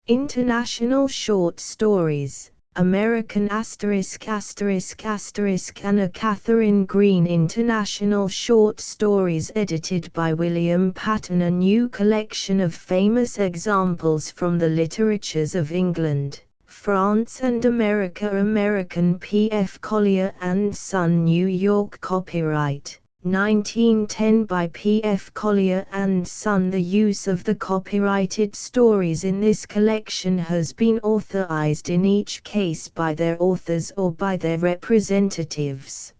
International Short Stories, American *******, Anna Katharine Green. International Short Stories edited by William Patten, a new collection of famous examples from the literatures of England, France and America. American P. F. Collier and Son, New York. Copyright 1910 by P. F. Collier and Son. The use of the copyrighted stories in this collection has been authorized in each case by their authors or by their representatives.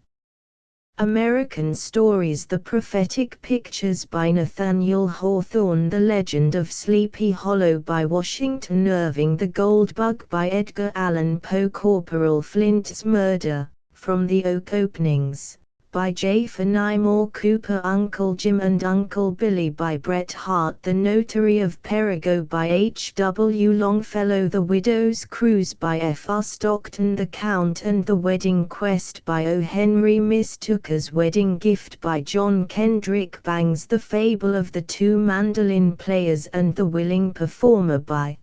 American Stories: The Prophetic Pictures by Nathaniel Hawthorne, The Legend of Sleepy Hollow by Washington Irving, The Goldbug by Edgar Allan Poe, Corporal Flint's Murder, From the Oak Openings, by J. Fenimore Cooper, Uncle Jim and Uncle Billy by Bret Harte, The Notary of Perigo by H. W. Longfellow, The Widow's Cruise by F. R. Stockton, The Count and the Wedding Quest by O. Henry, Miss Tooker's Wedding Gift by John Kendrick Bangs, The Fable of the Two Mandolin Players and the Willing Performer by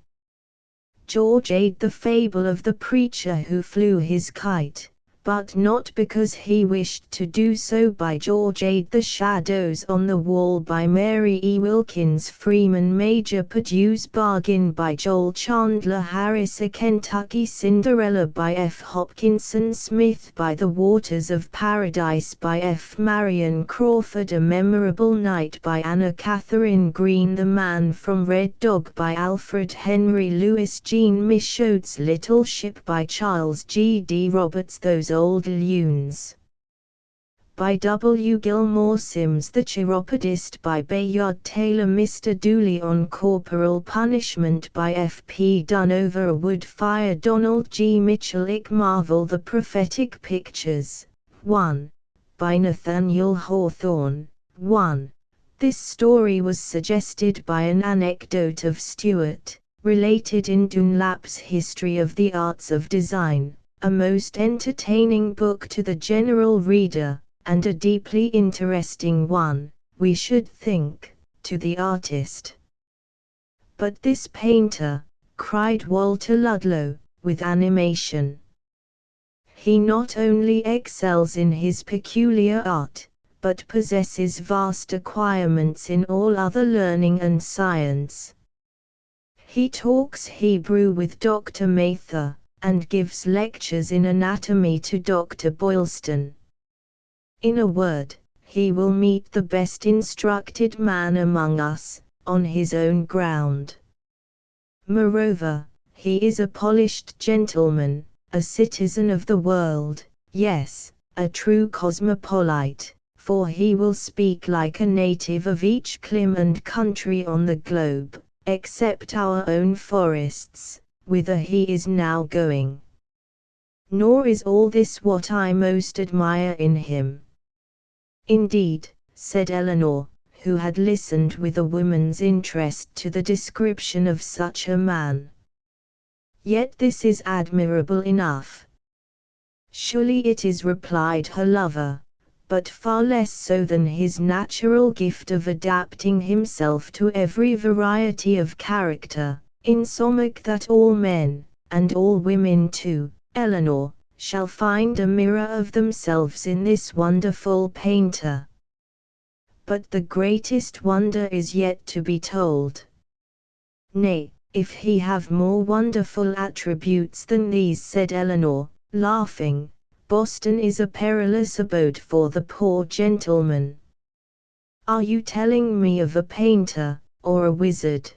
George Ade, The Fable of the Preacher Who Flew His Kite, but not because he wished to do so by George Ade, The Shadows on the Wall by Mary E. Wilkins Freeman, Major Purdue's Bargain by Joel Chandler Harris, A Kentucky Cinderella by F. Hopkinson Smith, By the Waters of Paradise by F. Marion Crawford, A Memorable Night by Anna Katharine Green, The Man from Red Dog by Alfred Henry Lewis, Jean Michaud's Little Ship by Charles G. D. Roberts, Those Old Loons by W. Gilmore Simms, The Chiropodist by Bayard Taylor, Mr. Dooley on Corporal Punishment by F. P. Dunn, Over a Wood Fire Donald G. Mitchell, Ick Marvel, The Prophetic Pictures 1 by Nathaniel Hawthorne. 1. This story was suggested by an anecdote of Stuart, related in Dunlap's History of the Arts of Design, a most entertaining book to the general reader, and a deeply interesting one, we should think, to the artist. But this painter, cried Walter Ludlow, with animation. He not only excels in his peculiar art, but possesses vast acquirements in all other learning and science. He talks Hebrew with Dr. Mather, and gives lectures in anatomy to Dr. Boylston. In a word, he will meet the best instructed man among us, on his own ground. Moreover, he is a polished gentleman, a citizen of the world, yes, a true cosmopolite, for he will speak like a native of each clime and country on the globe, except our own forests, whither he is now going. Nor is all this what I most admire in him. Indeed, said Eleanor, who had listened with a woman's interest to the description of such a man. Yet this is admirable enough. Surely it is, replied her lover, but far less so than his natural gift of adapting himself to every variety of character, insomuch that all men, and all women too, Eleanor, shall find a mirror of themselves in this wonderful painter. But the greatest wonder is yet to be told. Nay, if he have more wonderful attributes than these, said Eleanor, laughing, Boston is a perilous abode for the poor gentleman. Are you telling me of a painter, or a wizard?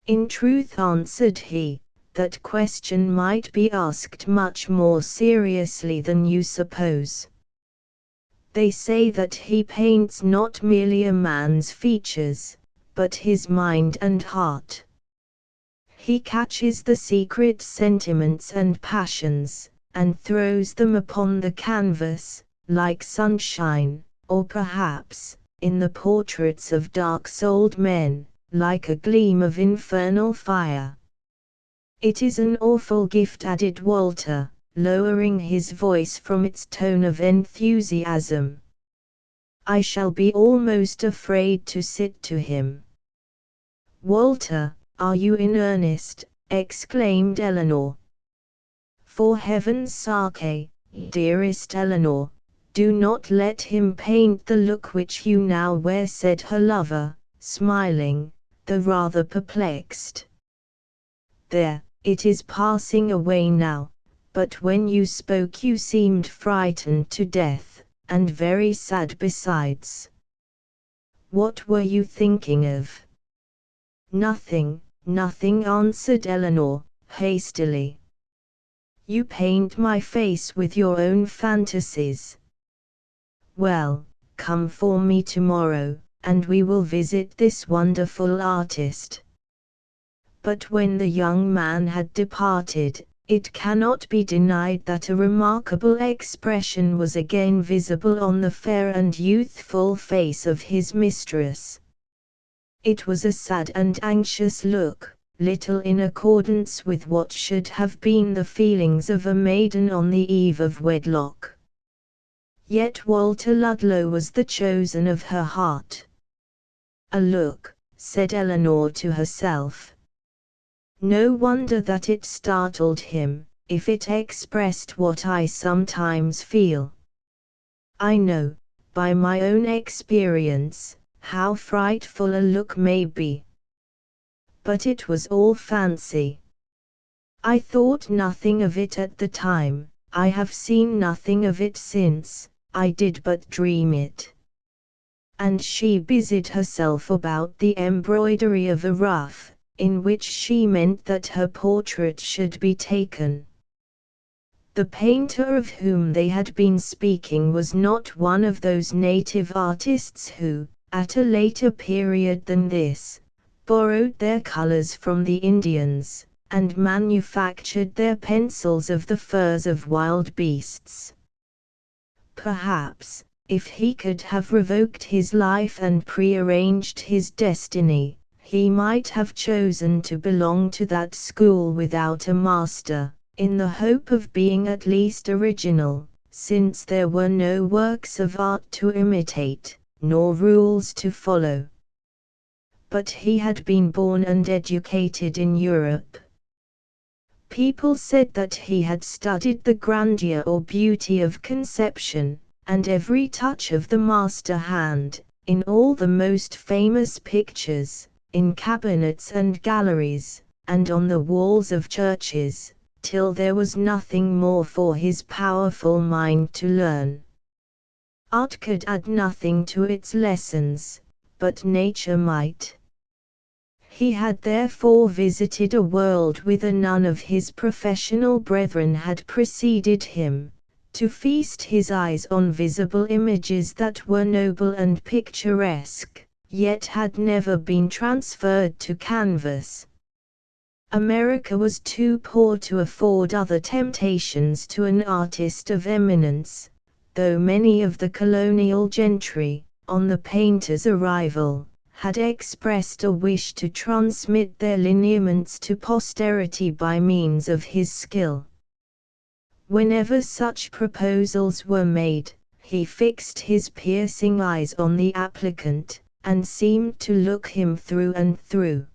In truth, answered he, that question might be asked much more seriously than you suppose. They say that he paints not merely a man's features, but his mind and heart. He catches the secret sentiments and passions, and throws them upon the canvas, like sunshine, or perhaps, in the portraits of dark-souled men, like a gleam of infernal fire. It is an awful gift, added Walter, lowering his voice from its tone of enthusiasm. I shall be almost afraid to sit to him. Walter, "Are you in earnest?" exclaimed Eleanor. "For heaven's sake, dearest Eleanor, do not let him paint the look which you now wear," said her lover, smiling, though rather perplexed. "There, it is passing away now, but when you spoke you seemed frightened to death, and very sad besides. What were you thinking of?" "Nothing, nothing," answered Eleanor, hastily. "You paint my face with your own fantasies. Well, come for me tomorrow, and we will visit this wonderful artist." But when the young man had departed, it cannot be denied that a remarkable expression was again visible on the fair and youthful face of his mistress. It was a sad and anxious look, little in accordance with what should have been the feelings of a maiden on the eve of wedlock. Yet Walter Ludlow was the chosen of her heart. "A look," said Eleanor to herself. "No wonder that it startled him, if it expressed what I sometimes feel. I know, by my own experience, how frightful a look may be. But it was all fancy. I thought nothing of it at the time, I have seen nothing of it since, I did but dream it." And she busied herself about the embroidery of a ruff, in which she meant that her portrait should be taken. The painter of whom they had been speaking was not one of those native artists who, at a later period than this, borrowed their colors from the Indians, and manufactured their pencils of the furs of wild beasts. Perhaps, if he could have revoked his life and prearranged his destiny, he might have chosen to belong to that school without a master, in the hope of being at least original, since there were no works of art to imitate, nor rules to follow. But he had been born and educated in Europe. People said that he had studied the grandeur or beauty of conception, and every touch of the master hand, in all the most famous pictures, in cabinets and galleries, and on the walls of churches, till there was nothing more for his powerful mind to learn. Art could add nothing to its lessons, but nature might. He had therefore visited a world whither none of his professional brethren had preceded him, to feast his eyes on visible images that were noble and picturesque, yet had never been transferred to canvas. America was too poor to afford other temptations to an artist of eminence, though many of the colonial gentry, on the painter's arrival, had expressed a wish to transmit their lineaments to posterity by means of his skill. Whenever such proposals were made, he fixed his piercing eyes on the applicant, and seemed to look him through and through.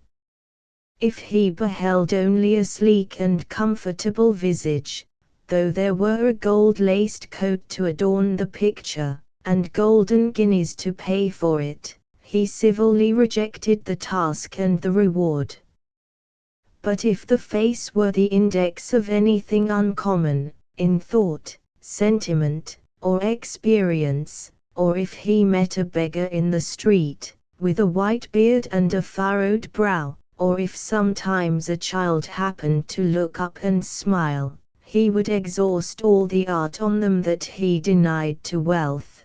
If he beheld only a sleek and comfortable visage, though there were a gold-laced coat to adorn the picture, and golden guineas to pay for it, he civilly rejected the task and the reward. But if the face were the index of anything uncommon, in thought, sentiment, or experience, or if he met a beggar in the street, with a white beard and a furrowed brow, or if sometimes a child happened to look up and smile, he would exhaust all the art on them that he denied to wealth.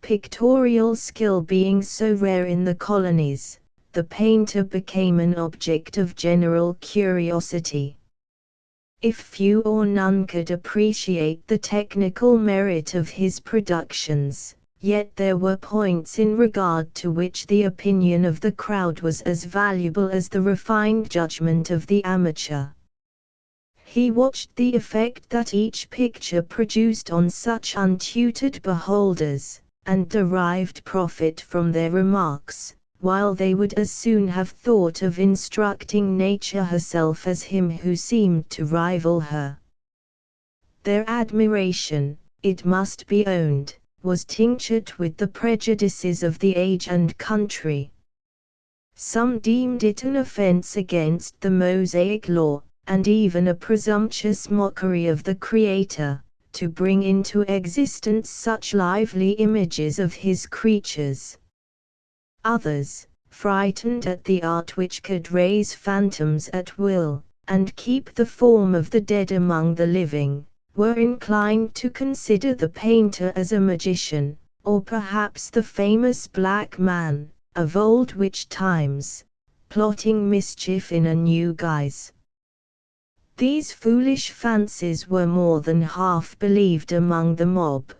Pictorial skill being so rare in the colonies, the painter became an object of general curiosity. If few or none could appreciate the technical merit of his productions, yet there were points in regard to which the opinion of the crowd was as valuable as the refined judgment of the amateur. He watched the effect that each picture produced on such untutored beholders, and derived profit from their remarks, while they would as soon have thought of instructing nature herself as him who seemed to rival her. Their admiration, it must be owned, was tinctured with the prejudices of the age and country. Some deemed it an offense against the Mosaic law, and even a presumptuous mockery of the Creator, to bring into existence such lively images of his creatures. Others, frightened at the art which could raise phantoms at will, and keep the form of the dead among the living, were inclined to consider the painter as a magician, or perhaps the famous black man, of old witch times, plotting mischief in a new guise. These foolish fancies were more than half believed among the mob.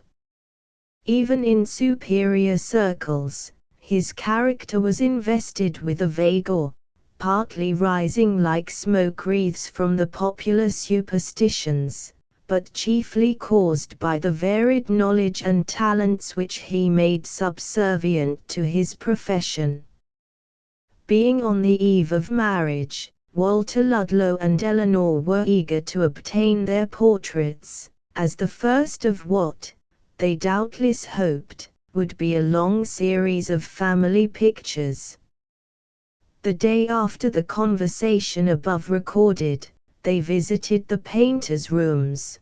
Even in superior circles, his character was invested with a vague awe, partly rising like smoke wreaths from the popular superstitions, but chiefly caused by the varied knowledge and talents which he made subservient to his profession. Being on the eve of marriage, Walter Ludlow and Eleanor were eager to obtain their portraits, as the first of what, they doubtless hoped, would be a long series of family pictures. The day after the conversation above recorded, they visited the painter's rooms.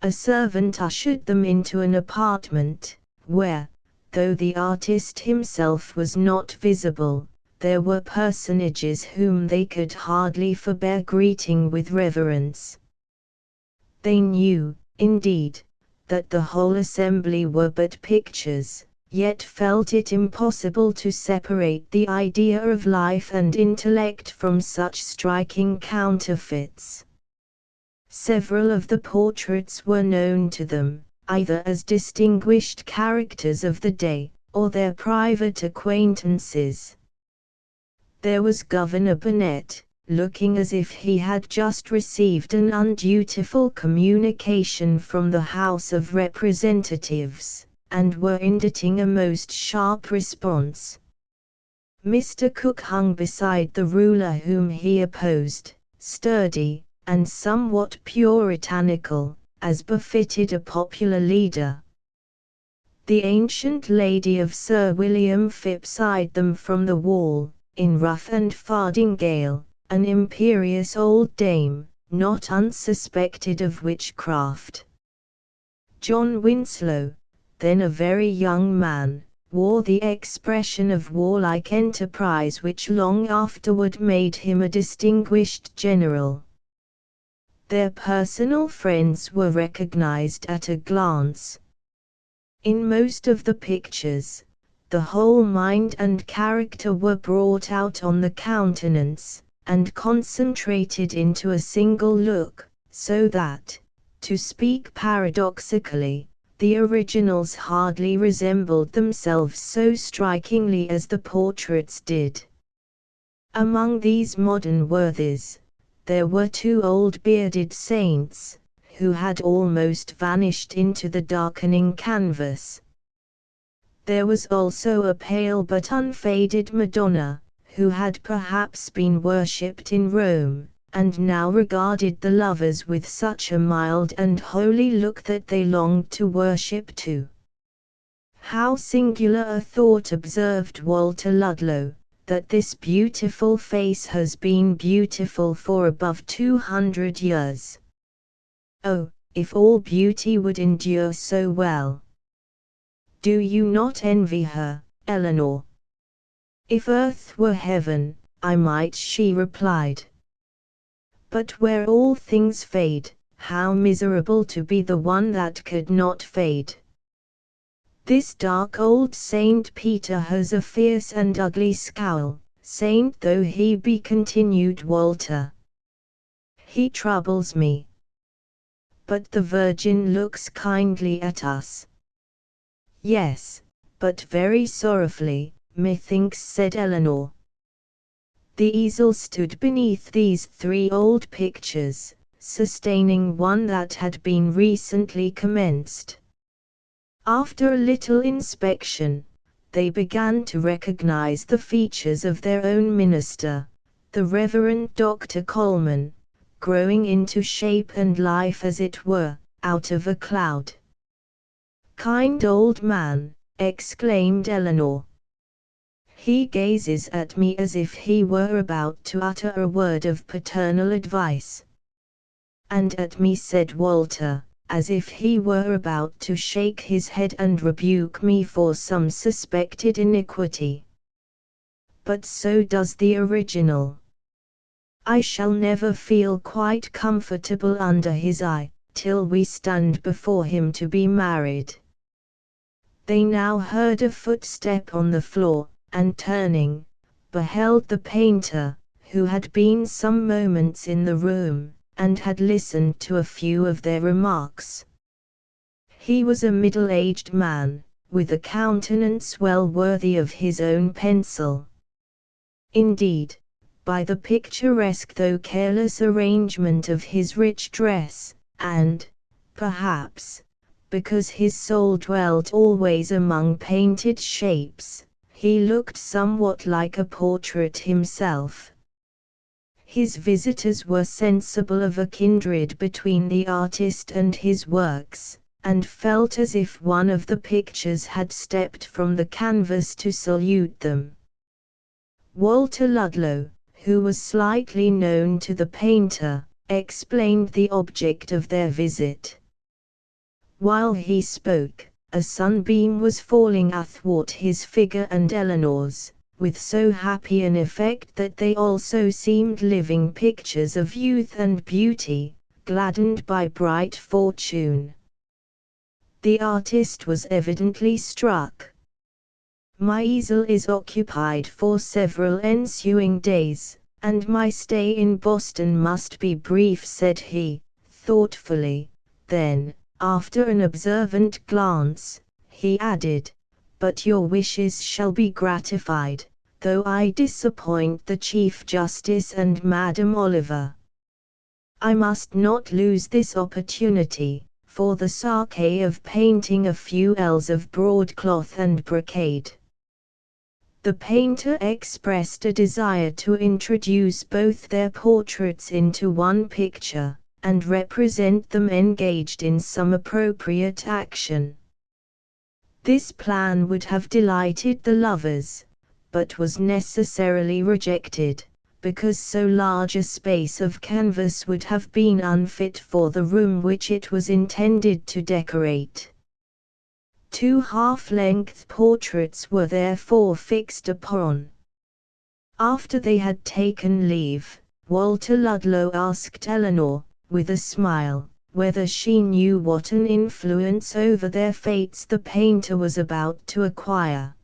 A servant ushered them into an apartment, where, though the artist himself was not visible, there were personages whom they could hardly forbear greeting with reverence. They knew, indeed, that the whole assembly were but pictures, yet felt it impossible to separate the idea of life and intellect from such striking counterfeits. Several of the portraits were known to them, either as distinguished characters of the day, or their private acquaintances. There was Governor Burnet, looking as if he had just received an undutiful communication from the House of Representatives, and were inditing a most sharp response. Mr. Cook hung beside the ruler whom he opposed, sturdy, and somewhat puritanical, as befitted a popular leader. The ancient lady of Sir William Phipps eyed them from the wall, in ruff and fardingale, an imperious old dame, not unsuspected of witchcraft. John Winslow, then a very young man, wore the expression of warlike enterprise which long afterward made him a distinguished general. Their personal friends were recognized at a glance. In most of the pictures, the whole mind and character were brought out on the countenance, and concentrated into a single look, so that, to speak paradoxically, the originals hardly resembled themselves so strikingly as the portraits did. Among these modern worthies, there were two old bearded saints, who had almost vanished into the darkening canvas. There was also a pale but unfaded Madonna, who had perhaps been worshipped in Rome, and now regarded the lovers with such a mild and holy look that they longed to worship too. How singular a thought, observed Walter Ludlow, that this beautiful face has been beautiful for above 200 years. Oh, if all beauty would endure so well! Do you not envy her, Eleanor? If earth were heaven, I might, she replied. But where all things fade, how miserable to be the one that could not fade. This dark old Saint Peter has a fierce and ugly scowl, saint though he be, continued Walter. He troubles me. But the Virgin looks kindly at us. Yes, but very sorrowfully, methinks, said Eleanor. The easel stood beneath these three old pictures, sustaining one that had been recently commenced. After a little inspection, they began to recognize the features of their own minister, the Reverend Dr. Coleman, growing into shape and life as it were, out of a cloud. "Kind old man," exclaimed Eleanor. "He gazes at me as if he were about to utter a word of paternal advice." "And at me," said Walter, "as if he were about to shake his head and rebuke me for some suspected iniquity. But so does the original. I shall never feel quite comfortable under his eye, till we stand before him to be married." They now heard a footstep on the floor, and turning, beheld the painter, who had been some moments in the room, and had listened to a few of their remarks. He was a middle-aged man, with a countenance well worthy of his own pencil. Indeed, by the picturesque though careless arrangement of his rich dress, and, perhaps, because his soul dwelt always among painted shapes, he looked somewhat like a portrait himself. His visitors were sensible of a kindred between the artist and his works, and felt as if one of the pictures had stepped from the canvas to salute them. Walter Ludlow, who was slightly known to the painter, explained the object of their visit. While he spoke, a sunbeam was falling athwart his figure and Eleanor's, with so happy an effect that they also seemed living pictures of youth and beauty, gladdened by bright fortune. The artist was evidently struck. "My easel is occupied for several ensuing days, and my stay in Boston must be brief," said he, thoughtfully. Then, after an observant glance, he added, "But your wishes shall be gratified, though I disappoint the Chief Justice and Madam Oliver. I must not lose this opportunity, for the sake of painting a few ells of broadcloth and brocade." The painter expressed a desire to introduce both their portraits into one picture, and represent them engaged in some appropriate action. This plan would have delighted the lovers, but was necessarily rejected, because so large a space of canvas would have been unfit for the room which it was intended to decorate. 2 half-length portraits were therefore fixed upon. After they had taken leave, Walter Ludlow asked Eleanor, with a smile, whether she knew what an influence over their fates the painter was about to acquire.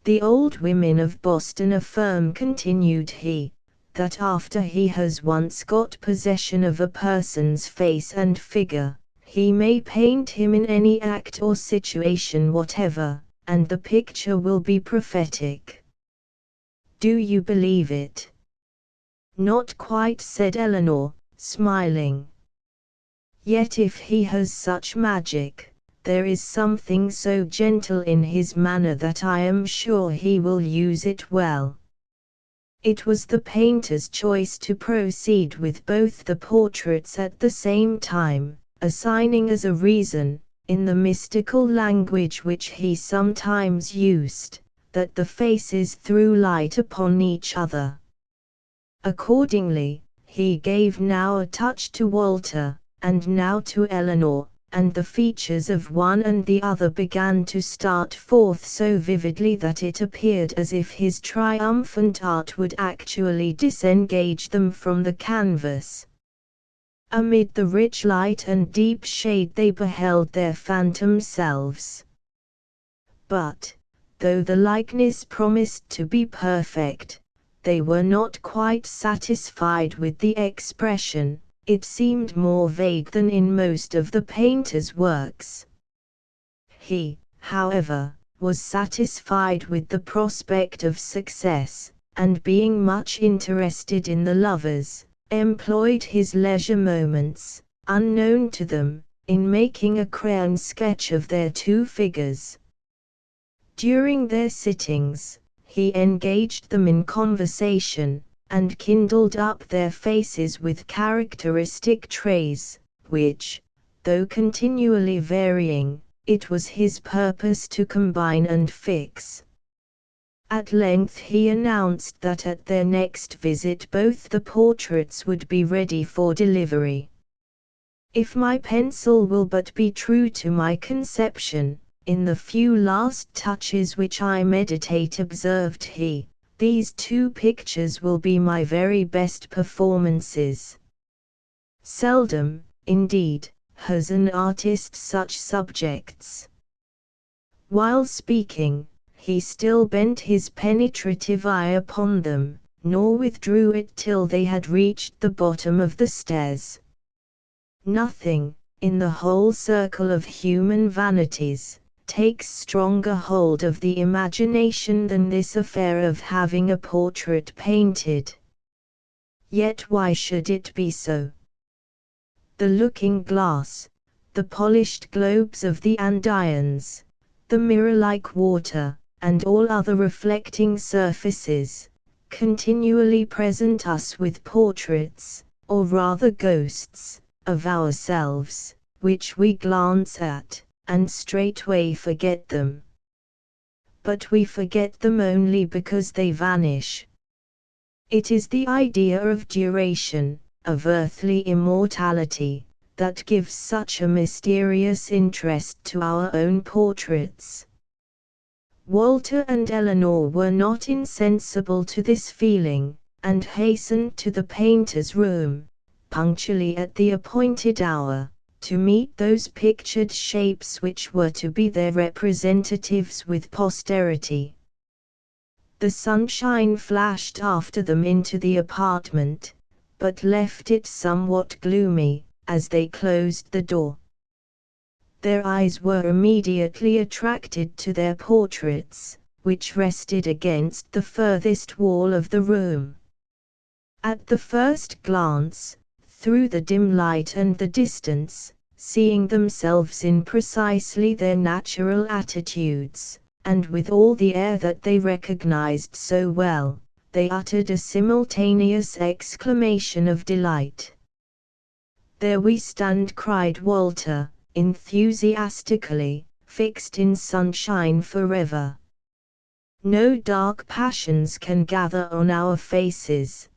"The old women of Boston affirm," continued he, "that after he has once got possession of a person's face and figure, he may paint him in any act or situation whatever, and the picture will be prophetic." "Do you believe it?" "Not quite," said Eleanor, smiling. "Yet if he has such magic, there is something so gentle in his manner that I am sure he will use it well." It was the painter's choice to proceed with both the portraits at the same time, assigning as a reason, in the mystical language which he sometimes used, that the faces threw light upon each other. Accordingly, he gave now a touch to Walter, and now to Eleanor, and the features of one and the other began to start forth so vividly that it appeared as if his triumphant art would actually disengage them from the canvas. Amid the rich light and deep shade they beheld their phantom selves. But, though the likeness promised to be perfect, they were not quite satisfied with the expression. It seemed more vague than in most of the painter's works. He, however, was satisfied with the prospect of success, and being much interested in the lovers, employed his leisure moments, unknown to them, in making a crayon sketch of their 2 figures. During their sittings, he engaged them in conversation, and kindled up their faces with characteristic traits, which, though continually varying, it was his purpose to combine and fix. At length he announced that at their next visit both the portraits would be ready for delivery. "If my pencil will but be true to my conception, in the few last touches which I meditate," observed he, "these two pictures will be my very best performances." Seldom, indeed, has an artist such subjects. While speaking, he still bent his penetrative eye upon them, nor withdrew it till they had reached the bottom of the stairs. Nothing, in the whole circle of human vanities, takes stronger hold of the imagination than this affair of having a portrait painted. Yet why should it be so? The looking-glass, the polished globes of the andirons, the mirror-like water, and all other reflecting surfaces, continually present us with portraits, or rather ghosts, of ourselves, which we glance at, and straightway forget them. But we forget them only because they vanish. It is the idea of duration, of earthly immortality, that gives such a mysterious interest to our own portraits. Walter and Eleanor were not insensible to this feeling, and hastened to the painter's room, punctually at the appointed hour, to meet those pictured shapes which were to be their representatives with posterity. The sunshine flashed after them into the apartment, but left it somewhat gloomy, as they closed the door. Their eyes were immediately attracted to their portraits, which rested against the furthest wall of the room. At the first glance, through the dim light and the distance, seeing themselves in precisely their natural attitudes, and with all the air that they recognized so well, they uttered a simultaneous exclamation of delight. "There we stand," cried Walter, enthusiastically, "fixed in sunshine forever. No dark passions can gather on our faces."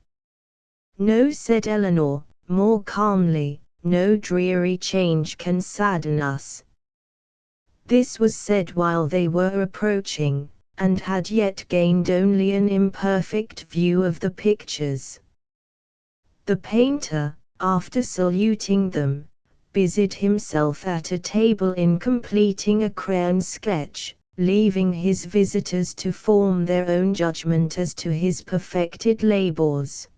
"No," said Eleanor, more calmly, "no dreary change can sadden us." This was said while they were approaching, and had yet gained only an imperfect view of the pictures. The painter, after saluting them, busied himself at a table in completing a crayon sketch, leaving his visitors to form their own judgment as to his perfected labors.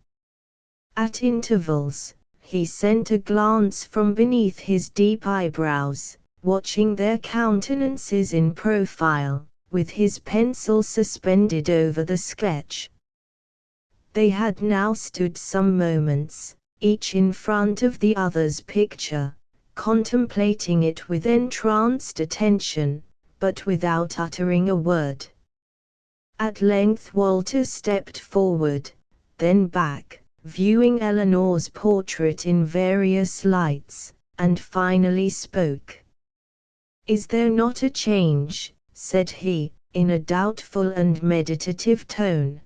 At intervals, he sent a glance from beneath his deep eyebrows, watching their countenances in profile, with his pencil suspended over the sketch. They had now stood some moments, each in front of the other's picture, contemplating it with entranced attention, but without uttering a word. At length Walter stepped forward, then back, viewing Eleanor's portrait in various lights, and finally spoke. "Is there not a change?" said he, in a doubtful and meditative tone.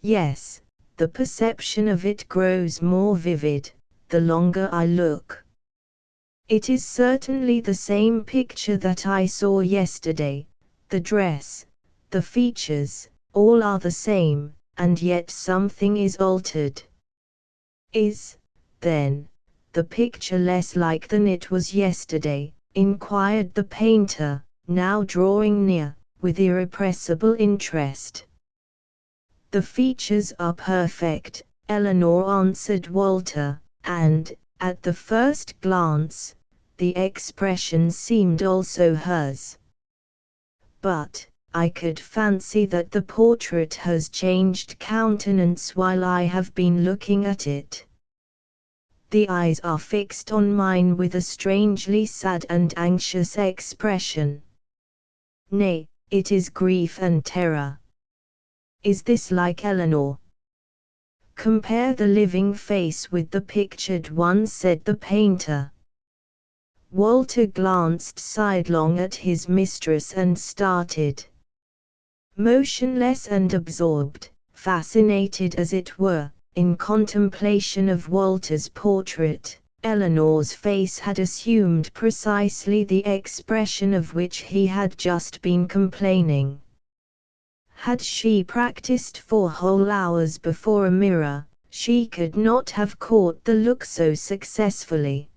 "Yes, the perception of it grows more vivid, the longer I look. It is certainly the same picture that I saw yesterday, the dress, the features, all are the same, and yet something is altered." "Is, then, the picture less like than it was yesterday?" inquired the painter, now drawing near, with irrepressible interest. "The features are perfect," Eleanor answered Walter, "and, at the first glance, the expression seemed also hers. But, I could fancy that the portrait has changed countenance while I have been looking at it. The eyes are fixed on mine with a strangely sad and anxious expression. Nay, it is grief and terror. Is this like Eleanor? Compare the living face with the pictured one, said the painter. Walter glanced sidelong at his mistress and started. Motionless and absorbed, fascinated as it were, in contemplation of Walter's portrait, Eleanor's face had assumed precisely the expression of which he had just been complaining. Had she practiced for whole hours before a mirror, she could not have caught the look so successfully.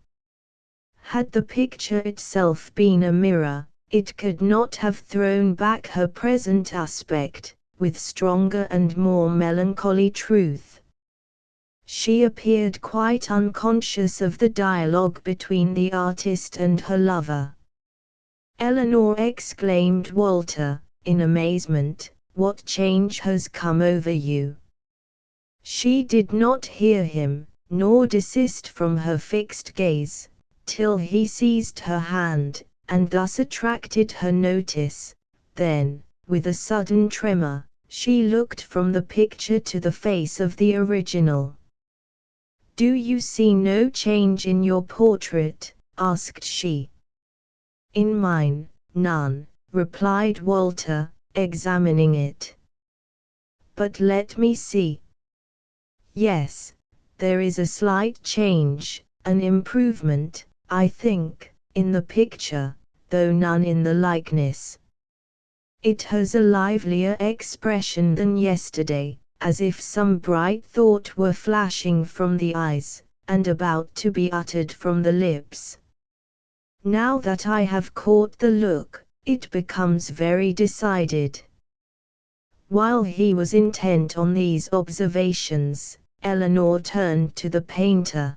Had the picture itself been a mirror, it could not have thrown back her present aspect, with stronger and more melancholy truth. She appeared quite unconscious of the dialogue between the artist and her lover. "Eleanor," exclaimed Walter, in amazement, "what change has come over you?" She did not hear him, nor desist from her fixed gaze, till he seized her hand, and thus attracted her notice. Then, with a sudden tremor, she looked from the picture to the face of the original. "Do you see no change in your portrait?" asked she. "In mine, none," replied Walter, examining it. "But let me see. Yes, there is a slight change, an improvement, I think, in the picture, though none in the likeness. It has a livelier expression than yesterday, as if some bright thought were flashing from the eyes, and about to be uttered from the lips. Now that I have caught the look, it becomes very decided." While he was intent on these observations, Eleanor turned to the painter.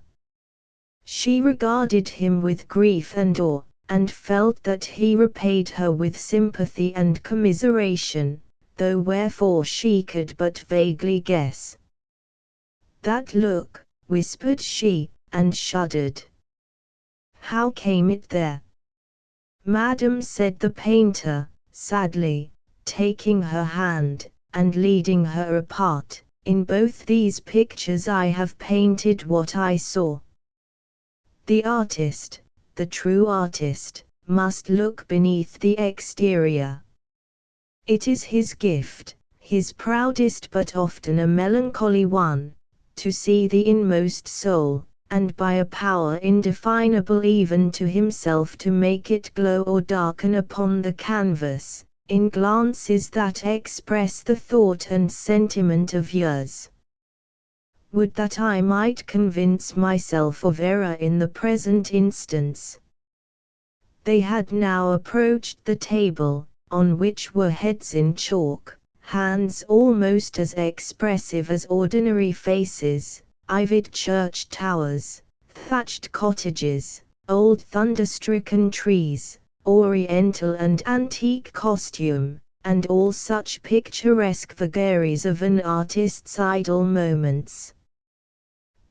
She regarded him with grief and awe, and felt that he repaid her with sympathy and commiseration, though wherefore she could but vaguely guess. "That look," whispered she, and shuddered. "How came it there?" "Madam," said the painter, sadly, taking her hand, and leading her apart, "in both these pictures I have painted what I saw. The artist, the true artist, must look beneath the exterior. It is his gift, his proudest but often a melancholy one, to see the inmost soul, and by a power indefinable even to himself to make it glow or darken upon the canvas, in glances that express the thought and sentiment of years. Would that I might convince myself of error in the present instance." They had now approached the table, on which were heads in chalk, hands almost as expressive as ordinary faces, ivied church towers, thatched cottages, old thunder-stricken trees, oriental and antique costume, and all such picturesque vagaries of an artist's idle moments.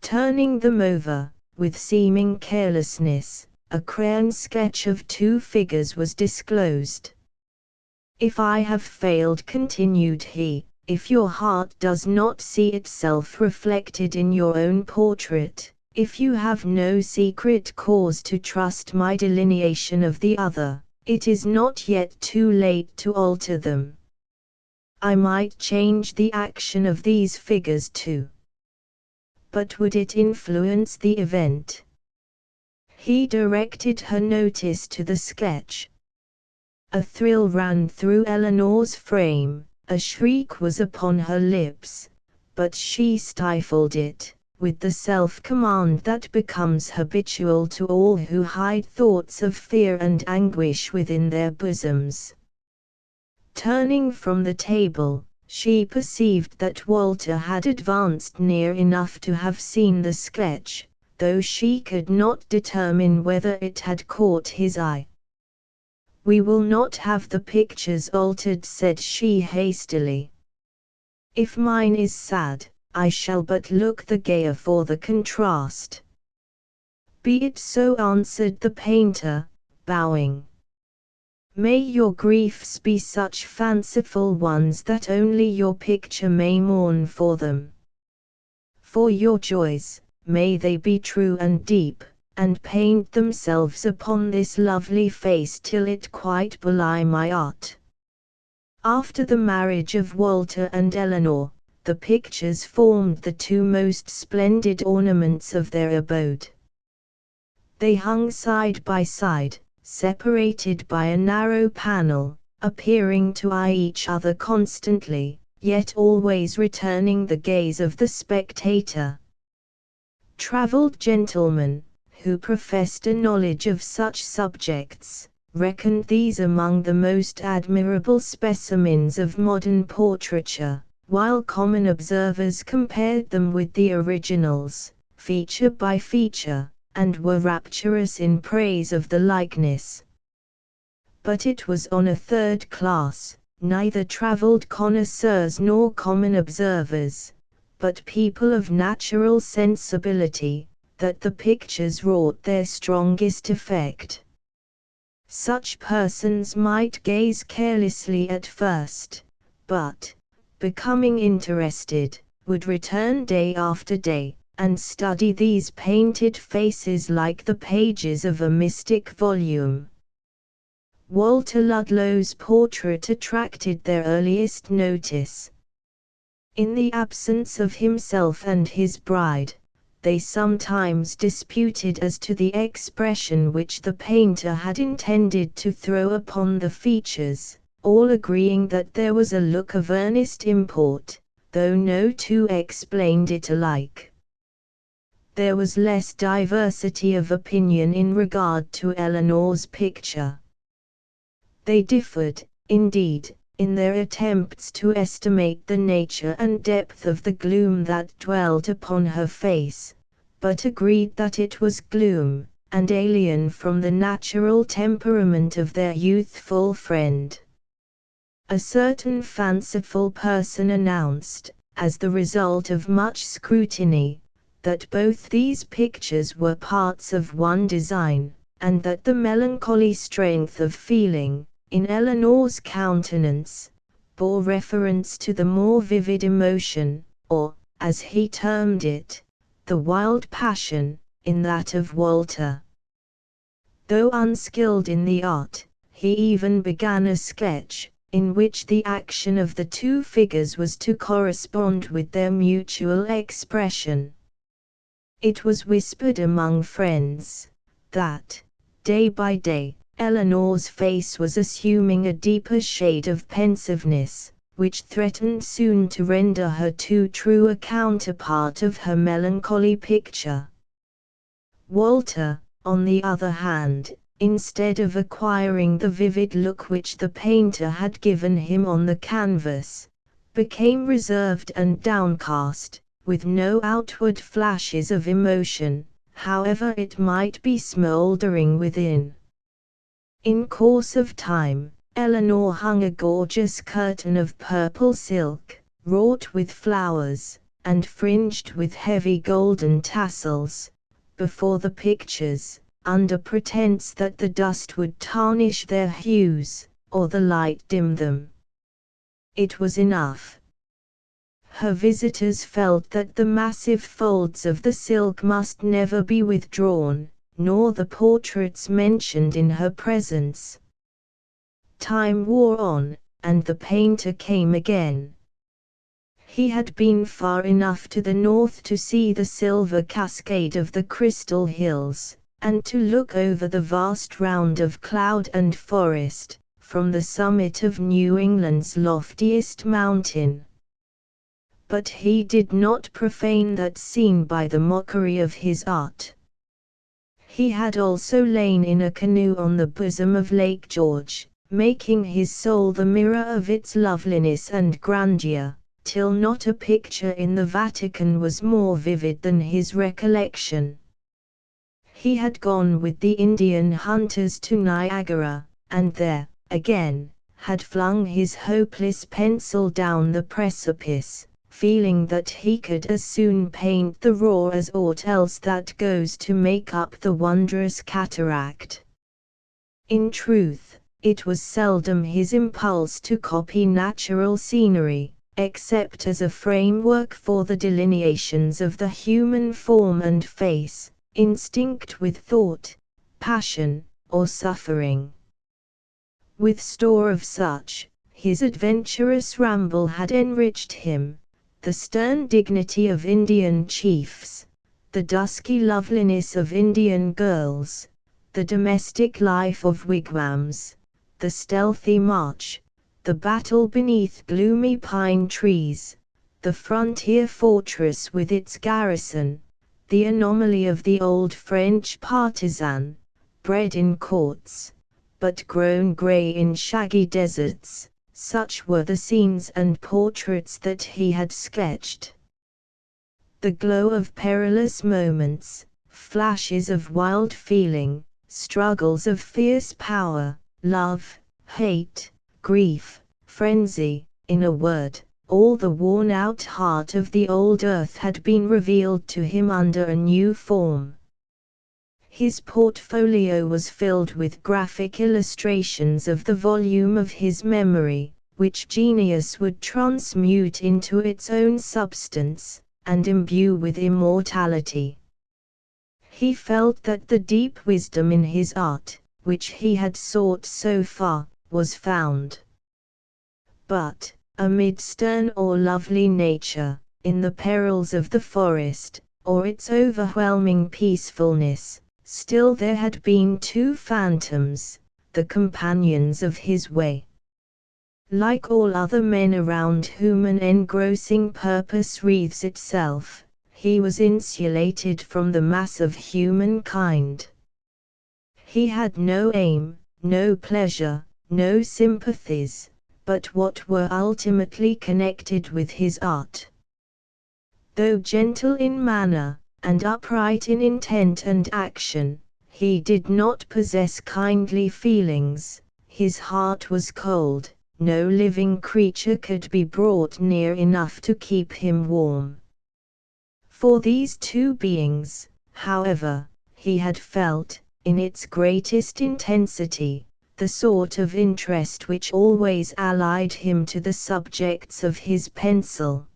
Turning them over, with seeming carelessness, a crayon sketch of two figures was disclosed. "If I have failed," continued he, "if your heart does not see itself reflected in your own portrait, if you have no secret cause to trust my delineation of the other, it is not yet too late to alter them. I might change the action of these figures too. But would it influence the event?" He directed her notice to the sketch. A thrill ran through Eleanor's frame, a shriek was upon her lips, but she stifled it, with the self-command that becomes habitual to all who hide thoughts of fear and anguish within their bosoms. Turning from the table, she perceived that Walter had advanced near enough to have seen the sketch, though she could not determine whether it had caught his eye. "We will not have the pictures altered," said she hastily. "If mine is sad, I shall but look the gayer for the contrast." "Be it so," answered the painter, bowing. May your griefs be such fanciful ones that only your picture may mourn for them. For your joys, may they be true and deep, and paint themselves upon this lovely face till it quite belie my art. After the marriage of Walter and Eleanor, the pictures formed the two most splendid ornaments of their abode. They hung side by side, separated by a narrow panel, appearing to eye each other constantly, yet always returning the gaze of the spectator. Travelled gentlemen, who professed a knowledge of such subjects, reckoned these among the most admirable specimens of modern portraiture, while common observers compared them with the originals, feature by feature, and were rapturous in praise of the likeness. But it was on a third class, neither travelled connoisseurs nor common observers, but people of natural sensibility, that the pictures wrought their strongest effect. Such persons might gaze carelessly at first, but, becoming interested, would return day after day, and study these painted faces like the pages of a mystic volume. Walter Ludlow's portrait attracted their earliest notice. In the absence of himself and his bride, they sometimes disputed as to the expression which the painter had intended to throw upon the features, all agreeing that there was a look of earnest import, though no two explained it alike. There was less diversity of opinion in regard to Eleanor's picture. They differed, indeed, in their attempts to estimate the nature and depth of the gloom that dwelt upon her face, but agreed that it was gloom, and alien from the natural temperament of their youthful friend. A certain fanciful person announced, as the result of much scrutiny, that both these pictures were parts of one design, and that the melancholy strength of feeling, in Eleanor's countenance, bore reference to the more vivid emotion, or, as he termed it, the wild passion, in that of Walter. Though unskilled in the art, he even began a sketch, in which the action of the two figures was to correspond with their mutual expression. It was whispered among friends, that, day by day, Eleanor's face was assuming a deeper shade of pensiveness, which threatened soon to render her too true a counterpart of her melancholy picture. Walter, on the other hand, instead of acquiring the vivid look which the painter had given him on the canvas, became reserved and downcast, with no outward flashes of emotion, however it might be smouldering within. In course of time, Eleanor hung a gorgeous curtain of purple silk, wrought with flowers, and fringed with heavy golden tassels, before the pictures, under pretence that the dust would tarnish their hues, or the light dim them. It was enough. Her visitors felt that the massive folds of the silk must never be withdrawn, nor the portraits mentioned in her presence. Time wore on, and the painter came again. He had been far enough to the north to see the silver cascade of the Crystal Hills, and to look over the vast round of cloud and forest, from the summit of New England's loftiest mountain. But he did not profane that scene by the mockery of his art. He had also lain in a canoe on the bosom of Lake George, making his soul the mirror of its loveliness and grandeur, till not a picture in the Vatican was more vivid than his recollection. He had gone with the Indian hunters to Niagara, and there, again, had flung his hopeless pencil down the precipice, feeling that he could as soon paint the roar as aught else that goes to make up the wondrous cataract. In truth, It was seldom his impulse to copy natural scenery, except as a framework for the delineations of the human form and face, instinct with thought, passion, or suffering. With store of such, his adventurous ramble had enriched him. The stern dignity of Indian chiefs, the dusky loveliness of Indian girls, the domestic life of wigwams, the stealthy march, the battle beneath gloomy pine trees, the frontier fortress with its garrison, the anomaly of the old French partisan, bred in courts, but grown grey in shaggy deserts. Such were the scenes and portraits that he had sketched. The glow of perilous moments, flashes of wild feeling, struggles of fierce power, love, hate, grief, frenzy, in a word, all the worn-out heart of the old earth had been revealed to him under a new form. His portfolio was filled with graphic illustrations of the volume of his memory, which genius would transmute into its own substance, and imbue with immortality. He felt that the deep wisdom in his art, which he had sought so far, was found. But, amid stern or lovely nature, in the perils of the forest, or its overwhelming peacefulness, still there had been two phantoms, the companions of his way. Like all other men around whom an engrossing purpose wreathes itself, he was insulated from the mass of humankind. He had no aim, no pleasure, no sympathies, but what were ultimately connected with his art. Though gentle in manner, and upright in intent and action, he did not possess kindly feelings. His heart was cold, no living creature could be brought near enough to keep him warm. For these two beings, however, he had felt, in its greatest intensity, the sort of interest which always allied him to the subjects of his pencil.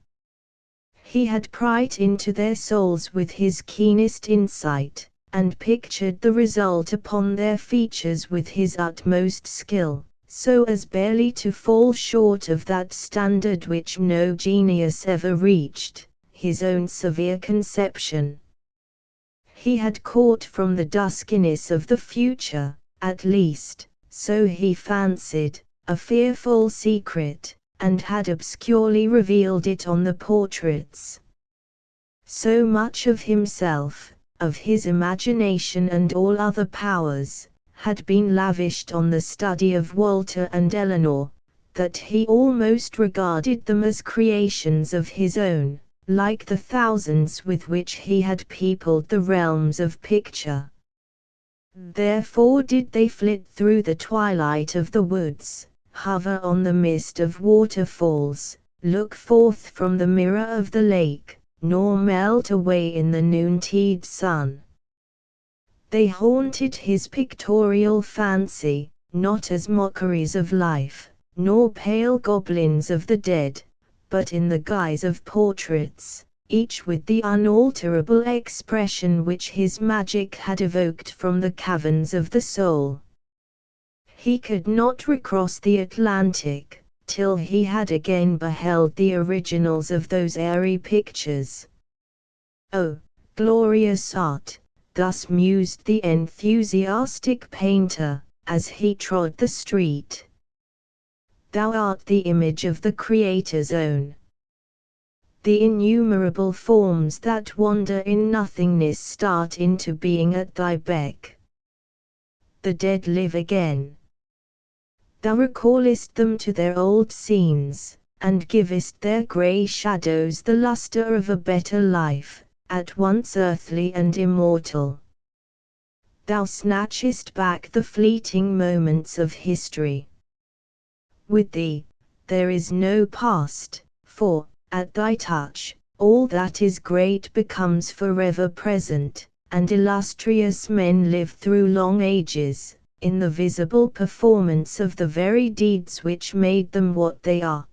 He had pried into their souls with his keenest insight, and pictured the result upon their features with his utmost skill, so as barely to fall short of that standard which no genius ever reached, his own severe conception. He had caught from the duskiness of the future, at least, so he fancied, a fearful secret, and had obscurely revealed it on the portraits. So much of himself, of his imagination and all other powers, had been lavished on the study of Walter and Eleanor, that he almost regarded them as creations of his own, like the thousands with which he had peopled the realms of picture. Therefore did they flit through the twilight of the woods, hover on the mist of waterfalls, look forth from the mirror of the lake, nor melt away in the noontide sun. They haunted his pictorial fancy, not as mockeries of life, nor pale goblins of the dead, but in the guise of portraits, each with the unalterable expression which his magic had evoked from the caverns of the soul. He could not recross the Atlantic, till he had again beheld the originals of those airy pictures. "Oh, glorious art!" thus mused the enthusiastic painter, as he trod the street. "Thou art the image of the Creator's own. The innumerable forms that wander in nothingness start into being at thy beck. The dead live again. Thou recallest them to their old scenes, and givest their grey shadows the lustre of a better life, at once earthly and immortal. Thou snatchest back the fleeting moments of history. With thee, there is no past, for, at thy touch, all that is great becomes forever present, and illustrious men live through long ages, in the visible performance of the very deeds which made them what they are.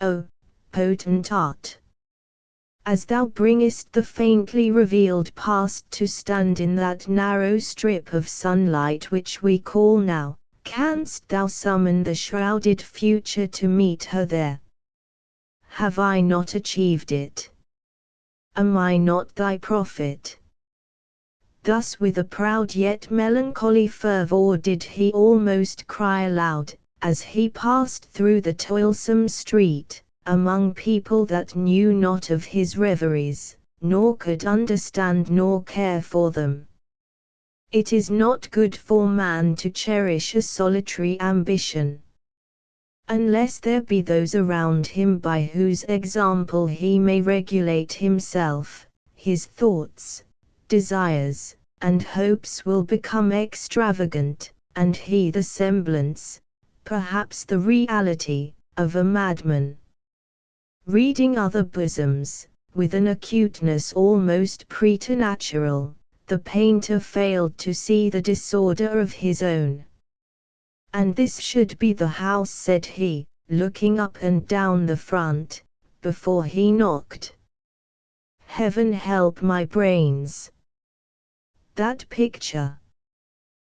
O potent art! As thou bringest the faintly revealed past to stand in that narrow strip of sunlight which we call now, canst thou summon the shrouded future to meet her there? Have I not achieved it? Am I not thy prophet? Thus with a proud yet melancholy fervor did he almost cry aloud, as he passed through the toilsome street, among people that knew not of his reveries, nor could understand nor care for them. It is not good for man to cherish a solitary ambition, unless there be those around him by whose example he may regulate himself. His thoughts, desires, and hopes will become extravagant, and he the semblance, perhaps the reality, of a madman. Reading other bosoms, with an acuteness almost preternatural, the painter failed to see the disorder of his own. And this should be the house, said he, looking up and down the front, before he knocked. Heaven help my brains! That picture!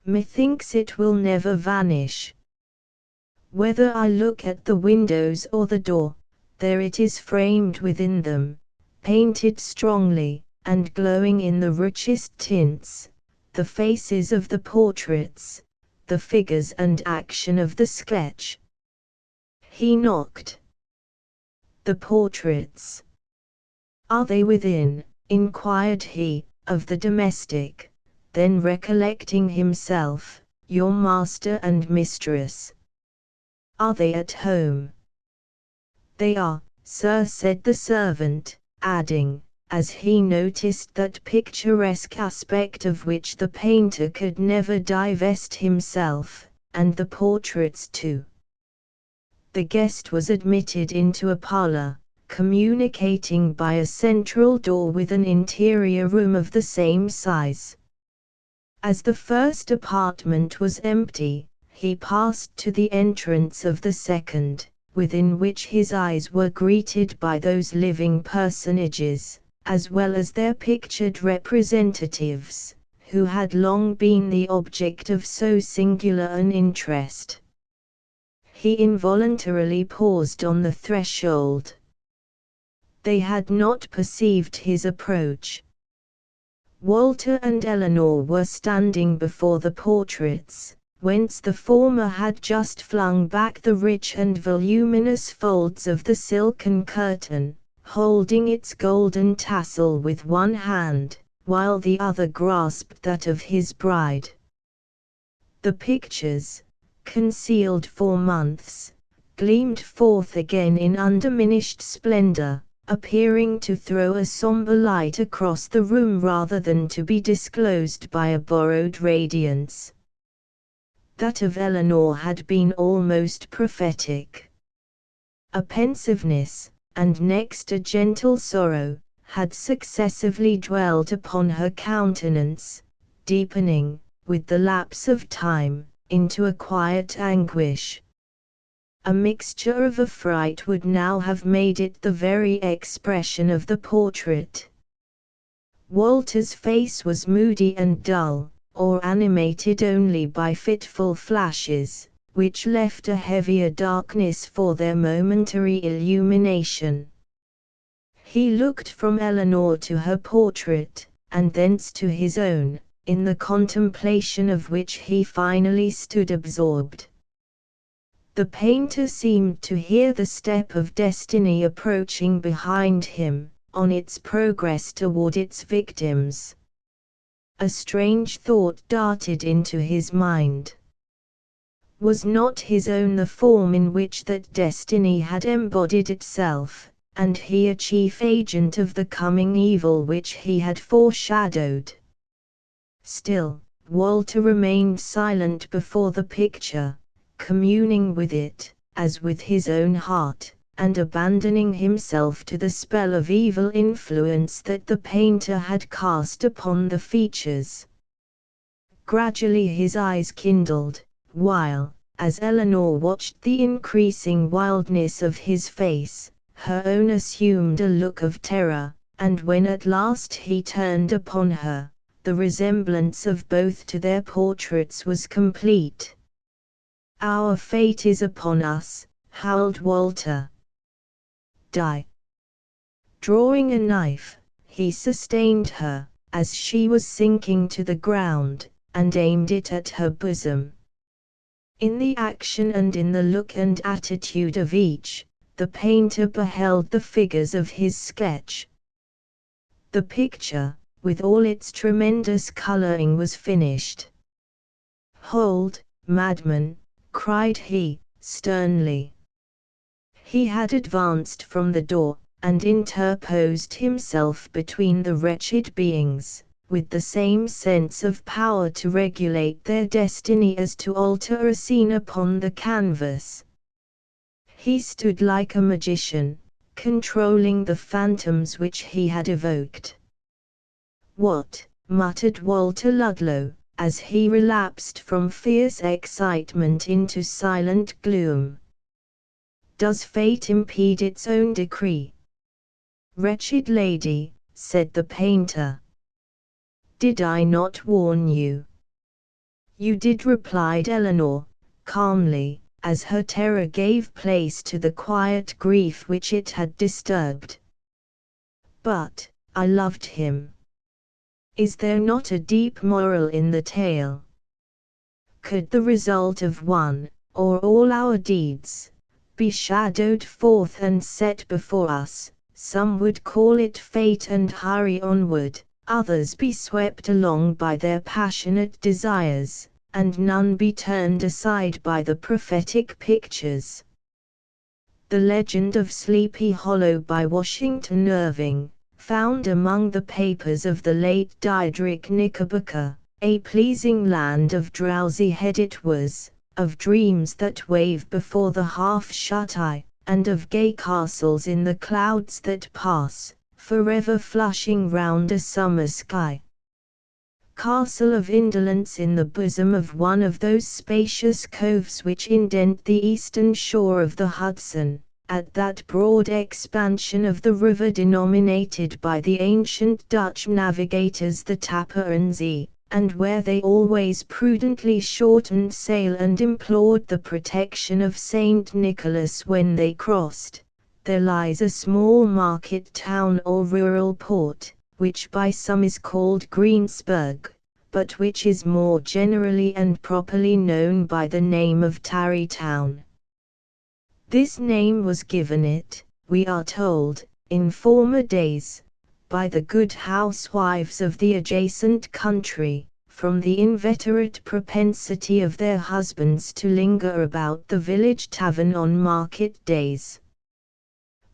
Methinks it will never vanish. Whether I look at the windows or the door, there it is framed within them, painted strongly, and glowing in the richest tints, the faces of the portraits, the figures and action of the sketch. He knocked. The portraits. Are they within? Inquired he, of the domestic, then recollecting himself, your master and mistress. Are they at home? They are, sir, said the servant, adding, as he noticed that picturesque aspect of which the painter could never divest himself, and the portraits too. The guest was admitted into a parlor, communicating by a central door with an interior room of the same size. As the first apartment was empty, he passed to the entrance of the second, within which his eyes were greeted by those living personages, as well as their pictured representatives, who had long been the object of so singular an interest. He involuntarily paused on the threshold. They had not perceived his approach. Walter and Eleanor were standing before the portraits, whence the former had just flung back the rich and voluminous folds of the silken curtain, holding its golden tassel with one hand, while the other grasped that of his bride. The pictures, concealed for months, gleamed forth again in undiminished splendor, appearing to throw a somber light across the room rather than to be disclosed by a borrowed radiance. That of Eleanor had been almost prophetic. A pensiveness, and next a gentle sorrow, had successively dwelt upon her countenance, deepening, with the lapse of time, into a quiet anguish. A mixture of affright would now have made it the very expression of the portrait. Walter's face was moody and dull, or animated only by fitful flashes, which left a heavier darkness for their momentary illumination. He looked from Eleanor to her portrait, and thence to his own, in the contemplation of which he finally stood absorbed. The painter seemed to hear the step of destiny approaching behind him, on its progress toward its victims. A strange thought darted into his mind. Was not his own the form in which that destiny had embodied itself, and he a chief agent of the coming evil which he had foreshadowed? Still, Walter remained silent before the picture, communing with it, as with his own heart, and abandoning himself to the spell of evil influence that the painter had cast upon the features. Gradually his eyes kindled, while, as Eleanor watched the increasing wildness of his face, her own assumed a look of terror, and when at last he turned upon her, the resemblance of both to their portraits was complete. "Our fate is upon us," howled Walter. "Die!" Drawing a knife, he sustained her, as she was sinking to the ground, and aimed it at her bosom. In the action and in the look and attitude of each, the painter beheld the figures of his sketch. The picture, with all its tremendous coloring, was finished. "Hold, madman!" cried he, sternly. He had advanced from the door, and interposed himself between the wretched beings, with the same sense of power to regulate their destiny as to alter a scene upon the canvas. He stood like a magician, controlling the phantoms which he had evoked. "What?" muttered Walter Ludlow, as he relapsed from fierce excitement into silent gloom. "Does fate impede its own decree?" "Wretched lady," said the painter, "did I not warn you?" "You did," replied Eleanor, calmly, as her terror gave place to the quiet grief which it had disturbed. "But, I loved him. Is there not a deep moral in the tale? Could the result of one, or all our deeds, be shadowed forth and set before us, some would call it fate and hurry onward, others be swept along by their passionate desires, and none be turned aside by the prophetic pictures." The Legend of Sleepy Hollow by Washington Irving, found among the papers of the late Diedrich Knickerbocker, a pleasing land of drowsy head it was, of dreams that wave before the half-shut eye, and of gay castles in the clouds that pass, forever flushing round a summer sky. Castle of indolence in the bosom of one of those spacious coves which indent the eastern shore of the Hudson, at that broad expansion of the river denominated by the ancient Dutch navigators the Tapper and Zee, and where they always prudently shortened sail and implored the protection of Saint Nicholas when they crossed, there lies a small market town or rural port, which by some is called Greensburg, but which is more generally and properly known by the name of Tarrytown. This name was given it, we are told, in former days, by the good housewives of the adjacent country, from the inveterate propensity of their husbands to linger about the village tavern on market days.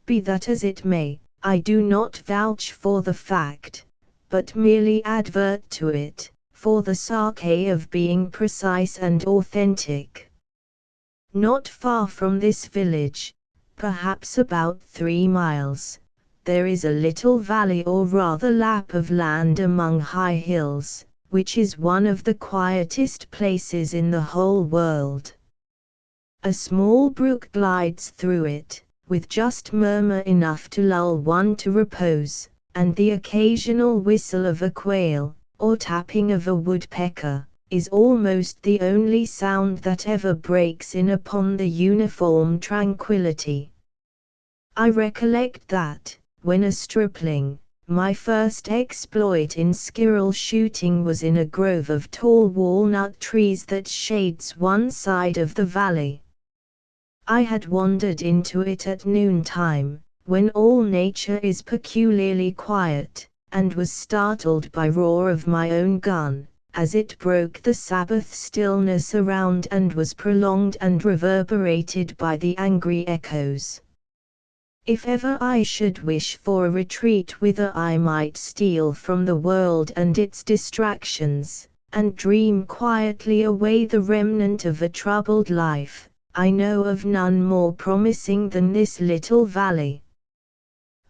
Be that as it may, I do not vouch for the fact, but merely advert to it, for the sake of being precise and authentic. Not far from this village, perhaps about 3 miles, there is a little valley or rather lap of land among high hills, which is one of the quietest places in the whole world. A small brook glides through it, with just murmur enough to lull one to repose, and the occasional whistle of a quail, or tapping of a woodpecker, is almost the only sound that ever breaks in upon the uniform tranquillity. I recollect that, when a stripling, my first exploit in squirrel shooting was in a grove of tall walnut trees that shades one side of the valley. I had wandered into it at noontime, when all nature is peculiarly quiet, and was startled by roar of my own gun, as it broke the Sabbath stillness around and was prolonged and reverberated by the angry echoes. If ever I should wish for a retreat whither I might steal from the world and its distractions, and dream quietly away the remnant of a troubled life, I know of none more promising than this little valley.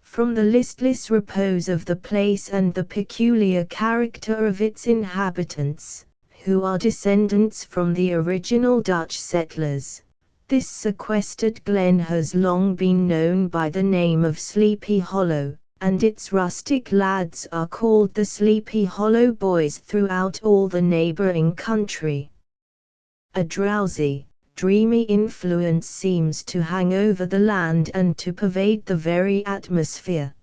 From the listless repose of the place and the peculiar character of its inhabitants, who are descendants from the original Dutch settlers. This sequestered glen has long been known by the name of Sleepy Hollow, and its rustic lads are called the Sleepy Hollow Boys throughout all the neighboring country. A drowsy, dreamy influence seems to hang over the land and to pervade the very atmosphere.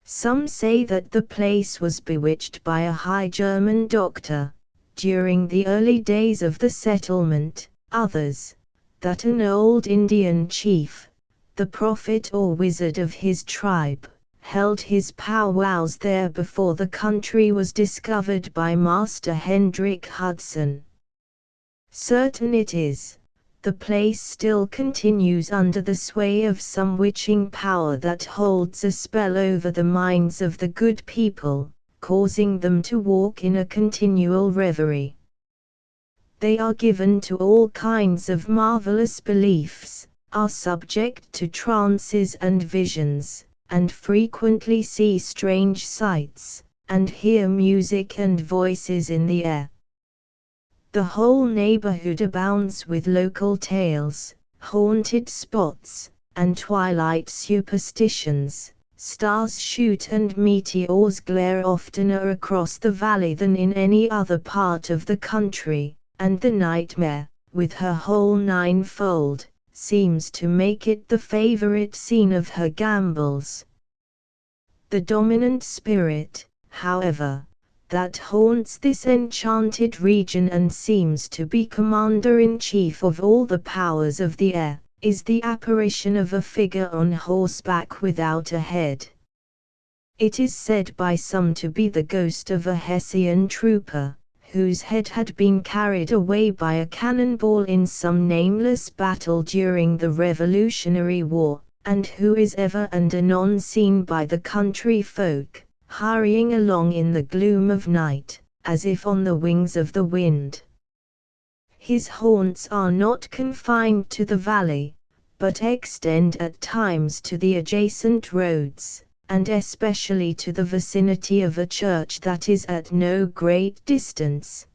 Some say that the place was bewitched by a High German doctor during the early days of the settlement, others, that an old Indian chief, the prophet or wizard of his tribe, held his powwows there before the country was discovered by Master Hendrik Hudson. Certain it is, the place still continues under the sway of some witching power that holds a spell over the minds of the good people, causing them to walk in a continual reverie. They are given to all kinds of marvelous beliefs, are subject to trances and visions, and frequently see strange sights, and hear music and voices in the air. The whole neighborhood abounds with local tales, haunted spots, and twilight superstitions. Stars shoot and meteors glare oftener across the valley than in any other part of the country, and the nightmare, with her whole ninefold, seems to make it the favorite scene of her gambols. The dominant spirit, however, that haunts this enchanted region and seems to be commander-in-chief of all the powers of the air, is the apparition of a figure on horseback without a head. It is said by some to be the ghost of a Hessian trooper, whose head had been carried away by a cannonball in some nameless battle during the Revolutionary War, and who is ever and anon seen by the country folk, hurrying along in the gloom of night, as if on the wings of the wind. His haunts are not confined to the valley, but extend at times to the adjacent roads, and especially to the vicinity of a church that is at no great distance.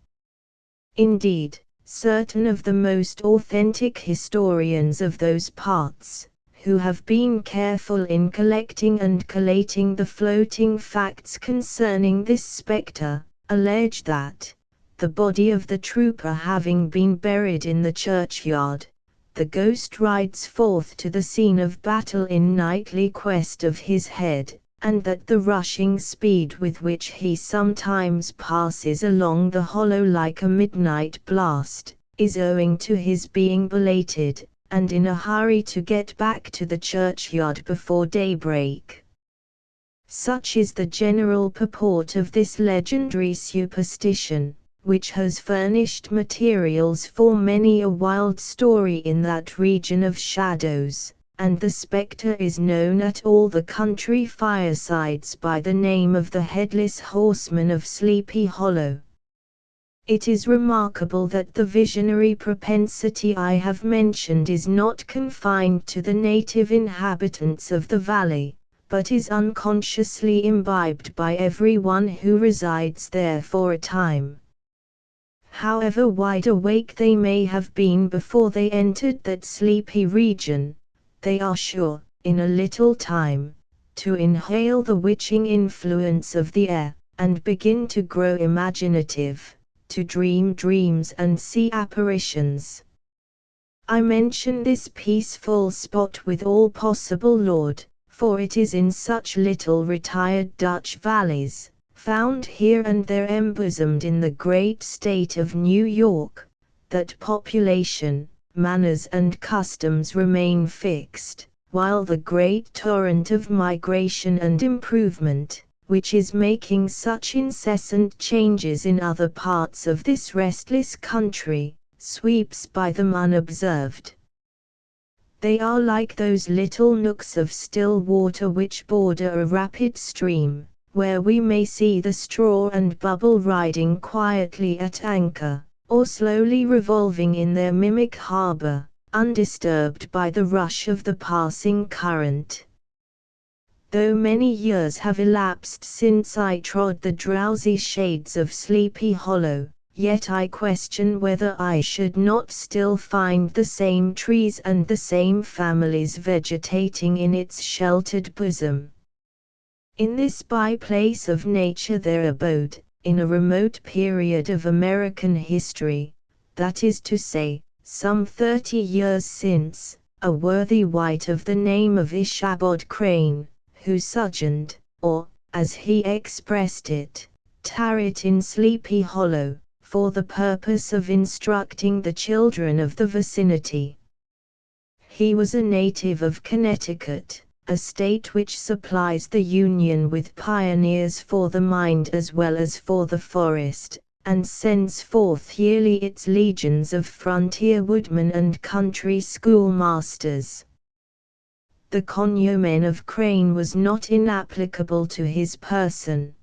Indeed, certain of the most authentic historians of those parts, who have been careful in collecting and collating the floating facts concerning this spectre, allege that, the body of the trooper having been buried in the churchyard, the ghost rides forth to the scene of battle in nightly quest of his head, and that the rushing speed with which he sometimes passes along the hollow like a midnight blast, is owing to his being belated, and in a hurry to get back to the churchyard before daybreak. Such is the general purport of this legendary superstition, which has furnished materials for many a wild story in that region of shadows, and the spectre is known at all the country firesides by the name of the Headless Horseman of Sleepy Hollow. It is remarkable that the visionary propensity I have mentioned is not confined to the native inhabitants of the valley, but is unconsciously imbibed by everyone who resides there for a time. However wide awake they may have been before they entered that sleepy region, they are sure, in a little time, to inhale the witching influence of the air, and begin to grow imaginative, to dream dreams and see apparitions. I mention this peaceful spot with all possible laud, for it is in such little retired Dutch valleys, found here and there embosomed in the great state of New York, that population, manners and customs remain fixed, while the great torrent of migration and improvement, which is making such incessant changes in other parts of this restless country, sweeps by them unobserved. They are like those little nooks of still water which border a rapid stream, where we may see the straw and bubble riding quietly at anchor, or slowly revolving in their mimic harbor, undisturbed by the rush of the passing current. Though many years have elapsed since I trod the drowsy shades of Sleepy Hollow, yet I question whether I should not still find the same trees and the same families vegetating in its sheltered bosom. In this by-place of nature there abode, in a remote period of American history, that is to say, some 30 years since, a worthy wight of the name of Ichabod Crane, who sojourned, or, as he expressed it, tarried in Sleepy Hollow, for the purpose of instructing the children of the vicinity. He was a native of Connecticut, a state which supplies the Union with pioneers for the mind as well as for the forest, and sends forth yearly its legions of frontier woodmen and country schoolmasters. The cognomen of Crane was not inapplicable to his person.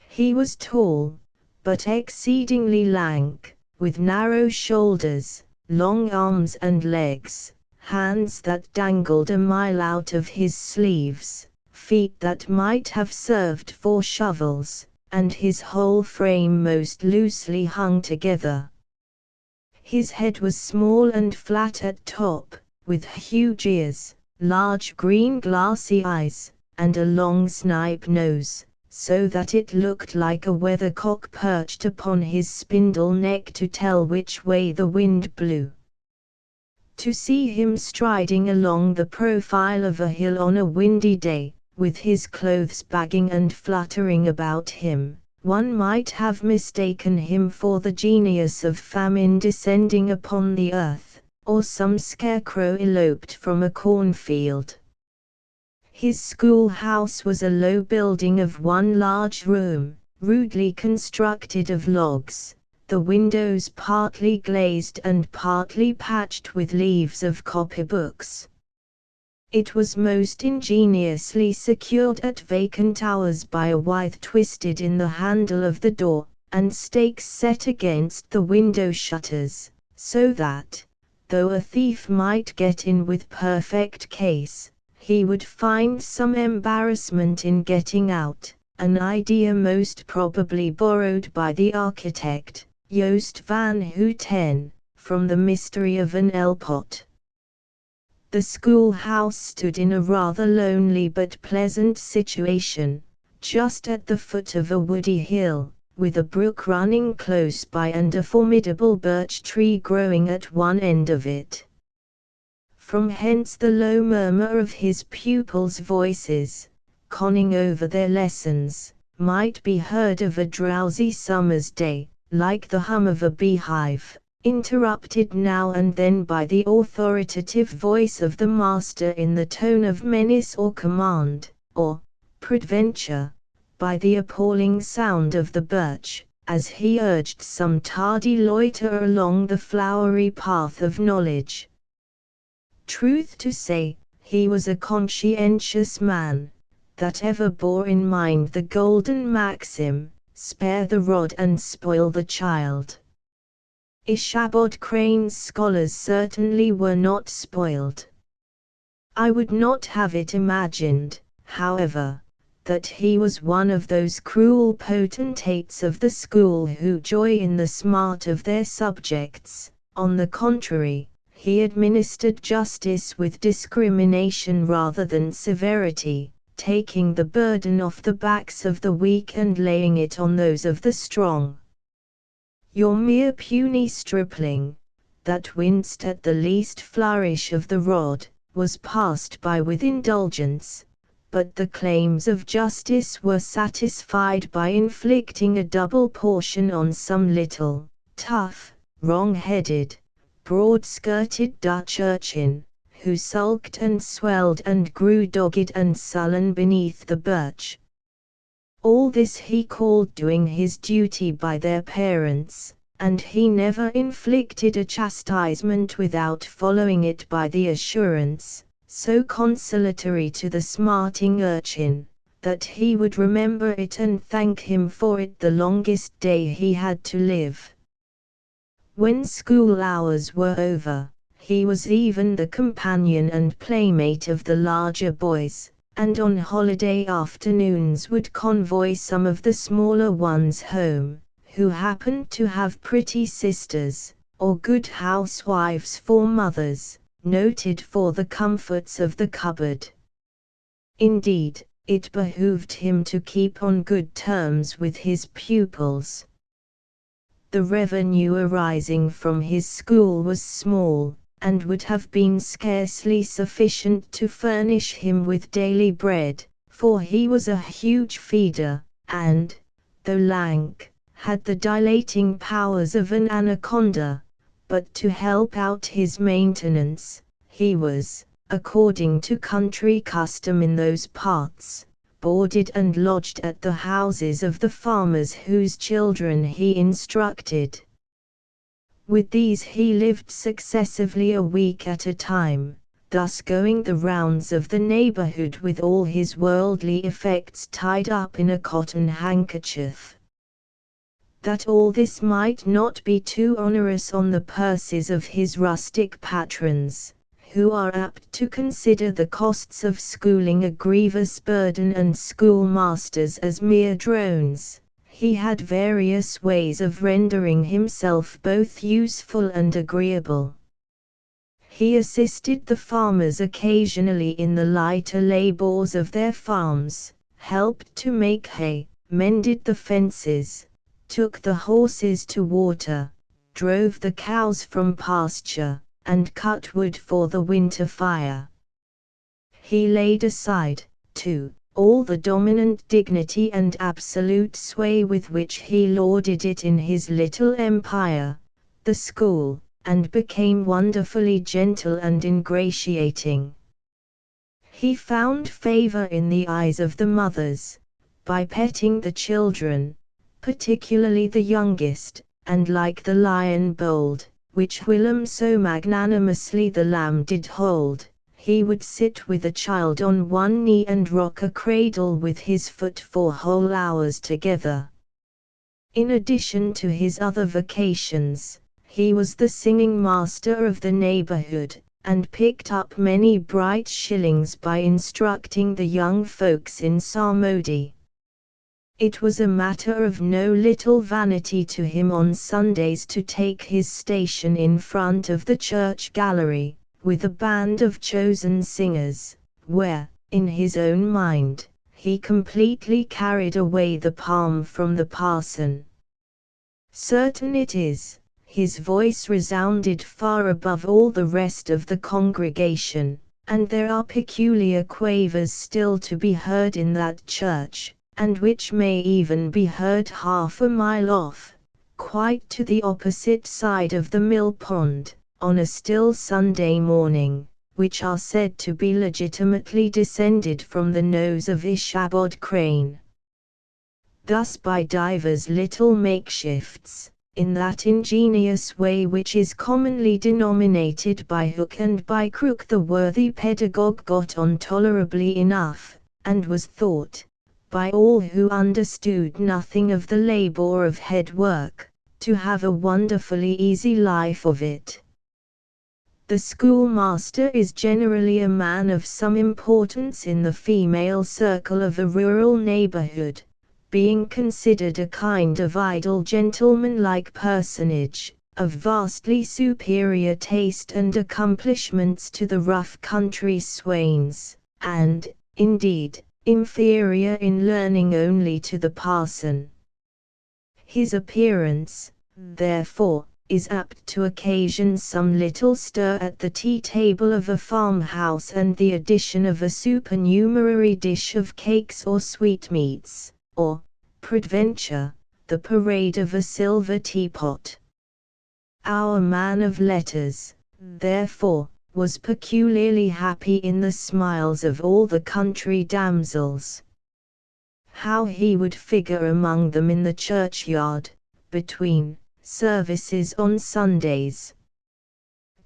He was tall, but exceedingly lank, with narrow shoulders, long arms and legs, hands that dangled a mile out of his sleeves, feet that might have served for shovels, and his whole frame most loosely hung together. His head was small and flat at top, with huge ears, large green glassy eyes, and a long snipe nose, so that it looked like a weathercock perched upon his spindle neck to tell which way the wind blew. To see him striding along the profile of a hill on a windy day, with his clothes bagging and fluttering about him, one might have mistaken him for the genius of famine descending upon the earth, or some scarecrow eloped from a cornfield. His schoolhouse was a low building of one large room, rudely constructed of logs, the windows partly glazed and partly patched with leaves of copybooks. It was most ingeniously secured at vacant hours by a withe twisted in the handle of the door, and stakes set against the window shutters, so that, though a thief might get in with perfect case, he would find some embarrassment in getting out, an idea most probably borrowed by the architect, Joost van Houten, from the mystery of an L-pot. The schoolhouse stood in a rather lonely but pleasant situation, just at the foot of a woody hill, with a brook running close by and a formidable birch tree growing at one end of it. From hence the low murmur of his pupils' voices, conning over their lessons, might be heard of a drowsy summer's day, like the hum of a beehive, interrupted now and then by the authoritative voice of the master in the tone of menace or command, or, peradventure, by the appalling sound of the birch, as he urged some tardy loiterer along the flowery path of knowledge. Truth to say, he was a conscientious man, that ever bore in mind the golden maxim, spare the rod and spoil the child. Ichabod Crane's scholars certainly were not spoiled. I would not have it imagined, however, that he was one of those cruel potentates of the school who joy in the smart of their subjects. On the contrary, he administered justice with discrimination rather than severity, taking the burden off the backs of the weak and laying it on those of the strong. Your mere puny stripling, that winced at the least flourish of the rod, was passed by with indulgence, but the claims of justice were satisfied by inflicting a double portion on some little, tough, wrong-headed, broad-skirted Dutch urchin, who sulked and swelled and grew dogged and sullen beneath the birch. All this he called doing his duty by their parents, and he never inflicted a chastisement without following it by the assurance, so consolatory to the smarting urchin, that he would remember it and thank him for it the longest day he had to live. When school hours were over, he was even the companion and playmate of the larger boys, and on holiday afternoons would convoy some of the smaller ones home, who happened to have pretty sisters, or good housewives for mothers, noted for the comforts of the cupboard. Indeed, it behooved him to keep on good terms with his pupils. The revenue arising from his school was small, and would have been scarcely sufficient to furnish him with daily bread, for he was a huge feeder, and, though lank, had the dilating powers of an anaconda. But to help out his maintenance, he was, according to country custom in those parts, boarded and lodged at the houses of the farmers whose children he instructed. With these he lived successively a week at a time, thus going the rounds of the neighborhood with all his worldly effects tied up in a cotton handkerchief. That all this might not be too onerous on the purses of his rustic patrons, who are apt to consider the costs of schooling a grievous burden and schoolmasters as mere drones, he had various ways of rendering himself both useful and agreeable. He assisted the farmers occasionally in the lighter labors of their farms, helped to make hay, mended the fences, took the horses to water, drove the cows from pasture, and cut wood for the winter fire. He laid aside, too, all the dominant dignity and absolute sway with which he lauded it in his little empire, the school, and became wonderfully gentle and ingratiating. He found favor in the eyes of the mothers, by petting the children, particularly the youngest, and like the lion bold, which whilom so magnanimously the lamb did hold, he would sit with a child on one knee and rock a cradle with his foot for whole hours together. In addition to his other vocations, he was the singing master of the neighborhood, and picked up many bright shillings by instructing the young folks in psalmody. It was a matter of no little vanity to him on Sundays to take his station in front of the church gallery, with a band of chosen singers, where, in his own mind, he completely carried away the palm from the parson. Certain it is, his voice resounded far above all the rest of the congregation, and there are peculiar quavers still to be heard in that church, and which may even be heard half a mile off, quite to the opposite side of the mill pond, on a still Sunday morning, which are said to be legitimately descended from the nose of Ichabod Crane. Thus by divers little makeshifts, in that ingenious way which is commonly denominated by hook and by crook, the worthy pedagogue got on tolerably enough, and was thought, by all who understood nothing of the labor of head work, to have a wonderfully easy life of it. The schoolmaster is generally a man of some importance in the female circle of a rural neighborhood, being considered a kind of idle gentleman-like personage, of vastly superior taste and accomplishments to the rough country swains, and, indeed, inferior in learning only to the parson. His appearance, therefore, is apt to occasion some little stir at the tea-table of a farmhouse, and the addition of a supernumerary dish of cakes or sweetmeats, or, peradventure, the parade of a silver teapot. Our man of letters, therefore, was peculiarly happy in the smiles of all the country damsels. How he would figure among them in the churchyard, between services on Sundays,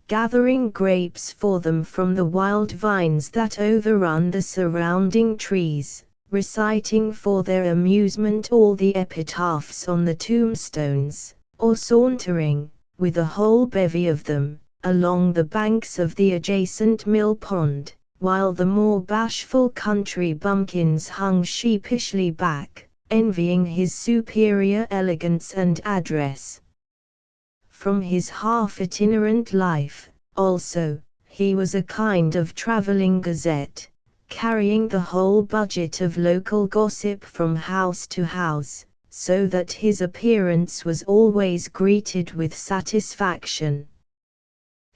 gathering grapes for them from the wild vines that overrun the surrounding trees, reciting for their amusement all the epitaphs on the tombstones, or sauntering, with a whole bevy of them, along the banks of the adjacent mill pond, while the more bashful country bumpkins hung sheepishly back, envying his superior elegance and address. From his half-itinerant life, also, he was a kind of traveling gazette, carrying the whole budget of local gossip from house to house, so that his appearance was always greeted with satisfaction.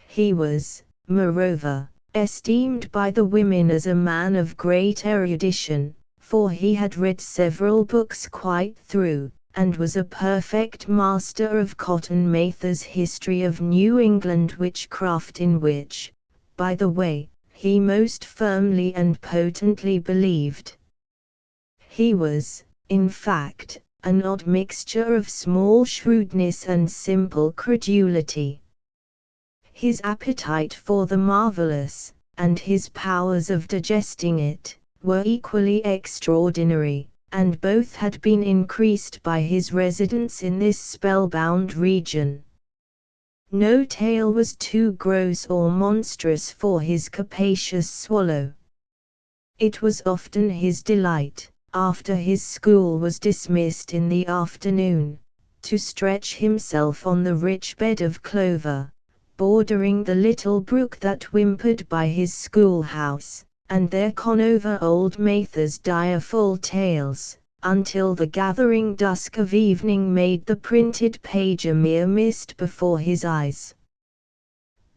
He was, moreover, esteemed by the women as a man of great erudition, for he had read several books quite through, and was a perfect master of Cotton Mather's History of New England Witchcraft, in which, by the way, he most firmly and potently believed. He was, in fact, an odd mixture of small shrewdness and simple credulity. His appetite for the marvelous, and his powers of digesting it, were equally extraordinary, and both had been increased by his residence in this spellbound region. No tale was too gross or monstrous for his capacious swallow. It was often his delight, after his school was dismissed in the afternoon, to stretch himself on the rich bed of clover, bordering the little brook that whimpered by his schoolhouse, and there con over old Mather's direful tales, until the gathering dusk of evening made the printed page a mere mist before his eyes.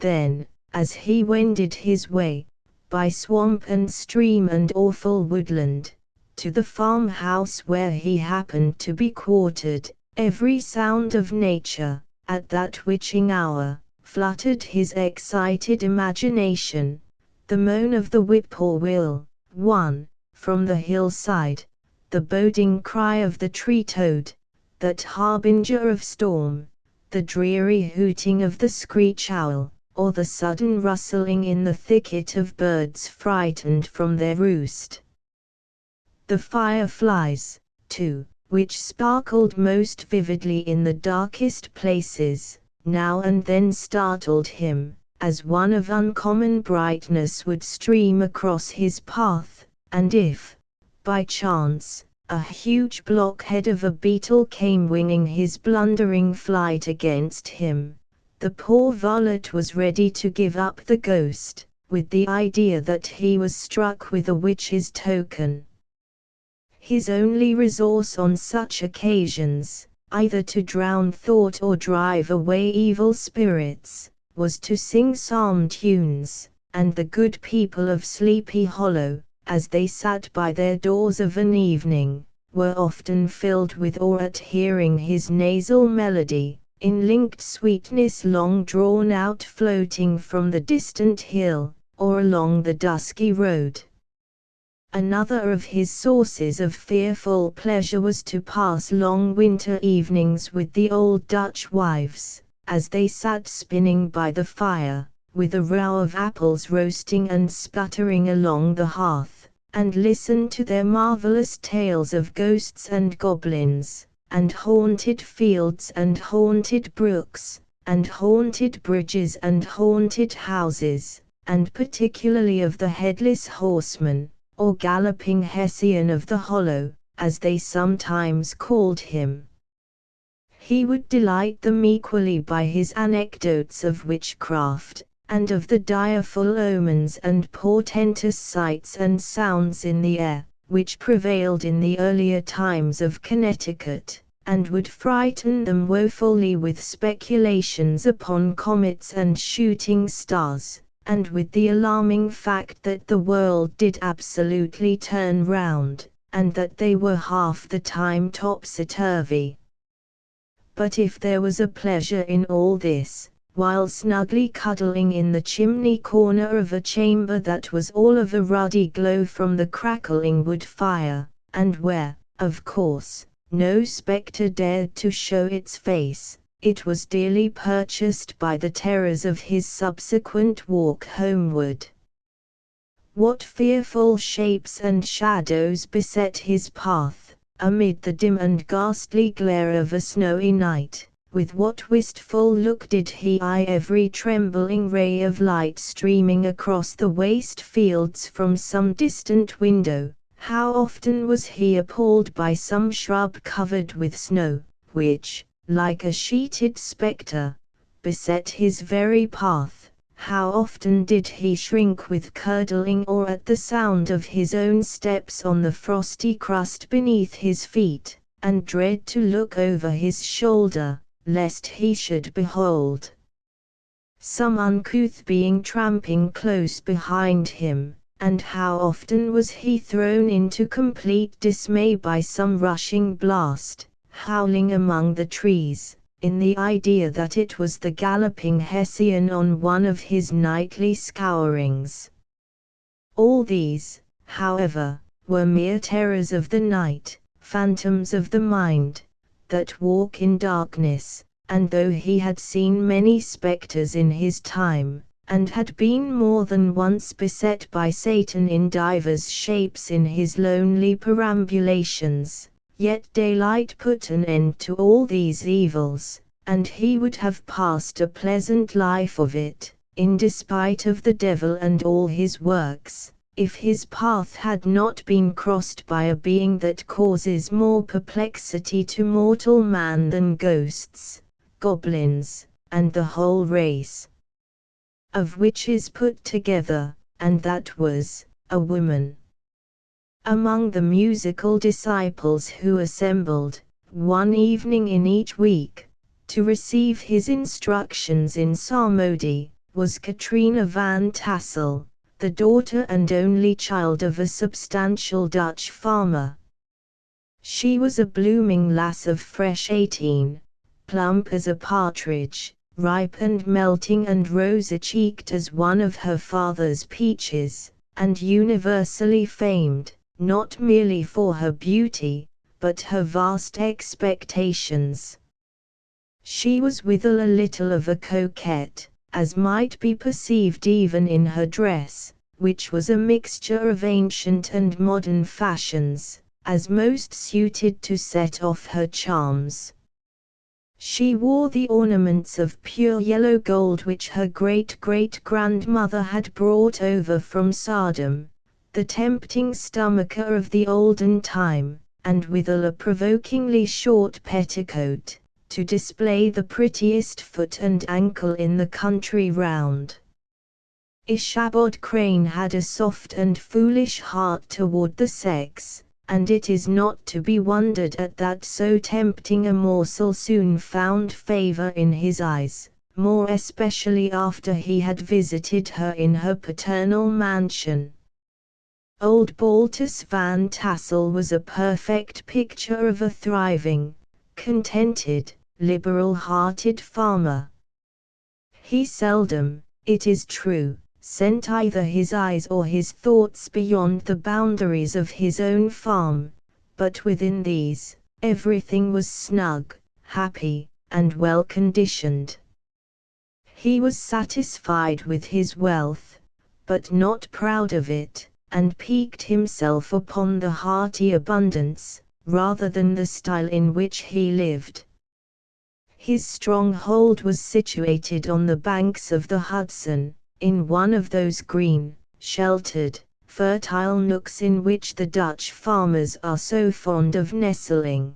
Then, as he wended his way, by swamp and stream and awful woodland, to the farmhouse where he happened to be quartered, every sound of nature, at that witching hour, fluttered his excited imagination. The moan of the whippoorwill, from the hillside, the boding cry of the tree-toad, that harbinger of storm, the dreary hooting of the screech owl, or the sudden rustling in the thicket of birds frightened from their roost. The fireflies, too, which sparkled most vividly in the darkest places, now and then startled him, as one of uncommon brightness would stream across his path, and if, by chance, a huge blockhead of a beetle came winging his blundering flight against him, the poor varlet was ready to give up the ghost, with the idea that he was struck with a witch's token. His only resource on such occasions, either to drown thought or drive away evil spirits, was to sing psalm tunes, and the good people of Sleepy Hollow, as they sat by their doors of an evening, were often filled with awe at hearing his nasal melody, in linked sweetness long drawn out floating from the distant hill, or along the dusky road. Another of his sources of fearful pleasure was to pass long winter evenings with the old Dutch wives, as they sat spinning by the fire, with a row of apples roasting and sputtering along the hearth, and listen to their marvelous tales of ghosts and goblins, and haunted fields and haunted brooks, and haunted bridges and haunted houses, and particularly of the headless horseman, or galloping Hessian of the Hollow, as they sometimes called him. He would delight them equally by his anecdotes of witchcraft, and of the direful omens and portentous sights and sounds in the air, which prevailed in the earlier times of Connecticut, and would frighten them woefully with speculations upon comets and shooting stars, and with the alarming fact that the world did absolutely turn round, and that they were half the time topsy-turvy. But if there was a pleasure in all this, while snugly cuddling in the chimney corner of a chamber that was all of a ruddy glow from the crackling wood fire, and where, of course, no spectre dared to show its face, it was dearly purchased by the terrors of his subsequent walk homeward. What fearful shapes and shadows beset his path, amid the dim and ghastly glare of a snowy night! With what wistful look did he eye every trembling ray of light streaming across the waste fields from some distant window, How often was he appalled by some shrub covered with snow, which, like a sheeted spectre, beset his very path. How often did he shrink with curdling awe at the sound of his own steps on the frosty crust beneath his feet, and dread to look over his shoulder, lest he should behold some uncouth being tramping close behind him, and how often was he thrown into complete dismay by some rushing blast, howling among the trees, in the idea that it was the galloping Hessian on one of his nightly scourings. All these, however, were mere terrors of the night, phantoms of the mind, that walk in darkness, and though he had seen many spectres in his time, and had been more than once beset by Satan in divers shapes in his lonely perambulations, yet daylight put an end to all these evils, and he would have passed a pleasant life of it, in despite of the devil and all his works, if his path had not been crossed by a being that causes more perplexity to mortal man than ghosts, goblins, and the whole race of witches put together, and that was a woman. Among the musical disciples who assembled, one evening in each week, to receive his instructions in psalmody, was Katrina van Tassel, the daughter and only child of a substantial Dutch farmer. She was a blooming lass of fresh 18, plump as a partridge, ripe and melting and rosy-cheeked as one of her father's peaches, and universally famed, not merely for her beauty, but her vast expectations. She was withal a little of a coquette, as might be perceived even in her dress, which was a mixture of ancient and modern fashions, as most suited to set off her charms. She wore the ornaments of pure yellow gold which her great-great-grandmother had brought over from Sodom, the tempting stomacher of the olden time, and withal a provokingly short petticoat, to display the prettiest foot and ankle in the country round. Ichabod Crane had a soft and foolish heart toward the sex, and it is not to be wondered at that so tempting a morsel soon found favor in his eyes, more especially after he had visited her in her paternal mansion. Old Baltus van Tassel was a perfect picture of a thriving, contented, liberal-hearted farmer. He seldom, it is true, sent either his eyes or his thoughts beyond the boundaries of his own farm, but within these, everything was snug, happy, and well-conditioned. He was satisfied with his wealth, but not proud of it, and piqued himself upon the hearty abundance, rather than the style in which he lived. His stronghold was situated on the banks of the Hudson, in one of those green, sheltered, fertile nooks in which the Dutch farmers are so fond of nestling.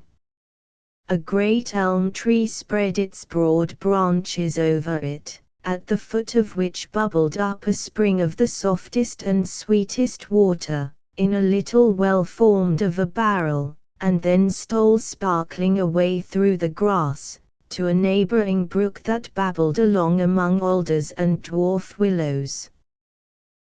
A great elm tree spread its broad branches over it, at the foot of which bubbled up a spring of the softest and sweetest water, in a little well formed of a barrel, and then stole sparkling away through the grass, to a neighboring brook that babbled along among alders and dwarf willows.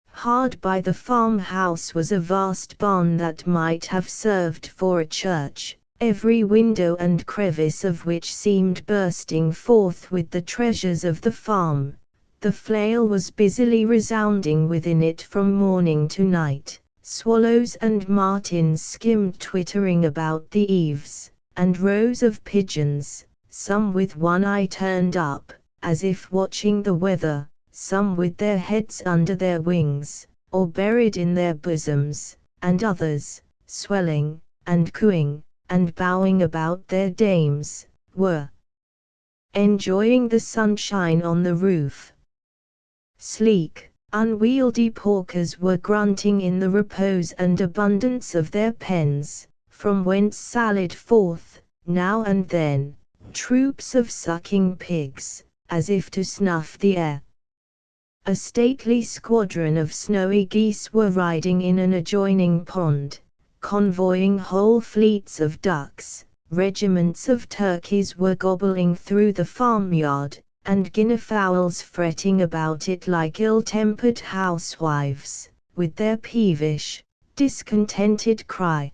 Hard by the farmhouse was a vast barn that might have served for a church, every window and crevice of which seemed bursting forth with the treasures of the farm. The flail was busily resounding within it from morning to night. Swallows and martins skimmed twittering about the eaves, and rows of pigeons, some with one eye turned up, as if watching the weather, some with their heads under their wings, or buried in their bosoms, and others, swelling, and cooing, and bowing about their dames, were enjoying the sunshine on the roof. Sleek, Unwieldy porkers were grunting in the repose and abundance of their pens, from whence sallied forth, now and then, troops of sucking pigs, as if to snuff the air. A stately squadron of snowy geese were riding in an adjoining pond, convoying whole fleets of ducks. Regiments of turkeys were gobbling through the farmyard, and guineafowls fretting about it like ill-tempered housewives, with their peevish, discontented cry.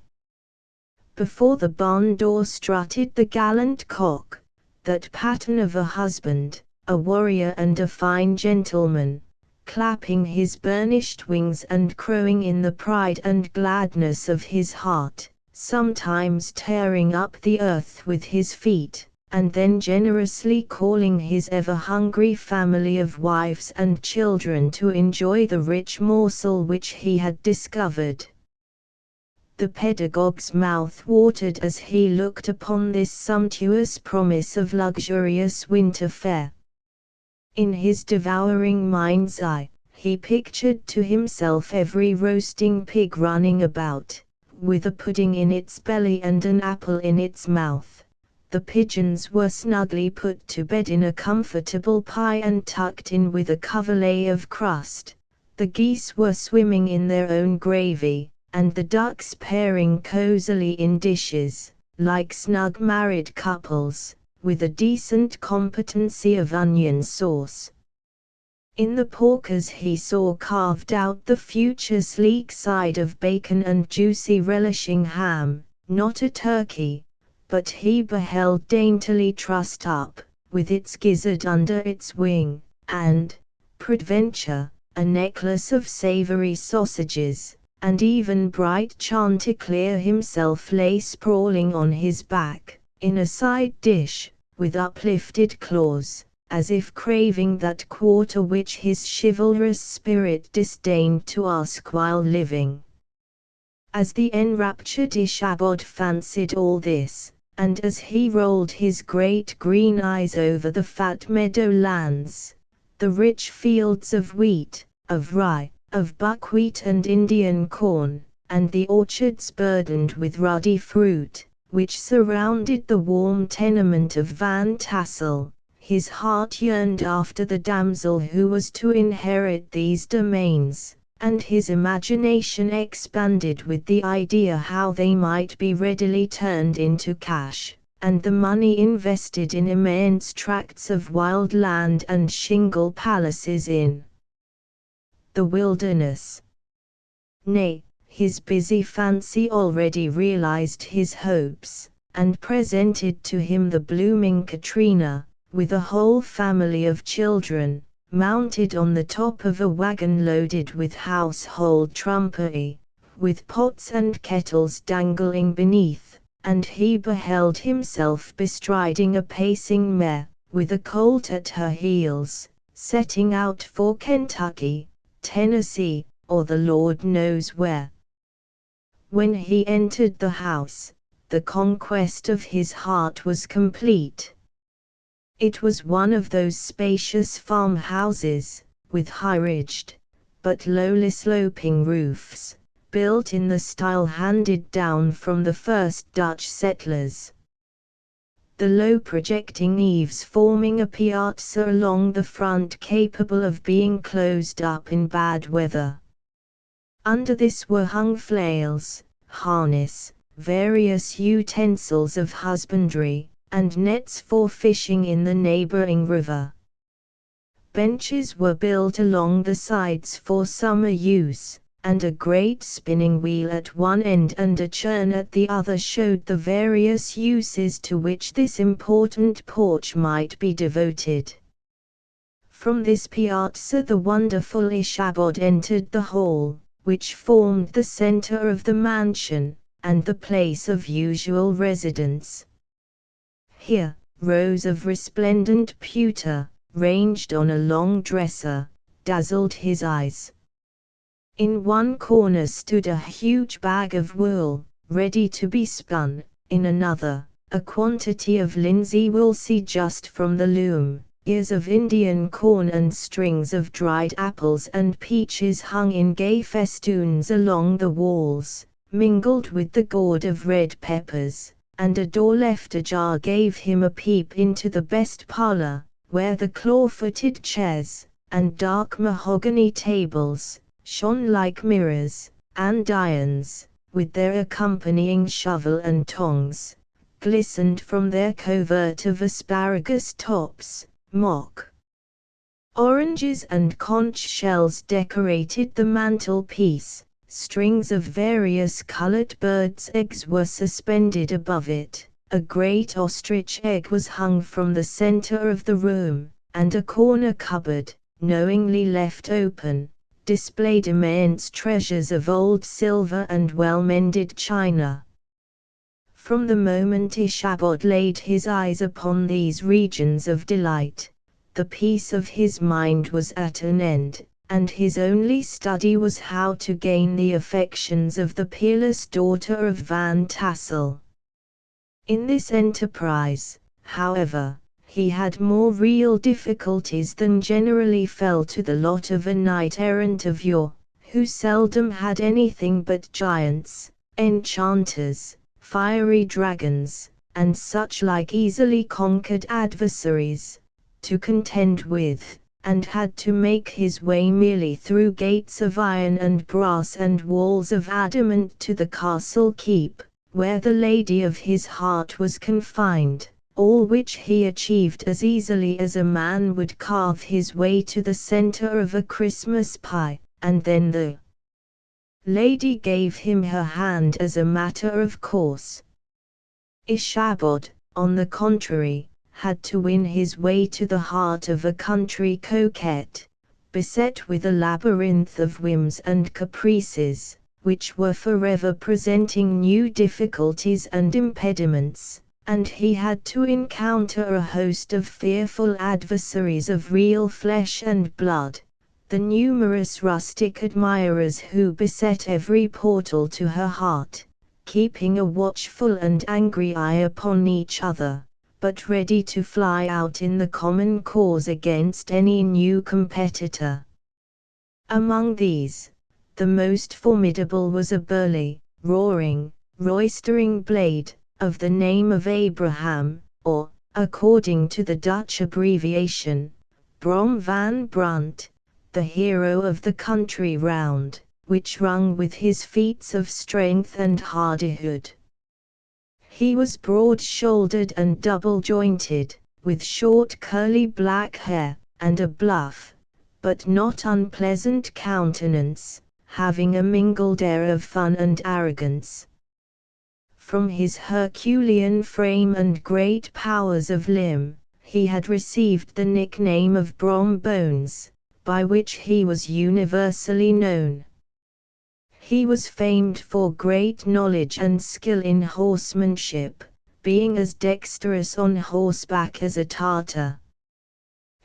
Before the barn door strutted the gallant cock, that pattern of a husband, a warrior and a fine gentleman, clapping his burnished wings and crowing in the pride and gladness of his heart, sometimes tearing up the earth with his feet, and then generously calling his ever-hungry family of wives and children to enjoy the rich morsel which he had discovered. The pedagogue's mouth watered as he looked upon this sumptuous promise of luxurious winter fare. In his devouring mind's eye, he pictured to himself every roasting pig running about, with a pudding in its belly and an apple in its mouth. The pigeons were snugly put to bed in a comfortable pie and tucked in with a coverlay of crust. The geese were swimming in their own gravy, and the ducks pairing cosily in dishes, like snug married couples, with a decent competency of onion sauce. In the porkers he saw carved out the future sleek side of bacon and juicy relishing ham, not a turkey, but he beheld daintily trussed up, with its gizzard under its wing, and, peradventure, a necklace of savory sausages, and even bright Chanticleer himself lay sprawling on his back, in a side dish, with uplifted claws, as if craving that quarter which his chivalrous spirit disdained to ask while living. As the enraptured Ichabod fancied all this, and as he rolled his great green eyes over the fat meadow lands, the rich fields of wheat, of rye, of buckwheat and Indian corn, and the orchards burdened with ruddy fruit, which surrounded the warm tenement of Van Tassel, his heart yearned after the damsel who was to inherit these domains, and his imagination expanded with the idea how they might be readily turned into cash, and the money invested in immense tracts of wild land and shingle palaces in the wilderness. Nay, his busy fancy already realized his hopes, and presented to him the blooming Katrina, with a whole family of children, mounted on the top of a wagon loaded with household trumpery, with pots and kettles dangling beneath, and he beheld himself bestriding a pacing mare, with a colt at her heels, setting out for Kentucky, Tennessee, or the Lord knows where. When he entered the house, the conquest of his heart was complete. It was one of those spacious farmhouses, with high-ridged, but lowly sloping roofs, built in the style handed down from the first Dutch settlers. The low projecting eaves forming a piazza along the front capable of being closed up in bad weather. Under this were hung flails, harness, various utensils of husbandry, and nets for fishing in the neighboring river. Benches were built along the sides for summer use, and a great spinning wheel at one end and a churn at the other showed the various uses to which this important porch might be devoted. From this piazza the wonderful Ichabod entered the hall, which formed the center of the mansion, and the place of usual residence. Here, rows of resplendent pewter, ranged on a long dresser, dazzled his eyes. In one corner stood a huge bag of wool, ready to be spun, in another, a quantity of linsey woolsey just from the loom, Ears of Indian corn and strings of dried apples and peaches hung in gay festoons along the walls, mingled with the gourd of red peppers, and a door left ajar gave him a peep into the best parlor, where the claw-footed chairs, and dark mahogany tables, shone like mirrors, andirons, with their accompanying shovel and tongs, glistened from their covert of asparagus tops. Mock oranges and conch shells decorated the mantelpiece, strings of various colored birds' eggs were suspended above it, a great ostrich egg was hung from the center of the room, and a corner cupboard, knowingly left open, displayed immense treasures of old silver and well-mended china. From the moment Ichabod laid his eyes upon these regions of delight, the peace of his mind was at an end, and his only study was how to gain the affections of the peerless daughter of Van Tassel. In this enterprise, however, he had more real difficulties than generally fell to the lot of a knight-errant of yore, who seldom had anything but giants, enchanters, fiery dragons, and such like easily conquered adversaries, to contend with, and had to make his way merely through gates of iron and brass and walls of adamant to the castle keep, where the lady of his heart was confined, all which he achieved as easily as a man would carve his way to the center of a Christmas pie, and then the lady gave him her hand as a matter of course. Ichabod, on the contrary, had to win his way to the heart of a country coquette, beset with a labyrinth of whims and caprices, which were forever presenting new difficulties and impediments, and he had to encounter a host of fearful adversaries of real flesh and blood, the numerous rustic admirers who beset every portal to her heart, keeping a watchful and angry eye upon each other, but ready to fly out in the common cause against any new competitor. Among these, the most formidable was a burly, roaring, roistering blade, of the name of Abraham, or, according to the Dutch abbreviation, Brom van Brunt, the hero of the country round, which rung with his feats of strength and hardihood. He was broad-shouldered and double-jointed, with short curly black hair, and a bluff, but not unpleasant countenance, having a mingled air of fun and arrogance. From his Herculean frame and great powers of limb, he had received the nickname of Brom Bones, by which he was universally known. He was famed for great knowledge and skill in horsemanship, being as dexterous on horseback as a Tartar.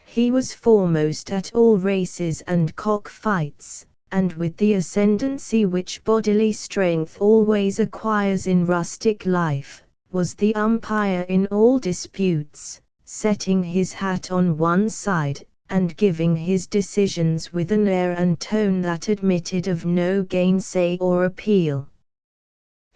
He was foremost at all races and cock-fights, and with the ascendancy which bodily strength always acquires in rustic life, was the umpire in all disputes, setting his hat on one side, and giving his decisions with an air and tone that admitted of no gainsay or appeal.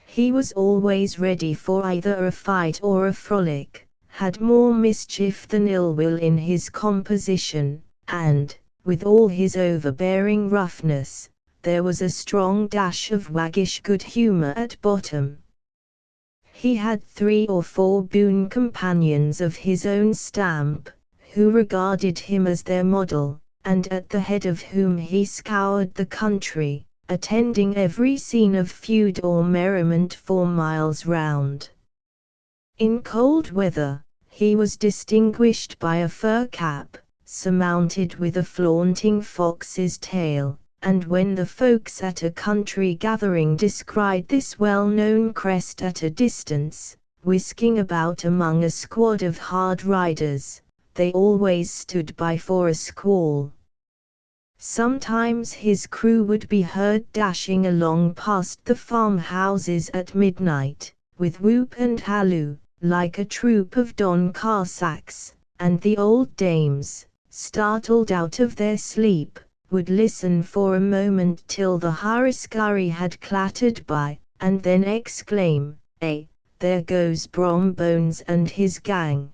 He was always ready for either a fight or a frolic, had more mischief than ill will in his composition, and, with all his overbearing roughness, there was a strong dash of waggish good humor at bottom. He had 3 or 4 boon companions of his own stamp, who regarded him as their model, and at the head of whom he scoured the country, attending every scene of feud or merriment for miles round. In cold weather, he was distinguished by a fur cap, surmounted with a flaunting fox's tail, and when the folks at a country gathering descried this well-known crest at a distance, whisking about among a squad of hard riders, they always stood by for a squall. Sometimes his crew would be heard dashing along past the farmhouses at midnight, with whoop and halloo, like a troop of Don Cossacks, and the old dames, startled out of their sleep, would listen for a moment till the hurry-scurry had clattered by, and then exclaim, there goes Brom Bones and his gang."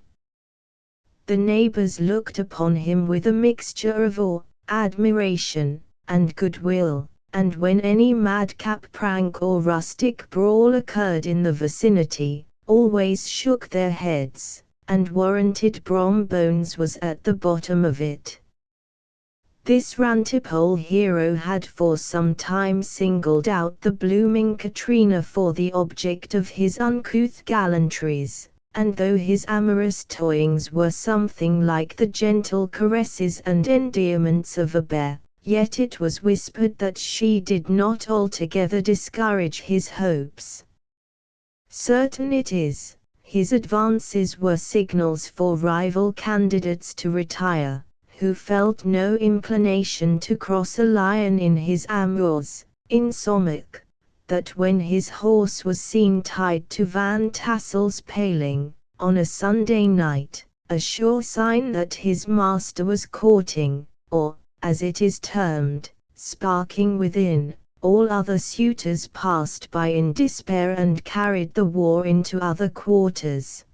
The neighbors looked upon him with a mixture of awe, admiration, and goodwill, and when any madcap prank or rustic brawl occurred in the vicinity, always shook their heads, and warranted Brom Bones was at the bottom of it. This rantipole hero had for some time singled out the blooming Katrina for the object of his uncouth gallantries, and though his amorous toyings were something like the gentle caresses and endearments of a bear, yet it was whispered that she did not altogether discourage his hopes. Certain it is, his advances were signals for rival candidates to retire, who felt no inclination to cross a lion in his amours, insomuch that when his horse was seen tied to Van Tassel's paling, on a Sunday night, a sure sign that his master was courting, or, as it is termed, sparking within, all other suitors passed by in despair and carried the war into other quarters.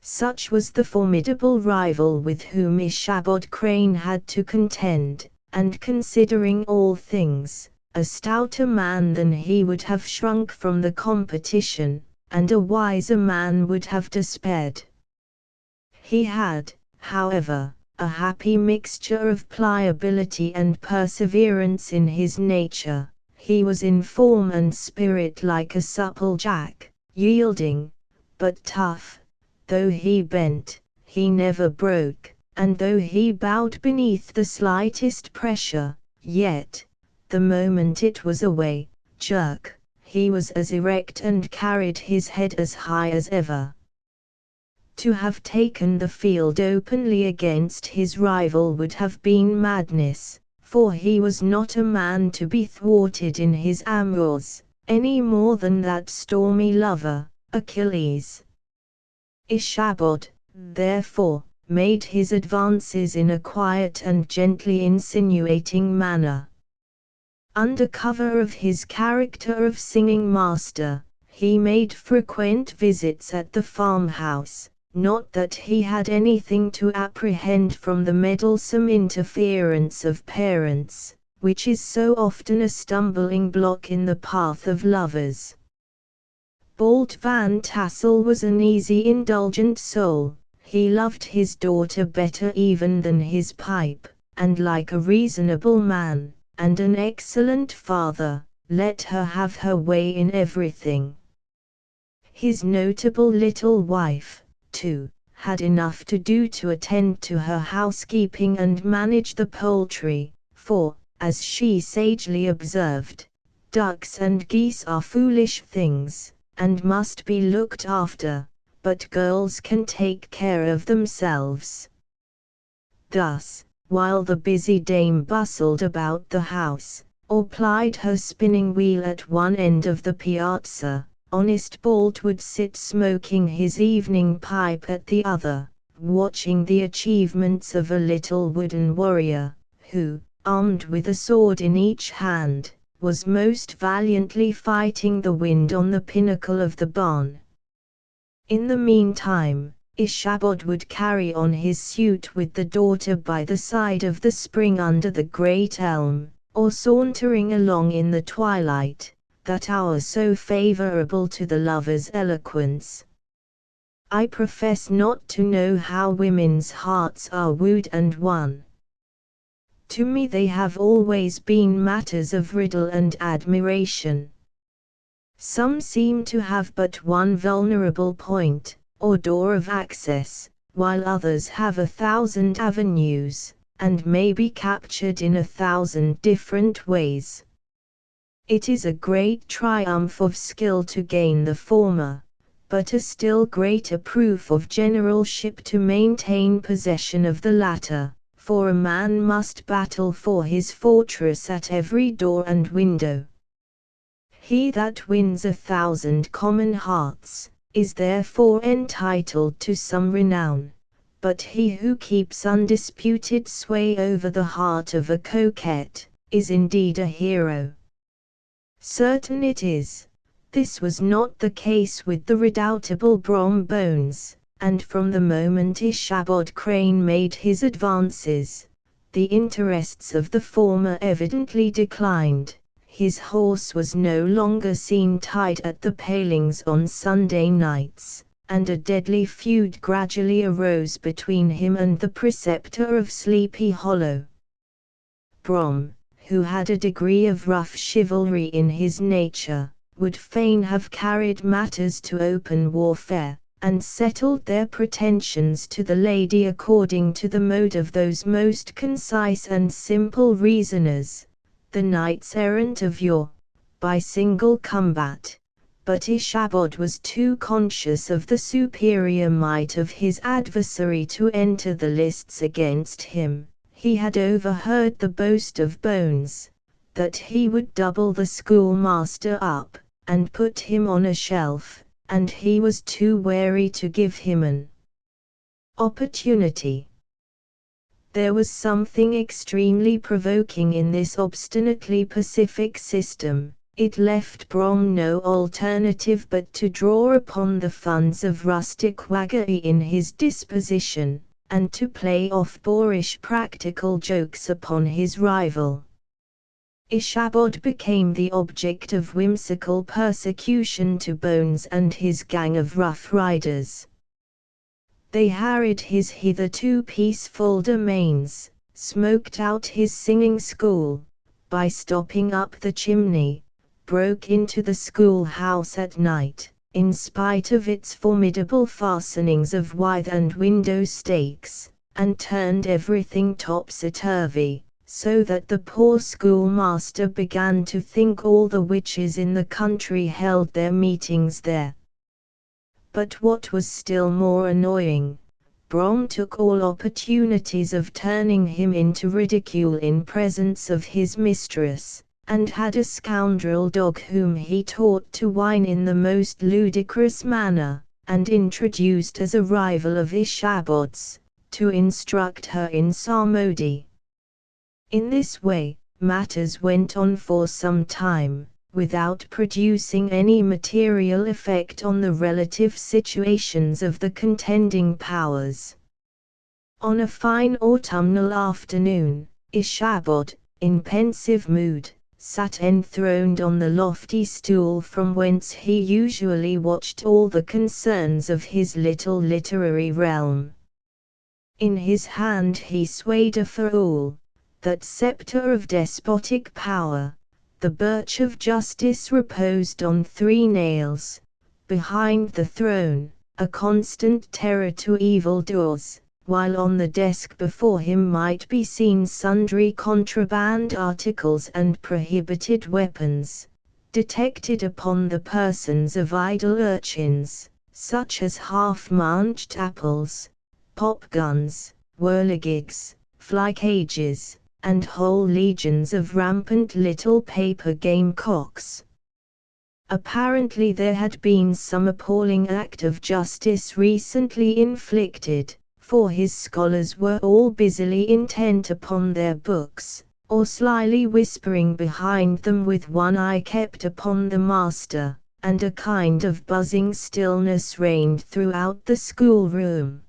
Such was the formidable rival with whom Ichabod Crane had to contend, and considering all things, a stouter man than he would have shrunk from the competition, and a wiser man would have despaired. He had, however, a happy mixture of pliability and perseverance in his nature. He was in form and spirit like a supple jack, yielding, but tough. Though he bent, he never broke, and though he bowed beneath the slightest pressure, yet, the moment it was away, jerk, he was as erect and carried his head as high as ever. To have taken the field openly against his rival would have been madness, for he was not a man to be thwarted in his amours, any more than that stormy lover, Achilles. Ichabod, therefore, made his advances in a quiet and gently insinuating manner. Under cover of his character of singing master, he made frequent visits at the farmhouse, not that he had anything to apprehend from the meddlesome interference of parents, which is so often a stumbling block in the path of lovers. Bald Van Tassel was an easy indulgent soul, he loved his daughter better even than his pipe, and like a reasonable man, and an excellent father, let her have her way in everything. His notable little wife, too, had enough to do to attend to her housekeeping and manage the poultry, for, as she sagely observed, ducks and geese are foolish things, and must be looked after, but girls can take care of themselves. Thus, while the busy dame bustled about the house, or plied her spinning wheel at one end of the piazza, honest Balt would sit smoking his evening pipe at the other, watching the achievements of a little wooden warrior, who, armed with a sword in each hand, was most valiantly fighting the wind on the pinnacle of the barn. In the meantime, Ichabod would carry on his suit with the daughter by the side of the spring under the great elm, or sauntering along in the twilight, that hour so favorable to the lover's eloquence. I profess not to know how women's hearts are wooed and won. To me they have always been matters of riddle and admiration. Some seem to have but one vulnerable point, or door of access, while others have 1,000 avenues, and may be captured in 1,000 different ways. It is a great triumph of skill to gain the former, but a still greater proof of generalship to maintain possession of the latter, for a man must battle for his fortress at every door and window. He that wins 1,000 common hearts, is therefore entitled to some renown, but he who keeps undisputed sway over the heart of a coquette, is indeed a hero. Certain it is, this was not the case with the redoubtable Brom Bones, and from the moment Ichabod Crane made his advances, the interests of the former evidently declined. His horse was no longer seen tied at the palings on Sunday nights, and a deadly feud gradually arose between him and the preceptor of Sleepy Hollow. Brom, who had a degree of rough chivalry in his nature, would fain have carried matters to open warfare, and settled their pretensions to the lady according to the mode of those most concise and simple reasoners, the knights-errant of yore, by single combat. But Ichabod was too conscious of the superior might of his adversary to enter the lists against him. He had overheard the boast of Bones, that he would double the schoolmaster up, and put him on a shelf, and he was too wary to give him an opportunity. There was something extremely provoking in this obstinately pacific system. It left Brom no alternative but to draw upon the funds of rustic waggery in his disposition, and to play off boorish practical jokes upon his rival. Ichabod became the object of whimsical persecution to Bones and his gang of rough riders. They harried his hitherto peaceful domains, smoked out his singing school, by stopping up the chimney, broke into the schoolhouse at night, in spite of its formidable fastenings of withe and window stakes, and turned everything topsy-turvy, so that the poor schoolmaster began to think all the witches in the country held their meetings there. But what was still more annoying, Brom took all opportunities of turning him into ridicule in presence of his mistress, and had a scoundrel dog whom he taught to whine in the most ludicrous manner, and introduced as a rival of Ichabod's, to instruct her in psalmody. In this way, matters went on for some time, without producing any material effect on the relative situations of the contending powers. On a fine autumnal afternoon, Ichabod, in pensive mood, sat enthroned on the lofty stool from whence he usually watched all the concerns of his little literary realm. In his hand he swayed a ferule, that sceptre of despotic power. The birch of justice reposed on 3 nails, behind the throne, a constant terror to evildoers, while on the desk before him might be seen sundry contraband articles and prohibited weapons, detected upon the persons of idle urchins, such as half-munched apples, pop-guns, whirligigs, fly-cages, and whole legions of rampant little paper gamecocks. Apparently there had been some appalling act of justice recently inflicted, for his scholars were all busily intent upon their books, or slyly whispering behind them with one eye kept upon the master, and a kind of buzzing stillness reigned throughout the schoolroom.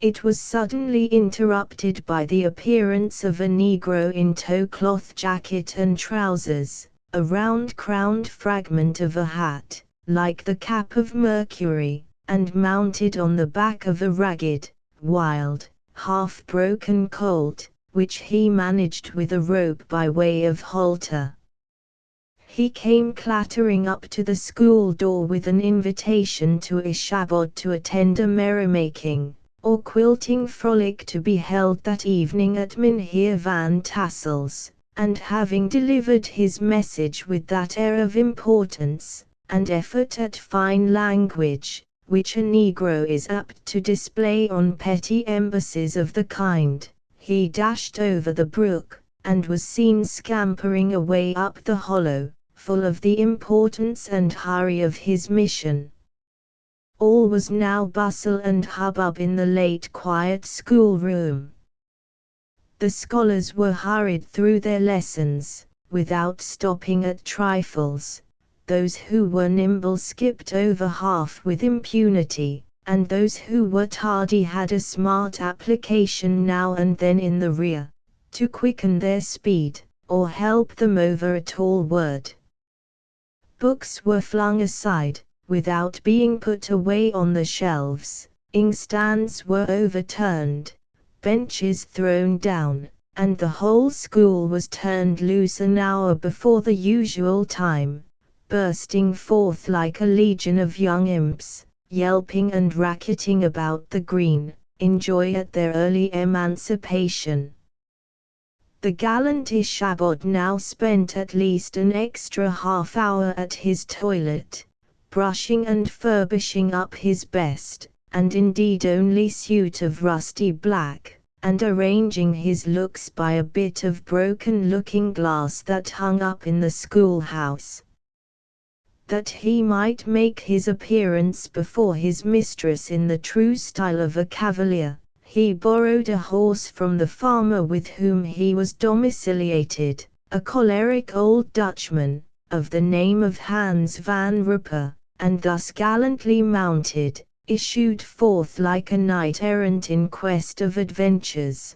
It was suddenly interrupted by the appearance of a negro in tow-cloth jacket and trousers, a round-crowned fragment of a hat, like the cap of Mercury, and mounted on the back of a ragged, wild, half-broken colt, which he managed with a rope by way of halter. He came clattering up to the school door with an invitation to Ichabod to attend a merrymaking, or quilting frolic to be held that evening at Mynheer Van Tassel's, and having delivered his message with that air of importance, and effort at fine language, which a negro is apt to display on petty embassies of the kind, he dashed over the brook, and was seen scampering away up the hollow, full of the importance and hurry of his mission. All was now bustle and hubbub in the late quiet schoolroom. The scholars were hurried through their lessons, without stopping at trifles. Those who were nimble skipped over half with impunity, and those who were tardy had a smart application now and then in the rear, to quicken their speed, or help them over a tall word. Books were flung aside, without being put away on the shelves, inkstands were overturned, benches thrown down, and the whole school was turned loose an hour before the usual time, bursting forth like a legion of young imps, yelping and racketing about the green, in joy at their early emancipation. The gallant Ishabod now spent at least an extra half-hour at his toilet, brushing and furbishing up his best, and indeed only suit of rusty black, and arranging his looks by a bit of broken looking-glass that hung up in the schoolhouse. That he might make his appearance before his mistress in the true style of a cavalier, he borrowed a horse from the farmer with whom he was domiciliated, a choleric old Dutchman, of the name of Hans van Rupper, and thus gallantly mounted, issued forth like a knight-errant in quest of adventures.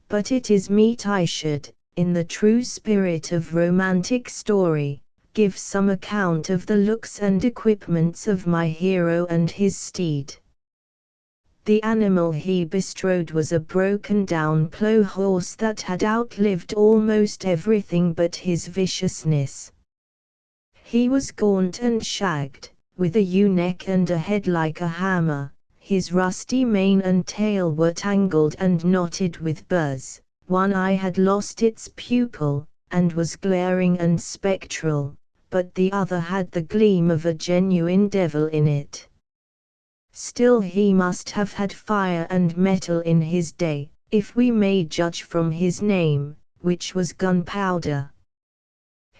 But it is meet I should, in the true spirit of romantic story, give some account of the looks and equipments of my hero and his steed. The animal he bestrode was a broken-down plough horse that had outlived almost everything but his viciousness. He was gaunt and shagged, with a ewe-neck and a head like a hammer. His rusty mane and tail were tangled and knotted with burrs, one eye had lost its pupil, and was glaring and spectral, but the other had the gleam of a genuine devil in it. Still he must have had fire and metal in his day, if we may judge from his name, which was Gunpowder.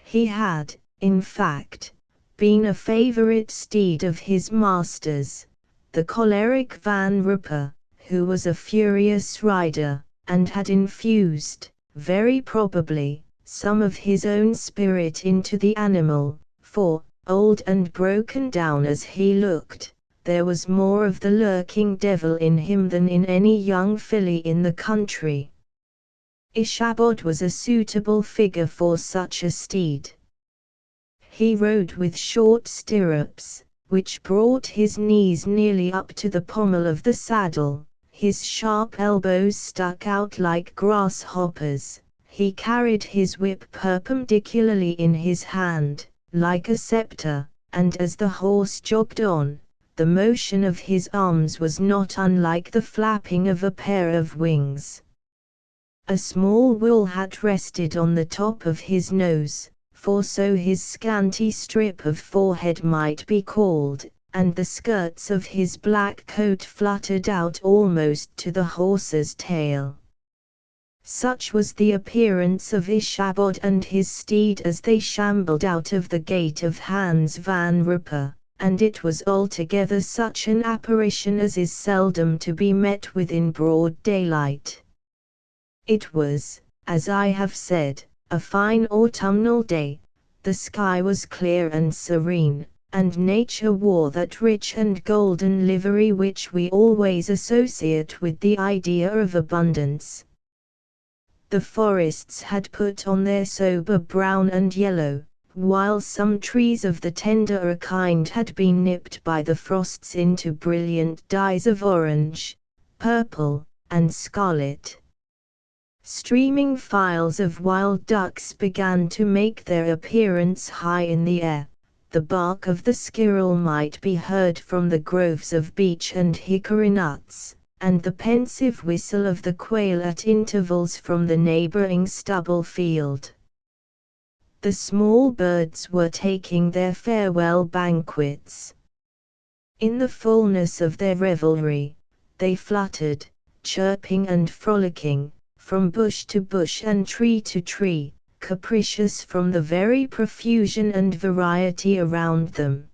He had, in fact, been a favourite steed of his master's, the choleric Van Rupper, who was a furious rider, and had infused, very probably, some of his own spirit into the animal, for, old and broken down as he looked, there was more of the lurking devil in him than in any young filly in the country. Ishabod was a suitable figure for such a steed. He rode with short stirrups, which brought his knees nearly up to the pommel of the saddle, his sharp elbows stuck out like grasshoppers. He carried his whip perpendicularly in his hand, like a scepter, and as the horse jogged on, the motion of his arms was not unlike the flapping of a pair of wings. A small wool hat rested on the top of his nose, for so his scanty strip of forehead might be called, and the skirts of his black coat fluttered out almost to the horse's tail. Such was the appearance of Ishabod and his steed as they shambled out of the gate of Hans van Rupper, and it was altogether such an apparition as is seldom to be met with in broad daylight. It was, as I have said, a fine autumnal day. The sky was clear and serene, and nature wore that rich and golden livery which we always associate with the idea of abundance. The forests had put on their sober brown and yellow, while some trees of the tenderer kind had been nipped by the frosts into brilliant dyes of orange, purple, and scarlet. Streaming files of wild ducks began to make their appearance high in the air. The bark of the squirrel might be heard from the groves of beech and hickory nuts, and the pensive whistle of the quail at intervals from the neighboring stubble field. The small birds were taking their farewell banquets. In the fullness of their revelry, they fluttered, chirping and frolicking, from bush to bush and tree to tree, capricious from the very profusion and variety around them.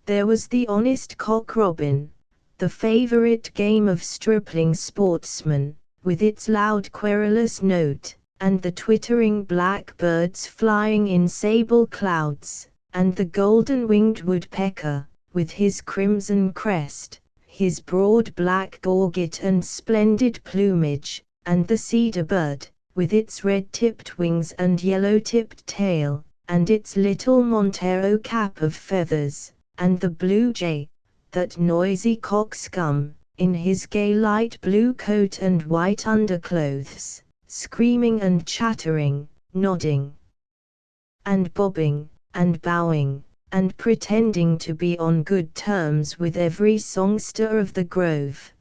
There was the honest cock robin, the favourite game of stripling sportsmen, with its loud querulous note, and the twittering blackbirds flying in sable clouds, and the golden-winged woodpecker, with his crimson crest, his broad black gorget and splendid plumage, and the cedar bird, with its red-tipped wings and yellow-tipped tail, and its little Montero cap of feathers, and the blue jay, that noisy coxcomb, in his gay light blue coat and white underclothes, screaming and chattering, nodding and bobbing, and bowing, and pretending to be on good terms with every songster of the grove.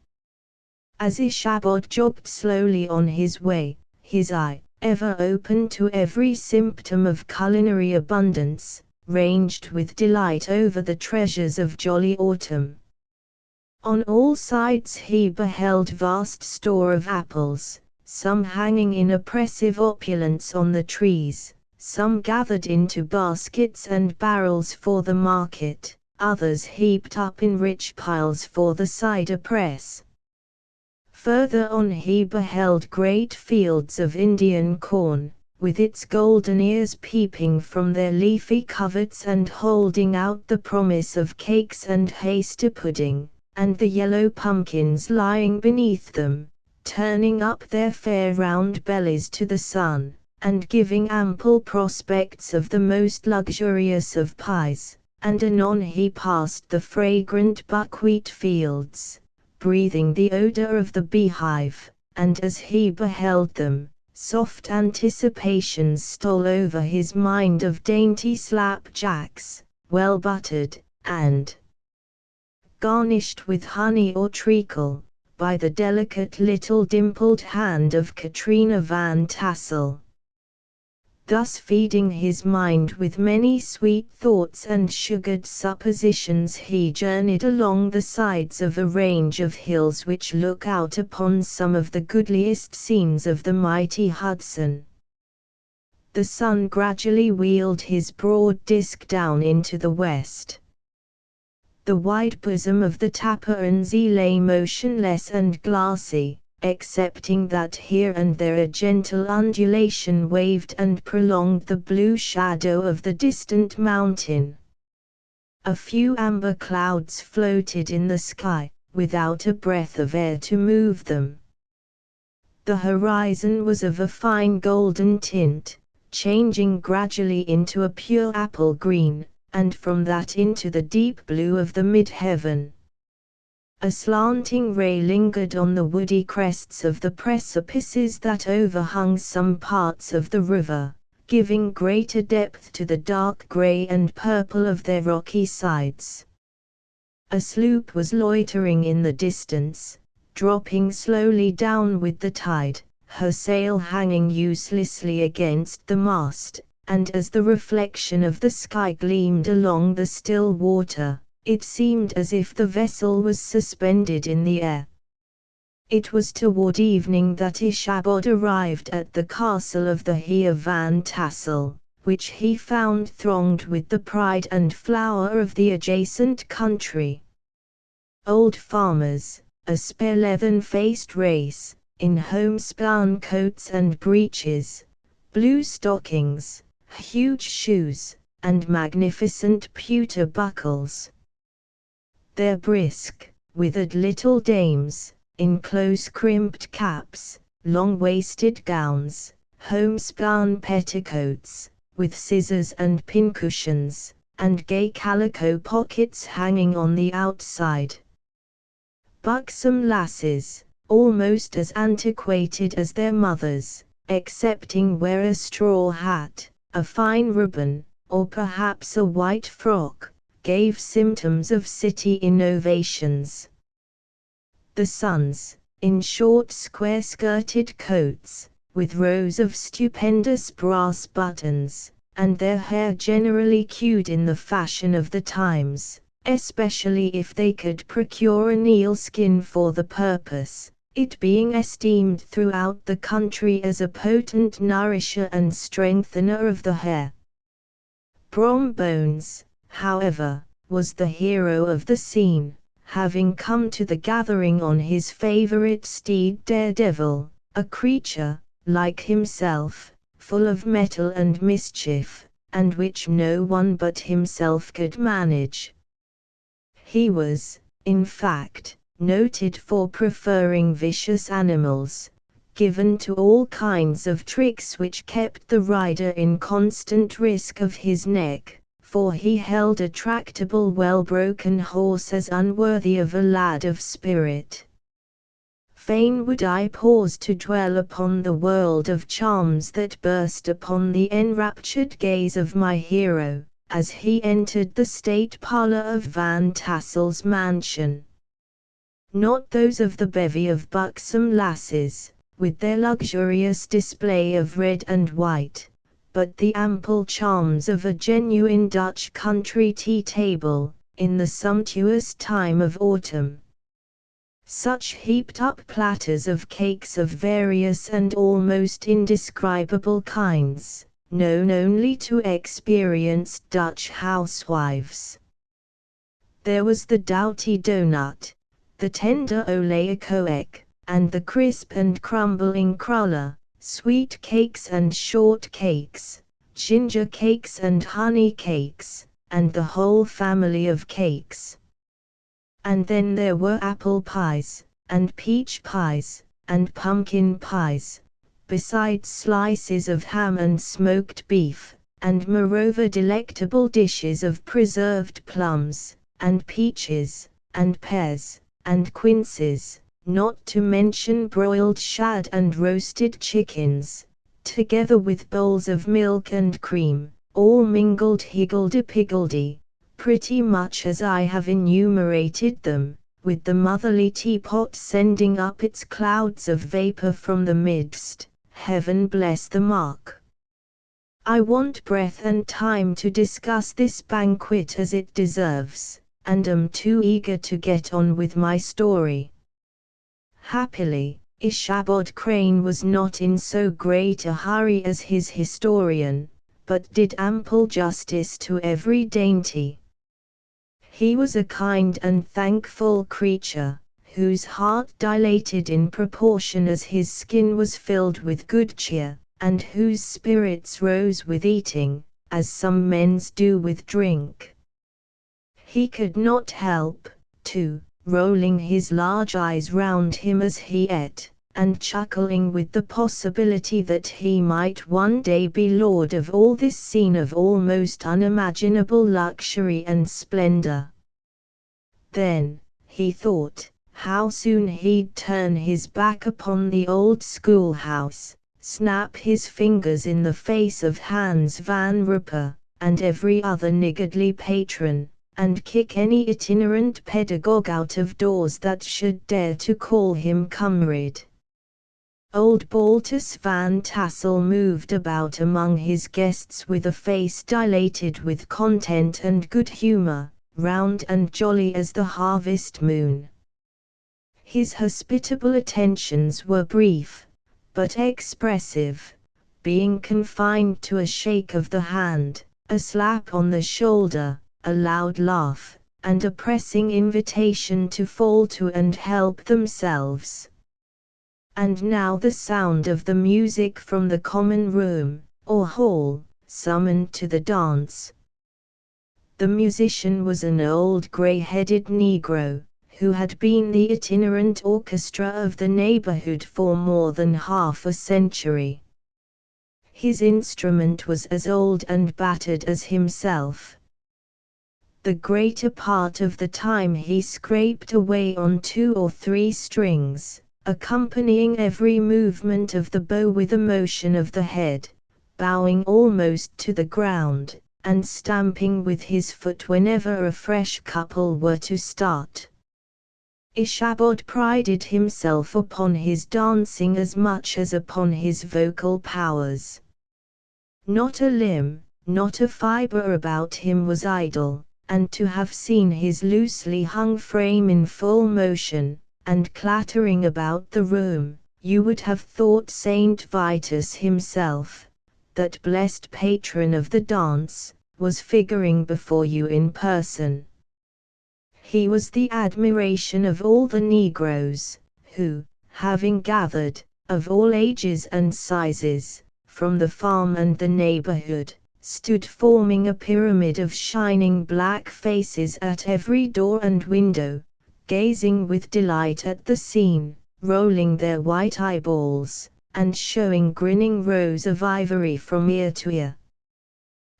As Ichabod jogged slowly on his way, his eye, ever open to every symptom of culinary abundance, ranged with delight over the treasures of jolly autumn. On all sides he beheld vast store of apples, some hanging in oppressive opulence on the trees, some gathered into baskets and barrels for the market, others heaped up in rich piles for the cider press. Further on he beheld great fields of Indian corn, with its golden ears peeping from their leafy coverts and holding out the promise of cakes and hasty pudding, and the yellow pumpkins lying beneath them, turning up their fair round bellies to the sun, and giving ample prospects of the most luxurious of pies, and anon he passed the fragrant buckwheat fields, breathing the odor of the beehive, and as he beheld them, soft anticipations stole over his mind of dainty slapjacks, well buttered, and garnished with honey or treacle, by the delicate little dimpled hand of Katrina Van Tassel. Thus feeding his mind with many sweet thoughts and sugared suppositions, he journeyed along the sides of a range of hills which look out upon some of the goodliest scenes of the mighty Hudson. The sun gradually wheeled his broad disk down into the west. The wide bosom of the Tappernsee lay motionless and glassy, excepting that here and there a gentle undulation waved and prolonged the blue shadow of the distant mountain. A few amber clouds floated in the sky, without a breath of air to move them. The horizon was of a fine golden tint, changing gradually into a pure apple green, and from that into the deep blue of the mid-heaven. A slanting ray lingered on the woody crests of the precipices that overhung some parts of the river, giving greater depth to the dark grey and purple of their rocky sides. A sloop was loitering in the distance, dropping slowly down with the tide, her sail hanging uselessly against the mast, and as the reflection of the sky gleamed along the still water, it seemed as if the vessel was suspended in the air. It was toward evening that Ichabod arrived at the castle of the Heer Van Tassel, which he found thronged with the pride and flower of the adjacent country. Old farmers, a spare leathern-faced race, in homespun coats and breeches, blue stockings, huge shoes, and magnificent pewter buckles. Their brisk, withered little dames, in close crimped caps, long-waisted gowns, homespun petticoats, with scissors and pincushions, and gay calico pockets hanging on the outside. Buxom lasses, almost as antiquated as their mothers, excepting wear a straw hat, a fine ribbon, or perhaps a white frock, gave symptoms of city innovations. The sons, in short square-skirted coats, with rows of stupendous brass buttons, and their hair generally queued in the fashion of the times, especially if they could procure an eel skin for the purpose, it being esteemed throughout the country as a potent nourisher and strengthener of the hair. Brom Bones, however, was the hero of the scene, having come to the gathering on his favorite steed Daredevil, a creature, like himself, full of mettle and mischief, and which no one but himself could manage. He was, in fact, noted for preferring vicious animals, given to all kinds of tricks which kept the rider in constant risk of his neck, for he held a tractable well-broken horse as unworthy of a lad of spirit. Fain would I pause to dwell upon the world of charms that burst upon the enraptured gaze of my hero, as he entered the state parlor of Van Tassel's mansion. Not those of the bevy of buxom lasses, with their luxurious display of red and white, but the ample charms of a genuine Dutch country tea table, in the sumptuous time of autumn. Such heaped-up platters of cakes of various and almost indescribable kinds, known only to experienced Dutch housewives. There was the doughty doughnut, the tender oleokoek, and the crisp and crumbling cruller, sweet cakes and short cakes, ginger cakes and honey cakes, and the whole family of cakes. And then there were apple pies, and peach pies, and pumpkin pies, besides slices of ham and smoked beef, and moreover delectable dishes of preserved plums, and peaches, and pears, and quinces, not to mention broiled shad and roasted chickens, together with bowls of milk and cream, all mingled higgledy-piggledy, pretty much as I have enumerated them, with the motherly teapot sending up its clouds of vapor from the midst. Heaven bless the mark. I want breath and time to discuss this banquet as it deserves, and am too eager to get on with my story. Happily, Ichabod Crane was not in so great a hurry as his historian, but did ample justice to every dainty. He was a kind and thankful creature, whose heart dilated in proportion as his skin was filled with good cheer, and whose spirits rose with eating, as some men's do with drink. He could not help, too, rolling his large eyes round him as he ate, and chuckling with the possibility that he might one day be lord of all this scene of almost unimaginable luxury and splendor. Then, he thought, how soon he'd turn his back upon the old schoolhouse, snap his fingers in the face of Hans van Rupper, and every other niggardly patron, and kick any itinerant pedagogue out of doors that should dare to call him comrade. Old Baltus Van Tassel moved about among his guests with a face dilated with content and good humor, round and jolly as the harvest moon. His hospitable attentions were brief, but expressive, being confined to a shake of the hand, a slap on the shoulder, a loud laugh, and a pressing invitation to fall to and help themselves. And now the sound of the music from the common room, or hall, summoned to the dance. The musician was an old grey-headed Negro, who had been the itinerant orchestra of the neighborhood for more than half a century. His instrument was as old and battered as himself. The greater part of the time he scraped away on 2 or 3 strings, accompanying every movement of the bow with a motion of the head, bowing almost to the ground, and stamping with his foot whenever a fresh couple were to start. Ichabod prided himself upon his dancing as much as upon his vocal powers. Not a limb, not a fiber about him was idle, and to have seen his loosely hung frame in full motion, and clattering about the room, you would have thought Saint Vitus himself, that blessed patron of the dance, was figuring before you in person, He was the admiration of all the Negroes, who, having gathered, of all ages and sizes, from the farm and the neighborhood, stood forming a pyramid of shining black faces at every door and window, gazing with delight at the scene, rolling their white eyeballs, and showing grinning rows of ivory from ear to ear.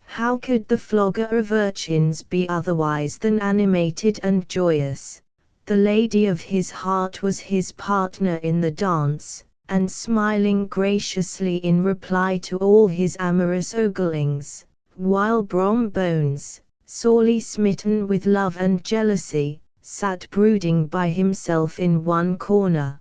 How could the flogger of urchins be otherwise than animated and joyous? The lady of his heart was his partner in the dance, and smiling graciously in reply to all his amorous oglings, while Brom Bones, sorely smitten with love and jealousy, sat brooding by himself in one corner.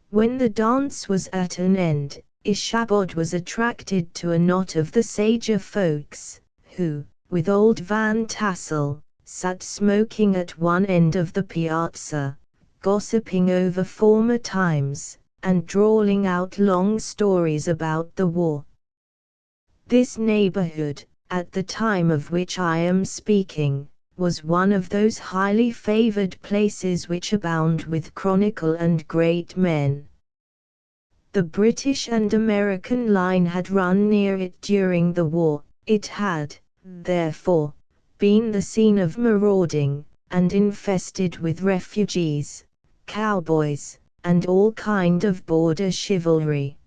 When the dance was at an end, Ichabod was attracted to a knot of the sager folks, who, with old Van Tassel, sat smoking at one end of the piazza, gossiping over former times, and drawling out long stories about the war. This neighborhood, at the time of which I am speaking, was one of those highly favored places which abound with chronicle and great men. The British and American line had run near it during the war. It had, therefore, been the scene of marauding, and infested with refugees, cowboys, and all kind of border chivalry.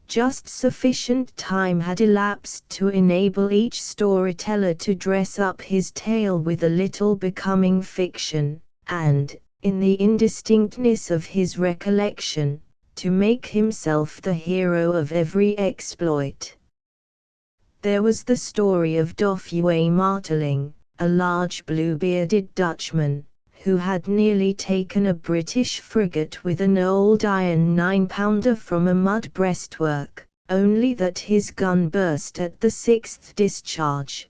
Just sufficient time had elapsed to enable each storyteller to dress up his tale with a little becoming fiction, and, in the indistinctness of his recollection, to make himself the hero of every exploit. There was the story of Dofue Marteling, a large blue-bearded Dutchman, who had nearly taken a British frigate with an old iron 9-pounder from a mud breastwork, only that his gun burst at the 6th discharge.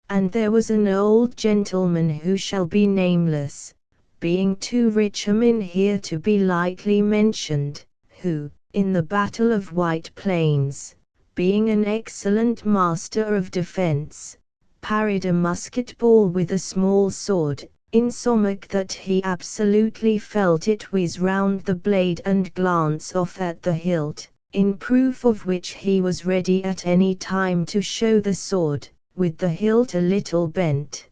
And there was an old gentleman who shall be nameless, being too rich a man here to be lightly mentioned, who, in the Battle of White Plains, being an excellent master of defense, parried a musket ball with a small sword, insomuch that he absolutely felt it whiz round the blade and glance off at the hilt, in proof of which he was ready at any time to show the sword, with the hilt a little bent.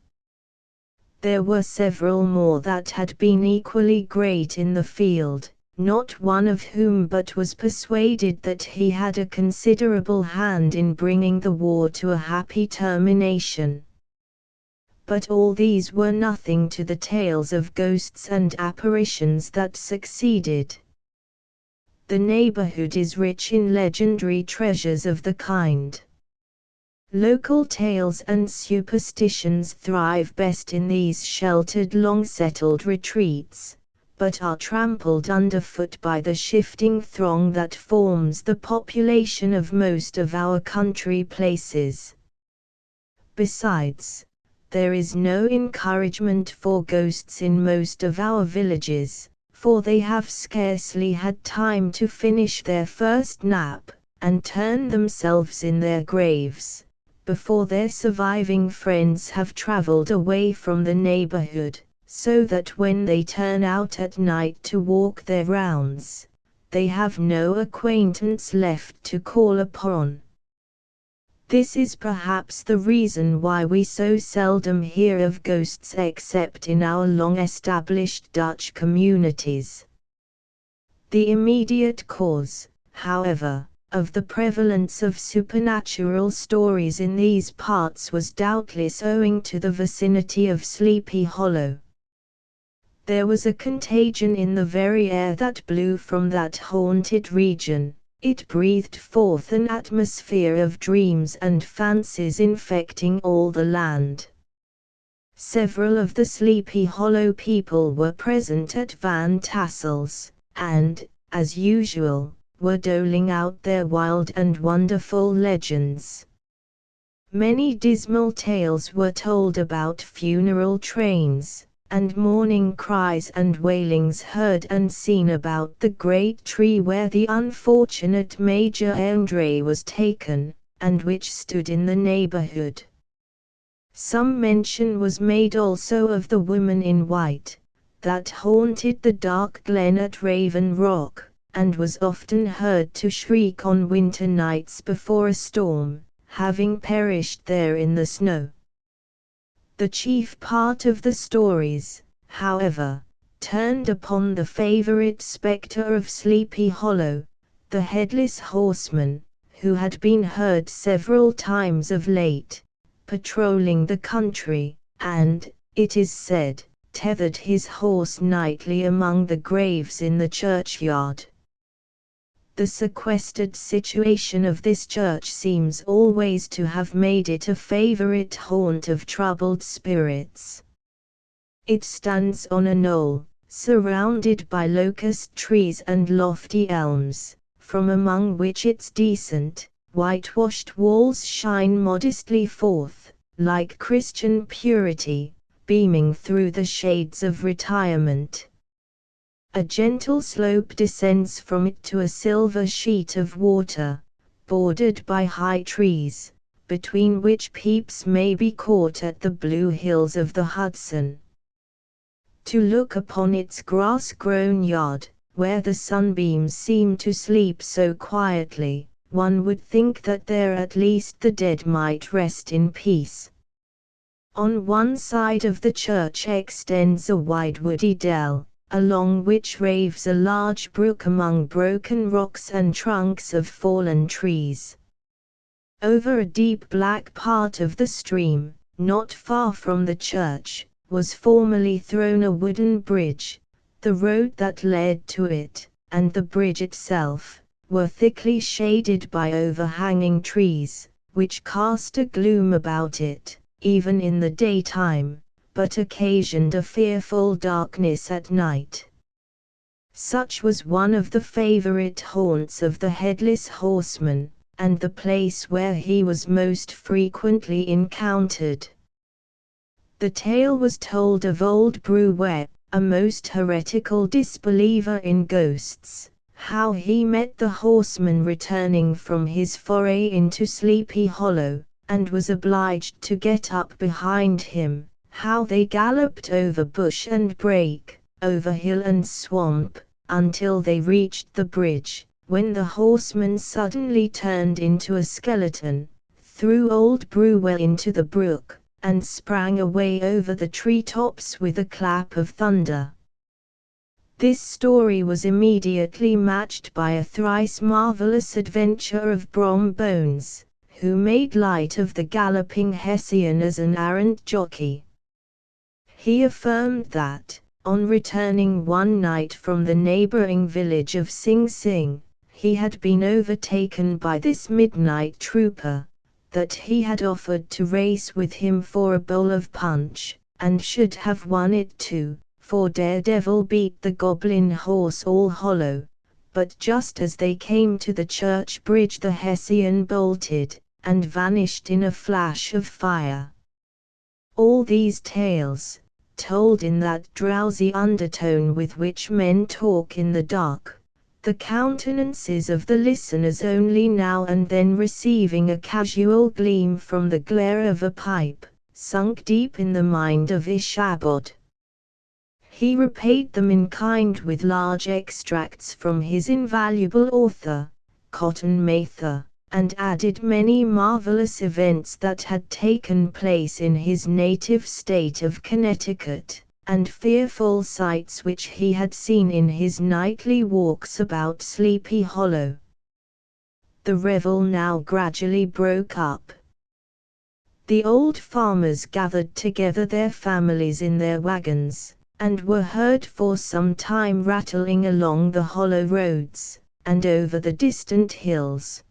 There were several more that had been equally great in the field, not one of whom but was persuaded that he had a considerable hand in bringing the war to a happy termination. But all these were nothing to the tales of ghosts and apparitions that succeeded. The neighborhood is rich in legendary treasures of the kind. Local tales and superstitions thrive best in these sheltered long-settled retreats, but are trampled underfoot by the shifting throng that forms the population of most of our country places. Besides, there is no encouragement for ghosts in most of our villages, for they have scarcely had time to finish their first nap, and turn themselves in their graves, before their surviving friends have traveled away from the neighborhood, so that when they turn out at night to walk their rounds, they have no acquaintance left to call upon. This is perhaps the reason why we so seldom hear of ghosts except in our long-established Dutch communities. The immediate cause, however, of the prevalence of supernatural stories in these parts was doubtless owing to the vicinity of Sleepy Hollow. There was a contagion in the very air that blew from that haunted region. It breathed forth an atmosphere of dreams and fancies infecting all the land. Several of the Sleepy Hollow people were present at Van Tassel's, and, as usual, were doling out their wild and wonderful legends. Many dismal tales were told about funeral trains, and mourning cries and wailings heard and seen about the great tree where the unfortunate Major Andre was taken, and which stood in the neighborhood. Some mention was made also of the woman in white, that haunted the dark glen at Raven Rock, and was often heard to shriek on winter nights before a storm, having perished there in the snow. The chief part of the stories, however, turned upon the favorite spectre of Sleepy Hollow, the Headless Horseman, who had been heard several times of late, patrolling the country, and, it is said, tethered his horse nightly among the graves in the churchyard. The sequestered situation of this church seems always to have made it a favorite haunt of troubled spirits. It stands on a knoll, surrounded by locust trees and lofty elms, from among which its decent, whitewashed walls shine modestly forth, like Christian purity, beaming through the shades of retirement. A gentle slope descends from it to a silver sheet of water, bordered by high trees, between which peeps may be caught at the blue hills of the Hudson. To look upon its grass-grown yard, where the sunbeams seem to sleep so quietly, one would think that there at least the dead might rest in peace. On one side of the church extends a wide woody dell, along which raves a large brook among broken rocks and trunks of fallen trees. Over a deep black part of the stream, not far from the church, was formerly thrown a wooden bridge. The road that led to it, and the bridge itself, were thickly shaded by overhanging trees, which cast a gloom about it, even in the daytime, but occasioned a fearful darkness at night. Such was one of the favorite haunts of the Headless Horseman, and the place where he was most frequently encountered. The tale was told of old Brewer, a most heretical disbeliever in ghosts, how he met the horseman returning from his foray into Sleepy Hollow, and was obliged to get up behind him, how they galloped over bush and brake, over hill and swamp, until they reached the bridge, when the horseman suddenly turned into a skeleton, threw old Brewer into the brook, and sprang away over the treetops with a clap of thunder. This story was immediately matched by a thrice marvelous adventure of Brom Bones, who made light of the galloping Hessian as an arrant jockey. He affirmed that, on returning one night from the neighboring village of Sing Sing, he had been overtaken by this midnight trooper, that he had offered to race with him for a bowl of punch, and should have won it too, for Daredevil beat the goblin horse All Hollow, but just as they came to the church bridge the Hessian bolted, and vanished in a flash of fire. All these tales, told in that drowsy undertone with which men talk in the dark, the countenances of the listeners only now and then receiving a casual gleam from the glare of a pipe, sunk deep in the mind of Ishabod. He repaid them in kind with large extracts from his invaluable author, Cotton Mather, and added many marvelous events that had taken place in his native state of Connecticut, and fearful sights which he had seen in his nightly walks about Sleepy Hollow. The revel now gradually broke up. The old farmers gathered together their families in their wagons, and were heard for some time rattling along the hollow roads, and over the distant hills.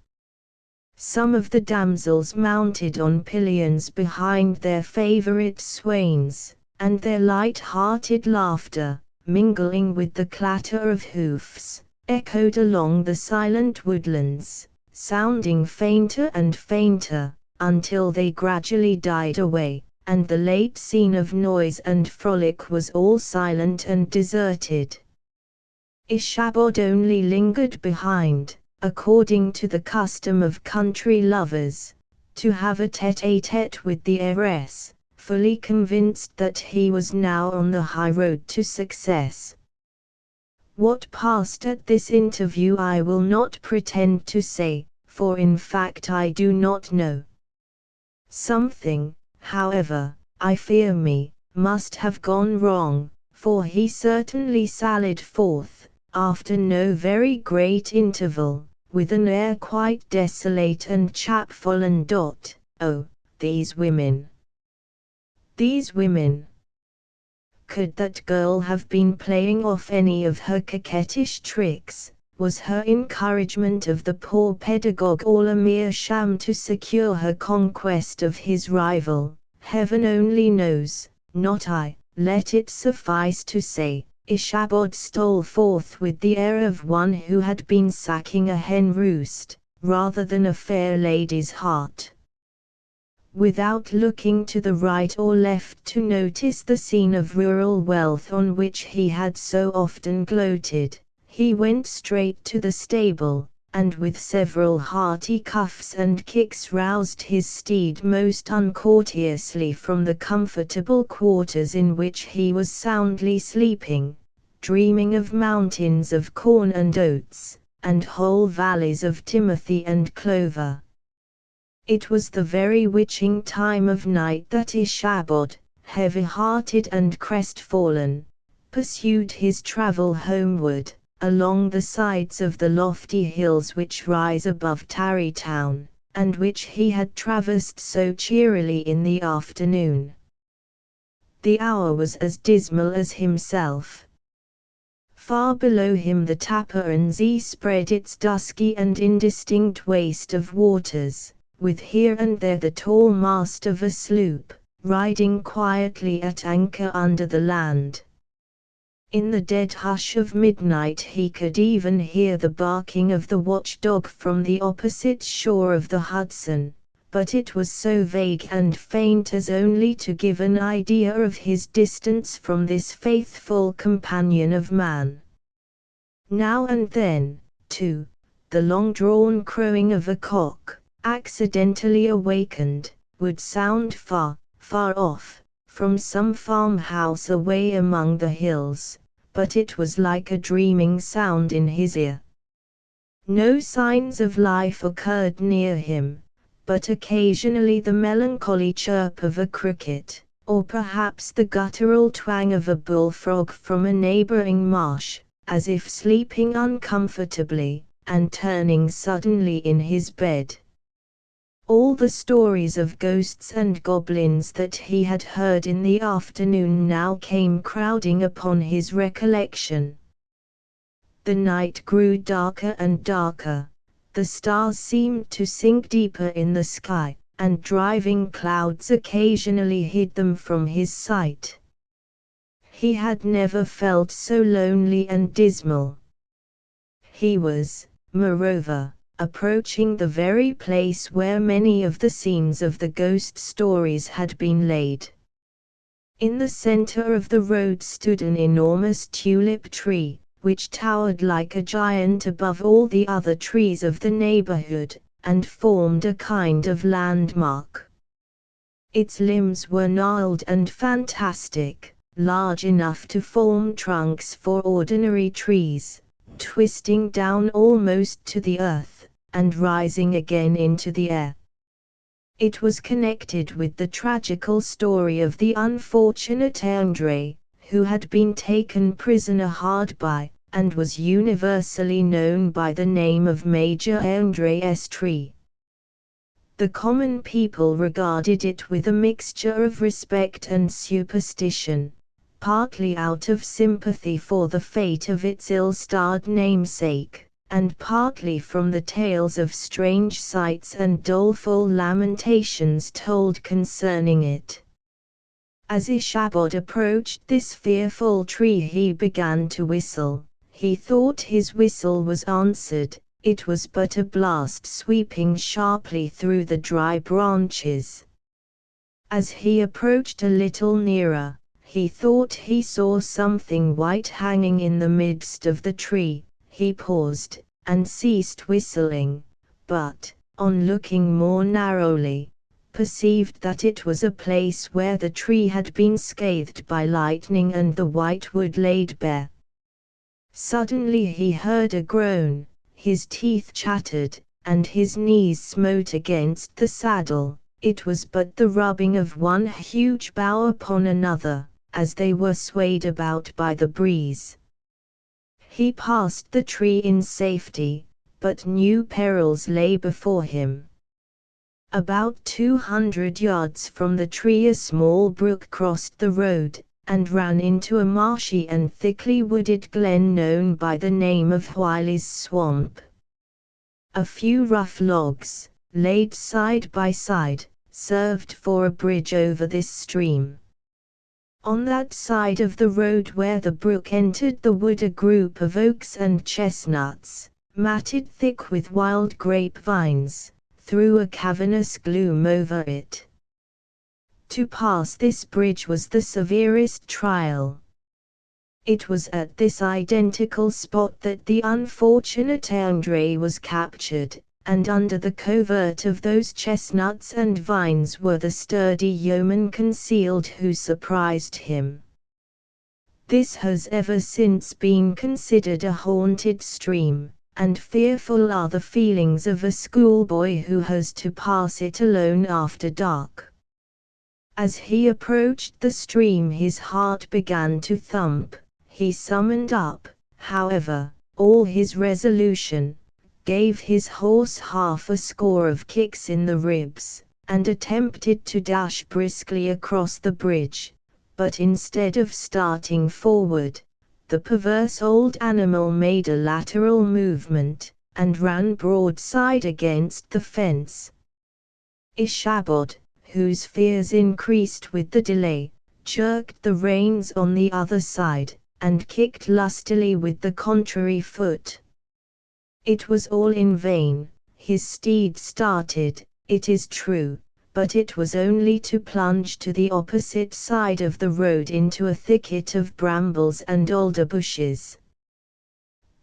Some of the damsels mounted on pillions behind their favorite swains, and their light-hearted laughter, mingling with the clatter of hoofs, echoed along the silent woodlands, sounding fainter and fainter, until they gradually died away, and the late scene of noise and frolic was all silent and deserted. Ishabod only lingered behind, according to the custom of country lovers, to have a tête-à-tête with the heiress, fully convinced that he was now on the high road to success. What passed at this interview I will not pretend to say, for in fact I do not know. Something, however, I fear me, must have gone wrong, for he certainly sallied forth, after no very great interval, with an air quite desolate and chapfallen. Oh, these women! These women! Could that girl have been playing off any of her coquettish tricks? Was her encouragement of the poor pedagogue all a mere sham to secure her conquest of his rival? Heaven only knows, not I. Let it suffice to say, Ichabod stole forth with the air of one who had been sacking a hen roost, rather than a fair lady's heart. Without looking to the right or left to notice the scene of rural wealth on which he had so often gloated, he went straight to the stable, and with several hearty cuffs and kicks roused his steed most uncourteously from the comfortable quarters in which he was soundly sleeping, dreaming of mountains of corn and oats, and whole valleys of timothy and clover. It was the very witching time of night that Ichabod, heavy-hearted and crestfallen, pursued his travel homeward, along the sides of the lofty hills which rise above Tarrytown, and which he had traversed so cheerily in the afternoon. The hour was as dismal as himself. Far below him the Tapper Sea spread its dusky and indistinct waste of waters, with here and there the tall mast of a sloop, riding quietly at anchor under the land. In the dead hush of midnight he could even hear the barking of the watchdog from the opposite shore of the Hudson, but it was so vague and faint as only to give an idea of his distance from this faithful companion of man. Now and then, too, the long-drawn crowing of a cock, accidentally awakened, would sound far, far off, from some farmhouse away among the hills, but it was like a dreaming sound in his ear. No signs of life occurred near him, but occasionally the melancholy chirp of a cricket, or perhaps the guttural twang of a bullfrog from a neighboring marsh, as if sleeping uncomfortably, and turning suddenly in his bed. All the stories of ghosts and goblins that he had heard in the afternoon now came crowding upon his recollection. The night grew darker and darker, the stars seemed to sink deeper in the sky, and driving clouds occasionally hid them from his sight. He had never felt so lonely and dismal. He was, moreover, approaching the very place where many of the scenes of the ghost stories had been laid. In the center of the road stood an enormous tulip tree, which towered like a giant above all the other trees of the neighborhood, and formed a kind of landmark. Its limbs were gnarled and fantastic, large enough to form trunks for ordinary trees, twisting down almost to the earth, and rising again into the air. It was connected with the tragical story of the unfortunate André, who had been taken prisoner hard by, and was universally known by the name of Major André Estrée. The common people regarded it with a mixture of respect and superstition, partly out of sympathy for the fate of its ill-starred namesake, and partly from the tales of strange sights and doleful lamentations told concerning it. As Ichabod approached this fearful tree he began to whistle. He thought his whistle was answered, it was but a blast sweeping sharply through the dry branches. As he approached a little nearer, he thought he saw something white hanging in the midst of the tree. He paused, and ceased whistling, but, on looking more narrowly, perceived that it was a place where the tree had been scathed by lightning and the white wood laid bare. Suddenly he heard a groan, his teeth chattered, and his knees smote against the saddle. It was but the rubbing of one huge bough upon another, as they were swayed about by the breeze. He passed the tree in safety, but new perils lay before him. About 200 yards from the tree a small brook crossed the road, and ran into a marshy and thickly wooded glen known by the name of Wiley's Swamp. A few rough logs, laid side by side, served for a bridge over this stream. On that side of the road where the brook entered the wood a group of oaks and chestnuts, matted thick with wild grapevines, threw a cavernous gloom over it. To pass this bridge was the severest trial. It was at this identical spot that the unfortunate André was captured, and under the covert of those chestnuts and vines were the sturdy yeomen concealed who surprised him. This has ever since been considered a haunted stream, and fearful are the feelings of a schoolboy who has to pass it alone after dark. As he approached the stream his heart began to thump. He summoned up, however, all his resolution, gave his horse half a score of kicks in the ribs, and attempted to dash briskly across the bridge, but instead of starting forward, the perverse old animal made a lateral movement, and ran broadside against the fence. Ishabod, whose fears increased with the delay, jerked the reins on the other side, and kicked lustily with the contrary foot. It was all in vain. His steed started, it is true, but it was only to plunge to the opposite side of the road into a thicket of brambles and alder bushes.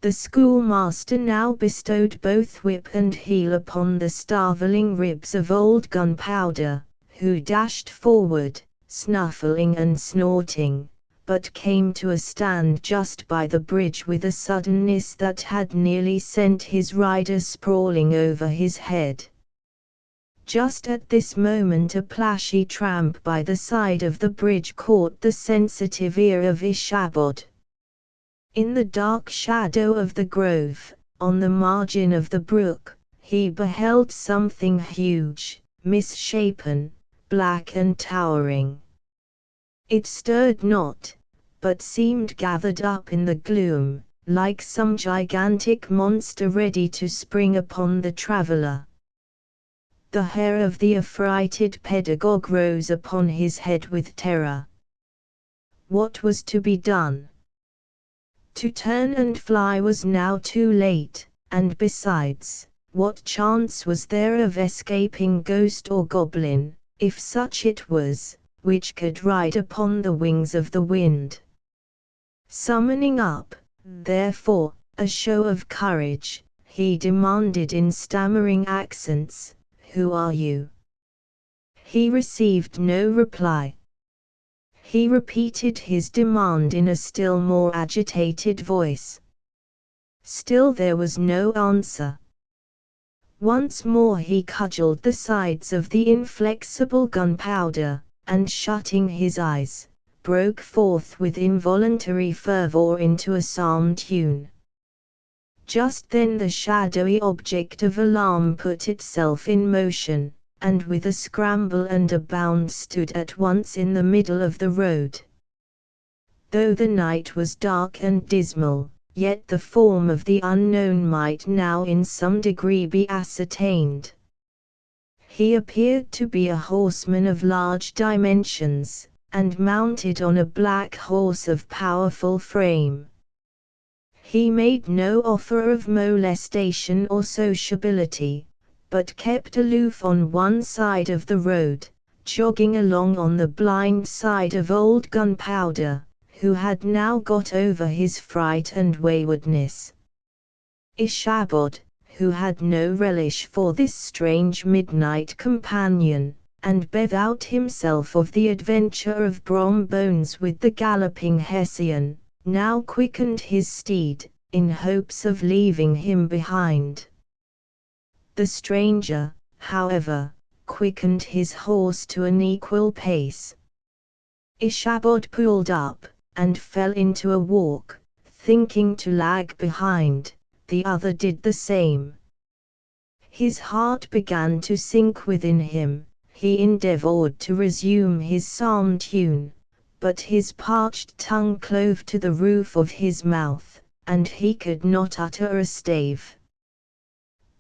The schoolmaster now bestowed both whip and heel upon the starveling ribs of old Gunpowder, who dashed forward, snuffling and snorting, but came to a stand just by the bridge with a suddenness that had nearly sent his rider sprawling over his head. Just at this moment a plashy tramp by the side of the bridge caught the sensitive ear of Ishabod. In the dark shadow of the grove, on the margin of the brook, he beheld something huge, misshapen, black and towering. It stirred not, but seemed gathered up in the gloom, like some gigantic monster ready to spring upon the traveller. The hair of the affrighted pedagogue rose upon his head with terror. What was to be done? To turn and fly was now too late, and besides, what chance was there of escaping ghost or goblin, if such it was, which could ride upon the wings of the wind? Summoning up, therefore, a show of courage, he demanded in stammering accents, "Who are you?" He received no reply. He repeated his demand in a still more agitated voice. Still there was no answer. Once more he cudgelled the sides of the inflexible Gunpowder, and shutting his eyes, broke forth with involuntary fervour into a psalm tune. Just then the shadowy object of alarm put itself in motion, and with a scramble and a bound stood at once in the middle of the road. Though the night was dark and dismal, yet the form of the unknown might now in some degree be ascertained. He appeared to be a horseman of large dimensions, and mounted on a black horse of powerful frame. He made no offer of molestation or sociability, but kept aloof on one side of the road, jogging along on the blind side of old Gunpowder, who had now got over his fright and waywardness. Ishabod, who had no relish for this strange midnight companion, and bethought himself of the adventure of Brom Bones with the galloping Hessian, now quickened his steed, in hopes of leaving him behind. The stranger, however, quickened his horse to an equal pace. Ichabod pulled up, and fell into a walk, thinking to lag behind. The other did the same. His heart began to sink within him. He endeavored to resume his psalm tune, but his parched tongue clove to the roof of his mouth, and he could not utter a stave.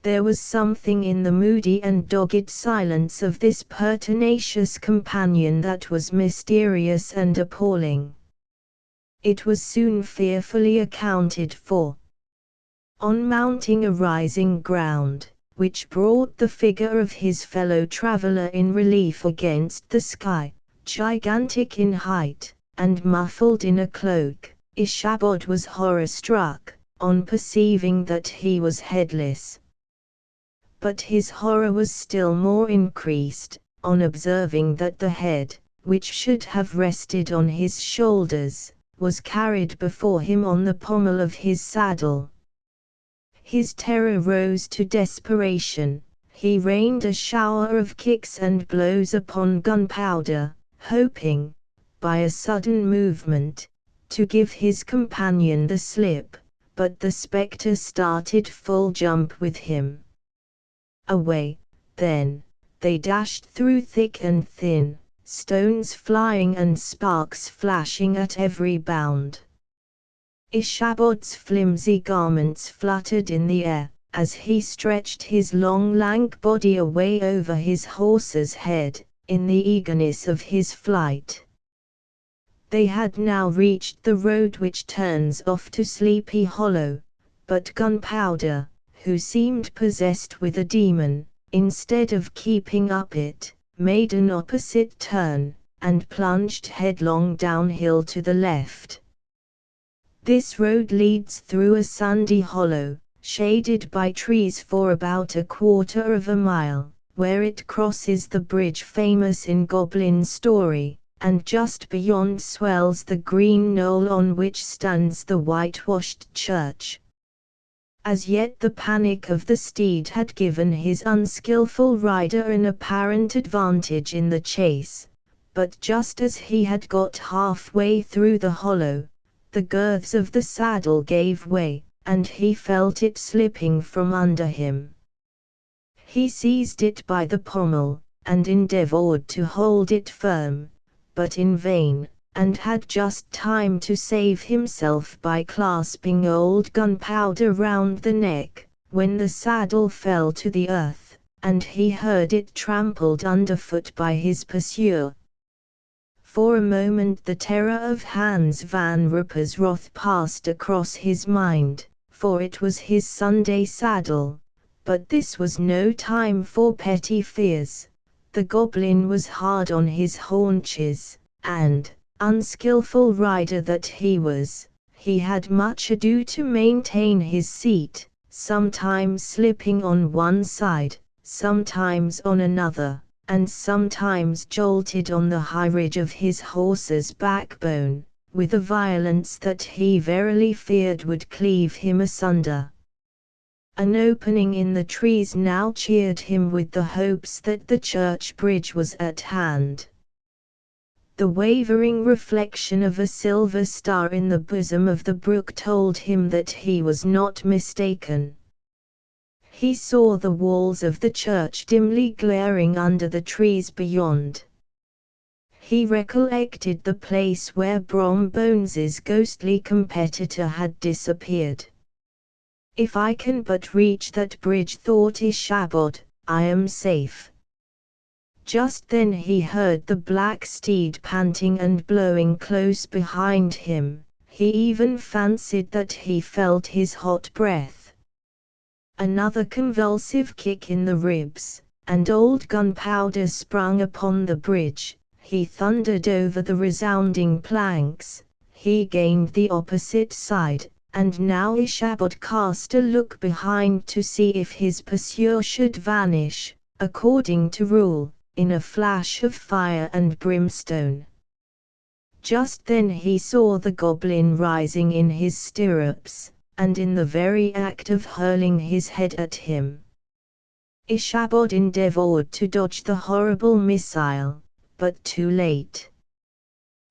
There was something in the moody and dogged silence of this pertinacious companion that was mysterious and appalling. It was soon fearfully accounted for. On mounting a rising ground, which brought the figure of his fellow traveler in relief against the sky, gigantic in height, and muffled in a cloak, Ichabod was horror-struck, on perceiving that he was headless. But his horror was still more increased, on observing that the head, which should have rested on his shoulders, was carried before him on the pommel of his saddle. His terror rose to desperation. He rained a shower of kicks and blows upon Gunpowder, hoping, by a sudden movement, to give his companion the slip, but the spectre started full jump with him. Away, then, they dashed through thick and thin, stones flying and sparks flashing at every bound. Ichabod's flimsy garments fluttered in the air, as he stretched his long lank body away over his horse's head, in the eagerness of his flight. They had now reached the road which turns off to Sleepy Hollow, but Gunpowder, who seemed possessed with a demon, instead of keeping up it, made an opposite turn, and plunged headlong downhill to the left. This road leads through a sandy hollow, shaded by trees for about a quarter of a mile, where it crosses the bridge famous in Goblin story, and just beyond swells the green knoll on which stands the whitewashed church. As yet the panic of the steed had given his unskilful rider an apparent advantage in the chase, but just as he had got halfway through the hollow, the girths of the saddle gave way, and he felt it slipping from under him. He seized it by the pommel, and endeavored to hold it firm, but in vain, and had just time to save himself by clasping old Gunpowder round the neck, when the saddle fell to the earth, and he heard it trampled underfoot by his pursuer. For a moment the terror of Hans van Ruppers's wrath passed across his mind, for it was his Sunday saddle, but this was no time for petty fears. The goblin was hard on his haunches, and, unskilful rider that he was, he had much ado to maintain his seat, sometimes slipping on one side, sometimes on another, and sometimes jolted on the high ridge of his horse's backbone, with a violence that he verily feared would cleave him asunder. An opening in the trees now cheered him with the hopes that the church bridge was at hand. The wavering reflection of a silver star in the bosom of the brook told him that he was not mistaken. He saw the walls of the church dimly glaring under the trees beyond. He recollected the place where Brom Bones's ghostly competitor had disappeared. If I can but reach that bridge, thought Ichabod, I am safe. Just then he heard the black steed panting and blowing close behind him. He even fancied that he felt his hot breath. Another convulsive kick in the ribs, and old Gunpowder sprung upon the bridge. He thundered over the resounding planks. He gained the opposite side, and now Ishabod cast a look behind to see if his pursuer should vanish, according to rule, in a flash of fire and brimstone. Just then he saw the goblin rising in his stirrups, and in the very act of hurling his head at him. Ishabod endeavored to dodge the horrible missile, but too late.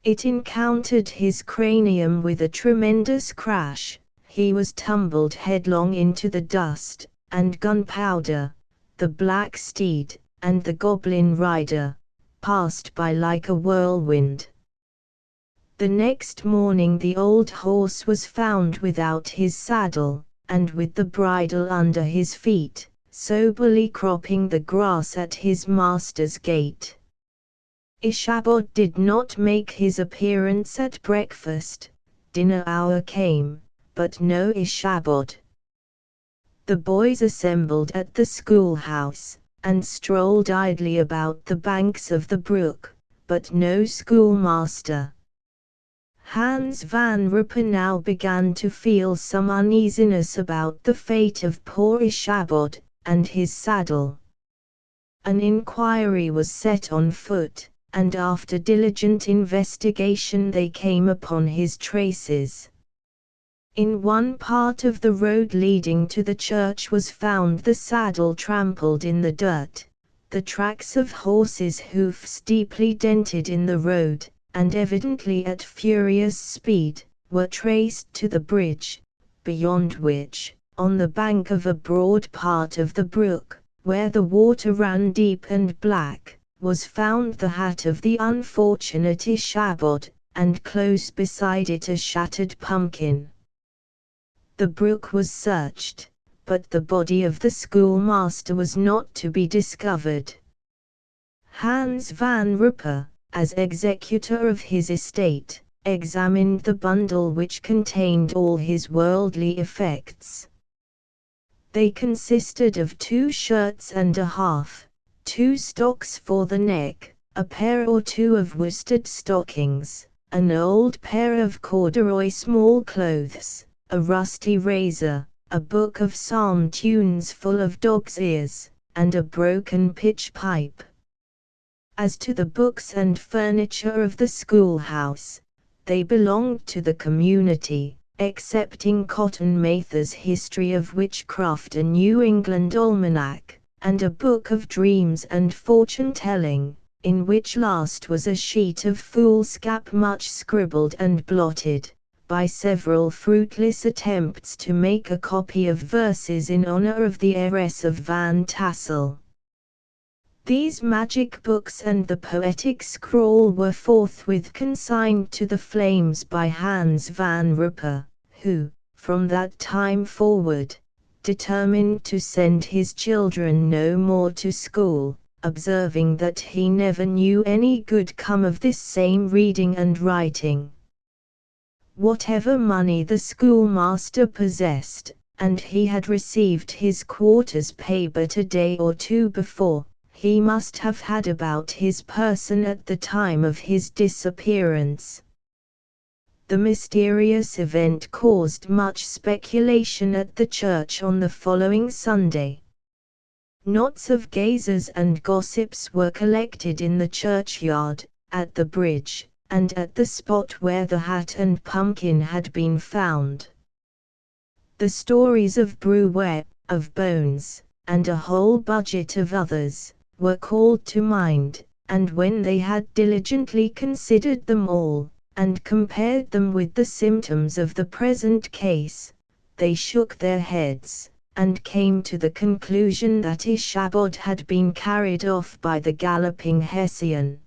It encountered his cranium with a tremendous crash. He was tumbled headlong into the dust, and Gunpowder, the black steed, and the goblin rider, passed by like a whirlwind. The next morning the old horse was found without his saddle, and with the bridle under his feet, soberly cropping the grass at his master's gate. Ishabod did not make his appearance at breakfast. Dinner hour came, but no Ishabod. The boys assembled at the schoolhouse, and strolled idly about the banks of the brook, but no schoolmaster. Hans van Rupper now began to feel some uneasiness about the fate of poor Ishabod, and his saddle. An inquiry was set on foot, and after diligent investigation they came upon his traces. In one part of the road leading to the church was found the saddle trampled in the dirt, the tracks of horses' hoofs deeply dented in the road, and evidently at furious speed, were traced to the bridge, beyond which, on the bank of a broad part of the brook, where the water ran deep and black, was found the hat of the unfortunate Ishabod, and close beside it a shattered pumpkin. The brook was searched, but the body of the schoolmaster was not to be discovered. Hans van Rupper, as executor of his estate, examined the bundle which contained all his worldly effects. They consisted of 2 shirts and a half, 2 stocks for the neck, a pair or 2 of worsted stockings, an old pair of corduroy small clothes, a rusty razor, a book of psalm tunes full of dog's ears, and a broken pitch pipe. As to the books and furniture of the schoolhouse, they belonged to the community, excepting Cotton Mather's History of Witchcraft, a New England Almanac, and a book of dreams and fortune-telling, in which last was a sheet of foolscap much scribbled and blotted, by several fruitless attempts to make a copy of verses in honor of the heiress of Van Tassel. These magic books and the poetic scroll were forthwith consigned to the flames by Hans van Rupper, who, from that time forward, determined to send his children no more to school, observing that he never knew any good come of this same reading and writing. Whatever money the schoolmaster possessed, and he had received his quarter's pay but a day or 2 before, he must have had about his person at the time of his disappearance. The mysterious event caused much speculation at the church on the following Sunday. Knots of gazers and gossips were collected in the churchyard, at the bridge, and at the spot where the hat and pumpkin had been found. The stories of Bruet, of Bones, and a whole budget of others, were called to mind, and when they had diligently considered them all, and compared them with the symptoms of the present case, they shook their heads, and came to the conclusion that Ishabod had been carried off by the galloping Hessian.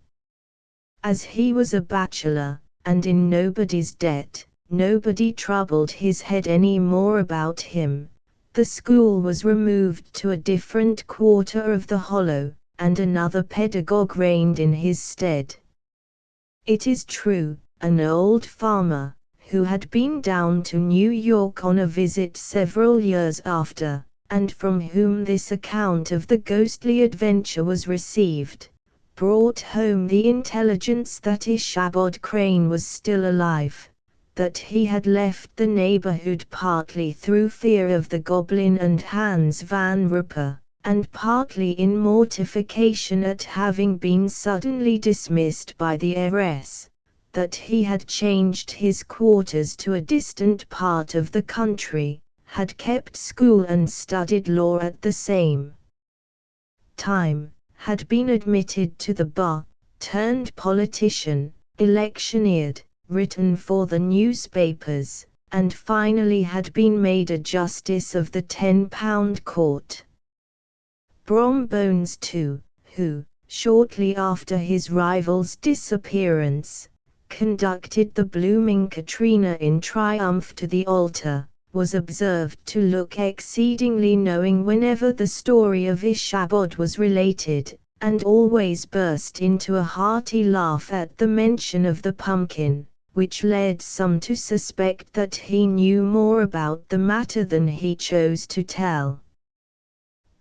As he was a bachelor, and in nobody's debt, nobody troubled his head any more about him. The school was removed to a different quarter of the hollow, and another pedagogue reigned in his stead. It is true, an old farmer, who had been down to New York on a visit several years after, and from whom this account of the ghostly adventure was received, brought home the intelligence that Ishabod Crane was still alive, that he had left the neighborhood partly through fear of the goblin and Hans van Rupper, and partly in mortification at having been suddenly dismissed by the heiress, that he had changed his quarters to a distant part of the country, had kept school and studied law at the same time, had been admitted to the bar, turned politician, electioneered, written for the newspapers, and finally had been made a justice of the £10 court. Brom Bones too, who, shortly after his rival's disappearance, conducted the blooming Katrina in triumph to the altar, was observed to look exceedingly knowing whenever the story of Ichabod was related, and always burst into a hearty laugh at the mention of the pumpkin, which led some to suspect that he knew more about the matter than he chose to tell.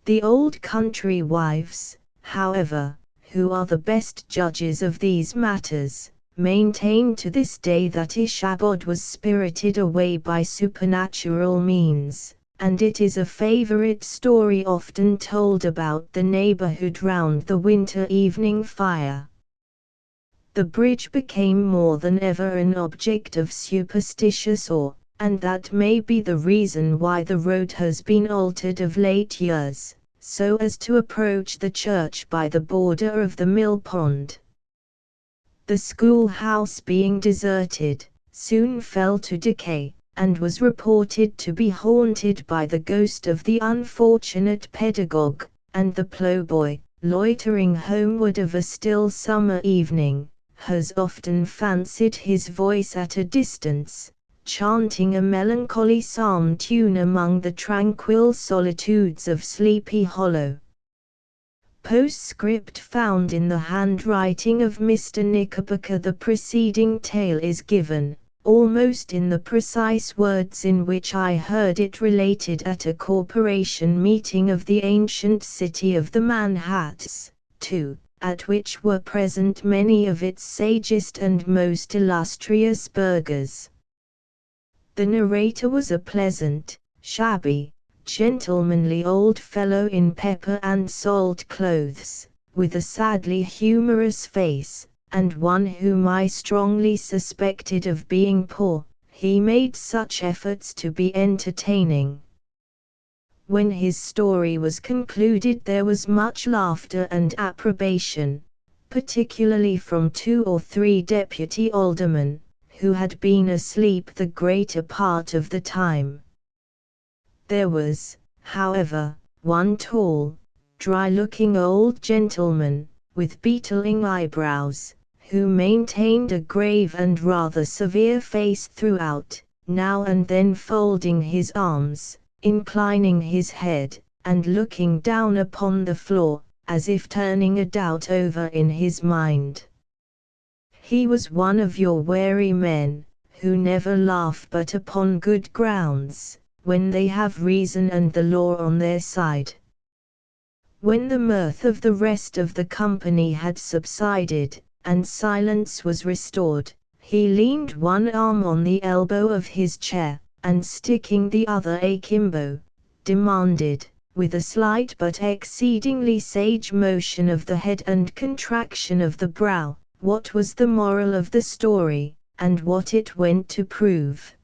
The old country wives, however, who are the best judges of these matters, maintain to this day that Ichabod was spirited away by supernatural means, and it is a favorite story often told about the neighborhood round the winter evening fire. The bridge became more than ever an object of superstitious awe, and that may be the reason why the road has been altered of late years, so as to approach the church by the border of the mill pond. The schoolhouse being deserted, soon fell to decay, and was reported to be haunted by the ghost of the unfortunate pedagogue, and the ploughboy, loitering homeward of a still summer evening, has often fancied his voice at a distance, chanting a melancholy psalm tune among the tranquil solitudes of Sleepy Hollow. Postscript found in the handwriting of Mr. Knickerbocker. The preceding tale is given, almost in the precise words in which I heard it related at a corporation meeting of the ancient city of the Manhattans, too, at which were present many of its sagest and most illustrious burghers. The narrator was a pleasant, shabby, gentlemanly old fellow in pepper and salt clothes, with a sadly humorous face, and one whom I strongly suspected of being poor. He made such efforts to be entertaining. When his story was concluded there was much laughter and approbation, particularly from 2 or 3 deputy aldermen, who had been asleep the greater part of the time. There was, however, one tall, dry-looking old gentleman, with beetling eyebrows, who maintained a grave and rather severe face throughout, now and then folding his arms, inclining his head, and looking down upon the floor, as if turning a doubt over in his mind. He was one of your wary men, who never laugh but upon good grounds, when they have reason and the law on their side. When the mirth of the rest of the company had subsided, and silence was restored, he leaned one arm on the elbow of his chair, and sticking the other akimbo, demanded, with a slight but exceedingly sage motion of the head and contraction of the brow, what was the moral of the story, and what it went to prove.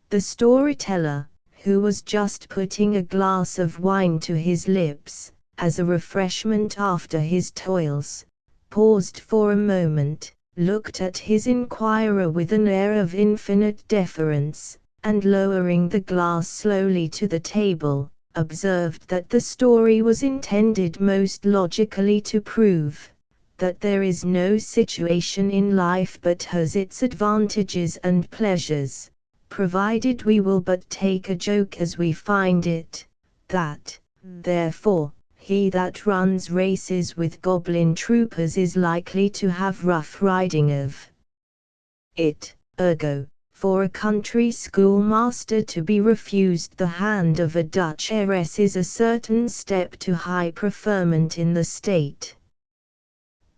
The storyteller, who was just putting a glass of wine to his lips, as a refreshment after his toils, paused for a moment, looked at his inquirer with an air of infinite deference, and lowering the glass slowly to the table, observed that the story was intended most logically to prove that there is no situation in life but has its advantages and pleasures, provided we will but take a joke as we find it, that, therefore, he that runs races with goblin troopers is likely to have rough riding of it. Ergo, for a country schoolmaster to be refused the hand of a Dutch heiress is a certain step to high preferment in the state.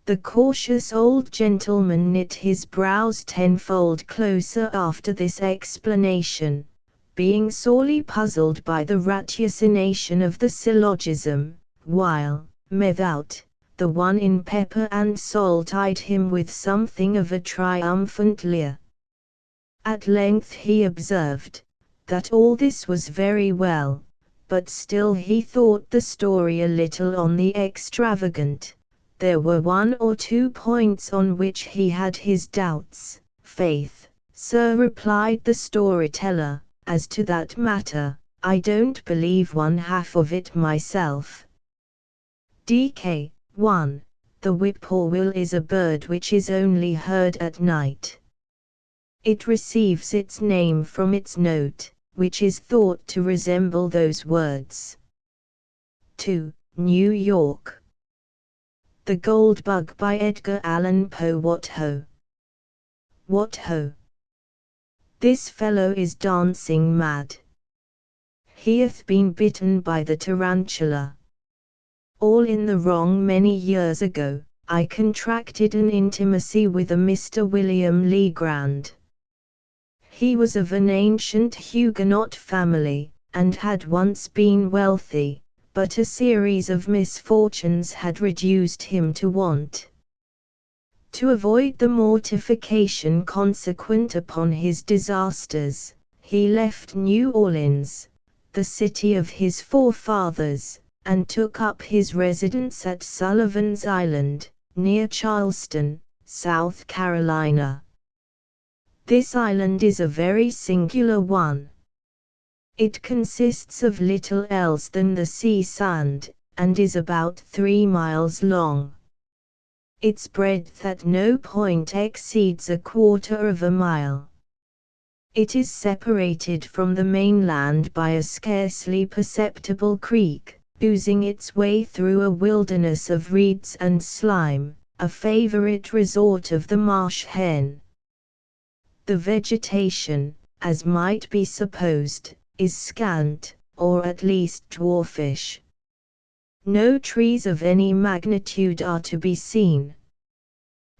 The cautious old gentleman knit his brows tenfold closer after this explanation, being sorely puzzled by the ratiocination of the syllogism, while, methought, the one in pepper and salt eyed him with something of a triumphant leer. At length he observed, that all this was very well, but still he thought the story a little on the extravagant. There were 1 or 2 points on which he had his doubts. Faith, sir, replied the storyteller, as to that matter, I don't believe one half of it myself. DK 1. The whippoorwill is a bird which is only heard at night. It receives its name from its note, which is thought to resemble those words. 2. New York. The Gold Bug by Edgar Allan Poe. What ho! What ho! This fellow is dancing mad. He hath been bitten by the tarantula. All in the wrong. Many years ago, I contracted an intimacy with a Mr. William Legrand. He was of an ancient Huguenot family, and had once been wealthy, but a series of misfortunes had reduced him to want. To avoid the mortification consequent upon his disasters, he left New Orleans, the city of his forefathers, and took up his residence at Sullivan's Island, near Charleston, South Carolina. This island is a very singular one. It consists of little else than the sea sand, and is about 3 miles long. Its breadth at no point exceeds 1/4 of a mile. It is separated from the mainland by a scarcely perceptible creek, oozing its way through a wilderness of reeds and slime, a favorite resort of the marsh hen. The vegetation, as might be supposed, is scant, or at least dwarfish. No trees of any magnitude are to be seen.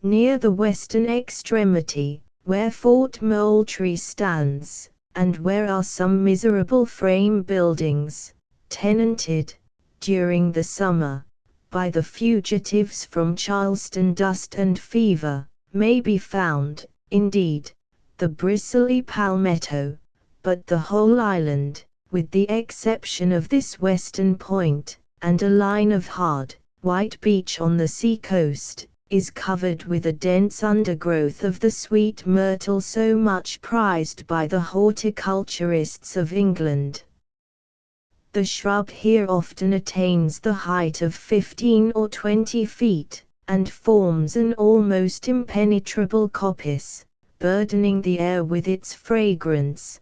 Near the western extremity, where Fort Moultrie stands, and where are some miserable frame buildings, tenanted, during the summer, by the fugitives from Charleston dust and fever, may be found, indeed, the bristly palmetto, but the whole island, with the exception of this western point, and a line of hard, white beach on the sea coast, is covered with a dense undergrowth of the sweet myrtle so much prized by the horticulturists of England. The shrub here often attains the height of 15 or 20 feet, and forms an almost impenetrable coppice, burdening the air with its fragrance.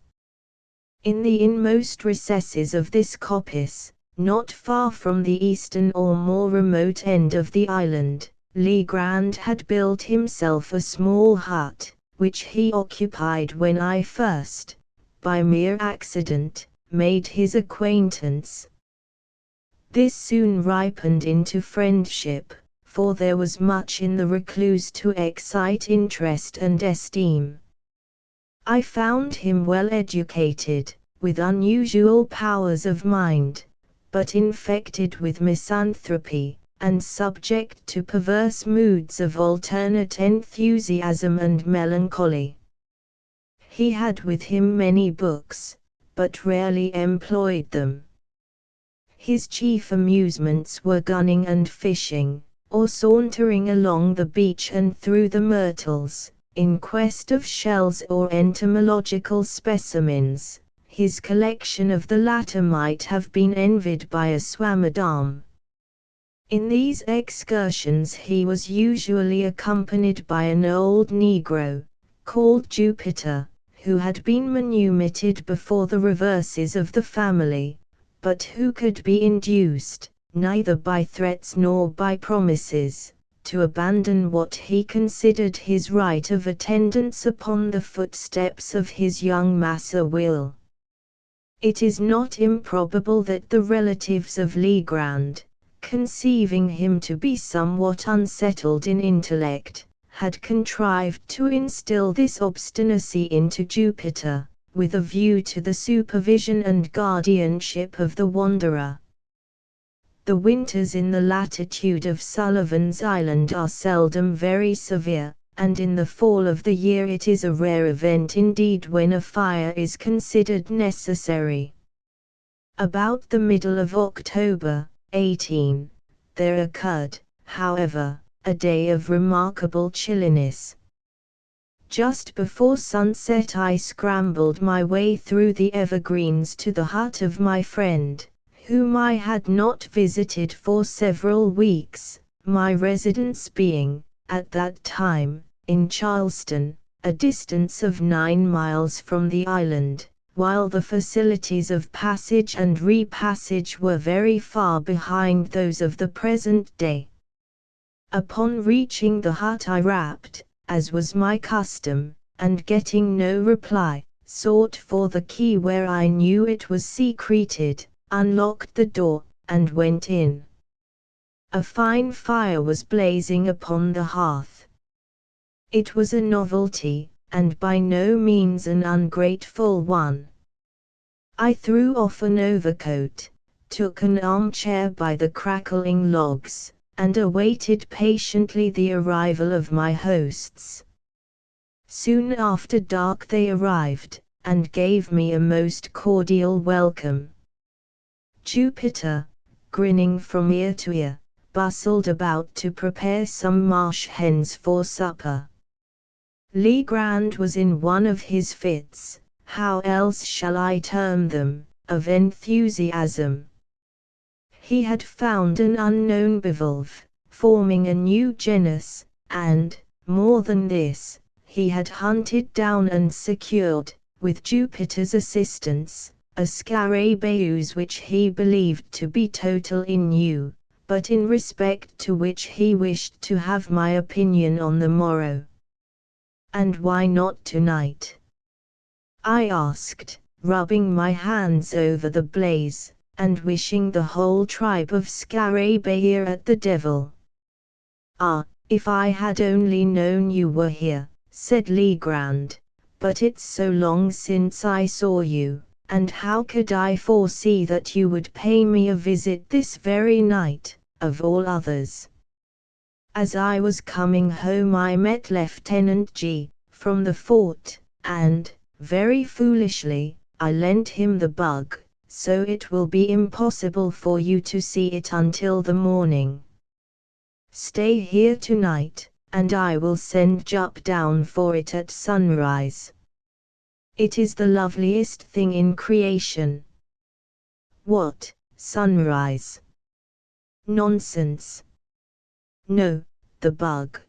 In the inmost recesses of this coppice, not far from the eastern or more remote end of the island, Legrand had built himself a small hut, which he occupied when I first, by mere accident, made his acquaintance. This soon ripened into friendship, for there was much in the recluse to excite interest and esteem. I found him well educated, with unusual powers of mind, but infected with misanthropy, and subject to perverse moods of alternate enthusiasm and melancholy. He had with him many books, but rarely employed them. His chief amusements were gunning and fishing, or sauntering along the beach and through the myrtles, in quest of shells or entomological specimens. His collection of the latter might have been envied by a swamadam. In these excursions he was usually accompanied by an old Negro, called Jupiter, who had been manumitted before the reverses of the family, but who could be induced, neither by threats nor by promises, to abandon what he considered his right of attendance upon the footsteps of his young Massa Will. It is not improbable that the relatives of Legrand, conceiving him to be somewhat unsettled in intellect, had contrived to instill this obstinacy into Jupiter, with a view to the supervision and guardianship of the wanderer. The winters in the latitude of Sullivan's Island are seldom very severe, and in the fall of the year it is a rare event indeed when a fire is considered necessary. About the middle of October, 18, there occurred, however, a day of remarkable chilliness. Just before sunset I scrambled my way through the evergreens to the hut of my friend, whom I had not visited for several weeks, my residence being, at that time, in Charleston, a distance of 9 miles from the island, while the facilities of passage and repassage were very far behind those of the present day. Upon reaching the hut I rapped, as was my custom, and getting no reply, sought for the key where I knew it was secreted, unlocked the door, and went in. A fine fire was blazing upon the hearth. It was a novelty, and by no means an ungrateful one. I threw off an overcoat, took an armchair by the crackling logs, and awaited patiently the arrival of my hosts. Soon after dark they arrived, and gave me a most cordial welcome. Jupiter, grinning from ear to ear, bustled about to prepare some marsh hens for supper. Legrand was in one of his fits, how else shall I term them, of enthusiasm. He had found an unknown bivalve, forming a new genus, and, more than this, he had hunted down and secured, with Jupiter's assistance, a scarabaeus which he believed to be total inu, but in respect to which he wished to have my opinion on the morrow. "And why not tonight?" I asked, rubbing my hands over the blaze, and wishing the whole tribe of Scarabaei at the devil. "Ah, if I had only known you were here," said Legrand, "but it's so long since I saw you, and how could I foresee that you would pay me a visit this very night, of all others?" As I was coming home I met Lieutenant G, from the fort, and, very foolishly, I lent him the bug, so it will be impossible for you to see it until the morning. Stay here tonight, and I will send Jup down for it at sunrise. It is the loveliest thing in creation. What, sunrise? Nonsense. No, the bug.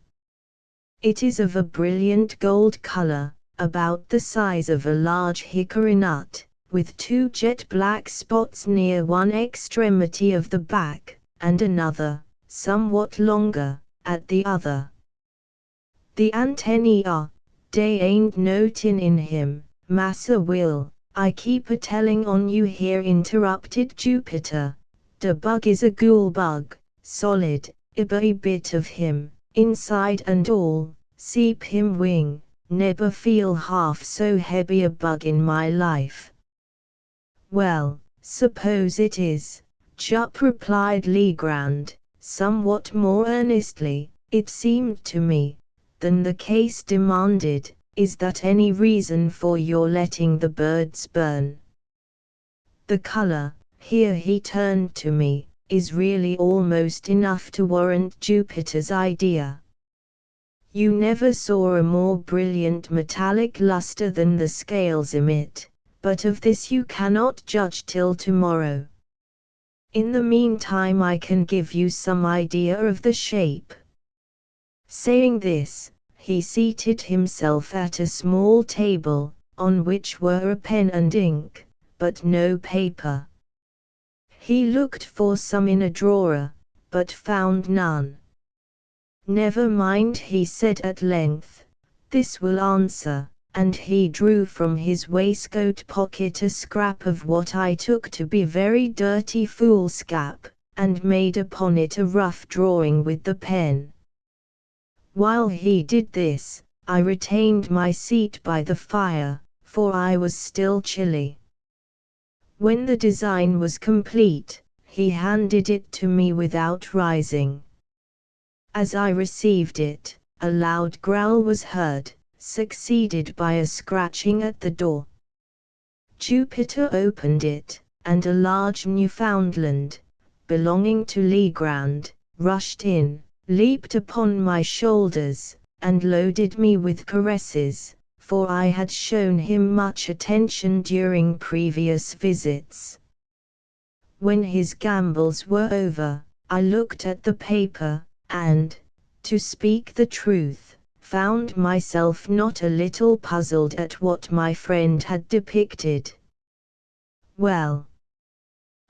It is of a brilliant gold color, about the size of a large hickory nut, with 2 jet-black spots near one extremity of the back, and another, somewhat longer, at the other. The antennae are, dey ain't no tin in him, Massa Will, I keep a-telling on you here, interrupted Jupiter. De bug is a ghoul bug, solid, every bit of him, inside and all, seep him wing, never feel half so heavy a bug in my life. Well, suppose it is, Jup, replied Legrand, somewhat more earnestly. It seemed to me, than the case demanded. Is that any reason for your letting the birds burn? The color, here he turned to me, is really almost enough to warrant Jupiter's idea. You never saw a more brilliant metallic luster than the scales emit, but of this you cannot judge till tomorrow. In the meantime I can give you some idea of the shape. Saying this, he seated himself at a small table, on which were a pen and ink, but no paper. He looked for some in a drawer, but found none. Never mind, he said at length, this will answer, and he drew from his waistcoat pocket a scrap of what I took to be very dirty foolscap, and made upon it a rough drawing with the pen. While he did this, I retained my seat by the fire, for I was still chilly. When the design was complete, he handed it to me without rising. As I received it, a loud growl was heard, succeeded by a scratching at the door. Jupiter opened it, and a large Newfoundland, belonging to Legrand, rushed in, leaped upon my shoulders, and loaded me with caresses, for I had shown him much attention during previous visits. When his gambols were over, I looked at the paper, and, to speak the truth, found myself not a little puzzled at what my friend had depicted. "Well,"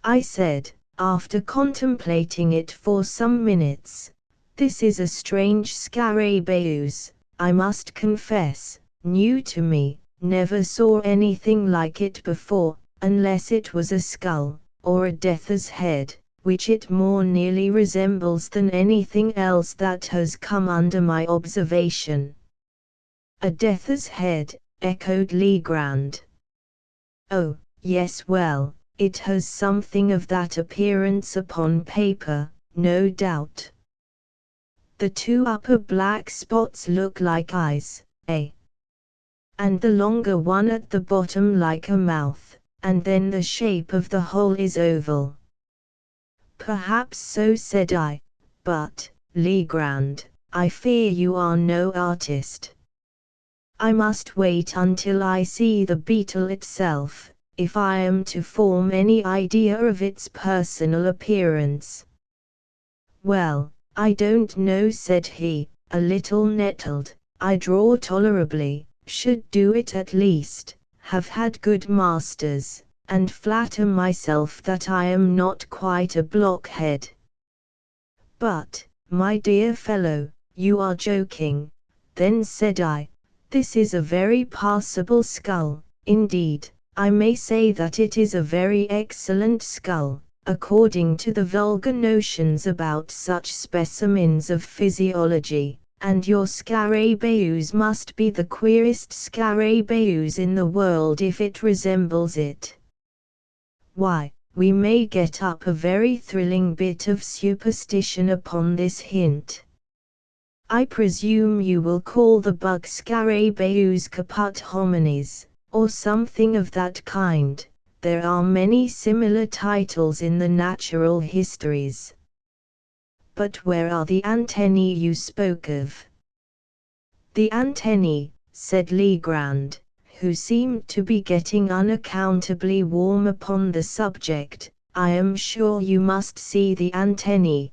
I said, after contemplating it for some minutes, "this is a strange Scarabaeus, I must confess, new to me, never saw anything like it before, unless it was a skull, or a death's head, which it more nearly resembles than anything else that has come under my observation." "A death's head," echoed Legrand. "Oh, yes, well, it has something of that appearance upon paper, no doubt. The two upper black spots look like eyes, and the longer one at the bottom like a mouth, and then the shape of the whole is oval." "Perhaps so," said I, "but, Legrand, I fear you are no artist. I must wait until I see the beetle itself, if I am to form any idea of its personal appearance." "Well, I don't know," said he, a little nettled. "I draw tolerably, should do it at least, have had good masters, and flatter myself that I am not quite a blockhead." "But, my dear fellow, you are joking." "Then," said I, "this is a very passable skull. Indeed, I may say that it is a very excellent skull, according to the vulgar notions about such specimens of physiology, and your Scarabaeus must be the queerest Scarabaeus in the world if it resembles it. Why, we may get up a very thrilling bit of superstition upon this hint. I presume you will call the bug Scarabaeus caput homines, or something of that kind. There are many similar titles in the natural histories." "But where are the antennae you spoke of?" "The antennae," said Legrand, who seemed to be getting unaccountably warm upon the subject, "I am sure you must see the antennae.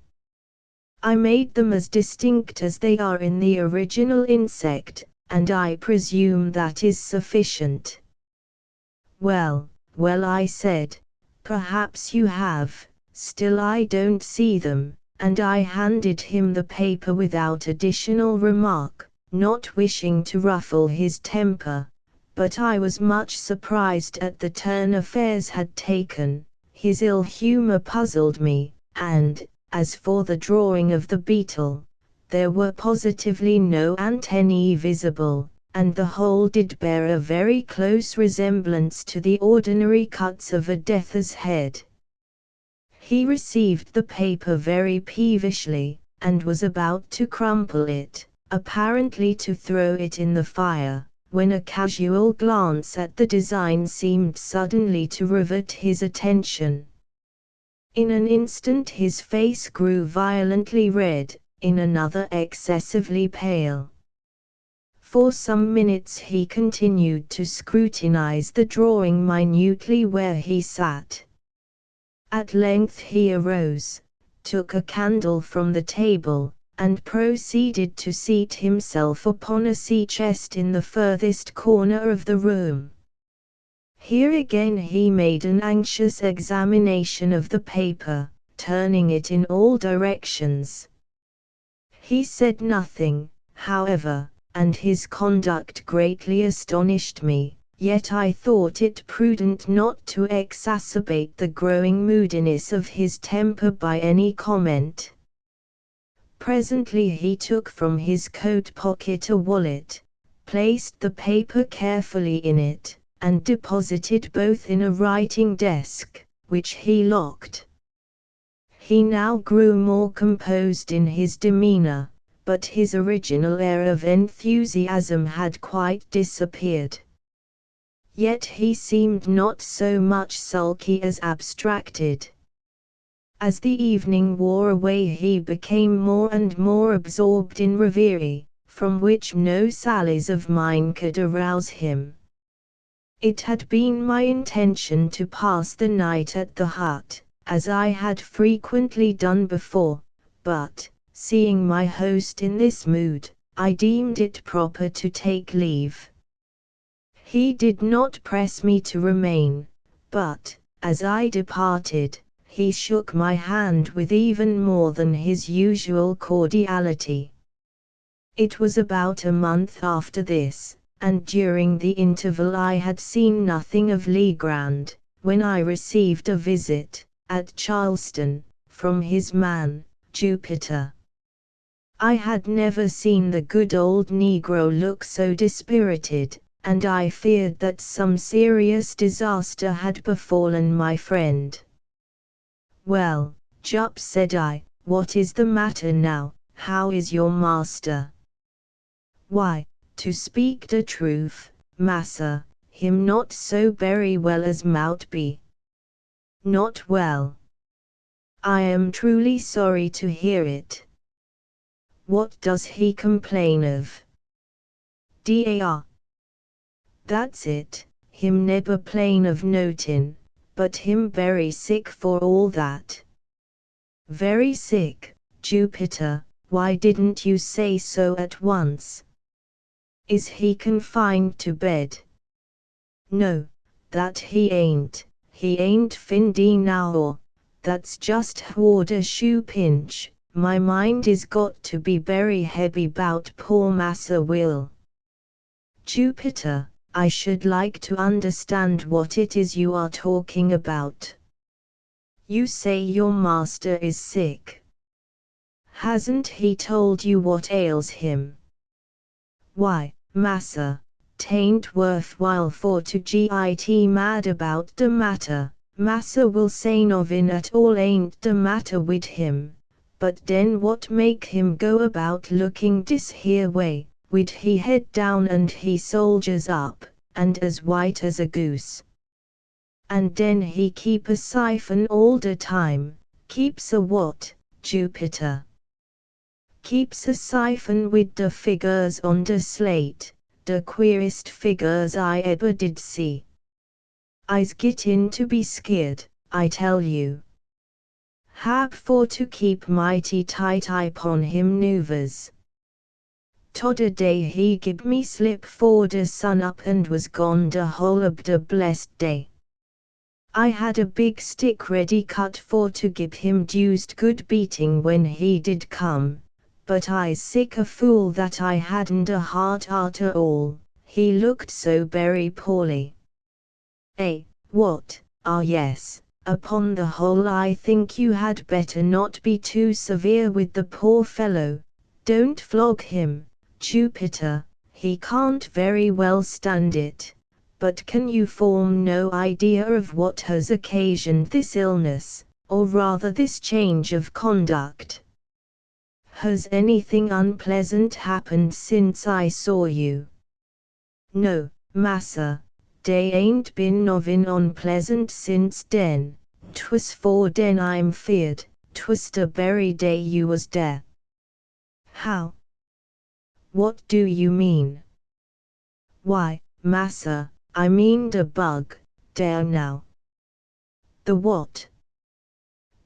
I made them as distinct as they are in the original insect, and I presume that is sufficient." Well, I said, "perhaps you have, still I don't see them," and I handed him the paper without additional remark, not wishing to ruffle his temper. But I was much surprised at the turn affairs had taken. His ill humor puzzled me, and, as for the drawing of the beetle, there were positively no antennae visible, and the whole did bear a very close resemblance to the ordinary cuts of a death's head. He received the paper very peevishly, and was about to crumple it, apparently to throw it in the fire, when a casual glance at the design seemed suddenly to rivet his attention. In an instant his face grew violently red, in another excessively pale. For some minutes he continued to scrutinize the drawing minutely where he sat. At length he arose, took a candle from the table, and proceeded to seat himself upon a sea-chest in the furthest corner of the room. Here again he made an anxious examination of the paper, turning it in all directions. He said nothing, however, and his conduct greatly astonished me, Yet I thought it prudent not to exacerbate the growing moodiness of his temper by any comment. Presently he took from his coat pocket a wallet, placed the paper carefully in it, and deposited both in a writing desk, which he locked. He now grew more composed in his demeanor, but his original air of enthusiasm had quite disappeared. Yet he seemed not so much sulky as abstracted. As the evening wore away he became more and more absorbed in reverie, from which no sallies of mine could arouse him. It had been my intention to pass the night at the hut, as I had frequently done before, but, seeing my host in this mood, I deemed it proper to take leave. He did not press me to remain, but, as I departed, he shook my hand with even more than his usual cordiality. It was about a month after this, and during the interval I had seen nothing of Legrand, when I received a visit, at Charleston, from his man, Jupiter. I had never seen the good old Negro look so dispirited, and I feared that some serious disaster had befallen my friend. "Well, Jup," said I, "what is the matter now? How is your master?" "Why, to speak the truth, massa, him not so very well as mout be." "Not well? I am truly sorry to hear it. What does he complain of?" "Dar. That's it, him nebber plain of notin', but him very sick for all that." "Very sick, Jupiter, why didn't you say so at once? Is he confined to bed?" "No, that he ain't findy now, that's just hward a shoe pinch. My mind is got to be very heavy 'bout poor Massa Will." "Jupiter, I should like to understand what it is you are talking about. You say your master is sick. Hasn't he told you what ails him?" "Why, massa, 'tain't worthwhile for to git mad about the matter. Massa will say novin at all ain't the matter wid him, but den what make him go about looking dis here way, wid he head down and he soldiers up, and as white as a goose? And den he keep a siphon all the time." "Keeps a what, Jupiter?" "Keeps a siphon wid the figures on the slate, the queerest figures I eber did see. I's gittin' to be skeered, I tell you. Hab for to keep mighty tight eye pon him noovers. Todder day he gib me slip 'fore de sun up and was gone de whole ob de blessed day. I had a big stick ready cut for to gib him deuced good beating when he did come, but I's sick a fool that I hadn't a heart arter all, he looked so very poorly." "Eh, what? Ah yes, upon the whole I think you had better not be too severe with the poor fellow. Don't flog him, Jupiter, he can't very well stand it. But can you form no idea of what has occasioned this illness, or rather this change of conduct? Has anything unpleasant happened since I saw you?" "No, massa, dey ain't been novin unpleasant since den. 'Twas for den I'm feared, 'twas the very day you was dere." "How? What do you mean?" "Why, massa, I mean the bug, dere now." "The what?"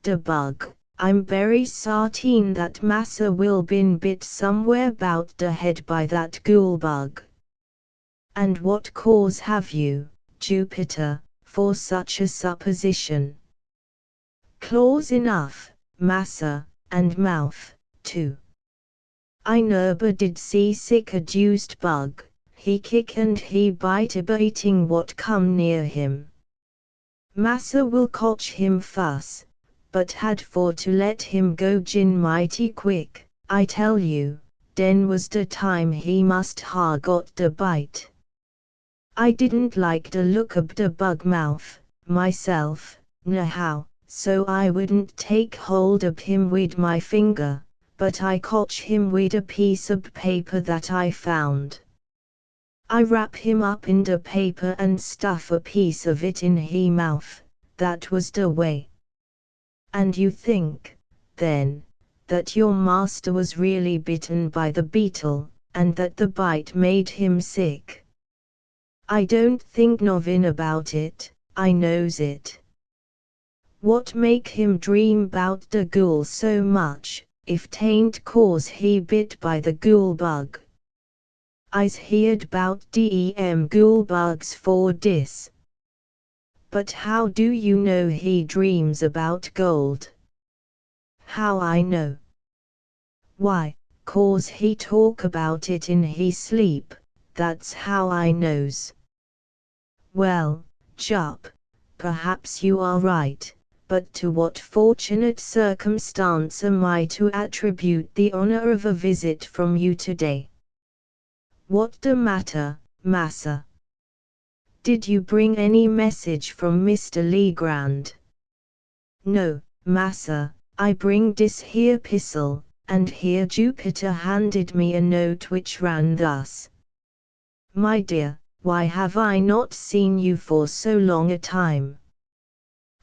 "The bug. I'm very sarteen that Massa Will been bit somewhere 'bout the head by that ghoul bug." "And what cause have you, Jupiter, for such a supposition?" "Claws enough, massa, and mouth, too. I neber did see sick a deuced bug. he kick and he bite abating what come near him. Massa will catch him fuss, but had for to let him go gin mighty quick, I tell you, den was de time he must ha got de bite. I didn't like de look ob de bug mouth, myself, nohow, so I wouldn't take hold ob him wid my finger, but I catch him wid a piece ob paper that I found. I wrap him up in de paper and stuff a piece of it in he mouth, that was de way. And you think, then, that your master was really bitten by the beetle, and that the bite made him sick? I don't think novin about it, I knows it. What make him dream bout de ghoul so much, if tain't cause he bit by the ghoul bug? I's heard bout dem ghoul bugs for dis. But how do you know he dreams about gold? How I know? Why, cause he talk about it in he sleep, that's how I knows. Well, Jup, perhaps you are right, but to what fortunate circumstance am I to attribute the honor of a visit from you today? What the matter, massa? Did you bring any message from Mr. Legrand? No, massa, I bring dis here pissel, and here Jupiter handed me a note which ran thus. My dear, why have I not seen you for so long a time?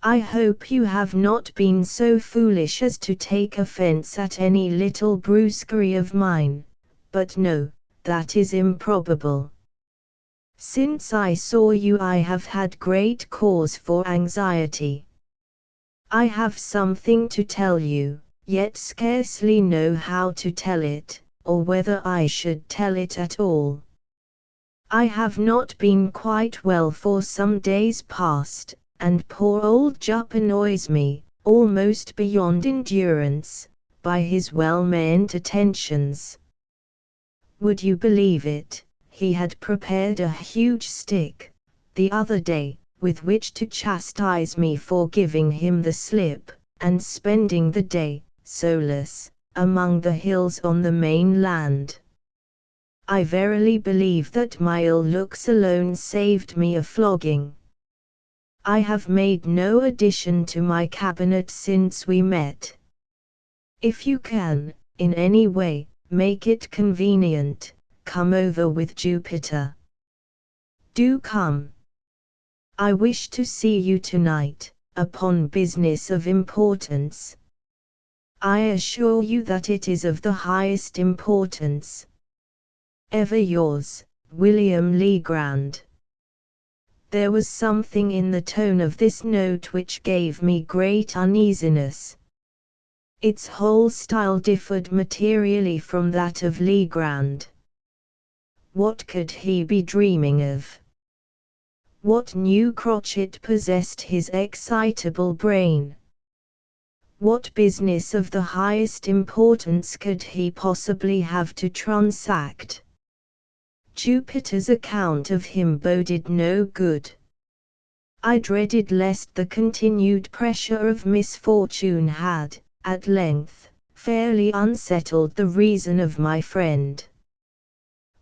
I hope you have not been so foolish as to take offense at any little brusquerie of mine, but no, that is improbable. Since I saw you I have had great cause for anxiety. I have something to tell you, yet scarcely know how to tell it, or whether I should tell it at all. I have not been quite well for some days past, and poor old Jup annoys me, almost beyond endurance, by his well-meant attentions. Would you believe it? He had prepared a huge stick, the other day, with which to chastise me for giving him the slip, and spending the day, solus, among the hills on the mainland. I verily believe that my ill looks alone saved me a flogging. I have made no addition to my cabinet since we met. If you can, in any way, make it convenient, come over with Jupiter. Do come. I wish to see you tonight, upon business of importance. I assure you that it is of the highest importance. Ever yours, William Legrand. There was something in the tone of this note which gave me great uneasiness. Its whole style differed materially from that of Legrand. What could he be dreaming of? What new crotchet possessed his excitable brain? What business of the highest importance could he possibly have to transact? Jupiter's account of him boded no good. I dreaded lest the continued pressure of misfortune had, at length, fairly unsettled the reason of my friend.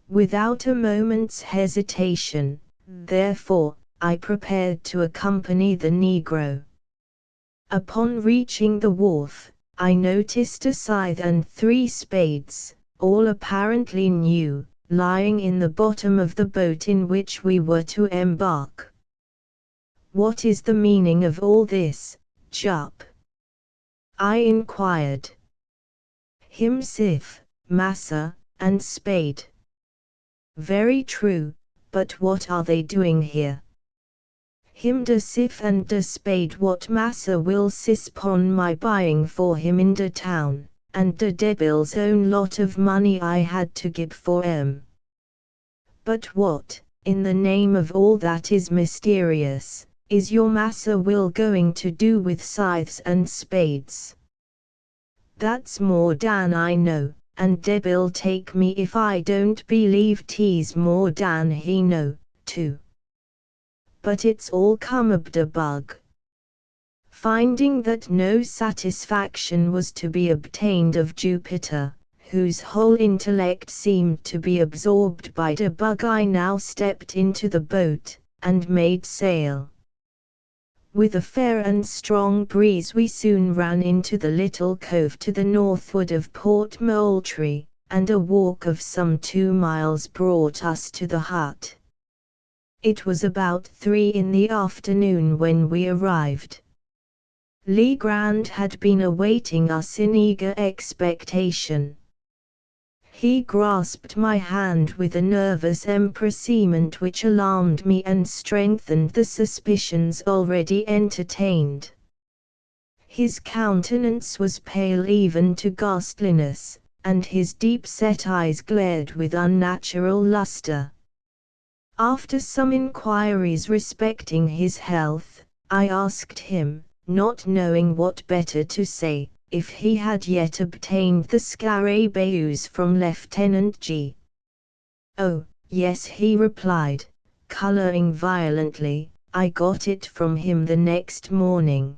Without a moment's hesitation, therefore, I prepared to accompany the Negro. Upon reaching the wharf, I noticed a scythe and 3 spades, all apparently new, lying in the bottom of the boat in which we were to embark. What is the meaning of all this, Jup? I inquired. Him scythe, massa, and spade. Very true, but what are they doing here? Him de scythe and de spade what massa will sis pon my buying for him in de town, and de debil's own lot of money I had to give for 'em. But what, in the name of all that is mysterious, is your massa will going to do with scythes and spades? That's more dan I know, and debil take me if I don't believe 'tis more dan he know, too. But it's all come ob the bug. Finding that no satisfaction was to be obtained of Jupiter, whose whole intellect seemed to be absorbed by the bug, I now stepped into the boat, and made sail. With a fair and strong breeze we soon ran into the little cove to the northward of Port Moultrie, and a walk of some 2 miles brought us to the hut. It was about 3 in the afternoon when we arrived. Legrand had been awaiting us in eager expectation. He grasped my hand with a nervous empressement which alarmed me and strengthened the suspicions already entertained. His countenance was pale even to ghastliness, and his deep-set eyes glared with unnatural luster. After some inquiries respecting his health, I asked him, not knowing what better to say, if he had yet obtained the Scarabaeus from Lieutenant G. "Oh, yes," he replied, coloring violently, "I got it from him the next morning.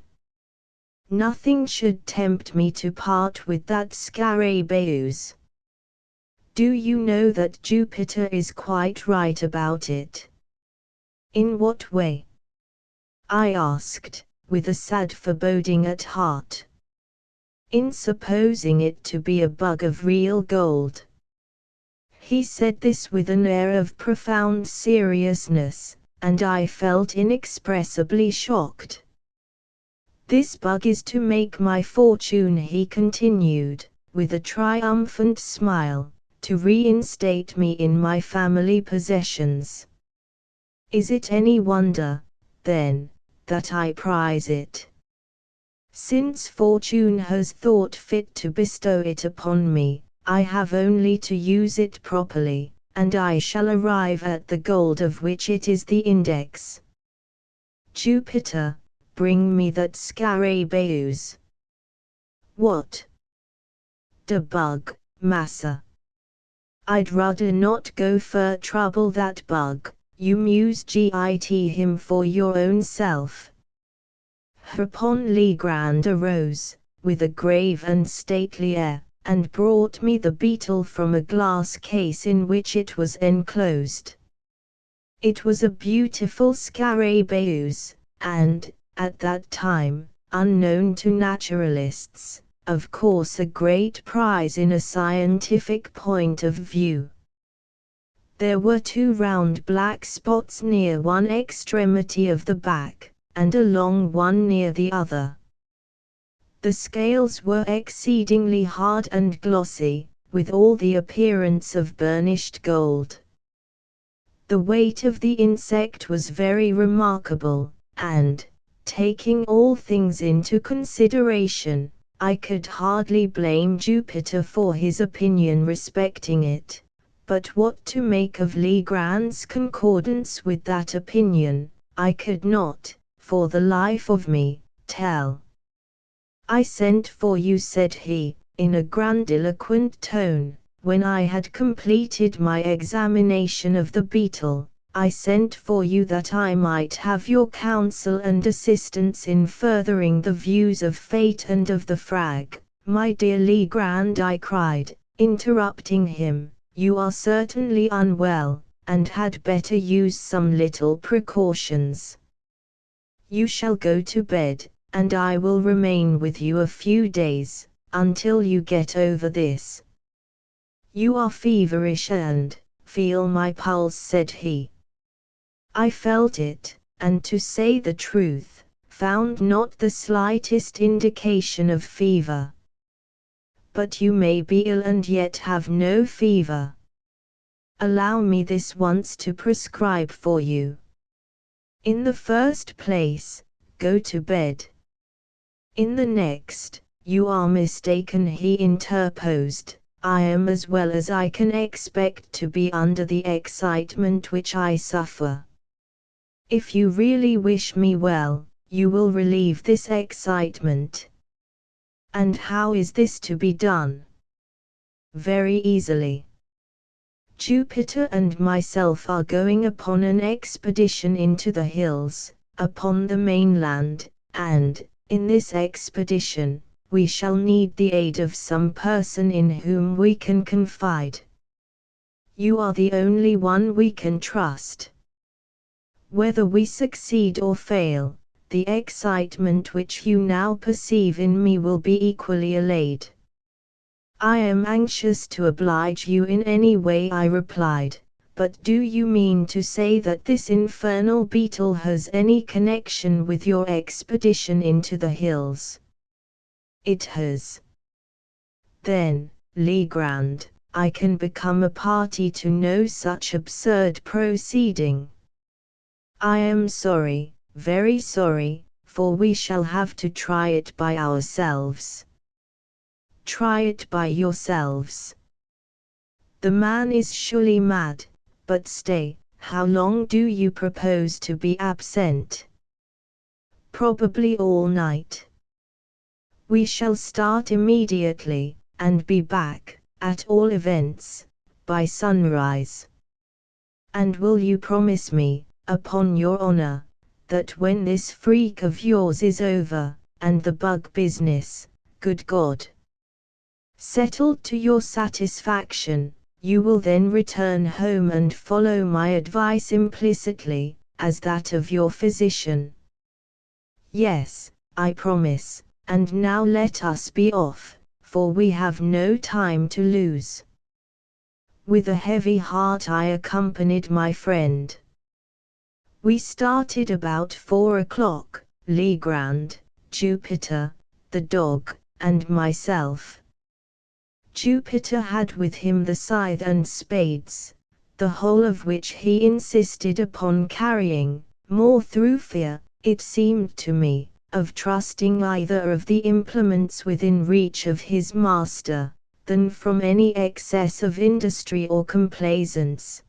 Nothing should tempt me to part with that Scarabaeus." "Do you know that Jupiter is quite right about it?" "In what way?" I asked, with a sad foreboding at heart. "In supposing it to be a bug of real gold." He said this with an air of profound seriousness, and I felt inexpressibly shocked. "This bug is to make my fortune," he continued, with a triumphant smile, "to reinstate me in my family possessions. Is it any wonder, then, that I prize it? Since fortune has thought fit to bestow it upon me, I have only to use it properly, and I shall arrive at the gold of which it is the index. Jupiter, bring me that Scarabaeus." "What? De bug, massa? I'd rudder not go fur trouble that bug. You muse git him for your own self." Hereupon Legrand arose, with a grave and stately air, and brought me the beetle from a glass case in which it was enclosed. It was a beautiful Scarabaeus, and, at that time, unknown to naturalists, of course a great prize in a scientific point of view. There were 2 round black spots near one extremity of the back, and a long one near the other. The scales were exceedingly hard and glossy, with all the appearance of burnished gold. The weight of the insect was very remarkable, and, taking all things into consideration, I could hardly blame Jupiter for his opinion respecting it. But what to make of Legrand's concordance with that opinion, I could not, for the life of me, tell. "I sent for you," said he, in a grandiloquent tone, when I had completed my examination of the beetle. "I sent for you that I might have your counsel and assistance in furthering the views of fate and of the frag." "My dear Legrand," I cried, interrupting him, "you are certainly unwell, and had better use some little precautions. You shall go to bed, and I will remain with you a few days, until you get over this. You are feverish and feel my pulse," said he. I felt it, and to say the truth, found not the slightest indication of fever. "But you may be ill and yet have no fever. Allow me this once to prescribe for you. In the first place, go to bed." "In the next, you are mistaken," he interposed. "I am as well as I can expect to be under the excitement which I suffer. If you really wish me well, you will relieve this excitement." "And how is this to be done?" very easily. Jupiter and myself are going upon an expedition into the hills, upon the mainland, and, in this expedition, we shall need the aid of some person in whom we can confide. You are the only one we can trust. Whether we succeed or fail, the excitement which you now perceive in me will be equally allayed. I am anxious to oblige you in any way, I replied, but do you mean to say that this infernal beetle has any connection with your expedition into the hills? It has. Then, Legrand, I can become a party to no such absurd proceeding. I am sorry, very sorry, for we shall have to try it by ourselves. Try it by yourselves. The man is surely mad, but stay, how long do you propose to be absent? Probably all night. We shall start immediately, and be back, at all events, by sunrise. And will you promise me, upon your honor, that when this freak of yours is over, and the bug business, good God, settled to your satisfaction, you will then return home and follow my advice implicitly, as that of your physician? Yes, I promise, and now let us be off, for we have no time to lose. With a heavy heart I accompanied my friend. We started about 4 o'clock, Legrand, Jupiter, the dog, and myself. Jupiter had with him the scythe and spades, the whole of which he insisted upon carrying, more through fear, it seemed to me, of trusting either of the implements within reach of his master, than from any excess of industry or complaisance.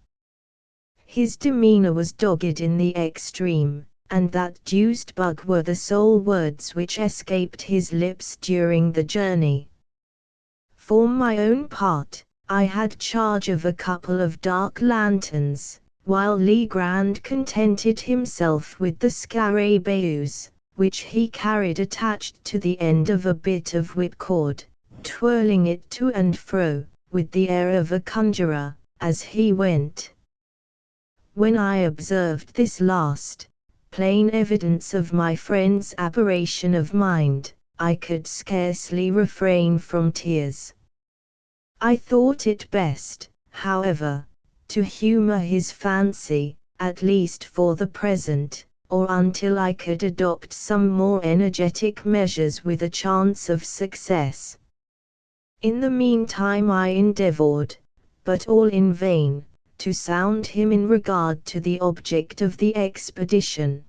His demeanor was dogged in the extreme, and that deuced bug were the sole words which escaped his lips during the journey. For my own part, I had charge of a couple of dark lanterns, while Legrand contented himself with the scarabaeus, which he carried attached to the end of a bit of whipcord, twirling it to and fro, with the air of a conjurer, as he went. When I observed this last, plain evidence of my friend's aberration of mind, I could scarcely refrain from tears. I thought it best, however, to humor his fancy, at least for the present, or until I could adopt some more energetic measures with a chance of success. In the meantime I endeavored, but all in vain, to sound him in regard to the object of the expedition.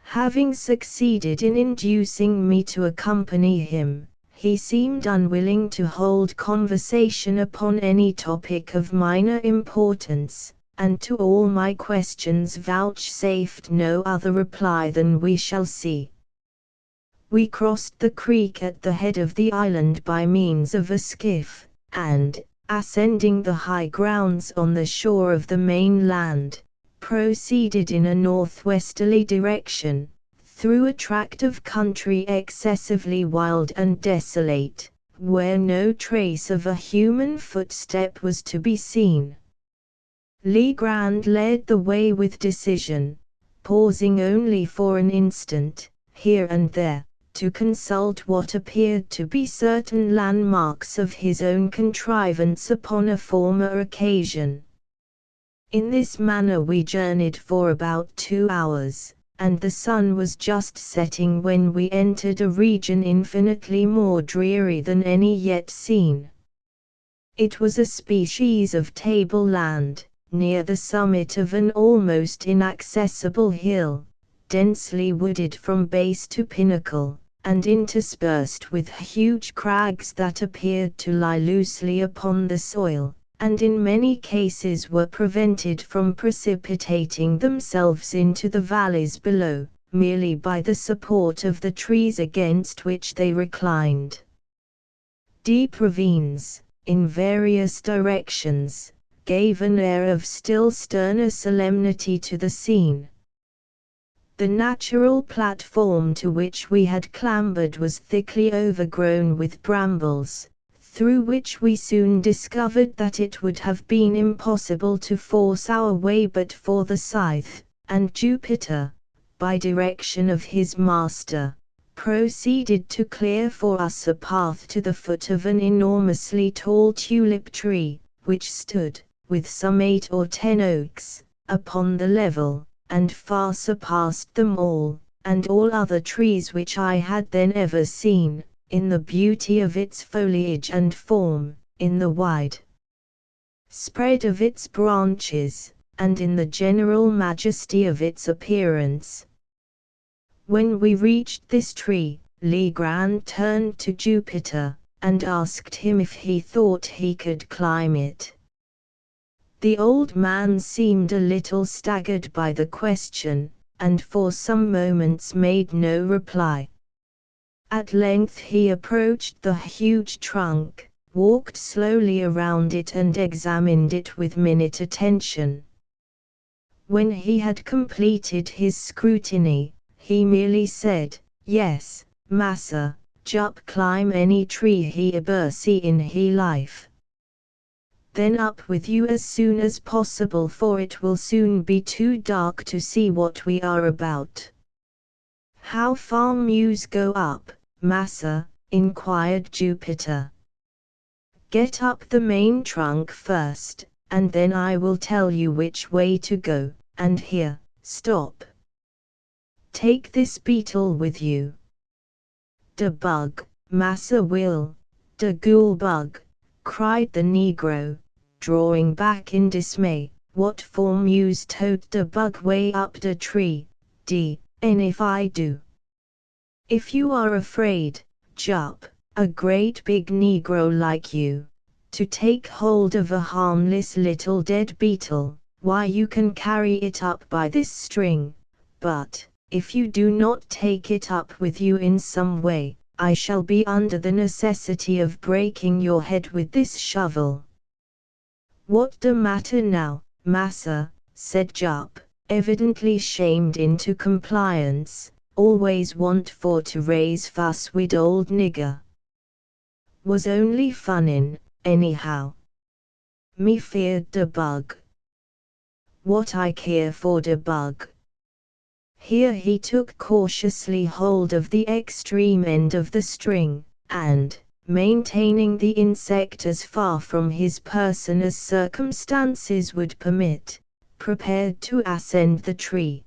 Having succeeded in inducing me to accompany him, he seemed unwilling to hold conversation upon any topic of minor importance, and to all my questions vouchsafed no other reply than "we shall see." We crossed the creek at the head of the island by means of a skiff, and, ascending the high grounds on the shore of the mainland, proceeded in a northwesterly direction, through a tract of country excessively wild and desolate, where no trace of a human footstep was to be seen. Legrand led the way with decision, pausing only for an instant, here and there, to consult what appeared to be certain landmarks of his own contrivance upon a former occasion. In this manner we journeyed for about 2 hours, and the sun was just setting when we entered a region infinitely more dreary than any yet seen. It was a species of tableland, near the summit of an almost inaccessible hill, densely wooded from base to pinnacle, and interspersed with huge crags that appeared to lie loosely upon the soil, and in many cases were prevented from precipitating themselves into the valleys below, merely by the support of the trees against which they reclined. Deep ravines, in various directions, gave an air of still sterner solemnity to the scene. The natural platform to which we had clambered was thickly overgrown with brambles, through which we soon discovered that it would have been impossible to force our way but for the scythe, and Jupiter, by direction of his master, proceeded to clear for us a path to the foot of an enormously tall tulip tree, which stood, with some 8 or 10 oaks, upon the level, and far surpassed them all, and all other trees which I had then ever seen, in the beauty of its foliage and form, in the wide spread of its branches, and in the general majesty of its appearance. When we reached this tree, Legrand turned to Jupiter, and asked him if he thought he could climb it. The old man seemed a little staggered by the question, and for some moments made no reply. At length he approached the huge trunk, walked slowly around it and examined it with minute attention. When he had completed his scrutiny, he merely said, "Yes, massa, Jup climb any tree he eber see in he life. Then up with you as soon as possible, for it will soon be too dark to see what we are about." "How far Muse go up, massa?" inquired Jupiter. "Get up the main trunk first, and then I will tell you which way to go, and here, stop. Take this beetle with you." "De bug, Massa Will, de ghoul bug," cried the Negro, drawing back in dismay. "What for Muse tote de bug way up de tree, and if I do?" "If you are afraid, Jup, a great big Negro like you, to take hold of a harmless little dead beetle, why you can carry it up by this string, but if you do not take it up with you in some way, I shall be under the necessity of breaking your head with this shovel." "What de matter now, massa?" said Jup, evidently shamed into compliance. "Always want for to raise fuss wid old nigger. Was only funnin', anyhow. Me feared de bug. What I care for de bug." Here he took cautiously hold of the extreme end of the string, and, maintaining the insect as far from his person as circumstances would permit, prepared to ascend the tree.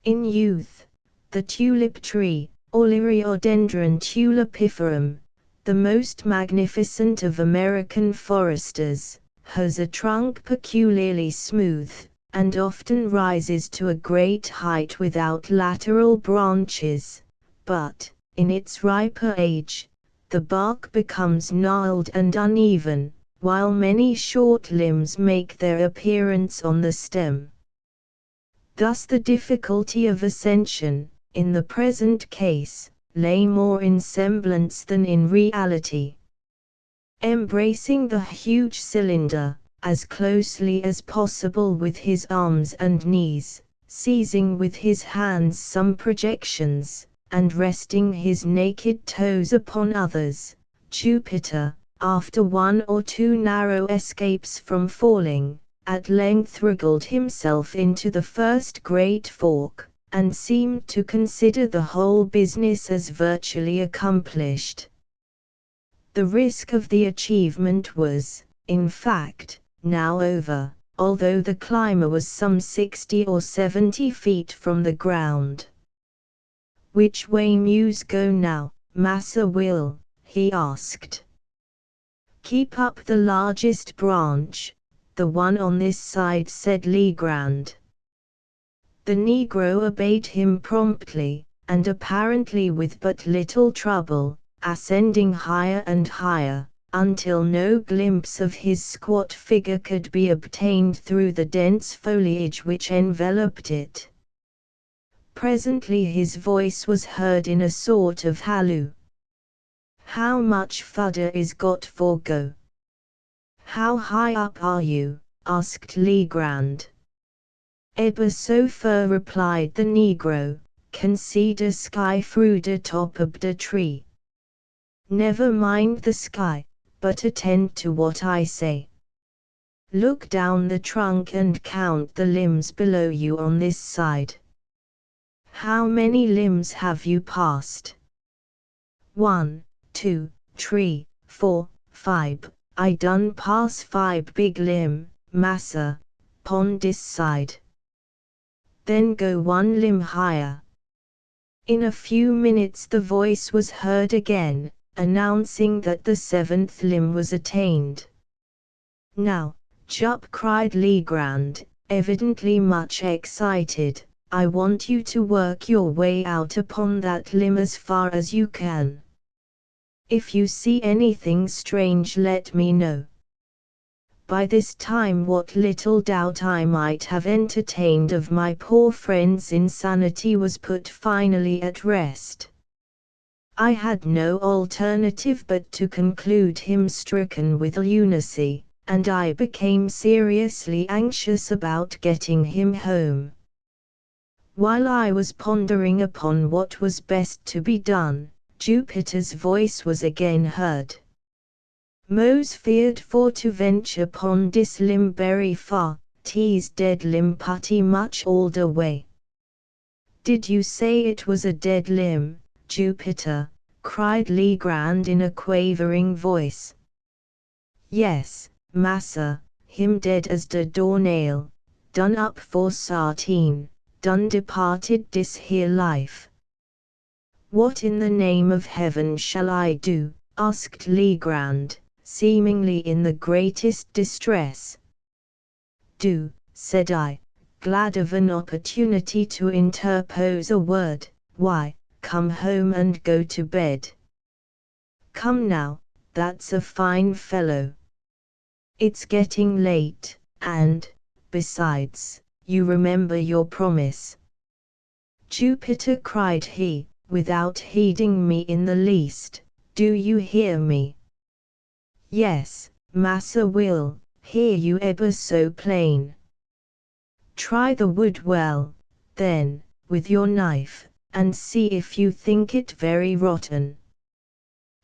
In youth, the tulip tree, Oleriodendron tulipiferum, the most magnificent of American foresters, has a trunk peculiarly smooth, and often rises to a great height without lateral branches, but, in its riper age, the bark becomes gnarled and uneven, while many short limbs make their appearance on the stem. Thus the difficulty of ascension, in the present case, lay more in semblance than in reality. Embracing the huge cylinder, as closely as possible with his arms and knees, seizing with his hands some projections, and resting his naked toes upon others, Jupiter, after 1 or 2 narrow escapes from falling, at length wriggled himself into the first great fork, and seemed to consider the whole business as virtually accomplished. The risk of the achievement was, in fact, now over, although the climber was some 60 or 70 feet from the ground. "Which way Muse go now, Massa Will?" he asked. "Keep up the largest branch, the one on this side," said Legrand. The Negro obeyed him promptly, and apparently with but little trouble, ascending higher and higher, until no glimpse of his squat figure could be obtained through the dense foliage which enveloped it. Presently his voice was heard in a sort of halloo. "How much fudder is got for go?" How high up are you? asked Legrand. Eber so fur, replied the Negro, can see the sky through the top of the tree. Never mind the sky, but attend to what I say. Look down the trunk and count the limbs below you on this side. How many limbs have you passed? 1, 2, 3, 4, 5. I done pass 5 big limb, massa, pon this side. Then go 1 limb higher. In a few minutes the voice was heard again, announcing that the 7th limb was attained. Now, Jup, cried Legrand, evidently much excited, I want you to work your way out upon that limb as far as you can. If you see anything strange, let me know. By this time what little doubt I might have entertained of my poor friend's insanity was put finally at rest. I had no alternative but to conclude him stricken with lunacy, and I became seriously anxious about getting him home. While I was pondering upon what was best to be done, Jupiter's voice was again heard. Mose feared for to venture pon dis limb berry far, tease dead limb putty much older way. Did you say it was a dead limb, Jupiter? Cried Legrand in a quavering voice. Yes, massa, him dead as de doornail, done up for sartine, done departed dis here life. What in the name of heaven shall I do? Asked Legrand, seemingly in the greatest distress. Do, said I, glad of an opportunity to interpose a word, why, come home and go to bed. Come now, that's a fine fellow. It's getting late, and, besides, you remember your promise. Jupiter, cried he, without heeding me in the least, do you hear me? Yes, Massa Will, hear you ever so plain. Try the wood well, then, with your knife, and see if you think it very rotten.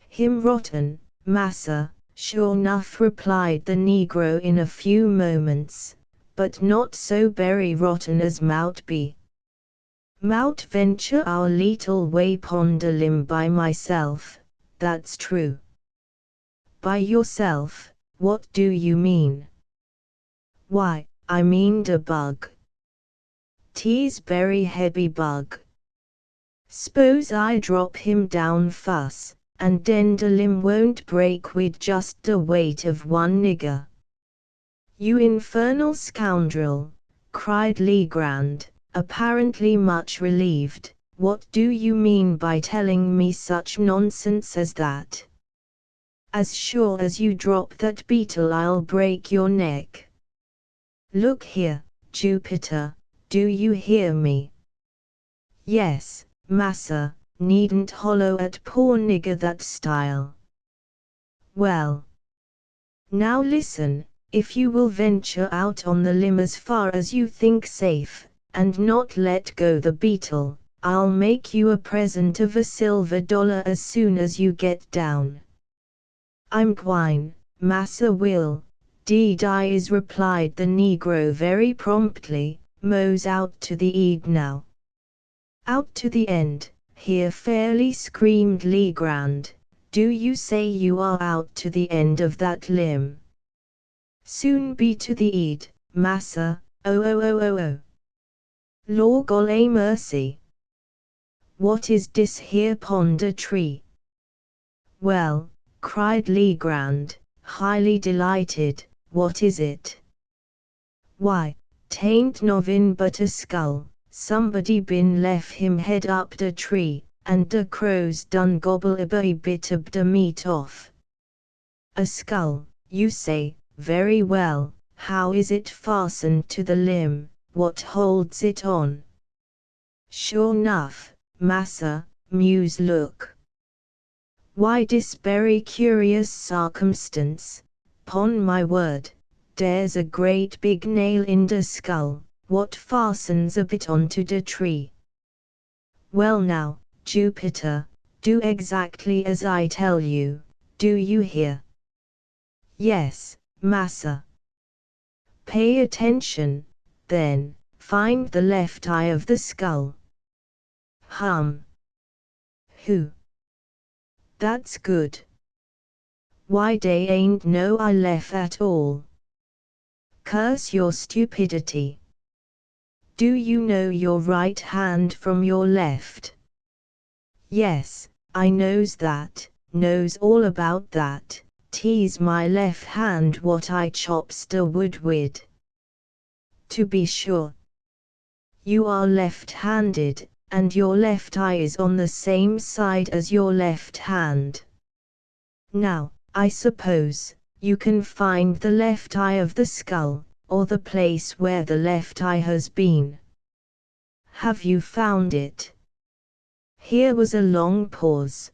Him rotten, massa, sure enough, replied the Negro in a few moments, but not so very rotten as mout be. Mout venture our little way pon de limb by myself, that's true. By yourself, what do you mean? Why, I mean de bug. Te's very heavy bug. S'pose I drop him down fuss, and den de limb won't break wid just the weight of 1 nigger. You infernal scoundrel, cried Legrand, apparently much relieved, what do you mean by telling me such nonsense as that? As sure as you drop that beetle I'll break your neck. Look here, Jupiter, do you hear me? Yes, massa, needn't hollow at poor nigger that style. Well, now listen, if you will venture out on the limb as far as you think safe, and not let go the beetle, I'll make you a present of $1 silver as soon as you get down. I'm gwine, Massa Will, deed I is, replied the Negro very promptly. Mose out to the eed now. Out to the end, here fairly screamed Legrand, do you say you are out to the end of that limb? Soon be to the eed, massa, oh. Law golly mercy. What is dis here pon de tree? Well, cried Legrand, highly delighted, what is it? Why, 'tain't novin but a skull, somebody bin lef him head up de tree, and de crows done gobble a bit of de meat off. A skull, you say, very well, how is it fastened to the limb, what holds it on? Sure nuff, massa, Muse look. Why dis very curious circumstance, "'Pon my word, dere's a great big nail in de skull, what fastens a bit onto de tree. Well now, Jupiter, do exactly as I tell you, do you hear?" "Yes, massa." "Pay attention, then, find the left eye of the skull." "Who? That's good. Why dey ain't no eye left at all?" "Curse your stupidity. Do you know your right hand from your left?" "Yes, I knows that, knows all about that, 'tis my left hand what I chops de wood wid." "To be sure. You are left-handed, and your left eye is on the same side as your left hand. Now, I suppose, you can find the left eye of the skull, or the place where the left eye has been." "Have you found it?" Here was a long pause.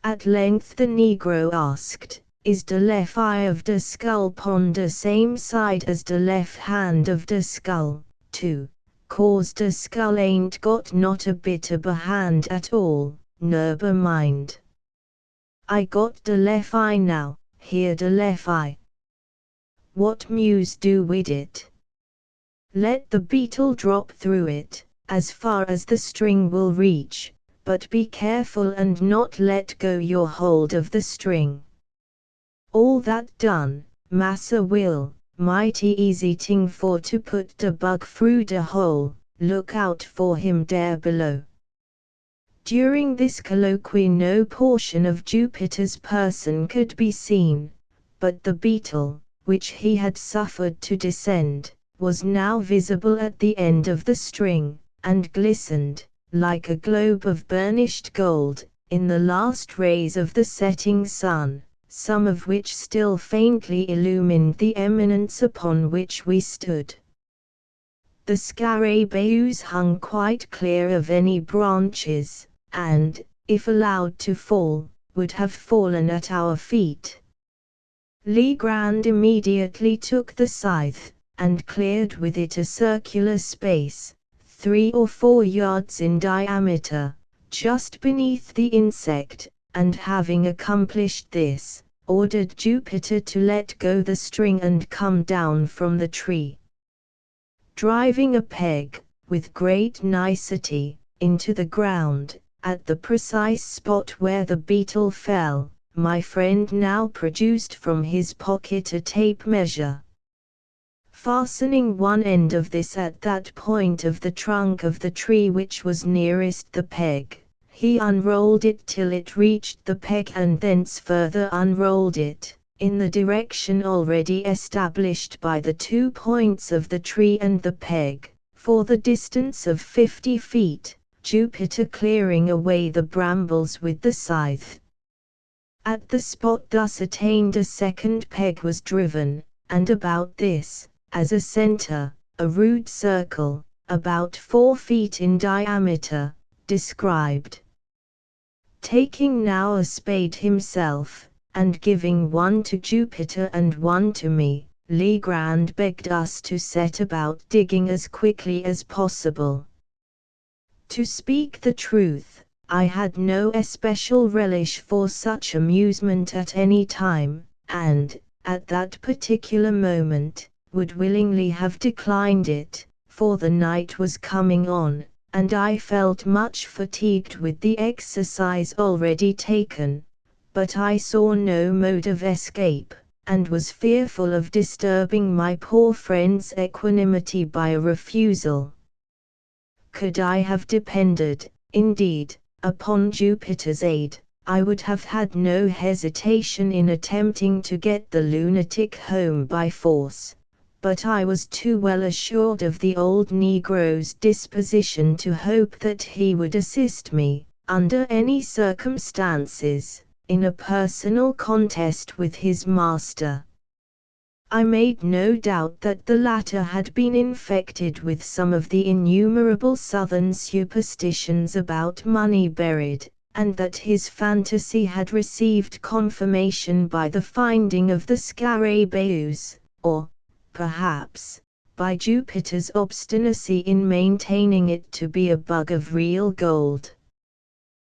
At length the Negro asked, "Is de left eye of de skull pon de same side as de left hand of de skull, too? 'Cause de skull ain't got not a bit of a hand at all, neber mind." "I got de left eye now, here de left eye." "What muse do wid it?" "Let the beetle drop through it, as far as the string will reach, but be careful and not let go your hold of the string." "All that done, Massa Will, mighty easy ting for to put de bug through de hole, look out for him dere below." During this colloquy no portion of Jupiter's person could be seen, but the beetle, which he had suffered to descend, was now visible at the end of the string, and glistened, like a globe of burnished gold, in the last rays of the setting sun, some of which still faintly illumined the eminence upon which we stood. The scarabaeus hung quite clear of any branches, and, if allowed to fall, would have fallen at our feet. Legrand immediately took the scythe, and cleared with it a circular space, 3 or 4 yards in diameter, just beneath the insect, and having accomplished this, ordered Jupiter to let go the string and come down from the tree. Driving a peg, with great nicety, into the ground, at the precise spot where the beetle fell, my friend now produced from his pocket a tape measure. Fastening one end of this at that point of the trunk of the tree which was nearest the peg, he unrolled it till it reached the peg and thence further unrolled it, in the direction already established by the 2 points of the tree and the peg, for the distance of 50 feet, Jupiter clearing away the brambles with the scythe. At the spot thus attained a second peg was driven, and about this, as a center, a rude circle, about 4 feet in diameter, described. Taking now a spade himself, and giving one to Jupiter and one to me, Legrand begged us to set about digging as quickly as possible. To speak the truth, I had no especial relish for such amusement at any time, and, at that particular moment, would willingly have declined it, for the night was coming on, and I felt much fatigued with the exercise already taken, but I saw no mode of escape, and was fearful of disturbing my poor friend's equanimity by a refusal. Could I have depended, indeed, upon Jupiter's aid, I would have had no hesitation in attempting to get the lunatic home by force, but I was too well assured of the old Negro's disposition to hope that he would assist me, under any circumstances, in a personal contest with his master. I made no doubt that the latter had been infected with some of the innumerable Southern superstitions about money buried, and that his fantasy had received confirmation by the finding of the Scarabaeus, or, perhaps, by Jupiter's obstinacy in maintaining it to be a bug of real gold.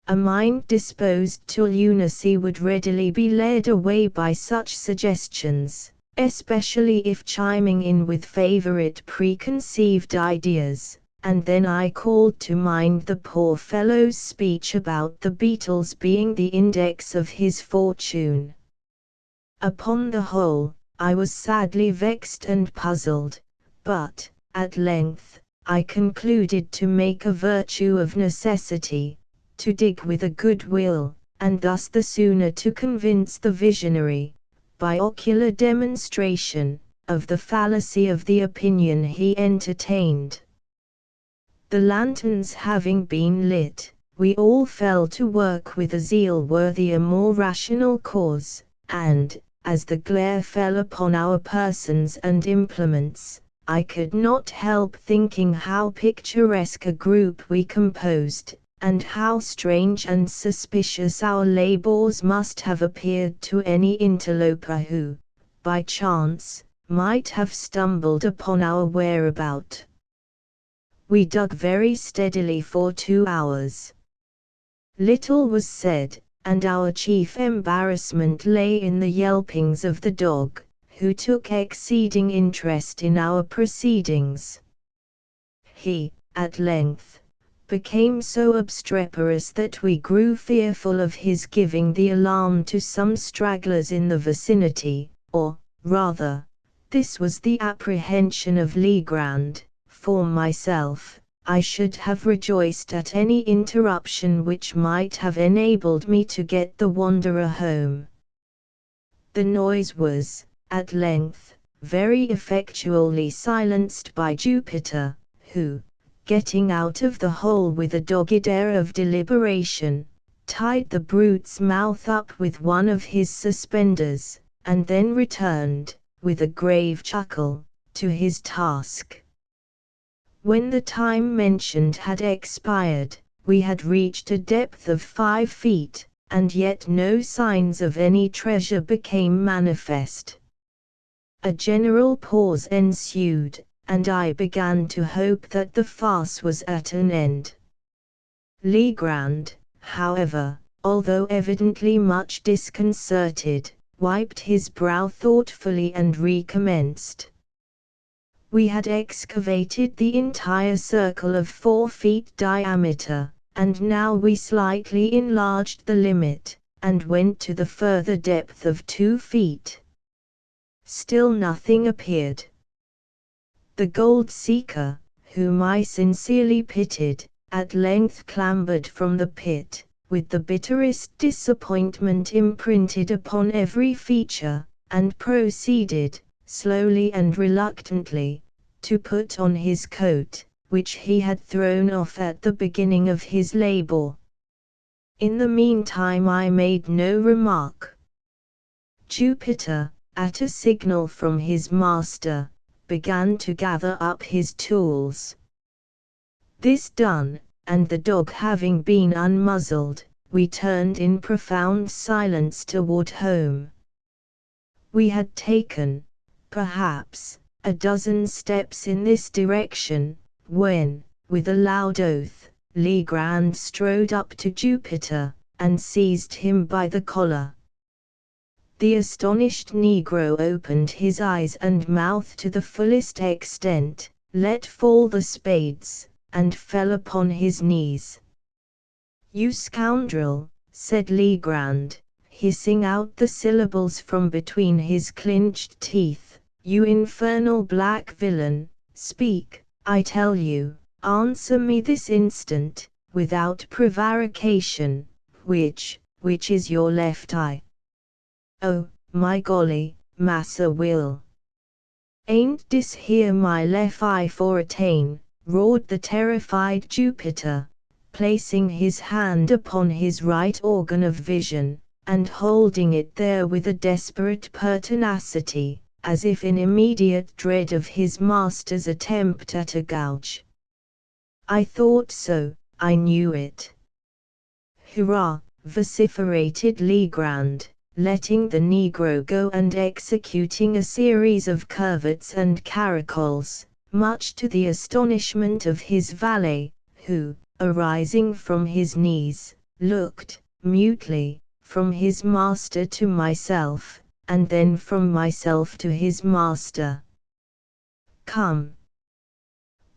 A mind disposed to lunacy would readily be led away by such suggestions, especially if chiming in with favorite preconceived ideas, and then I called to mind the poor fellow's speech about the beetles being the index of his fortune. Upon the whole, I was sadly vexed and puzzled, but, at length, I concluded to make a virtue of necessity, to dig with a good will, and thus the sooner to convince the visionary, by ocular demonstration, of the fallacy of the opinion he entertained. The lanterns having been lit, we all fell to work with a zeal worthy a more rational cause, and, as the glare fell upon our persons and implements, I could not help thinking how picturesque a group we composed, and how strange and suspicious our labours must have appeared to any interloper who, by chance, might have stumbled upon our whereabout. We dug very steadily for 2 hours. Little was said, and our chief embarrassment lay in the yelpings of the dog, who took exceeding interest in our proceedings. He, at length, became so obstreperous that we grew fearful of his giving the alarm to some stragglers in the vicinity, or, rather, this was the apprehension of Legrand. For myself, I should have rejoiced at any interruption which might have enabled me to get the wanderer home. The noise was, at length, very effectually silenced by Jupiter, who, getting out of the hole with a dogged air of deliberation, tied the brute's mouth up with one of his suspenders, and then returned, with a grave chuckle, to his task. When the time mentioned had expired, we had reached a depth of 5 feet, and yet no signs of any treasure became manifest. A general pause ensued, and I began to hope that the farce was at an end. Legrand, however, although evidently much disconcerted, wiped his brow thoughtfully and recommenced. We had excavated the entire circle of 4 feet diameter, and now we slightly enlarged the limit, and went to the further depth of 2 feet. Still nothing appeared. The gold seeker, whom I sincerely pitied, at length clambered from the pit, with the bitterest disappointment imprinted upon every feature, and proceeded, slowly and reluctantly, to put on his coat, which he had thrown off at the beginning of his labor. In the meantime I made no remark. Jupiter, at a signal from his master, began to gather up his tools. This done, and the dog having been unmuzzled, we turned in profound silence toward home. We had taken, perhaps, a dozen steps in this direction, when, with a loud oath, Legrand strode up to Jupiter, and seized him by the collar. The astonished Negro opened his eyes and mouth to the fullest extent, let fall the spades, and fell upon his knees. "You scoundrel," said Legrand, hissing out the syllables from between his clenched teeth, "you infernal black villain, speak, I tell you, answer me this instant, without prevarication, which is your left eye?" "Oh, my golly, Massa Will! Ain't dis here my lef' eye for a tain?" roared the terrified Jupiter, placing his hand upon his right organ of vision, and holding it there with a desperate pertinacity, as if in immediate dread of his master's attempt at a gouge. "I thought so, I knew it. "Hurrah!" vociferated Legrand, letting the negro go and executing a series of curvets and caracols, much to the astonishment of his valet, who, arising from his knees, looked, mutely, from his master to myself, and then from myself to his master. "Come.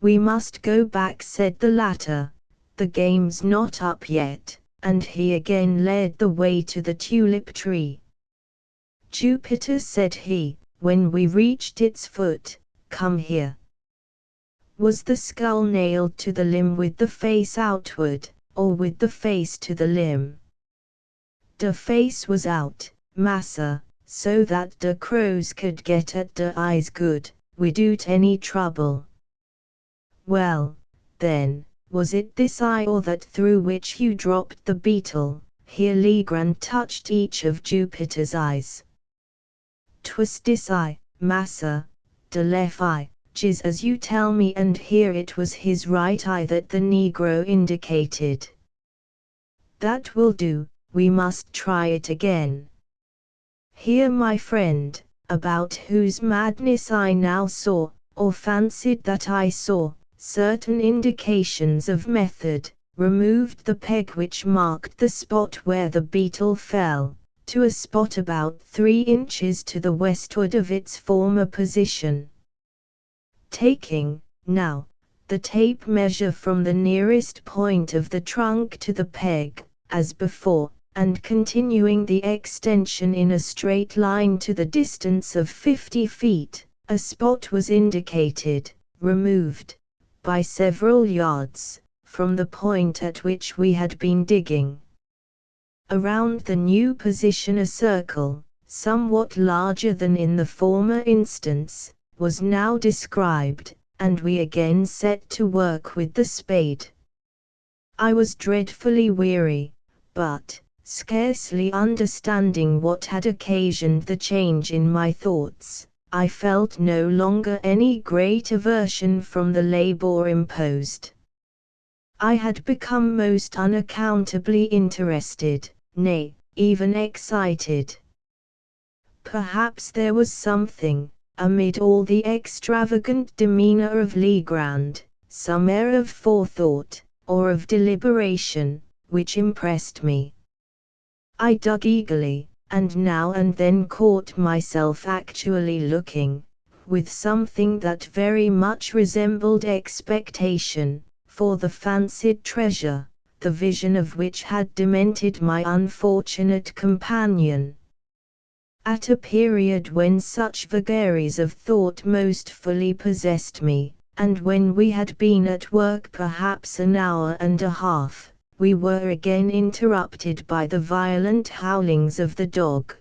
We must go back," said the latter, "the game's not up yet," and he again led the way to the tulip tree. "Jupiter," said he, when we reached its foot, "come here." Was the skull nailed to the limb with the face outward, or with the face to the limb? "De face was out, massa, so that de crows could get at de eyes good, widout any trouble." "Well, then, was it this eye or that through which you dropped the beetle?" Here Legrand touched each of Jupiter's eyes. "'Twas dis eye, massa, de left eye, jes as you tell me," and here it was his right eye that the negro indicated. "That will do, we must try it again. Here, my friend, about whose madness I now saw, or fancied that I saw, certain indications of method, removed the peg which marked the spot where the beetle fell, to a spot about 3 inches to the westward of its former position. Taking, now, the tape measure from the nearest point of the trunk to the peg, as before, and continuing the extension in a straight line to the distance of 50 feet, a spot was indicated, removed, by several yards, from the point at which we had been digging. Around the new position a circle, somewhat larger than in the former instance, was now described, and we again set to work with the spade. I was dreadfully weary, but, scarcely understanding what had occasioned the change in my thoughts, I felt no longer any great aversion from the labor imposed. I had become most unaccountably interested, nay, even excited. Perhaps there was something, amid all the extravagant demeanor of Legrand, some air of forethought, or of deliberation, which impressed me. I dug eagerly, and now and then caught myself actually looking, with something that very much resembled expectation, for the fancied treasure, the vision of which had demented my unfortunate companion. At a period when such vagaries of thought most fully possessed me, and when we had been at work perhaps an hour and a half, we were again interrupted by the violent howlings of the dog.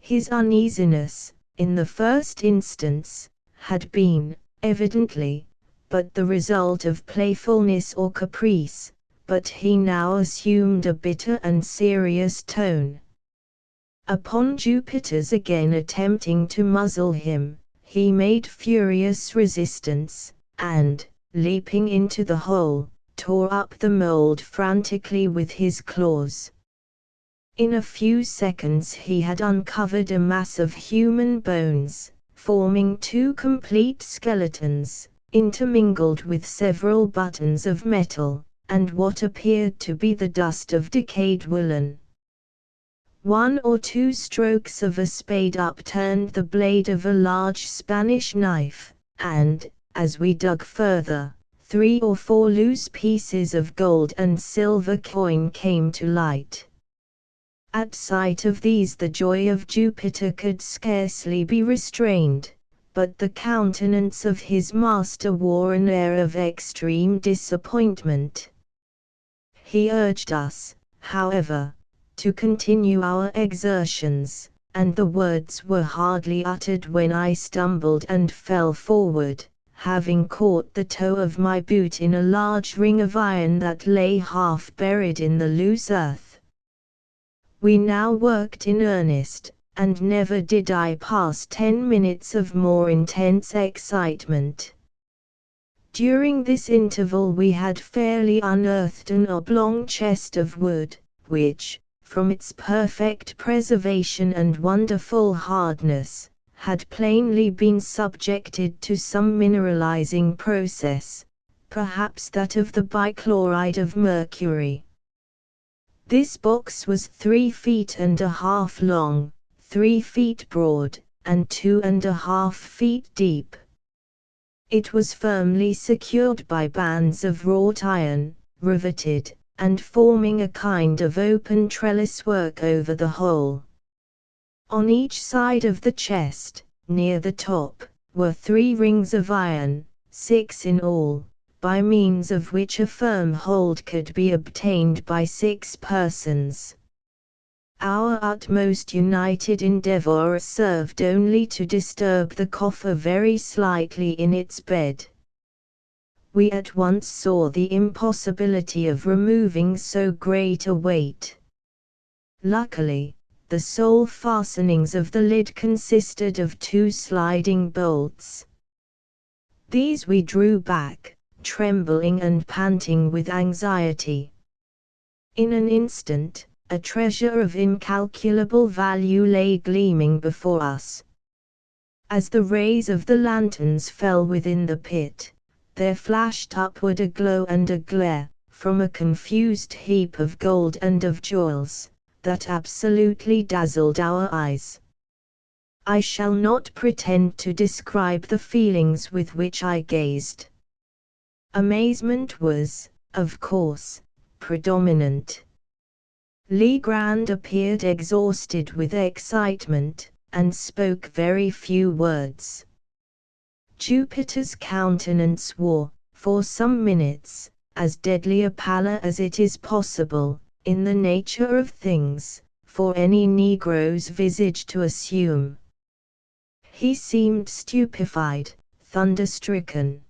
His uneasiness, in the first instance, had been, evidently, but the result of playfulness or caprice, but he now assumed a bitter and serious tone. Upon Jupiter's again attempting to muzzle him, he made furious resistance, and, leaping into the hole, tore up the mold frantically with his claws. In a few seconds he had uncovered a mass of human bones, forming 2 complete skeletons, intermingled with several buttons of metal, and what appeared to be the dust of decayed woolen. 1 or 2 strokes of a spade upturned the blade of a large Spanish knife, and, as we dug further, 3 or 4 loose pieces of gold and silver coin came to light. At sight of these the joy of Jupiter could scarcely be restrained, but the countenance of his master wore an air of extreme disappointment. He urged us, however, to continue our exertions, and the words were hardly uttered when I stumbled and fell forward, having caught the toe of my boot in a large ring of iron that lay half buried in the loose earth. We now worked in earnest, and never did I pass 10 minutes of more intense excitement. During this interval we had fairly unearthed an oblong chest of wood, which, from its perfect preservation and wonderful hardness, had plainly been subjected to some mineralizing process, perhaps that of the bichloride of mercury. This box was 3.5 feet long, 3 feet broad, and 2.5 feet deep. It was firmly secured by bands of wrought iron, riveted, and forming a kind of open trellis work over the whole. On each side of the chest, near the top, were 3 rings of iron, 6 in all, by means of which a firm hold could be obtained by 6 persons. Our utmost united endeavor served only to disturb the coffer very slightly in its bed. We at once saw the impossibility of removing so great a weight. Luckily, the sole fastenings of the lid consisted of 2 sliding bolts. These we drew back, trembling and panting with anxiety. In an instant, a treasure of incalculable value lay gleaming before us. As the rays of the lanterns fell within the pit, there flashed upward a glow and a glare, from a confused heap of gold and of jewels, that absolutely dazzled our eyes. I shall not pretend to describe the feelings with which I gazed. Amazement was, of course, predominant. Legrand appeared exhausted with excitement, and spoke very few words. Jupiter's countenance wore, for some minutes, as deadly a pallor as it is possible, in the nature of things, for any Negro's visage to assume. He seemed stupefied, thunderstricken.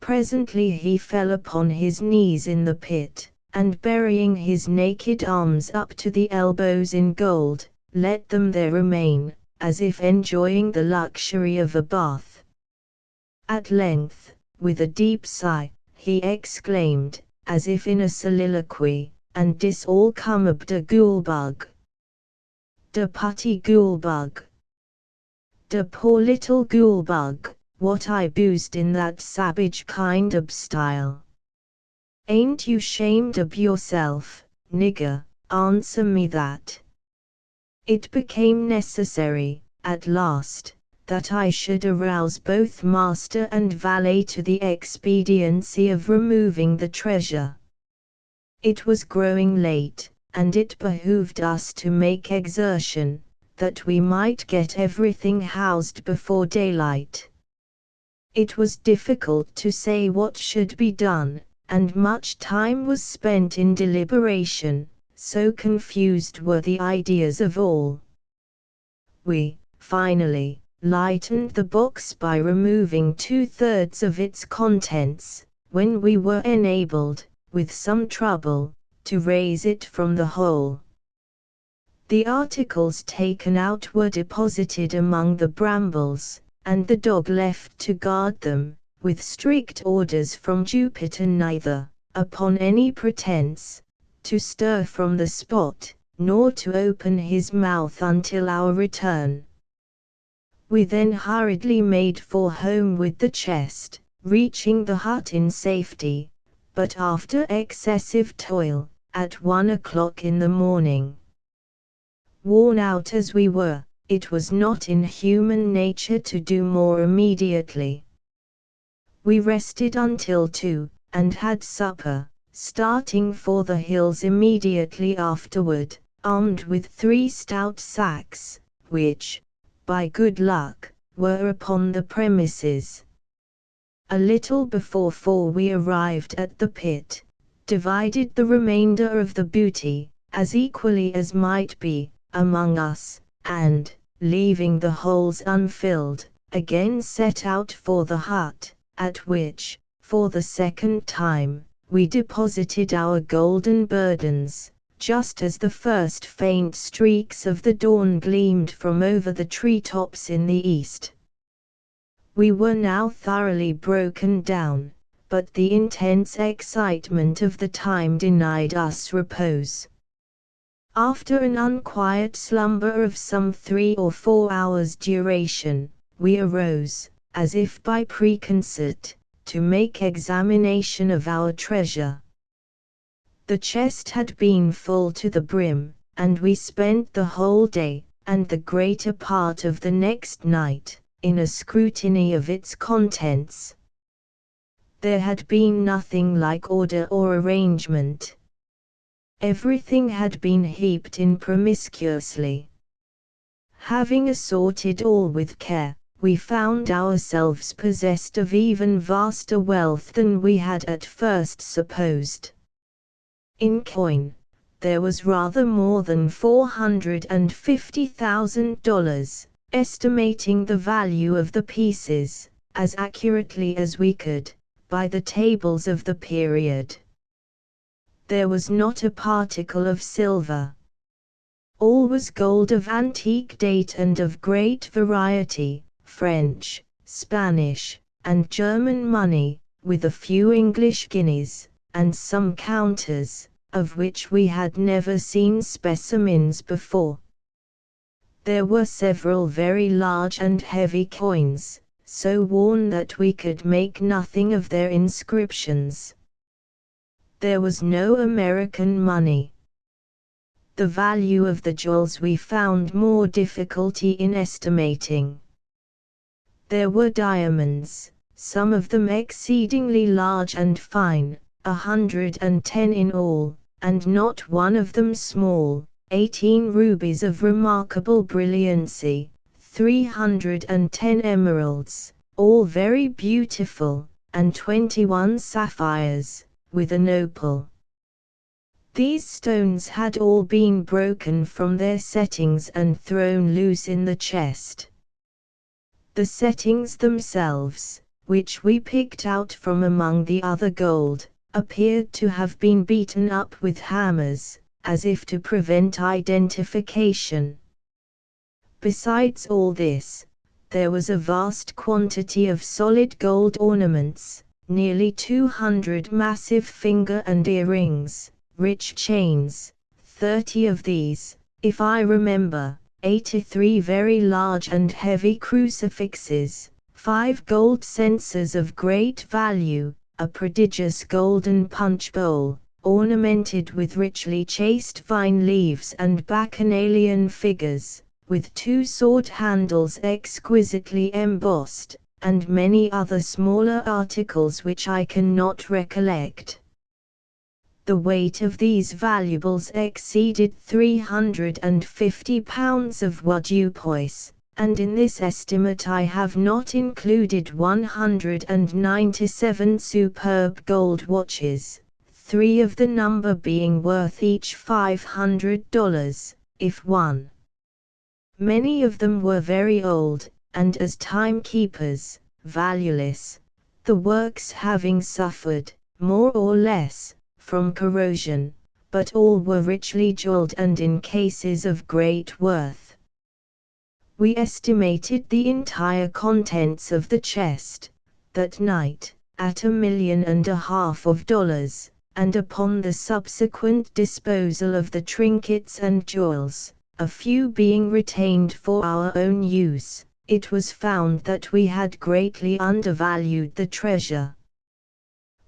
Presently he fell upon his knees in the pit, and burying his naked arms up to the elbows in gold, let them there remain, as if enjoying the luxury of a bath. At length, with a deep sigh, he exclaimed, as if in a soliloquy, "And dis all come ob de Goolbug. De putty Goolbug. De poor little Goolbug, what I boozed in that savage kind ob style. Ain't you shamed ob yourself, nigger, answer me that." It became necessary, at last, that I should arouse both master and valet to the expediency of removing the treasure. It was growing late, and it behooved us to make exertion, that we might get everything housed before daylight. It was difficult to say what should be done, and much time was spent in deliberation, so confused were the ideas of all. We, finally, lightened the box by removing 2/3 of its contents, when we were enabled, with some trouble, to raise it from the hole. The articles taken out were deposited among the brambles, and the dog left to guard them, with strict orders from Jupiter neither, upon any pretense, to stir from the spot, nor to open his mouth until our return. We then hurriedly made for home with the chest, reaching the hut in safety, but after excessive toil, at 1 o'clock in the morning. Worn out as we were, it was not in human nature to do more immediately. We rested until 2, and had supper, starting for the hills immediately afterward, armed with 3 stout sacks, which, by good luck, were upon the premises. A little before 4 we arrived at the pit, divided the remainder of the booty, as equally as might be, among us, and, leaving the holes unfilled, again set out for the hut, at which, for the second time, we deposited our golden burdens, just as the first faint streaks of the dawn gleamed from over the treetops in the east. We were now thoroughly broken down, but the intense excitement of the time denied us repose. After an unquiet slumber of some 3 or 4 hours' duration, we arose, as if by preconcert, to make examination of our treasure. The chest had been full to the brim, and we spent the whole day, and the greater part of the next night, in a scrutiny of its contents. There had been nothing like order or arrangement. Everything had been heaped in promiscuously. Having assorted all with care, we found ourselves possessed of even vaster wealth than we had at first supposed. In coin, there was rather more than $450,000, estimating the value of the pieces, as accurately as we could, by the tables of the period. There was not a particle of silver. All was gold of antique date and of great variety, French, Spanish, and German money, with a few English guineas, and some counters, of which we had never seen specimens before. There were several very large and heavy coins, so worn that we could make nothing of their inscriptions. There was no American money. The value of the jewels we found more difficulty in estimating. There were diamonds, some of them exceedingly large and fine, 110 in all, and not one of them small, 18 rubies of remarkable brilliancy, 310 emeralds, all very beautiful, and 21 sapphires, with an opal. These stones had all been broken from their settings and thrown loose in the chest. The settings themselves, which we picked out from among the other gold, appeared to have been beaten up with hammers, as if to prevent identification. Besides all this, there was a vast quantity of solid gold ornaments, nearly 200 massive finger and earrings, rich chains, 30 of these, if I remember, 83 very large and heavy crucifixes, 5 gold censers of great value, a prodigious golden punch bowl, ornamented with richly chased vine leaves and bacchanalian figures, with 2 sword handles exquisitely embossed, and many other smaller articles which I cannot recollect. The weight of these valuables exceeded 350 pounds of wadoupois, and in this estimate I have not included 197 superb gold watches, 3 of the number being worth each $500, if one. Many of them were very old, and as timekeepers, valueless, the works having suffered, more or less, from corrosion, but all were richly jeweled and in cases of great worth. We estimated the entire contents of the chest, that night, at $1.5 million, and upon the subsequent disposal of the trinkets and jewels, a few being retained for our own use, it was found that we had greatly undervalued the treasure.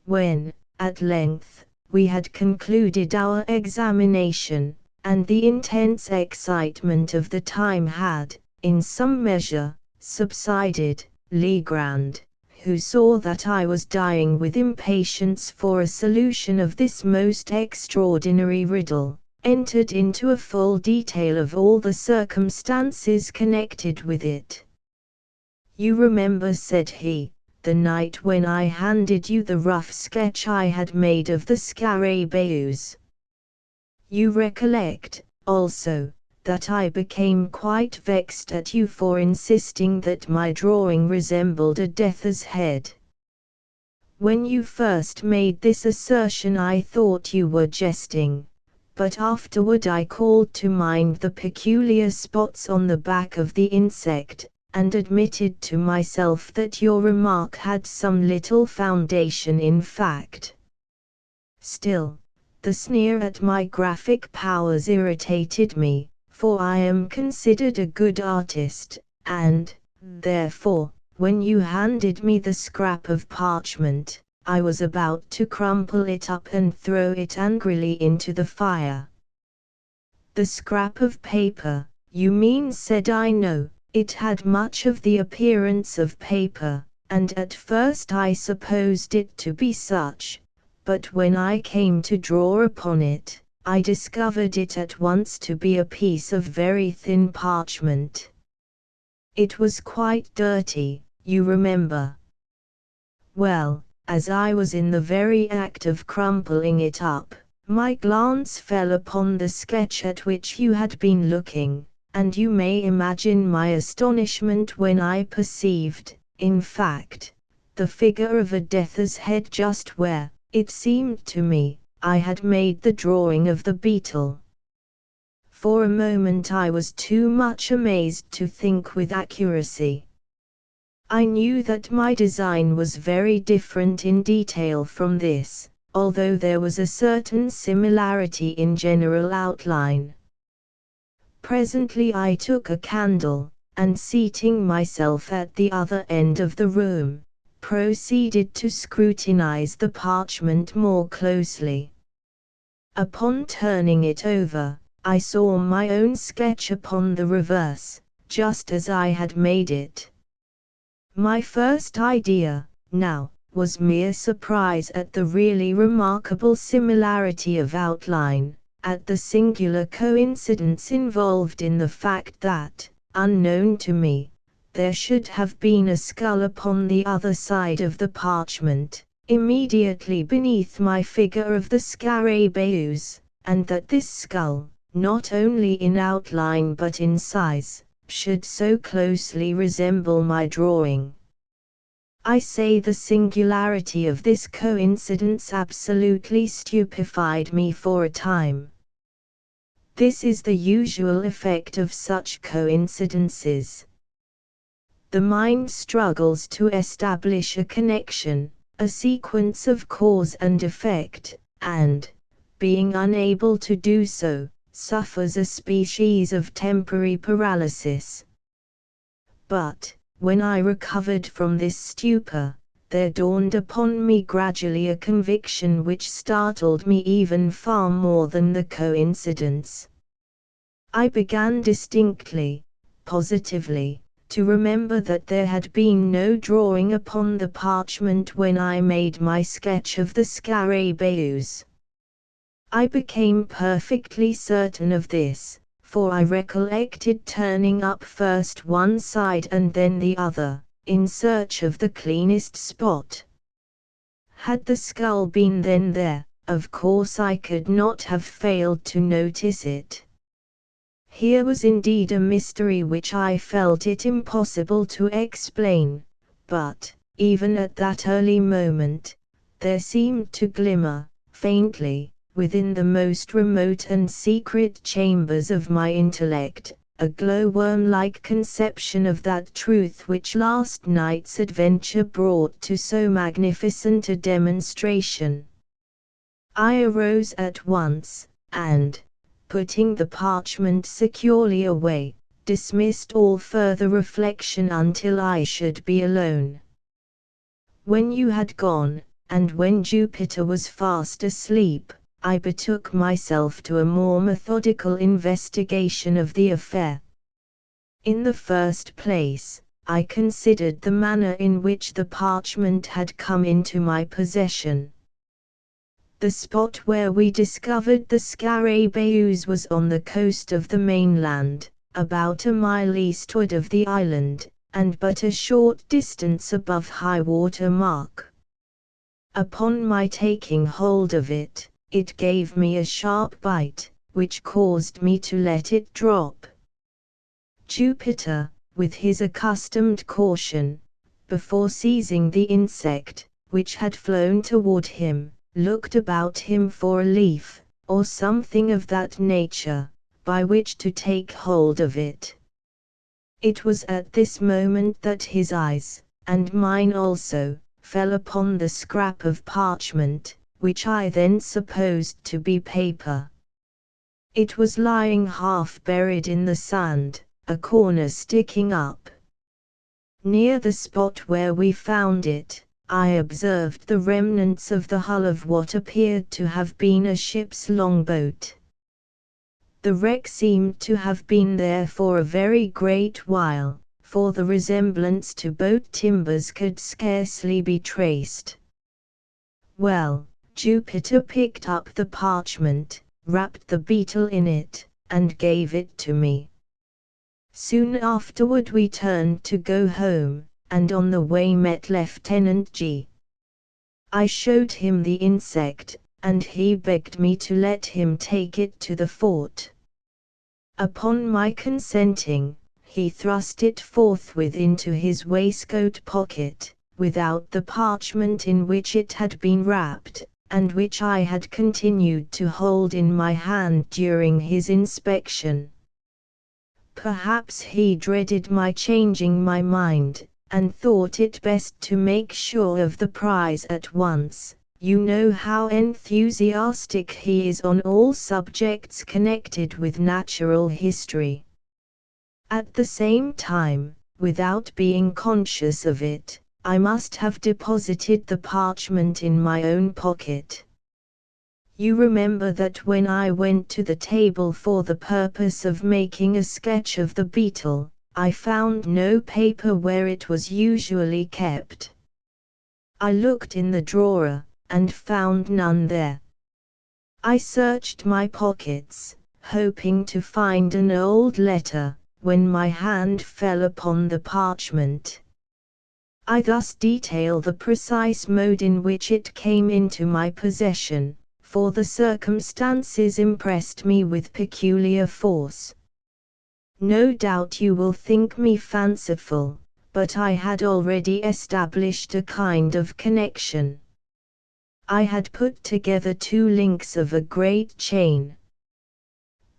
When, at length, we had concluded our examination, and the intense excitement of the time had, in some measure, subsided, Legrand, who saw that I was dying with impatience for a solution of this most extraordinary riddle, entered into a full detail of all the circumstances connected with it. "You remember," said he, "the night when I handed you the rough sketch I had made of the Scarabaeus. You recollect, also, that I became quite vexed at you for insisting that my drawing resembled a death's head. When you first made this assertion I thought you were jesting, but afterward I called to mind the peculiar spots on the back of the insect, and admitted to myself that your remark had some little foundation in fact. Still, the sneer at my graphic powers irritated me, for I am considered a good artist, and, therefore, when you handed me the scrap of parchment, I was about to crumple it up and throw it angrily into the fire. The scrap of paper, you mean, said I. No, it had much of the appearance of paper, and at first I supposed it to be such, but when I came to draw upon it, I discovered it at once to be a piece of very thin parchment. It was quite dirty, you remember. Well, as I was in the very act of crumpling it up, my glance fell upon the sketch at which you had been looking, and you may imagine my astonishment when I perceived, in fact, the figure of a death's head just where, it seemed to me, I had made the drawing of the beetle. For a moment I was too much amazed to think with accuracy. I knew that my design was very different in detail from this, although there was a certain similarity in general outline. Presently I took a candle, and seating myself at the other end of the room, proceeded to scrutinize the parchment more closely. Upon turning it over, I saw my own sketch upon the reverse, just as I had made it. My first idea, now, was mere surprise at the really remarkable similarity of outline, at the singular coincidence involved in the fact that, unknown to me, there should have been a skull upon the other side of the parchment, immediately beneath my figure of the Scarabaeus, and that this skull, not only in outline but in size, should so closely resemble my drawing. I say the singularity of this coincidence absolutely stupefied me for a time. This is the usual effect of such coincidences. The mind struggles to establish a connection, a sequence of cause and effect, and, being unable to do so, suffers a species of temporary paralysis. But, when I recovered from this stupor, there dawned upon me gradually a conviction which startled me even far more than the coincidence. I began distinctly, positively, to remember that there had been no drawing upon the parchment when I made my sketch of the Scarabaeus. I became perfectly certain of this, for I recollected turning up first one side and then the other, in search of the cleanest spot. Had the skull been then there, of course I could not have failed to notice it. Here was indeed a mystery which I felt it impossible to explain, but, even at that early moment, there seemed to glimmer, faintly, within the most remote and secret chambers of my intellect, a glowworm-like conception of that truth which last night's adventure brought to so magnificent a demonstration. I arose at once, and, putting the parchment securely away, dismissed all further reflection until I should be alone. When you had gone, and when Jupiter was fast asleep, I betook myself to a more methodical investigation of the affair. In the first place, I considered the manner in which the parchment had come into my possession. The spot where we discovered the Scarabaeus was on the coast of the mainland, about a mile eastward of the island, and but a short distance above high water mark. Upon my taking hold of it, it gave me a sharp bite, which caused me to let it drop. Jupiter, with his accustomed caution, before seizing the insect, which had flown toward him, looked about him for a leaf, or something of that nature, by which to take hold of it. It was at this moment that his eyes, and mine also, fell upon the scrap of parchment, which I then supposed to be paper. It was lying half buried in the sand, a corner sticking up. Near the spot where we found it, I observed the remnants of the hull of what appeared to have been a ship's longboat. The wreck seemed to have been there for a very great while, for the resemblance to boat timbers could scarcely be traced. Well, Jupiter picked up the parchment, wrapped the beetle in it, and gave it to me. Soon afterward we turned to go home, and on the way met Lieutenant G. I showed him the insect, and he begged me to let him take it to the fort. Upon my consenting, he thrust it forthwith into his waistcoat pocket, without the parchment in which it had been wrapped, and which I had continued to hold in my hand during his inspection. Perhaps he dreaded my changing my mind, and thought it best to make sure of the prize at once. You know how enthusiastic he is on all subjects connected with natural history. At the same time, without being conscious of it, I must have deposited the parchment in my own pocket. You remember that when I went to the table for the purpose of making a sketch of the beetle, I found no paper where it was usually kept. I looked in the drawer, and found none there. I searched my pockets, hoping to find an old letter, when my hand fell upon the parchment. I thus detail the precise mode in which it came into my possession, for the circumstances impressed me with peculiar force. No doubt you will think me fanciful, but I had already established a kind of connection. I had put together two links of a great chain.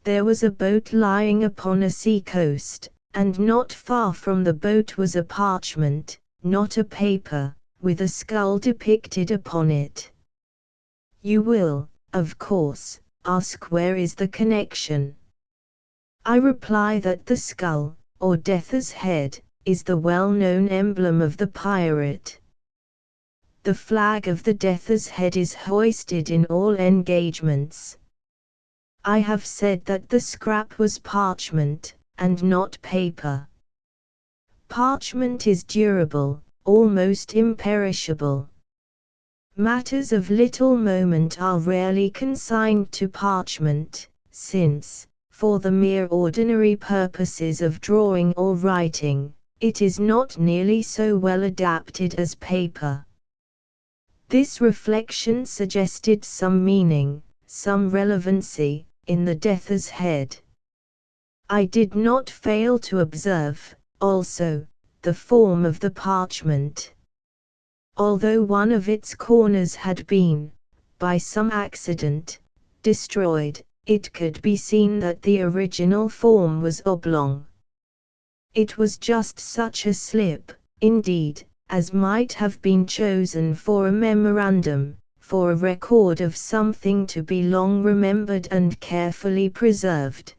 There was a boat lying upon a sea coast, and not far from the boat was a parchment, not a paper, with a skull depicted upon it. You will, of course, ask where is the connection. I reply that the skull, or Death's head, is the well-known emblem of the pirate. The flag of the Death's head is hoisted in all engagements. I have said that the scrap was parchment, and not paper. Parchment is durable, almost imperishable. Matters of little moment are rarely consigned to parchment, since, for the mere ordinary purposes of drawing or writing, it is not nearly so well adapted as paper. This reflection suggested some meaning, some relevancy, in the Death's head. I did not fail to observe, also, the form of the parchment. Although one of its corners had been, by some accident, destroyed, it could be seen that the original form was oblong. It was just such a slip, indeed, as might have been chosen for a memorandum, for a record of something to be long remembered and carefully preserved.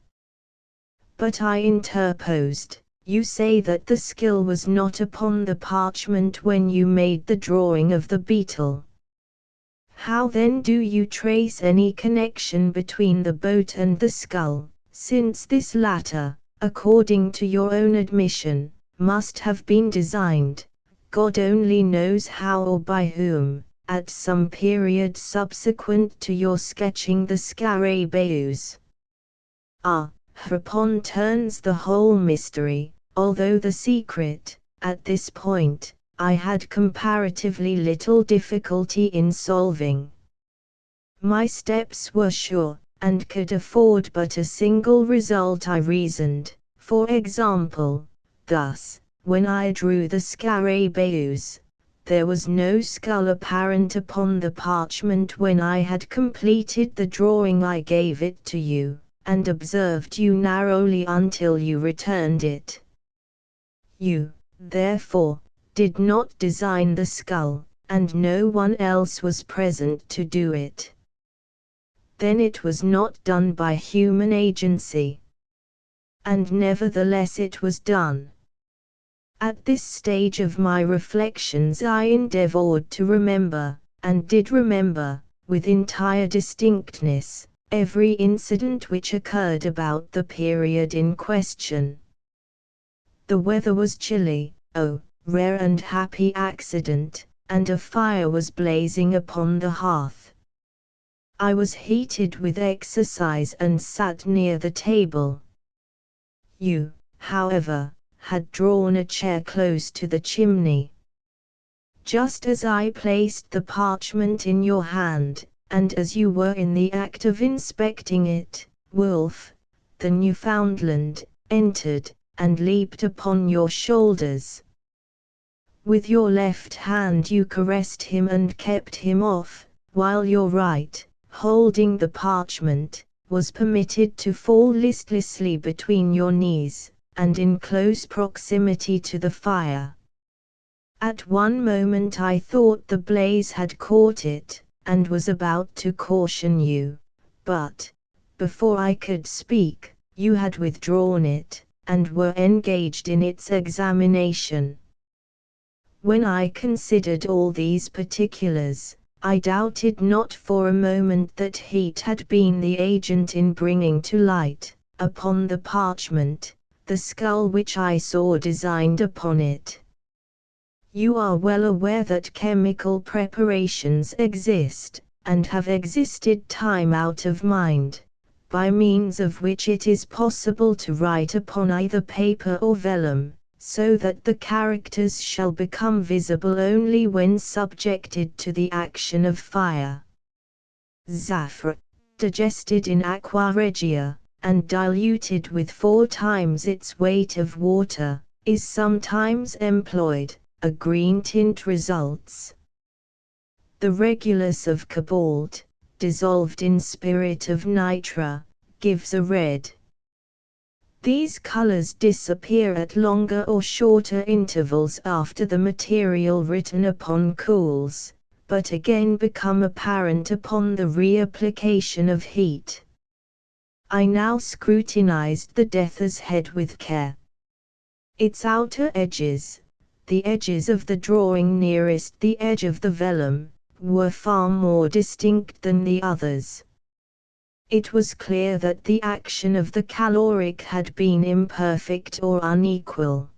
But I interposed. You say that the skill was not upon the parchment when you made the drawing of the beetle. How then do you trace any connection between the boat and the skull, since this latter, according to your own admission, must have been designed, God only knows how or by whom, at some period subsequent to your sketching the Scarabaeus? Hereupon turns the whole mystery, although the secret, at this point, I had comparatively little difficulty in solving. My steps were sure, and could afford but a single result. I reasoned, for example, thus, when I drew the Scarabaeus, there was no skull apparent upon the parchment. When I had completed the drawing I gave it to you, and observed you narrowly until you returned it. You, therefore, did not design the skull, and no one else was present to do it. Then it was not done by human agency. And nevertheless it was done. At this stage of my reflections I endeavored to remember, and did remember, with entire distinctness, every incident which occurred about the period in question. The weather was chilly, oh, rare and happy accident, and a fire was blazing upon the hearth. I was heated with exercise and sat near the table. You, however, had drawn a chair close to the chimney. Just as I placed the parchment in your hand, and as you were in the act of inspecting it, Wolf, the Newfoundland, entered, and leaped upon your shoulders. With your left hand you caressed him and kept him off, while your right, holding the parchment, was permitted to fall listlessly between your knees, and in close proximity to the fire. At one moment I thought the blaze had caught it, and was about to caution you, but, before I could speak, you had withdrawn it, and were engaged in its examination. When I considered all these particulars, I doubted not for a moment that heat had been the agent in bringing to light, upon the parchment, the skull which I saw designed upon it. You are well aware that chemical preparations exist, and have existed time out of mind, by means of which it is possible to write upon either paper or vellum, so that the characters shall become visible only when subjected to the action of fire. Zaffre, digested in aqua regia, and diluted with 4 times its weight of water, is sometimes employed. A green tint results. The regulus of cobalt, dissolved in spirit of nitra, gives a red. These colors disappear at longer or shorter intervals after the material written upon cools, but again become apparent upon the reapplication of heat. I now scrutinized the death's head with care. Its outer edges, the edges of the drawing nearest the edge of the vellum, were far more distinct than the others. It was clear that the action of the caloric had been imperfect or unequal.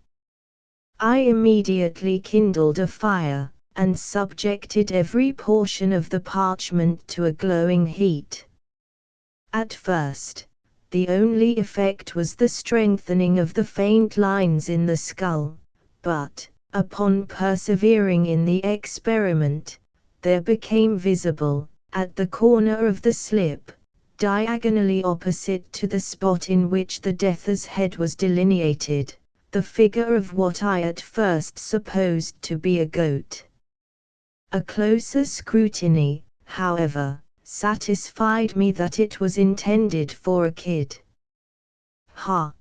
I immediately kindled a fire, and subjected every portion of the parchment to a glowing heat. At first, the only effect was the strengthening of the faint lines in the skull, but, upon persevering in the experiment, there became visible, at the corner of the slip, diagonally opposite to the spot in which the death's head was delineated, the figure of what I at first supposed to be a goat. A closer scrutiny, however, satisfied me that it was intended for a kid. "Ha!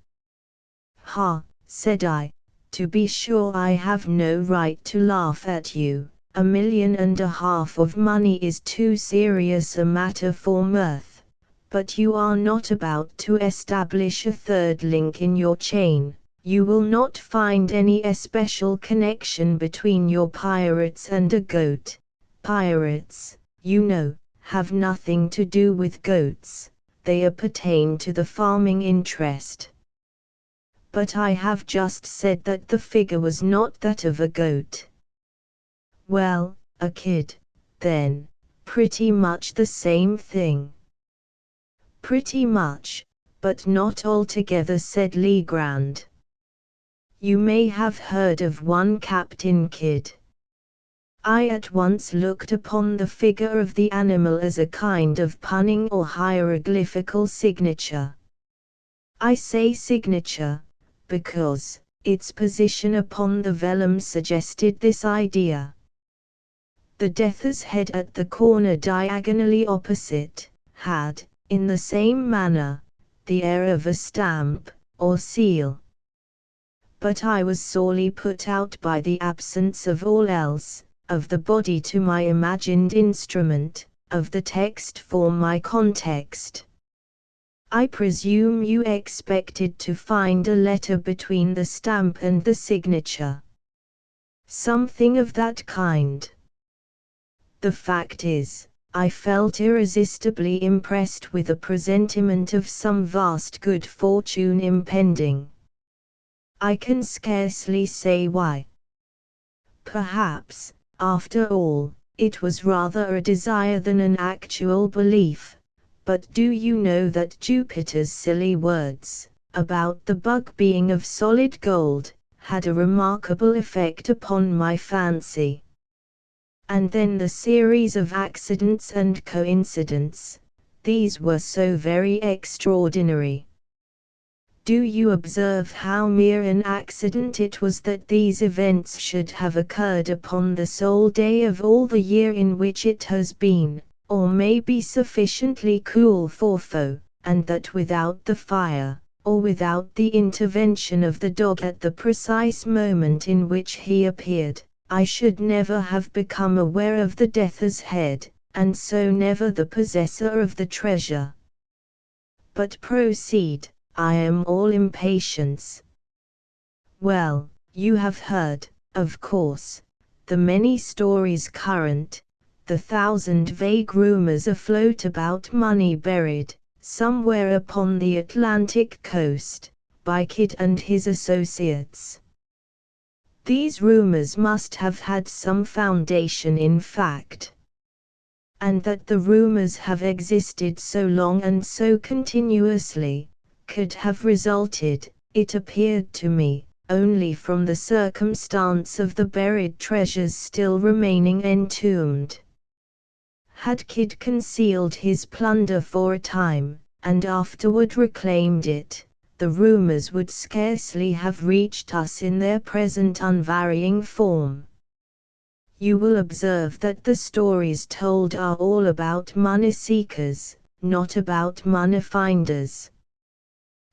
Ha!" said I. "To be sure I have no right to laugh at you, $1.5 million of money is too serious a matter for mirth, but you are not about to establish a third link in your chain, you will not find any especial connection between your pirates and a goat. Pirates, you know, have nothing to do with goats, they appertain to the farming interest. But I have just said that the figure was not that of a goat. Well, a kid, then, pretty much the same thing." "Pretty much, but not altogether," said Legrand. "You may have heard of one Captain Kidd." I at once looked upon the figure of the animal as a kind of punning or hieroglyphical signature. I say signature, because its position upon the vellum suggested this idea. The death's head at the corner diagonally opposite, had, in the same manner, the air of a stamp, or seal. But I was sorely put out by the absence of all else, of the body to my imagined instrument, of the text for my context. I presume you expected to find a letter between the stamp and the signature. Something of that kind. The fact is, I felt irresistibly impressed with a presentiment of some vast good fortune impending. I can scarcely say why. Perhaps, after all, it was rather a desire than an actual belief. But do you know that Jupiter's silly words, about the bug being of solid gold, had a remarkable effect upon my fancy? And then the series of accidents and coincidence, these were so very extraordinary. Do you observe how mere an accident it was that these events should have occurred upon the sole day of all the year in which it has been, or may be sufficiently cool for foe, and that without the fire, or without the intervention of the dog at the precise moment in which he appeared, I should never have become aware of the Death's Head, and so never the possessor of the treasure. But proceed, I am all impatience. Well, you have heard, of course, the many stories current, the 1,000 vague rumors afloat about money buried, somewhere upon the Atlantic coast, by Kidd and his associates. These rumors must have had some foundation in fact. And that the rumors have existed so long and so continuously, could have resulted, it appeared to me, only from the circumstance of the buried treasures still remaining entombed. Had Kidd concealed his plunder for a time, and afterward reclaimed it, the rumors would scarcely have reached us in their present unvarying form. You will observe that the stories told are all about money seekers, not about money finders.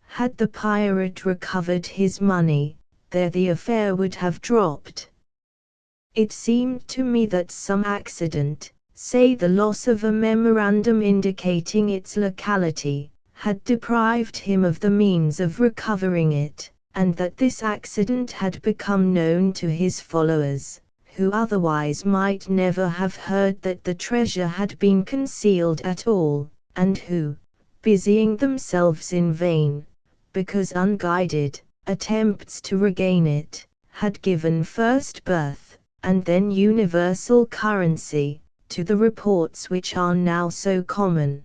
Had the pirate recovered his money, there the affair would have dropped. It seemed to me that some accident, say the loss of a memorandum indicating its locality, had deprived him of the means of recovering it, and that this accident had become known to his followers, who otherwise might never have heard that the treasure had been concealed at all, and who, busying themselves in vain, because unguided, attempts to regain it, had given first birth, and then universal currency, to the reports which are now so common.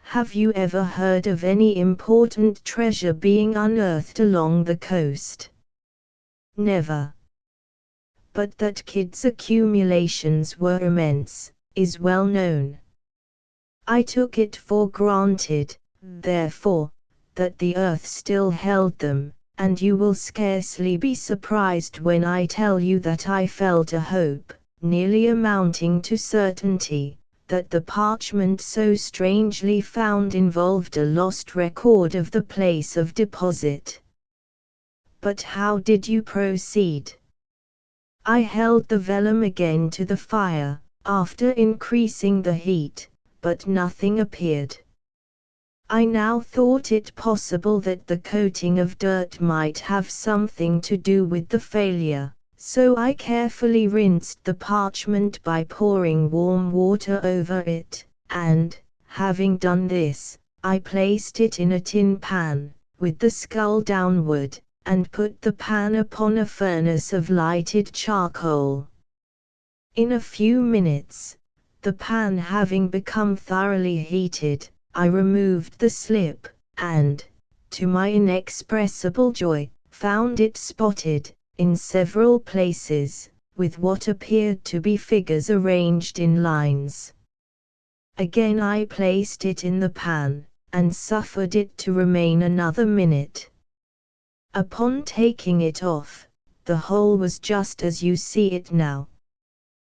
Have you ever heard of any important treasure being unearthed along the coast? Never. But that Kidd's accumulations were immense, is well known. I took it for granted, therefore, that the earth still held them, and you will scarcely be surprised when I tell you that I felt a hope, nearly amounting to certainty, that the parchment so strangely found involved a lost record of the place of deposit. But how did you proceed? I held the vellum again to the fire, after increasing the heat, but nothing appeared. I now thought it possible that the coating of dirt might have something to do with the failure, so I carefully rinsed the parchment by pouring warm water over it, and, having done this, I placed it in a tin pan, with the skull downward, and put the pan upon a furnace of lighted charcoal. In a few minutes, the pan having become thoroughly heated, I removed the slip, and, to my inexpressible joy, found it spotted, in several places, with what appeared to be figures arranged in lines. Again I placed it in the pan, and suffered it to remain another minute. Upon taking it off, the whole was just as you see it now.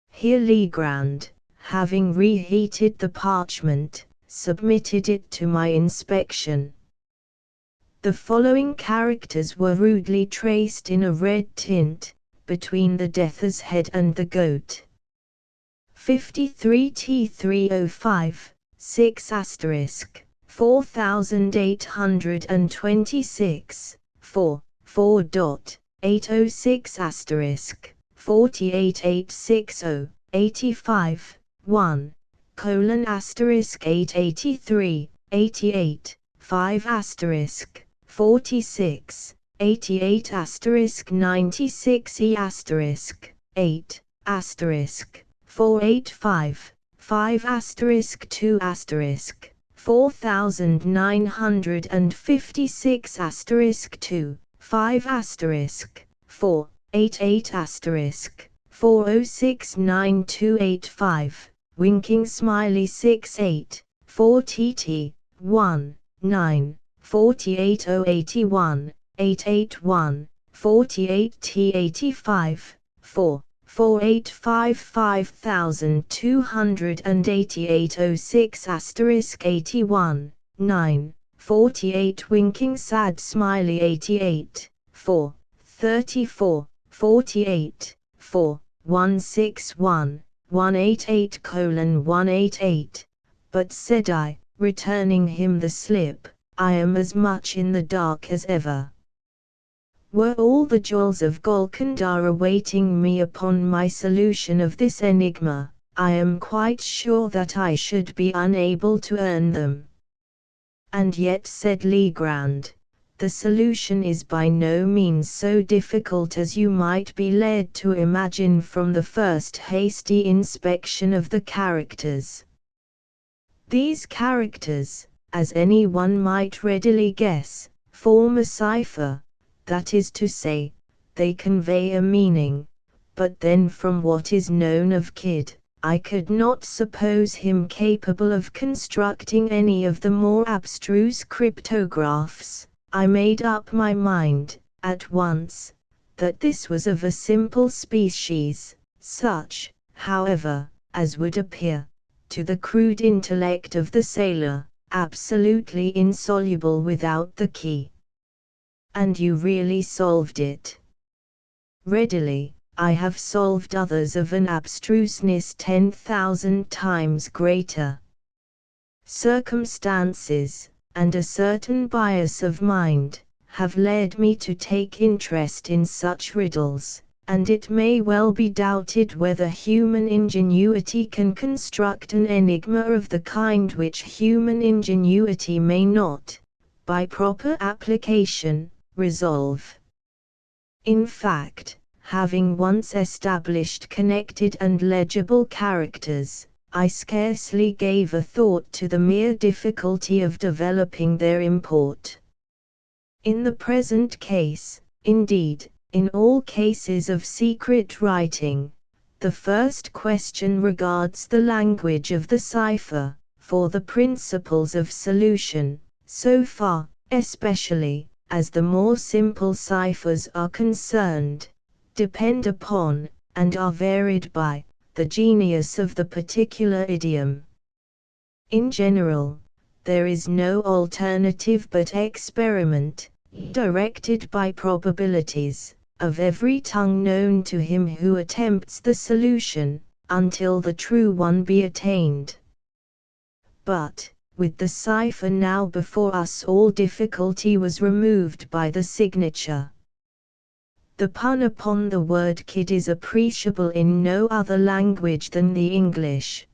Here Legrand, having reheated the parchment, submitted it to my inspection. The following characters were rudely traced in a red tint, between the death's head and the goat. 53T305, 6 * 4826, 4.806 * 48860, 85, 1, colon * 883, 88, 5 * 46, 88 * 96 e * 8 * 485, 5 * 2 * 4956 * 2, 5 * 4, 88 * 4069285, winking smiley 68, 4TT, 1, 9, 48081, 881, 48T85, 4, 4855,288 06 81, 9, 48 winking sad smiley 88, 4, 34, 48, 4, 161, 188 188, but said I, returning him the slip, I am as much in the dark as ever. Were all the jewels of Golconda awaiting me upon my solution of this enigma, I am quite sure that I should be unable to earn them. And yet, said Legrand, the solution is by no means so difficult as you might be led to imagine from the first hasty inspection of the characters. These characters, as any one might readily guess, form a cipher. That is to say, they convey a meaning, but then from what is known of Kidd, I could not suppose him capable of constructing any of the more abstruse cryptographs. I made up my mind, at once, that this was of a simple species, such, however, as would appear, to the crude intellect of the sailor, absolutely insoluble without the key. And you really solved it? Readily. I have solved others of an abstruseness 10,000 times greater. Circumstances, and a certain bias of mind, have led me to take interest in such riddles, and it may well be doubted whether human ingenuity can construct an enigma of the kind which human ingenuity may not, by proper application, resolve. In fact, having once established connected and legible characters, I scarcely gave a thought to the mere difficulty of developing their import. In the present case, indeed, in all cases of secret writing, the first question regards the language of the cipher, for the principles of solution, so far, especially, as the more simple ciphers are concerned, depend upon, and are varied by, the genius of the particular idiom. In general, there is no alternative but experiment, directed by probabilities, of every tongue known to him who attempts the solution, until the true one be attained. But, with the cipher now before us, all difficulty was removed by the signature. The pun upon the word Kidd is appreciable in no other language than the English.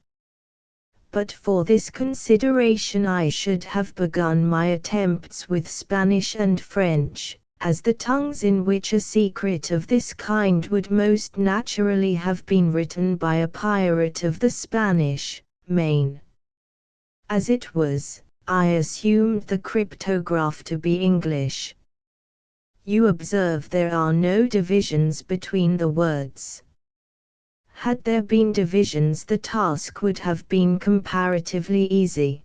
But for this consideration I should have begun my attempts with Spanish and French, as the tongues in which a secret of this kind would most naturally have been written by a pirate of the Spanish Main. As it was, I assumed the cryptograph to be English. You observe there are no divisions between the words. Had there been divisions, the task would have been comparatively easy.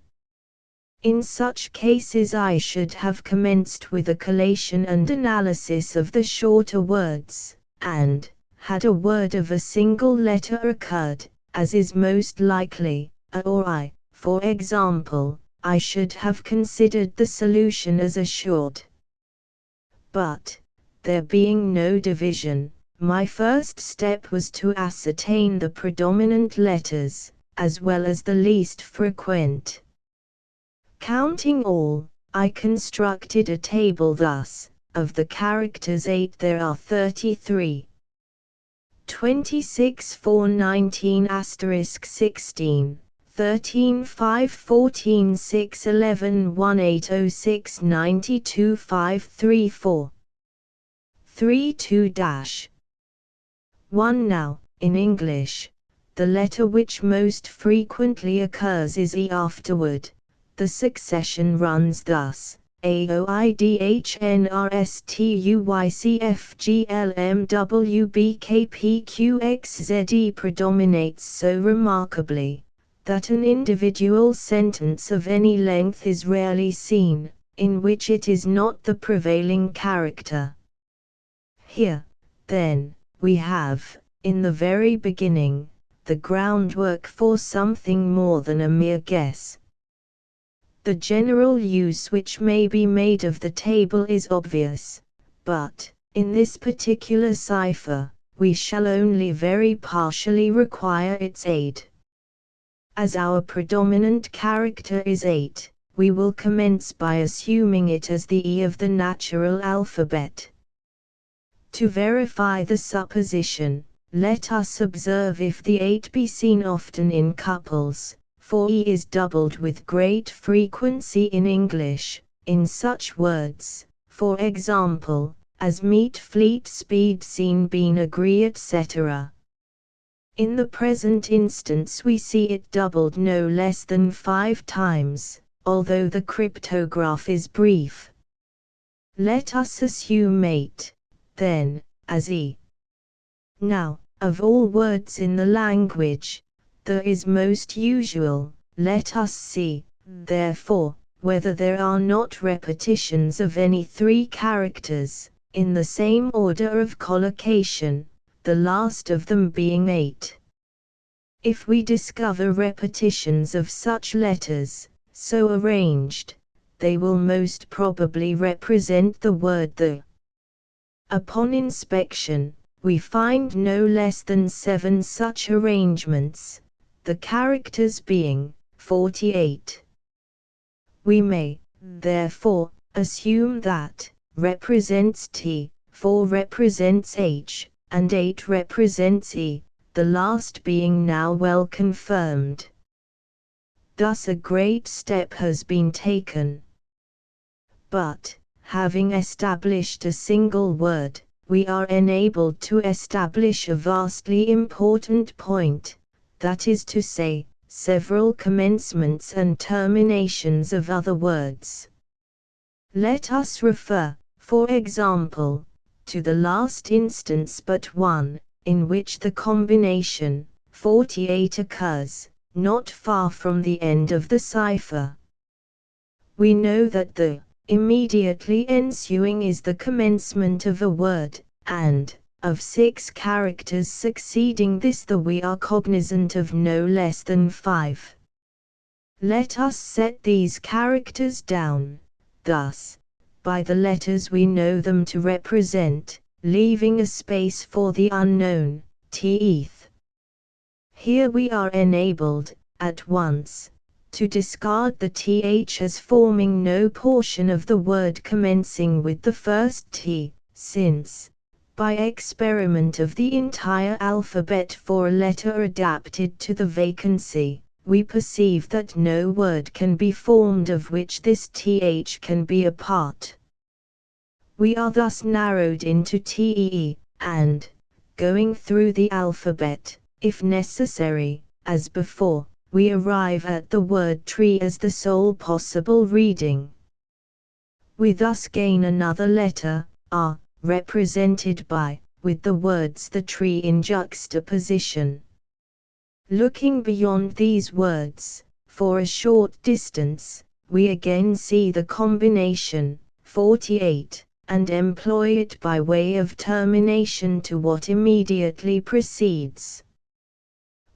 In such cases I should have commenced with a collation and analysis of the shorter words, and, had a word of a single letter occurred, as is most likely, a or I, for example, I should have considered the solution as assured. But, there being no division, my first step was to ascertain the predominant letters, as well as the least frequent. Counting all, I constructed a table thus: of the characters 8 there are 33. 26 4 19 * 16, 13 5 14 6 11 1 8 06 92 5 3 4 3 2 1. Now, in English, the letter which most frequently occurs is E. Afterward, the succession runs thus: A O I D H N R S T U Y C F G L M W B K P Q X Z E predominates so remarkably that an individual sentence of any length is rarely seen, in which it is not the prevailing character. Here, then, we have, in the very beginning, the groundwork for something more than a mere guess. The general use which may be made of the table is obvious, but, in this particular cipher, we shall only very partially require its aid. As our predominant character is 8, we will commence by assuming it as the E of the natural alphabet. To verify the supposition, let us observe if the 8 be seen often in couples, for E is doubled with great frequency in English, in such words, for example, as meet, fleet, speed, seen, been, agree, etc. In the present instance we see it doubled no less than 5 times, although the cryptograph is brief. Let us assume 8, then, as E. Now, of all words in the language, the is most usual. Let us see, therefore, whether there are not repetitions of any 3 characters, in the same order of collocation, the last of them being 8. If we discover repetitions of such letters, so arranged, they will most probably represent the word the. Upon inspection, we find no less than 7 such arrangements, the characters being 48. We may, therefore, assume that represents T, 4 represents H, and 8 represents E, the last being now well confirmed. Thus a great step has been taken. But, having established a single word, we are enabled to establish a vastly important point, that is to say, several commencements and terminations of other words. Let us refer, for example, to the last instance but one, in which the combination 48 occurs, not far from the end of the cipher. We know that the immediately ensuing is the commencement of a word, and, of 6 characters succeeding this we are cognizant of no less than 5. Let us set these characters down, thus, by the letters we know them to represent, leaving a space for the unknown, teeth. Here we are enabled, at once, to discard the th as forming no portion of the word commencing with the first t, since, by experiment of the entire alphabet for a letter adapted to the vacancy, we perceive that no word can be formed of which this th can be a part. We are thus narrowed into tee, and, going through the alphabet, if necessary, as before, we arrive at the word tree as the sole possible reading. We thus gain another letter, R, represented by, with the words the tree in juxtaposition. Looking beyond these words, for a short distance, we again see the combination, 48, and employ it by way of termination to what immediately precedes.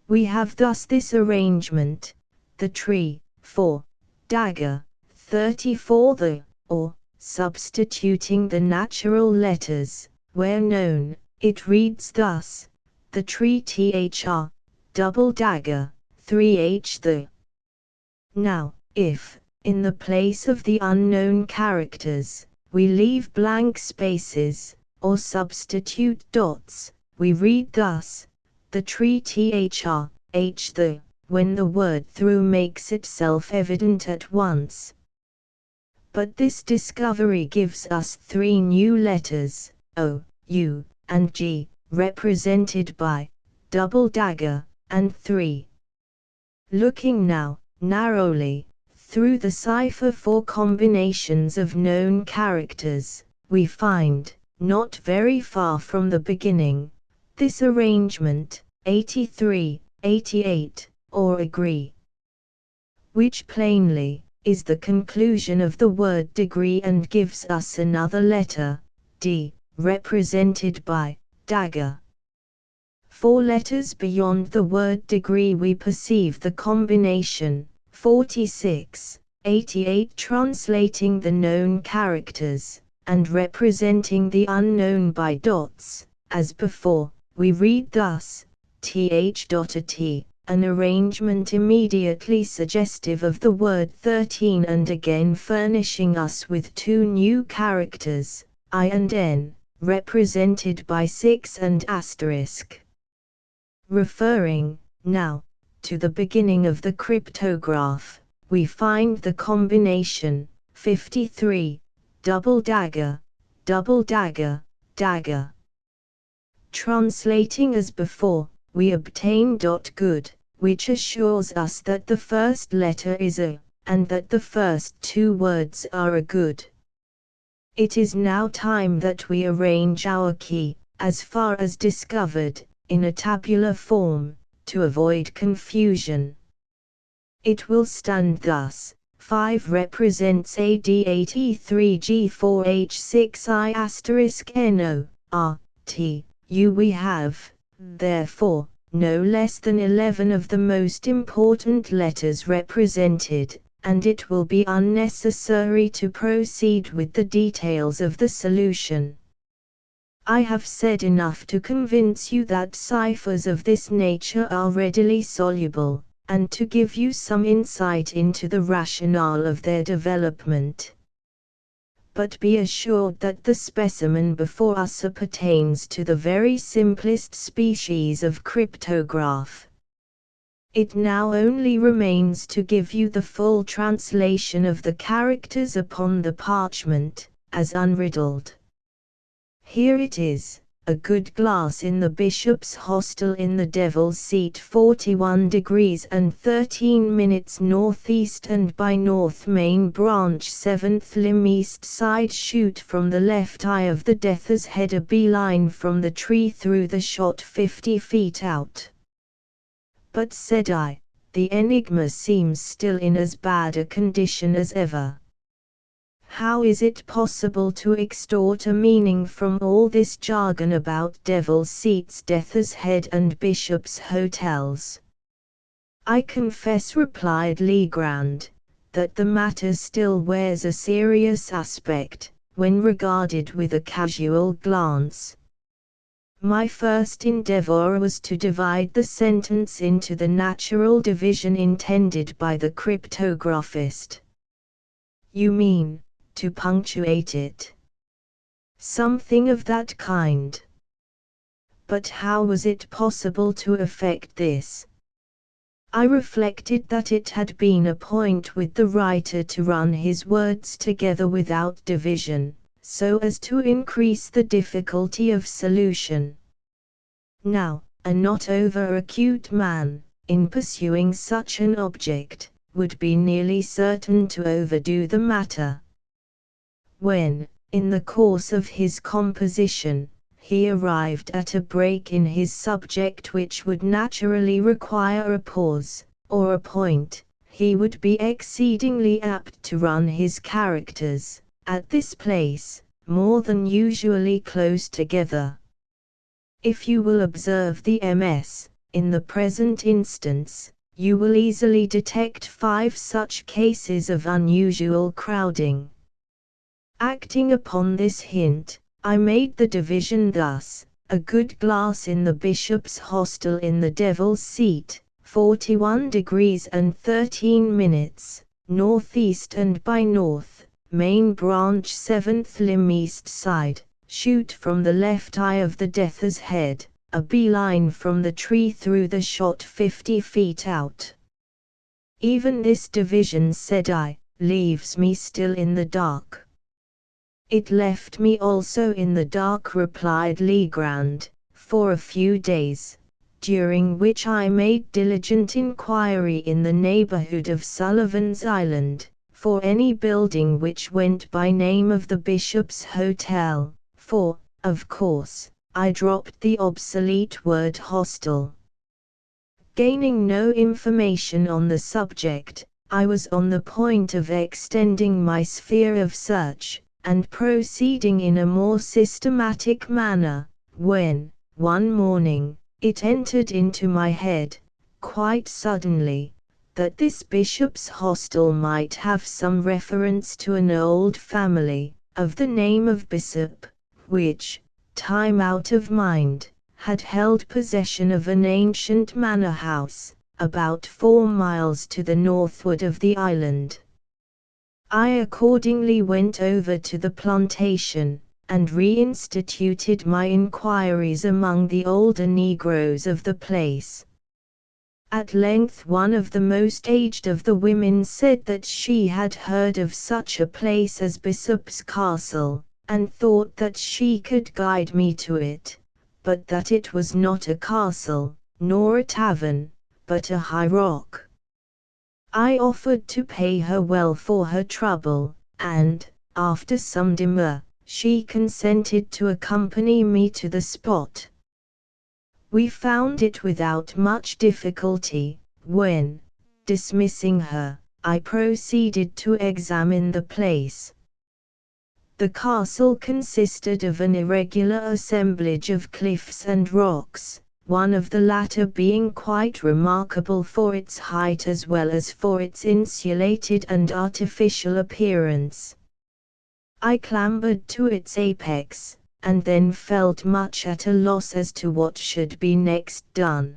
We have thus this arrangement: the tree, 4, dagger, 34 the, or, substituting the natural letters, where known, it reads thus: the tree thr, double dagger, 3h the. Now, if, in the place of the unknown characters, we leave blank spaces, or substitute dots, we read thus: the tree thr, h the, when the word through makes itself evident at once. But this discovery gives us three new letters, O, U, and G, represented by double dagger, and 3. Looking now, narrowly, through the cipher for combinations of known characters, we find, not very far from the beginning, this arrangement, 83, 88, or agree, which plainly is the conclusion of the word degree and gives us another letter, D, represented by dagger. 4 letters beyond the word degree we perceive the combination, 46, 88, translating the known characters, and representing the unknown by dots. As before, we read thus, th.at, an arrangement immediately suggestive of the word 13 and again furnishing us with 2 new characters, I and n, represented by 6 and asterisk. Referring, now, to the beginning of the cryptograph, we find the combination, 53, double dagger, dagger. Translating as before, we obtain .good, which assures us that the first letter is a, and that the first 2 words are a good. It is now time that we arrange our key, as far as discovered, in a tabular form, to avoid confusion. It will stand thus: 5 represents AD83G4H6I*NO, R, T, U. We have, therefore, no less than 11 of the most important letters represented, and it will be unnecessary to proceed with the details of the solution. I have said enough to convince you that ciphers of this nature are readily soluble, and to give you some insight into the rationale of their development. But be assured that the specimen before us appertains to the very simplest species of cryptograph. It now only remains to give you the full translation of the characters upon the parchment, as unriddled. Here it is: a good glass in the bishop's hostel in the Devil's Seat, 41 degrees and 13 minutes northeast and by North Main Branch 7th limb east side, shoot from the left eye of the Death's Head, a beeline from the tree through the shot 50 feet out. But, said I, the enigma seems still in as bad a condition as ever. How is it possible to extort a meaning from all this jargon about Devil's Seats, Death's Head and Bishop's Hotels? I confess, replied Legrand, that the matter still wears a serious aspect, when regarded with a casual glance. My first endeavor was to divide the sentence into the natural division intended by the cryptographist. You mean, to punctuate it? Something of that kind. But how was it possible to effect this? I reflected that it had been a point with the writer to run his words together without division, so as to increase the difficulty of solution. Now, a not over-acute man, in pursuing such an object, would be nearly certain to overdo the matter. When, in the course of his composition, he arrived at a break in his subject which would naturally require a pause, or a point, he would be exceedingly apt to run his characters, at this place, more than usually close together. If you will observe the MS, in the present instance, you will easily detect 5 such cases of unusual crowding. Acting upon this hint, I made the division thus: a good glass in the bishop's hostel in the Devil's Seat, 41 degrees and 13 minutes, northeast and by north, main branch 7th limb east side, shoot from the left eye of the Death's Head, a beeline from the tree through the shot 50 feet out. Even this division, said I, leaves me still in the dark. It left me also in the dark, replied Legrand, for a few days, during which I made diligent inquiry in the neighborhood of Sullivan's Island, for any building which went by name of the Bishop's Hotel, for, of course, I dropped the obsolete word hostel. Gaining no information on the subject, I was on the point of extending my sphere of search, and proceeding in a more systematic manner, when, one morning, it entered into my head, quite suddenly, that this bishop's hostel might have some reference to an old family, of the name of Bishop, which, time out of mind, had held possession of an ancient manor house, about 4 miles to the northward of the island. I accordingly went over to the plantation, and reinstituted my inquiries among the older Negroes of the place. At length one of the most aged of the women said that she had heard of such a place as Bishop's Castle, and thought that she could guide me to it, but that it was not a castle, nor a tavern, but a high rock. I offered to pay her well for her trouble, and, after some demur, she consented to accompany me to the spot. We found it without much difficulty, when, dismissing her, I proceeded to examine the place. The castle consisted of an irregular assemblage of cliffs and rocks, one of the latter being quite remarkable for its height as well as for its insulated and artificial appearance. I clambered to its apex, and then felt much at a loss as to what should be next done.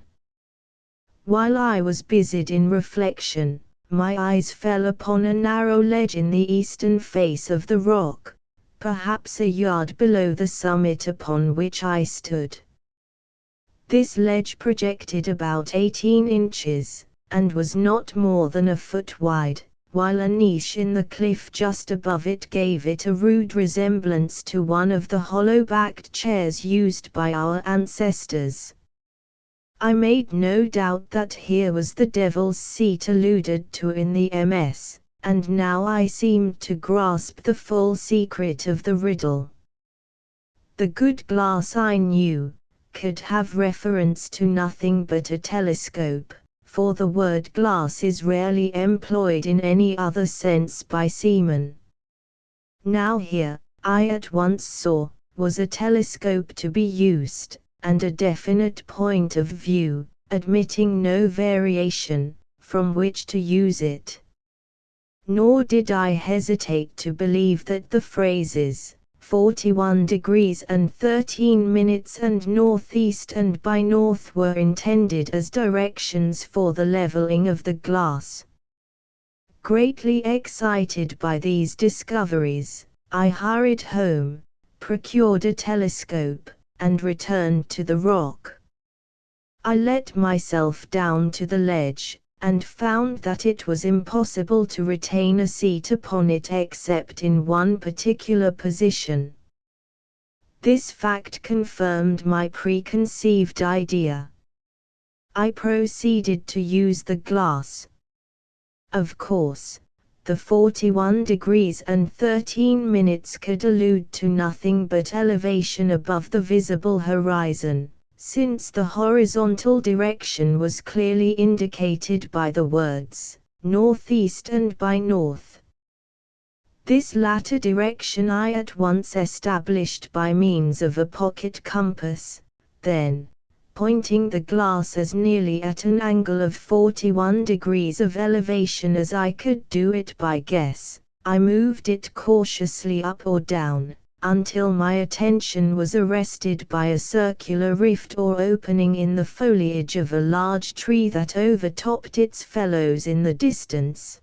While I was busied in reflection, my eyes fell upon a narrow ledge in the eastern face of the rock, perhaps a yard below the summit upon which I stood. This ledge projected about 18 inches, and was not more than a foot wide, while a niche in the cliff just above it gave it a rude resemblance to one of the hollow-backed chairs used by our ancestors. I made no doubt that here was the Devil's Seat alluded to in the MS, and now I seemed to grasp the full secret of the riddle. The good glass, I knew, could have reference to nothing but a telescope, for the word glass is rarely employed in any other sense by seamen. Now here, I at once saw, was a telescope to be used, and a definite point of view, admitting no variation, from which to use it. Nor did I hesitate to believe that the phrases, 41 degrees and 13 minutes and northeast and by north were intended as directions for the leveling of the glass. Greatly excited by these discoveries, I hurried home, procured a telescope, and returned to the rock. I let myself down to the ledge, and found that it was impossible to retain a seat upon it except in one particular position. This fact confirmed my preconceived idea. I proceeded to use the glass. Of course, the 41 degrees and 13 minutes could allude to nothing but elevation above the visible horizon, since the horizontal direction was clearly indicated by the words, northeast and by north. This latter direction I at once established by means of a pocket compass, then, pointing the glass as nearly at an angle of 41 degrees of elevation as I could do it by guess, I moved it cautiously up or down, until my attention was arrested by a circular rift or opening in the foliage of a large tree that overtopped its fellows in the distance.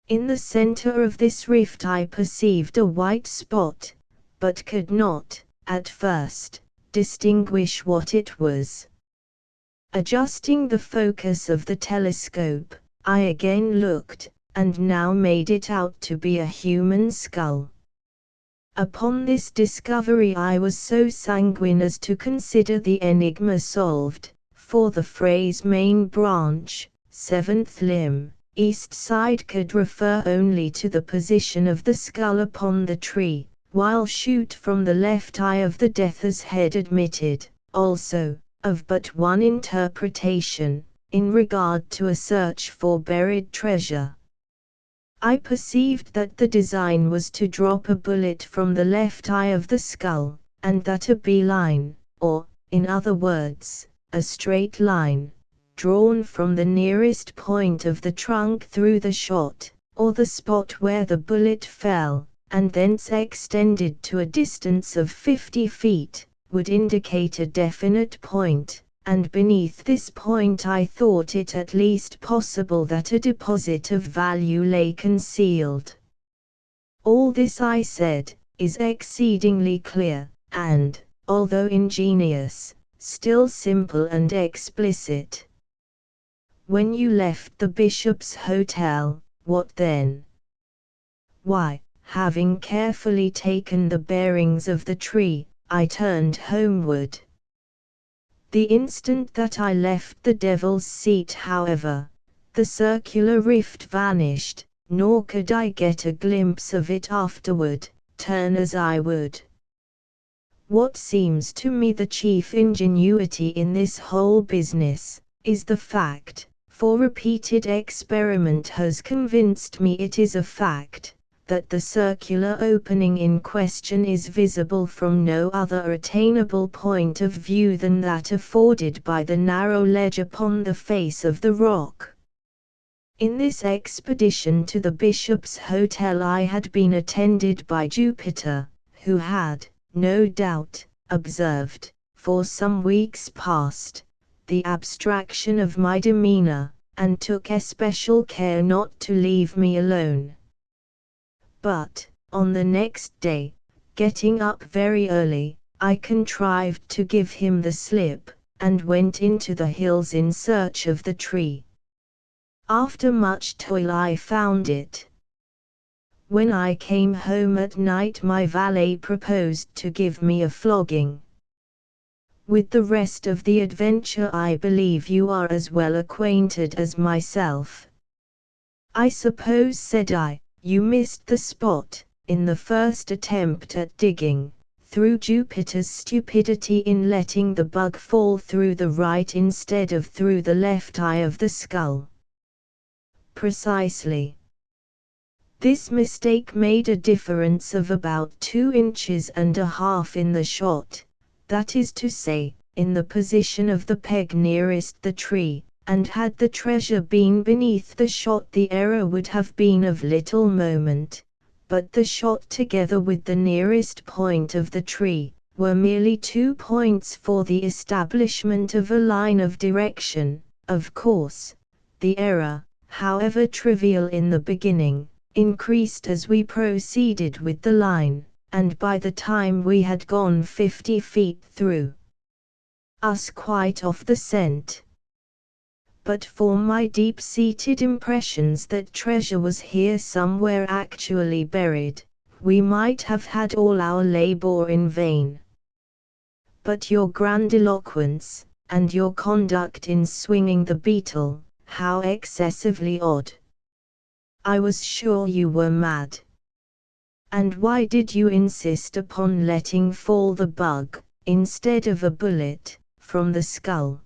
In the center of this rift I perceived a white spot, but could not, at first, distinguish what it was. Adjusting the focus of the telescope, I again looked, and now made it out to be a human skull. Upon this discovery I was so sanguine as to consider the enigma solved, for the phrase main branch, seventh limb, east side could refer only to the position of the skull upon the tree, while shoot from the left eye of the death's head admitted, also, of but one interpretation, in regard to a search for buried treasure. I perceived that the design was to drop a bullet from the left eye of the skull, and that a bee-line, or, in other words, a straight line, drawn from the nearest point of the trunk through the shot, or the spot where the bullet fell, and thence extended to a distance of 50 feet, would indicate a definite point, and beneath this point I thought it at least possible that a deposit of value lay concealed. All this, I said, is exceedingly clear, and, although ingenious, still simple and explicit. When you left the Bishop's Hotel, what then? Why, having carefully taken the bearings of the tree, I turned homeward. The instant that I left the Devil's Seat, however, the circular rift vanished, nor could I get a glimpse of it afterward, turn as I would. What seems to me the chief ingenuity in this whole business, is the fact, for repeated experiment has convinced me it is a fact, that the circular opening in question is visible from no other attainable point of view than that afforded by the narrow ledge upon the face of the rock. In this expedition to the Bishop's Hotel I had been attended by Jupiter, who had, no doubt, observed, for some weeks past, the abstraction of my demeanor, and took especial care not to leave me alone. But, on the next day, getting up very early, I contrived to give him the slip, and went into the hills in search of the tree. After much toil I found it. When I came home at night my valet proposed to give me a flogging. With the rest of the adventure I believe you are as well acquainted as myself. I suppose, said I, you missed the spot, in the first attempt at digging, through Jupiter's stupidity in letting the bug fall through the right instead of through the left eye of the skull. Precisely. This mistake made a difference of about 2.5 inches in the shot, that is to say, in the position of the peg nearest the tree, and had the treasure been beneath the shot the error would have been of little moment, but the shot together with the nearest point of the tree, were merely 2 points for the establishment of a line of direction. Of course, the error, however trivial in the beginning, increased as we proceeded with the line, and by the time we had gone 50 feet through, us quite off the scent. But for my deep-seated impressions that treasure was here somewhere actually buried, we might have had all our labor in vain. But your grandiloquence, and your conduct in swinging the beetle, how excessively odd! I was sure you were mad. And why did you insist upon letting fall the bug, instead of a bullet, from the skull?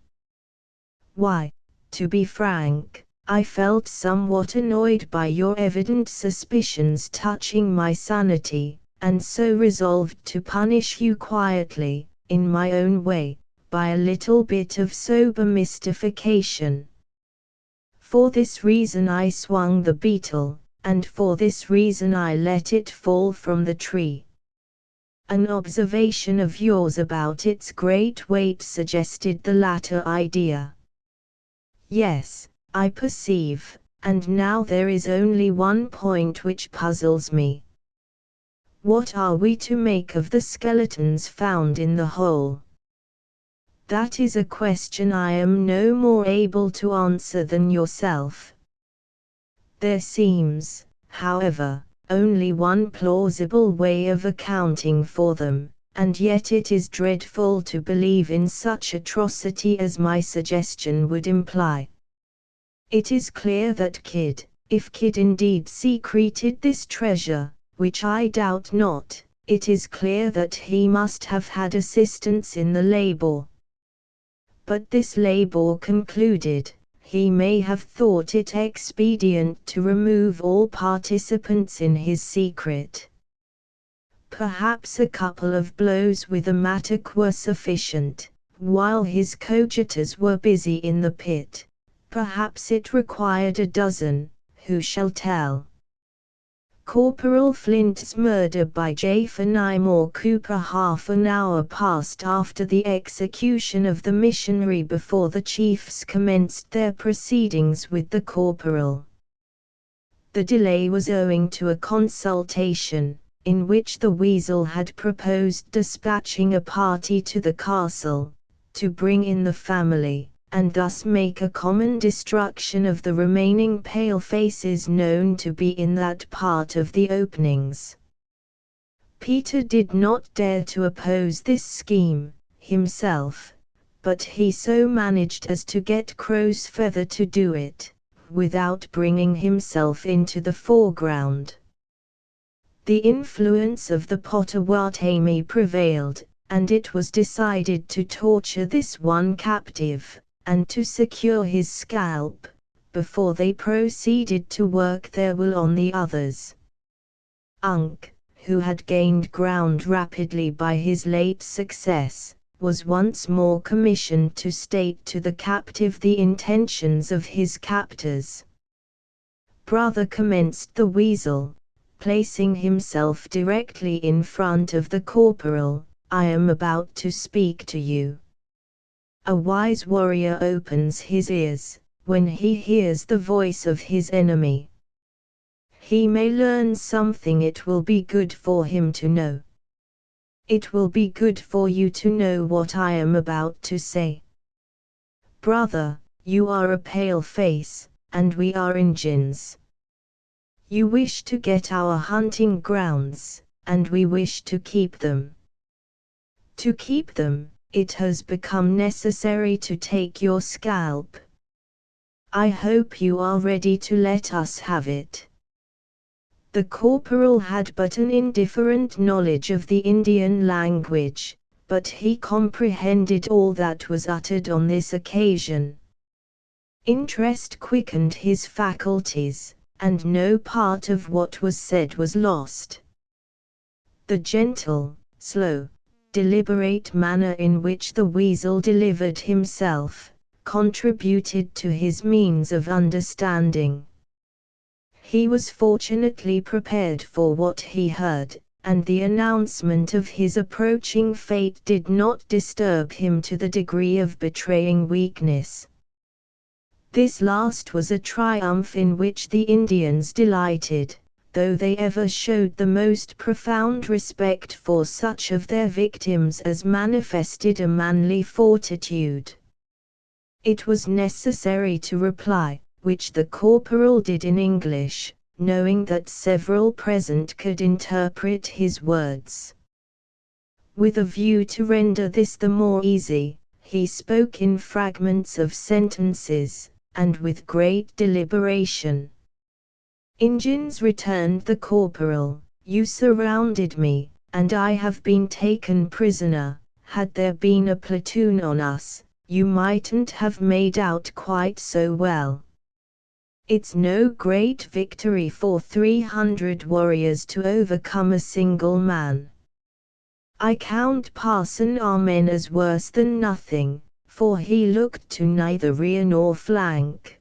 Why, to be frank, I felt somewhat annoyed by your evident suspicions touching my sanity, and so resolved to punish you quietly, in my own way, by a little bit of sober mystification. For this reason I swung the beetle, and for this reason I let it fall from the tree. An observation of yours about its great weight suggested the latter idea. Yes, I perceive, and now there is only one point which puzzles me. What are we to make of the skeletons found in the hole? That is a question I am no more able to answer than yourself. There seems, however, only one plausible way of accounting for them, and yet it is dreadful to believe in such atrocity as my suggestion would imply. It is clear that Kidd, if Kidd indeed secreted this treasure, which I doubt not, it is clear that he must have had assistance in the labor. But this labor concluded, he may have thought it expedient to remove all participants in his secret. Perhaps a couple of blows with a mattock were sufficient, while his coadjutors were busy in the pit. Perhaps it required a dozen, who shall tell? Corporal Flint's murder by Jephenimore Cooper. Half an hour passed after the execution of the missionary before the chiefs commenced their proceedings with the corporal. The delay was owing to a consultation, in which the Weasel had proposed dispatching a party to the castle, to bring in the family, and thus make a common destruction of the remaining palefaces known to be in that part of the openings. Peter did not dare to oppose this scheme, himself, but he so managed as to get Crowsfeather to do it, without bringing himself into the foreground. The influence of the Potawatomi prevailed, and it was decided to torture this one captive, and to secure his scalp, before they proceeded to work their will on the others. Unk, who had gained ground rapidly by his late success, was once more commissioned to state to the captive the intentions of his captors. Brother, commenced the Weasel, placing himself directly in front of the corporal, I am about to speak to you. A wise warrior opens his ears, when he hears the voice of his enemy. He may learn something it will be good for him to know. It will be good for you to know what I am about to say. Brother, you are a pale-face, and we are Injuns. You wish to get our hunting grounds, and we wish to keep them. To keep them, it has become necessary to take your scalp. I hope you are ready to let us have it. The corporal had but an indifferent knowledge of the Indian language, but he comprehended all that was uttered on this occasion. Interest quickened his faculties, and no part of what was said was lost. The gentle, slow, deliberate manner in which the Weasel delivered himself, contributed to his means of understanding. He was fortunately prepared for what he heard, and the announcement of his approaching fate did not disturb him to the degree of betraying weakness. This last was a triumph in which the Indians delighted, though they ever showed the most profound respect for such of their victims as manifested a manly fortitude. It was necessary to reply, which the corporal did in English, knowing that several present could interpret his words. With a view to render this the more easy, he spoke in fragments of sentences, and with great deliberation. Injuns, returned the corporal, you surrounded me, and I have been taken prisoner. Had there been a platoon on us, you mightn't have made out quite so well. It's no great victory for 300 warriors to overcome a single man. I count Parson Amen as worse than nothing, for he looked to neither rear nor flank.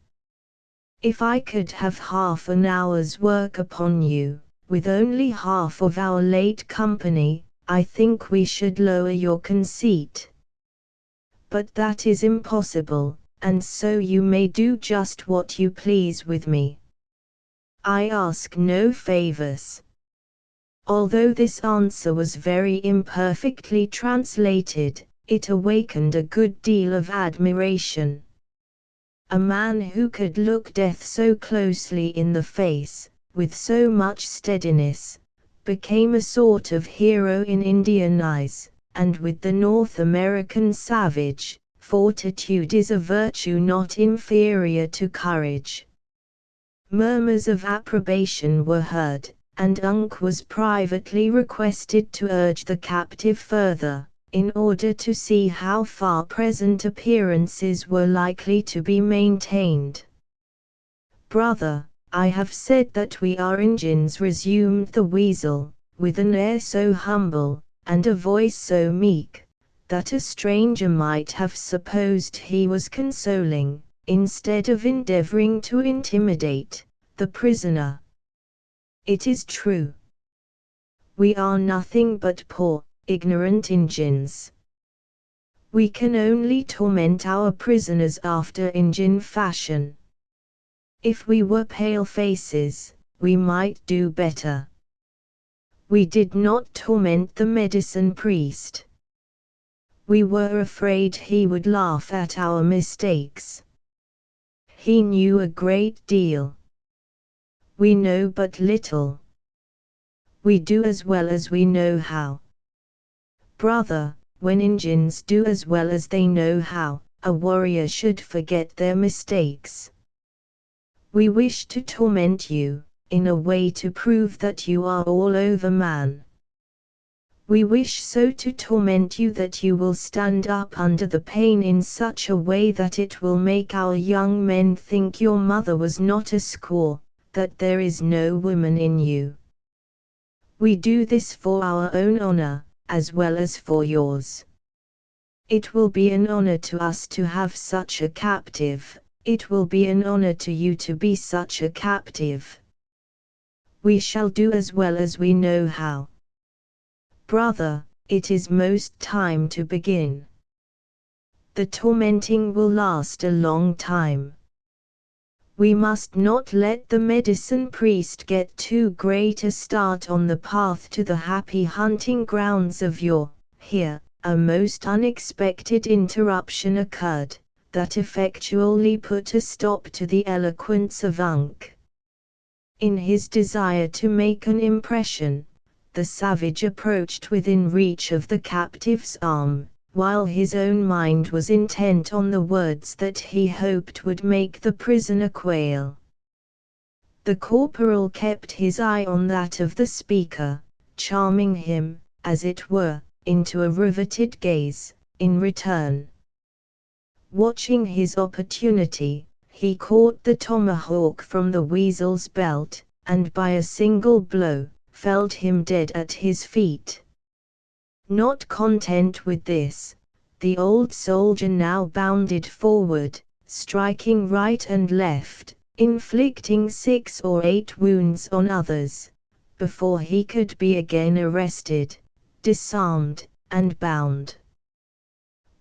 If I could have half an hour's work upon you, with only half of our late company, I think we should lower your conceit. But that is impossible, and so you may do just what you please with me. I ask no favors. Although this answer was very imperfectly translated, it awakened a good deal of admiration. A man who could look death so closely in the face, with so much steadiness, became a sort of hero in Indian eyes, and with the North American savage, fortitude is a virtue not inferior to courage. Murmurs of approbation were heard, and Unk was privately requested to urge the captive further, in order to see how far present appearances were likely to be maintained. "Brother, I have said that we are Injuns," resumed the Weasel, with an air so humble, and a voice so meek, that a stranger might have supposed he was consoling, instead of endeavoring to intimidate, the prisoner. "It is true. We are nothing but poor, ignorant Injuns. We can only torment our prisoners after Injun fashion. If we were pale faces, we might do better. We did not torment the medicine priest. We were afraid he would laugh at our mistakes. He knew a great deal. We know but little. We do as well as we know how. Brother, when Injuns do as well as they know how, a warrior should forget their mistakes. We wish to torment you, in a way to prove that you are all over man. We wish so to torment you that you will stand up under the pain in such a way that it will make our young men think your mother was not a squaw, that there is no woman in you. We do this for our own honor, as well as for yours. It will be an honor to us to have such a captive, it will be an honor to you to be such a captive. We shall do as well as we know how. Brother, it is most time to begin. The tormenting will last a long time. We must not let the medicine priest get too great a start on the path to the happy hunting grounds of your." Here, a most unexpected interruption occurred, that effectually put a stop to the eloquence of Unk. In his desire to make an impression, the savage approached within reach of the captive's arm, while his own mind was intent on the words that he hoped would make the prisoner quail. The corporal kept his eye on that of the speaker, charming him, as it were, into a riveted gaze, in return. Watching his opportunity, he caught the tomahawk from the Weasel's belt, and by a single blow, felled him dead at his feet. Not content with this, the old soldier now bounded forward, striking right and left, inflicting 6 or 8 wounds on others, before he could be again arrested, disarmed, and bound.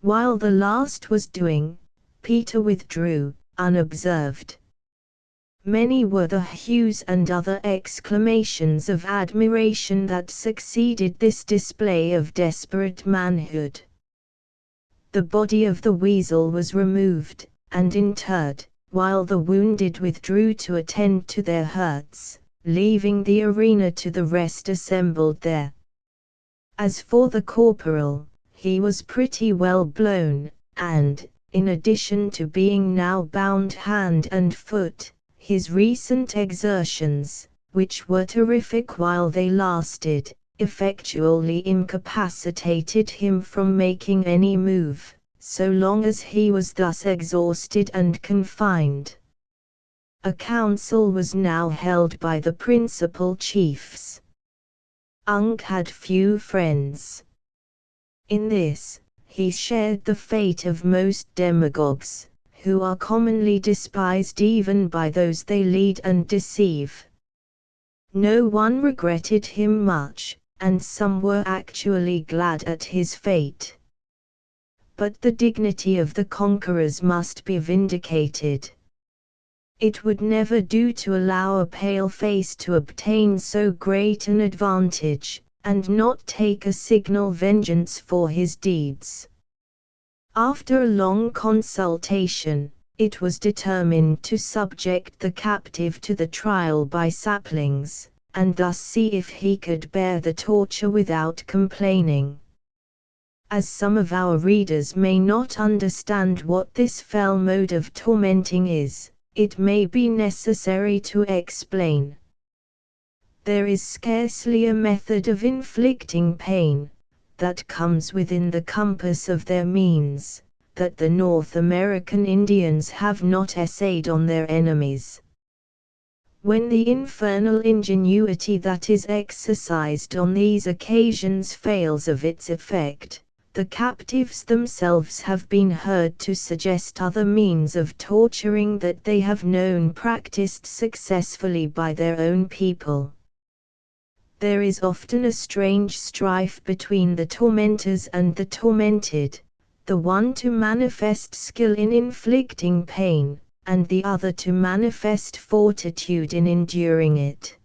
While the last was doing, Peter withdrew, unobserved. Many were the hues and other exclamations of admiration that succeeded this display of desperate manhood. The body of the Weasel was removed, and interred, while the wounded withdrew to attend to their hurts, leaving the arena to the rest assembled there. As for the corporal, he was pretty well blown, and, in addition to being now bound hand and foot, his recent exertions, which were terrific while they lasted, effectually incapacitated him from making any move, so long as he was thus exhausted and confined. A council was now held by the principal chiefs. Unk had few friends. In this, he shared the fate of most demagogues, who are commonly despised even by those they lead and deceive. No one regretted him much, and some were actually glad at his fate. But the dignity of the conquerors must be vindicated. It would never do to allow a pale-face to obtain so great an advantage, and not take a signal vengeance for his deeds. After a long consultation, it was determined to subject the captive to the trial by saplings, and thus see if he could bear the torture without complaining. As some of our readers may not understand what this fell mode of tormenting is, it may be necessary to explain. There is scarcely a method of inflicting pain that comes within the compass of their means, that the North American Indians have not essayed on their enemies. When the infernal ingenuity that is exercised on these occasions fails of its effect, the captives themselves have been heard to suggest other means of torturing that they have known practiced successfully by their own people. There is often a strange strife between the tormentors and the tormented, the one to manifest skill in inflicting pain, and the other to manifest fortitude in enduring it.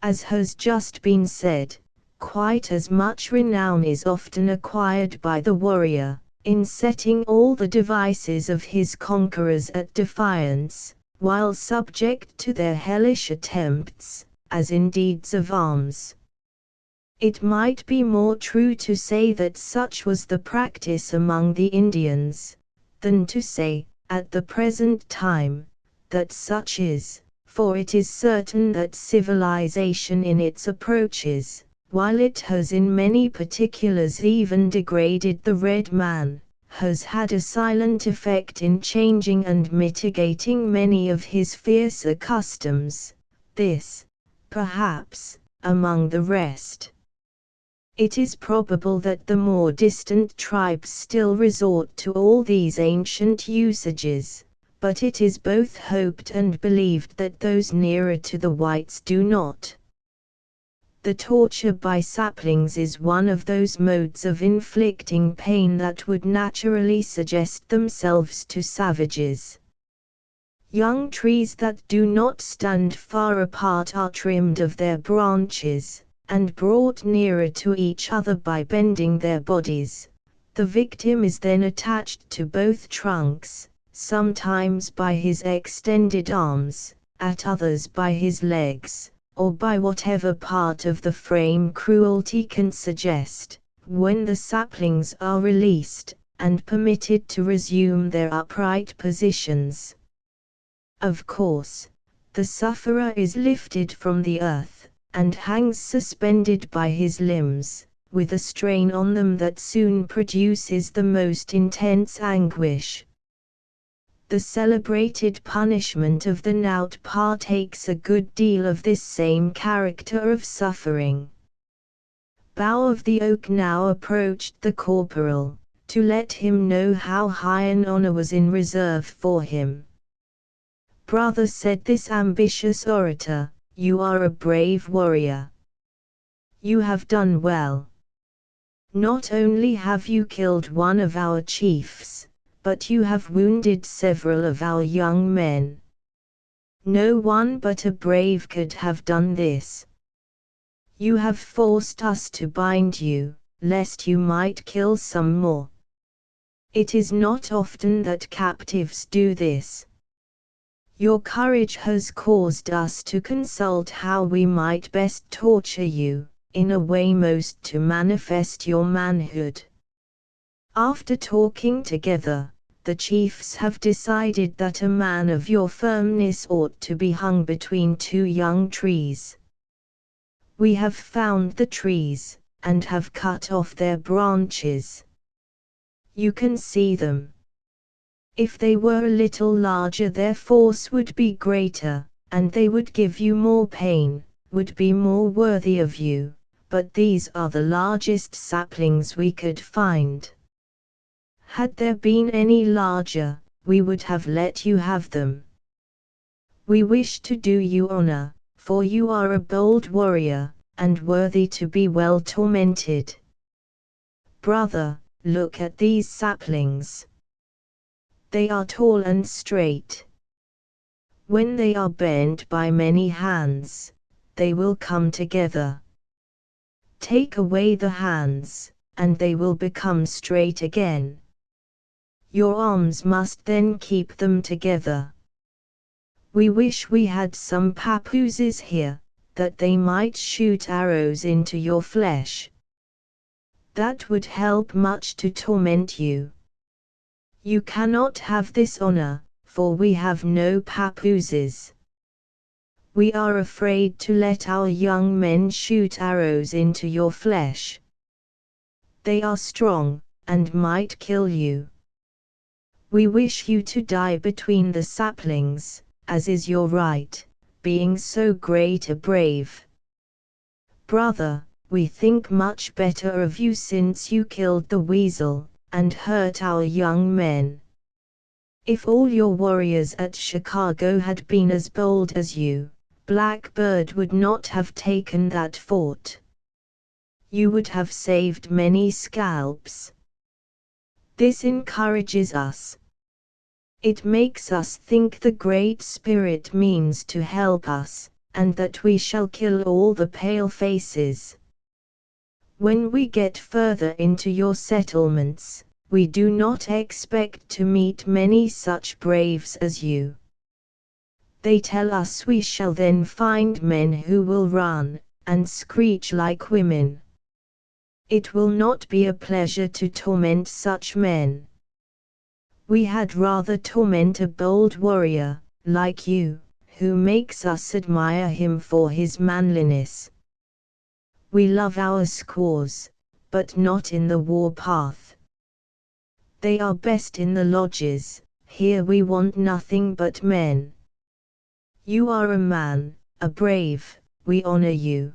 As has just been said, quite as much renown is often acquired by the warrior, in setting all the devices of his conquerors at defiance, while subject to their hellish attempts, as in deeds of arms. It might be more true to say that such was the practice among the Indians, than to say, at the present time, that such is, for it is certain that civilization in its approaches, while it has in many particulars even degraded the red man, has had a silent effect in changing and mitigating many of his fiercer customs, this, perhaps, among the rest. It is probable that the more distant tribes still resort to all these ancient usages, but it is both hoped and believed that those nearer to the whites do not. The torture by saplings is one of those modes of inflicting pain that would naturally suggest themselves to savages. Young trees that do not stand far apart are trimmed of their branches, and brought nearer to each other by bending their bodies. The victim is then attached to both trunks, sometimes by his extended arms, at others by his legs, or by whatever part of the frame cruelty can suggest. When the saplings are released, and permitted to resume their upright positions, of course, the sufferer is lifted from the earth, and hangs suspended by his limbs, with a strain on them that soon produces the most intense anguish. The celebrated punishment of the knout partakes a good deal of this same character of suffering. Bough of the Oak now approached the corporal, to let him know how high an honor was in reserve for him. "Brother," said this ambitious orator, "you are a brave warrior. You have done well. Not only have you killed one of our chiefs, but you have wounded several of our young men. No one but a brave could have done this. You have forced us to bind you, lest you might kill some more. It is not often that captives do this. Your courage has caused us to consult how we might best torture you, in a way most to manifest your manhood. After talking together, the chiefs have decided that a man of your firmness ought to be hung between two young trees. We have found the trees, and have cut off their branches. You can see them. If they were a little larger their force would be greater, and they would give you more pain, would be more worthy of you, but these are the largest saplings we could find. Had there been any larger, we would have let you have them. We wish to do you honor, for you are a bold warrior, and worthy to be well tormented. Brother, look at these saplings. They are tall and straight. When they are bent by many hands, they will come together. Take away the hands, and they will become straight again. Your arms must then keep them together. We wish we had some papooses here, that they might shoot arrows into your flesh. That would help much to torment you. You cannot have this honor, for we have no papooses. We are afraid to let our young men shoot arrows into your flesh. They are strong, and might kill you. We wish you to die between the saplings, as is your right, being so great a brave. Brother, we think much better of you since you killed the weasel, and hurt our young men. If all your warriors at Chicago had been as bold as you, Blackbird would not have taken that fort. You would have saved many scalps. This encourages us. It makes us think the Great Spirit means to help us, and that we shall kill all the palefaces. When we get further into your settlements, we do not expect to meet many such braves as you. They tell us we shall then find men who will run, and screech like women. It will not be a pleasure to torment such men. We had rather torment a bold warrior, like you, who makes us admire him for his manliness. We love our squaws, but not in the war path. They are best in the lodges, here we want nothing but men. You are a man, a brave, we honor you.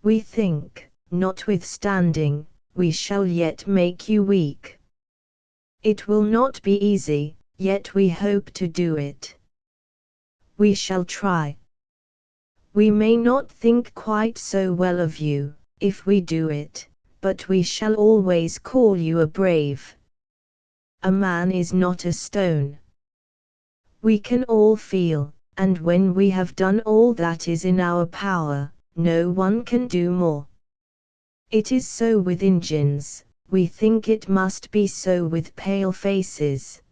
We think, notwithstanding, we shall yet make you weak. It will not be easy, yet we hope to do it. We shall try. We may not think quite so well of you, if we do it, but we shall always call you a brave. A man is not a stone. We can all feel, and when we have done all that is in our power, no one can do more. It is so with Injuns. We think it must be so with palefaces.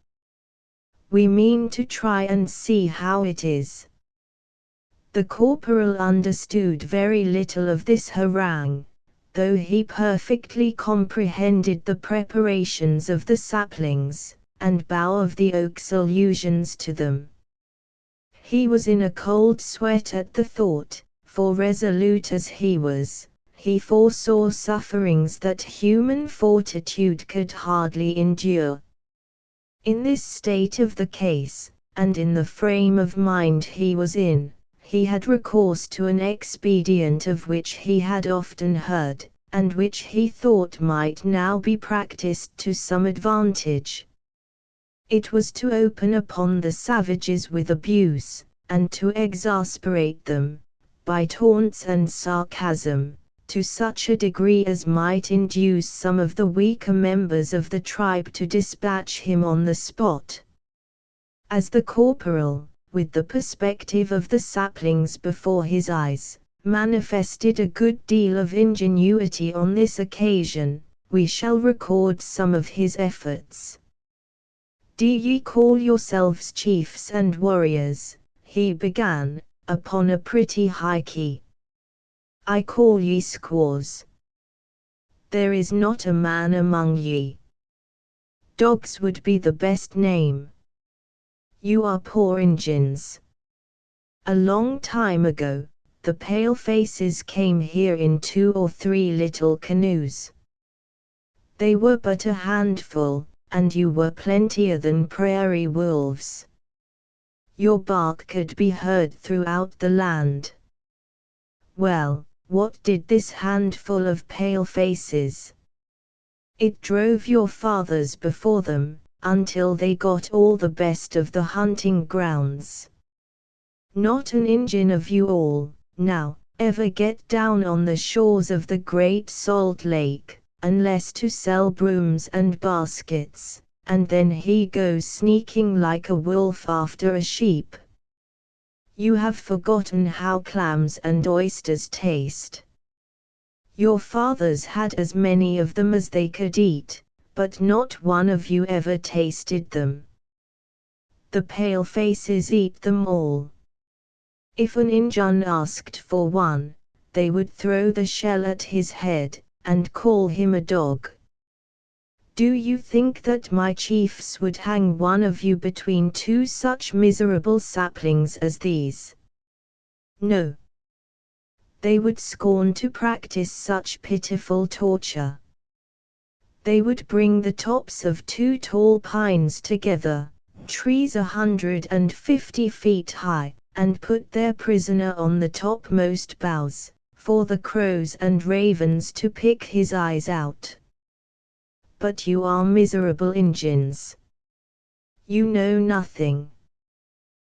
We mean to try and see how it is. The corporal understood very little of this harangue, though he perfectly comprehended the preparations of the saplings, and bough of the oak's allusions to them. He was in a cold sweat at the thought, for resolute as he was, he foresaw sufferings that human fortitude could hardly endure. In this state of the case, and in the frame of mind he was in, he had recourse to an expedient of which he had often heard, and which he thought might now be practiced to some advantage. It was to open upon the savages with abuse, and to exasperate them, by taunts and sarcasm, to such a degree as might induce some of the weaker members of the tribe to dispatch him on the spot. As the corporal, with the perspective of the saplings before his eyes, manifested a good deal of ingenuity on this occasion, we shall record some of his efforts. "Do ye call yourselves chiefs and warriors?" he began, upon a pretty high key. "I call ye squaws. There is not a man among ye. Dogs would be the best name. You are poor Injuns. A long time ago, the palefaces came here in 2 or 3 little canoes. They were but a handful, and you were plentier than prairie wolves. Your bark could be heard throughout the land. Well, what did this handful of palefaces? It drove your fathers before them, until they got all the best of the hunting grounds. Not an Injun of you all, now, ever get down on the shores of the Great Salt Lake, unless to sell brooms and baskets, and then he goes sneaking like a wolf after a sheep. You have forgotten how clams and oysters taste. Your fathers had as many of them as they could eat, but not one of you ever tasted them. The palefaces eat them all. If an Injun asked for one, they would throw the shell at his head, and call him a dog. Do you think that my chiefs would hang one of you between two such miserable saplings as these? No. They would scorn to practice such pitiful torture. They would bring the tops of two tall pines together, trees 150 feet high, and put their prisoner on the topmost boughs, for the crows and ravens to pick his eyes out. But you are miserable Injuns. You know nothing.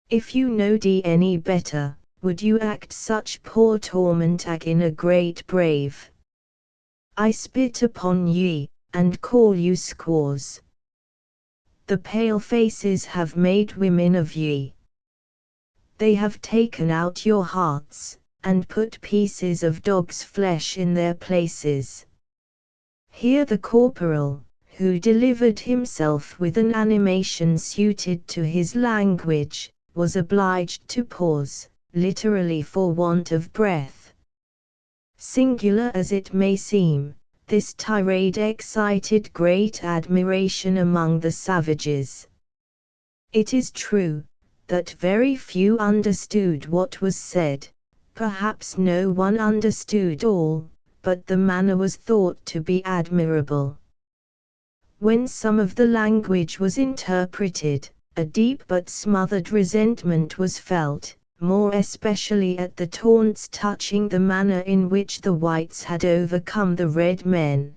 If you knowed any better, would you act such poor torment agin a great brave? I spit upon ye, and call you squaws. The palefaces have made women of ye. They have taken out your hearts, and put pieces of dog's flesh in their places. Here the corporal, who delivered himself with an animation suited to his language, was obliged to pause, literally for want of breath. Singular as it may seem, this tirade excited great admiration among the savages. It is true that very few understood what was said, perhaps no one understood all, but the manner was thought to be admirable. When some of the language was interpreted, a deep but smothered resentment was felt, more especially at the taunts touching the manner in which the whites had overcome the red men.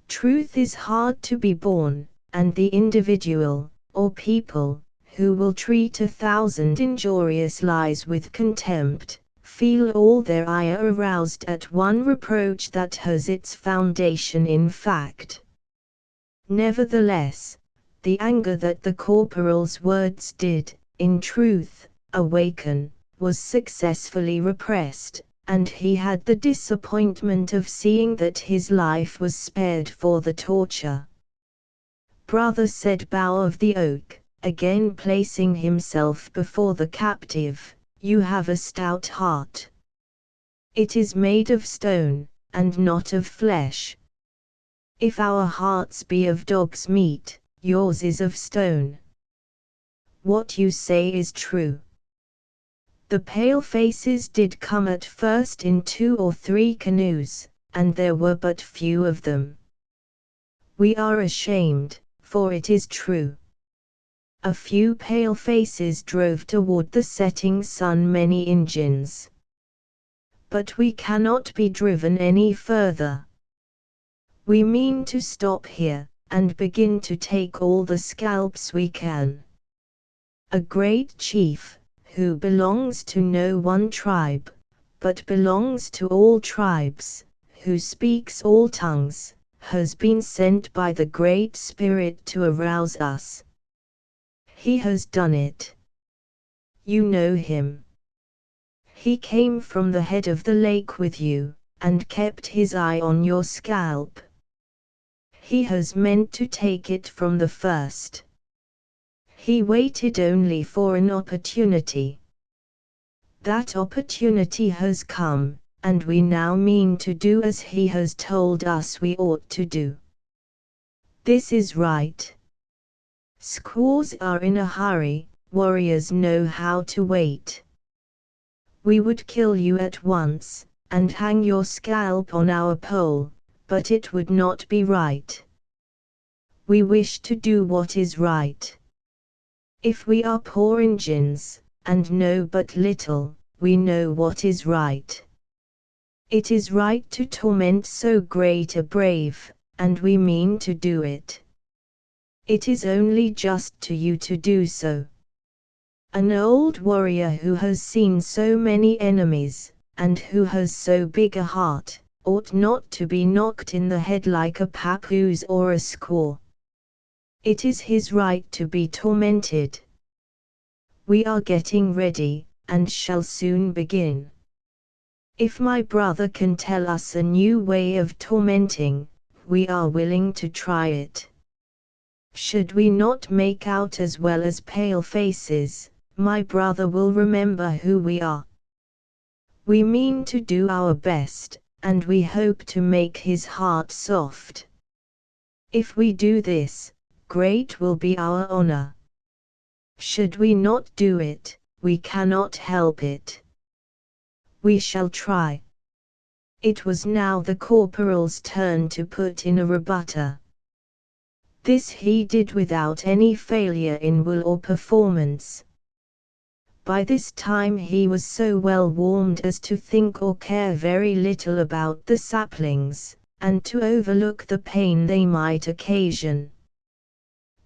Truth is hard to be borne, and the individual, or people, who will treat 1,000 injurious lies with contempt, feel all their ire aroused at one reproach that has its foundation in fact. Nevertheless, the anger that the corporal's words did, in truth, awaken, was successfully repressed, and he had the disappointment of seeing that his life was spared for the torture. Brother, said Bough of the Oak, again placing himself before the captive, you have a stout heart. It is made of stone, and not of flesh. If our hearts be of dog's meat, yours is of stone. What you say is true. The palefaces did come at first in 2 or 3 canoes, and there were but few of them. We are ashamed, for it is true. A few palefaces drove toward the setting sun many Injuns. But we cannot be driven any further. We mean to stop here, and begin to take all the scalps we can. A great chief, who belongs to no one tribe, but belongs to all tribes, who speaks all tongues, has been sent by the Great Spirit to arouse us. He has done it. You know him. He came from the head of the lake with you, and kept his eye on your scalp. He has meant to take it from the first. He waited only for an opportunity. That opportunity has come, and we now mean to do as he has told us we ought to do. This is right. Squaws are in a hurry, warriors know how to wait. We would kill you at once, and hang your scalp on our pole, but it would not be right. We wish to do what is right. If we are poor Injuns, and know but little, we know what is right. It is right to torment so great a brave, and we mean to do it. It is only just to you to do so. An old warrior who has seen so many enemies, and who has so big a heart, ought not to be knocked in the head like a papoose or a squaw. It is his right to be tormented. We are getting ready, and shall soon begin. If my brother can tell us a new way of tormenting, we are willing to try it. Should we not make out as well as pale faces, my brother will remember who we are. We mean to do our best, and we hope to make his heart soft. If we do this, great will be our honor. Should we not do it, we cannot help it. We shall try. It was now the corporal's turn to put in a rebuttal. This he did without any failure in will or performance. By this time he was so well warmed as to think or care very little about the saplings, and to overlook the pain they might occasion.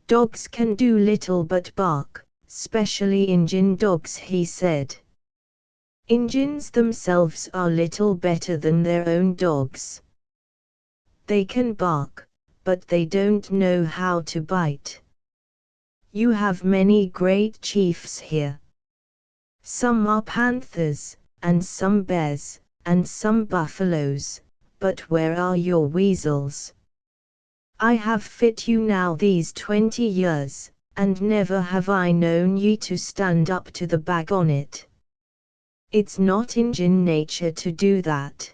Dogs can do little but bark, specially Injun dogs, he said. Injuns themselves are little better than their own dogs. They can bark, but they don't know how to bite. You have many great chiefs here. Some are panthers, and some bears, and some buffaloes, but where are your weasels? I have fit you now these 20 years, and never have I known ye to stand up to the bag on it. It's not Injun nature to do that.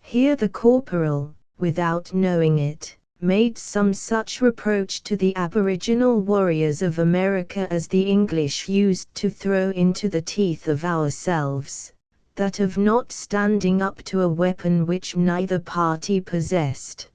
Here the corporal, without knowing it, made some such reproach to the aboriginal warriors of America as the English used to throw into the teeth of ourselves, that of not standing up to a weapon which neither party possessed.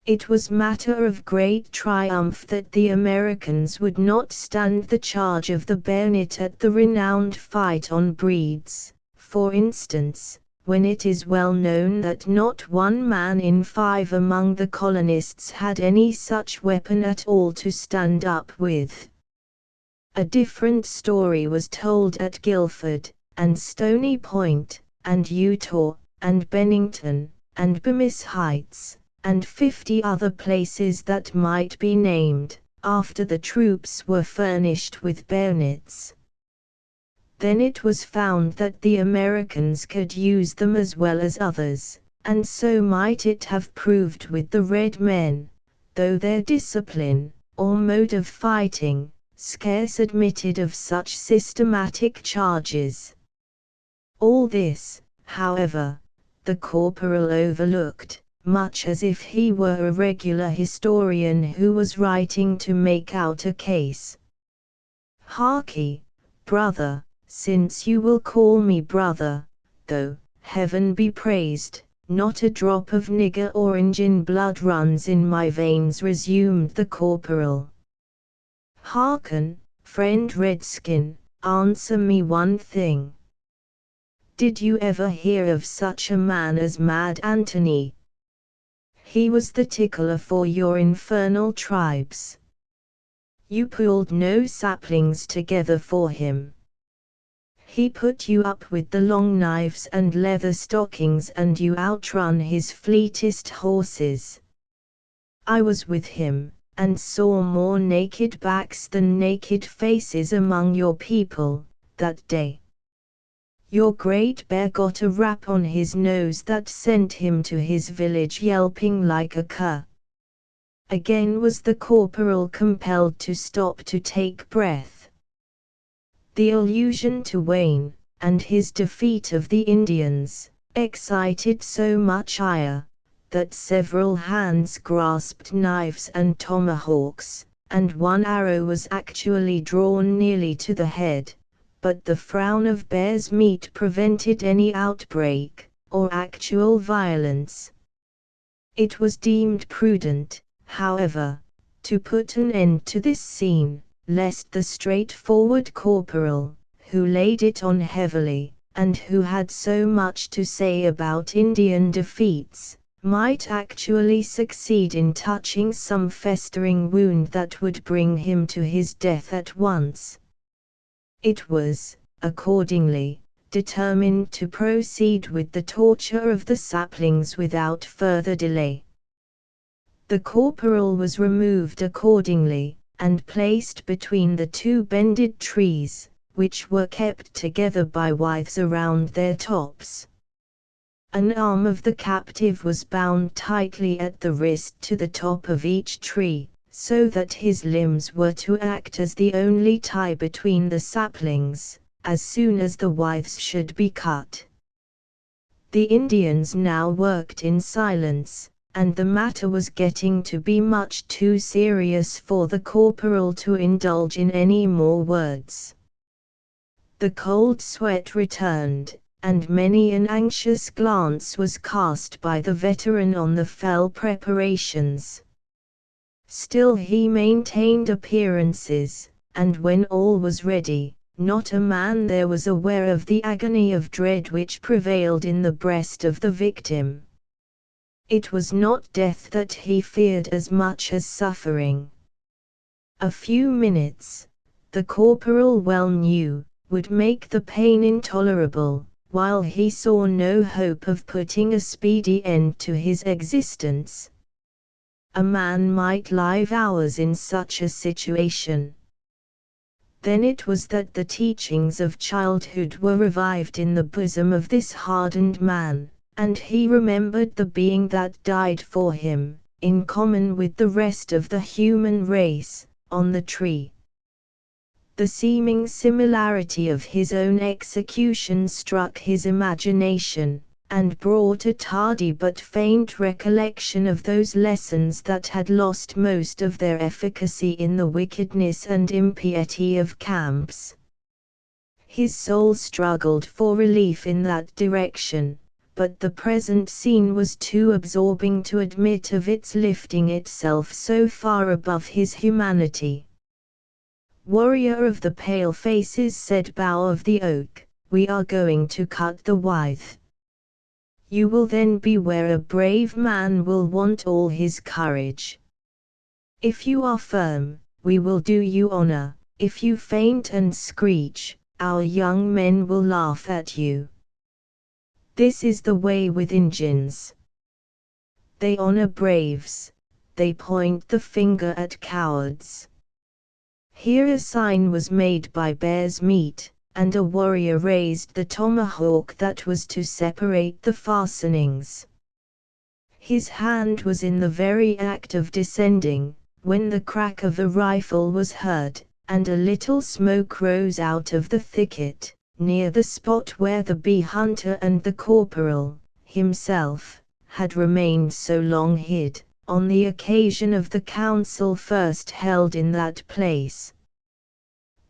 It was matter of great triumph that the Americans would not stand the charge of the bayonet at the renowned fight on Breed's, for instance, when it is well known that not one man in 5 among the colonists had any such weapon at all to stand up with. A different story was told at Guilford, and Stony Point, and Utah, and Bennington, and Bemis Heights, and 50 other places that might be named, after the troops were furnished with bayonets. Then it was found that the Americans could use them as well as others, and so might it have proved with the red men, though their discipline, or mode of fighting, scarce admitted of such systematic charges. All this, however, the corporal overlooked, much as if he were a regular historian who was writing to make out a case. Harkee, brother, since you will call me brother, though, heaven be praised, not a drop of nigger or Injun blood runs in my veins, resumed the corporal. Hearken, friend Redskin, answer me one thing. Did you ever hear of such a man as Mad Anthony? He was the tickler for your infernal tribes. You pulled no saplings together for him. He put you up with the long knives and leather stockings, and you outrun his fleetest horses. I was with him, and saw more naked backs than naked faces among your people, that day. Your great bear got a rap on his nose that sent him to his village yelping like a cur. Again was the corporal compelled to stop to take breath. The allusion to Wayne, and his defeat of the Indians, excited so much ire, that several hands grasped knives and tomahawks, and one arrow was actually drawn nearly to the head, but the frown of bear's meat prevented any outbreak, or actual violence. It was deemed prudent, however, to put an end to this scene, lest the straightforward corporal, who laid it on heavily, and who had so much to say about Indian defeats, might actually succeed in touching some festering wound that would bring him to his death at once. It was, accordingly, determined to proceed with the torture of the saplings without further delay. The corporal was removed accordingly, and placed between the two bended trees, which were kept together by withes around their tops. An arm of the captive was bound tightly at the wrist to the top of each tree, so that his limbs were to act as the only tie between the saplings, as soon as the withes should be cut. The Indians now worked in silence, and the matter was getting to be much too serious for the corporal to indulge in any more words. The cold sweat returned, and many an anxious glance was cast by the veteran on the fell preparations. Still he maintained appearances, and when all was ready, not a man there was aware of the agony of dread which prevailed in the breast of the victim. It was not death that he feared as much as suffering. A few minutes, the corporal well knew, would make the pain intolerable, while he saw no hope of putting a speedy end to his existence. A man might live hours in such a situation. Then it was that the teachings of childhood were revived in the bosom of this hardened man, and he remembered the being that died for him, in common with the rest of the human race, on the tree. The seeming similarity of his own execution struck his imagination, and brought a tardy but faint recollection of those lessons that had lost most of their efficacy in the wickedness and impiety of camps. His soul struggled for relief in that direction, but the present scene was too absorbing to admit of its lifting itself so far above his humanity. "Warrior of the pale faces," said Bough of the Oak, "we are going to cut the withe. You will then be where a brave man will want all his courage. If you are firm, we will do you honor; if you faint and screech, our young men will laugh at you. This is the way with Injuns. They honor braves, they point the finger at cowards." Here a sign was made by Bear's Meat, and a warrior raised the tomahawk that was to separate the fastenings. His hand was in the very act of descending, when the crack of a rifle was heard, and a little smoke rose out of the thicket, near the spot where the bee hunter and the corporal, himself, had remained so long hid, on the occasion of the council first held in that place.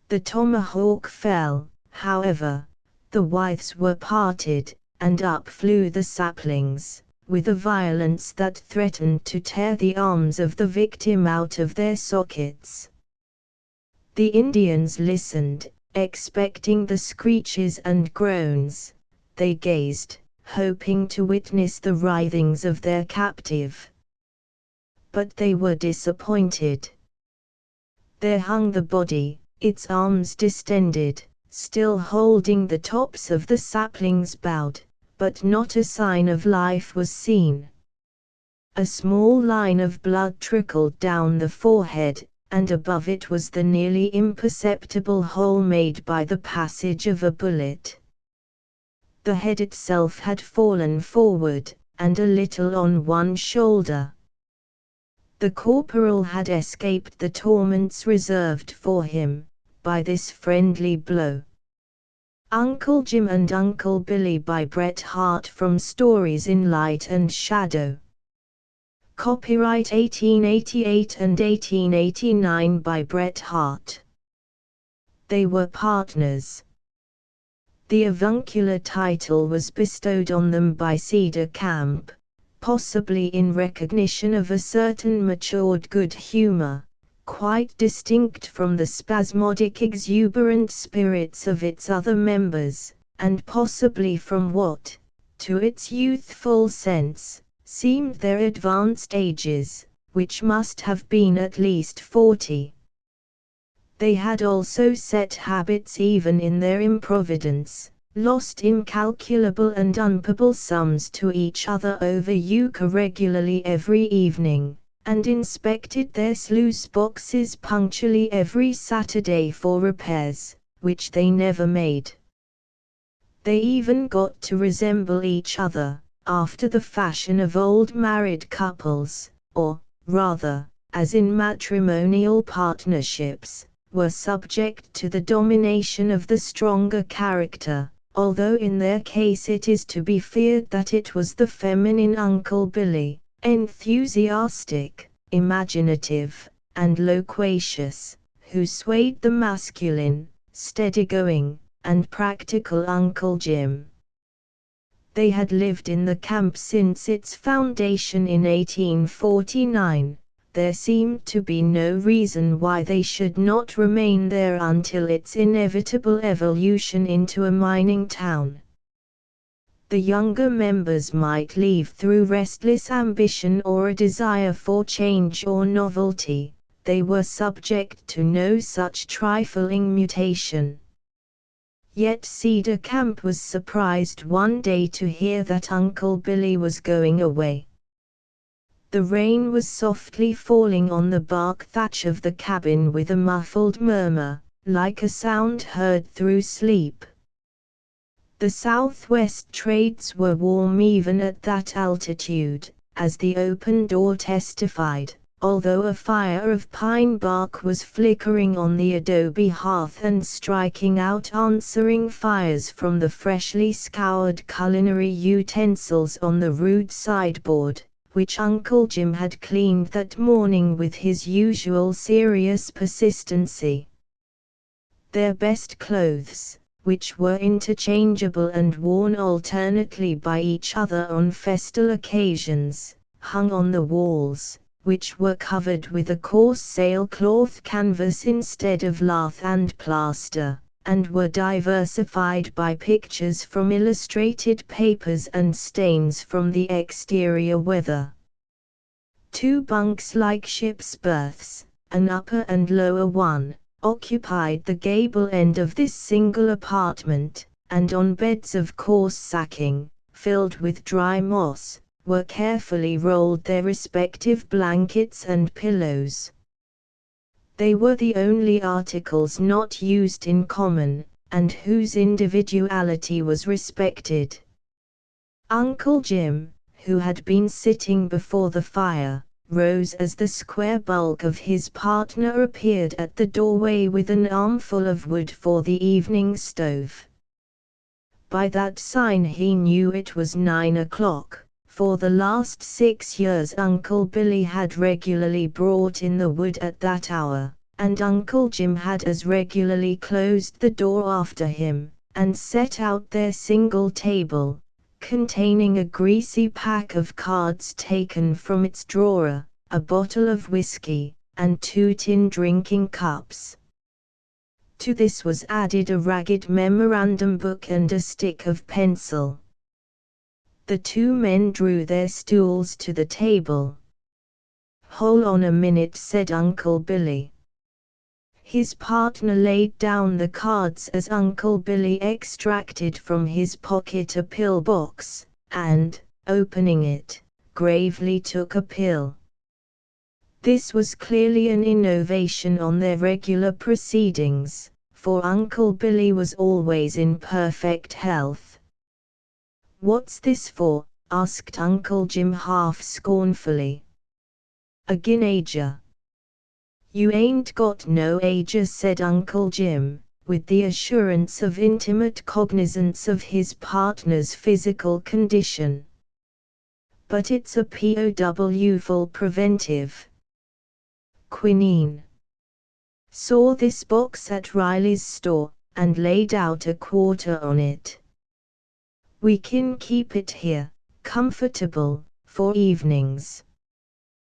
The tomahawk fell, however, the withes were parted, and up flew the saplings, with a violence that threatened to tear the arms of the victim out of their sockets. The Indians listened, expecting the screeches and groans. They gazed, hoping to witness the writhings of their captive. But they were disappointed. There hung the body, its arms distended, still holding the tops of the saplings bowed, but not a sign of life was seen. A small line of blood trickled down the forehead, and above it was the nearly imperceptible hole made by the passage of a bullet. The head itself had fallen forward, and a little on one shoulder. The corporal had escaped the torments reserved for him, by this friendly blow. Uncle Jim and Uncle Billy by Bret Harte, from Stories in Light and Shadow. Copyright 1888 and 1889 by Bret Harte. They were partners. The avuncular title was bestowed on them by Cedar Camp, possibly in recognition of a certain matured good humor, quite distinct from the spasmodic exuberant spirits of its other members, and possibly from what, to its youthful sense, seemed their advanced ages, which must have been at least 40. They had also set habits even in their improvidence, lost incalculable and unpayable sums to each other over euchre regularly every evening, and inspected their sluice boxes punctually every Saturday for repairs, which they never made. They even got to resemble each other, after the fashion of old married couples, or, rather, as in matrimonial partnerships, were subject to the domination of the stronger character, although in their case it is to be feared that it was the feminine Uncle Billy, enthusiastic, imaginative, and loquacious, who swayed the masculine, steady-going, and practical Uncle Jim. They had lived in the camp since its foundation in 1849. There seemed to be no reason why they should not remain there until its inevitable evolution into a mining town. The younger members might leave through restless ambition or a desire for change or novelty. They were subject to no such trifling mutation. Yet Cedar Camp was surprised one day to hear that Uncle Billy was going away. The rain was softly falling on the bark thatch of the cabin with a muffled murmur, like a sound heard through sleep. The southwest trades were warm even at that altitude, as the open door testified, although a fire of pine bark was flickering on the adobe hearth and striking out answering fires from the freshly scoured culinary utensils on the rude sideboard, which Uncle Jim had cleaned that morning with his usual serious persistency. Their best clothes, which were interchangeable and worn alternately by each other on festal occasions, hung on the walls, which were covered with a coarse sailcloth canvas instead of lath and plaster, and were diversified by pictures from illustrated papers and stains from the exterior weather. 2 bunks like ship's berths, an upper and lower one, occupied the gable end of this single apartment, and on beds of coarse sacking, filled with dry moss, were carefully rolled their respective blankets and pillows. They were the only articles not used in common, and whose individuality was respected. Uncle Jim, who had been sitting before the fire, rose as the square bulk of his partner appeared at the doorway with an armful of wood for the evening stove. By that sign he knew it was 9 o'clock. For the last 6 years Uncle Billy had regularly brought in the wood at that hour, and Uncle Jim had as regularly closed the door after him, and set out their single table, containing a greasy pack of cards taken from its drawer, a bottle of whiskey, and 2 tin drinking cups. To this was added a ragged memorandum book and a stick of pencil. The 2 men drew their stools to the table. "Hold on a minute," said Uncle Billy. His partner laid down the cards as Uncle Billy extracted from his pocket a pill box, and, opening it, gravely took a pill. This was clearly an innovation on their regular proceedings, for Uncle Billy was always in perfect health. "What's this for?" asked Uncle Jim half scornfully. "A gin-ager." "You ain't got no ager," said Uncle Jim, with the assurance of intimate cognizance of his partner's physical condition. "But it's a POW preventive. Quinine. Saw this box at Riley's store, and laid out a quarter on it. We kin keep it here, comfortable, for evenings.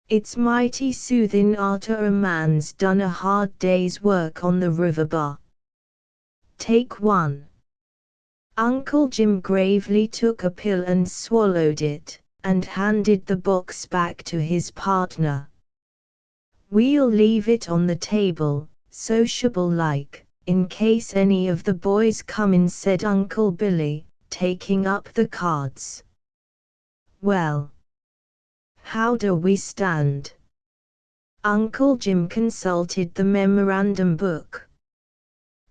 It's mighty soothin' arter a man's done a hard day's work on the river bar. Take one." Uncle Jim gravely took a pill and swallowed it, and handed the box back to his partner. "We'll leave it on the table, sociable-like, in case any of the boys come in," said Uncle Billy, taking up the cards. "Well, how do we stand?" Uncle Jim consulted the memorandum book.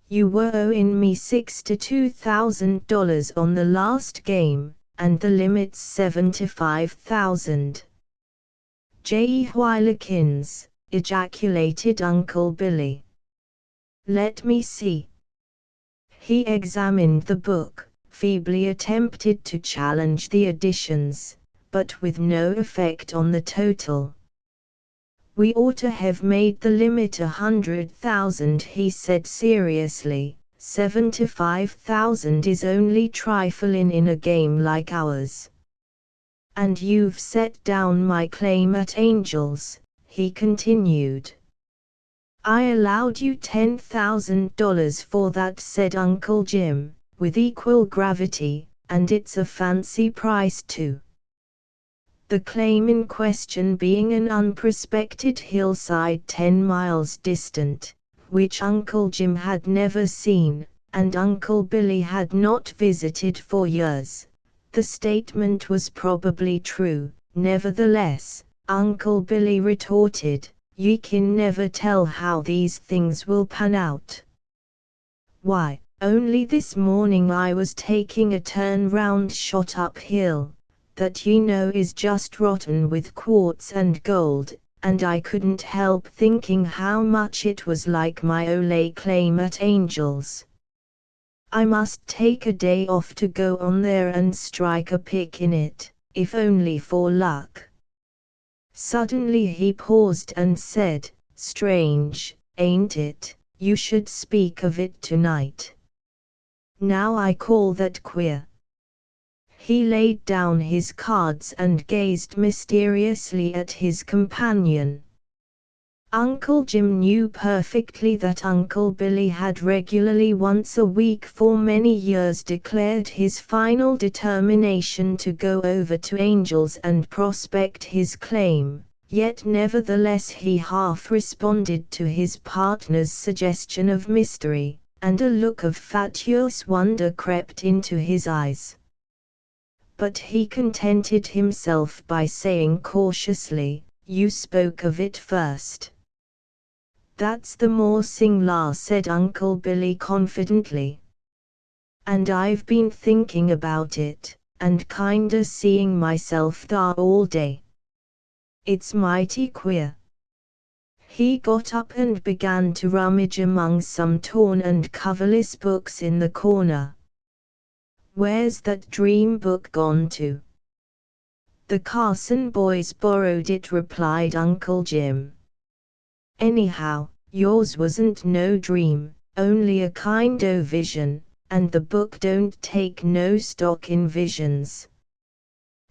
"You were owing me $62,000 on the last game, and the limit's $75,000. J. Whilekins," ejaculated Uncle Billy. "Let me see." He examined the book, feebly attempted to challenge the additions, but with no effect on the total. "We ought to have made the limit 100,000, he said seriously. 75,000 is only trifling in a game like ours. "And you've set down my claim at Angels," he continued. "I allowed you $10,000 for that," said Uncle Jim, with equal gravity, "and it's a fancy price too." The claim in question being an unprospected hillside 10 miles distant, which Uncle Jim had never seen, and Uncle Billy had not visited for years. The statement was probably true. Nevertheless, Uncle Billy retorted, "You can never tell how these things will pan out. Why, only this morning I was taking a turn-round shot uphill, that you know is just rotten with quartz and gold, and I couldn't help thinking how much it was like my Ole claim at Angels. I must take a day off to go on there and strike a pick in it, if only for luck." Suddenly he paused and said, "Strange, ain't it? You should speak of it tonight. Now I call that queer." He laid down his cards and gazed mysteriously at his companion. Uncle Jim knew perfectly that Uncle Billy had regularly once a week for many years declared his final determination to go over to Angels and prospect his claim, yet nevertheless he half responded to his partner's suggestion of mystery, and a look of fatuous wonder crept into his eyes. But he contented himself by saying cautiously, "You spoke of it first." "That's the more sing-la," said Uncle Billy confidently. "And I've been thinking about it, and kinda seeing myself thar all day. It's mighty queer." He got up and began to rummage among some torn and coverless books in the corner. "Where's that dream book gone to?" "The Carson boys borrowed it," replied Uncle Jim. "Anyhow, yours wasn't no dream, only a kind o' vision, and the book don't take no stock in visions."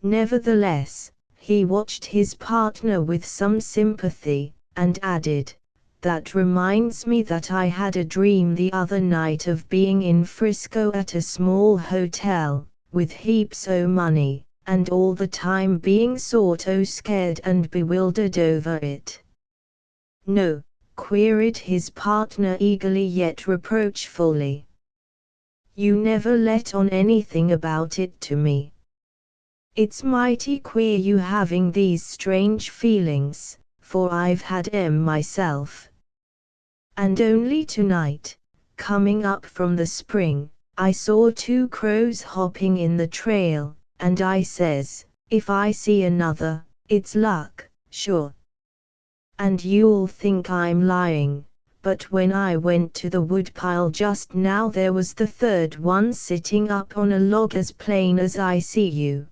Nevertheless, he watched his partner with some sympathy, and added, "That reminds me that I had a dream the other night of being in Frisco at a small hotel, with heaps o' money, and all the time being sort o' scared and bewildered over it." "No?" queried his partner eagerly yet reproachfully. "You never let on anything about it to me. It's mighty queer you having these strange feelings, for I've had 'em myself. And only tonight, coming up from the spring, I saw two crows hopping in the trail, and I says, if I see another, it's luck, sure. And you'll think I'm lying, but when I went to the woodpile just now there was the third one sitting up on a log as plain as I see you.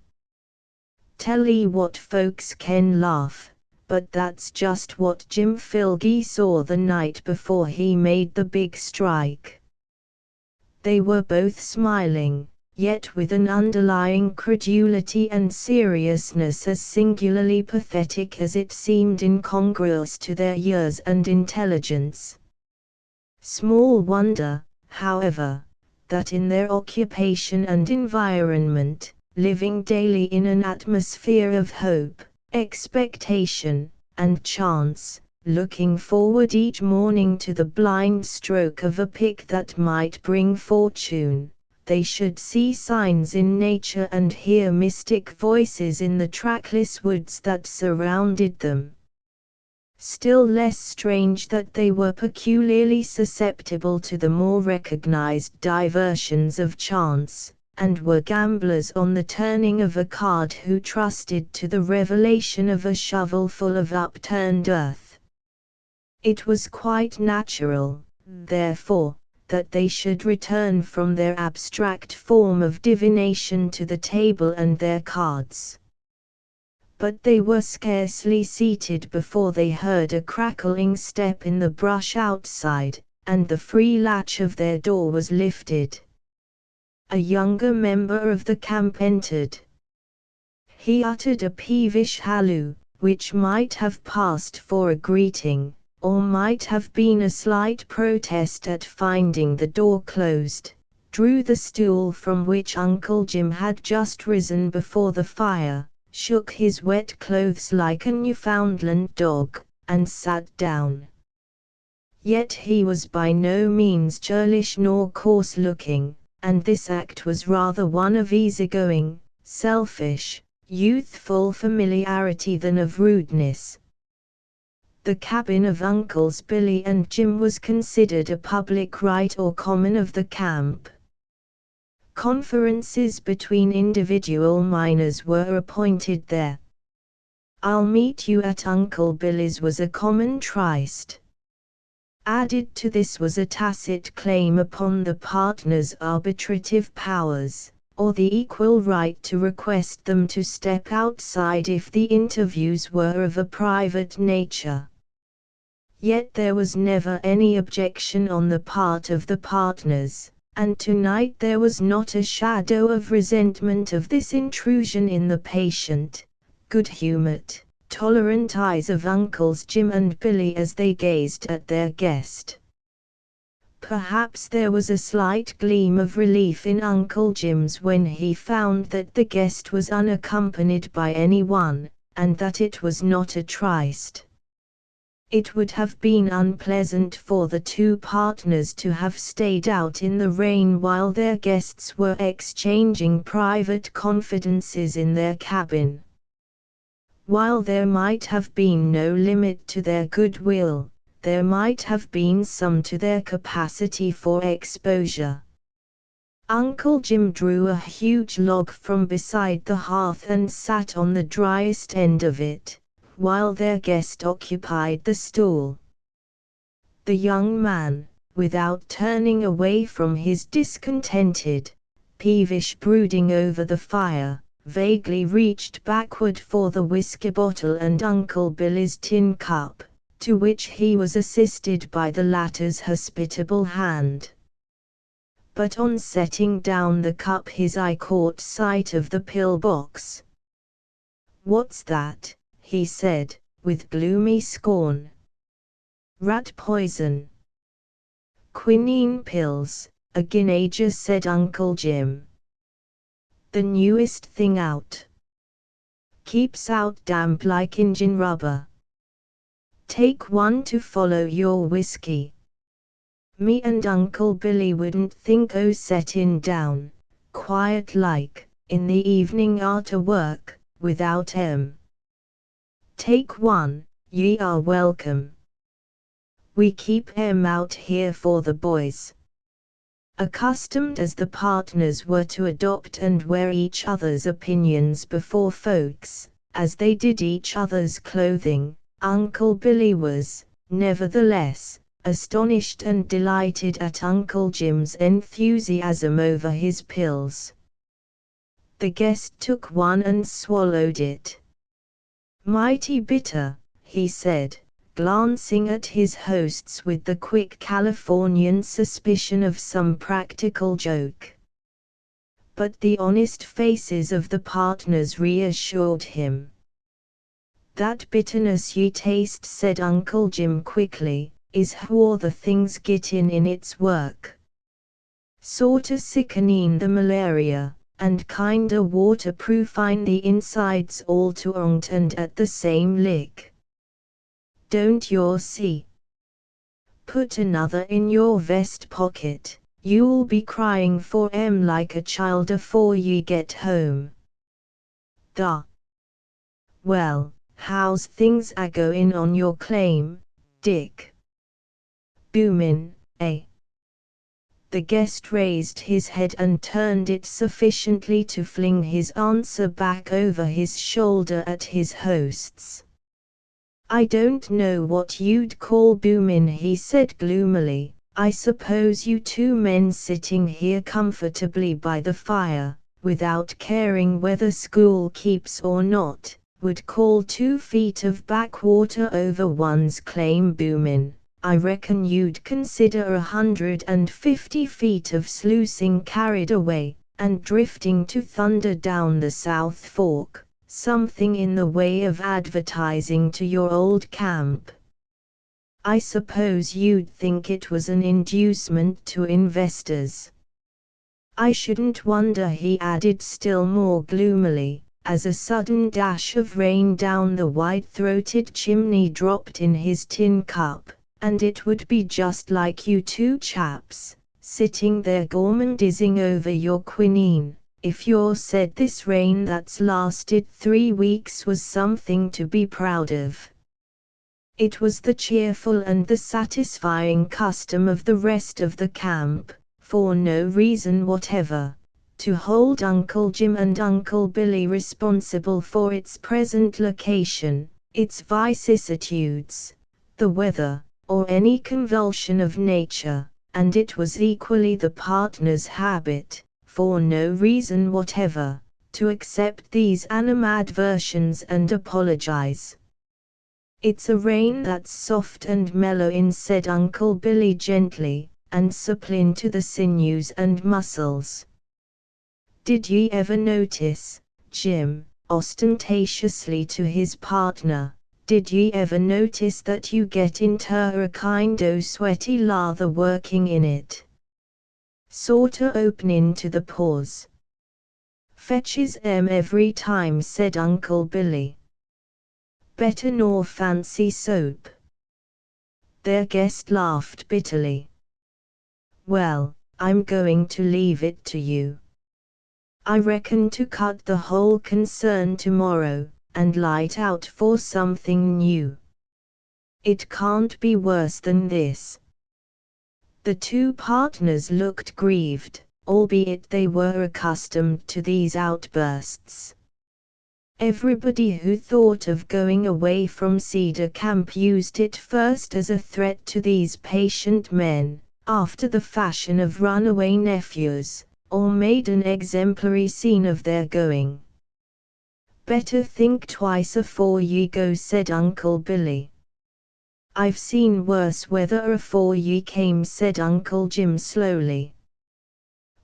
Tell 'ee what, folks can laugh, but that's just what Jim Filgy saw the night before he made the big strike." They were both smiling, yet with an underlying credulity and seriousness as singularly pathetic as it seemed incongruous to their years and intelligence. Small wonder, however, that in their occupation and environment, living daily in an atmosphere of hope, expectation, and chance, looking forward each morning to the blind stroke of a pick that might bring fortune. They should see signs in nature and hear mystic voices in the trackless woods that surrounded them. Still less strange that they were peculiarly susceptible to the more recognized diversions of chance, and were gamblers on the turning of a card who trusted to the revelation of a shovelful of upturned earth. It was quite natural, therefore, that they should return from their abstract form of divination to the table and their cards. But they were scarcely seated before they heard a crackling step in the brush outside, and the free latch of their door was lifted. A younger member of the camp entered. He uttered a peevish halloo, which might have passed for a greeting, or might have been a slight protest at finding the door closed, drew the stool from which Uncle Jim had just risen before the fire, shook his wet clothes like a Newfoundland dog, and sat down. Yet he was by no means churlish nor coarse-looking, and this act was rather one of easygoing, selfish, youthful familiarity than of rudeness. The cabin of Uncles Billy and Jim was considered a public right or common of the camp. Conferences between individual miners were appointed there. "I'll meet you at Uncle Billy's" was a common tryst. Added to this was a tacit claim upon the partners' arbitrative powers, or the equal right to request them to step outside if the interviews were of a private nature. Yet there was never any objection on the part of the partners, and tonight there was not a shadow of resentment of this intrusion in the patient, good-humored, tolerant eyes of Uncles Jim and Billy as they gazed at their guest. Perhaps there was a slight gleam of relief in Uncle Jim's when he found that the guest was unaccompanied by anyone, and that it was not a tryst. It would have been unpleasant for the two partners to have stayed out in the rain while their guests were exchanging private confidences in their cabin. While there might have been no limit to their goodwill, there might have been some to their capacity for exposure. Uncle Jim drew a huge log from beside the hearth and sat on the driest end of it, while their guest occupied the stool. The young man, without turning away from his discontented, peevish brooding over the fire, vaguely reached backward for the whiskey bottle and Uncle Billy's tin cup, to which he was assisted by the latter's hospitable hand. But on setting down the cup his eye caught sight of the pill-box. "What's that?" he said, with gloomy scorn. "Rat poison." "Quinine pills," a Guineager said Uncle Jim. "The newest thing out. Keeps out damp like engine rubber. Take one to follow your whiskey." Me and Uncle Billy wouldn't think o' settin' down, quiet like, in the evening arter work, without 'em. Take one, ye are welcome. We keep 'em out here for the boys. Accustomed as the partners were to adopt and wear each other's opinions before folks, as they did each other's clothing, Uncle Billy was, nevertheless, astonished and delighted at Uncle Jim's enthusiasm over his pills. The guest took one and swallowed it. "Mighty bitter," he said, glancing at his hosts with the quick Californian suspicion of some practical joke. But the honest faces of the partners reassured him. "That bitterness ye taste," said Uncle Jim quickly, "is how the things git in its work. Sorter sickenin' the malaria, and kinda waterproofin' the insides all to and at the same lick. Don't you see? Put another in your vest pocket, you'll be crying for 'em like a child afore ye get home. Well, how's things a-goin' on your claim, Dick? Boomin', eh? The guest raised his head and turned it sufficiently to fling his answer back over his shoulder at his hosts. I don't know what you'd call boomin', he said gloomily. I suppose you two men sitting here comfortably by the fire, without caring whether school keeps or not, would call 2 feet of backwater over one's claim boomin'. I reckon you'd consider 150 feet of sluicing carried away, and drifting to thunder down the South Fork, something in the way of advertising to your old camp. I suppose you'd think it was an inducement to investors. I shouldn't wonder, he added still more gloomily, as a sudden dash of rain down the wide-throated chimney dropped in his tin cup. And it would be just like you two chaps, sitting there gormandizing over your quinine, if you said this rain that's lasted 3 weeks was something to be proud of. It was the cheerful and the satisfying custom of the rest of the camp, for no reason whatever, to hold Uncle Jim and Uncle Billy responsible for its present location, its vicissitudes, the weather, or any convulsion of nature, and it was equally the partners' habit, for no reason whatever, to accept these animadversions and apologize. It's a rain that's soft and mellow, said Uncle Billy gently, and supplin' to the sinews and muscles. Did ye ever notice, Jim, ostentatiously to his partner, did ye ever notice that you get inter a kind o' sweaty lather working in it? Sorter openin' to the pores. Fetches 'em every time, said Uncle Billy. Better nor fancy soap. Their guest laughed bitterly. Well, I'm going to leave it to you. I reckon to cut the whole concern tomorrow, and light out for something new. It can't be worse than this. The two partners looked grieved, albeit they were accustomed to these outbursts. Everybody who thought of going away from Cedar Camp used it first as a threat to these patient men, after the fashion of runaway nephews, or made an exemplary scene of their going. Better think twice afore ye go, said Uncle Billy. I've seen worse weather afore ye came, said Uncle Jim slowly.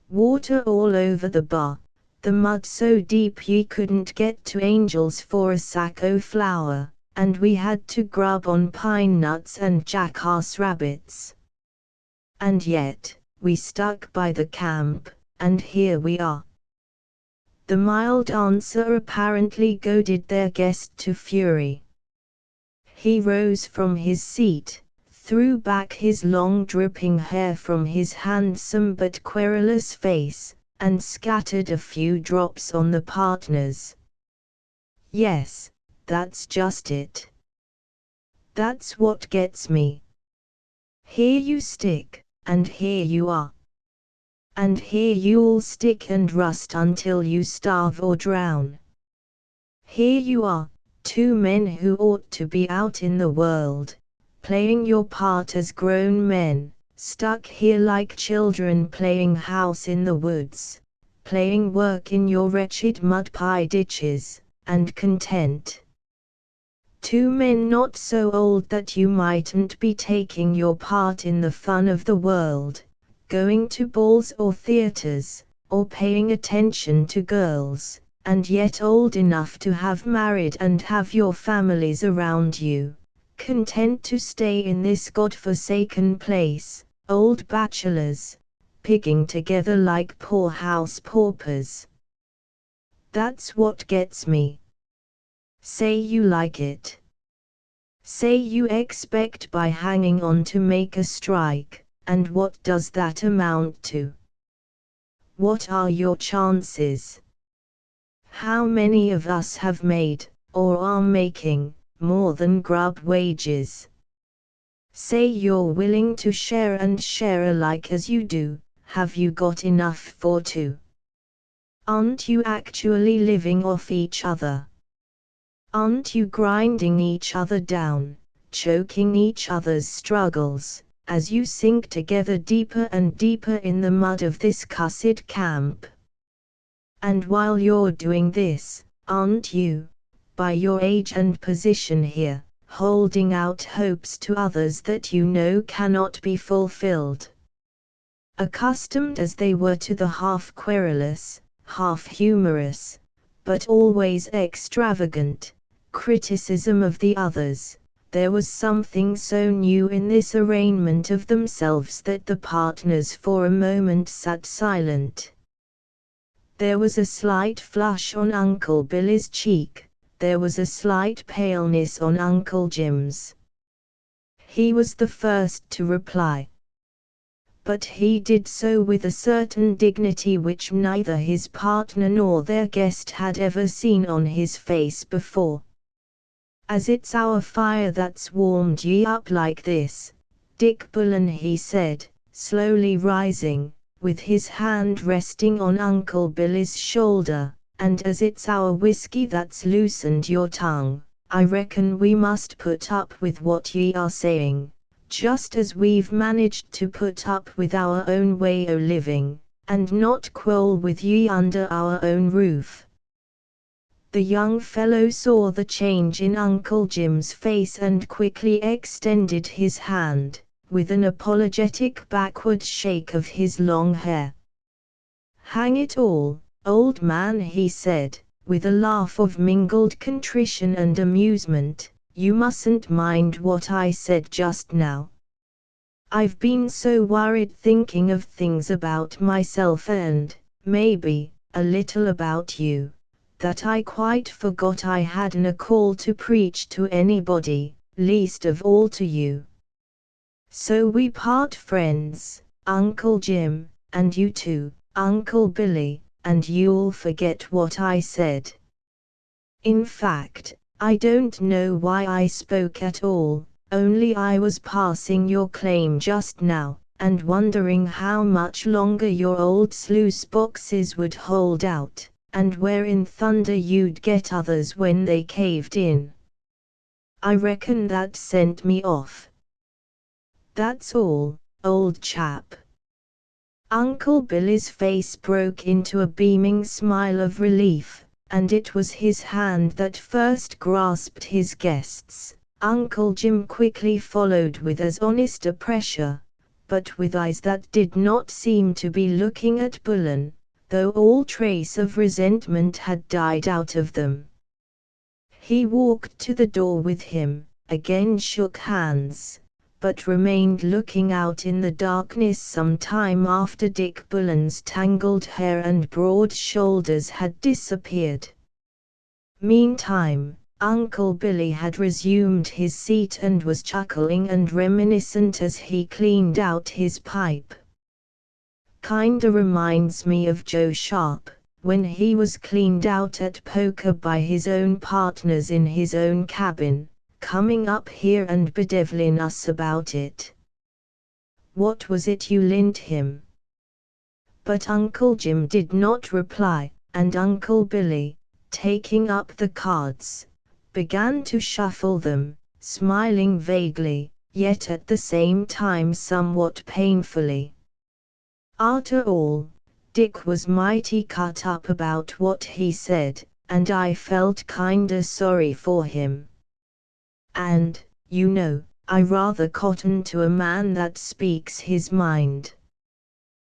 Water all over the bar, the mud so deep ye couldn't get to Angel's for a sack o' flour, and we had to grub on pine nuts and jackass rabbits. And yet, we stuck by the camp, and here we are. The mild answer apparently goaded their guest to fury. He rose from his seat, threw back his long dripping hair from his handsome but querulous face, and scattered a few drops on the partners. Yes, that's just it. That's what gets me. Here you stick, and here you are. And here you'll stick and rust until you starve or drown. Here you are, two men who ought to be out in the world, playing your part as grown men, stuck here like children playing house in the woods, playing work in your wretched mud pie ditches, and content. Two men not so old that you mightn't be taking your part in the fun of the world, going to balls or theaters, or paying attention to girls, and yet old enough to have married and have your families around you, content to stay in this God-forsaken place, old bachelors, pigging together like poorhouse paupers. That's what gets me. Say you like it. Say you expect by hanging on to make a strike, and what does that amount to? What are your chances? How many of us have made, or are making, more than grub wages? Say you're willing to share and share alike as you do, have you got enough for two? Aren't you actually living off each other? Aren't you grinding each other down, choking each other's struggles, as you sink together deeper and deeper in the mud of this cussed camp? And while you're doing this, aren't you, by your age and position here, holding out hopes to others that you know cannot be fulfilled? Accustomed as they were to the half-querulous, half-humorous, but always extravagant, criticism of the others, there was something so new in this arraignment of themselves that the partners for a moment sat silent. There was a slight flush on Uncle Billy's cheek, there was a slight paleness on Uncle Jim's. He was the first to reply. But he did so with a certain dignity which neither his partner nor their guest had ever seen on his face before. As it's our fire that's warmed ye up like this, Dick Bullen, he said, slowly rising, with his hand resting on Uncle Billy's shoulder, and as it's our whiskey that's loosened your tongue, I reckon we must put up with what ye are saying, just as we've managed to put up with our own way o' living, and not quarrel with ye under our own roof. The young fellow saw the change in Uncle Jim's face and quickly extended his hand, with an apologetic backward shake of his long hair. "Hang it all, old man," he said, with a laugh of mingled contrition and amusement, "you mustn't mind what I said just now. I've been so worried thinking of things about myself and, maybe, a little about you, that I quite forgot I hadn't a call to preach to anybody, least of all to you. So we part friends, Uncle Jim, and you too, Uncle Billy, and you'll forget what I said. In fact, I don't know why I spoke at all, only I was passing your claim just now, and wondering how much longer your old sluice boxes would hold out, and where in thunder you'd get others when they caved in. I reckon that sent me off. That's all, old chap." Uncle Billy's face broke into a beaming smile of relief, and it was his hand that first grasped his guest's. Uncle Jim quickly followed with as honest a pressure, but with eyes that did not seem to be looking at Bullen, though all trace of resentment had died out of them. He walked to the door with him, again shook hands, but remained looking out in the darkness some time after Dick Bullen's tangled hair and broad shoulders had disappeared. Meantime, Uncle Billy had resumed his seat and was chuckling and reminiscent as he cleaned out his pipe. "Kinda reminds me of Joe Sharp, when he was cleaned out at poker by his own partners in his own cabin, coming up here and bedevilin' us about it. What was it you lent him?" But Uncle Jim did not reply, and Uncle Billy, taking up the cards, began to shuffle them, smiling vaguely, yet at the same time somewhat painfully. After all, Dick was mighty cut up about what he said, and I felt kinda sorry for him. And, you know, I rather cotton to a man that speaks his mind.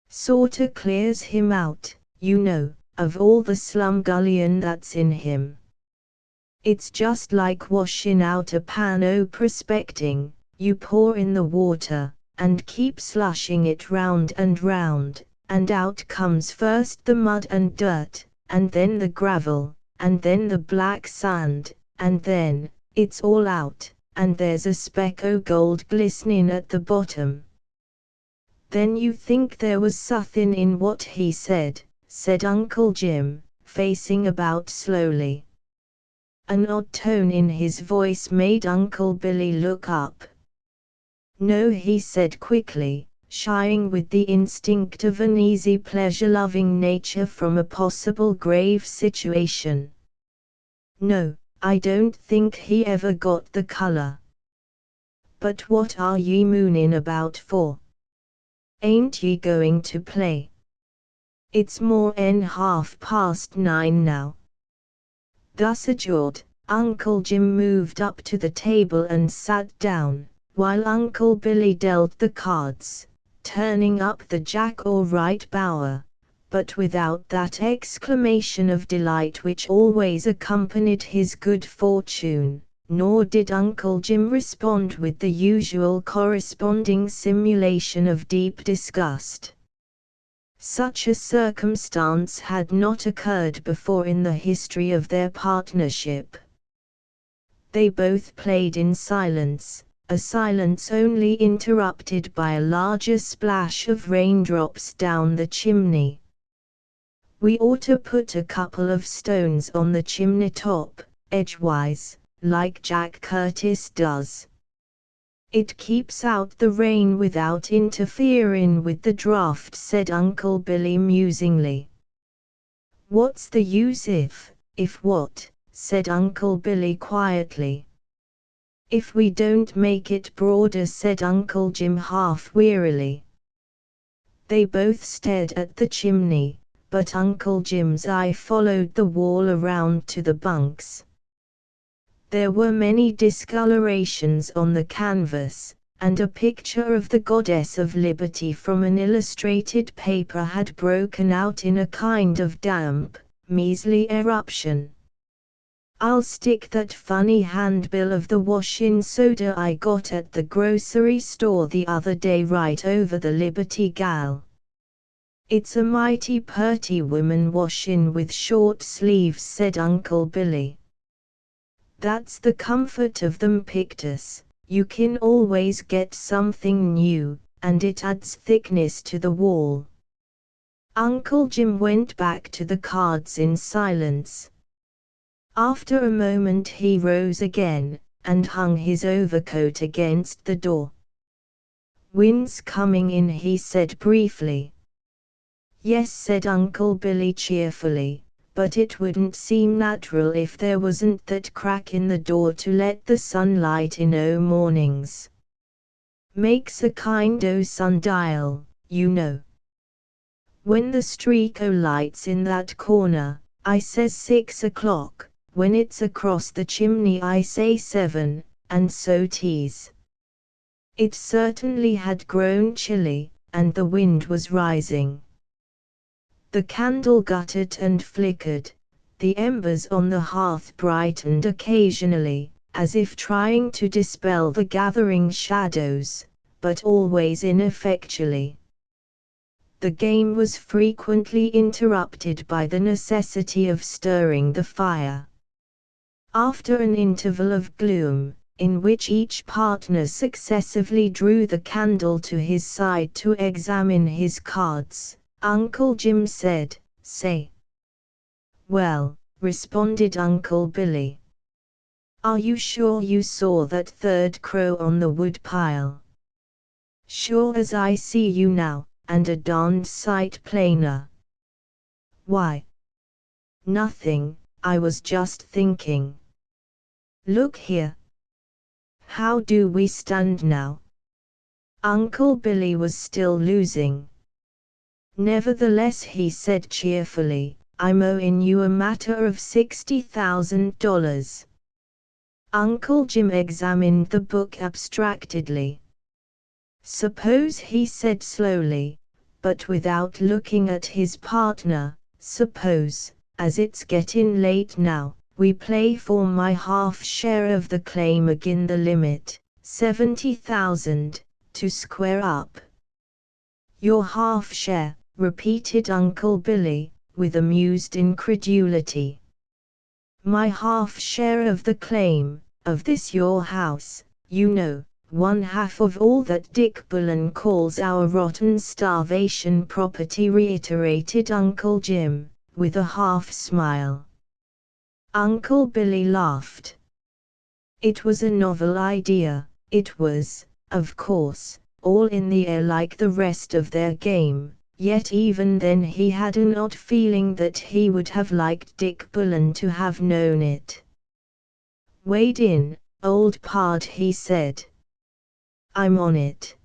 Sorta clears him out, you know, of all the slumgullion that's in him. It's just like washin' out a pan o' prospecting, you pour in the water, and keep slushing it round, and out comes first the mud and dirt, and then the gravel, and then the black sand, and then, it's all out, and there's a speck o' gold glistening at the bottom. Then you think there was suthin' in what he said Uncle Jim, facing about slowly. An odd tone in his voice made Uncle Billy look up. No, he said quickly, shying with the instinct of an easy pleasure-loving nature from a possible grave situation. No, I don't think he ever got the color. But what are ye moonin' about for? Ain't ye going to play? It's more'n 9:30 now. Thus adjured, Uncle Jim moved up to the table and sat down, while Uncle Billy dealt the cards, turning up the jack or right bower, but without that exclamation of delight which always accompanied his good fortune, nor did Uncle Jim respond with the usual corresponding simulation of deep disgust. Such a circumstance had not occurred before in the history of their partnership. They both played in silence, a silence only interrupted by a larger splash of raindrops down the chimney. "We ought to put a couple of stones on the chimney top, edgewise, like Jack Curtis does. It keeps out the rain without interfering with the draft," said Uncle Billy musingly. "What's the use if what?" said Uncle Billy quietly. "If we don't make it broader," said Uncle Jim half wearily. They both stared at the chimney, but Uncle Jim's eye followed the wall around to the bunks. There were many discolorations on the canvas, and a picture of the Goddess of Liberty from an illustrated paper had broken out in a kind of damp, measly eruption. "I'll stick that funny handbill of the washin' soda I got at the grocery store the other day right over the Liberty gal. It's a mighty purty woman washin' with short sleeves," said Uncle Billy. "That's the comfort of them pictures, you kin always get something new, and it adds thickness to the wall." Uncle Jim went back to the cards in silence. After a moment he rose again, and hung his overcoat against the door. "Wind's coming in," he said briefly. "Yes," said Uncle Billy cheerfully, "but it wouldn't seem natural if there wasn't that crack in the door to let the sunlight in o' mornings. Makes a kind o' sundial, you know. When the streak o' light's in that corner, I says 6 o'clock, when it's across the chimney I say 7, and so 'tis." It certainly had grown chilly, and the wind was rising. The candle guttered and flickered, the embers on the hearth brightened occasionally, as if trying to dispel the gathering shadows, but always ineffectually. The game was frequently interrupted by the necessity of stirring the fire. After an interval of gloom, in which each partner successively drew the candle to his side to examine his cards, Uncle Jim said, "Say." "Well," responded Uncle Billy. "Are you sure you saw that third crow on the wood pile?" "Sure as I see you now, and a darned sight plainer." "Why?" "Nothing, I was just thinking. Look here. How do we stand now?" Uncle Billy was still losing. "Nevertheless," he said cheerfully, "I'm owing you a matter of $60,000. Uncle Jim examined the book abstractedly. "Suppose," he said slowly, but without looking at his partner, "suppose, as it's gettin' late now, we play for my half share of the claim agin the limit, 70,000, to square up." "Your half share," repeated Uncle Billy, with amused incredulity. My half share of the claim, of this your house, you know, one half of all that Dick Bullen calls our rotten starvation property, reiterated Uncle Jim, with a half smile. Uncle Billy laughed. It was a novel idea, it was, of course, all in the air like the rest of their game, yet even then he had an odd feeling that he would have liked Dick Bullen to have known it. "Wade in, old pard," he said. "I'm on it."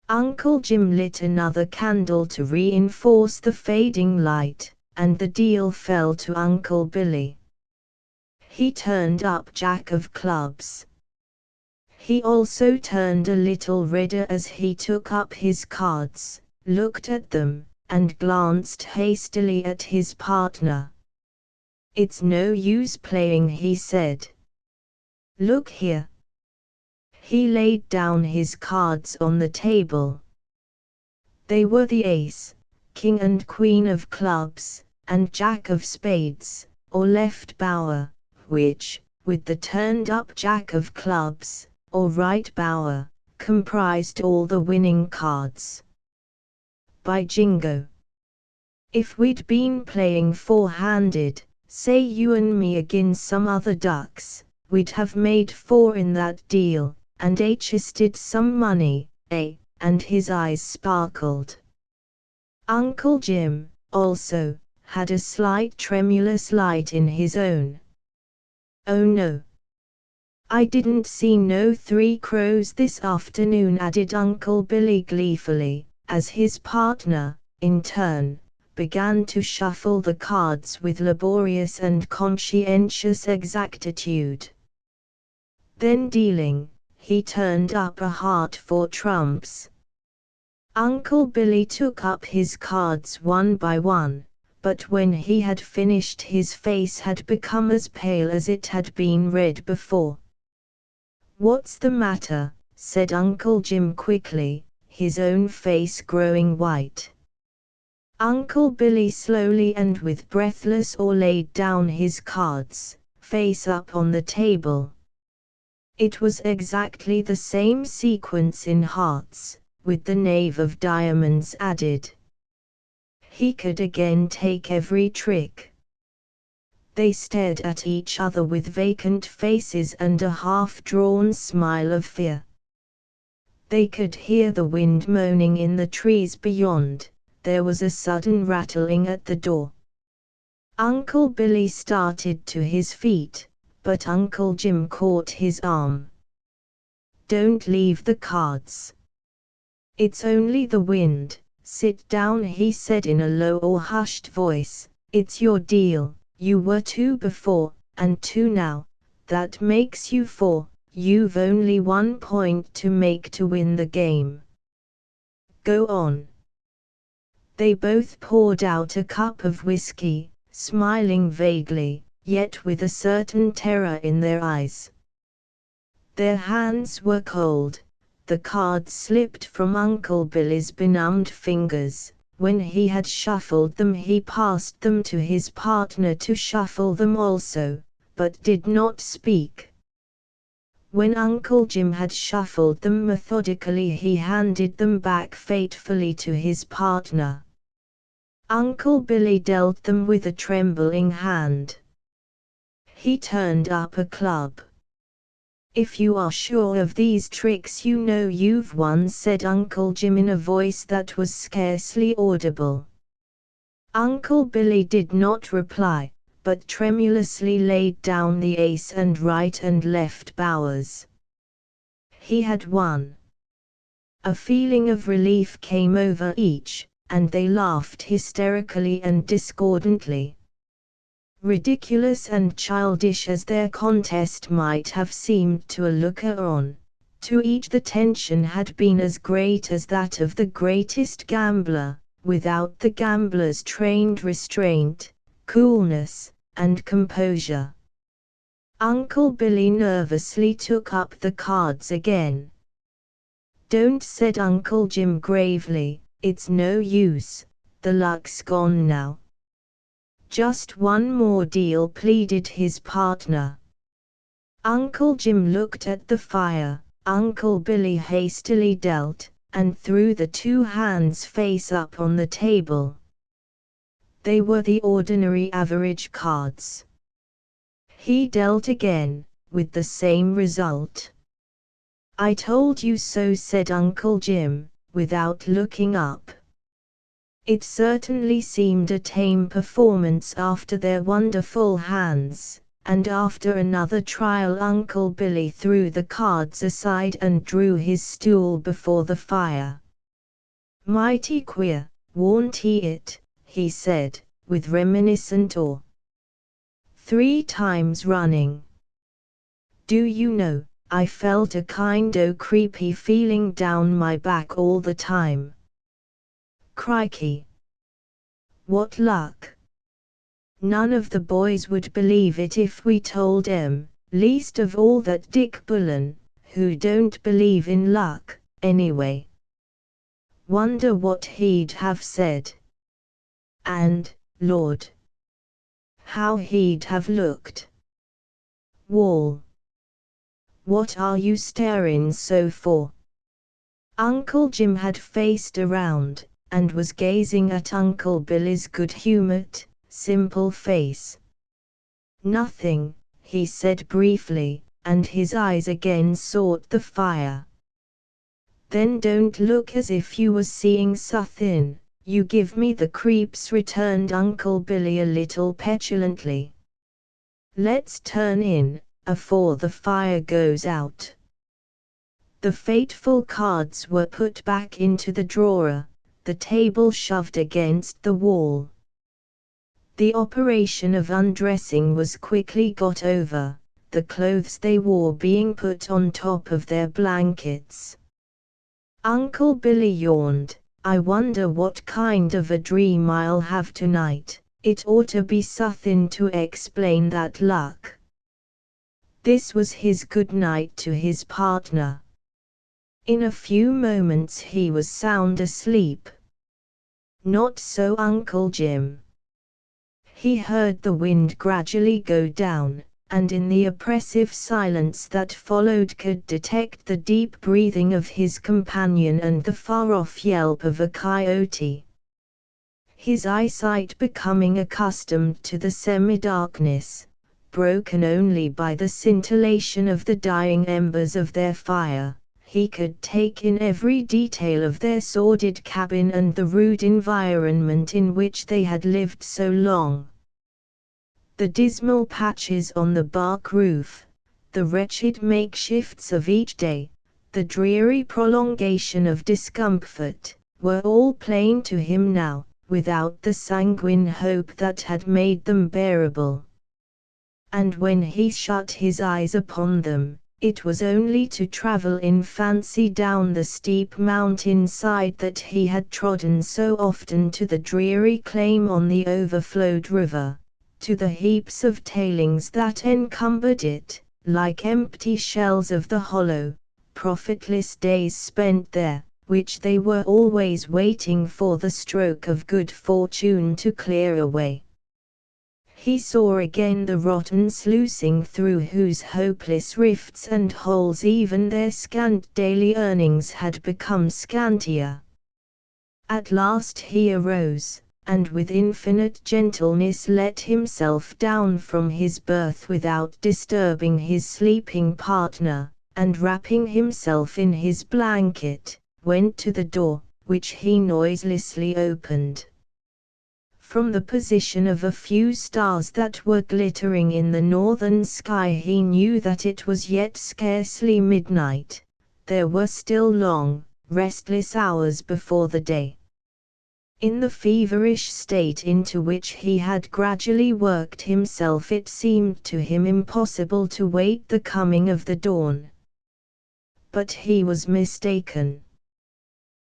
Uncle Jim lit another candle to reinforce the fading light, and the deal fell to Uncle Billy. He turned up Jack of clubs. He also turned a little redder as he took up his cards, looked at them, and glanced hastily at his partner. "It's no use playing," he said. "Look here." He laid down his cards on the table. They were the ace, king and queen of clubs, and jack of spades, or left bower, which, with the turned-up jack of clubs, or right bower, comprised all the winning cards. By jingo! If we'd been playing four-handed, say you and me against some other ducks, we'd have made four in that deal, and H'isted some money, eh?" and his eyes sparkled. Uncle Jim, also, had a slight tremulous light in his own. "Oh no. I didn't see no three crows this afternoon," added Uncle Billy gleefully, as his partner, in turn, began to shuffle the cards with laborious and conscientious exactitude. Then dealing, he turned up a heart for trumps. Uncle Billy took up his cards one by one, but when he had finished his face had become as pale as it had been red before. "What's the matter?" said Uncle Jim quickly, his own face growing white. Uncle Billy slowly and with breathless awe laid down his cards, face up on the table. It was exactly the same sequence in hearts, with the knave of diamonds added. He could again take every trick. They stared at each other with vacant faces and a half-drawn smile of fear. They could hear the wind moaning in the trees beyond. There was a sudden rattling at the door. Uncle Billy started to his feet, but Uncle Jim caught his arm. "Don't leave the cards. It's only the wind. Sit down," he said in a low or hushed voice. "It's your deal. You were 2 before, and 2 now. That makes you 4. You've only 1 point to make to win the game. Go on." They both poured out a cup of whiskey, smiling vaguely, yet with a certain terror in their eyes. Their hands were cold. The cards slipped from Uncle Billy's benumbed fingers. When he had shuffled them, he passed them to his partner to shuffle them also, but did not speak. When Uncle Jim had shuffled them methodically, he handed them back fatefully to his partner. Uncle Billy dealt them with a trembling hand. He turned up a club. "If you are sure of these tricks, you know you've won," said Uncle Jim in a voice that was scarcely audible. Uncle Billy did not reply, but tremulously laid down the ace and right and left bowers. He had won. A feeling of relief came over each, and they laughed hysterically and discordantly. Ridiculous and childish as their contest might have seemed to a looker-on, to each the tension had been as great as that of the greatest gambler, without the gambler's trained restraint, coolness, and composure. Uncle Billy nervously took up the cards again. "Don't," said Uncle Jim gravely, "it's no use, the luck's gone now. Just one more deal, pleaded his partner. Uncle Jim looked at the fire. Uncle Billy hastily dealt, and threw the two hands face up on the table. They were the ordinary average cards. He dealt again, with the same result. "I told you so," said Uncle Jim, without looking up. It certainly seemed a tame performance after their wonderful hands, and after another trial Uncle Billy threw the cards aside and drew his stool before the fire. "Mighty queer, warn't it?" he said, with reminiscent awe. "3 times running. Do you know, I felt a kind o' creepy feeling down my back all the time. Crikey! What luck! None of the boys would believe it if we told 'em, least of all that Dick Bullen, who don't believe in luck, anyway. Wonder what he'd have said. And, Lord, how he'd have looked. Wall! What are you staring so for?" Uncle Jim had faced around, and was gazing at Uncle Billy's good-humored, simple face. "Nothing," he said briefly, and his eyes again sought the fire. "Then don't look as if you was seeing suthin', you give me the creeps," returned Uncle Billy a little petulantly. "Let's turn in, afore the fire goes out." The fateful cards were put back into the drawer, the table shoved against the wall. The operation of undressing was quickly got over, the clothes they wore being put on top of their blankets. Uncle Billy yawned. "I wonder what kind of a dream I'll have tonight. It ought to be suthin' to explain that luck." This was his good night to his partner. In a few moments he was sound asleep. Not so Uncle Jim. He heard the wind gradually go down, and in the oppressive silence that followed could detect the deep breathing of his companion and the far-off yelp of a coyote. His eyesight becoming accustomed to the semi-darkness, broken only by the scintillation of the dying embers of their fire, he could take in every detail of their sordid cabin and the rude environment in which they had lived so long. The dismal patches on the bark roof, the wretched makeshifts of each day, the dreary prolongation of discomfort, were all plain to him now, without the sanguine hope that had made them bearable. And when he shut his eyes upon them, it was only to travel in fancy down the steep mountain-side that he had trodden so often, to the dreary claim on the overflowed river, to the heaps of tailings that encumbered it, like empty shells of the hollow, profitless days spent there, which they were always waiting for the stroke of good fortune to clear away. He saw again the rotten sluicing through whose hopeless rifts and holes even their scant daily earnings had become scantier. At last he arose, and with infinite gentleness let himself down from his berth without disturbing his sleeping partner, and wrapping himself in his blanket, went to the door, which he noiselessly opened. From the position of a few stars that were glittering in the northern sky he knew that it was yet scarcely midnight. There were still long, restless hours before the day. In the feverish state into which he had gradually worked himself, it seemed to him impossible to wait the coming of the dawn. But he was mistaken.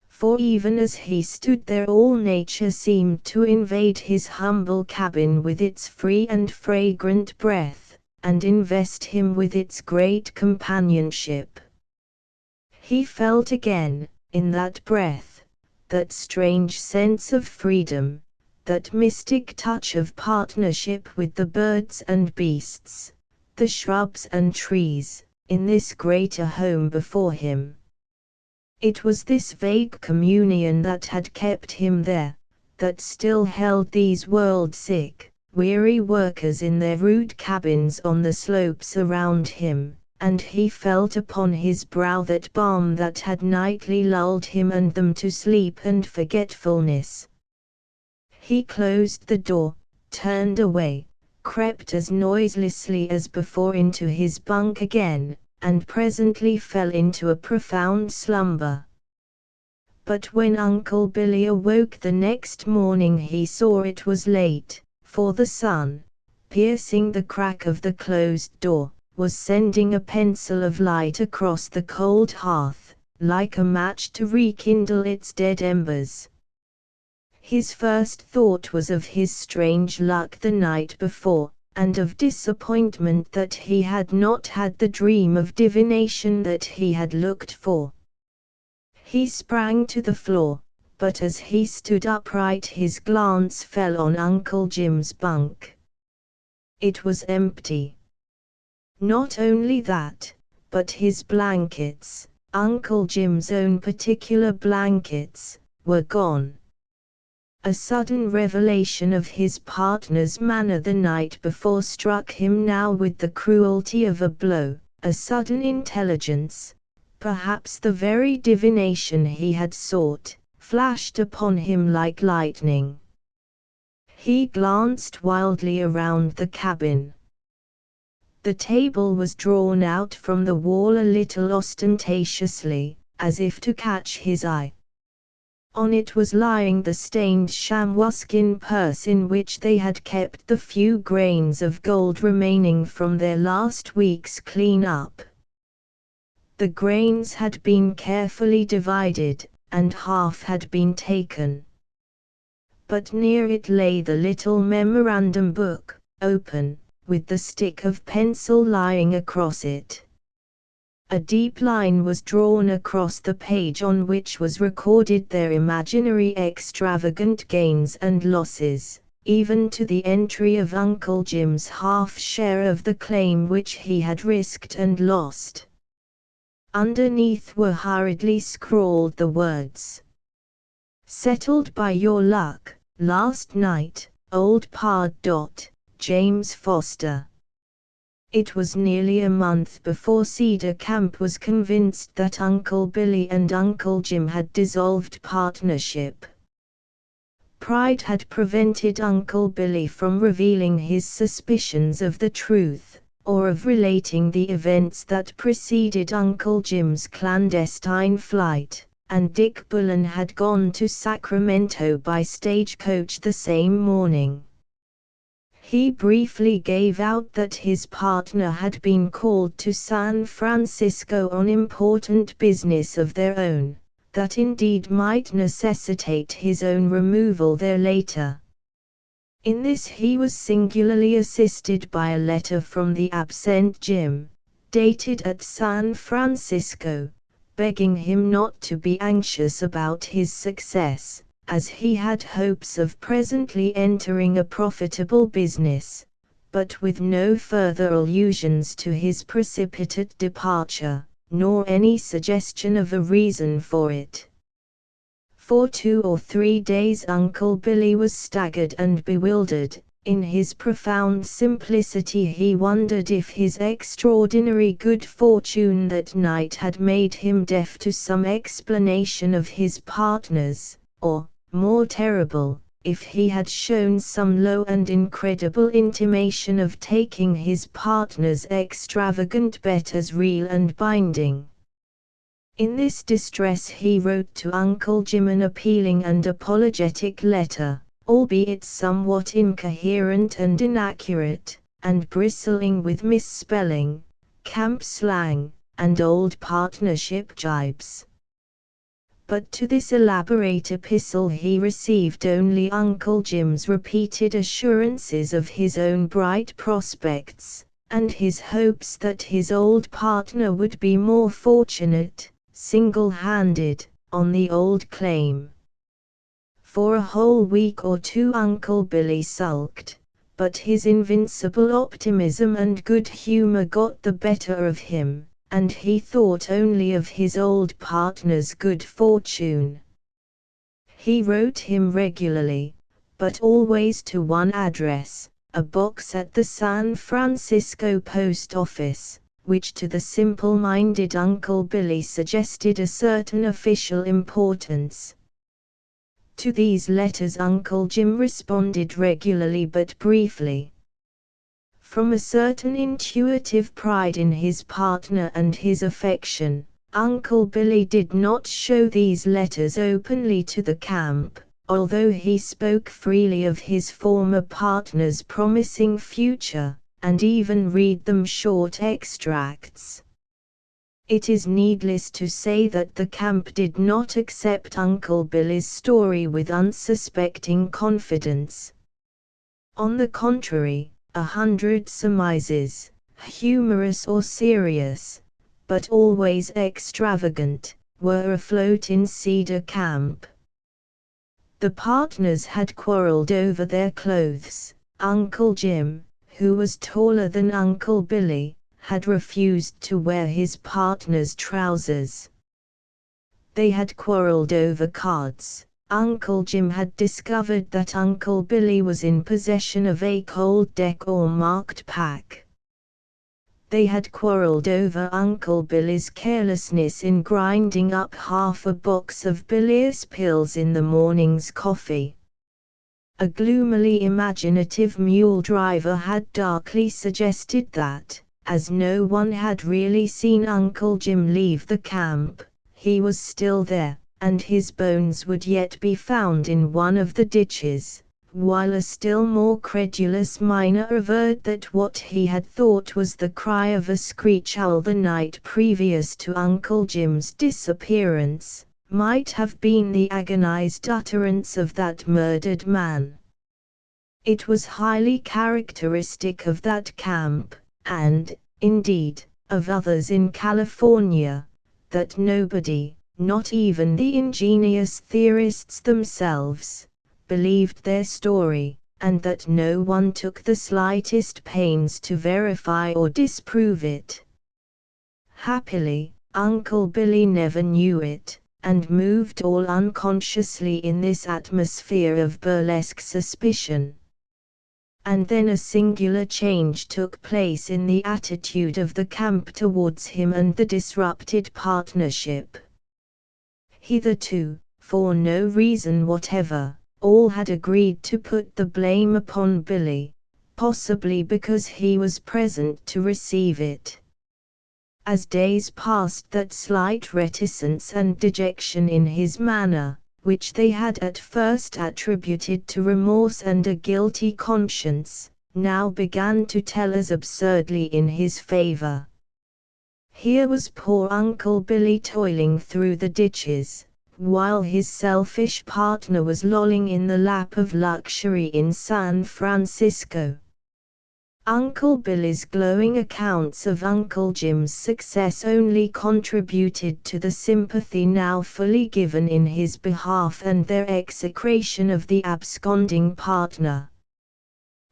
For even as he stood there all nature seemed to invade his humble cabin with its free and fragrant breath, and invest him with its great companionship. He felt again, in that breath, that strange sense of freedom, that mystic touch of partnership with the birds and beasts, the shrubs and trees, in this greater home before him. It was this vague communion that had kept him there, that still held these world-sick, weary workers in their rude cabins on the slopes around him, and he felt upon his brow that balm that had nightly lulled him and them to sleep and forgetfulness. He closed the door, turned away, crept as noiselessly as before into his bunk again, and presently fell into a profound slumber. But when Uncle Billy awoke the next morning he saw it was late, for the sun, piercing the crack of the closed door, was sending a pencil of light across the cold hearth, like a match to rekindle its dead embers. His first thought was of his strange luck the night before, and of disappointment that he had not had the dream of divination that he had looked for. He sprang to the floor, but as he stood upright his glance fell on Uncle Jim's bunk. It was empty. Not only that, but his blankets, Uncle Jim's own particular blankets, were gone. A sudden revelation of his partner's manner the night before struck him now with the cruelty of a blow, a sudden intelligence, perhaps the very divination he had sought, flashed upon him like lightning. He glanced wildly around the cabin. The table was drawn out from the wall a little ostentatiously, as if to catch his eye. On it was lying the stained chamois-skin purse in which they had kept the few grains of gold remaining from their last week's clean-up. The grains had been carefully divided, and half had been taken. But near it lay the little memorandum book, open, with the stick of pencil lying across it. A deep line was drawn across the page on which was recorded their imaginary extravagant gains and losses, even to the entry of Uncle Jim's half-share of the claim which he had risked and lost. Underneath were hurriedly scrawled the words: "Settled by your luck, last night, old pard. James Foster." It was nearly a month before Cedar Camp was convinced that Uncle Billy and Uncle Jim had dissolved partnership. Pride had prevented Uncle Billy from revealing his suspicions of the truth, or of relating the events that preceded Uncle Jim's clandestine flight, and Dick Bullen had gone to Sacramento by stagecoach the same morning. He briefly gave out that his partner had been called to San Francisco on important business of their own, that indeed might necessitate his own removal there later. In this he was singularly assisted by a letter from the absent Jim, dated at San Francisco, begging him not to be anxious about his success, as he had hopes of presently entering a profitable business, but with no further allusions to his precipitate departure, nor any suggestion of a reason for it. For 2 or 3 days Uncle Billy was staggered and bewildered. In his profound simplicity he wondered if his extraordinary good fortune that night had made him deaf to some explanation of his partner's, or, more terrible, if he had shown some low and incredible intimation of taking his partner's extravagant bet as real and binding. In this distress he wrote to Uncle Jim an appealing and apologetic letter, albeit somewhat incoherent and inaccurate, and bristling with misspelling, camp slang, and old partnership jibes. But to this elaborate epistle he received only Uncle Jim's repeated assurances of his own bright prospects, and his hopes that his old partner would be more fortunate, single-handed, on the old claim. For a whole week or two Uncle Billy sulked, but his invincible optimism and good humor got the better of him, and he thought only of his old partner's good fortune. He wrote him regularly, but always to one address, a box at the San Francisco post office, which to the simple-minded Uncle Billy suggested a certain official importance. To these letters Uncle Jim responded regularly but briefly. From a certain intuitive pride in his partner and his affection, Uncle Billy did not show these letters openly to the camp, although he spoke freely of his former partner's promising future, and even read them short extracts. It is needless to say that the camp did not accept Uncle Billy's story with unsuspecting confidence. On the contrary, 100 surmises, humorous or serious, but always extravagant, were afloat in Cedar Camp. The partners had quarreled over their clothes. Uncle Jim, who was taller than Uncle Billy, had refused to wear his partner's trousers. They had quarreled over cards. Uncle Jim had discovered that Uncle Billy was in possession of a cold deck or marked pack. They had quarreled over Uncle Billy's carelessness in grinding up half a box of bilious pills in the morning's coffee. A gloomily imaginative mule driver had darkly suggested that, as no one had really seen Uncle Jim leave the camp, he was still there, and his bones would yet be found in one of the ditches, while a still more credulous miner averred that what he had thought was the cry of a screech owl the night previous to Uncle Jim's disappearance, might have been the agonized utterance of that murdered man. It was highly characteristic of that camp, and, indeed, of others in California, that nobody, not even the ingenious theorists themselves, believed their story, and that no one took the slightest pains to verify or disprove it. Happily, Uncle Billy never knew it, and moved all unconsciously in this atmosphere of burlesque suspicion. And then a singular change took place in the attitude of the camp towards him and the disrupted partnership. Hitherto, for no reason whatever, all had agreed to put the blame upon Billy, possibly because he was present to receive it. As days passed, that slight reticence and dejection in his manner, which they had at first attributed to remorse and a guilty conscience, now began to tell as absurdly in his favor. Here was poor Uncle Billy toiling through the ditches, while his selfish partner was lolling in the lap of luxury in San Francisco. Uncle Billy's glowing accounts of Uncle Jim's success only contributed to the sympathy now fully given in his behalf and their execration of the absconding partner.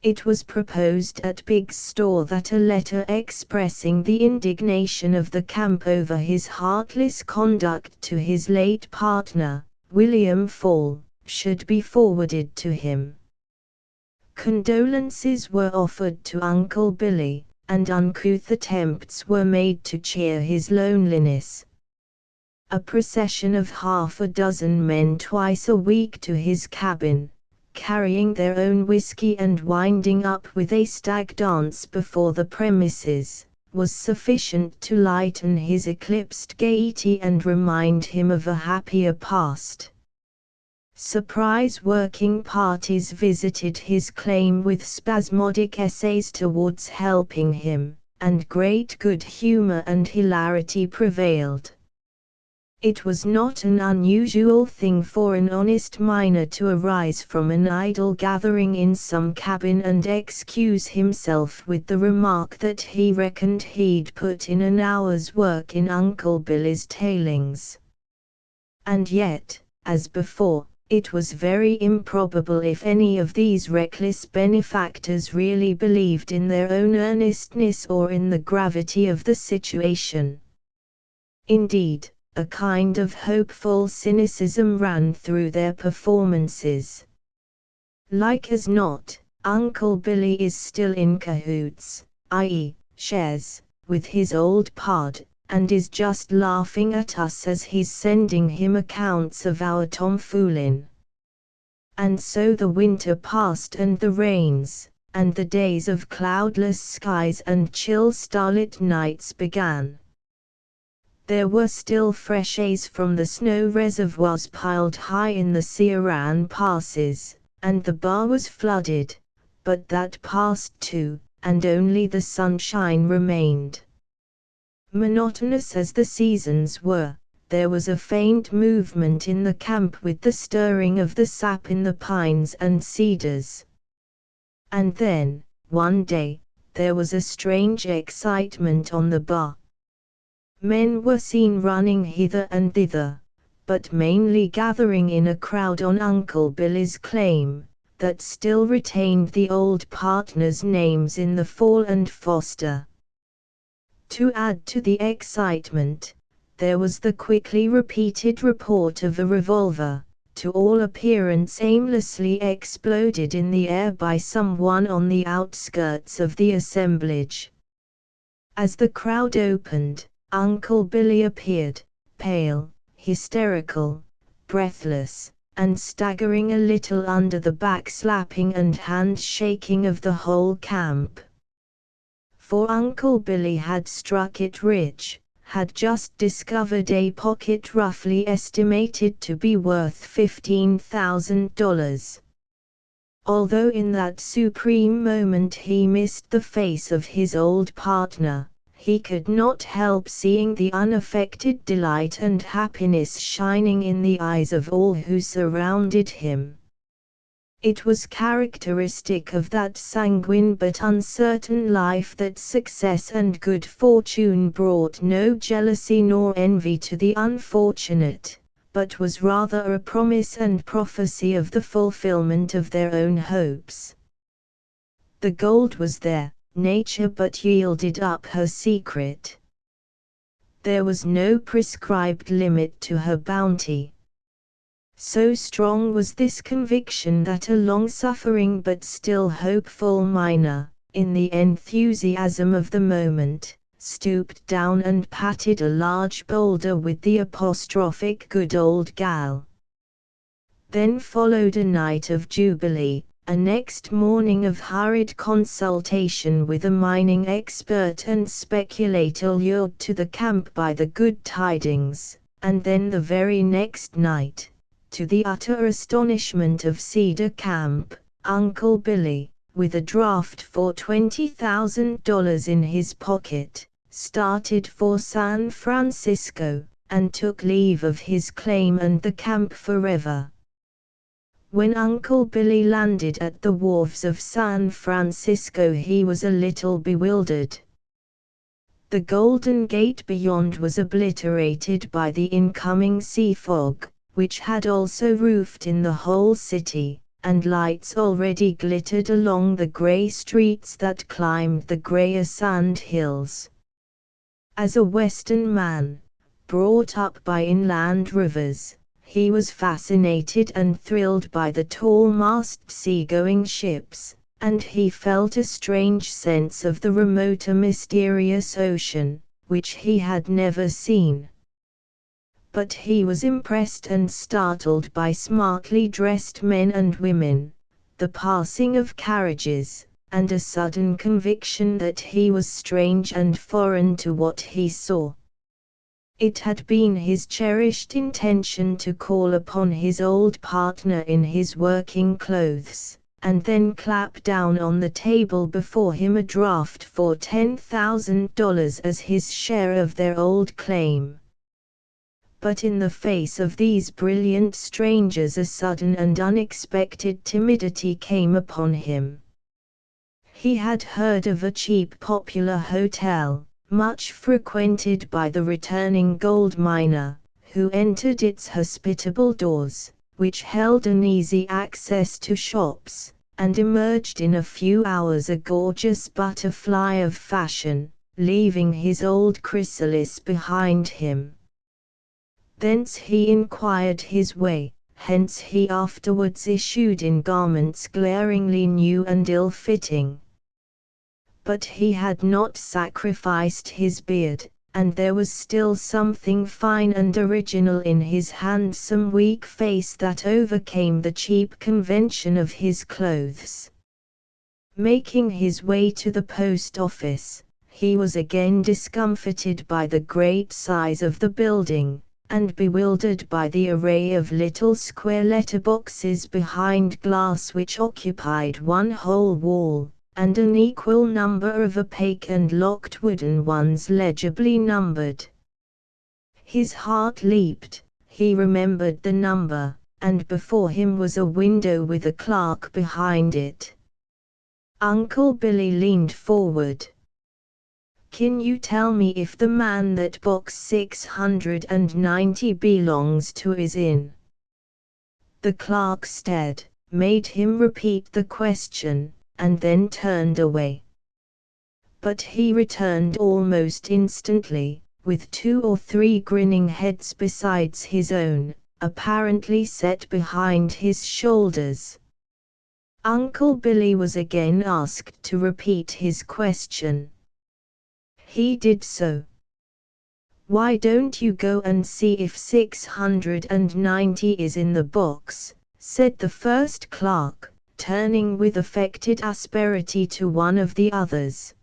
It was proposed at Big's store that a letter expressing the indignation of the camp over his heartless conduct to his late partner, William Fall, should be forwarded to him. Condolences were offered to Uncle Billy, and uncouth attempts were made to cheer his loneliness. A procession of half a dozen men twice a week to his cabin, carrying their own whiskey and winding up with a stag dance before the premises, was sufficient to lighten his eclipsed gaiety and remind him of a happier past. Surprise working parties visited his claim with spasmodic essays towards helping him, and great good humor and hilarity prevailed. It was not an unusual thing for an honest miner to arise from an idle gathering in some cabin and excuse himself with the remark that he reckoned he'd put in an hour's work in Uncle Billy's tailings. And yet, as before, It was very improbable if any of these reckless benefactors really believed in their own earnestness or in the gravity of the situation. Indeed, a kind of hopeful cynicism ran through their performances. Like as not, Uncle Billy is still in cahoots, i.e., shares, with his old pard, and is just laughing at us as he's sending him accounts of our tomfooling. And so the winter passed and the rains, and the days of cloudless skies and chill starlit nights began. There were still fresh haze from the snow reservoirs piled high in the Ciaran passes, and the bar was flooded, but that passed too, and only the sunshine remained. Monotonous as the seasons were, there was a faint movement in the camp with the stirring of the sap in the pines and cedars. And then, one day, there was a strange excitement on the bar. Men were seen running hither and thither, but mainly gathering in a crowd on Uncle Billy's claim, that still retained the old partners' names in the Fall and Foster. To add to the excitement, there was the quickly repeated report of a revolver, to all appearance aimlessly exploded in the air by someone on the outskirts of the assemblage. As the crowd opened, Uncle Billy appeared, pale, hysterical, breathless, and staggering a little under the backslapping and hand-shaking of the whole camp. For Uncle Billy had struck it rich, had just discovered a pocket roughly estimated to be worth $15,000. Although in that supreme moment he missed the face of his old partner, he could not help seeing the unaffected delight and happiness shining in the eyes of all who surrounded him. It was characteristic of that sanguine but uncertain life that success and good fortune brought no jealousy nor envy to the unfortunate, but was rather a promise and prophecy of the fulfillment of their own hopes. The gold was there, nature but yielded up her secret. There was no prescribed limit to her bounty. So strong was this conviction that a long-suffering but still hopeful miner, in the enthusiasm of the moment, stooped down and patted a large boulder with the apostrophic "good old gal." Then followed a night of jubilee, a next morning of hurried consultation with a mining expert and speculator lured to the camp by the good tidings, and then the very next night, to the utter astonishment of Cedar Camp, Uncle Billy, with a draft for $20,000 in his pocket, started for San Francisco, and took leave of his claim and the camp forever. When Uncle Billy landed at the wharves of San Francisco he was a little bewildered. The Golden Gate beyond was obliterated by the incoming sea fog, which had also roofed in the whole city, and lights already glittered along the grey streets that climbed the greyer sand hills. As a Western man, brought up by inland rivers, he was fascinated and thrilled by the tall-masted sea-going ships, and he felt a strange sense of the remoter mysterious ocean, which he had never seen. But he was impressed and startled by smartly dressed men and women, the passing of carriages, and a sudden conviction that he was strange and foreign to what he saw. It had been his cherished intention to call upon his old partner in his working clothes, and then clap down on the table before him a draft for $10,000 as his share of their old claim. But in the face of these brilliant strangers a sudden and unexpected timidity came upon him. He had heard of a cheap popular hotel, much frequented by the returning gold miner, who entered its hospitable doors, which held an easy access to shops, and emerged in a few hours a gorgeous butterfly of fashion, leaving his old chrysalis behind him. Thence he inquired his way, hence he afterwards issued in garments glaringly new and ill-fitting. But he had not sacrificed his beard, and there was still something fine and original in his handsome weak face that overcame the cheap convention of his clothes. Making his way to the post office, he was again discomfited by the great size of the building, and bewildered by the array of little square letterboxes behind glass which occupied one whole wall, and an equal number of opaque and locked wooden ones legibly numbered. His heart leaped, he remembered the number, and before him was a window with a clerk behind it. Uncle Billy leaned forward. "Can you tell me if the man that box 690 belongs to is in?" The clerk stared, made him repeat the question, and then turned away. But he returned almost instantly, with 2 or 3 grinning heads besides his own, apparently set behind his shoulders. Uncle Billy was again asked to repeat his question. He did so. "Why don't you go and see if 690 is in the box?" said the first clerk, turning with affected asperity to one of the others.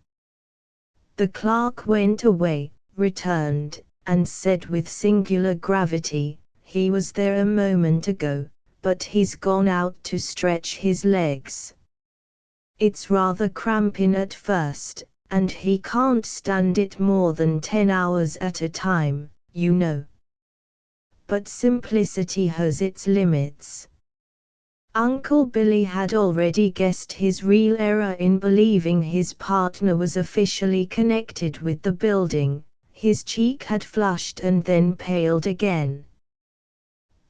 The clerk went away, returned, and said with singular gravity, "He was there a moment ago, but he's gone out to stretch his legs. It's rather cramping at first, and he can't stand it more than 10 hours at a time, you know. But simplicity has its limits." Uncle Billy had already guessed his real error in believing his partner was officially connected with the building. His cheek had flushed and then paled again.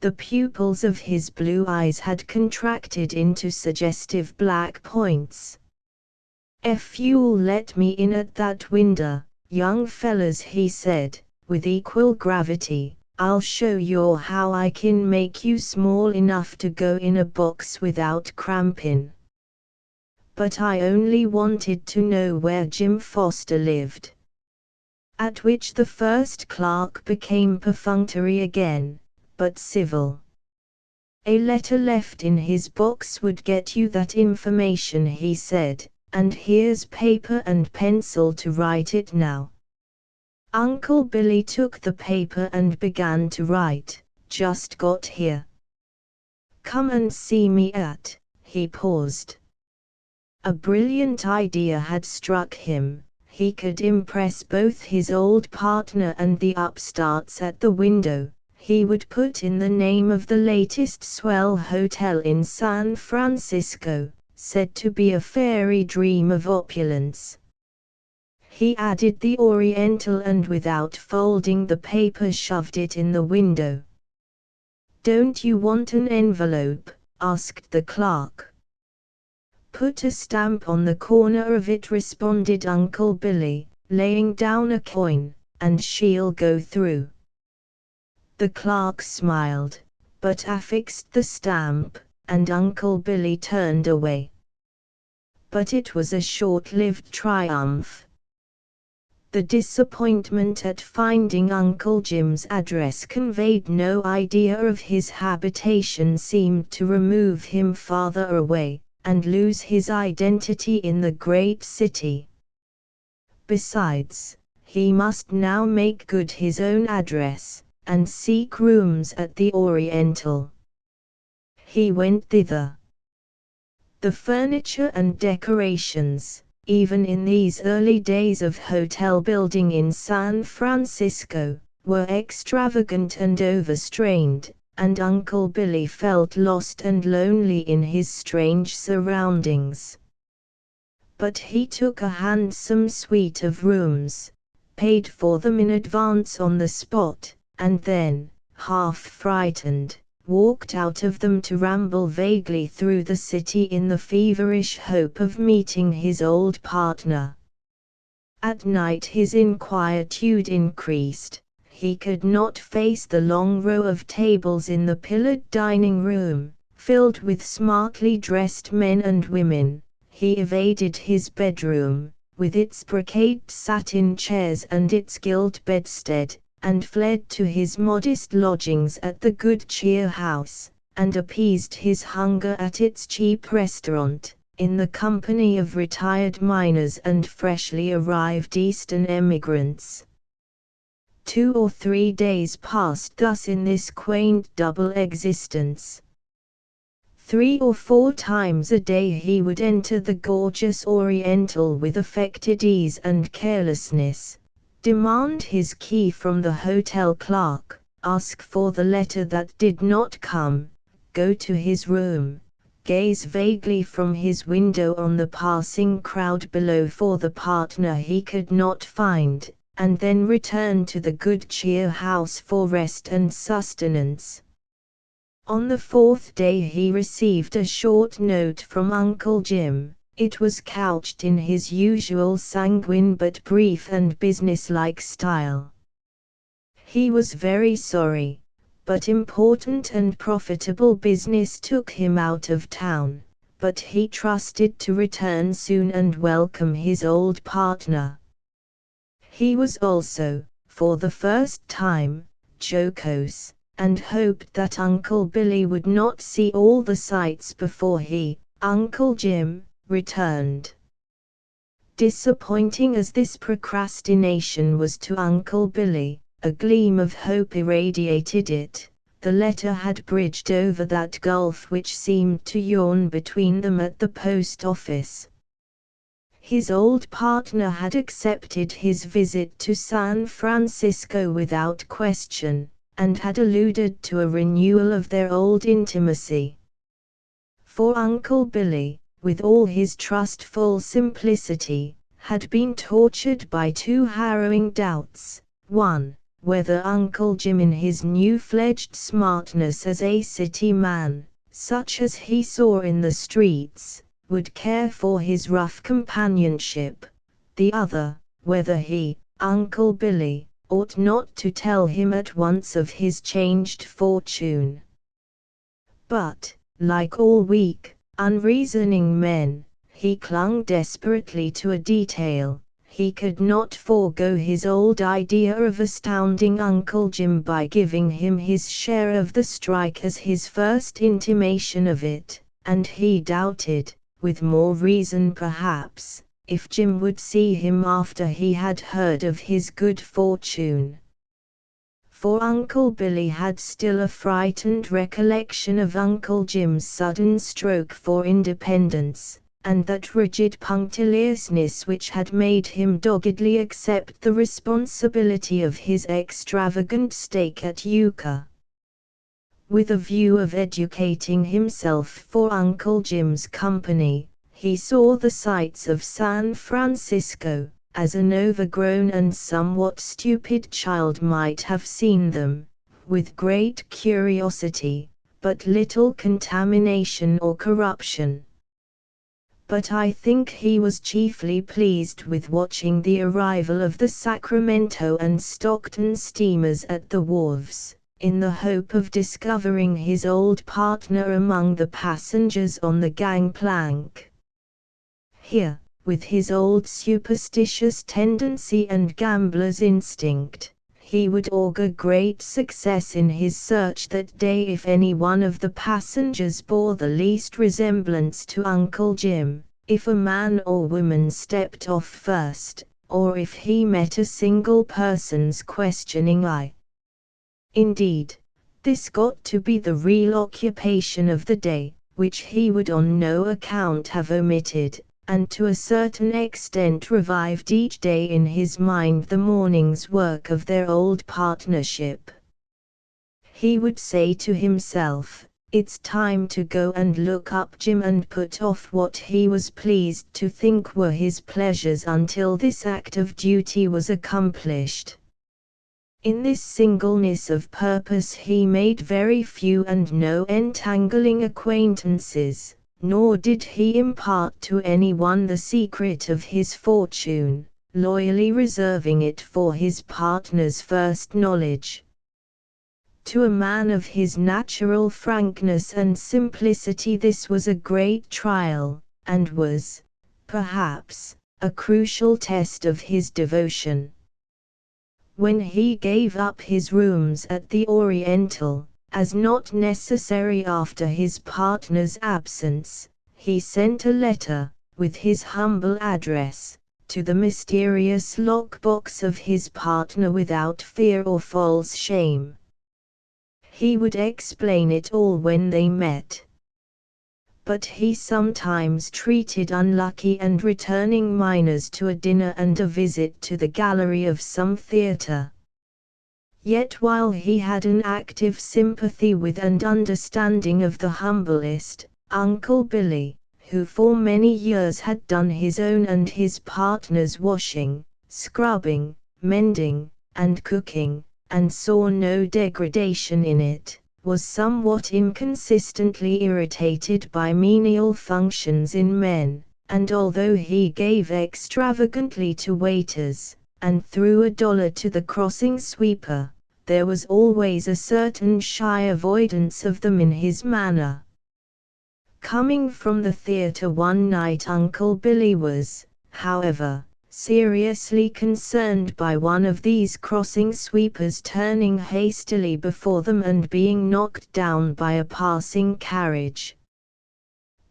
The pupils of his blue eyes had contracted into suggestive black points. "If you'll let me in at that window, young fellas," he said, with equal gravity, "I'll show you how I can make you small enough to go in a box without cramping." But I only wanted to know where Jim Foster lived. At which the first clerk became perfunctory again, but civil. "A letter left in his box would get you that information," he said, "and here's paper and pencil to write it now." Uncle Billy took the paper and began to write, "Just got here. Come and see me at," he paused. A brilliant idea had struck him. He could impress both his old partner and the upstarts at the window. He would put in the name of the latest swell hotel in San Francisco, said to be a fairy dream of opulence. He added the Oriental and without folding the paper shoved it in the window. "Don't you want an envelope?" asked the clerk. "Put a stamp on the corner of it," responded Uncle Billy, laying down a coin, "and she'll go through." The clerk smiled, but affixed the stamp, and Uncle Billy turned away. But it was a short-lived triumph. The disappointment at finding Uncle Jim's address conveyed no idea of his habitation seemed to remove him farther away, and lose his identity in the great city. Besides, he must now make good his own address, and seek rooms at the Oriental. He went thither. The furniture and decorations, even in these early days of hotel building in San Francisco, were extravagant and overstrained, and Uncle Billy felt lost and lonely in his strange surroundings. But he took a handsome suite of rooms, paid for them in advance on the spot, and then, half frightened, walked out of them to ramble vaguely through the city in the feverish hope of meeting his old partner. At night his inquietude increased. He could not face the long row of tables in the pillared dining room, filled with smartly dressed men and women. He evaded his bedroom, with its brocade satin chairs and its gilt bedstead, and fled to his modest lodgings at the Good Cheer House, and appeased his hunger at its cheap restaurant, in the company of retired miners and freshly arrived Eastern emigrants. 2 or 3 days passed thus in this quaint double existence. 3 or 4 times a day he would enter the gorgeous Oriental with affected ease and carelessness, demand his key from the hotel clerk, ask for the letter that did not come, go to his room, gaze vaguely from his window on the passing crowd below for the partner he could not find, and then return to the Good Cheer House for rest and sustenance. On the 4th day he received a short note from Uncle Jim. It was couched in his usual sanguine but brief and businesslike style. He was very sorry, but important and profitable business took him out of town, but he trusted to return soon and welcome his old partner. He was also, for the first time, jocose, and hoped that Uncle Billy would not see all the sights before he, Uncle Jim, returned. Disappointing as this procrastination was to Uncle Billy, a gleam of hope irradiated it. The letter had bridged over that gulf which seemed to yawn between them at the post office. His old partner had accepted his visit to San Francisco without question, and had alluded to a renewal of their old intimacy. For Uncle Billy, with all his trustful simplicity, had been tortured by 2 harrowing doubts. 1. Whether Uncle Jim in his new-fledged smartness as a city man, such as he saw in the streets, would care for his rough companionship. The other, whether he, Uncle Billy, ought not to tell him at once of his changed fortune. But, like all weak, unreasoning men, he clung desperately to a detail. He could not forego his old idea of astounding Uncle Jim by giving him his share of the strike as his first intimation of it, and he doubted, with more reason perhaps, if Jim would see him after he had heard of his good fortune. For Uncle Billy had still a frightened recollection of Uncle Jim's sudden stroke for independence, and that rigid punctiliousness which had made him doggedly accept the responsibility of his extravagant stake at euchre. With a view of educating himself for Uncle Jim's company, he saw the sights of San Francisco, as an overgrown and somewhat stupid child might have seen them, with great curiosity, but little contamination or corruption. But I think he was chiefly pleased with watching the arrival of the Sacramento and Stockton steamers at the wharves, in the hope of discovering his old partner among the passengers on the gangplank. Here, with his old superstitious tendency and gambler's instinct, he would augur great success in his search that day if any one of the passengers bore the least resemblance to Uncle Jim, if a man or woman stepped off first, or if he met a single person's questioning eye. Indeed, this got to be the real occupation of the day, which he would on no account have omitted, and to a certain extent revived each day in his mind the morning's work of their old partnership. He would say to himself, "It's time to go and look up Jim and put off what he was pleased to think were his pleasures until this act of duty was accomplished." In this singleness of purpose he made very few and no entangling acquaintances, nor did he impart to anyone the secret of his fortune, loyally reserving it for his partner's first knowledge. To a man of his natural frankness and simplicity this was a great trial, and was, perhaps, a crucial test of his devotion. When he gave up his rooms at the Oriental, as not necessary after his partner's absence, he sent a letter, with his humble address, to the mysterious lockbox of his partner without fear or false shame. He would explain it all when they met. But he sometimes treated unlucky and returning minors to a dinner and a visit to the gallery of some theatre. Yet while he had an active sympathy with and understanding of the humblest, Uncle Billy, who for many years had done his own and his partner's washing, scrubbing, mending, and cooking, and saw no degradation in it, was somewhat inconsistently irritated by menial functions in men, and although he gave extravagantly to waiters, and threw $1 to the crossing sweeper, there was always a certain shy avoidance of them in his manner. Coming from the theatre one night Uncle Billy was, however, seriously concerned by one of these crossing sweepers turning hastily before them and being knocked down by a passing carriage.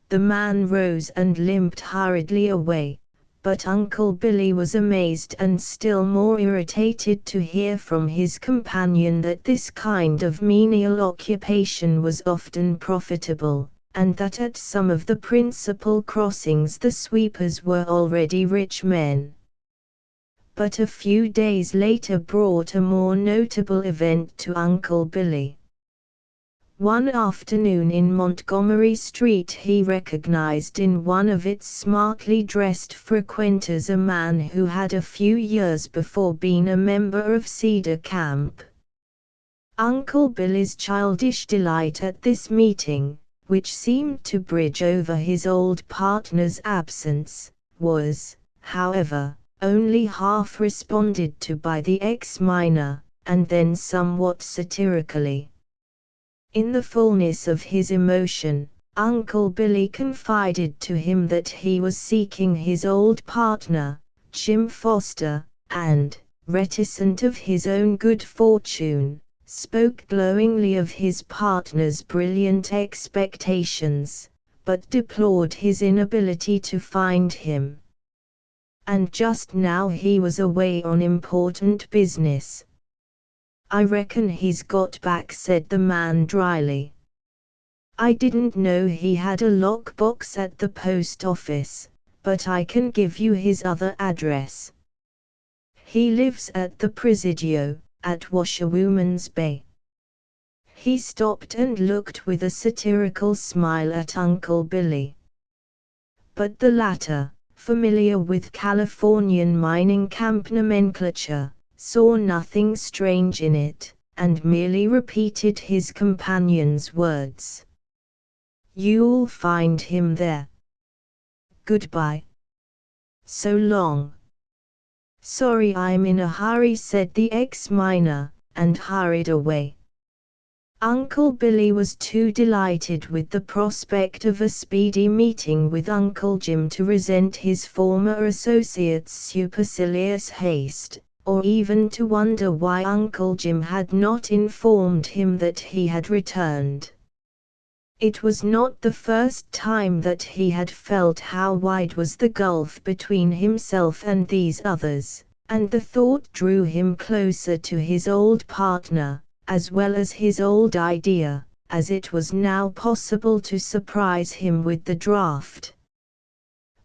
The man rose and limped hurriedly away, but Uncle Billy was amazed and still more irritated to hear from his companion that this kind of menial occupation was often profitable, and that at some of the principal crossings the sweepers were already rich men. But a few days later brought a more notable event to Uncle Billy. One afternoon in Montgomery Street he recognized in one of its smartly dressed frequenters a man who had a few years before been a member of Cedar Camp. Uncle Billy's childish delight at this meeting, which seemed to bridge over his old partner's absence, was, however, only half responded to by the ex-miner, and then somewhat satirically. In the fullness of his emotion, Uncle Billy confided to him that he was seeking his old partner, Jim Foster, and, reticent of his own good fortune, spoke glowingly of his partner's brilliant expectations, but deplored his inability to find him. And just now he was away on important business. "I reckon he's got back," said the man dryly. "I didn't know he had a lockbox at the post office, but I can give you his other address. He lives at the Presidio, at Washerwoman's Bay." He stopped and looked with a satirical smile at Uncle Billy. But the latter, familiar with Californian mining camp nomenclature, saw nothing strange in it, and merely repeated his companion's words. "You'll find him there. Goodbye. So long." "Sorry, I'm in a hurry," said the ex-miner, and hurried away. Uncle Billy was too delighted with the prospect of a speedy meeting with Uncle Jim to resent his former associate's supercilious haste, or even to wonder why Uncle Jim had not informed him that he had returned. It was not the first time that he had felt how wide was the gulf between himself and these others, and the thought drew him closer to his old partner, as well as his old idea, as it was now possible to surprise him with the draft.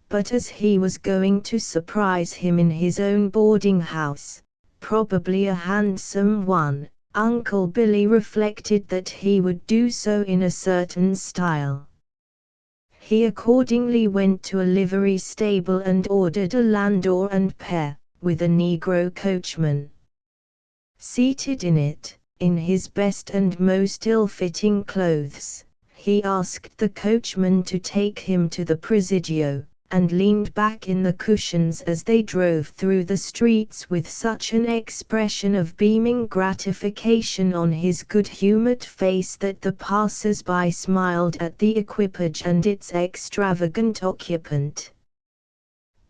But as he was going to surprise him in his own boarding house, probably a handsome one, Uncle Billy reflected that he would do so in a certain style. He accordingly went to a livery stable and ordered a landau and pair, with a Negro coachman. Seated in it, in his best and most ill-fitting clothes, he asked the coachman to take him to the Presidio, and leaned back in the cushions as they drove through the streets with such an expression of beaming gratification on his good-humored face that the passers-by smiled at the equipage and its extravagant occupant.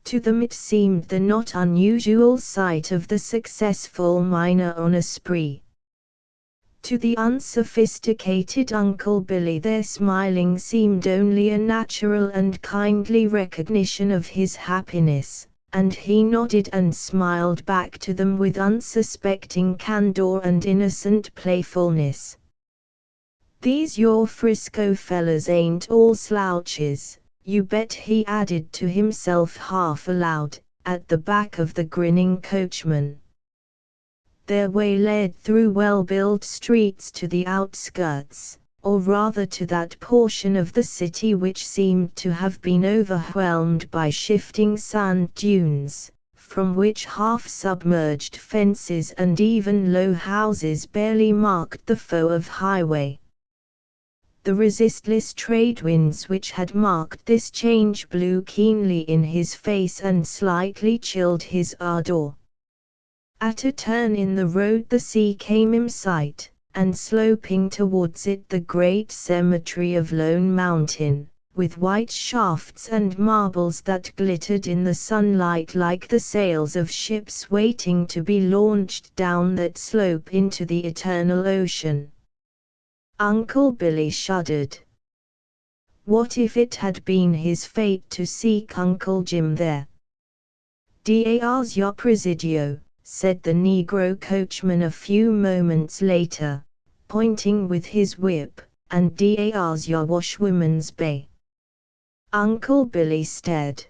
To them it seemed the not unusual sight of the successful miner on a spree. To the unsophisticated Uncle Billy their smiling seemed only a natural and kindly recognition of his happiness, and he nodded and smiled back to them with unsuspecting candor and innocent playfulness. "These your Frisco fellas ain't all slouches, you bet," he added to himself half aloud, at the back of the grinning coachman. Their way led through well-built streets to the outskirts, or rather to that portion of the city which seemed to have been overwhelmed by shifting sand dunes, from which half-submerged fences and even low houses barely marked the foe of highway. The resistless trade winds which had marked this change blew keenly in his face and slightly chilled his ardor. At a turn in the road the sea came in sight, and sloping towards it the great cemetery of Lone Mountain, with white shafts and marbles that glittered in the sunlight like the sails of ships waiting to be launched down that slope into the eternal ocean. Uncle Billy shuddered. What if it had been his fate to seek Uncle Jim there? "Diaz your Presidio," said the Negro coachman a few moments later, pointing with his whip, "and diaz your washwoman's bay." Uncle Billy stared.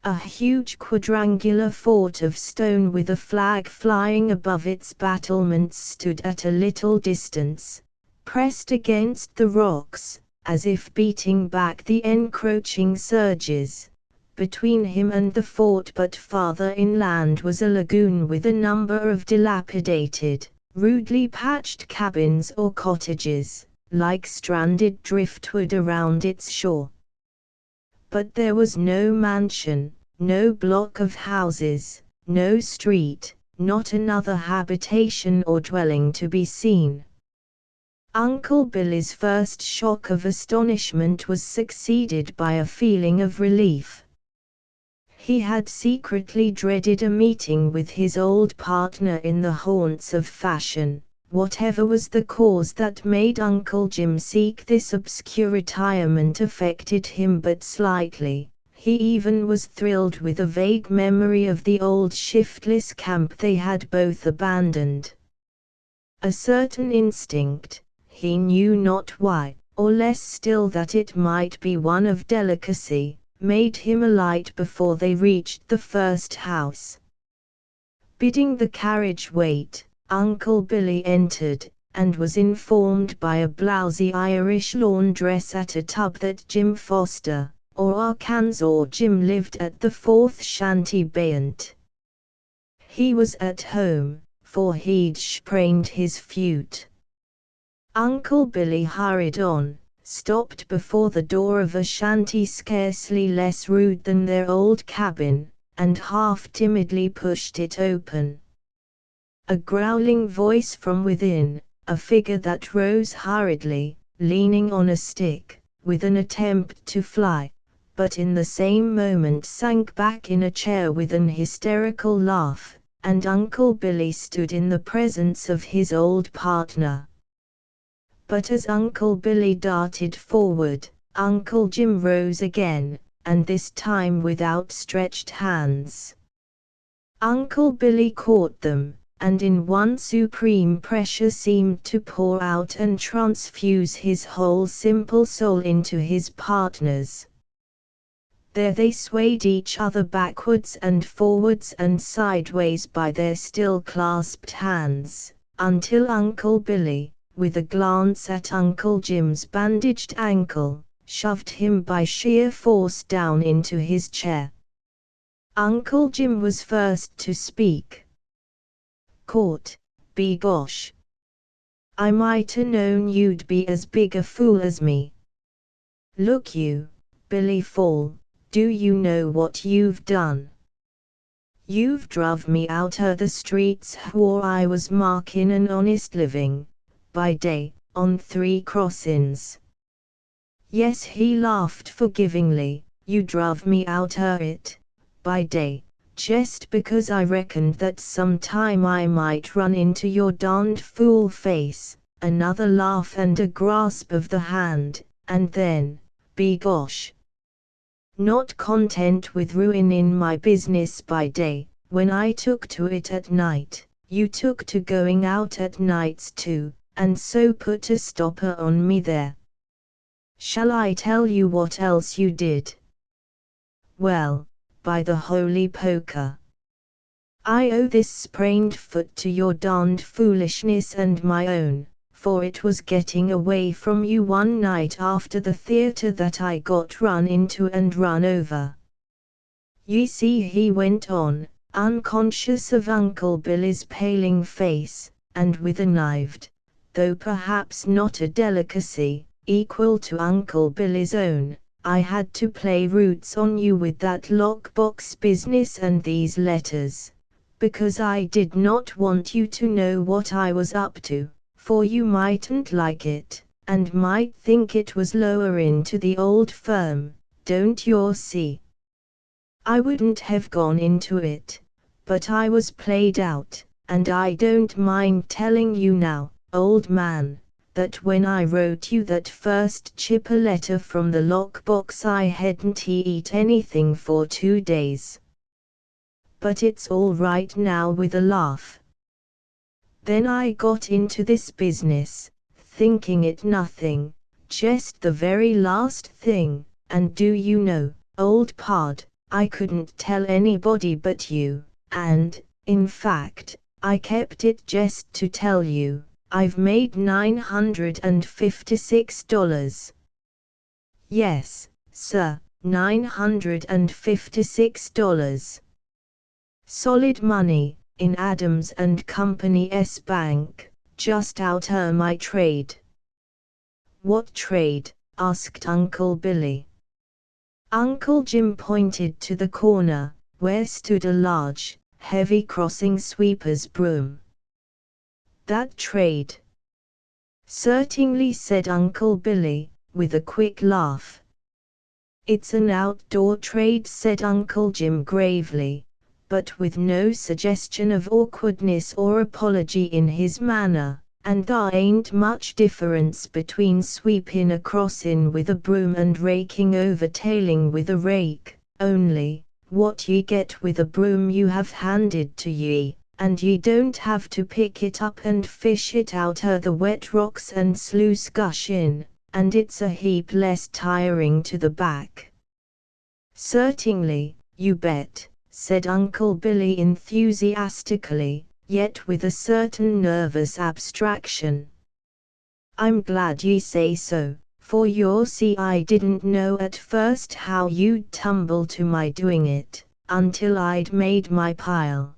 A huge quadrangular fort of stone with a flag flying above its battlements stood at a little distance, pressed against the rocks, as if beating back the encroaching surges. Between him and the fort but farther inland was a lagoon with a number of dilapidated, rudely patched cabins or cottages, like stranded driftwood around its shore. But there was no mansion, no block of houses, no street, not another habitation or dwelling to be seen. Uncle Billy's first shock of astonishment was succeeded by a feeling of relief. He had secretly dreaded a meeting with his old partner in the haunts of fashion. Whatever was the cause that made Uncle Jim seek this obscure retirement affected him but slightly. He even was thrilled with a vague memory of the old shiftless camp they had both abandoned. A certain instinct, he knew not why, or less still that it might be one of delicacy, made him alight before they reached the first house. Bidding the carriage wait, Uncle Billy entered, and was informed by a blousy Irish laundress at a tub that Jim Foster, or Arkansas Jim, lived at the fourth shanty Beyant. He was at home, for he'd sprained his foot. Uncle Billy hurried on, stopped before the door of a shanty scarcely less rude than their old cabin, and half timidly pushed it open. A growling voice from within, a figure that rose hurriedly, leaning on a stick, with an attempt to fly, but in the same moment sank back in a chair with an hysterical laugh, and Uncle Billy stood in the presence of his old partner. But as Uncle Billy darted forward, Uncle Jim rose again, and this time with outstretched hands. Uncle Billy caught them, and in one supreme pressure seemed to pour out and transfuse his whole simple soul into his partner's. There they swayed each other backwards and forwards and sideways by their still clasped hands, until Uncle Billy, with a glance at Uncle Jim's bandaged ankle, shoved him by sheer force down into his chair. Uncle Jim was first to speak. "Caught," begosh. I mighta known you'd be as big a fool as me. Look you, Billy Fall, do you know what you've done? You've druv me out o' the streets where I was markin' an honest living, by day, on 3 crossin's. Yes, he laughed forgivingly, you druv me out o' it, by day, just because I reckoned that sometime I might run into your darned fool face. Another laugh and a grasp of the hand, and then, begosh. Not content with ruinin' my business by day, when I took to it at night, you took to going out at nights too, and so put a stopper on me there. Shall I tell you what else you did? Well, by the holy poker, I owe this sprained foot to your darned foolishness and my own, for it was getting away from you one night after the theater that I got run into and run over. Ye see, he went on, unconscious of Uncle Billy's paling face, and with a knived, though perhaps not a delicacy, equal to Uncle Billy's own, I had to play roots on you with that lockbox business and these letters, because I did not want you to know what I was up to, for you mightn't like it, and might think it was lower into the old firm, don't you see? I wouldn't have gone into it, but I was played out, and I don't mind telling you now, old man, that when I wrote you that first chipper letter from the lockbox I hadn't eat anything for 2 days. But it's all right now with a laugh. Then I got into this business, thinking it nothing, just the very last thing, and do you know, old pard, I couldn't tell anybody but you, and, in fact, I kept it just to tell you. I've made $956. Yes, sir, $956. Solid money, in Adams and Company's bank, just out my trade. What trade? Asked Uncle Billy. Uncle Jim pointed to the corner, where stood a large, heavy crossing sweeper's broom. That trade. Certainly, said Uncle Billy, with a quick laugh. It's an outdoor trade, said Uncle Jim gravely, but with no suggestion of awkwardness or apology in his manner, and there ain't much difference between sweeping a crossin' with a broom and raking over tailing with a rake, only, what ye get with a broom you have handed to ye, and ye don't have to pick it up and fish it out the wet rocks and sluice gush in, and it's a heap less tiring to the back. Certainly, you bet, said Uncle Billy enthusiastically, yet with a certain nervous abstraction. I'm glad ye say so, for you see I didn't know at first how you'd tumble to my doing it, until I'd made my pile.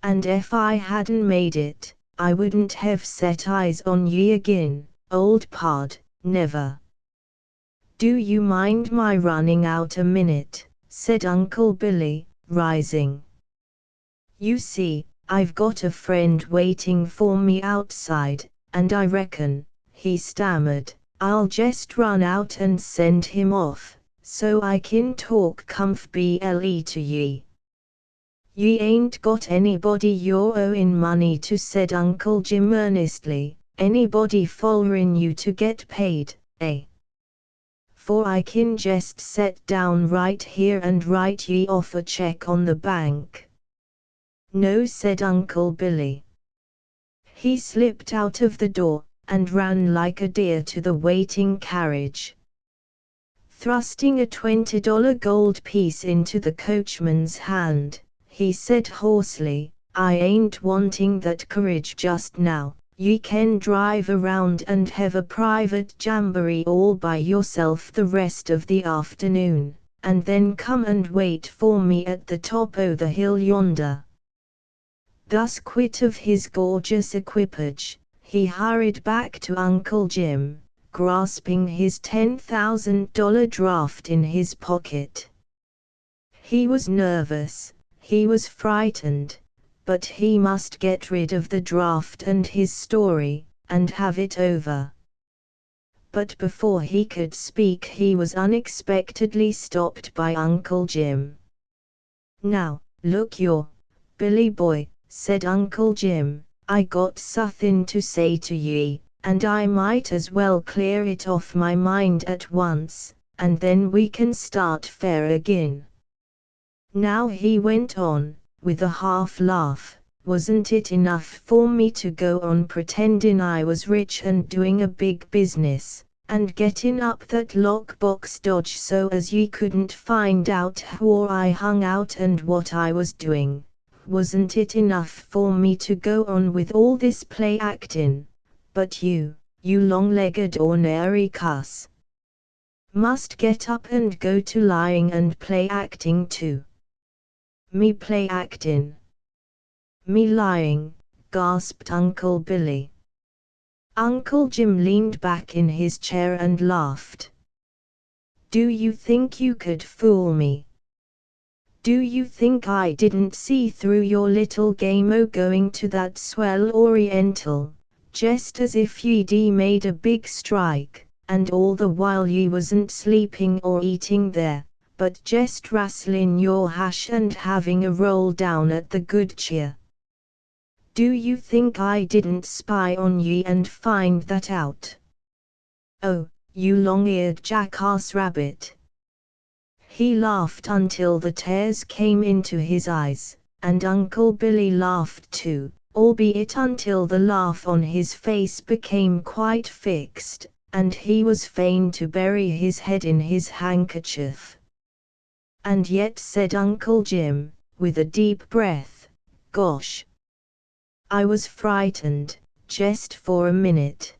And if I hadn't made it, I wouldn't have set eyes on ye again, old pard, never. Do you mind my running out a minute? Said Uncle Billy, rising. You see, I've got a friend waiting for me outside, and I reckon, he stammered, I'll just run out and send him off, so I can talk comfortably to ye. Ye ain't got anybody you're owing money to, said Uncle Jim earnestly, anybody follerin' you to get paid, eh? For I can just set down right here and write ye off a check on the bank. No, said Uncle Billy. He slipped out of the door, and ran like a deer to the waiting carriage. Thrusting a $20 gold piece into the coachman's hand, he said hoarsely, I ain't wanting that courage just now. Ye can drive around and have a private jamboree all by yourself the rest of the afternoon, and then come and wait for me at the top o' the hill yonder. Thus quit of his gorgeous equipage, he hurried back to Uncle Jim, grasping his $10,000 draft in his pocket. He was nervous, he was frightened, but he must get rid of the draft and his story, and have it over. But before he could speak he was unexpectedly stopped by Uncle Jim. "Now, look your, Billy boy," said Uncle Jim, "I got suthin' to say to ye, and I might as well clear it off my mind at once, and then we can start fair agin. Now," he went on, with a half laugh, "wasn't it enough for me to go on pretendin' I was rich and doing a big business, and gettin' up that lockbox dodge so as ye couldn't find out where I hung out and what I was doing? Wasn't it enough for me to go on with all this play actin'? But you long-legged ornery cuss, must get up and go to lying and play acting too." "Me play actin'? Me lying?" gasped Uncle Billy. Uncle Jim leaned back in his chair and laughed. "Do you think you could fool me? Do you think I didn't see through your little game o' going to that swell Oriental, just as if ye'd made a big strike, and all the while ye wasn't sleeping or eating there, but jest rasslin' your hash and having a roll down at the Good Cheer? Do you think I didn't spy on ye and find that out? Oh, you long-eared jackass rabbit!" He laughed until the tears came into his eyes, and Uncle Billy laughed too, albeit until the laugh on his face became quite fixed, and he was fain to bury his head in his handkerchief. "And yet," said Uncle Jim, with a deep breath, "gosh, I was frightened, just for a minute.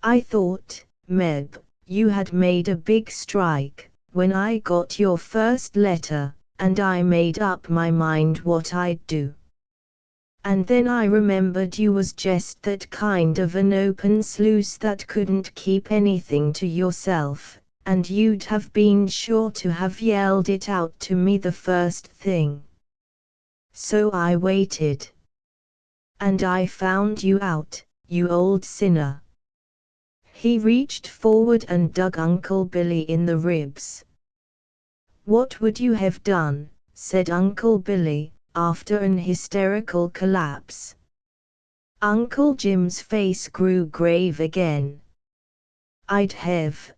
I thought, Meb, you had made a big strike, when I got your first letter, and I made up my mind what I'd do. And then I remembered you was just that kind of an open sluice that couldn't keep anything to yourself, and you'd have been sure to have yelled it out to me the first thing. So I waited. And I found you out, you old sinner." He reached forward and dug Uncle Billy in the ribs. "What would you have done?" said Uncle Billy, after an hysterical collapse. Uncle Jim's face grew grave again. I'd have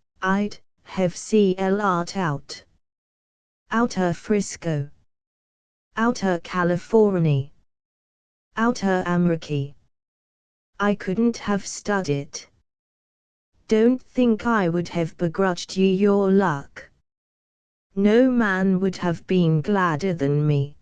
CL'd out. Outer Frisco. Outer California. Outer America. I couldn't have stood it. Don't think I would have begrudged ye your luck. No man would have been gladder than me."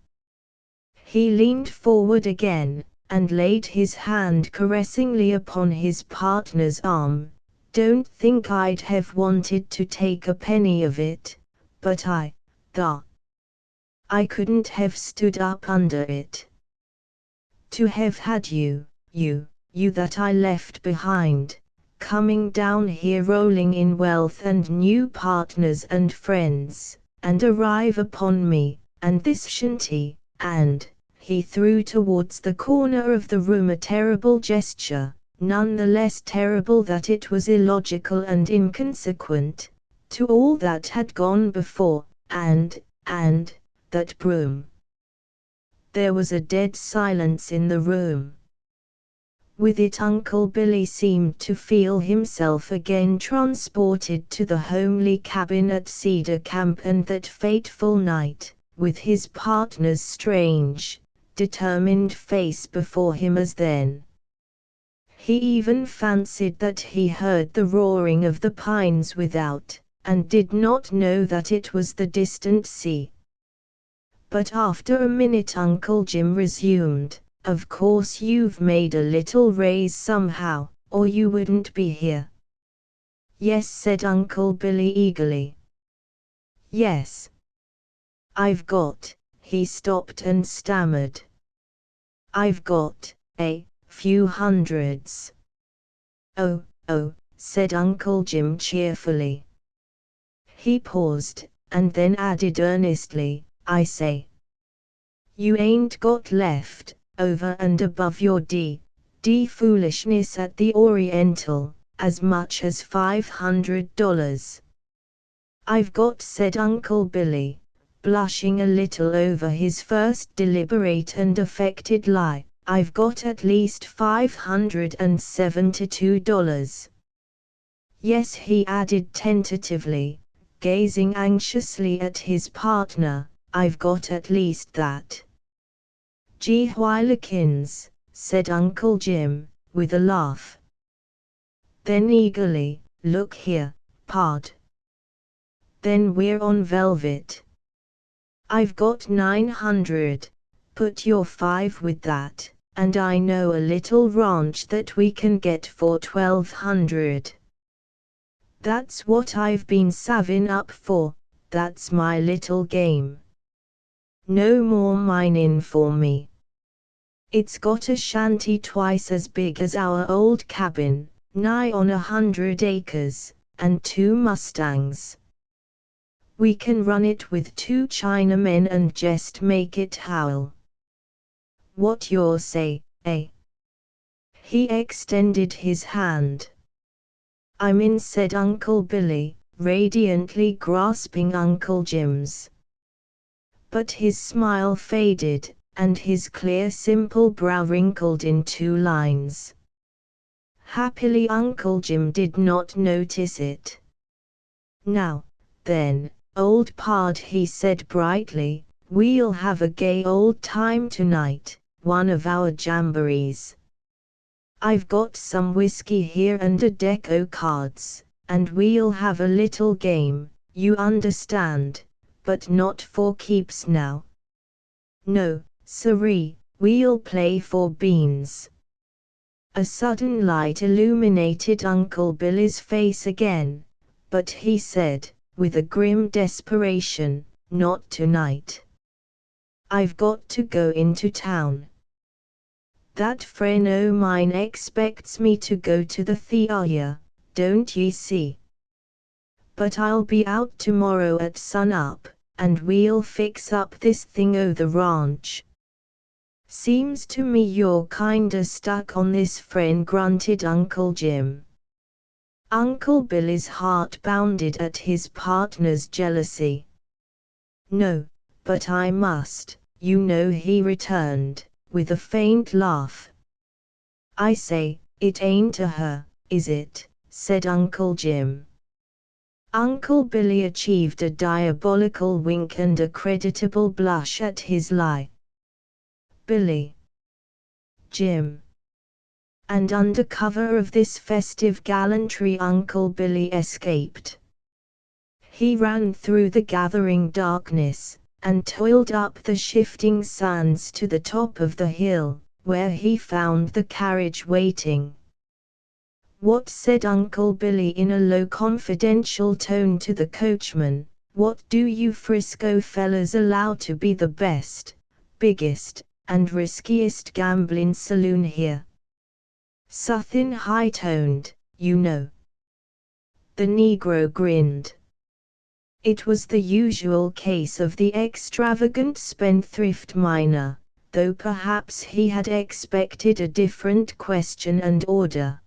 He leaned forward again, and laid his hand caressingly upon his partner's arm. "Don't think I'd have wanted to take a penny of it, but I couldn't have stood up under it. To have had you that I left behind, coming down here rolling in wealth and new partners and friends, and arrive upon me, and this shanty, and," he threw towards the corner of the room a terrible gesture, none the less terrible that it was illogical and inconsequent, to all that had gone before, and that broom. There was a dead silence in the room. With it Uncle Billy seemed to feel himself again transported to the homely cabin at Cedar Camp and that fateful night, with his partner's strange, determined face before him as then. He even fancied that he heard the roaring of the pines without, and did not know that it was the distant sea. But after a minute Uncle Jim resumed, "Of course you've made a little raise somehow, or you wouldn't be here." "Yes," said Uncle Billy eagerly. "Yes. I've got," he stopped and stammered. I've got a few hundreds. Oh, said Uncle Jim cheerfully. He paused, and then added earnestly, I say. You ain't got left, over and above your D foolishness at the Oriental, as much as $500. I've got, said Uncle Billy, blushing a little over his first deliberate and affected lie, I've got at least $572. Yes, he added tentatively, gazing anxiously at his partner, I've got at least that. Gee whilikins, said Uncle Jim, with a laugh. Then eagerly, look here, Pard. Then we're on velvet. I've got 900, put your 5 with that, and I know a little ranch that we can get for 1200. That's what I've been savin' up for, that's my little game. No more minin' for me. It's got a shanty twice as big as our old cabin, nigh on 100 acres, and 2 Mustangs. We can run it with 2 Chinamen and jest make it howl. What your say, eh? He extended his hand. I'm in, said Uncle Billy, radiantly grasping Uncle Jim's. But his smile faded, and his clear simple brow wrinkled in 2 lines. Happily Uncle Jim did not notice it. Now, then, old Pard, he said brightly, we'll have a gay old time tonight, one of our jamborees. I've got some whiskey here and a deck o' cards, and we'll have a little game, you understand, but not for keeps now. No, sirree, we'll play for beans. A sudden light illuminated Uncle Billy's face again, but he said, with a grim desperation, not tonight. I've got to go into town. That friend o' mine expects me to go to the theatre, don't ye see? But I'll be out tomorrow at sun-up, and we'll fix up this thing o' the ranch. Seems to me you're kinder stuck on this friend, grunted Uncle Jim. Uncle Billy's heart bounded at his partner's jealousy. No, but I must, you know, he returned, with a faint laugh. I say, it ain't a her, is it? Said Uncle Jim. Uncle Billy achieved a diabolical wink and a creditable blush at his lie. Billy. Jim. And under cover of this festive gallantry Uncle Billy escaped. He ran through the gathering darkness, and toiled up the shifting sands to the top of the hill, where he found the carriage waiting. What, said Uncle Billy in a low confidential tone to the coachman, what do you Frisco fellas allow to be the best, biggest, and riskiest gambling saloon here? Suthin high-toned, you know. The Negro grinned. It was the usual case of the extravagant spendthrift miner, though perhaps he had expected a different question and order.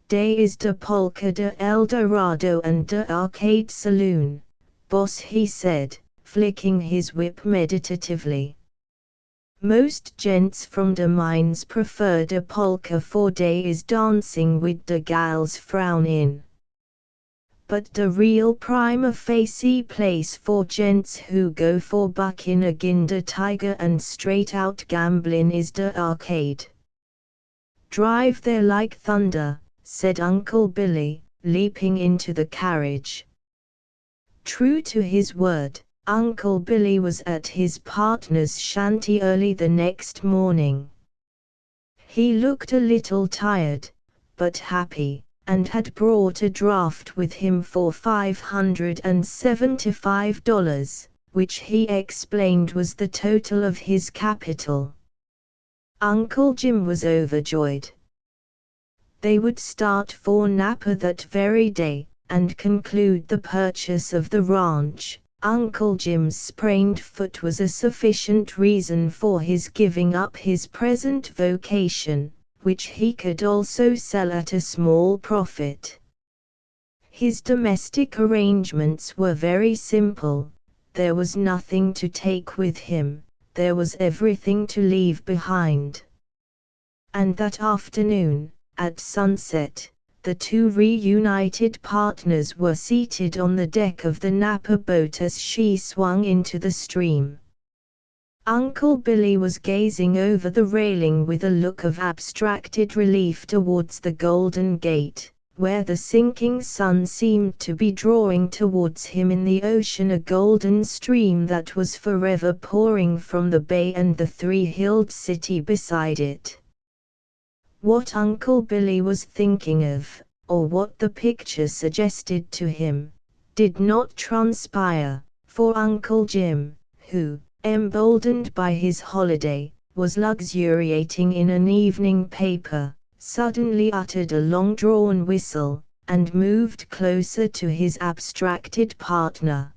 Day is de Polka de El Dorado and de Arcade Saloon, boss, he said, flicking his whip meditatively. Most gents from de mines prefer de polka, for day is dancing wid de gals frown in. But the real prima facie place for gents who go for buckin' agin de tiger and straight out gamblin' is de arcade. Drive there like thunder, said Uncle Billy, leaping into the carriage. True to his word, Uncle Billy was at his partner's shanty early the next morning. He looked a little tired, but happy, and had brought a draft with him for $575, which he explained was the total of his capital. Uncle Jim was overjoyed. They would start for Napa that very day, and conclude the purchase of the ranch. Uncle Jim's sprained foot was a sufficient reason for his giving up his present vocation, which he could also sell at a small profit. His domestic arrangements were very simple. There was nothing to take with him, there was everything to leave behind. And that afternoon, at sunset, the two reunited partners were seated on the deck of the Napa boat as she swung into the stream. Uncle Billy was gazing over the railing with a look of abstracted relief towards the Golden Gate, where the sinking sun seemed to be drawing towards him in the ocean a golden stream that was forever pouring from the bay and the three-hilled city beside it. What Uncle Billy was thinking of, or what the picture suggested to him, did not transpire, for Uncle Jim, who, emboldened by his holiday, was luxuriating in an evening paper, suddenly uttered a long-drawn whistle, and moved closer to his abstracted partner.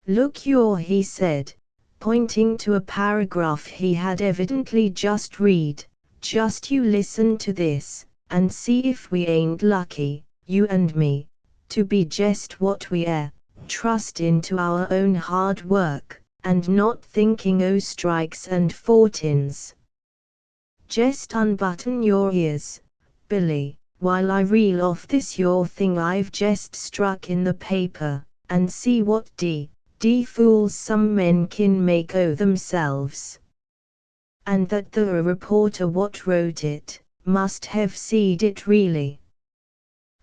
"Look here," he said, pointing to a paragraph he had evidently just read. "Just you listen to this, and see if we ain't lucky, you and me, to be just what we are, trustin' to our own hard work, and not thinking o' strikes and fortins. Jest unbutton your ears, Billy, while I reel off this your thing I've jest struck in the paper, and see what d fools some men kin make o' themselves. And that the reporter what wrote it, must have seed it really."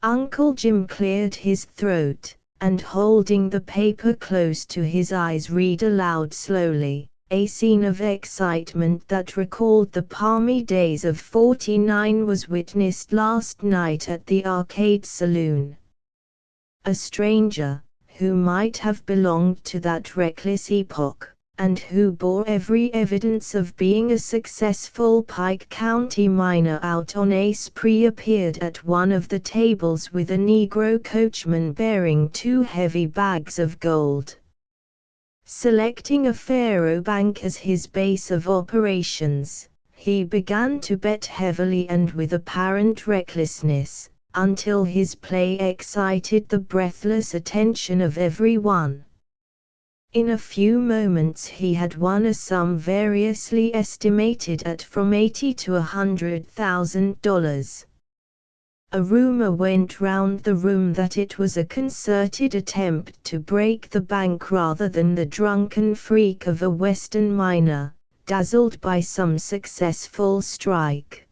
Uncle Jim cleared his throat, and holding the paper close to his eyes read aloud slowly, "A scene of excitement that recalled the palmy days of '49 was witnessed last night at the Arcade Saloon. A stranger, who might have belonged to that reckless epoch, and who bore every evidence of being a successful Pike County miner out on a spree, appeared at one of the tables with a Negro coachman bearing 2 heavy bags of gold. Selecting a faro bank as his base of operations, he began to bet heavily and with apparent recklessness, until his play excited the breathless attention of everyone. In a few moments he had won a sum variously estimated at from $80,000 to $100,000. A rumor went round the room that it was a concerted attempt to break the bank rather than the drunken freak of a Western miner, dazzled by some successful strike.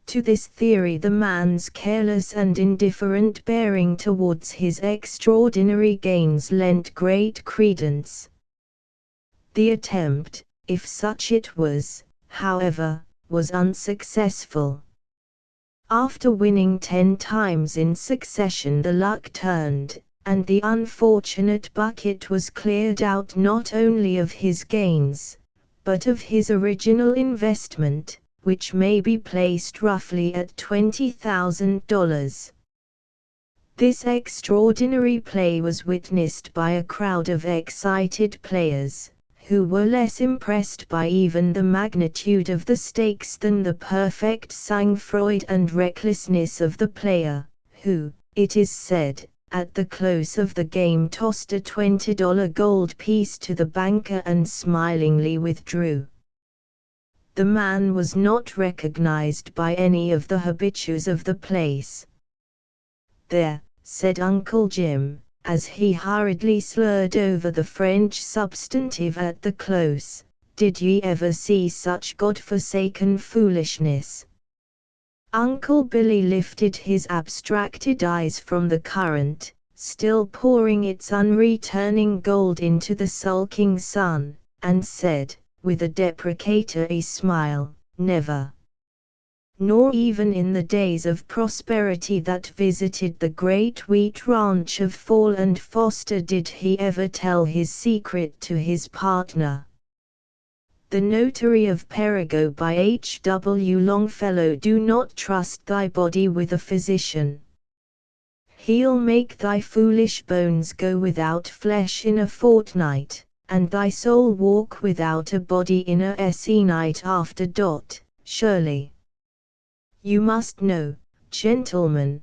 To this theory the man's careless and indifferent bearing towards his extraordinary gains lent great credence. The attempt, if such it was, however, was unsuccessful. After winning 10 times in succession the luck turned, and the unfortunate bucket was cleared out not only of his gains, but of his original investment, which may be placed roughly at $20,000. This extraordinary play was witnessed by a crowd of excited players, who were less impressed by even the magnitude of the stakes than the perfect sang-froid and recklessness of the player, who, it is said, at the close of the game tossed a $20 gold piece to the banker and smilingly withdrew. The man was not recognized by any of the habitués of the place. "There," said Uncle Jim, as he hurriedly slurred over the French substantive at the close, "did ye ever see such God-forsaken foolishness?" Uncle Billy lifted his abstracted eyes from the current, still pouring its unreturning gold into the sulking sun, and said, with a deprecatory smile, "Never. Nor even in the days of prosperity that visited the great wheat ranch of Fall and Foster did he ever tell his secret to his partner." The Notary of Perigeux by H. W. Longfellow. Do not trust thy body with a physician. He'll make thy foolish bones go without flesh in a fortnight, and thy soul walk without a body in a se'night after. Shirley. You must know, gentlemen,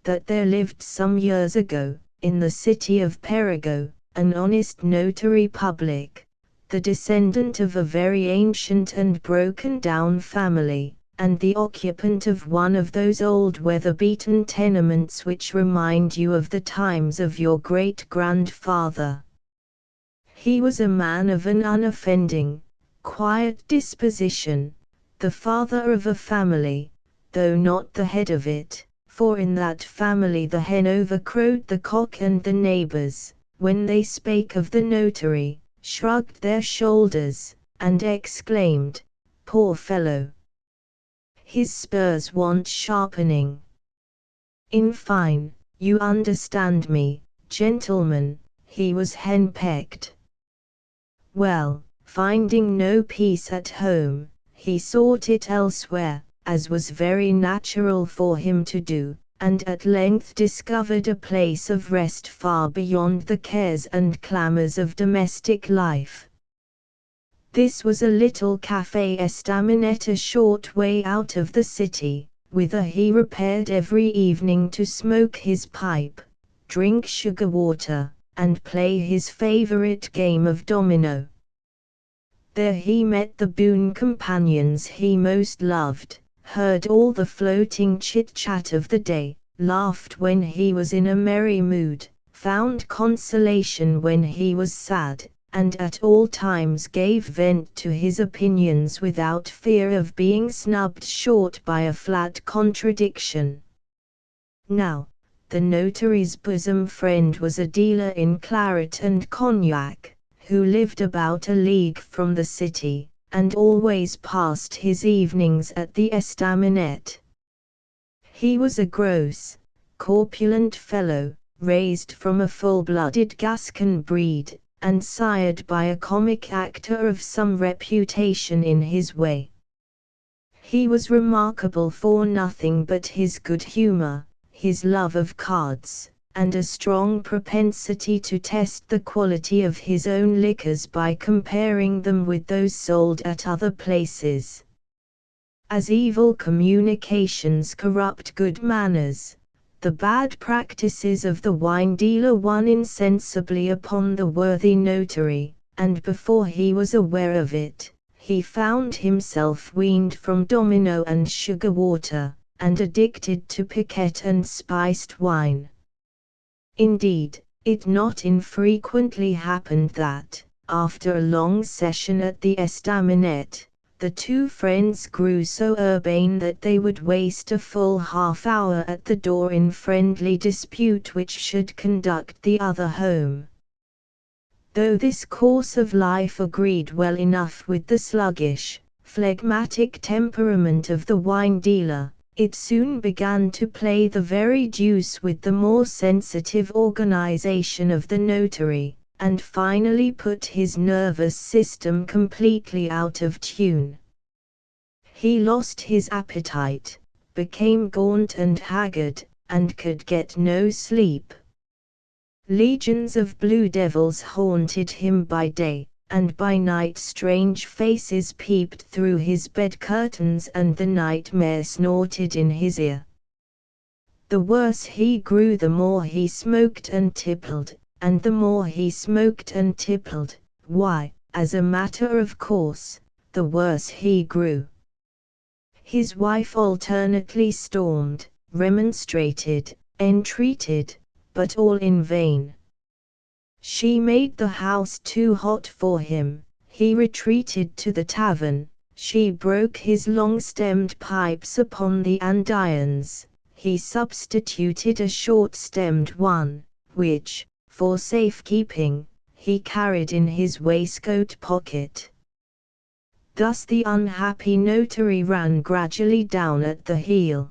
that there lived some years ago, in the city of Perigeux, an honest notary public, the descendant of a very ancient and broken-down family, and the occupant of one of those old weather-beaten tenements which remind you of the times of your great-grandfather. He was a man of an unoffending, quiet disposition, the father of a family, though not the head of it, for in that family the hen overcrowed the cock, and the neighbors, when they spake of the notary, shrugged their shoulders, and exclaimed, "Poor fellow! His spurs want sharpening." In fine, you understand me, gentlemen, he was henpecked. Well, finding no peace at home, he sought it elsewhere, as was very natural for him to do, and at length discovered a place of rest far beyond the cares and clamors of domestic life. This was a little café estaminet a short way out of the city, whither he repaired every evening to smoke his pipe, drink sugar water, and play his favorite game of domino. There he met the boon companions he most loved, heard all the floating chit-chat of the day, laughed when he was in a merry mood, found consolation when he was sad, and at all times gave vent to his opinions without fear of being snubbed short by a flat contradiction. Now, the notary's bosom friend was a dealer in claret and cognac, who lived about a league from the city, and always passed his evenings at the estaminet. He was a gross, corpulent fellow, raised from a full-blooded Gascon breed, and sired by a comic actor of some reputation in his way. He was remarkable for nothing but his good humor, his love of cards, and a strong propensity to test the quality of his own liquors by comparing them with those sold at other places. As evil communications corrupt good manners, the bad practices of the wine dealer won insensibly upon the worthy notary, and before he was aware of it, he found himself weaned from domino and sugar water, and addicted to piquet and spiced wine. Indeed, it not infrequently happened that, after a long session at the estaminet, the two friends grew so urbane that they would waste a full half-hour at the door in friendly dispute which should conduct the other home. Though this course of life agreed well enough with the sluggish, phlegmatic temperament of the wine dealer, it soon began to play the very deuce with the more sensitive organization of the notary, and finally put his nervous system completely out of tune. He lost his appetite, became gaunt and haggard, and could get no sleep. Legions of blue devils haunted him by day, and by night strange faces peeped through his bed curtains and the nightmare snorted in his ear. The worse he grew the more he smoked and tippled, and the more he smoked and tippled, why, as a matter of course, the worse he grew. His wife alternately stormed, remonstrated, entreated, but all in vain. She made the house too hot for him, he retreated to the tavern, she broke his long-stemmed pipes upon the andirons, he substituted a short-stemmed one, which, for safekeeping, he carried in his waistcoat pocket. Thus the unhappy notary ran gradually down at the heel.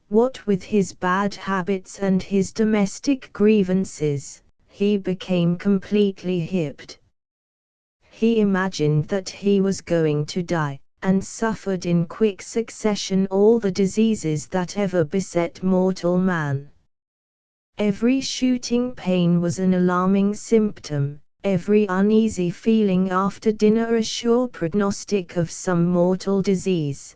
What with his bad habits and his domestic grievances, he became completely hipped. He imagined that he was going to die, and suffered in quick succession all the diseases that ever beset mortal man. Every shooting pain was an alarming symptom, every uneasy feeling after dinner a sure prognostic of some mortal disease.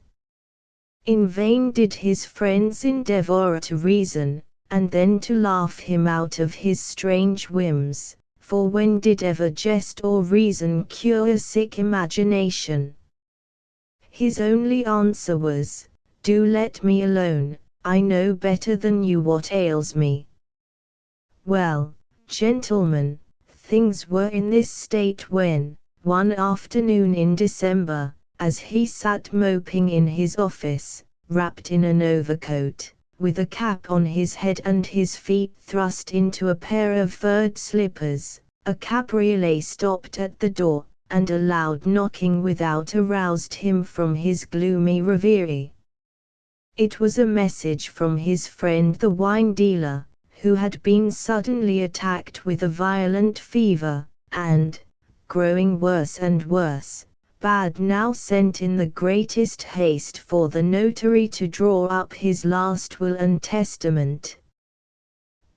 In vain did his friends endeavor to reason, and then to laugh him out of his strange whims, for when did ever jest or reason cure a sick imagination? His only answer was, "Do let me alone, I know better than you what ails me." Well, gentlemen, things were in this state when, one afternoon in December, as he sat moping in his office, wrapped in an overcoat, with a cap on his head and his feet thrust into a pair of furred slippers, a cabriolet stopped at the door, and a loud knocking without aroused him from his gloomy reverie. It was a message from his friend the wine dealer, who had been suddenly attacked with a violent fever, and, growing worse and worse, bad now sent in the greatest haste for the notary to draw up his last will and testament.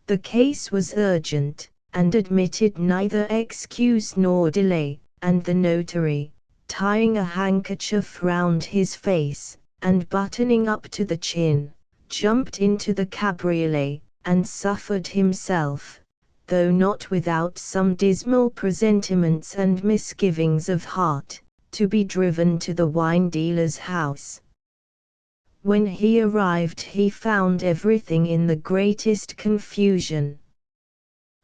The case was urgent, and admitted neither excuse nor delay, and the notary, tying a handkerchief round his face, and buttoning up to the chin, jumped into the cabriolet, and suffered himself, though not without some dismal presentiments and misgivings of heart, to be driven to the wine dealer's house. When he arrived he found everything in the greatest confusion.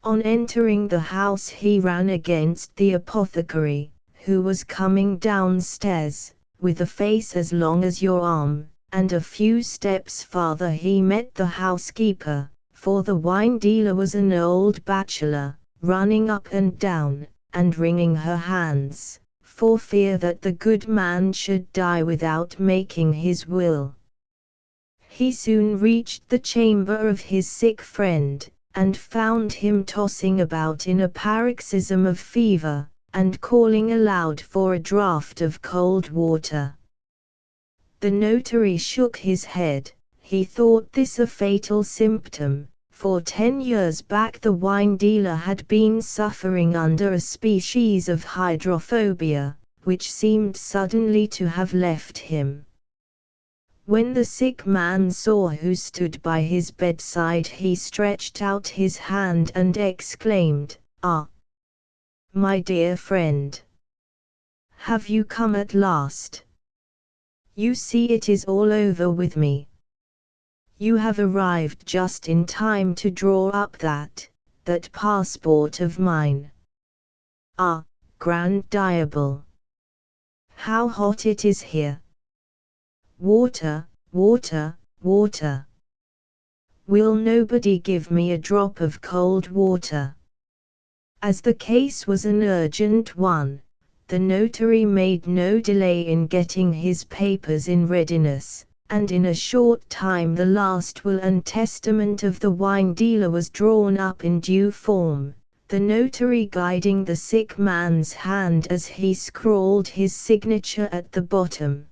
On entering the house he ran against the apothecary, who was coming downstairs, with a face as long as your arm, and a few steps farther he met the housekeeper, for the wine dealer was an old bachelor, running up and down, and wringing her hands, for fear that the good man should die without making his will. He soon reached the chamber of his sick friend, and found him tossing about in a paroxysm of fever, and calling aloud for a draught of cold water. The notary shook his head. He thought this a fatal symptom, for 10 years back the wine dealer had been suffering under a species of hydrophobia, which seemed suddenly to have left him. When the sick man saw who stood by his bedside he stretched out his hand and exclaimed, "Ah, my dear friend! Have you come at last? You see it is all over with me. You have arrived just in time to draw up that passport of mine. Ah, grand diable! How hot it is here! Water, water, water! Will nobody give me a drop of cold water?" As the case was an urgent one, the notary made no delay in getting his papers in readiness, and in a short time the last will and testament of the wine dealer was drawn up in due form, the notary guiding the sick man's hand as he scrawled his signature at the bottom.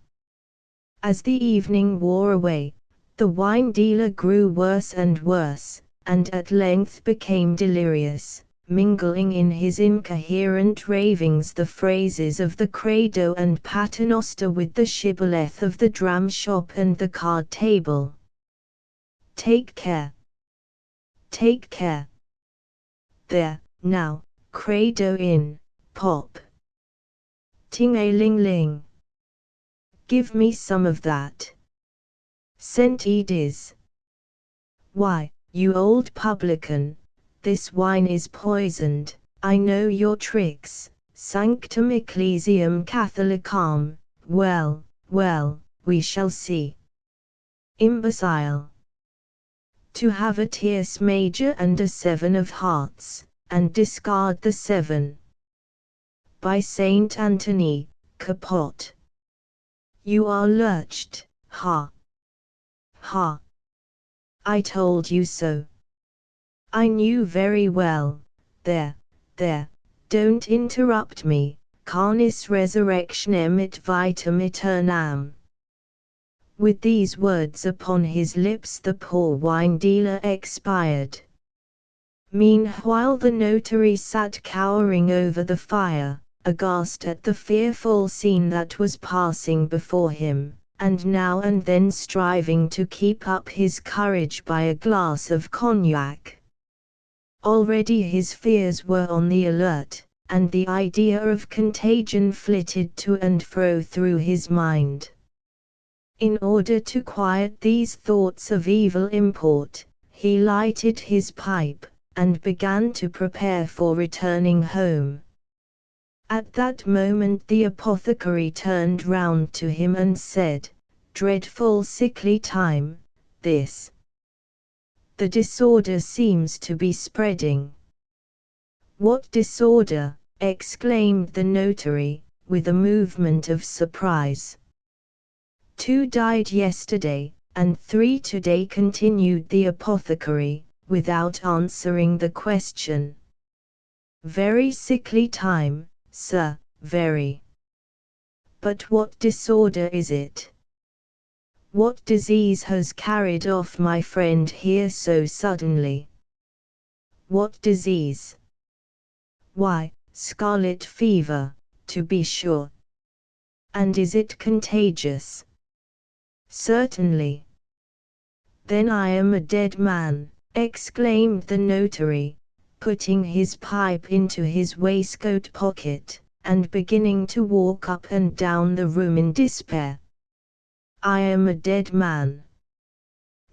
As the evening wore away, the wine dealer grew worse and worse, and at length became delirious, mingling in his incoherent ravings the phrases of the Credo and Paternoster with the shibboleth of the dram shop and the card table. "Take care! Take care! There, now, Credo in, pop! Ting-a-ling-ling! Give me some of that! St. Edis! Why, you old publican, this wine is poisoned, I know your tricks, Sanctum Ecclesiam Catholicam, well, well, we shall see. Imbecile! To have a tierce major and a 7 of hearts, and discard the 7. By Saint Anthony, Capote! You are lurched, ha! Ha! I told you so. I knew very well. There, don't interrupt me, canis resurrectionem et vitam aeternam. With these words upon his lips the poor wine dealer expired. Meanwhile the notary sat cowering over the fire, aghast at the fearful scene that was passing before him, and now and then striving to keep up his courage by a glass of cognac. Already his fears were on the alert, and the idea of contagion flitted to and fro through his mind. In order to quiet these thoughts of evil import, he lighted his pipe, and began to prepare for returning home. At that moment the apothecary turned round to him and said, "Dreadful sickly time, this. The disorder seems to be spreading." "What disorder?" exclaimed the notary, with a movement of surprise. "2 died yesterday, and 3 today," continued the apothecary, without answering the question. "Very sickly time, sir, very. But what disorder is it? What disease has carried off my friend here so suddenly?" "What disease?" "Why, scarlet fever, to be sure." "And is it contagious?" "Certainly." "Then I am a dead man," exclaimed the notary, putting his pipe into his waistcoat pocket, and beginning to walk up and down the room in despair. "I am a dead man.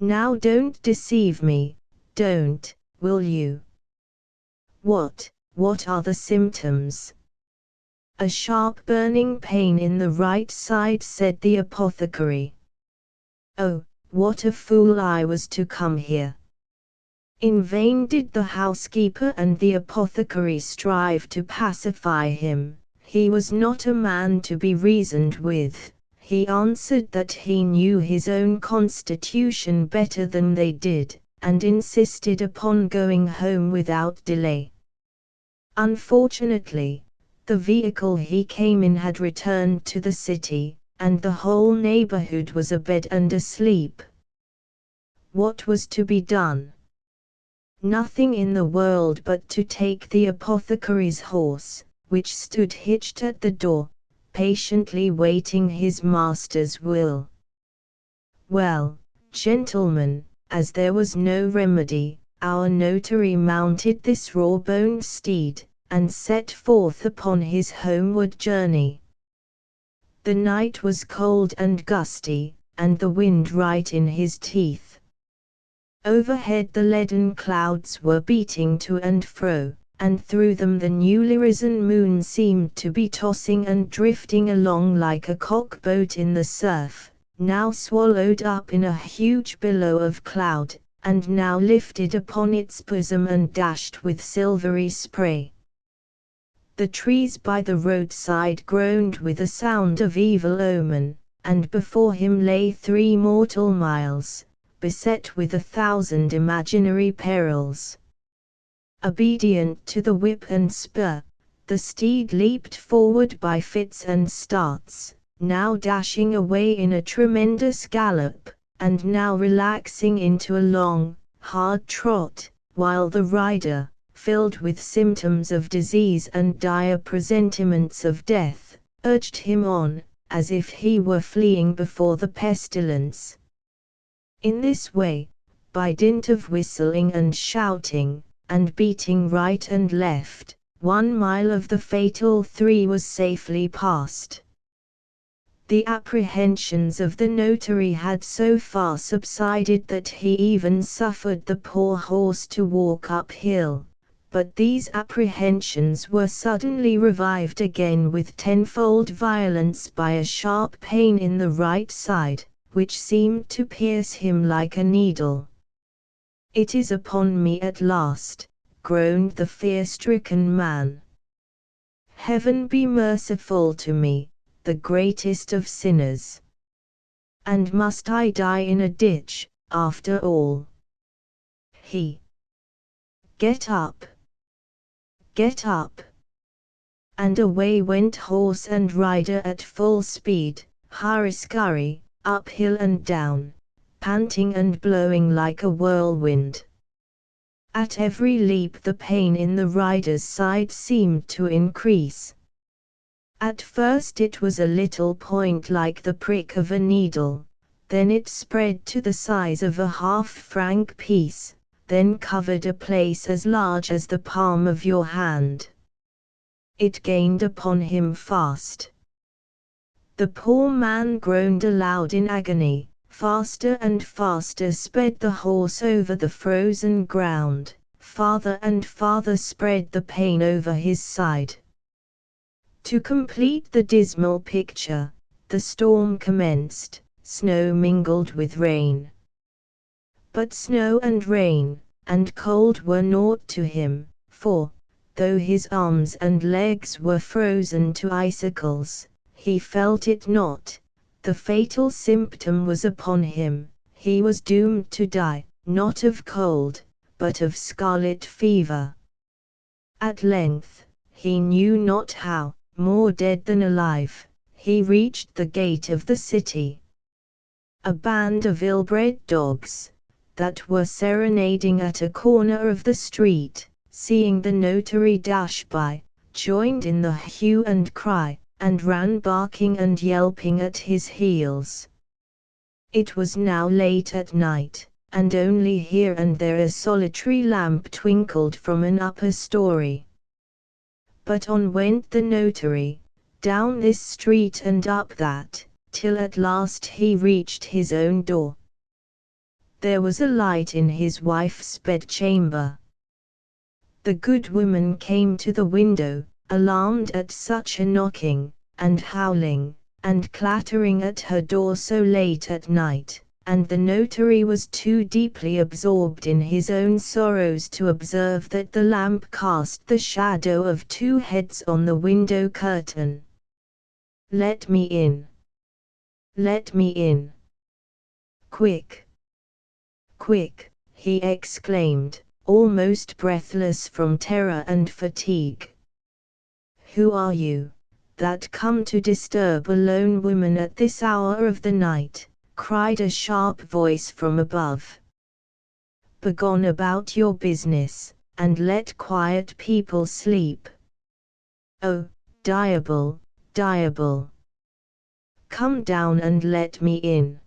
Now don't deceive me, don't, will you?" What are the symptoms?" "A sharp burning pain in the right side," said the apothecary. "Oh, what a fool I was to come here!" In vain did the housekeeper and the apothecary strive to pacify him. He was not a man to be reasoned with. He answered that he knew his own constitution better than they did, and insisted upon going home without delay. Unfortunately, the vehicle he came in had returned to the city, and the whole neighborhood was abed and asleep. What was to be done? Nothing in the world but to take the apothecary's horse, which stood hitched at the door, patiently waiting his master's will. Well, gentlemen, as there was no remedy, our notary mounted this raw-boned steed, and set forth upon his homeward journey. The night was cold and gusty, and the wind right in his teeth. Overhead the leaden clouds were beating to and fro, and through them the newly risen moon seemed to be tossing and drifting along like a cock-boat in the surf, now swallowed up in a huge billow of cloud, and now lifted upon its bosom and dashed with silvery spray. The trees by the roadside groaned with a sound of evil omen, and before him lay 3 mortal miles, beset with 1,000 imaginary perils. Obedient to the whip and spur, the steed leaped forward by fits and starts, now dashing away in a tremendous gallop, and now relaxing into a long, hard trot, while the rider, filled with symptoms of disease and dire presentiments of death, urged him on, as if he were fleeing before the pestilence. In this way, by dint of whistling and shouting, and beating right and left, 1 mile of the fatal 3 was safely passed. The apprehensions of the notary had so far subsided that he even suffered the poor horse to walk uphill, but these apprehensions were suddenly revived again with tenfold violence by a sharp pain in the right side, which seemed to pierce him like a needle. "It is upon me at last," groaned the fear-stricken man. "Heaven be merciful to me, the greatest of sinners. And must I die in a ditch, after all?" Get up! Get up! and away went horse and rider at full speed, hurry-scurry, uphill and down, panting and blowing like a whirlwind. At every leap the pain in the rider's side seemed to increase. At first it was a little point like the prick of a needle, then it spread to the size of a half-franc piece, then covered a place as large as the palm of your hand. It gained upon him fast. The poor man groaned aloud in agony. Faster and faster sped the horse over the frozen ground, farther and farther spread the pain over his side. To complete the dismal picture, the storm commenced, snow mingled with rain. But snow and rain, and cold were naught to him, for, though his arms and legs were frozen to icicles, he felt it not. The fatal symptom was upon him, he was doomed to die, not of cold, but of scarlet fever. At length, he knew not how, more dead than alive, he reached the gate of the city. A band of ill-bred dogs, that were serenading at a corner of the street, seeing the notary dash by, joined in the hue and cry, and ran barking and yelping at his heels. It was now late at night, and only here and there a solitary lamp twinkled from an upper story. But on went the notary, down this street and up that, till at last he reached his own door. There was a light in his wife's bedchamber. The good woman came to the window, alarmed at such a knocking, and howling, and clattering at her door so late at night, and the notary was too deeply absorbed in his own sorrows to observe that the lamp cast the shadow of two heads on the window curtain. "Let me in! Let me in! Quick! Quick!" he exclaimed, almost breathless from terror and fatigue. "Who are you, that come to disturb a lone woman at this hour of the night?" cried a sharp voice from above. "Begone about your business, and let quiet people sleep." "Oh, diable, diable! Come down and let me in.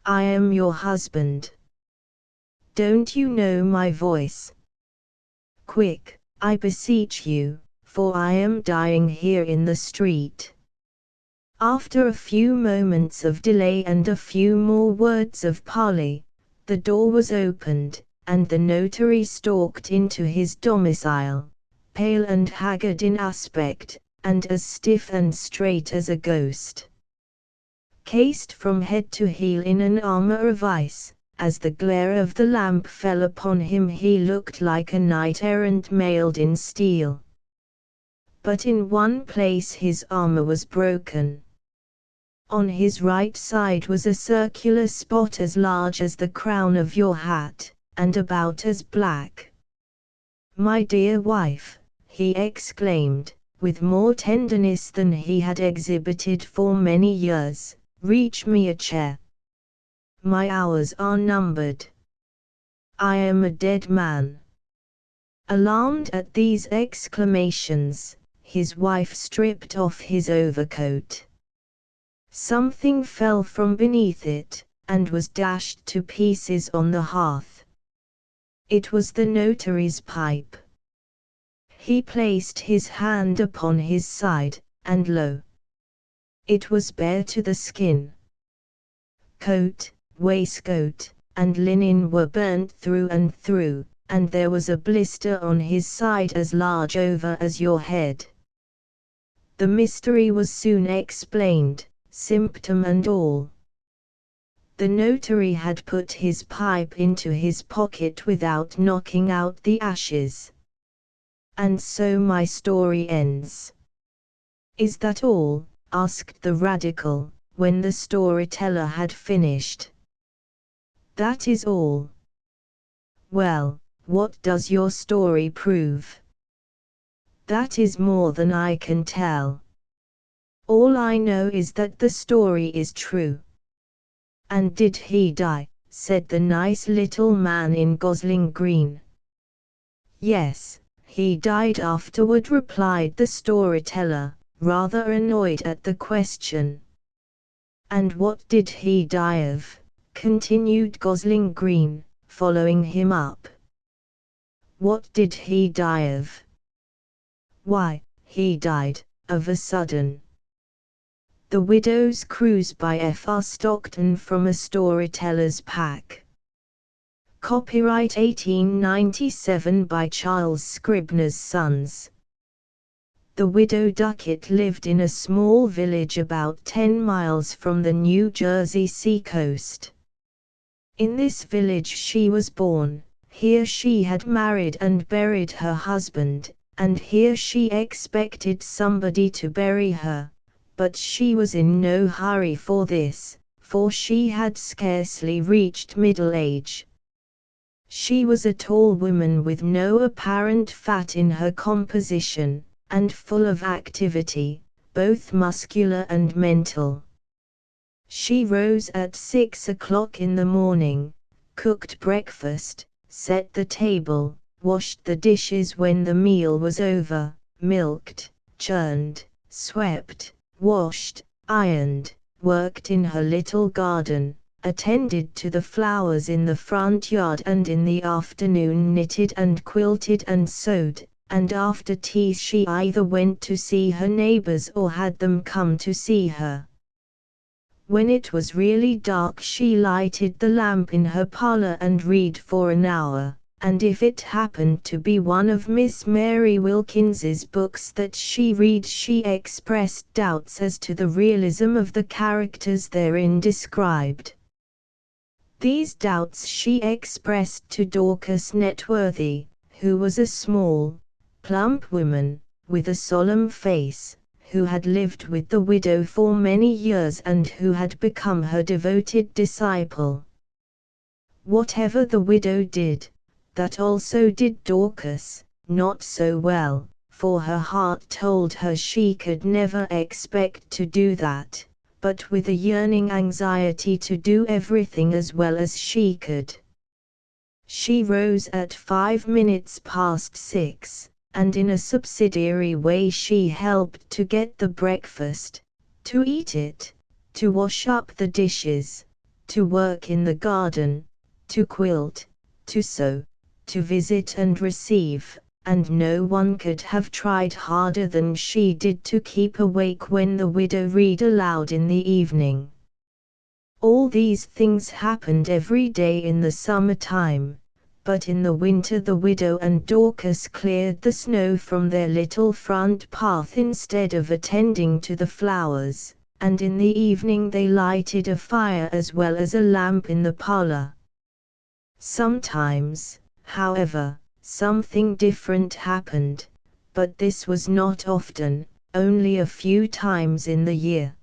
I am your husband. Don't you know my voice? Quick, I beseech you, for I am dying here in the street." After a few moments of delay and a few more words of parley, the door was opened, and the notary stalked into his domicile, pale and haggard in aspect, and as stiff and straight as a ghost. Cased from head to heel in an armor of ice, as the glare of the lamp fell upon him he looked like a knight-errant mailed in steel. But in one place his armor was broken. On his right side was a circular spot as large as the crown of your hat, and about as black. "My dear wife," he exclaimed, with more tenderness than he had exhibited for many years, "reach me a chair. My hours are numbered. I am a dead man." Alarmed at these exclamations, his wife stripped off his overcoat. Something fell from beneath it, and was dashed to pieces on the hearth. It was the notary's pipe. He placed his hand upon his side, and lo! it was bare to the skin. Coat, waistcoat, and linen were burnt through and through, and there was a blister on his side as large over as your head. The mystery was soon explained, symptom and all. The notary had put his pipe into his pocket without knocking out the ashes. And so my story ends. "Is that all?" asked the radical, when the storyteller had finished. "That is all." "Well, what does your story prove?" That is more than I can tell. All I know is that the story is true." "And did he die?" said the nice little man in Gosling Green. "Yes, he died afterward," replied the storyteller, rather annoyed at the question. "And what did he die of?" continued Gosling Green, following him up. "What did he die of?" "Why, he died of a sudden." The Widow's Cruise by F. R. Stockton from A Storyteller's Pack. Copyright 1897 by Charles Scribner's Sons. The widow Duckett lived in a small village about 10 miles from the New Jersey seacoast. In this village she was born, here she had married and buried her husband, and here she expected somebody to bury her. But she was in no hurry for this, for she had scarcely reached middle age. She was a tall woman with no apparent fat in her composition, and full of activity, both muscular and mental. She rose at 6 o'clock in the morning, cooked breakfast, set the table, washed the dishes when the meal was over, milked, churned, swept, washed, ironed, worked in her little garden, attended to the flowers in the front yard, and in the afternoon knitted and quilted and sewed, and after tea she either went to see her neighbors or had them come to see her. When it was really dark she lighted the lamp in her parlor and read for an hour. And if it happened to be one of Miss Mary Wilkins's books that she read, she expressed doubts as to the realism of the characters therein described. These doubts she expressed to Dorcas Networthy, who was a small, plump woman, with a solemn face, who had lived with the widow for many years and who had become her devoted disciple. Whatever the widow did, that also did Dorcas, not so well, for her heart told her she could never expect to do that, but with a yearning anxiety to do everything as well as she could. She rose at 5 minutes past 6, and in a subsidiary way she helped to get the breakfast, to eat it, to wash up the dishes, to work in the garden, to quilt, to sew, to visit and receive, and no one could have tried harder than she did to keep awake when the widow read aloud in the evening. All these things happened every day in the summer-time, but in the winter the widow and Dorcas cleared the snow from their little front path instead of attending to the flowers, and in the evening they lighted a fire as well as a lamp in the parlor. Sometimes, however, something different happened, but this was not often, only a few times in the year.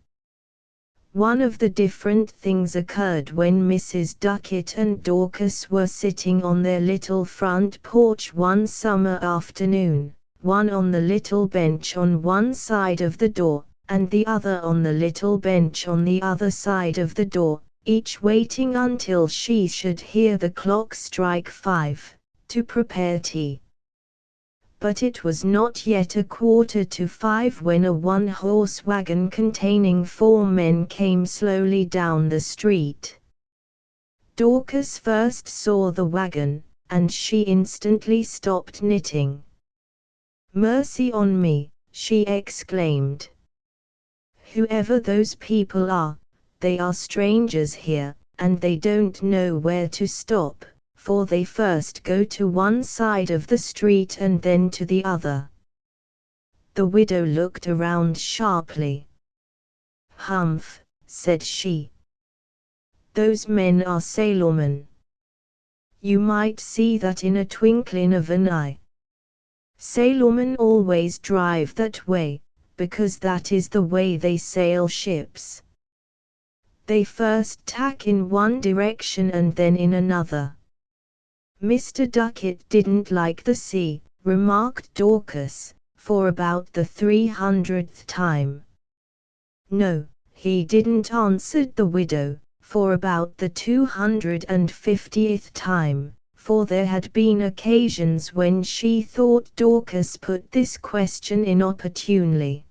One of the different things occurred when Mrs. Duckett and Dorcas were sitting on their little front porch one summer afternoon, one on the little bench on one side of the door, and the other on the little bench on the other side of the door, each waiting until she should hear the clock strike 5, to prepare tea. But it was not yet 5:15 when a one-horse wagon containing 4 men came slowly down the street. Dorcas first saw the wagon, and she instantly stopped knitting. "Mercy on me," she exclaimed. "Whoever those people are, they are strangers here, and they don't know where to stop, for they first go to one side of the street and then to the other." The widow looked around sharply. "Humph," said she. "Those men are sailormen. You might see that in a twinkling of an eye. Sailormen always drive that way, because that is the way they sail ships. They first tack in one direction and then in another." "Mr. Duckett didn't like the sea," remarked Dorcas, for about the 300th time. No, he didn't, answered the widow, for about the 250th time, for there had been occasions when she thought Dorcas put this question inopportunely.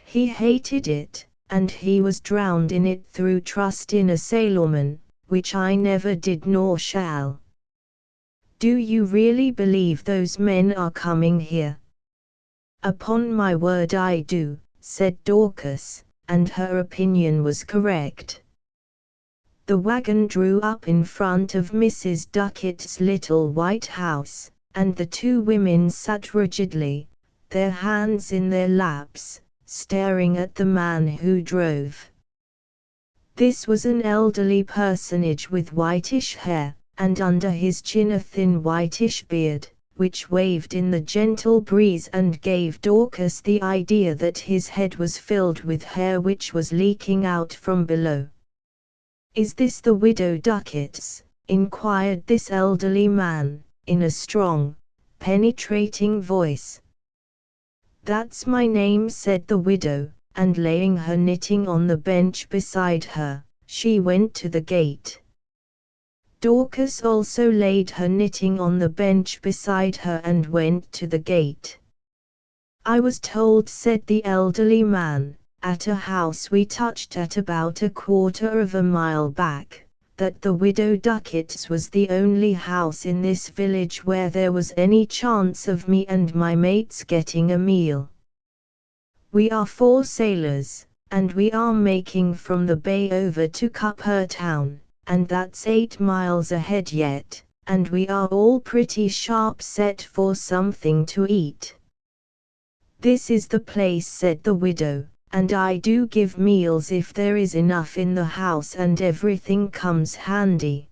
He hated it, and he was drowned in it through trust in a sailorman, which I never did nor shall. Do you really believe those men are coming here? Upon my word I do, said Dorcas, and her opinion was correct. The wagon drew up in front of Mrs. Ducket's little white house, and the two women sat rigidly, their hands in their laps, staring at the man who drove. This was an elderly personage with whitish hair, and under his chin a thin whitish beard, which waved in the gentle breeze and gave Dorcas the idea that his head was filled with hair which was leaking out from below. "Is this the Widow Ducket's?" inquired this elderly man, in a strong, penetrating voice. "That's my name," said the widow, and laying her knitting on the bench beside her, she went to the gate. Dorcas also laid her knitting on the bench beside her and went to the gate. "I was told," said the elderly man, "at a house we touched at about a quarter of a mile back, that the Widow Ducket's was the only house in this village where there was any chance of me and my mates getting a meal. We are 4 sailors, and we are making from the bay over to Cuppertown, and that's 8 miles ahead yet, and we are all pretty sharp set for something to eat." "This is the place," said the widow, "and I do give meals if there is enough in the house and everything comes handy."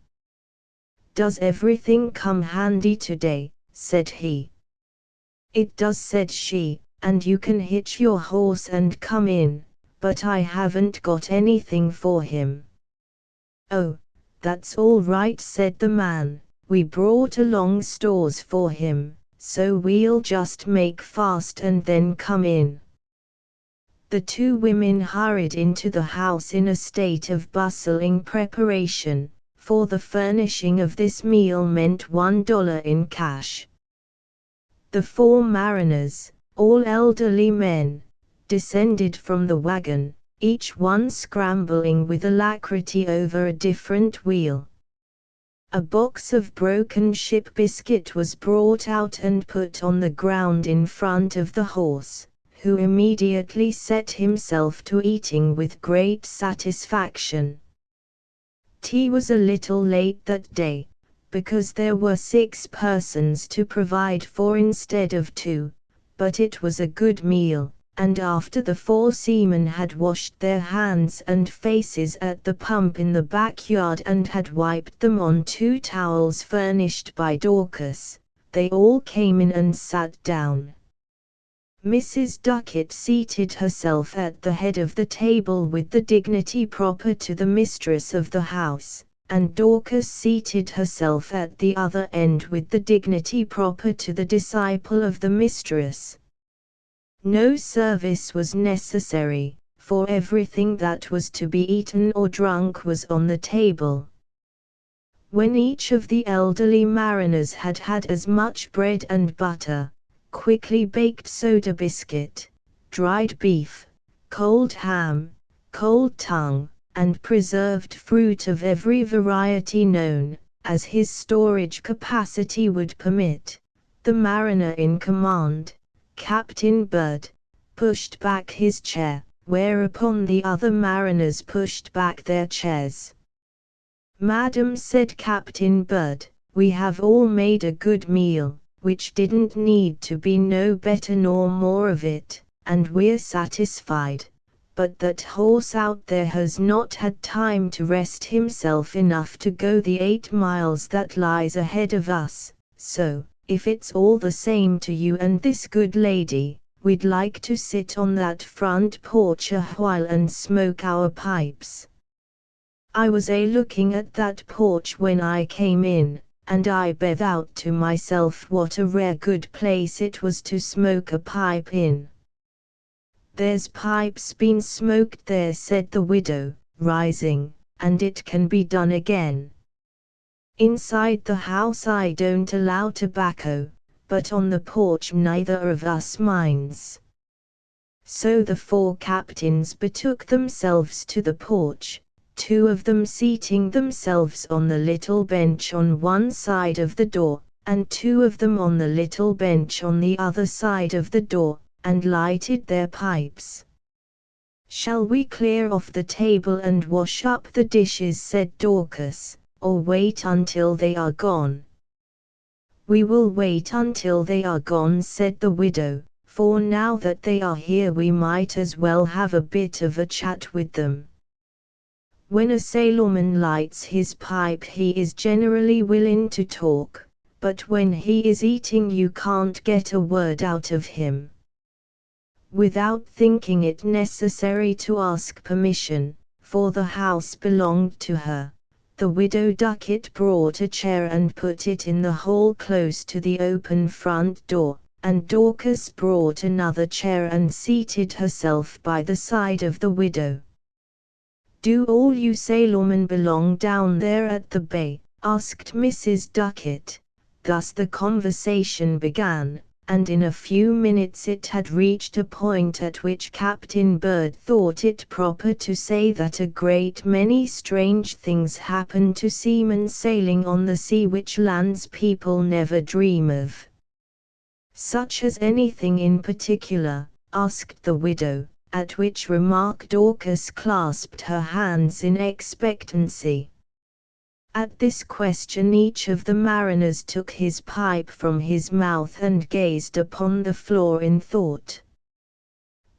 "Does everything come handy today?" said he. "It does," said she, "and you can hitch your horse and come in, but I haven't got anything for him." "Oh, that's all right," said the man, "we brought along stores for him, so we'll just make fast and then come in." The two women hurried into the house in a state of bustling preparation, for the furnishing of this meal meant $1 in cash. The 4 mariners, all elderly men, descended from the wagon, each one scrambling with alacrity over a different wheel. A box of broken ship biscuit was brought out and put on the ground in front of the horse, who immediately set himself to eating with great satisfaction. Tea was a little late that day, because there were 6 persons to provide for instead of 2, but it was a good meal, and after the 4 seamen had washed their hands and faces at the pump in the backyard and had wiped them on 2 towels furnished by Dorcas, they all came in and sat down. Mrs. Ducket seated herself at the head of the table with the dignity proper to the mistress of the house, and Dorcas seated herself at the other end with the dignity proper to the disciple of the mistress. No service was necessary, for everything that was to be eaten or drunk was on the table. When each of the elderly mariners had had as much bread and butter, quickly baked soda biscuit, dried beef, cold ham, cold tongue, and preserved fruit of every variety known, as his storage capacity would permit, the mariner in command, Captain Bird, pushed back his chair, whereupon the other mariners pushed back their chairs. "Madam," said Captain Bird, "we have all made a good meal, which didn't need to be no better nor more of it, and we're satisfied, but that horse out there has not had time to rest himself enough to go the 8 miles that lies ahead of us, so, if it's all the same to you and this good lady, we'd like to sit on that front porch a while and smoke our pipes." "I was looking at that porch when I came in," and I thought to myself what a rare good place it was to smoke a pipe in. "There's pipes been smoked there," said the widow, rising, "and it can be done again. Inside the house I don't allow tobacco, but on the porch neither of us minds." So the 4 captains betook themselves to the porch, 2 of them seating themselves on the little bench on one side of the door, and 2 of them on the little bench on the other side of the door, and lighted their pipes. "Shall we clear off the table and wash up the dishes?" said Dorcas, "or wait until they are gone?" "We will wait until they are gone," said the widow, "for now that they are here we might as well have a bit of a chat with them." When a sailorman lights his pipe he is generally willing to talk, but when he is eating you can't get a word out of him. Without thinking it necessary to ask permission, for the house belonged to her, the widow Ducket brought a chair and put it in the hall close to the open front door, and Dorcas brought another chair and seated herself by the side of the widow. "Do all you sailormen belong down there at the bay?" asked Mrs. Ducket. Thus the conversation began, and in a few minutes it had reached a point at which Captain Bird thought it proper to say that a great many strange things happen to seamen sailing on the sea which land's people never dream of. "Such as anything in particular?" asked the widow, at which remark Dorcas clasped her hands in expectancy. At this question each of the mariners took his pipe from his mouth and gazed upon the floor in thought.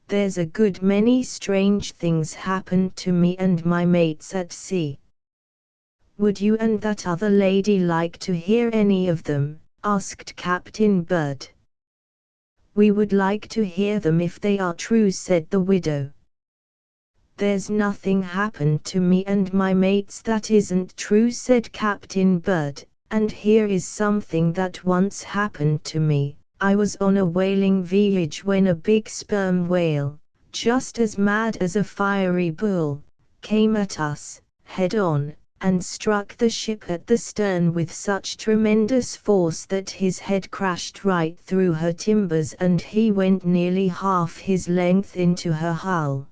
"There's a good many strange things happened to me and my mates at sea." "Would you and that other lady like to hear any of them?" asked Captain Bird. "We would like to hear them if they are true," said the widow. "There's nothing happened to me and my mates that isn't true," said Captain Bird, "and here is something that once happened to me. I was on a whaling voyage when a big sperm whale, just as mad as a fiery bull, came at us, head on, and struck the ship at the stern with such tremendous force that his head crashed right through her timbers and he went nearly half his length into her hull.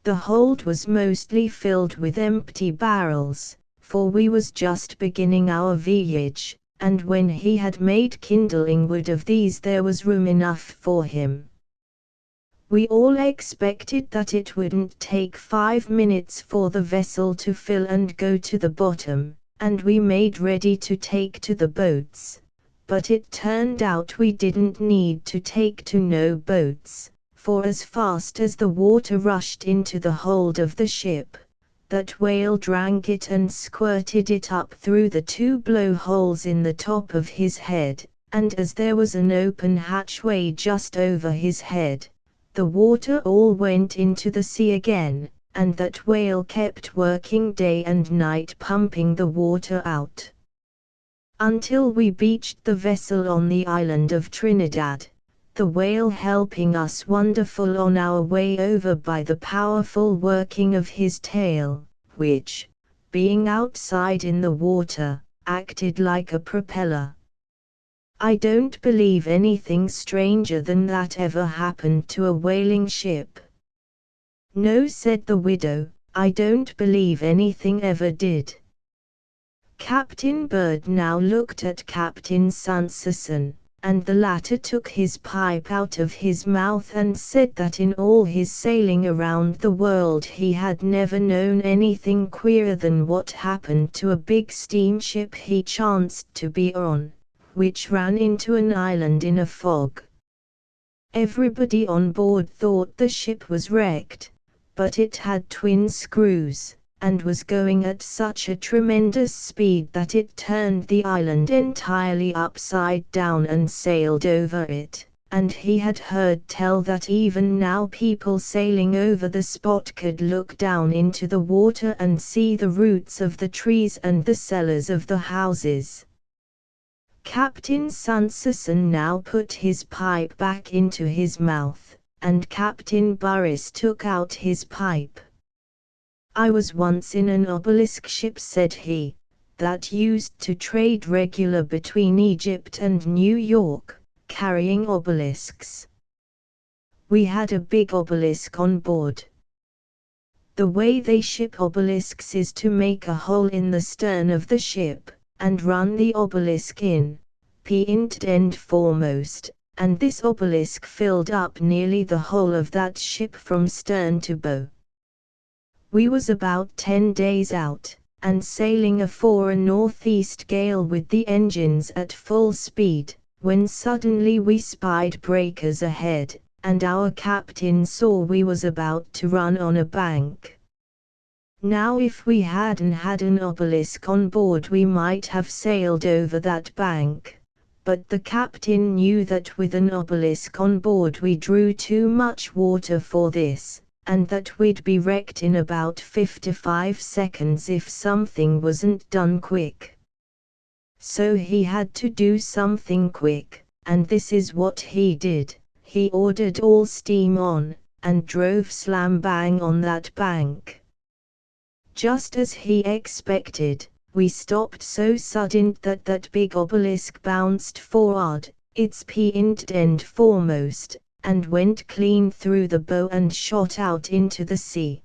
The hold was mostly filled with empty barrels, for we was just beginning our voyage, and when he had made kindling wood of these there was room enough for him. We all expected that it wouldn't take 5 minutes for the vessel to fill and go to the bottom, and we made ready to take to the boats, but it turned out we didn't need to take to no boats, for as fast as the water rushed into the hold of the ship, that whale drank it and squirted it up through the 2 blow-holes in the top of his head, and as there was an open hatchway just over his head, the water all went into the sea again, and that whale kept working day and night pumping the water out, until we beached the vessel on the island of Trinidad, the whale helping us wonderful on our way over by the powerful working of his tail, which, being outside in the water, acted like a propeller. I don't believe anything stranger than that ever happened to a whaling ship." "No," said the widow, "I don't believe anything ever did." Captain Bird now looked at Captain Sanderson, and the latter took his pipe out of his mouth and said that in all his sailing around the world he had never known anything queerer than what happened to a big steamship he chanced to be on, which ran into an island in a fog. Everybody on board thought the ship was wrecked, but it had twin screws, and was going at such a tremendous speed that it turned the island entirely upside down and sailed over it, and he had heard tell that even now people sailing over the spot could look down into the water and see the roots of the trees and the cellars of the houses. Captain Sanderson now put his pipe back into his mouth, and Captain Burris took out his pipe. "I was once in an obelisk ship," said he, "that used to trade regular between Egypt and New York, carrying obelisks. We had a big obelisk on board. The way they ship obelisks is to make a hole in the stern of the ship, and run the obelisk in, end foremost, and this obelisk filled up nearly the whole of that ship from stern to bow. We was about 10 days out, and sailing afore a northeast gale with the engines at full speed, when suddenly we spied breakers ahead, and our captain saw we was about to run on a bank. Now if we hadn't had an obelisk on board we might have sailed over that bank, but the captain knew that with an obelisk on board we drew too much water for this, and that we'd be wrecked in about 55 seconds if something wasn't done quick. So he had to do something quick, and this is what he did. He ordered all steam on, and drove slam bang on that bank. Just as he expected, we stopped so sudden that that big obelisk bounced forward, its end foremost, and went clean through the bow and shot out into the sea.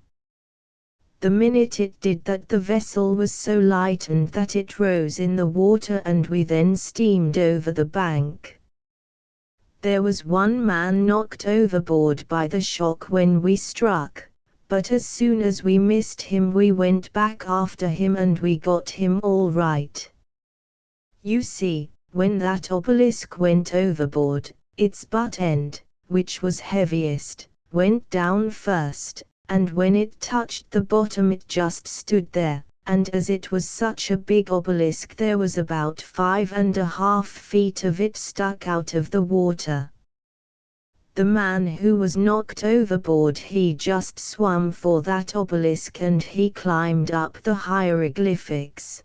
The minute it did that the vessel was so lightened that it rose in the water and we then steamed over the bank. There was one man knocked overboard by the shock when we struck, but as soon as we missed him we went back after him and we got him all right. You see, when that obelisk went overboard, its butt end, which was heaviest, went down first, and when it touched the bottom it just stood there, and as it was such a big obelisk there was about 5.5 feet of it stuck out of the water. The man who was knocked overboard he just swam for that obelisk and he climbed up the hieroglyphics.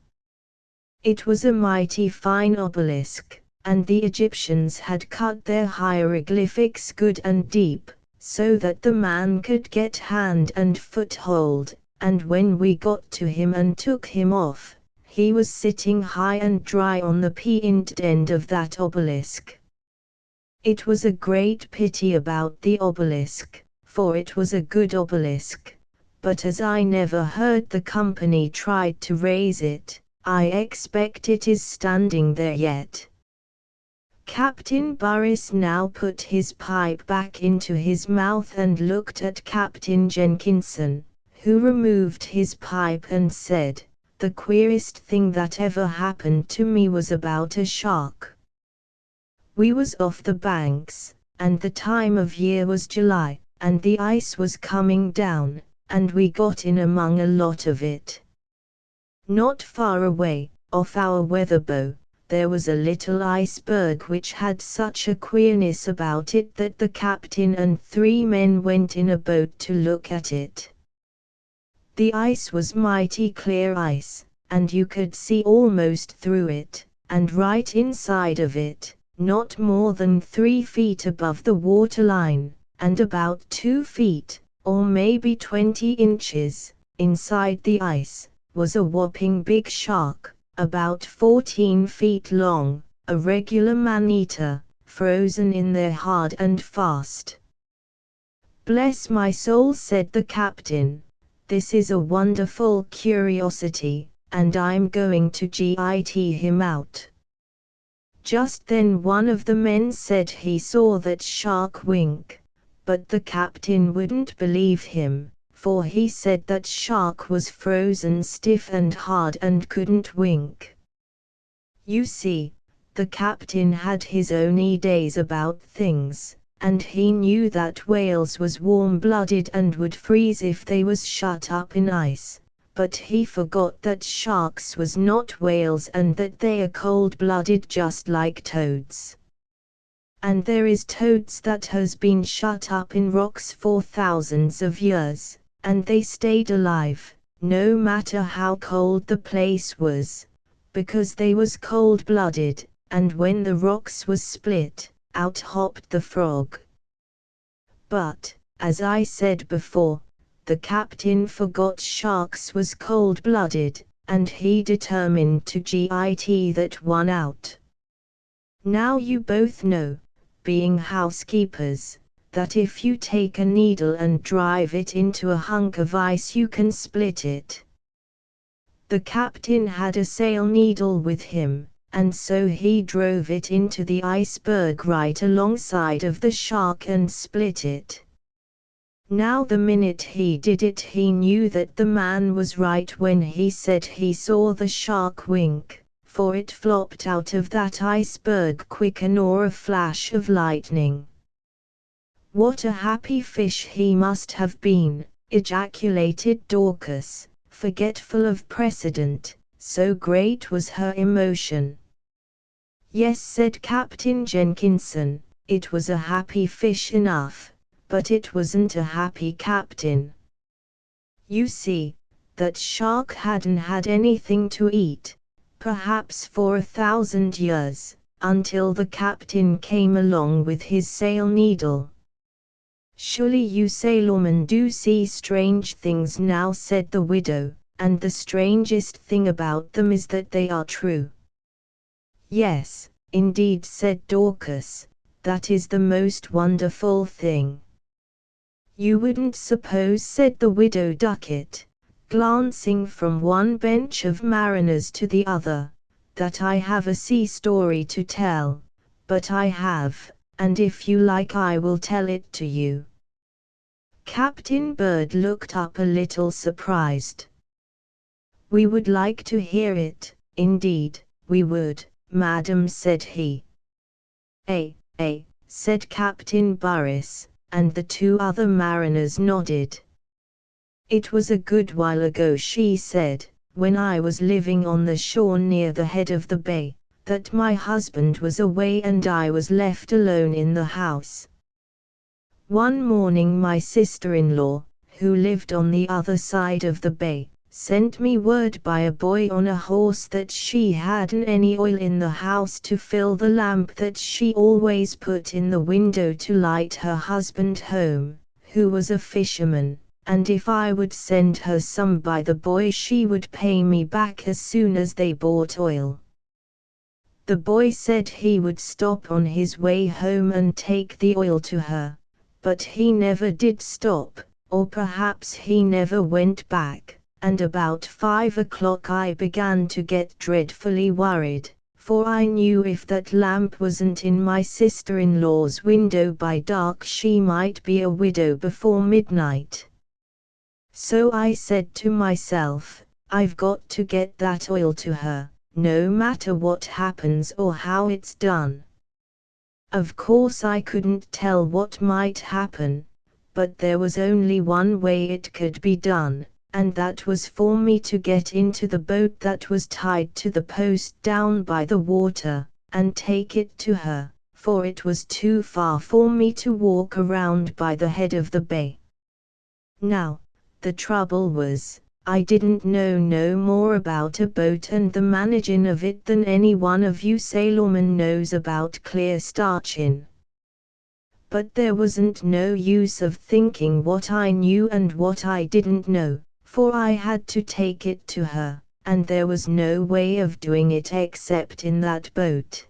It was a mighty fine obelisk, and the Egyptians had cut their hieroglyphics good and deep, so that the man could get hand and foothold, and when we got to him and took him off, he was sitting high and dry on the end of that obelisk. It was a great pity about the obelisk, for it was a good obelisk, but as I never heard the company tried to raise it, I expect it is standing there yet. Captain Burris now put his pipe back into his mouth and looked at Captain Jenkinson, who removed his pipe and said, "The queerest thing that ever happened to me was about a shark. We was off the banks, and the time of year was July, and the ice was coming down, and we got in among a lot of it. Not far away, off our weather bow, there was a little iceberg which had such a queerness about it that the captain and 3 men went in a boat to look at it. The ice was mighty clear ice, and you could see almost through it, and right inside of it, not more than 3 feet above the waterline, and about 2 feet, or maybe 20 inches, inside the ice, was a whopping big shark, about 14 feet long, a regular man-eater, frozen in there hard and fast." "Bless my soul," said the captain, "this is a wonderful curiosity, and I'm going to get him out." Just then one of the men said he saw that shark wink, but the captain wouldn't believe him, for he said that shark was frozen stiff and hard and couldn't wink. You see, the captain had his own days about things, and he knew that whales was warm-blooded and would freeze if they was shut up in ice, but he forgot that sharks was not whales and that they are cold-blooded just like toads. and there is toads that has been shut up in rocks for thousands of years, and they stayed alive, no matter how cold the place was, because they was cold-blooded, and when the rocks was split, out hopped the frog. But, as I said before, the captain forgot sharks was cold-blooded, and he determined to get that one out. Now you both know, being housekeepers, that if you take a needle and drive it into a hunk of ice you can split it. The captain had a sail needle with him, and so he drove it into the iceberg right alongside of the shark and split it. Now the minute he did it he knew that the man was right when he said he saw the shark wink, for it flopped out of that iceberg quicker nor a flash of lightning. What a happy fish he must have been, ejaculated Dorcas, forgetful of precedent, so great was her emotion. Yes, said Captain Jenkinson, it was a happy fish enough, but it wasn't a happy captain. You see, that shark hadn't had anything to eat, perhaps for 1,000 years, until the captain came along with his sail needle. Surely you sailormen do see strange things now, said the widow, and the strangest thing about them is that they are true. Yes, indeed, said Dorcas, that is the most wonderful thing. You wouldn't suppose, said the widow Ducket, glancing from one bench of mariners to the other, that I have a sea story to tell, but I have, and if you like I will tell it to you. Captain Bird looked up a little surprised. We would like to hear it, indeed, we would, madam, said he. Said Captain Burris, and the two other mariners nodded. It was a good while ago, she said, when I was living on the shore near the head of the bay, that my husband was away and I was left alone in the house. One morning my sister-in-law, who lived on the other side of the bay, sent me word by a boy on a horse that she hadn't any oil in the house to fill the lamp that she always put in the window to light her husband home, who was a fisherman, and if I would send her some by the boy she would pay me back as soon as they bought oil. The boy said he would stop on his way home and take the oil to her, but he never did stop, or perhaps he never went back. And about 5 o'clock I began to get dreadfully worried, for I knew if that lamp wasn't in my sister-in-law's window by dark she might be a widow before midnight. So I said to myself, I've got to get that oil to her, no matter what happens or how it's done. Of course I couldn't tell what might happen, but there was only one way it could be done, and that was for me to get into the boat that was tied to the post down by the water, and take it to her, for it was too far for me to walk around by the head of the bay. Now, the trouble was, I didn't know no more about a boat and the managing of it than any one of you sailormen knows about clear starchin'. But there wasn't no use of thinking what I knew and what I didn't know, for I had to take it to her, and there was no way of doing it except in that boat.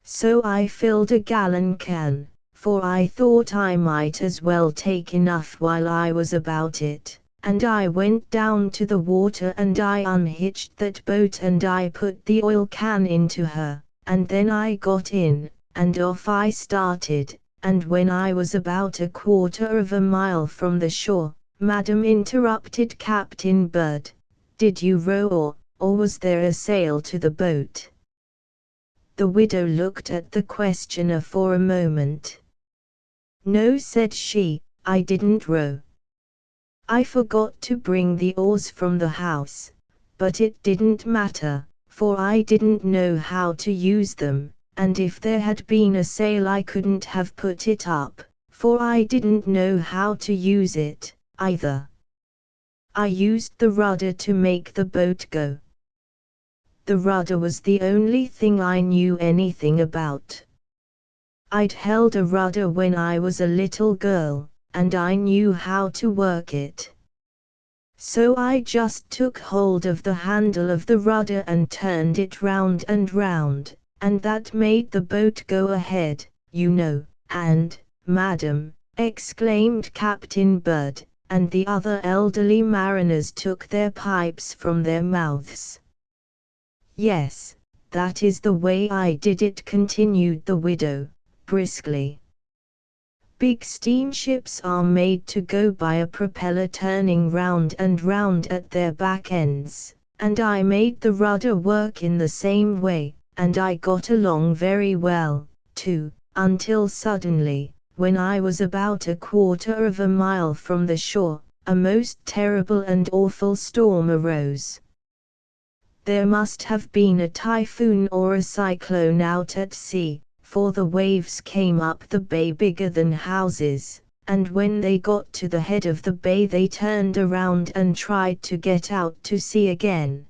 So I filled a gallon can, for I thought I might as well take enough while I was about it, and I went down to the water and I unhitched that boat and I put the oil can into her, and then I got in, and off I started, and when I was about 1/4 mile from the shore, Madam, interrupted Captain Bird, did you row or was there a sail to the boat? The widow looked at the questioner for a moment. No, said she, I didn't row. I forgot to bring the oars from the house, but it didn't matter, for I didn't know how to use them, and if there had been a sail I couldn't have put it up, for I didn't know how to use it, either. I used the rudder to make the boat go. The rudder was the only thing I knew anything about. I'd held a rudder when I was a little girl, and I knew how to work it. So I just took hold of the handle of the rudder and turned it round and round, and that made the boat go ahead, you know, and, madam, exclaimed Captain Bird, and the other elderly mariners took their pipes from their mouths. Yes, that is the way I did it, continued the widow, briskly. Big steamships are made to go by a propeller turning round and round at their back ends, and I made the rudder work in the same way, and I got along very well, too, until suddenly, when I was about a quarter of a mile from the shore, a most terrible and awful storm arose. There must have been a typhoon or a cyclone out at sea, for the waves came up the bay bigger than houses, and when they got to the head of the bay they turned around and tried to get out to sea again.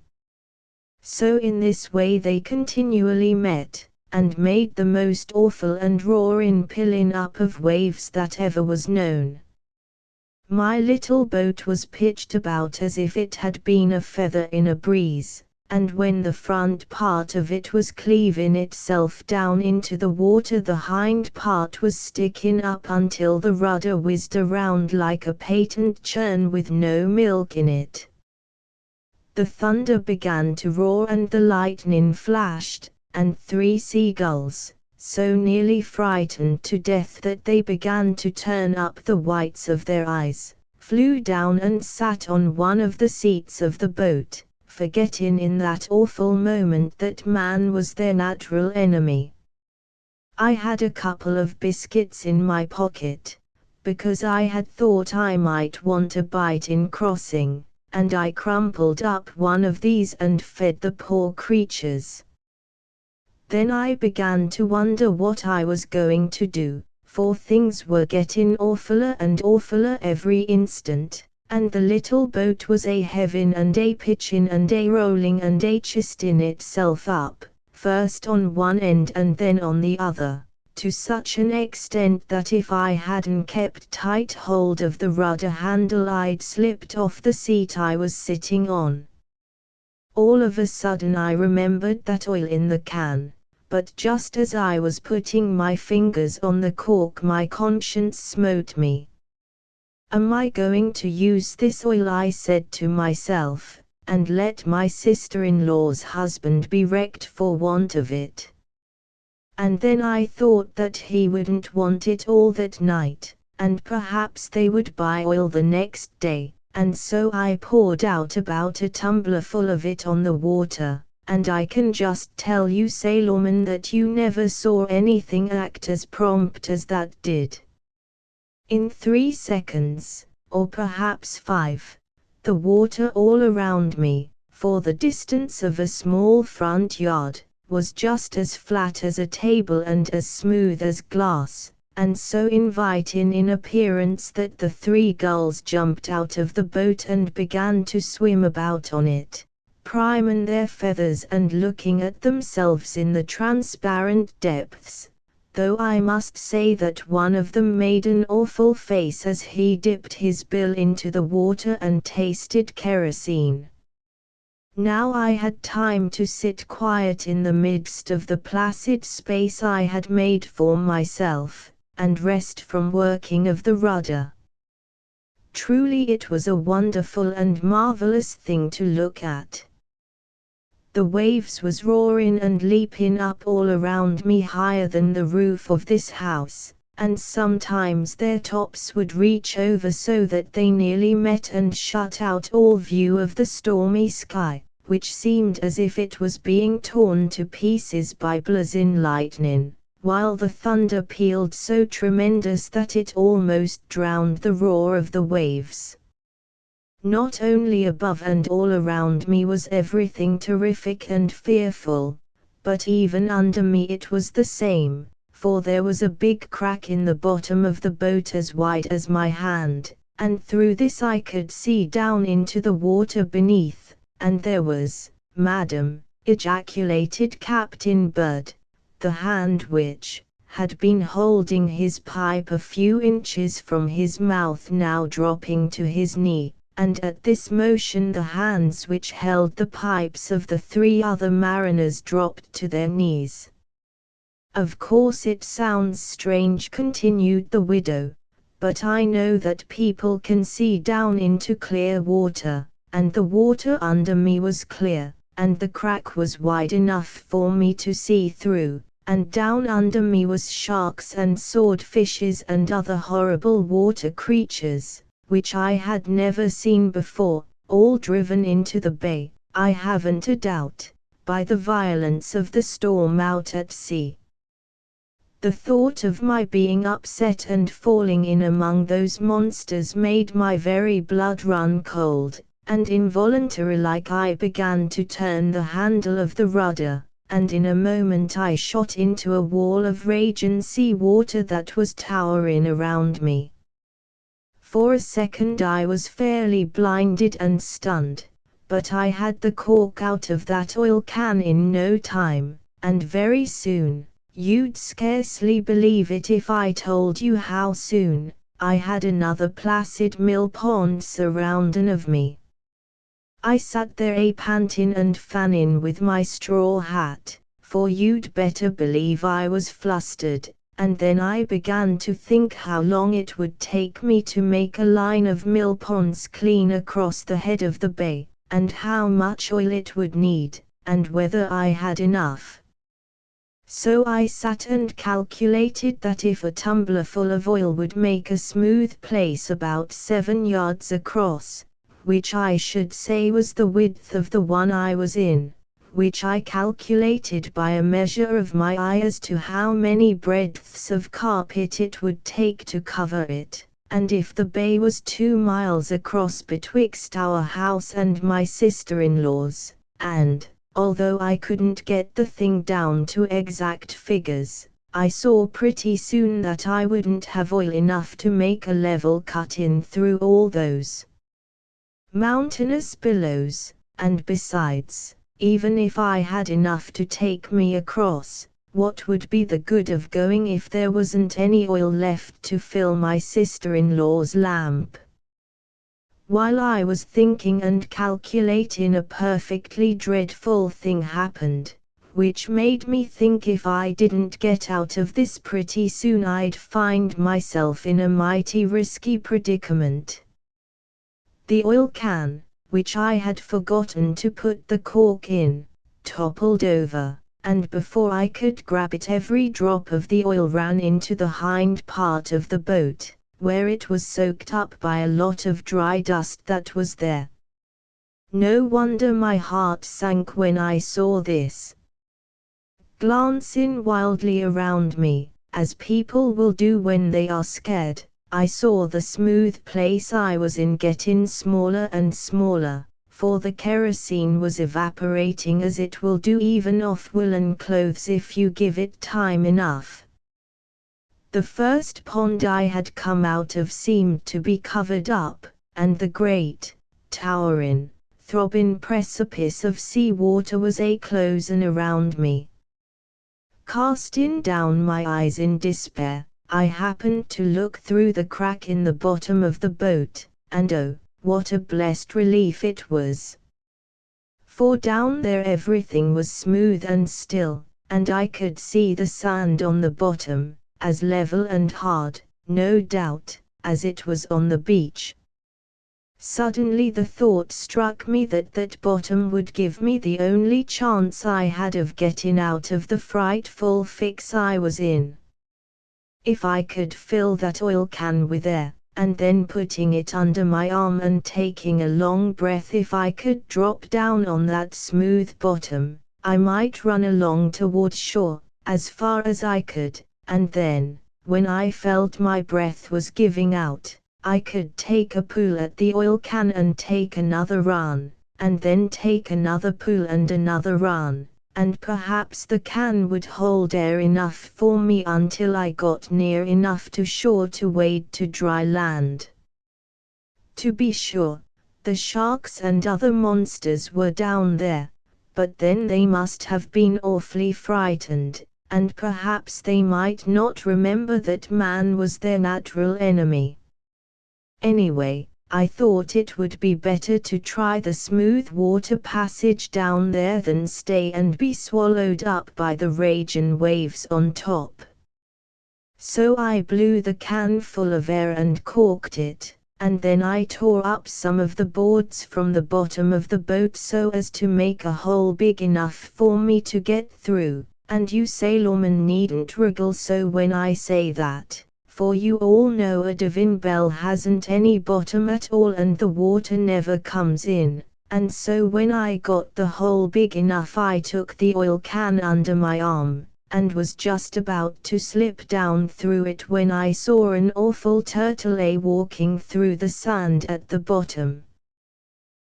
So in this way they continually met, and made the most awful and roaring pillin' up of waves that ever was known. My little boat was pitched about as if it had been a feather in a breeze, and when the front part of it was cleaving itself down into the water the hind part was sticking up until the rudder whizzed around like a patent churn with no milk in it. The thunder began to roar and the lightning flashed, and 3 seagulls, so nearly frightened to death that they began to turn up the whites of their eyes, flew down and sat on one of the seats of the boat, forgetting in that awful moment that man was their natural enemy. I had a couple of biscuits in my pocket, because I had thought I might want a bite in crossing, and I crumpled up one of these and fed the poor creatures. Then I began to wonder what I was going to do, for things were getting awfuller and awfuller every instant, and the little boat was a heaving and a pitching and a rolling and a twisting itself up, first on one end and then on the other, to such an extent that if I hadn't kept tight hold of the rudder handle I'd slipped off the seat I was sitting on. All of a sudden I remembered that oil in the can, but just as I was putting my fingers on the cork my conscience smote me. Am I going to use this oil, I said to myself, and let my sister-in-law's husband be wrecked for want of it? And then I thought that he wouldn't want it all that night, and perhaps they would buy oil the next day, and so I poured out about a tumbler full of it on the water, and I can just tell you sailormen that you never saw anything act as prompt as that did. In 3 seconds, or perhaps 5, the water all around me, for the distance of a small front yard, was just as flat as a table and as smooth as glass, and so inviting in appearance that the 3 gulls jumped out of the boat and began to swim about on it, priming their feathers and looking at themselves in the transparent depths, though I must say that one of them made an awful face as he dipped his bill into the water and tasted kerosene. Now I had time to sit quiet in the midst of the placid space I had made for myself, and rest from working of the rudder. Truly it was a wonderful and marvelous thing to look at. The waves was roaring and leaping up all around me higher than the roof of this house, and sometimes their tops would reach over so that they nearly met and shut out all view of the stormy sky, which seemed as if it was being torn to pieces by blazing lightning, while the thunder pealed so tremendous that it almost drowned the roar of the waves. Not only above and all around me was everything terrific and fearful, but even under me it was the same, for there was a big crack in the bottom of the boat as wide as my hand, and through this I could see down into the water beneath, and there was, madam, ejaculated Captain Bird, the hand which had been holding his pipe a few inches from his mouth now dropping to his knee, and at this motion the hands which held the pipes of the 3 other mariners dropped to their knees. Of course it sounds strange, continued the widow, but I know that people can see down into clear water, and the water under me was clear, and the crack was wide enough for me to see through, and down under me was sharks and swordfishes and other horrible water creatures, which I had never seen before, all driven into the bay, I haven't a doubt, by the violence of the storm out at sea. The thought of my being upset and falling in among those monsters made my very blood run cold, and involuntarily I began to turn the handle of the rudder, and in a moment I shot into a wall of raging sea water that was towering around me. For a second I was fairly blinded and stunned, but I had the cork out of that oil can in no time, and very soon, you'd scarcely believe it if I told you how soon, I had another placid mill pond surroundin' of me. I sat there a-pantin' and fannin' with my straw hat, for you'd better believe I was flustered, and then I began to think how long it would take me to make a line of mill ponds clean across the head of the bay, and how much oil it would need, and whether I had enough. So I sat and calculated that if a tumbler full of oil would make a smooth place about 7 yards across, which I should say was the width of the one I was in, which I calculated by a measure of my eye as to how many breadths of carpet it would take to cover it, and if the bay was 2 miles across betwixt our house and my sister-in-law's, and, although I couldn't get the thing down to exact figures, I saw pretty soon that I wouldn't have oil enough to make a level cut in through all those mountainous billows, and besides, even if I had enough to take me across, what would be the good of going if there wasn't any oil left to fill my sister-in-law's lamp? While I was thinking and calculating, a perfectly dreadful thing happened, which made me think if I didn't get out of this pretty soon I'd find myself in a mighty risky predicament. The oil can, which I had forgotten to put the cork in, toppled over, and before I could grab it every drop of the oil ran into the hind part of the boat, where it was soaked up by a lot of dry dust that was there. No wonder my heart sank when I saw this. Glancing wildly around me, as people will do when they are scared, I saw the smooth place I was in getting smaller and smaller, for the kerosene was evaporating as it will do even off woolen clothes if you give it time enough. The first pond I had come out of seemed to be covered up, and the great, towering, throbbing precipice of sea water was a-closin' around me. Casting down my eyes in despair, I happened to look through the crack in the bottom of the boat, and oh, what a blessed relief it was! For down there everything was smooth and still, and I could see the sand on the bottom, as level and hard, no doubt, as it was on the beach. Suddenly the thought struck me that that bottom would give me the only chance I had of getting out of the frightful fix I was in. If I could fill that oil can with air, and then putting it under my arm and taking a long breath, if I could drop down on that smooth bottom, I might run along toward shore, as far as I could, and then, when I felt my breath was giving out, I could take a pull at the oil can and take another run, and then take another pull and another run, and perhaps the can would hold air enough for me until I got near enough to shore to wade to dry land. To be sure, the sharks and other monsters were down there, but then they must have been awfully frightened, and perhaps they might not remember that man was their natural enemy. Anyway, I thought it would be better to try the smooth water passage down there than stay and be swallowed up by the raging waves on top. So I blew the can full of air and corked it, and then I tore up some of the boards from the bottom of the boat so as to make a hole big enough for me to get through, and you sailormen needn't wriggle so when I say that, for you all know a divine bell hasn't any bottom at all and the water never comes in, and so when I got the hole big enough I took the oil can under my arm, and was just about to slip down through it when I saw an awful turtle walking through the sand at the bottom.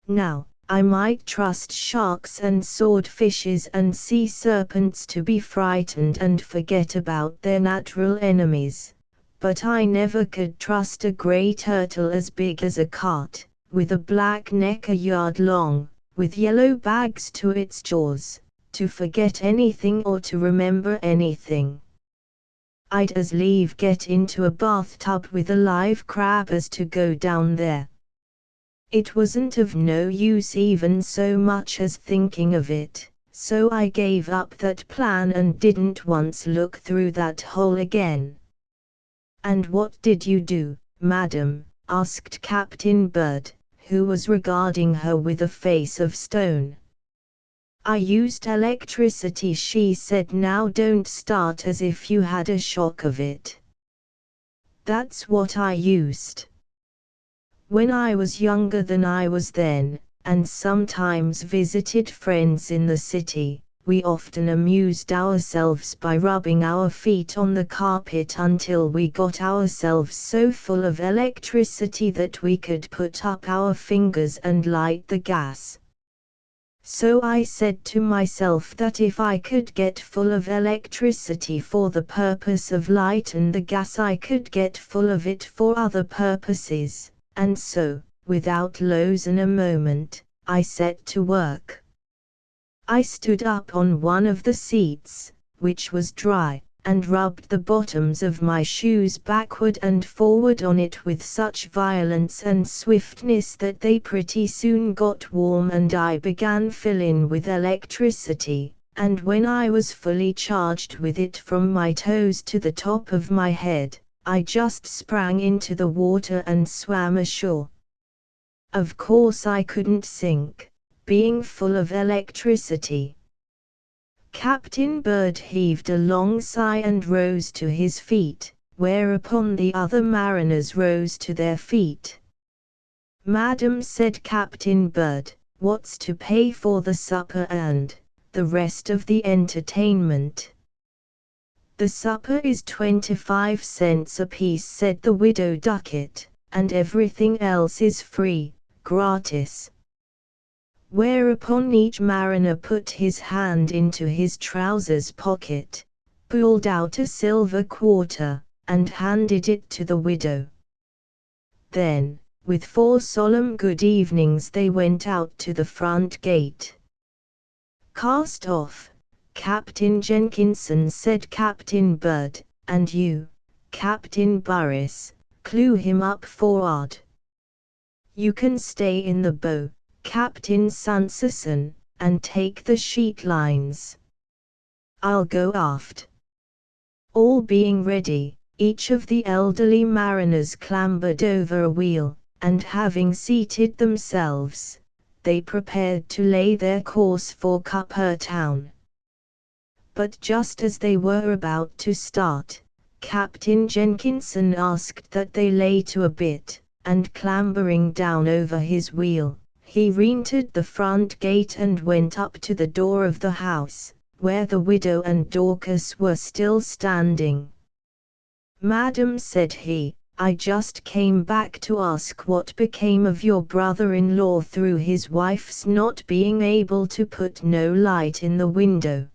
Now, I might trust sharks and swordfishes and sea serpents to be frightened and forget about their natural enemies, but I never could trust a grey turtle as big as a cart, with a black neck a yard long, with yellow bags to its jaws, to forget anything or to remember anything. I'd as lieve get into a bathtub with a live crab as to go down there. It wasn't of no use even so much as thinking of it, so I gave up that plan and didn't once look through that hole again. "And what did you do, madam?" asked Captain Bird, who was regarding her with a face of stone. "I used electricity," she said. "Now don't start as if you had a shock of it. That's what I used. When I was younger than I was then, and sometimes visited friends in the city, we often amused ourselves by rubbing our feet on the carpet until we got ourselves so full of electricity that we could put up our fingers and light the gas. So I said to myself that if I could get full of electricity for the purpose of lighting the gas I could get full of it for other purposes, and so, without losing a moment, I set to work. I stood up on one of the seats, which was dry, and rubbed the bottoms of my shoes backward and forward on it with such violence and swiftness that they pretty soon got warm and I began filling with electricity, and when I was fully charged with it from my toes to the top of my head, I just sprang into the water and swam ashore. Of course I couldn't sink, being full of electricity." Captain Bird heaved a long sigh and rose to his feet, whereupon the other mariners rose to their feet. "Madam," said Captain Bird, "what's to pay for the supper and the rest of the entertainment?" "The supper is 25 cents apiece," said the Widow Ducket, "and everything else is free, gratis." Whereupon each mariner put his hand into his trousers pocket, pulled out a silver quarter, and handed it to the widow. Then, with 4 solemn good evenings, they went out to the front gate. "Cast off, Captain Jenkinson," said Captain Bird, "and you, Captain Burris, clew him up forward. You can stay in the bow, Captain Sanderson, and take the sheet lines. I'll go aft." All being ready, each of the elderly mariners clambered over a wheel, and having seated themselves, they prepared to lay their course for Cupar Town. But just as they were about to start, Captain Jenkinson asked that they lay to a bit, and clambering down over his wheel, he re-entered the front gate and went up to the door of the house, where the widow and Dorcas were still standing. "Madam," said he, I just came back to ask what became of your brother-in-law through his wife's not being able to put no light in the window.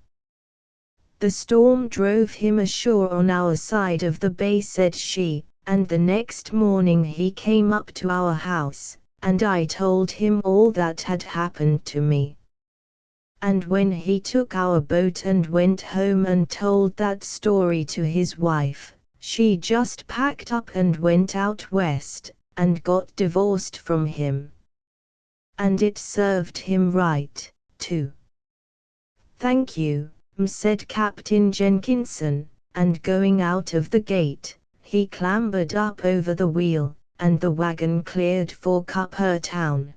The storm drove him ashore on our side of the bay, said she, and the next morning he came up to our house, and I told him all that had happened to me. And when he took our boat and went home and told that story to his wife, she just packed up and went out west, and got divorced from him. And it served him right, too. Thank you, said Captain Jenkinson, and going out of the gate, he clambered up over the wheel, and the wagon cleared for Cupar Town.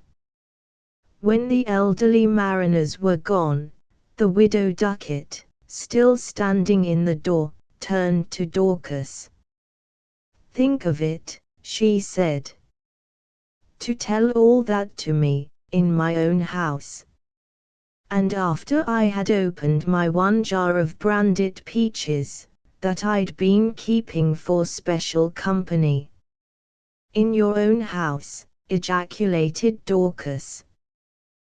When the elderly mariners were gone, the widow Ducat, still standing in the door, turned to Dorcas. Think of it, she said. To tell all that to me, in my own house. And after I had opened my one jar of branded peaches, that I'd been keeping for special company. In your own house, ejaculated Dorcas.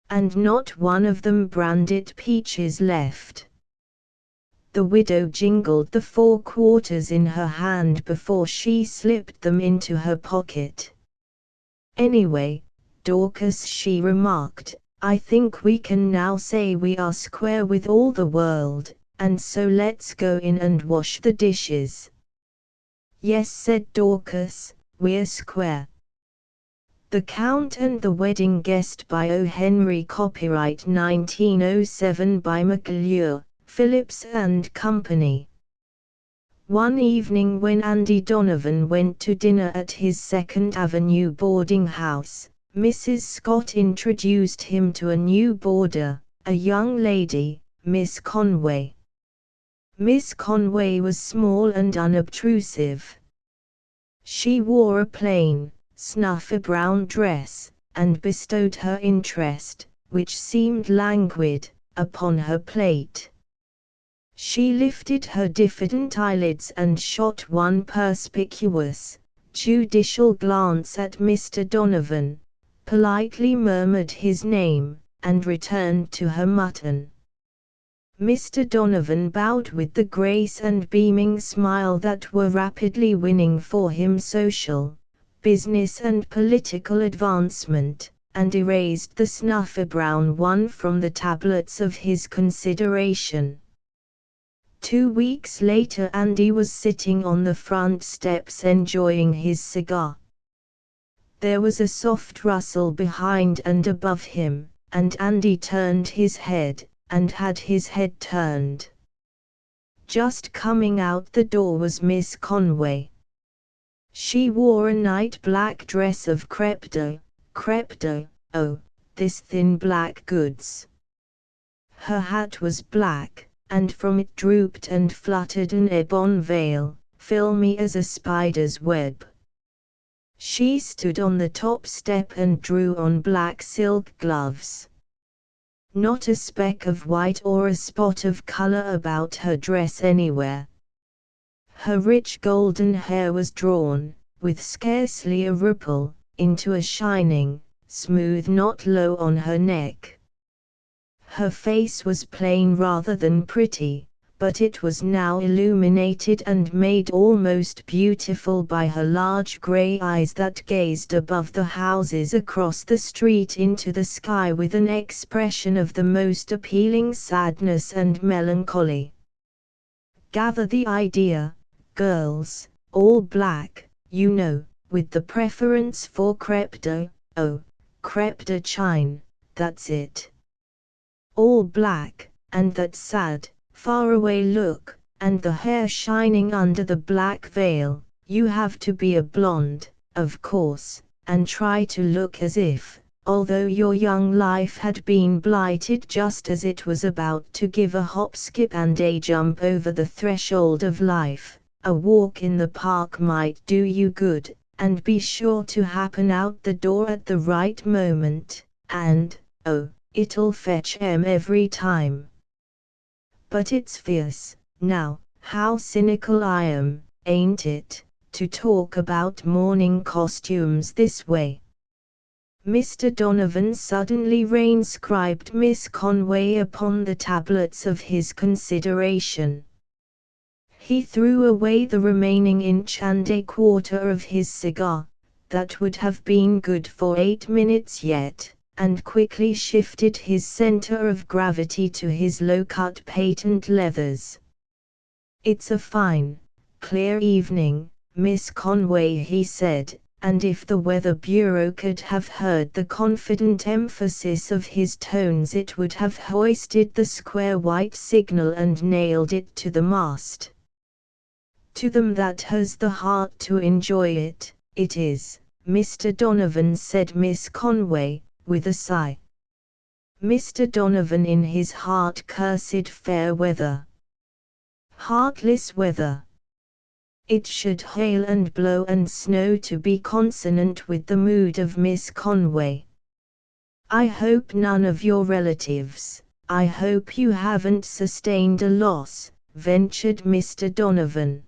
And not one of them branded peaches left. The widow jingled the 4 quarters in her hand before she slipped them into her pocket. Anyway, Dorcas, she remarked, I think we can now say we are square with all the world, and so let's go in and wash the dishes. Yes, said Dorcas, we're square. The Count and the Wedding Guest by O. Henry, copyright 1907 by McClure, Phillips and Company. One evening when Andy Donovan went to dinner at his 2nd Avenue boarding house, Mrs. Scott introduced him to a new boarder, a young lady, Miss Conway. Miss Conway was small and unobtrusive. She wore a plain, snuffy brown dress, and bestowed her interest, which seemed languid, upon her plate. She lifted her diffident eyelids and shot one perspicuous, judicial glance at Mr. Donovan, politely murmured his name, and returned to her mutton. Mr. Donovan bowed with the grace and beaming smile that were rapidly winning for him social, business and political advancement, and erased the snuffy brown one from the tablets of his consideration. 2 weeks later Andy was sitting on the front steps enjoying his cigar. There was a soft rustle behind and above him, and Andy turned his head, and had his head turned. Just coming out the door was Miss Conway. She wore a night black dress of crepe de, oh, this thin black goods. Her hat was black, and from it drooped and fluttered an ebon veil, filmy as a spider's web. She stood on the top step and drew on black silk gloves. Not a speck of white or a spot of color about her dress anywhere. Her rich golden hair was drawn, with scarcely a ripple, into a shining, smooth knot low on her neck. Her face was plain rather than pretty, but it was now illuminated and made almost beautiful by her large gray eyes that gazed above the houses across the street into the sky with an expression of the most appealing sadness and melancholy. Gather the idea, girls, all black, you know, with the preference for crepe de, oh, crepe de chine, that's it. All black, and that sad, faraway look, and the hair shining under the black veil. You have to be a blonde, of course, and try to look as if, although your young life had been blighted just as it was about to give a hop, skip and a jump over the threshold of life, a walk in the park might do you good, and be sure to happen out the door at the right moment, and, oh, it'll fetch 'em every time. But it's fierce, now, how cynical I am, ain't it, to talk about morning costumes this way." Mr. Donovan suddenly reinscribed Miss Conway upon the tablets of his consideration. He threw away the remaining inch and a quarter of his cigar, that would have been good for 8 minutes yet, and quickly shifted his center of gravity to his low-cut patent leathers. "It's a fine, clear evening, Miss Conway," he said, and if the Weather Bureau could have heard the confident emphasis of his tones it would have hoisted the square white signal and nailed it to the mast. "To them that has the heart to enjoy it, it is, Mr. Donovan," said Miss Conway, with a sigh. Mr. Donovan in his heart cursed fair weather. Heartless weather. It should hail and blow and snow to be consonant with the mood of Miss Conway. "I hope none of your relatives, I hope you haven't sustained a loss," ventured Mr. Donovan.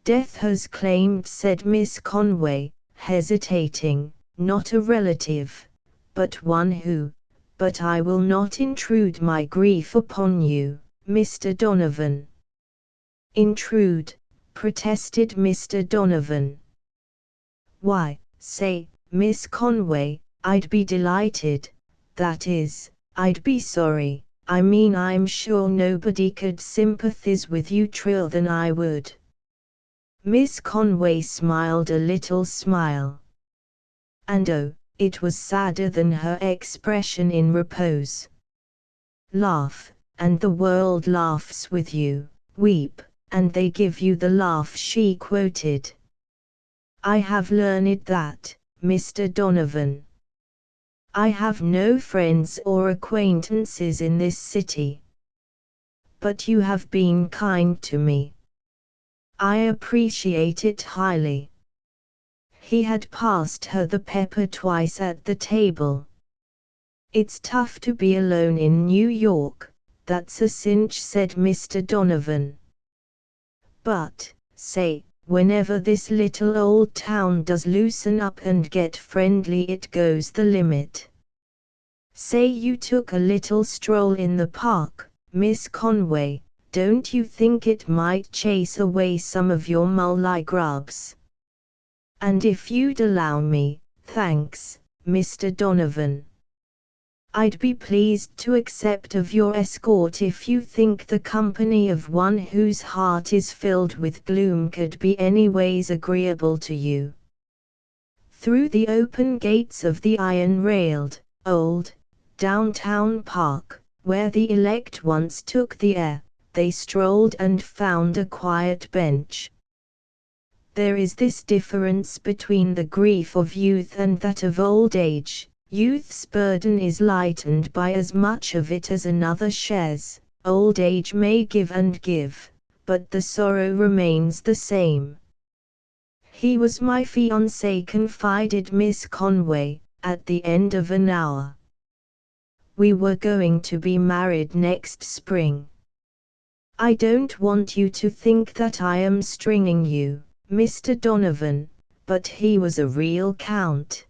"Death has claimed," said Miss Conway, hesitating, "not a relative, but one who— but I will not intrude my grief upon you, Mr. Donovan." "Intrude," protested Mr. Donovan. "Why, say, Miss Conway, I'd be delighted, that is, I'd be sorry, I mean I'm sure nobody could sympathize with you truer than I would." Miss Conway smiled a little smile. And oh, it was sadder than her expression in repose. "Laugh, and the world laughs with you, weep, and they give you the laugh," she quoted. "I have learned that, Mr. Donovan. I have no friends or acquaintances in this city. But you have been kind to me. I appreciate it highly." He had passed her the pepper twice at the table. "It's tough to be alone in New York, that's a cinch," said Mr. Donovan. "But, say, whenever this little old town does loosen up and get friendly it goes the limit. Say you took a little stroll in the park, Miss Conway, don't you think it might chase away some of your mully-grubs? And if you'd allow me, thanks, Mr. Donovan. I'd be pleased to accept of your escort if you think the company of one whose heart is filled with gloom could be anyways agreeable to you." Through the open gates of the iron-railed, old, downtown park, where the elect once took the air, they strolled and found a quiet bench. There is this difference between the grief of youth and that of old age. Youth's burden is lightened by as much of it as another shares, old age may give and give, but the sorrow remains the same. "He was my fiancé," confided Miss Conway, at the end of an hour. "We were going to be married next spring. I don't want you to think that I am stringing you, Mr. Donovan, but he was a real count.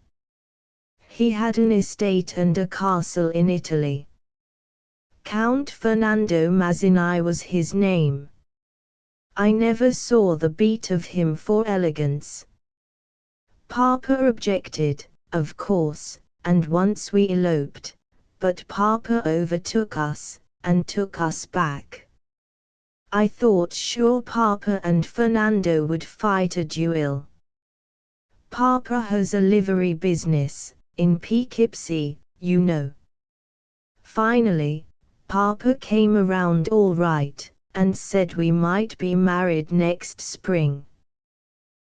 He had an estate and a castle in Italy. Count Fernando Mazzini was his name. I never saw the beat of him for elegance. Papa objected, of course, and once we eloped, but Papa overtook us, and took us back. I thought sure Papa and Fernando would fight a duel. Papa has a livery business, in Poughkeepsie, you know. Finally, Papa came around all right, and said we might be married next spring.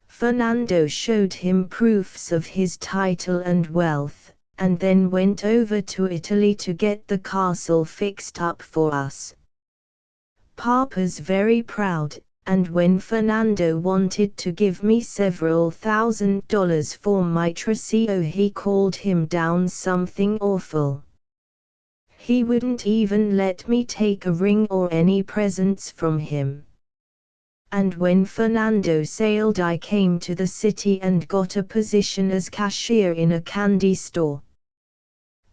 Fernando showed him proofs of his title and wealth, and then went over to Italy to get the castle fixed up for us. Papa's very proud, and when Fernando wanted to give me several $1,000s for my trousseau he called him down something awful. He wouldn't even let me take a ring or any presents from him. and when Fernando sailed I came to the city and got a position as cashier in a candy store.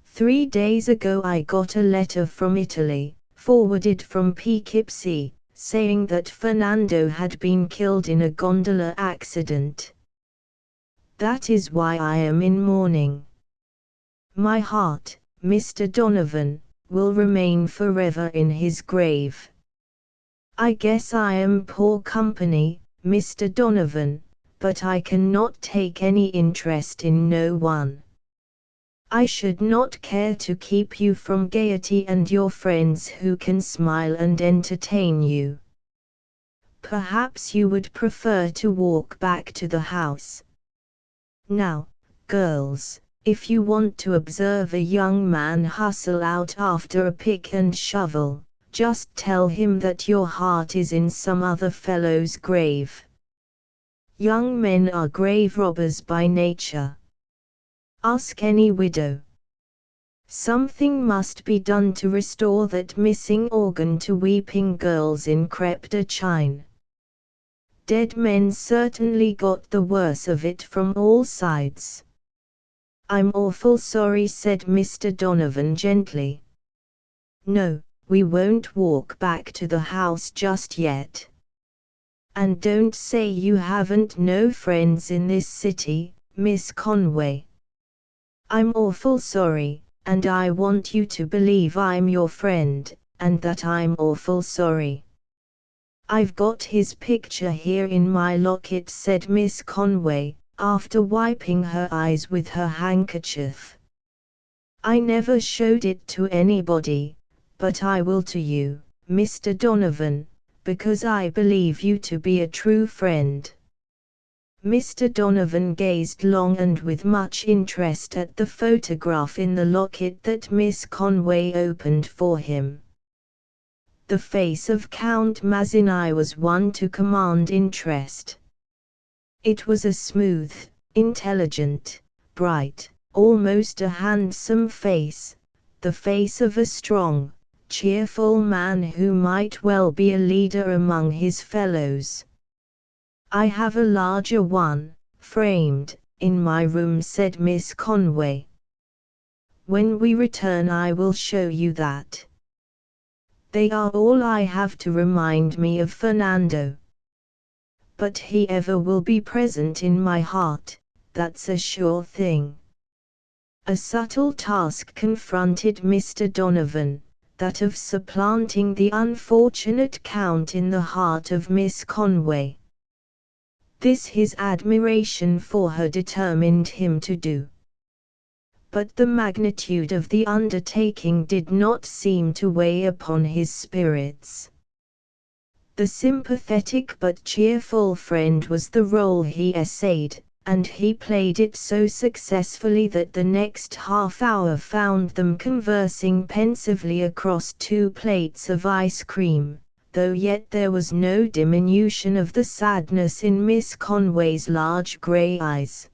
3 days ago I got a letter from Italy, forwarded from Poughkeepsie, saying that Fernando had been killed in a gondola accident. That is why I am in mourning. My heart, Mr. Donovan, will remain forever in his grave. I guess I am poor company, Mr. Donovan, but I cannot take any interest in no one. I should not care to keep you from gaiety and your friends who can smile and entertain you. Perhaps you would prefer to walk back to the house. Now, girls, if you want to observe a young man hustle out after a pick and shovel, just tell him that your heart is in some other fellow's grave. Young men are grave robbers by nature. Ask any widow. Something must be done to restore that missing organ to weeping girls in crêpe de chine. Dead men certainly got the worse of it from all sides. I'm awful sorry, said Mr. Donovan gently. No, we won't walk back to the house just yet. And don't say you haven't no friends in this city, Miss Conway. I'm awful sorry, and I want you to believe I'm your friend, and that I'm awful sorry. I've got his picture here in my locket, said Miss Conway, after wiping her eyes with her handkerchief. I never showed it to anybody, but I will to you, Mr. Donovan, because I believe you to be a true friend. Mr. Donovan gazed long and with much interest at the photograph in the locket that Miss Conway opened for him. The face of Count Mazzini was one to command interest. It was a smooth, intelligent, bright, almost a handsome face, the face of a strong, cheerful man who might well be a leader among his fellows. I have a larger one, framed, in my room, said Miss Conway. When we return I will show you that. They are all I have to remind me of Fernando. But he ever will be present in my heart, that's a sure thing. A subtle task confronted Mr. Donovan, that of supplanting the unfortunate Count in the heart of Miss Conway. This his admiration for her determined him to do. But the magnitude of the undertaking did not seem to weigh upon his spirits. The sympathetic but cheerful friend was the role he essayed, and he played it so successfully that the next half hour found them conversing pensively across 2 plates of ice cream, though yet there was no diminution of the sadness in Miss Conway's large grey eyes.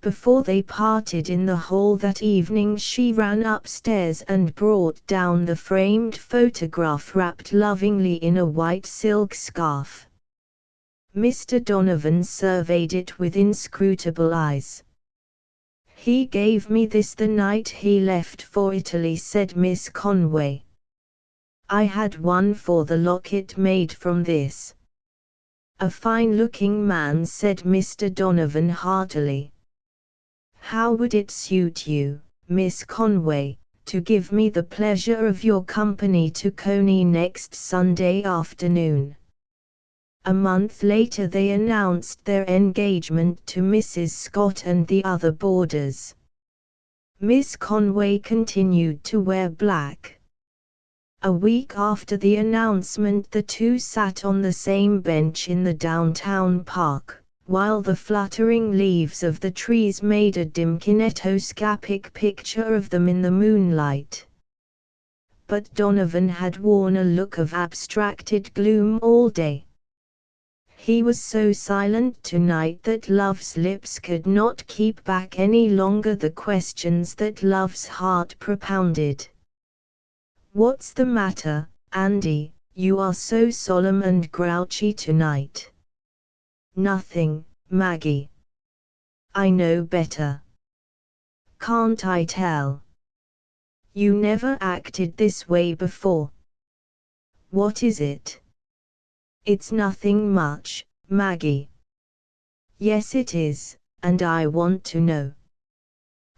Before they parted in the hall that evening she ran upstairs and brought down the framed photograph wrapped lovingly in a white silk scarf. Mr. Donovan surveyed it with inscrutable eyes. He gave me this the night he left for Italy, said Miss Conway. I had one for the locket made from this. A fine-looking man, said Mr. Donovan heartily. How would it suit you, Miss Conway, to give me the pleasure of your company to Coney next Sunday afternoon? A month later they announced their engagement to Mrs. Scott and the other boarders. Miss Conway continued to wear black. A week after the announcement the two sat on the same bench in the downtown park, while the fluttering leaves of the trees made a dim kinetoscopic picture of them in the moonlight. But Donovan had worn a look of abstracted gloom all day. He was so silent tonight that Love's lips could not keep back any longer the questions that Love's heart propounded. "What's the matter, Andy? You are so solemn and grouchy tonight. Nothing, Maggie. I know better. Can't I tell? You never acted this way before. What is it? It's nothing much, Maggie. Yes it is, and I want to know.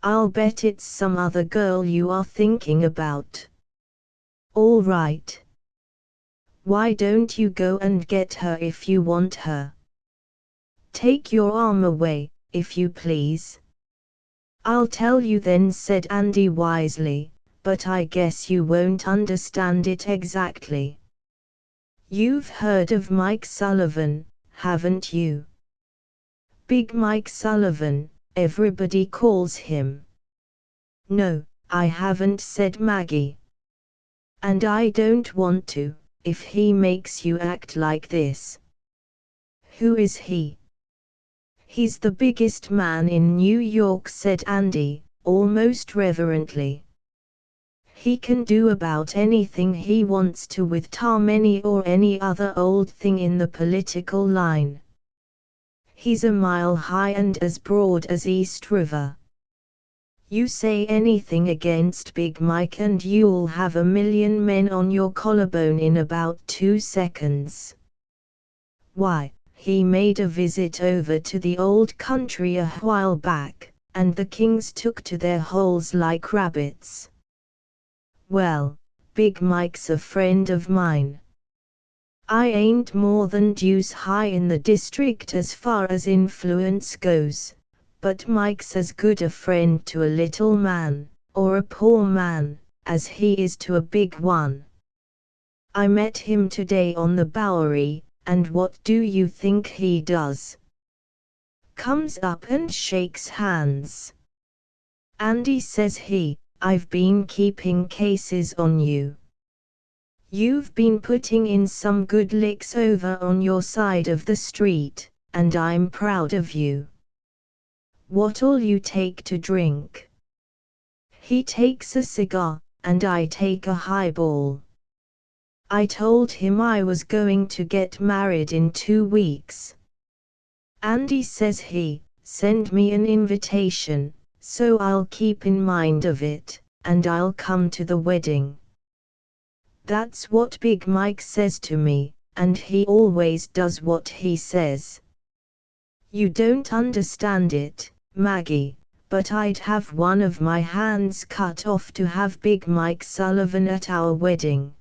I'll bet it's some other girl you are thinking about. All right. Why don't you go and get her if you want her? Take your arm away, if you please. I'll tell you then, said Andy wisely, but I guess you won't understand it exactly. You've heard of Mike Sullivan, haven't you? Big Mike Sullivan, everybody calls him. No, I haven't, said Maggie. And I don't want to, if he makes you act like this. Who is he? He's the biggest man in New York, said Andy, almost reverently. He can do about anything he wants to with Tammany or any other old thing in the political line. He's a mile high and as broad as East River. You say anything against Big Mike and you'll have 1,000,000 men on your collarbone in about 2 seconds. Why, he made a visit over to the old country a while back, and the kings took to their holes like rabbits. Well, Big Mike's a friend of mine. I ain't more than deuce high in the district as far as influence goes, but Mike's as good a friend to a little man, or a poor man, as he is to a big one. I met him today on the Bowery, and what do you think he does? Comes up and shakes hands. Andy, says he, I've been keeping cases on you. You've been putting in some good licks over on your side of the street, and I'm proud of you. What'll you take to drink? He takes a cigar, and I take a highball. I told him I was going to get married in 2 weeks. Andy, says he, send me an invitation, so I'll keep in mind of it, and I'll come to the wedding. That's what Big Mike says to me, and he always does what he says. You don't understand it, Maggie, but I'd have one of my hands cut off to have Big Mike Sullivan at our wedding.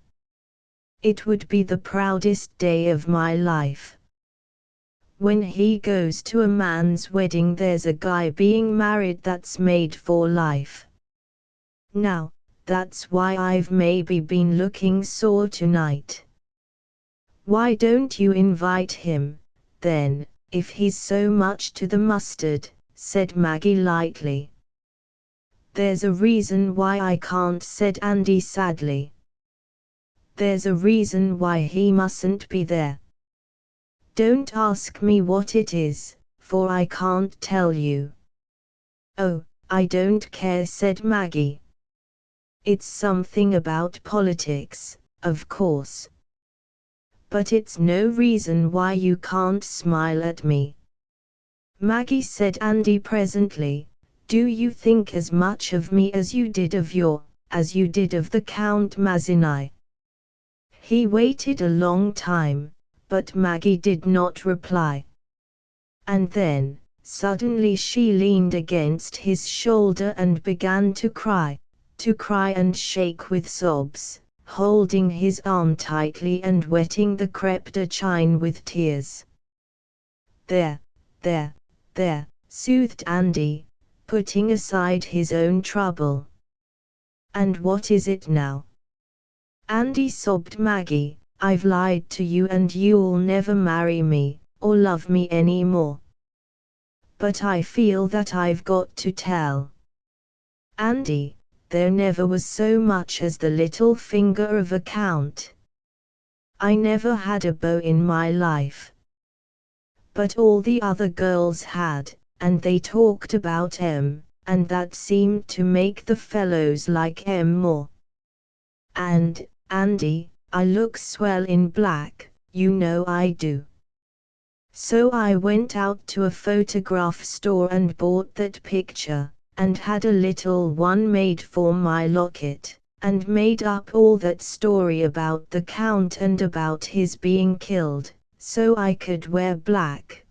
It would be the proudest day of my life. When he goes to a man's wedding, there's a guy being married that's made for life. Now, that's why I've maybe been looking sore tonight. Why don't you invite him, then, if he's so much to the mustard, said Maggie lightly. There's a reason why I can't, said Andy sadly. There's a reason why he mustn't be there. Don't ask me what it is, for I can't tell you. Oh, I don't care, said Maggie. It's something about politics, of course. But it's no reason why you can't smile at me. Maggie, said Andy presently, do you think as much of me as you did of the Count Mazzini? He waited a long time, but Maggie did not reply. And then, suddenly she leaned against his shoulder and began to cry and shake with sobs, holding his arm tightly and wetting the crepe de chine with tears. There, soothed Andy, putting aside his own trouble. And what is it now? Andy, sobbed Maggie, I've lied to you and you'll never marry me, or love me anymore. But I feel that I've got to tell. Andy, there never was so much as the little finger of a count. I never had a beau in my life. But all the other girls had, and they talked about M, and that seemed to make the fellows like M more. And, Andy, I look swell in black, you know I do. So I went out to a photograph store and bought that picture, and had a little one made for my locket, and made up all that story about the Count and about his being killed, so I could wear black.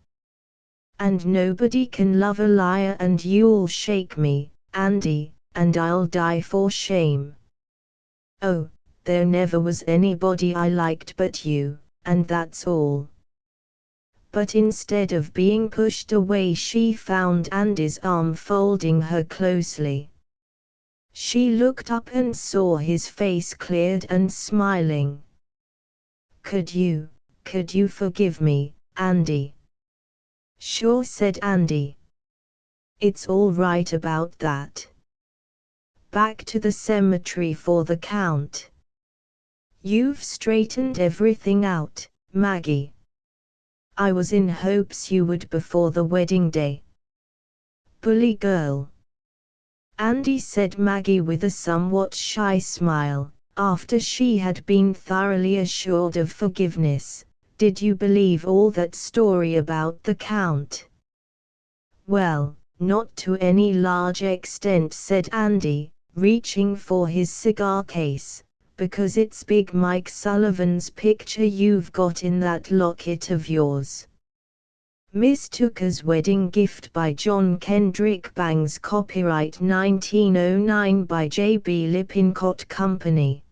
And nobody can love a liar, and you'll shake me, Andy, and I'll die for shame. Oh, there never was anybody I liked but you, and that's all. But instead of being pushed away, she found Andy's arm folding her closely. She looked up and saw his face cleared and smiling. Could you forgive me, Andy?" "Sure," said Andy. "It's all right about that. Back to the cemetery for the Count. You've straightened everything out, Maggie. I was in hopes you would before the wedding day." "Bully girl," Andy said Maggie with a somewhat shy smile, after she had been thoroughly assured of forgiveness. "Did you believe all that story about the Count?" "Well, not to any large extent," said Andy, reaching for his cigar case, "because it's Big Mike Sullivan's picture you've got in that locket of yours. Miss Tooker's wedding gift by John Kendrick Bangs, copyright 1909 by J.B. Lippincott Company."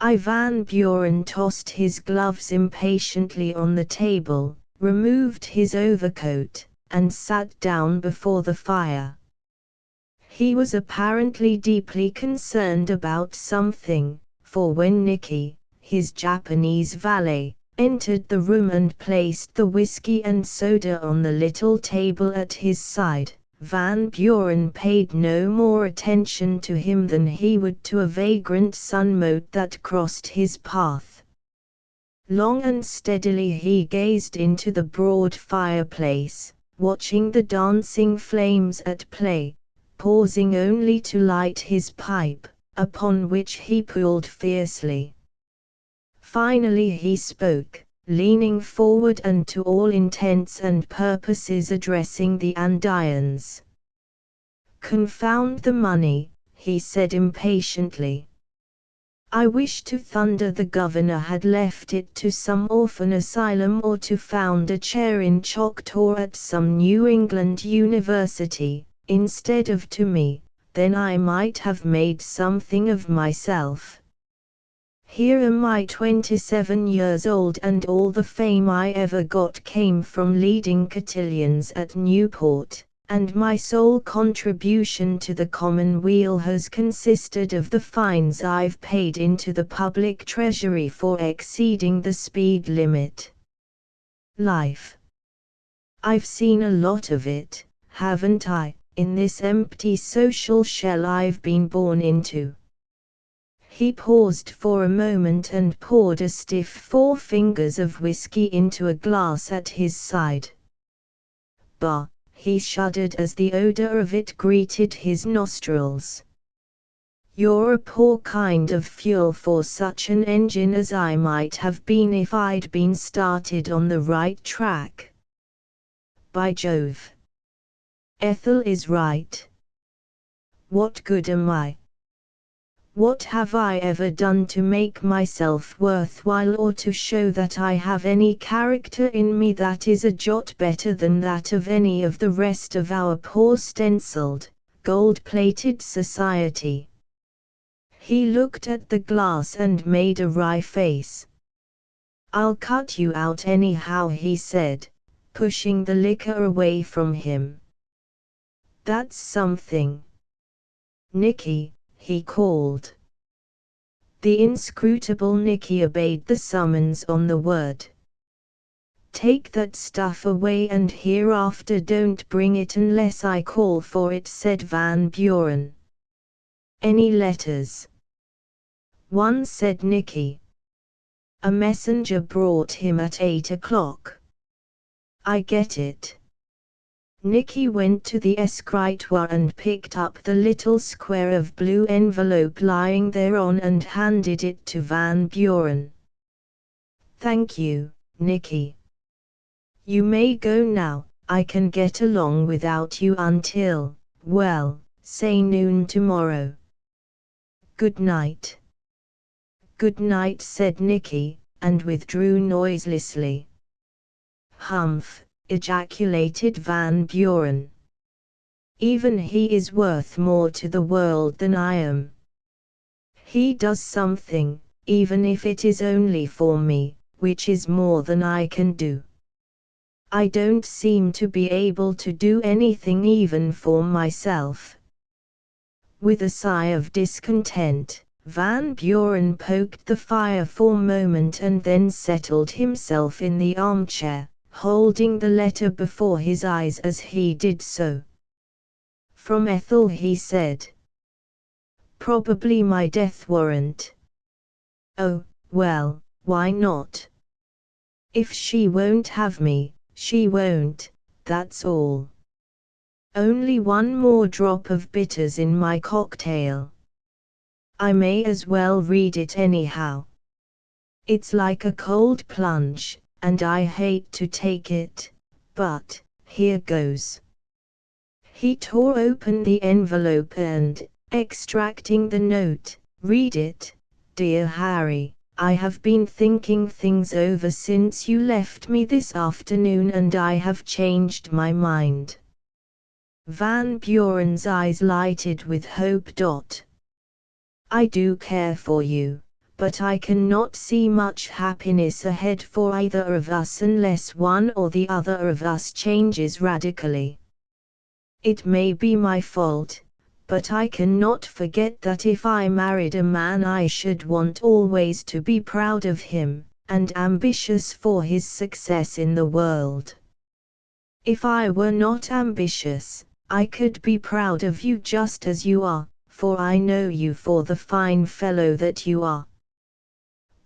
Van Buren tossed his gloves impatiently on the table, removed his overcoat, and sat down before the fire. He was apparently deeply concerned about something, for when Nicky, his Japanese valet, entered the room and placed the whiskey and soda on the little table at his side, Van Buren paid no more attention to him than he would to a vagrant sunmote that crossed his path. Long and steadily he gazed into the broad fireplace, watching the dancing flames at play, pausing only to light his pipe, upon which he pulled fiercely. Finally he spoke, leaning forward and to all intents and purposes addressing the Andians. "Confound the money," he said impatiently. "I wish to thunder the governor had left it to some orphan asylum or to found a chair in Choctaw at some New England university, instead of to me, then I might have made something of myself. Here am I 27 years old and all the fame I ever got came from leading cotillions at Newport, and my sole contribution to the commonweal has consisted of the fines I've paid into the public treasury for exceeding the speed limit. Life. I've seen a lot of it, haven't I, in this empty social shell I've been born into." He paused for a moment and poured a stiff 4 fingers of whiskey into a glass at his side. "Bah," he shuddered as the odor of it greeted his nostrils. "You're a poor kind of fuel for such an engine as I might have been if I'd been started on the right track. By Jove! Ethel is right. What good am I? What have I ever done to make myself worthwhile or to show that I have any character in me that is a jot better than that of any of the rest of our poor stenciled, gold-plated society?" He looked at the glass and made a wry face. "I'll cut you out anyhow," he said, pushing the liquor away from him. "That's something. Nicky," he called. The inscrutable Nicky obeyed the summons on the word. "Take that stuff away and hereafter don't bring it unless I call for it," said Van Buren. "Any letters?" "One," said Nicky. "A messenger brought him at 8 o'clock. I get it. Nicky went to the escritoire and picked up the little square of blue envelope lying thereon and handed it to Van Buren. "Thank you, Nicky. You may go now. I can get along without you until, well, say noon tomorrow. Good night." "Good night," said Nicky, and withdrew noiselessly. "Humph!" ejaculated Van Buren. "Even he is worth more to the world than I am. He does something, even if it is only for me, which is more than I can do. I don't seem to be able to do anything even for myself." With a sigh of discontent, Van Buren poked the fire for a moment and then settled himself in the armchair, holding the letter before his eyes as he did so. "From Ethel," he said. "Probably my death warrant." "Oh, well, why not? If she won't have me, she won't, that's all. Only one more drop of bitters in my cocktail. I may as well read it anyhow. It's like a cold plunge, and I hate to take it, but here goes." He tore open the envelope and, extracting the note, read it. "Dear Harry, I have been thinking things over since you left me this afternoon and I have changed my mind." Van Buren's eyes lighted with hope. "I do care for you, but I cannot see much happiness ahead for either of us unless one or the other of us changes radically. It may be my fault, but I cannot forget that if I married a man I should want always to be proud of him, and ambitious for his success in the world. If I were not ambitious, I could be proud of you just as you are, for I know you for the fine fellow that you are.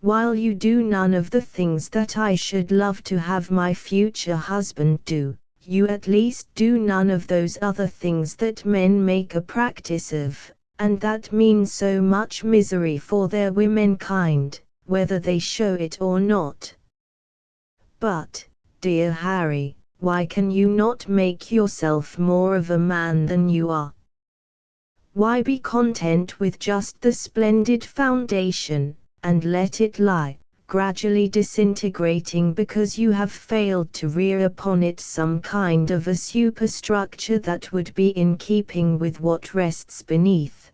While you do none of the things that I should love to have my future husband do, you at least do none of those other things that men make a practice of, and that mean so much misery for their womenkind, whether they show it or not. But, dear Harry, why can you not make yourself more of a man than you are? Why be content with just the splendid foundation, and let it lie, gradually disintegrating because you have failed to rear upon it some kind of a superstructure that would be in keeping with what rests beneath?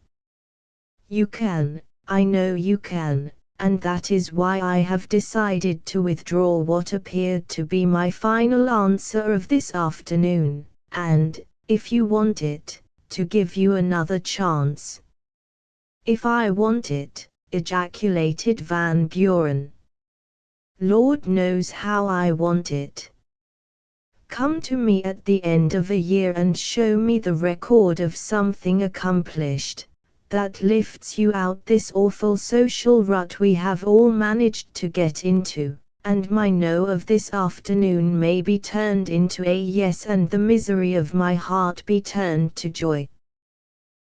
You can, I know you can, and that is why I have decided to withdraw what appeared to be my final answer of this afternoon, and, if you want it, to give you another chance." "If I want it," ejaculated Van Buren. "Lord knows how I want it. Come to me at the end of a year and show me the record of something accomplished, that lifts you out this awful social rut we have all managed to get into, and my no of this afternoon may be turned into a yes and the misery of my heart be turned to joy.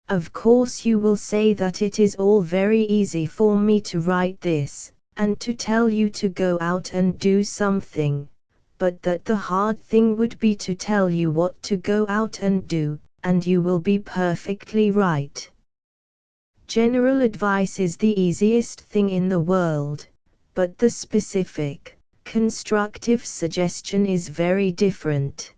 Of course you will say that it is all very easy for me to write this, and to tell you to go out and do something, but that the hard thing would be to tell you what to go out and do, and you will be perfectly right. General advice is the easiest thing in the world, but the specific, constructive suggestion is very different.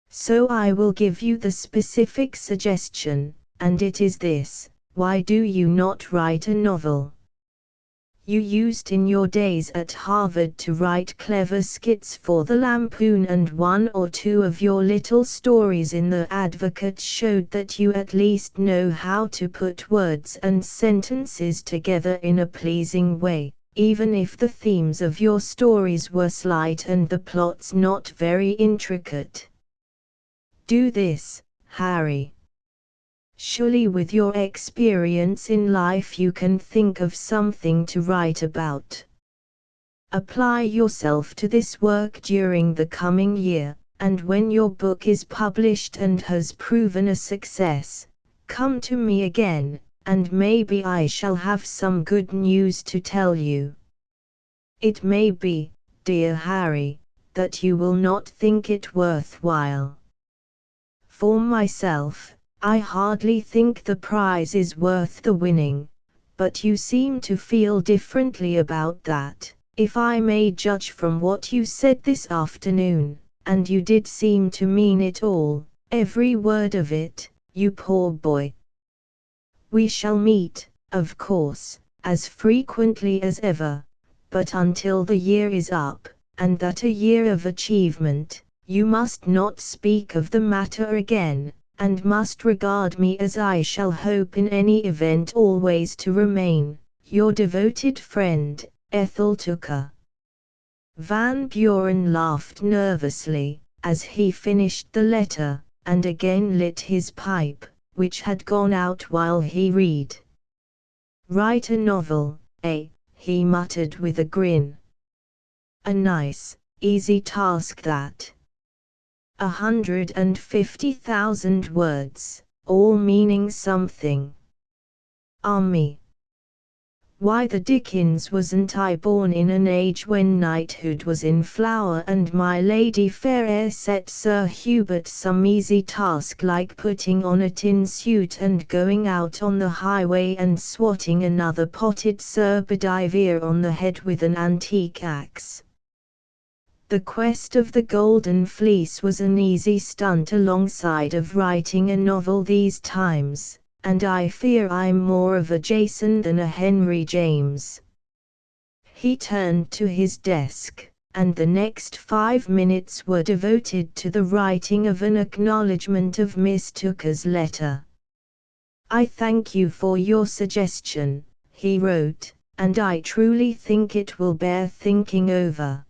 So I will give you the specific suggestion, and it is this: why do you not write a novel? You used in your days at Harvard to write clever skits for the Lampoon, and one or two of your little stories in the Advocate showed that you at least know how to put words and sentences together in a pleasing way, even if the themes of your stories were slight and the plots not very intricate. Do this, Harry. Surely with your experience in life you can think of something to write about. Apply yourself to this work during the coming year, and when your book is published and has proven a success, come to me again, and maybe I shall have some good news to tell you. It may be, dear Harry, that you will not think it worthwhile. For myself, I hardly think the prize is worth the winning, but you seem to feel differently about that, if I may judge from what you said this afternoon, and you did seem to mean it all, every word of it, you poor boy. We shall meet, of course, as frequently as ever, but until the year is up, and that a year of achievement, you must not speak of the matter again, and must regard me as I shall hope in any event always to remain, your devoted friend, Ethel Tooker. Van Buren laughed nervously, as he finished the letter, and again lit his pipe, which had gone out while he read. Write a novel, eh? He muttered with a grin. A nice, easy task that. 150,000 words, all meaning something. Army. Why the dickens wasn't I born in an age when knighthood was in flower and my lady fair set Sir Hubert some easy task like putting on a tin suit and going out on the highway and swatting another potted Sir Bedivere on the head with an antique axe. The Quest of the Golden Fleece was an easy stunt alongside of writing a novel these times, and I fear I'm more of a Jason than a Henry James. He turned to his desk, and the next 5 minutes were devoted to the writing of an acknowledgment of Miss Tooker's letter. I thank you for your suggestion, he wrote, and I truly think it will bear thinking over.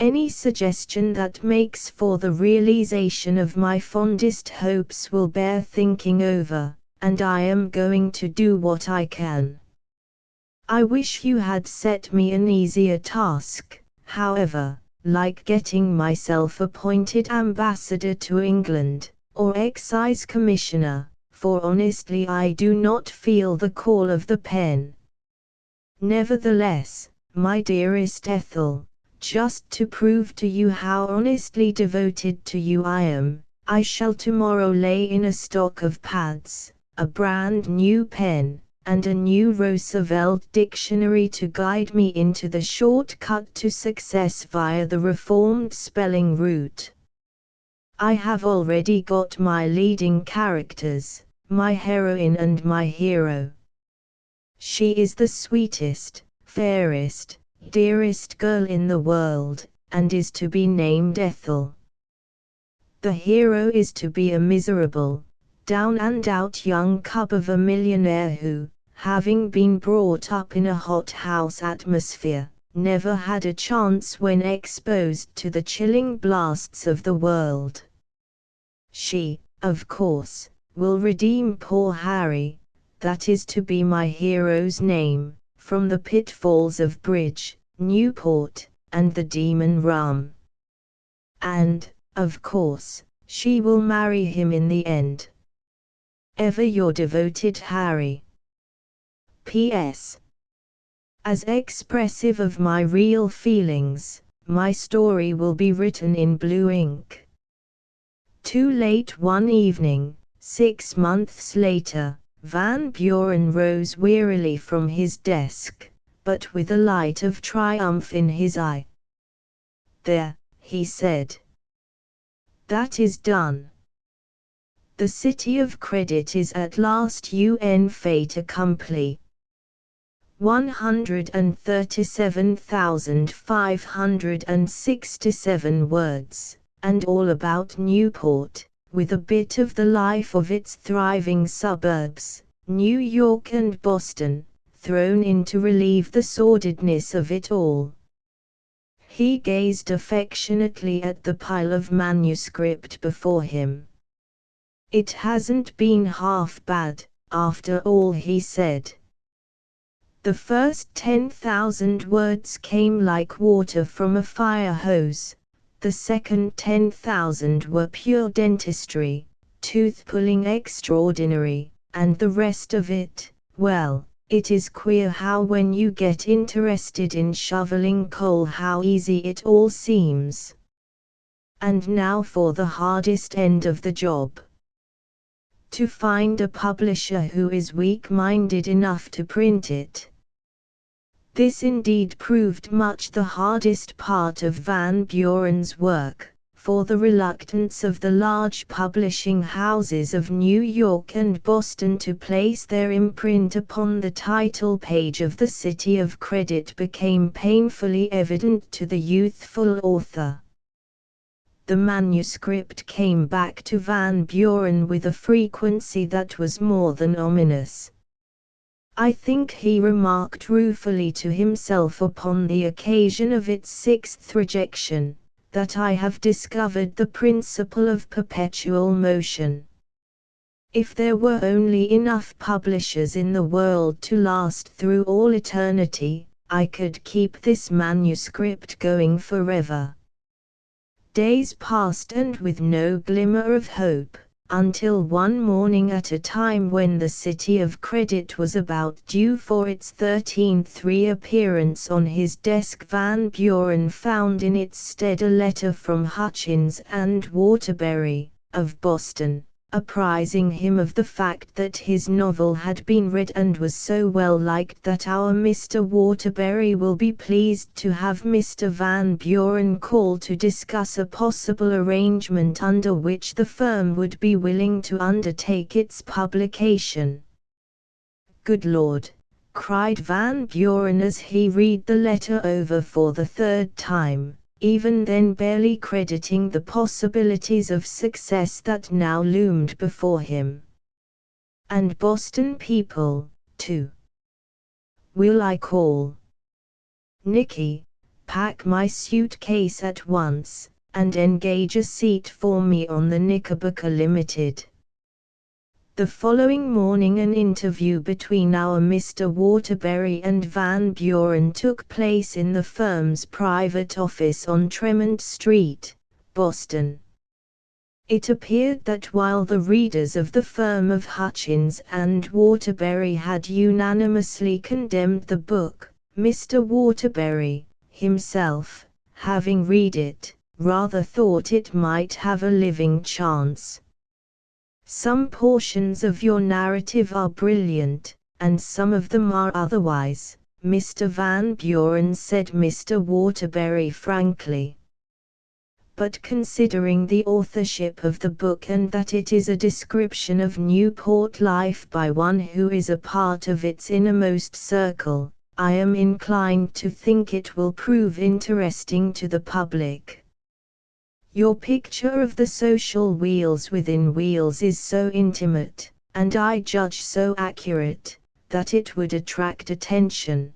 Any suggestion that makes for the realization of my fondest hopes will bear thinking over, and I am going to do what I can. I wish you had set me an easier task, however, like getting myself appointed ambassador to England, or excise commissioner, for honestly I do not feel the call of the pen. Nevertheless, my dearest Ethel, just to prove to you how honestly devoted to you I am, I shall tomorrow lay in a stock of pads, a brand new pen, and a new Roosevelt dictionary to guide me into the shortcut to success via the reformed spelling route. I have already got my leading characters, my heroine and my hero. She is the sweetest, fairest, dearest girl in the world, and is to be named Ethel. The hero is to be a miserable, down-and-out young cub of a millionaire who, having been brought up in a hothouse atmosphere, never had a chance when exposed to the chilling blasts of the world. She, of course, will redeem poor Harry, that is to be my hero's name, from the pitfalls of Bridge, Newport, and the Demon Rum. And, of course, she will marry him in the end. Ever your devoted Harry. P.S. As expressive of my real feelings, my story will be written in blue ink. Too late one evening, 6 months later, Van Buren rose wearily from his desk, but with a light of triumph in his eye. There, he said. That is done. The City of Credit is at last un fait accompli. 137,567 words, and all about Newport, with a bit of the life of its thriving suburbs, New York and Boston, thrown in to relieve the sordidness of it all. He gazed affectionately at the pile of manuscript before him. It hasn't been half bad, after all, he said. The first 10,000 words came like water from a fire hose, the second 10,000 were pure dentistry, tooth-pulling extraordinary, and the rest of it, well, it is queer how when you get interested in shoveling coal how easy it all seems. And now for the hardest end of the job. To find a publisher who is weak-minded enough to print it. This indeed proved much the hardest part of Van Buren's work, for the reluctance of the large publishing houses of New York and Boston to place their imprint upon the title page of the City of Credit became painfully evident to the youthful author. The manuscript came back to Van Buren with a frequency that was more than ominous. I think he remarked ruefully to himself upon the occasion of its sixth rejection, that I have discovered the principle of perpetual motion. If there were only enough publishers in the world to last through all eternity, I could keep this manuscript going forever. Days passed and with no glimmer of hope, until one morning at a time when the City of Credit was about due for its 13th reappearance on his desk, Van Buren found in its stead a letter from Hutchins and Waterbury, of Boston, apprising him of the fact that his novel had been read and was so well liked that our Mr. Waterbury will be pleased to have Mr. Van Buren call to discuss a possible arrangement under which the firm would be willing to undertake its publication. "Good Lord!" cried Van Buren as he read the letter over for the third time, even then barely crediting the possibilities of success that now loomed before him. "And Boston people, too. Will I call? Nicky, pack my suitcase at once, and engage a seat for me on the Knickerbocker Limited." The following morning an interview between our Mr. Waterbury and Van Buren took place in the firm's private office on Tremont Street, Boston. It appeared that while the readers of the firm of Hutchins and Waterbury had unanimously condemned the book, Mr. Waterbury, himself, having read it, rather thought it might have a living chance. "Some portions of your narrative are brilliant, and some of them are otherwise, Mr. Van Buren," said Mr. Waterbury frankly. "But considering the authorship of the book and that it is a description of Newport life by one who is a part of its innermost circle, I am inclined to think it will prove interesting to the public. Your picture of the social wheels within wheels is so intimate, and I judge so accurate, that it would attract attention."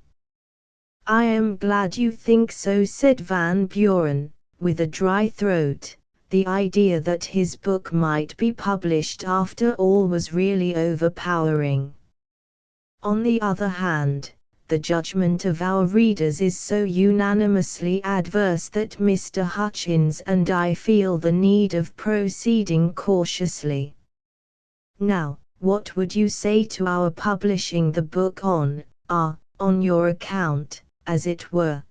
"I am glad you think so," said Van Buren, with a dry throat. The idea that his book might be published after all was really overpowering. "On the other hand, the judgment of our readers is so unanimously adverse that Mr. Hutchins and I feel the need of proceeding cautiously. Now, what would you say to our publishing the book on your account, as it were?"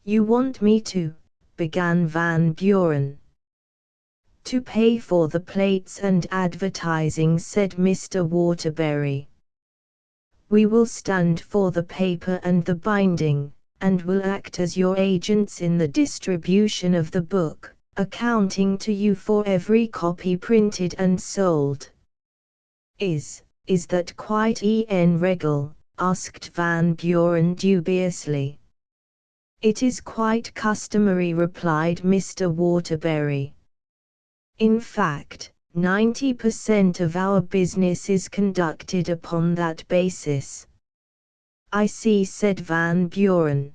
"You want me to," began Van Buren. "To pay for the plates and advertising," said Mr. Waterbury. "We will stand for the paper and the binding, and will act as your agents in the distribution of the book, accounting to you for every copy printed and sold." Is that quite en règle?" asked Van Buren dubiously. "It is quite customary," replied Mr. Waterbury. "In fact, 90% of our business is conducted upon that basis." "I see," said Van Buren.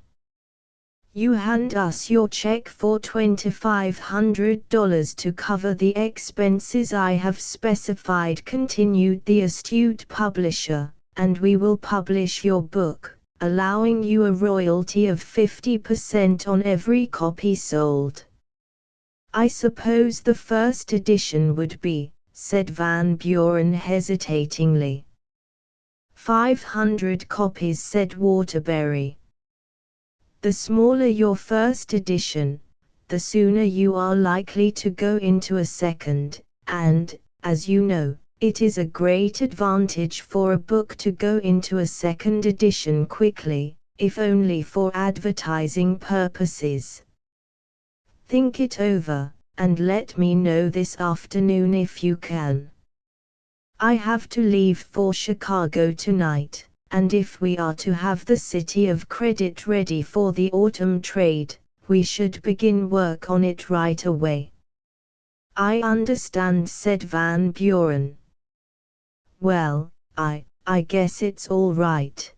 "You hand us your check for $2,500 to cover the expenses I have specified," continued the astute publisher, "and we will publish your book, allowing you a royalty of 50% on every copy sold." I suppose the first edition would be, said Van Buren hesitatingly. 500 copies, said Waterbury. The smaller your first edition, the sooner you are likely to go into a second, and, as you know, it is a great advantage for a book to go into a second edition quickly, if only for advertising purposes. Think it over, and let me know this afternoon if you can. I have to leave for Chicago tonight, and if we are to have the City of Credit ready for the autumn trade, we should begin work on it right away. I understand, said Van Buren. Well, I guess it's all right.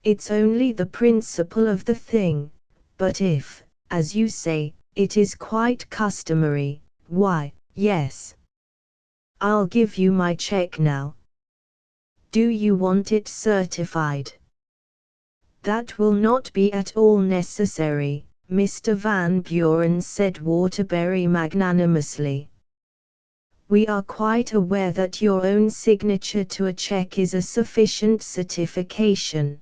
It's only the principle of the thing, but if, as you say, it is quite customary, why, yes. I'll give you my check now. Do you want it certified? That will not be at all necessary, Mr. Van Buren, said Waterbury magnanimously. We are quite aware that your own signature to a check is a sufficient certification.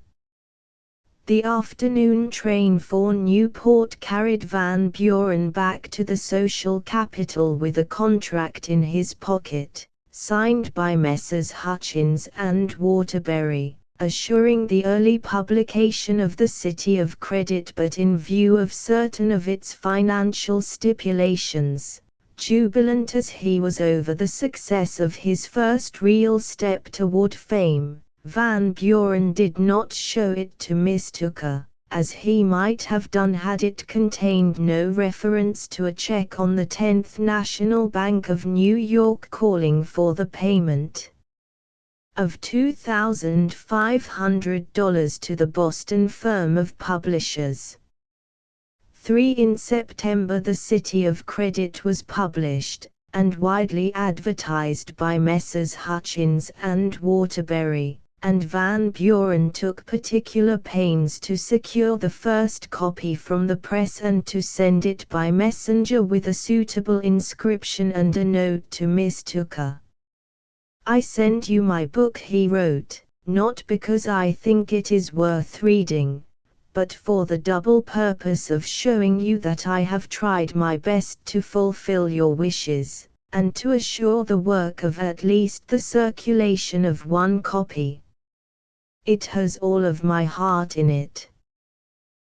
The afternoon train for Newport carried Van Buren back to the social capital with a contract in his pocket, signed by Messrs. Hutchins and Waterbury, assuring the early publication of the City of Credit, but in view of certain of its financial stipulations. Jubilant as he was over the success of his first real step toward fame, Van Buren did not show it to Miss Tooker, as he might have done had it contained no reference to a check on the 10th National Bank of New York calling for the payment of $2,500 to the Boston firm of publishers. 3 In September the City of Credit was published, and widely advertised by Messrs. Hutchins and Waterbury, and Van Buren took particular pains to secure the first copy from the press and to send it by messenger with a suitable inscription and a note to Miss Tooker. I send you my book, he wrote, not because I think it is worth reading, but for the double purpose of showing you that I have tried my best to fulfill your wishes, and to assure the work of at least the circulation of one copy. It has all of my heart in it.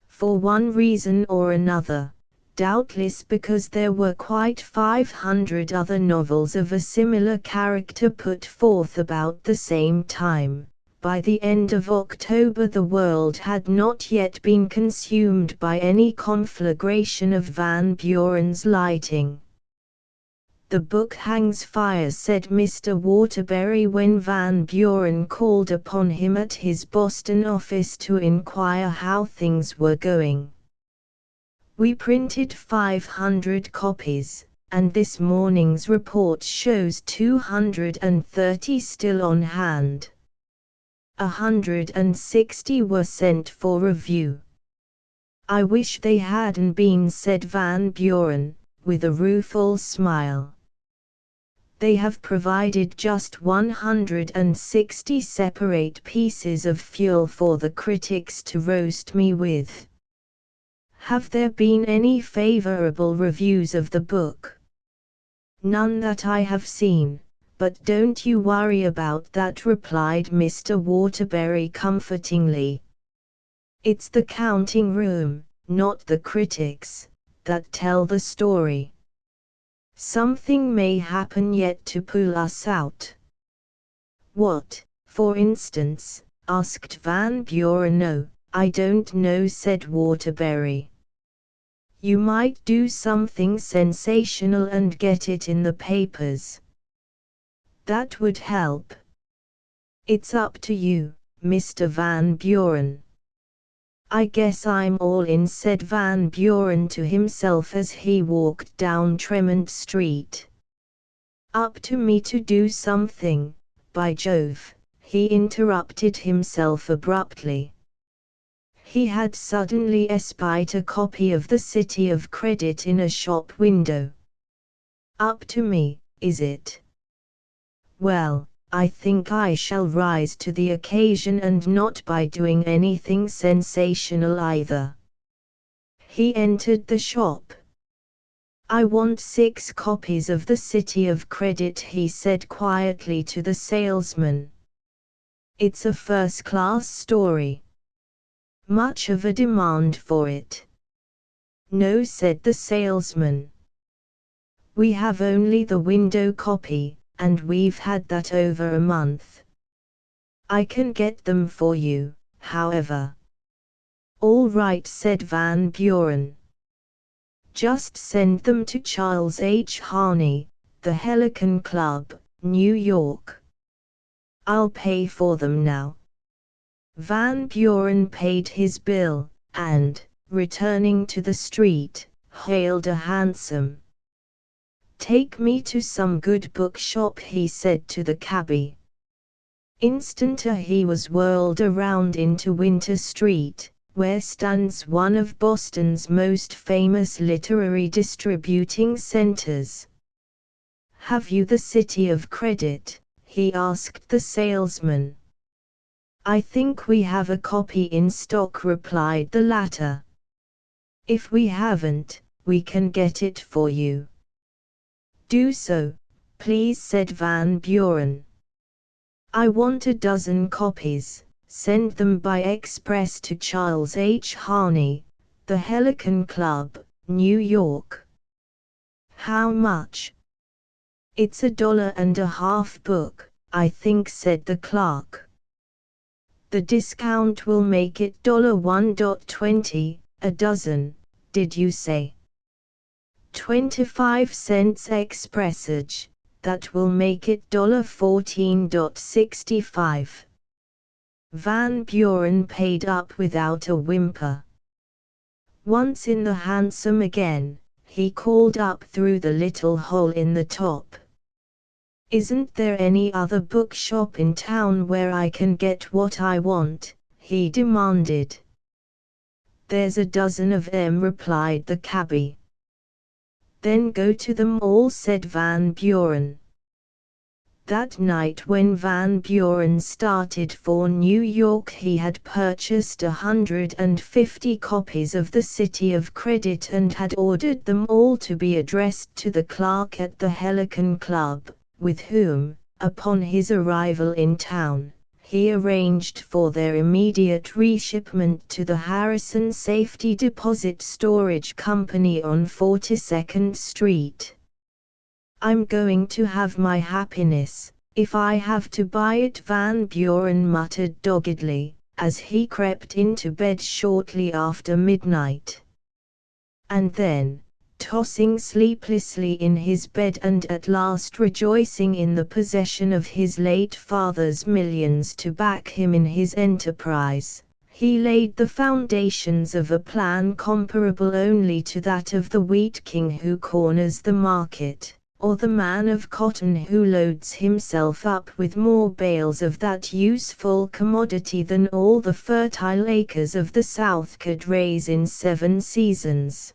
For one reason or another, doubtless because there were quite 500 other novels of a similar character put forth about the same time. By the end of October the world had not yet been consumed by any conflagration of Van Buren's lighting. The book hangs fire, said Mr. Waterbury when Van Buren called upon him at his Boston office to inquire how things were going. We printed 500 copies, and this morning's report shows 230 still on hand. 160 were sent for review. I wish they hadn't been, said Van Buren, with a rueful smile. They have provided just 160 separate pieces of fuel for the critics to roast me with. Have there been any favorable reviews of the book? None that I have seen. But don't you worry about that, replied Mr. Waterbury comfortingly. It's the counting room, not the critics, that tell the story. Something may happen yet to pull us out. What, for instance? Asked Van Buren. No, I don't know, said Waterbury. You might do something sensational and get it in the papers. That would help. It's up to you, Mr. Van Buren. I guess I'm all in, said Van Buren to himself as he walked down Tremont Street. Up to me to do something, by Jove, he interrupted himself abruptly. He had suddenly espied a copy of the City of Credit in a shop window. "Up to me, is it? Well, I think I shall rise to the occasion, and not by doing anything sensational either." He entered the shop. "I want 6 copies of the City of Credit," he said quietly to the salesman. "It's a first-class story. Much of a demand for it." "No," said the salesman. "We have only the window copy, and we've had that over a month. I can get them for you, however." "All right," said Van Buren. "Just send them to Charles H. Harney, the Helicon Club, New York. I'll pay for them now." Van Buren paid his bill, and, returning to the street, hailed a hansom. "Take me to some good bookshop," he said to the cabby. Instanter he was whirled around into Winter Street, where stands one of Boston's most famous literary distributing centers. "Have you the City of Credit?" he asked the salesman. "I think we have a copy in stock," replied the latter. "If we haven't, we can get it for you." "Do so, please," said Van Buren. "I want a dozen copies. Send them by express to Charles H. Harney, the Helicon Club, New York." "How much?" "It's $1.50 book, I think," said the clerk. "The discount will make it $1.20 a dozen, did you say?" 25 cents expressage, that will make it $14.65. Van Buren paid up without a whimper. Once in the hansom again, he called up through the little hole in the top. "Isn't there any other bookshop in town where I can get what I want?" he demanded. "There's a dozen of 'em," replied the cabby. "Then go to them all," said Van Buren. That night when Van Buren started for New York, he had purchased 150 copies of the City of Credit and had ordered them all to be addressed to the clerk at the Helicon Club, with whom, upon his arrival in town, he arranged for their immediate reshipment to the Harrison Safety Deposit Storage Company on 42nd Street. "I'm going to have my happiness, if I have to buy it," Van Buren muttered doggedly, as he crept into bed shortly after midnight. And then, tossing sleeplessly in his bed and at last rejoicing in the possession of his late father's millions to back him in his enterprise, he laid the foundations of a plan comparable only to that of the wheat king who corners the market, or the man of cotton who loads himself up with more bales of that useful commodity than all the fertile acres of the South could raise in 7 seasons.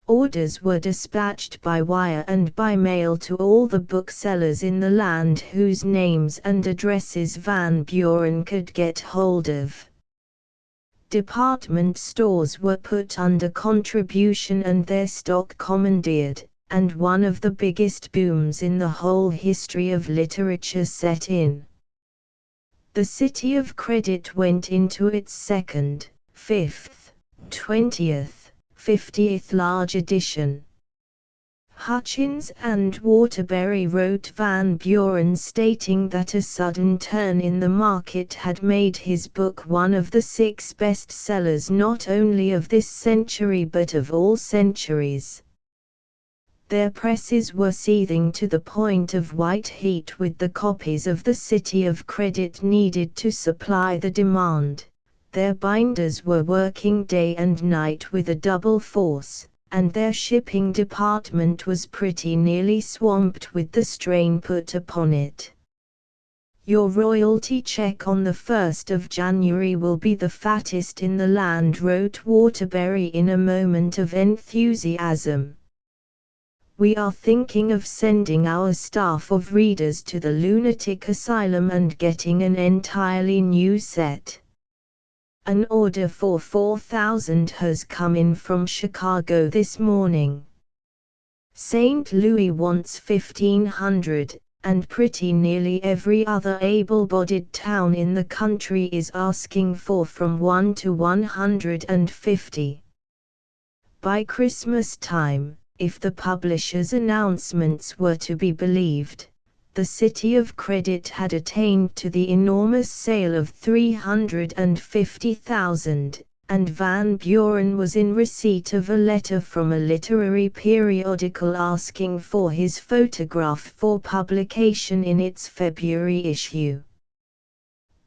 Orders were dispatched by wire and by mail to all the booksellers in the land whose names and addresses Van Buren could get hold of. Department stores were put under contribution and their stock commandeered, and one of the biggest booms in the whole history of literature set in. The City of Credit went into its 2nd, 5th, 20th, 50th large edition. Hutchins and Waterbury wrote Van Buren stating that a sudden turn in the market had made his book one of the 6 best sellers not only of this century but of all centuries. Their presses were seething to the point of white heat with the copies of the City of Credit needed to supply the demand. Their binders were working day and night with a double force, and their shipping department was pretty nearly swamped with the strain put upon it. Your royalty check on the 1st of January will be the fattest in the land, wrote Waterbury in a moment of enthusiasm. We are thinking of sending our staff of readers to the lunatic asylum and getting an entirely new set. An order for 4,000 has come in from Chicago this morning. St. Louis wants 1,500, and pretty nearly every other able-bodied town in the country is asking for from 1 to 150. By Christmas time, if the publisher's announcements were to be believed, the City of Credit had attained to the enormous sale of 350,000, and Van Buren was in receipt of a letter from a literary periodical asking for his photograph for publication in its February issue.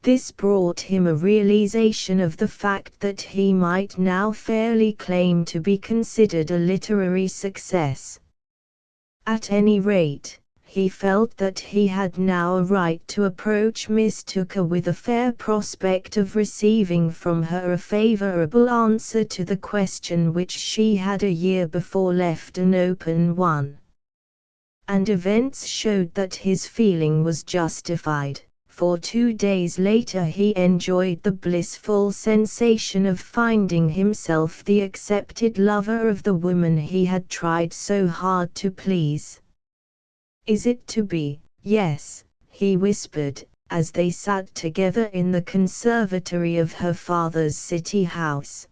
This brought him a realization of the fact that he might now fairly claim to be considered a literary success. At any rate, he felt that he had now a right to approach Miss Tooker with a fair prospect of receiving from her a favorable answer to the question which she had a year before left an open one. And events showed that his feeling was justified, for 2 days later he enjoyed the blissful sensation of finding himself the accepted lover of the woman he had tried so hard to please. "Is it to be?" "Yes," he whispered, as they sat together in the conservatory of her father's city house.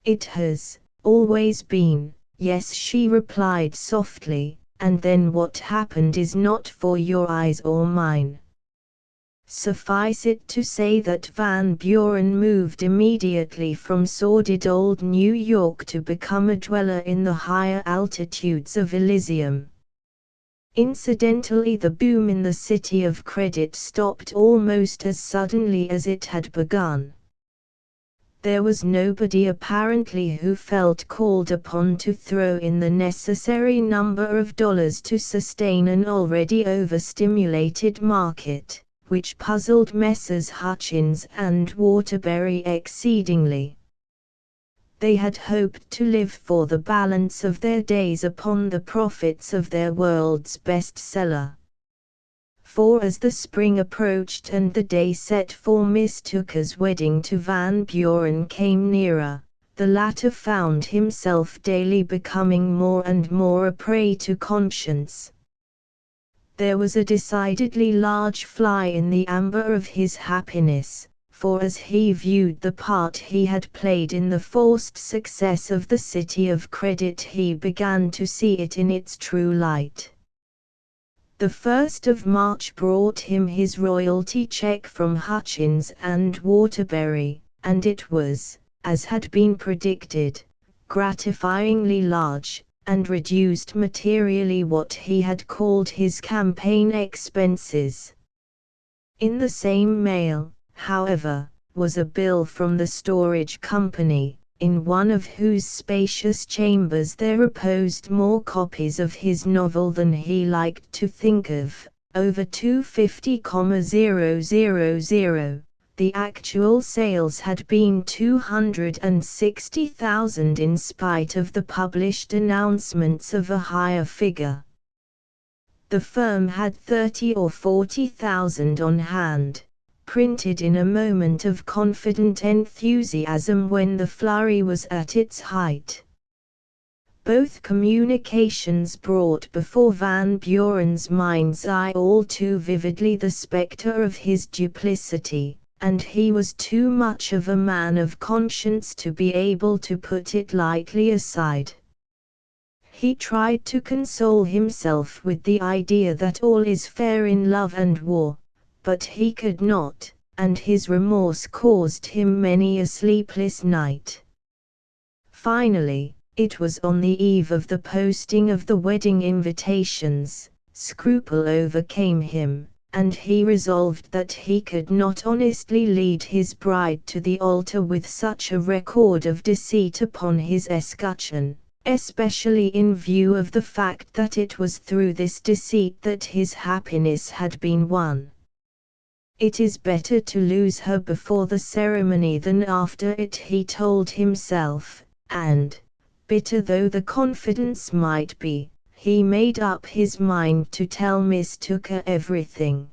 "It has always been." "Yes," she replied softly, "and then what happened is not for your eyes or mine." Suffice it to say that Van Buren moved immediately from sordid old New York to become a dweller in the higher altitudes of Elysium. Incidentally, the boom in the City of Credit stopped almost as suddenly as it had begun. There was nobody apparently who felt called upon to throw in the necessary number of dollars to sustain an already overstimulated market, which puzzled Messrs. Hutchins and Waterbury exceedingly. They had hoped to live for the balance of their days upon the profits of their world's bestseller. For as the spring approached and the day set for Miss Tooker's wedding to Van Buren came nearer, the latter found himself daily becoming more and more a prey to conscience. There was a decidedly large fly in the amber of his happiness, for as he viewed the part he had played in the forced success of the City of Credit, he began to see it in its true light. The 1st of March brought him his royalty check from Hutchins and Waterbury, and it was, as had been predicted, gratifyingly large, and reduced materially what he had called his campaign expenses. In the same mail, however, was a bill from the storage company, in one of whose spacious chambers there reposed more copies of his novel than he liked to think of, over 250,000. The actual sales had been 260,000 in spite of the published announcements of a higher figure. The firm had 30 or 40,000 on hand, printed in a moment of confident enthusiasm when the flurry was at its height. Both communications brought before Van Buren's mind's eye all too vividly the spectre of his duplicity, and he was too much of a man of conscience to be able to put it lightly aside. He tried to console himself with the idea that all is fair in love and war, but he could not, and his remorse caused him many a sleepless night. Finally, it was on the eve of the posting of the wedding invitations, scruple overcame him, and he resolved that he could not honestly lead his bride to the altar with such a record of deceit upon his escutcheon, especially in view of the fact that it was through this deceit that his happiness had been won. It is better to lose her before the ceremony than after it, he told himself, and, bitter though the confidence might be, he made up his mind to tell Miss Tooker everything.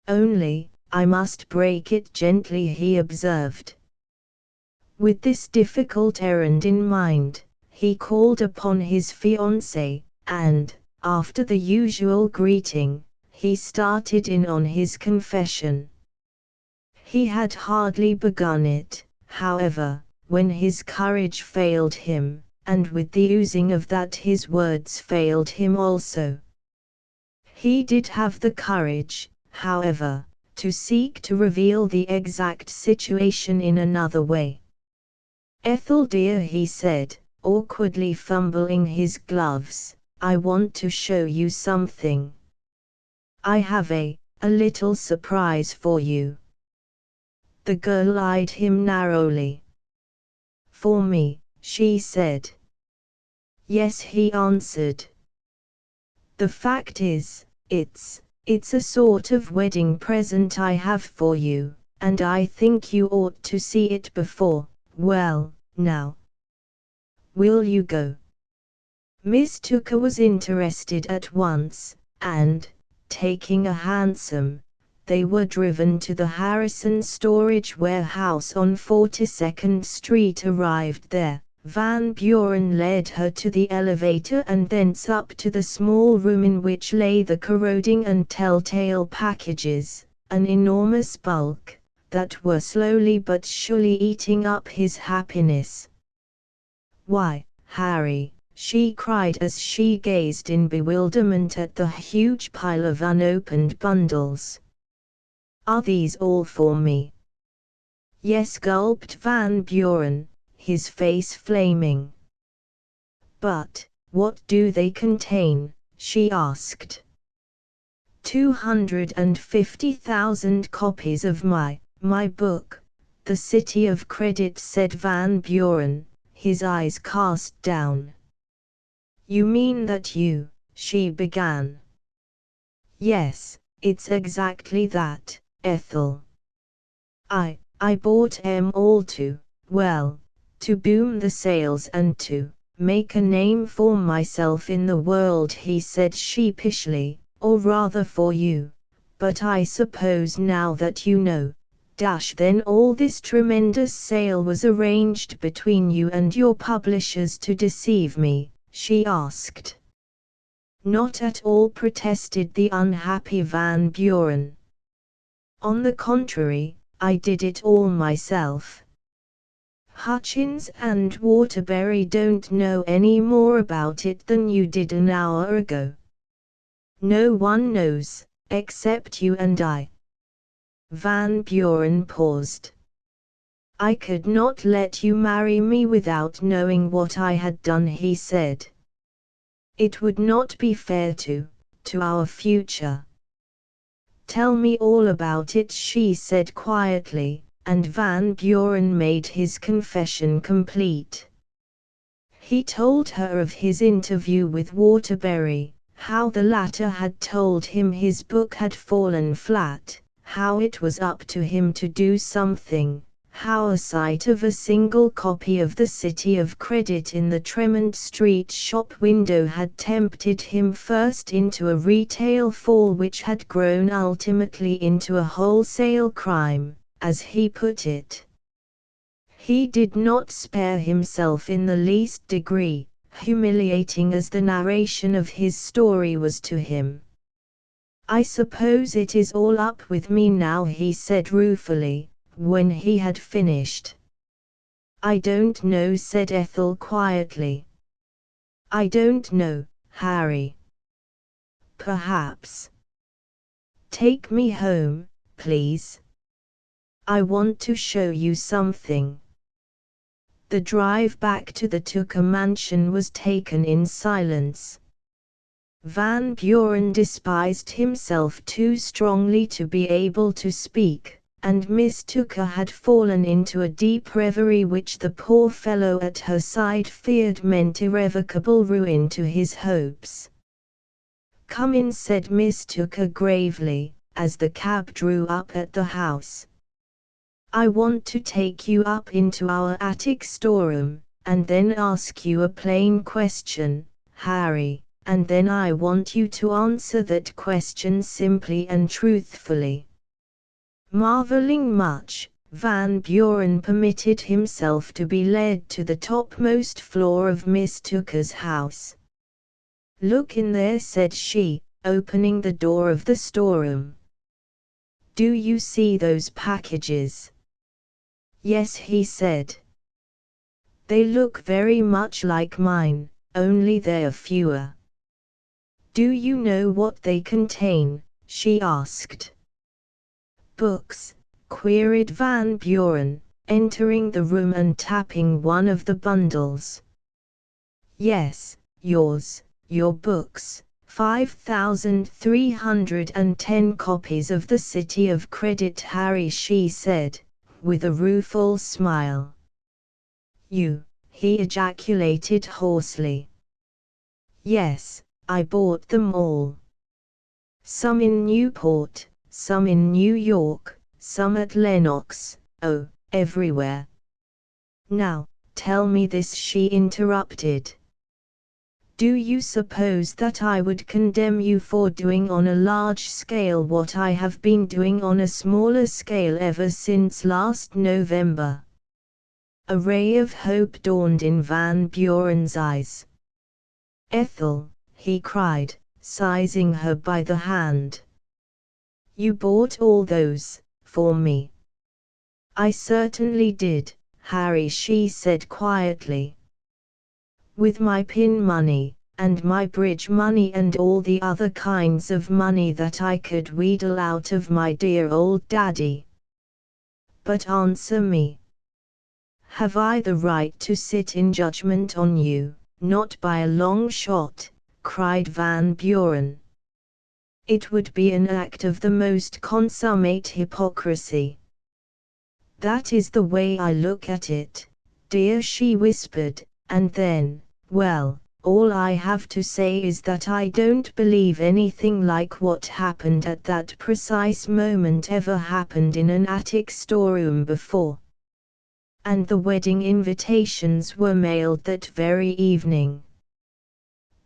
Only, I must break it gently, he observed. With this difficult errand in mind, he called upon his fiancée, and, after the usual greeting, he started in on his confession. He had hardly begun it, however, when his courage failed him, and with the oozing of that his words failed him also. He did have the courage, however, to seek to reveal the exact situation in another way. "Ethel dear," he said, awkwardly fumbling his gloves, "I want to show you something. I have a little surprise for you." The girl eyed him narrowly. "For me?" she said. "Yes," he answered. "The fact is, it's a sort of wedding present I have for you, and I think you ought to see it before, well, now. Will you go?" Miss Tooker was interested at once, and, taking a hansom, they were driven to the Harrison storage warehouse on 42nd Street. Arrived there, Van Buren led her to the elevator and thence up to the small room in which lay the corroding and telltale packages, an enormous bulk, that were slowly but surely eating up his happiness. "Why, Harry," she cried as she gazed in bewilderment at the huge pile of unopened bundles. "Are these all for me?" "Yes," gulped Van Buren, his face flaming. "But, what do they contain?" she asked. 250,000 copies of my book, The City of Credit," said Van Buren, his eyes cast down. "You mean that you," she began. "Yes, it's exactly that, Ethel. I bought 'em all to boom the sales and to make a name for myself in the world," he said sheepishly, "or rather for you, but I suppose now that you know, then all this tremendous sale was arranged between you and your publishers to deceive me," she asked. "Not at all," protested the unhappy Van Buren. "On the contrary, I did it all myself. Hutchins and Waterbury don't know any more about it than you did an hour ago. No one knows, except you and I." Van Buren paused. "I could not let you marry me without knowing what I had done," he said. "It would not be fair to our future." "Tell me all about it," she said quietly, and Van Buren made his confession complete. He told her of his interview with Waterbury, how the latter had told him his book had fallen flat, how it was up to him to do something, how a sight of a single copy of The City of Credit in the Tremont Street shop window had tempted him first into a retail fall which had grown ultimately into a wholesale crime, as he put it. He did not spare himself in the least degree, humiliating as the narration of his story was to him. "I suppose it is all up with me now," he said ruefully, when he had finished. "I don't know," said Ethel quietly. "I don't know, Harry. Perhaps. Take me home, please. I want to show you something." The drive back to the Tooker mansion was taken in silence. Van Buren despised himself too strongly to be able to speak, and Miss Tooker had fallen into a deep reverie which the poor fellow at her side feared meant irrevocable ruin to his hopes. "Come in," said Miss Tooker gravely, as the cab drew up at the house. "I want to take you up into our attic storeroom, and then ask you a plain question, Harry, and then I want you to answer that question simply and truthfully." Marveling much, Van Buren permitted himself to be led to the topmost floor of Miss Tooker's house. "Look in there," said she, opening the door of the storeroom. "Do you see those packages?" "Yes," he said. "They look very much like mine, only they're fewer." "Do you know what they contain?" she asked. "Books?" queried Van Buren, entering the room and tapping one of the bundles. "Yes, your books, 5,310 copies of The City of Credit, Harry," she said, with a rueful smile. "You," he ejaculated hoarsely. "Yes, I bought them all. Some in Newport, some in New York, some at Lenox, oh, everywhere." "Now, tell me this," she interrupted. "Do you suppose that I would condemn you for doing on a large scale what I have been doing on a smaller scale ever since last November?" A ray of hope dawned in Van Buren's eyes. "Ethel," he cried, seizing her by the hand. "You bought all those, for me?" "I certainly did, Harry," she said quietly. "With my pin money, and my bridge money, and all the other kinds of money that I could wheedle out of my dear old daddy. But answer me. Have I the right to sit in judgment on you?" "Not by a long shot," cried Van Buren. "It would be an act of the most consummate hypocrisy." "That is the way I look at it, dear," she whispered, and then, "well, all I have to say is that I don't believe anything like what happened at that precise moment ever happened in an attic storeroom before." And the wedding invitations were mailed that very evening.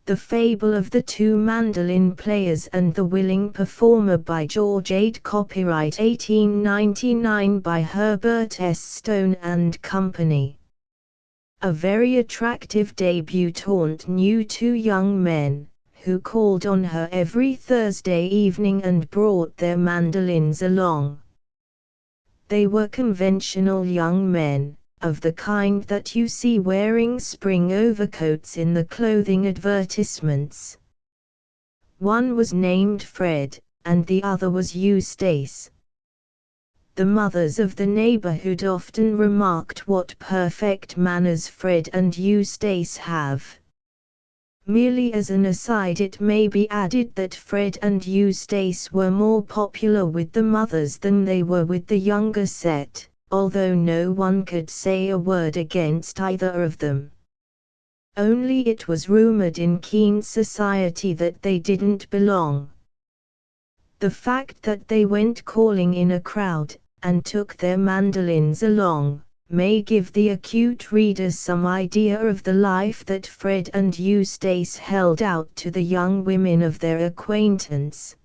The Fable of the Two Mandolin Players and the Willing Performer by George Ade, copyright 1899 by Herbert S. Stone and Company. A very attractive debutante knew two young men, who called on her every Thursday evening and brought their mandolins along. They were conventional young men, of the kind that you see wearing spring overcoats in the clothing advertisements. One was named Fred, and the other was Eustace. The mothers of the neighborhood often remarked what perfect manners Fred and Eustace have. Merely as an aside, it may be added that Fred and Eustace were more popular with the mothers than they were with the younger set, although no one could say a word against either of them. Only it was rumored in Keene society that they didn't belong. The fact that they went calling in a crowd, and took their mandolins along, may give the acute reader some idea of the life that Fred and Eustace held out to the young women of their acquaintance.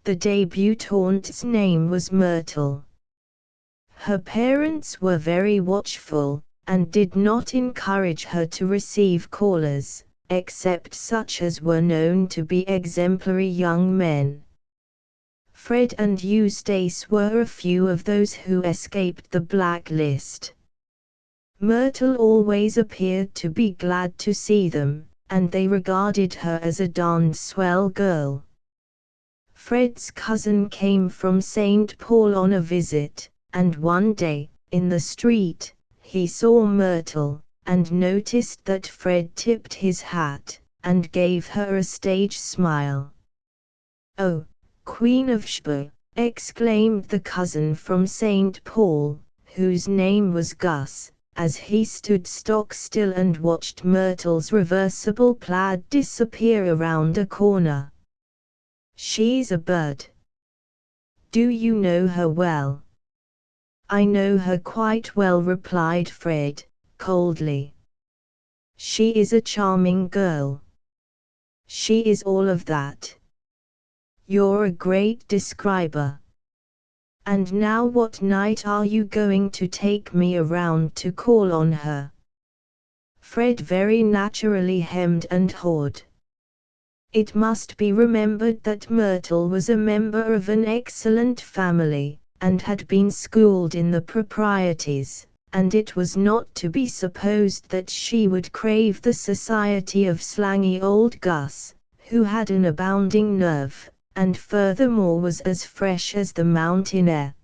The debutante's name was Myrtle. Her parents were very watchful, and did not encourage her to receive callers, except such as were known to be exemplary young men. Fred and Eustace were a few of those who escaped the blacklist. Myrtle always appeared to be glad to see them, and they regarded her as a darned swell girl. Fred's cousin came from St. Paul on a visit, and one day, in the street, he saw Myrtle, and noticed that Fred tipped his hat, and gave her a stage smile. "Oh, Queen of Sheba!" exclaimed the cousin from St. Paul, whose name was Gus, as he stood stock still and watched Myrtle's reversible plaid disappear around a corner. "She's a bird." Do you know her well? I know her quite well, replied Fred, coldly. She is a charming girl. She is all of that. You're a great describer. And now what night are you going to take me around to call on her? Fred very naturally hemmed and hawed. It must be remembered that Myrtle was a member of an excellent family, and had been schooled in the proprieties, and it was not to be supposed that she would crave the society of slangy old Gus, who had an abounding nerve, and furthermore was as fresh as the mountain air.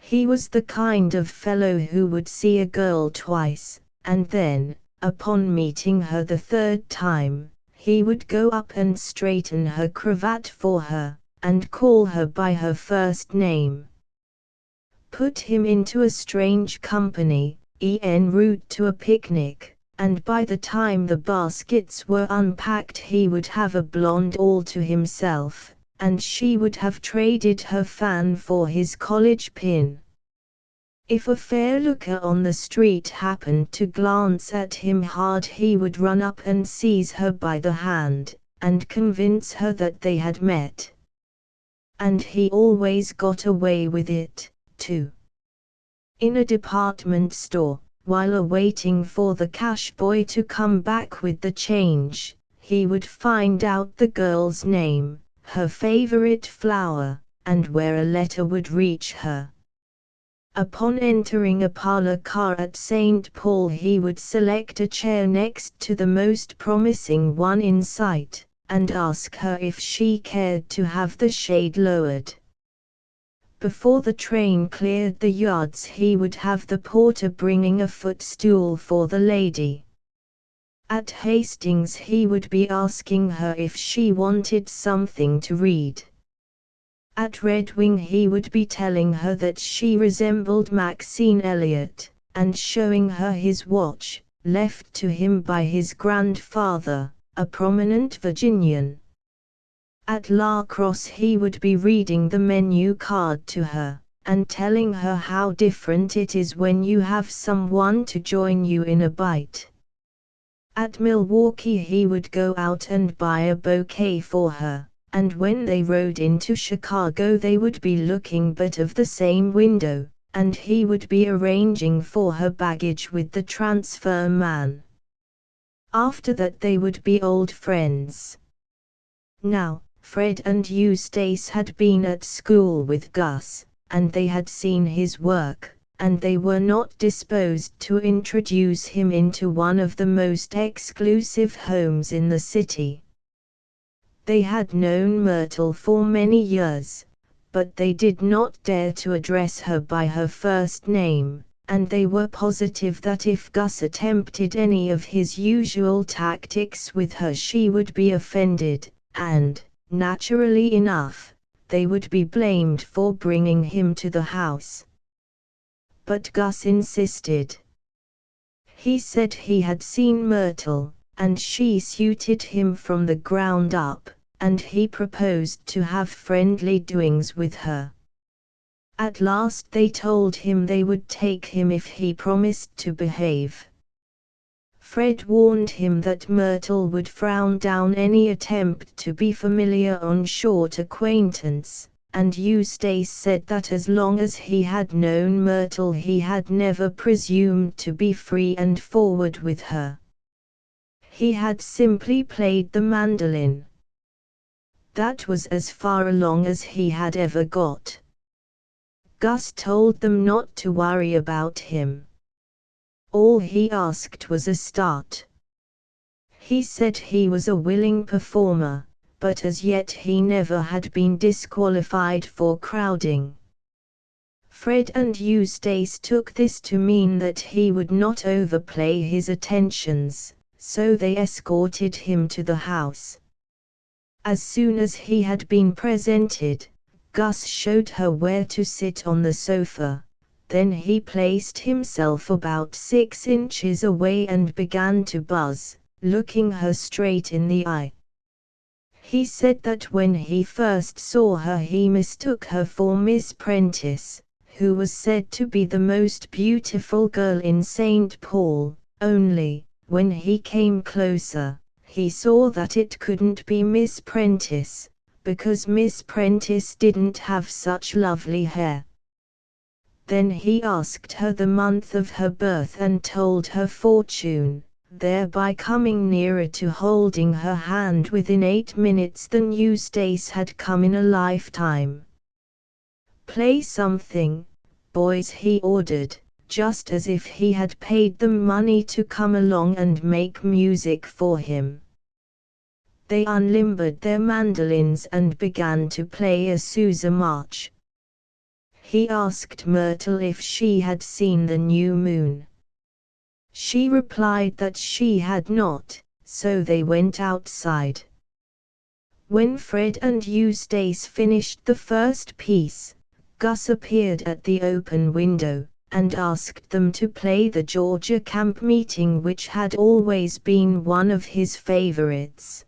He was the kind of fellow who would see a girl twice, and then, upon meeting her the third time, he would go up and straighten her cravat for her, and call her by her first name. Put him into a strange company, en route to a picnic, and by the time the baskets were unpacked he would have a blonde all to himself, and she would have traded her fan for his college pin. If a fair looker on the street happened to glance at him hard, he would run up and seize her by the hand, and convince her that they had met. And he always got away with it, too. In a department store, while awaiting for the cash boy to come back with the change, he would find out the girl's name, her favorite flower, and where a letter would reach her. Upon entering a parlor car at St. Paul, he would select a chair next to the most promising one in sight, and ask her if she cared to have the shade lowered. Before the train cleared the yards, he would have the porter bringing a footstool for the lady. At Hastings he would be asking her if she wanted something to read. At Red Wing he would be telling her that she resembled Maxine Elliott, and showing her his watch, left to him by his grandfather, a prominent Virginian. At La Crosse he would be reading the menu card to her, and telling her how different it is when you have someone to join you in a bite. At Milwaukee he would go out and buy a bouquet for her, and when they rode into Chicago they would be looking but of the same window, and he would be arranging for her baggage with the transfer man. After that they would be old friends. Now, Fred and Eustace had been at school with Gus, and they had seen his work, and they were not disposed to introduce him into one of the most exclusive homes in the city. They had known Myrtle for many years, but they did not dare to address her by her first name, and they were positive that if Gus attempted any of his usual tactics with her she would be offended, and, naturally enough, they would be blamed for bringing him to the house. But Gus insisted. He said he had seen Myrtle, and she suited him from the ground up, and he proposed to have friendly doings with her. At last they told him they would take him if he promised to behave. Fred warned him that Myrtle would frown down any attempt to be familiar on short acquaintance, and Eustace said that as long as he had known Myrtle he had never presumed to be free and forward with her. He had simply played the mandolin. That was as far along as he had ever got. Gus told them not to worry about him. All he asked was a start. He said he was a willing performer, but as yet he never had been disqualified for crowding. Fred and Eustace took this to mean that he would not overplay his attentions, so they escorted him to the house. As soon as he had been presented, Gus showed her where to sit on the sofa, then he placed himself about 6 inches away and began to buzz, looking her straight in the eye. He said that when he first saw her he mistook her for Miss Prentice, who was said to be the most beautiful girl in St. Paul, only, when he came closer, he saw that it couldn't be Miss Prentice, because Miss Prentice didn't have such lovely hair. Then he asked her the month of her birth and told her fortune, thereby coming nearer to holding her hand within 8 minutes than Eustace had come in a lifetime. "Play something, boys," he ordered, just as if he had paid them money to come along and make music for him. They unlimbered their mandolins and began to play a Sousa march. He asked Myrtle if she had seen the new moon. She replied that she had not, so they went outside. When Fred and Eustace finished the first piece, Gus appeared at the open window, and asked them to play the Georgia camp meeting, which had always been one of his favorites.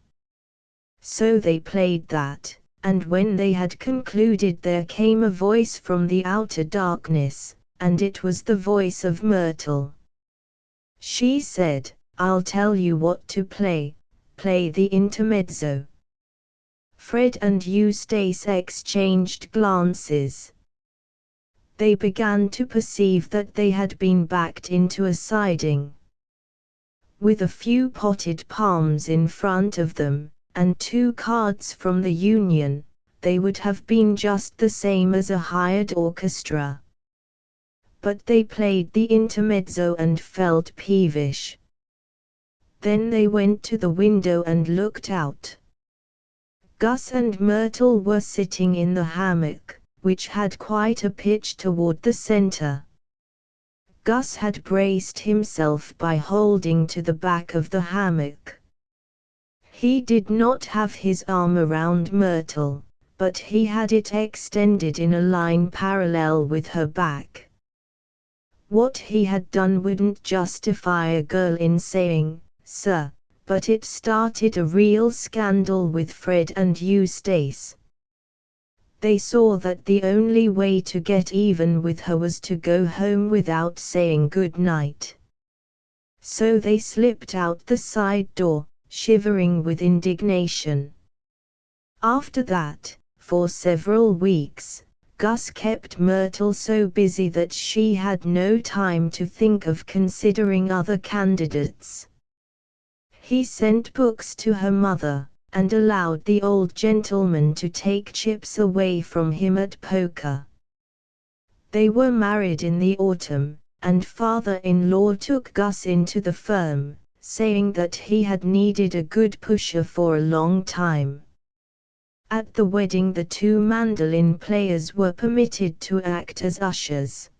So they played that, and when they had concluded there came a voice from the outer darkness, and it was the voice of Myrtle. She said, "I'll tell you what to play, play the intermezzo." Fred and Eustace exchanged glances. They began to perceive that they had been backed into a siding. With a few potted palms in front of them, and 2 cards from the union, they would have been just the same as a hired orchestra. But they played the intermezzo and felt peevish. Then they went to the window and looked out. Gus and Myrtle were sitting in the hammock, which had quite a pitch toward the center. Gus had braced himself by holding to the back of the hammock. He did not have his arm around Myrtle, but he had it extended in a line parallel with her back. What he had done wouldn't justify a girl in saying, "Sir," but it started a real scandal with Fred and Eustace. They saw that the only way to get even with her was to go home without saying good night. So they slipped out the side door, shivering with indignation. After that, for several weeks, Gus kept Myrtle so busy that she had no time to think of considering other candidates. He sent books to her mother, and allowed the old gentleman to take chips away from him at poker. They were married in the autumn, and father-in-law took Gus into the firm, saying that he had needed a good pusher for a long time. At the wedding the 2 mandolin players were permitted to act as ushers.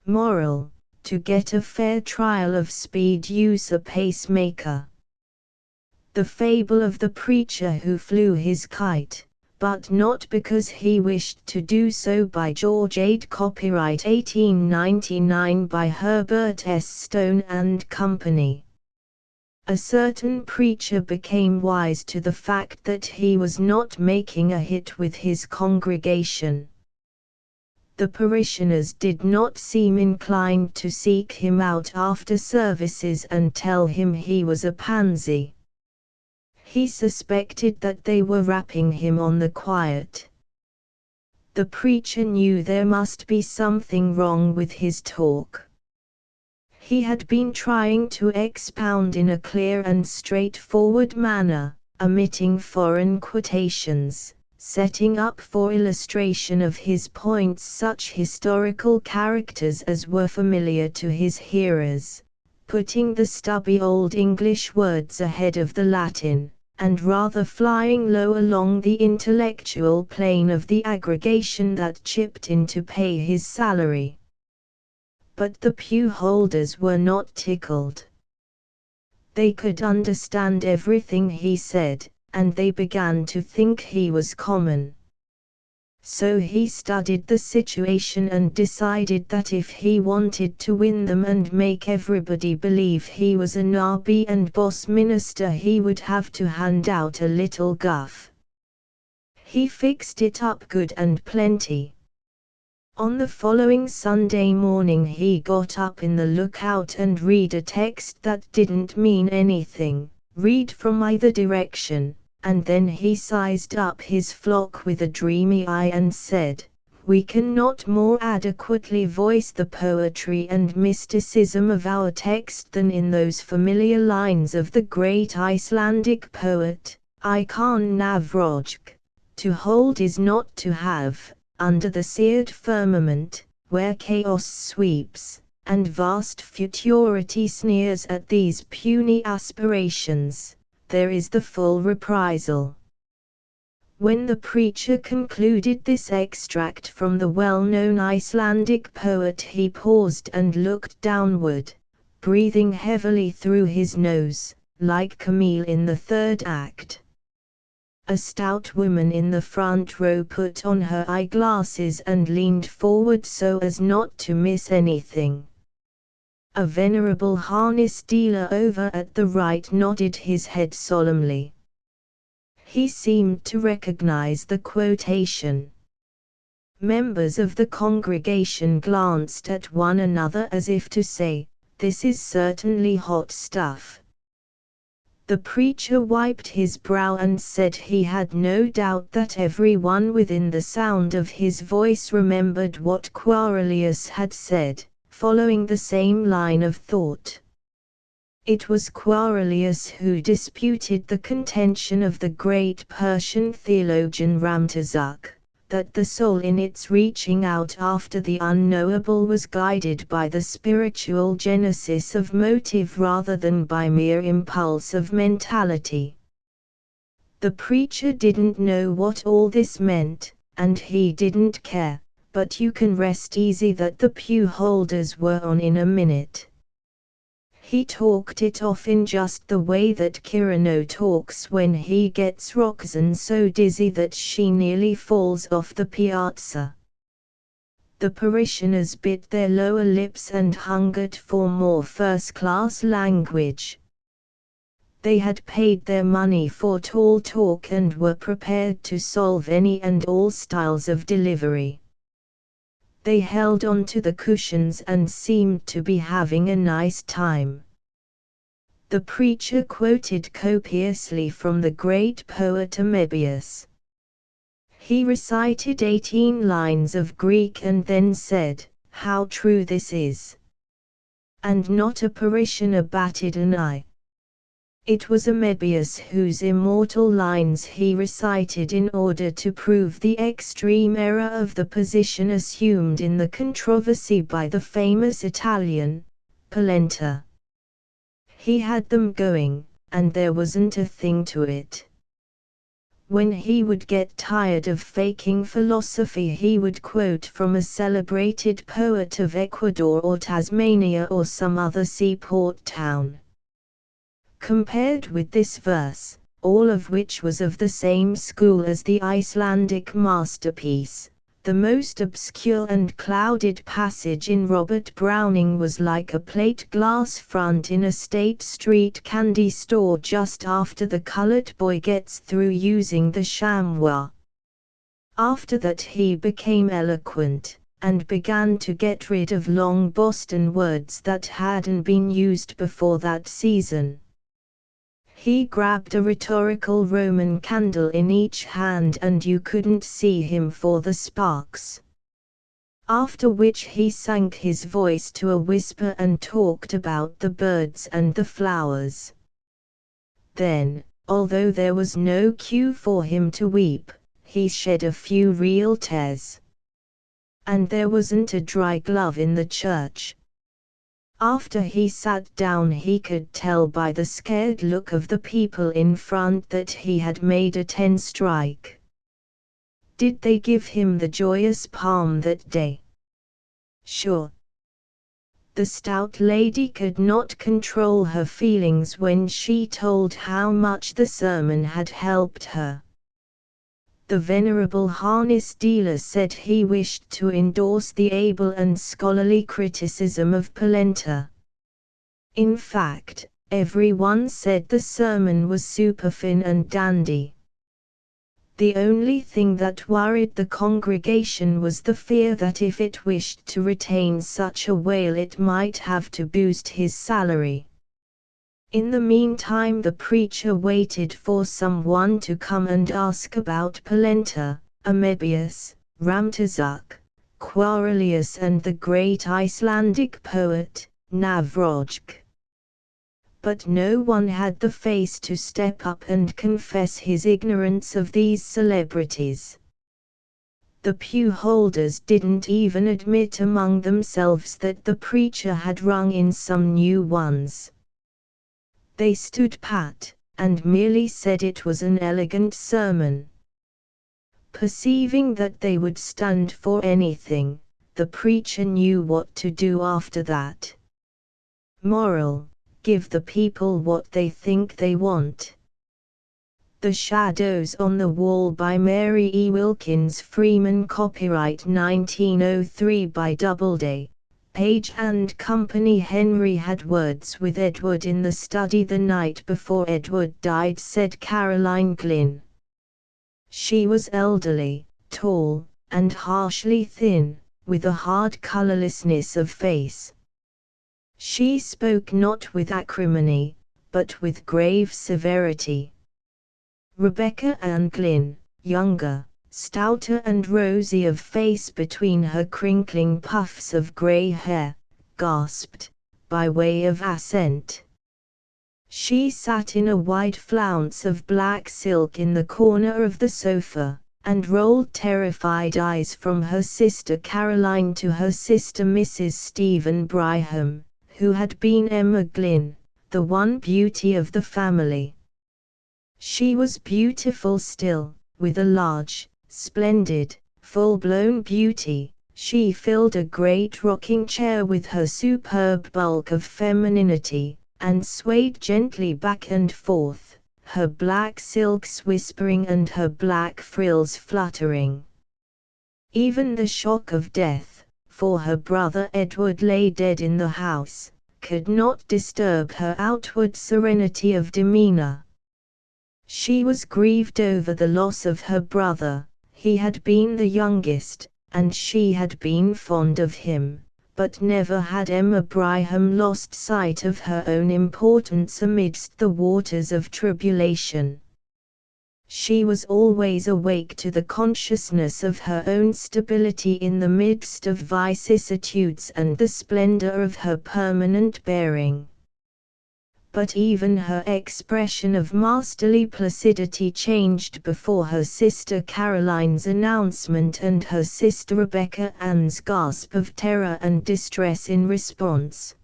Moral: to get a fair trial of speed use a pacemaker. The fable of the preacher who flew his kite, but not because he wished to do so, by George Ade, copyright 1899 by Herbert S. Stone and Company. A certain preacher became wise to the fact that he was not making a hit with his congregation. The parishioners did not seem inclined to seek him out after services and tell him he was a pansy. He suspected that they were rapping him on the quiet. The preacher knew there must be something wrong with his talk. He had been trying to expound in a clear and straightforward manner, omitting foreign quotations, setting up for illustration of his points such historical characters as were familiar to his hearers, putting the stubby old English words ahead of the Latin, and rather flying low along the intellectual plane of the aggregation that chipped in to pay his salary. But the pew holders were not tickled. They could understand everything he said, and they began to think he was common. So he studied the situation and decided that if he wanted to win them and make everybody believe he was a Nabi and boss minister, he would have to hand out a little guff. He fixed it up good and plenty. On the following Sunday morning he got up in the lookout and read a text that didn't mean anything, read from either direction. And then he sized up his flock with a dreamy eye and said, "We cannot more adequately voice the poetry and mysticism of our text than in those familiar lines of the great Icelandic poet, Ikan Navrojk. To hold is not to have, under the seared firmament, where chaos sweeps, and vast futurity sneers at these puny aspirations. There is the full reprisal." When the preacher concluded this extract from the well-known Icelandic poet, he paused and looked downward, breathing heavily through his nose, like Camille in the third act. A stout woman in the front row put on her eyeglasses and leaned forward so as not to miss anything. A venerable harness dealer over at the right nodded his head solemnly. He seemed to recognize the quotation. Members of the congregation glanced at one another as if to say, "This is certainly hot stuff." The preacher wiped his brow and said he had no doubt that everyone within the sound of his voice remembered what Quarilius had said, following the same line of thought. It was Quarilius who disputed the contention of the great Persian theologian Ramtazuk, that the soul in its reaching out after the unknowable was guided by the spiritual genesis of motive rather than by mere impulse of mentality. The preacher didn't know what all this meant, and he didn't care. But you can rest easy that the pew holders were on in a minute. He talked it off in just the way that Cyrano talks when he gets Roxanne so dizzy that she nearly falls off the piazza. The parishioners bit their lower lips and hungered for more first-class language. They had paid their money for tall talk and were prepared to solve any and all styles of delivery. They held on to the cushions and seemed to be having a nice time. The preacher quoted copiously from the great poet Amebius. He recited 18 lines of Greek and then said, "How true this is!" And not a parishioner batted an eye. It was Amebius whose immortal lines he recited in order to prove the extreme error of the position assumed in the controversy by the famous Italian, Polenta. He had them going, and there wasn't a thing to it. When he would get tired of faking philosophy, he would quote from a celebrated poet of Ecuador or Tasmania or some other seaport town. Compared with this verse, all of which was of the same school as the Icelandic masterpiece, the most obscure and clouded passage in Robert Browning was like a plate glass front in a State Street candy store just after the colored boy gets through using the chamois. After that he became eloquent, and began to get rid of long Boston words that hadn't been used before that season. He grabbed a rhetorical Roman candle in each hand and you couldn't see him for the sparks. After which he sank his voice to a whisper and talked about the birds and the flowers. Then, although there was no cue for him to weep, he shed a few real tears. And there wasn't a dry glove in the church. After he sat down he could tell by the scared look of the people in front that he had made a 10 strike. Did they give him the joyous palm that day? Sure. The stout lady could not control her feelings when she told how much the sermon had helped her. The venerable harness dealer said he wished to endorse the able and scholarly criticism of polenta. In fact, everyone said the sermon was superfine and dandy. The only thing that worried the congregation was the fear that if it wished to retain such a whale it might have to boost his salary. In the meantime the preacher waited for someone to come and ask about polenta, Amebius, Ramtazuk, Quarilius and the great Icelandic poet, Navrojk. But no one had the face to step up and confess his ignorance of these celebrities. The pew holders didn't even admit among themselves that the preacher had rung in some new ones. They stood pat, and merely said it was an elegant sermon. Perceiving that they would stand for anything, the preacher knew what to do after that. Moral: give the people what they think they want. The Shadows on the Wall by Mary E. Wilkins Freeman, copyright 1903 by Doubleday, Page and Company. Henry had words with Edward in the study the night before Edward died, said Caroline Glynn. She was elderly, tall, and harshly thin, with a hard colorlessness of face. She spoke not with acrimony, but with grave severity. Rebecca Ann Glynn, younger, stouter and rosy of face between her crinkling puffs of grey hair, gasped, by way of assent. She sat in a wide flounce of black silk in the corner of the sofa, and rolled terrified eyes from her sister Caroline to her sister Mrs. Stephen Bryham, who had been Emma Glynn, the one beauty of the family. She was beautiful still, with a large, splendid, full-blown beauty. She filled a great rocking chair with her superb bulk of femininity, and swayed gently back and forth, her black silks whispering and her black frills fluttering. Even the shock of death, for her brother Edward lay dead in the house, could not disturb her outward serenity of demeanor. She was grieved over the loss of her brother. He had been the youngest, and she had been fond of him, but never had Emma Bryham lost sight of her own importance amidst the waters of tribulation. She was always awake to the consciousness of her own stability in the midst of vicissitudes and the splendor of her permanent bearing. But even her expression of masterly placidity changed before her sister Caroline's announcement and her sister Rebecca Ann's gasp of terror and distress in response.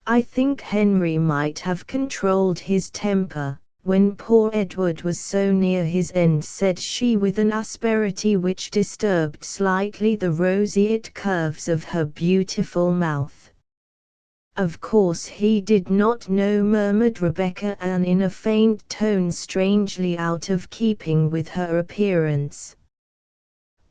I think Henry might have controlled his temper, when poor Edward was so near his end, said she with an asperity which disturbed slightly the roseate curves of her beautiful mouth. Of course he did not know, murmured Rebecca Ann in a faint tone strangely out of keeping with her appearance.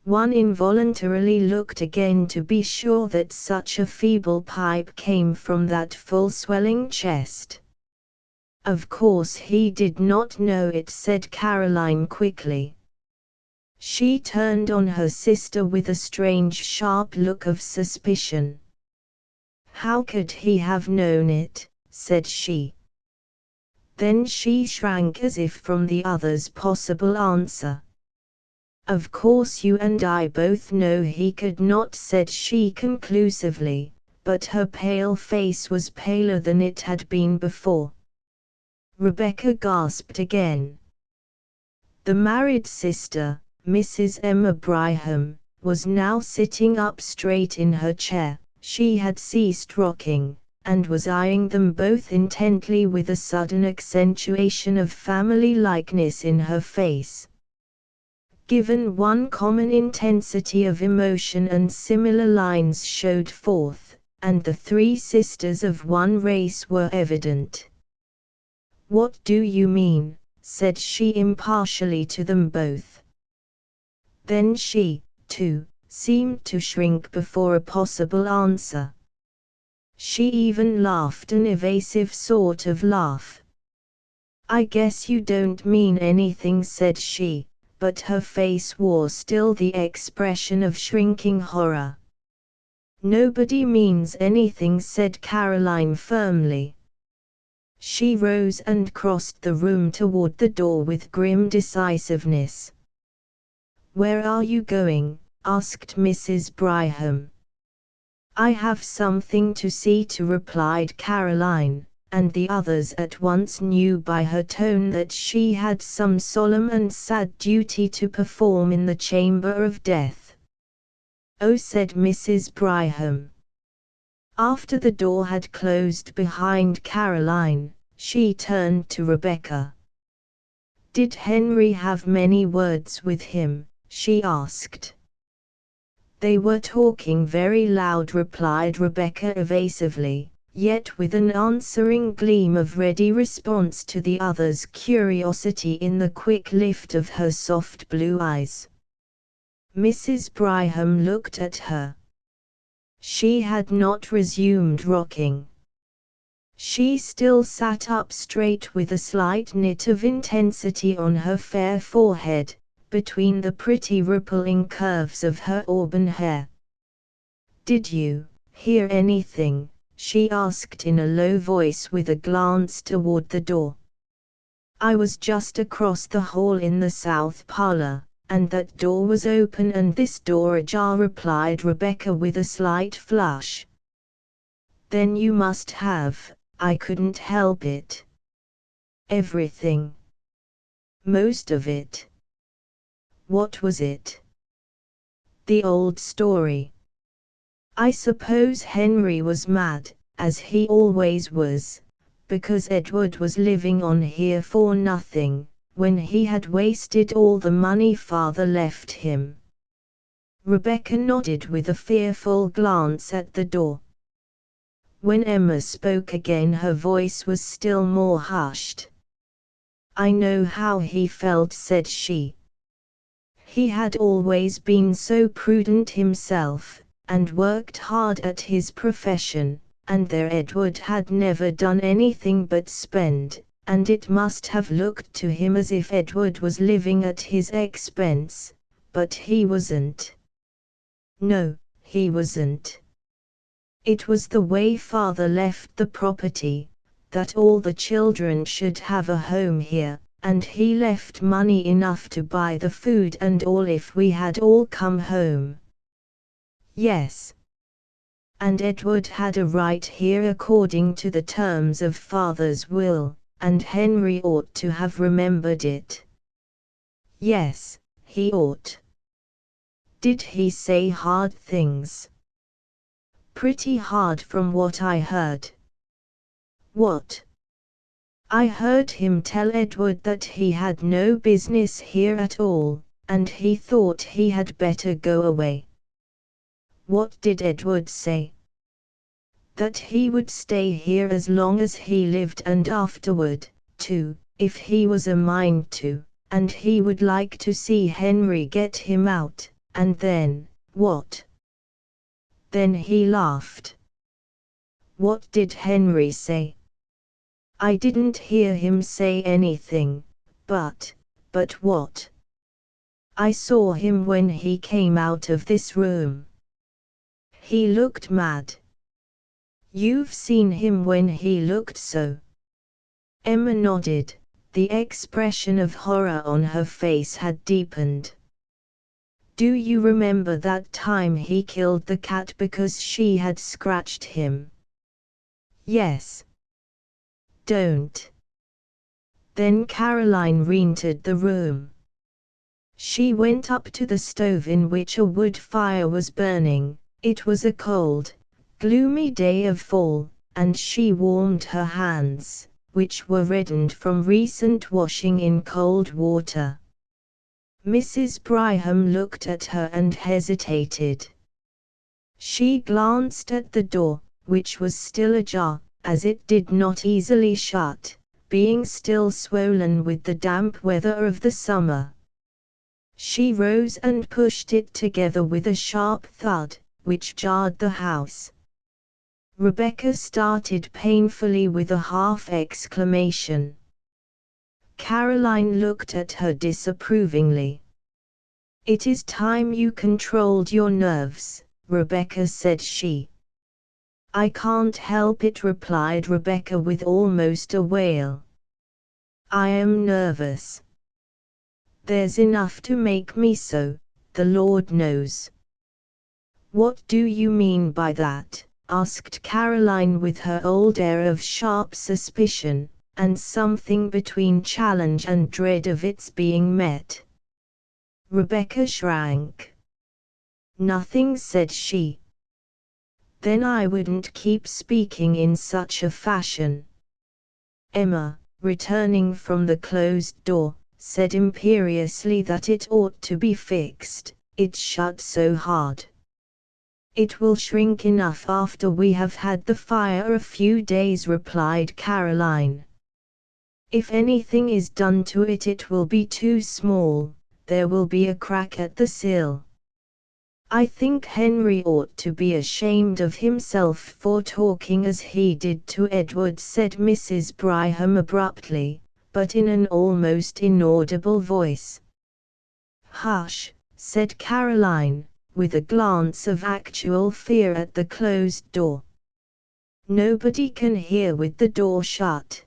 One involuntarily looked again to be sure that such a feeble pipe came from that full swelling chest. Of course he did not know it, said Caroline quickly. She turned on her sister with a strange sharp look of suspicion. How could he have known it, said she. Then she shrank as if from the other's possible answer. Of course you and I both know he could not, said she conclusively, but her pale face was paler than it had been before. Rebecca gasped again. The married sister, Mrs. Emma Bryham, was now sitting up straight in her chair. She had ceased rocking, and was eyeing them both intently with a sudden accentuation of family likeness in her face. Given one common intensity of emotion and similar lines showed forth, and the three sisters of one race were evident. What do you mean? Said she impartially to them both. Then she, too, seemed to shrink before a possible answer. She even laughed an evasive sort of laugh. "I guess you don't mean anything," said she, but her face wore still the expression of shrinking horror. "Nobody means anything," said Caroline firmly. She rose and crossed the room toward the door with grim decisiveness. "Where are you going?" asked Mrs. Brigham. "I have something to see to," replied Caroline, and the others at once knew by her tone that she had some solemn and sad duty to perform in the chamber of death. "Oh," said Mrs. Brigham. After the door had closed behind Caroline, she turned to Rebecca. "Did Henry have many words with him?" she asked. "They were talking very loud," replied Rebecca evasively, yet with an answering gleam of ready response to the other's curiosity in the quick lift of her soft blue eyes. Mrs. Brigham looked at her. She had not resumed rocking. She still sat up straight with a slight knit of intensity on her fair forehead, between the pretty rippling curves of her auburn hair. "Did you hear anything?" she asked in a low voice with a glance toward the door. "I was just across the hall in the south parlor, and that door was open and this door ajar," replied Rebecca with a slight flush. "Then you must have. I couldn't help it." "Everything." "Most of it." "What was it?" "The old story. I suppose Henry was mad, as he always was, because Edward was living on here for nothing, when he had wasted all the money father left him." Rebecca nodded with a fearful glance at the door. When Emma spoke again her voice was still more hushed. "I know how he felt," said she. "He had always been so prudent himself, and worked hard at his profession, and there Edward had never done anything but spend, and it must have looked to him as if Edward was living at his expense, but he wasn't. No, he wasn't. It was the way father left the property, that all the children should have a home here, and he left money enough to buy the food and all if we had all come home." "Yes. And Edward had a right here according to the terms of father's will, and Henry ought to have remembered it." "Yes, he ought." "Did he say hard things?" "Pretty hard from what I heard." "What?" "I heard him tell Edward that he had no business here at all, and he thought he had better go away." "What did Edward say?" "That he would stay here as long as he lived and afterward, too, if he was a mind to, and he would like to see Henry get him out, and then, what?" "Then he laughed." "What did Henry say?" "I didn't hear him say anything, but what?" "I saw him when he came out of this room." "He looked mad." "You've seen him when he looked so?" Emma nodded. The expression of horror on her face had deepened. "Do you remember that time he killed the cat because she had scratched him?" "Yes." "Don't." Then Caroline re-entered the room. She went up to the stove in which a wood fire was burning. It was a cold, gloomy day of fall, and she warmed her hands, which were reddened from recent washing in cold water. Mrs. Brigham looked at her and hesitated. She glanced at the door, which was still ajar, as it did not easily shut, being still swollen with the damp weather of the summer. She rose and pushed it together with a sharp thud, which jarred the house. Rebecca started painfully with a half exclamation. Caroline looked at her disapprovingly. "It is time you controlled your nerves," Rebecca said. "I can't help it," replied Rebecca with almost a wail. "I am nervous. There's enough to make me so, the Lord knows." "What do you mean by that?" asked Caroline with her old air of sharp suspicion, and something between challenge and dread of its being met. Rebecca shrank. "Nothing," said she. "Then I wouldn't keep speaking in such a fashion." Emma, returning from the closed door, said imperiously that it ought to be fixed, it's shut so hard. "It will shrink enough after we have had the fire a few days," replied Caroline. "If anything is done to it, it will be too small, there will be a crack at the sill." "I think Henry ought to be ashamed of himself for talking as he did to Edward," said Mrs. Bryham abruptly, but in an almost inaudible voice. "Hush," said Caroline, with a glance of actual fear at the closed door. "Nobody can hear with the door shut."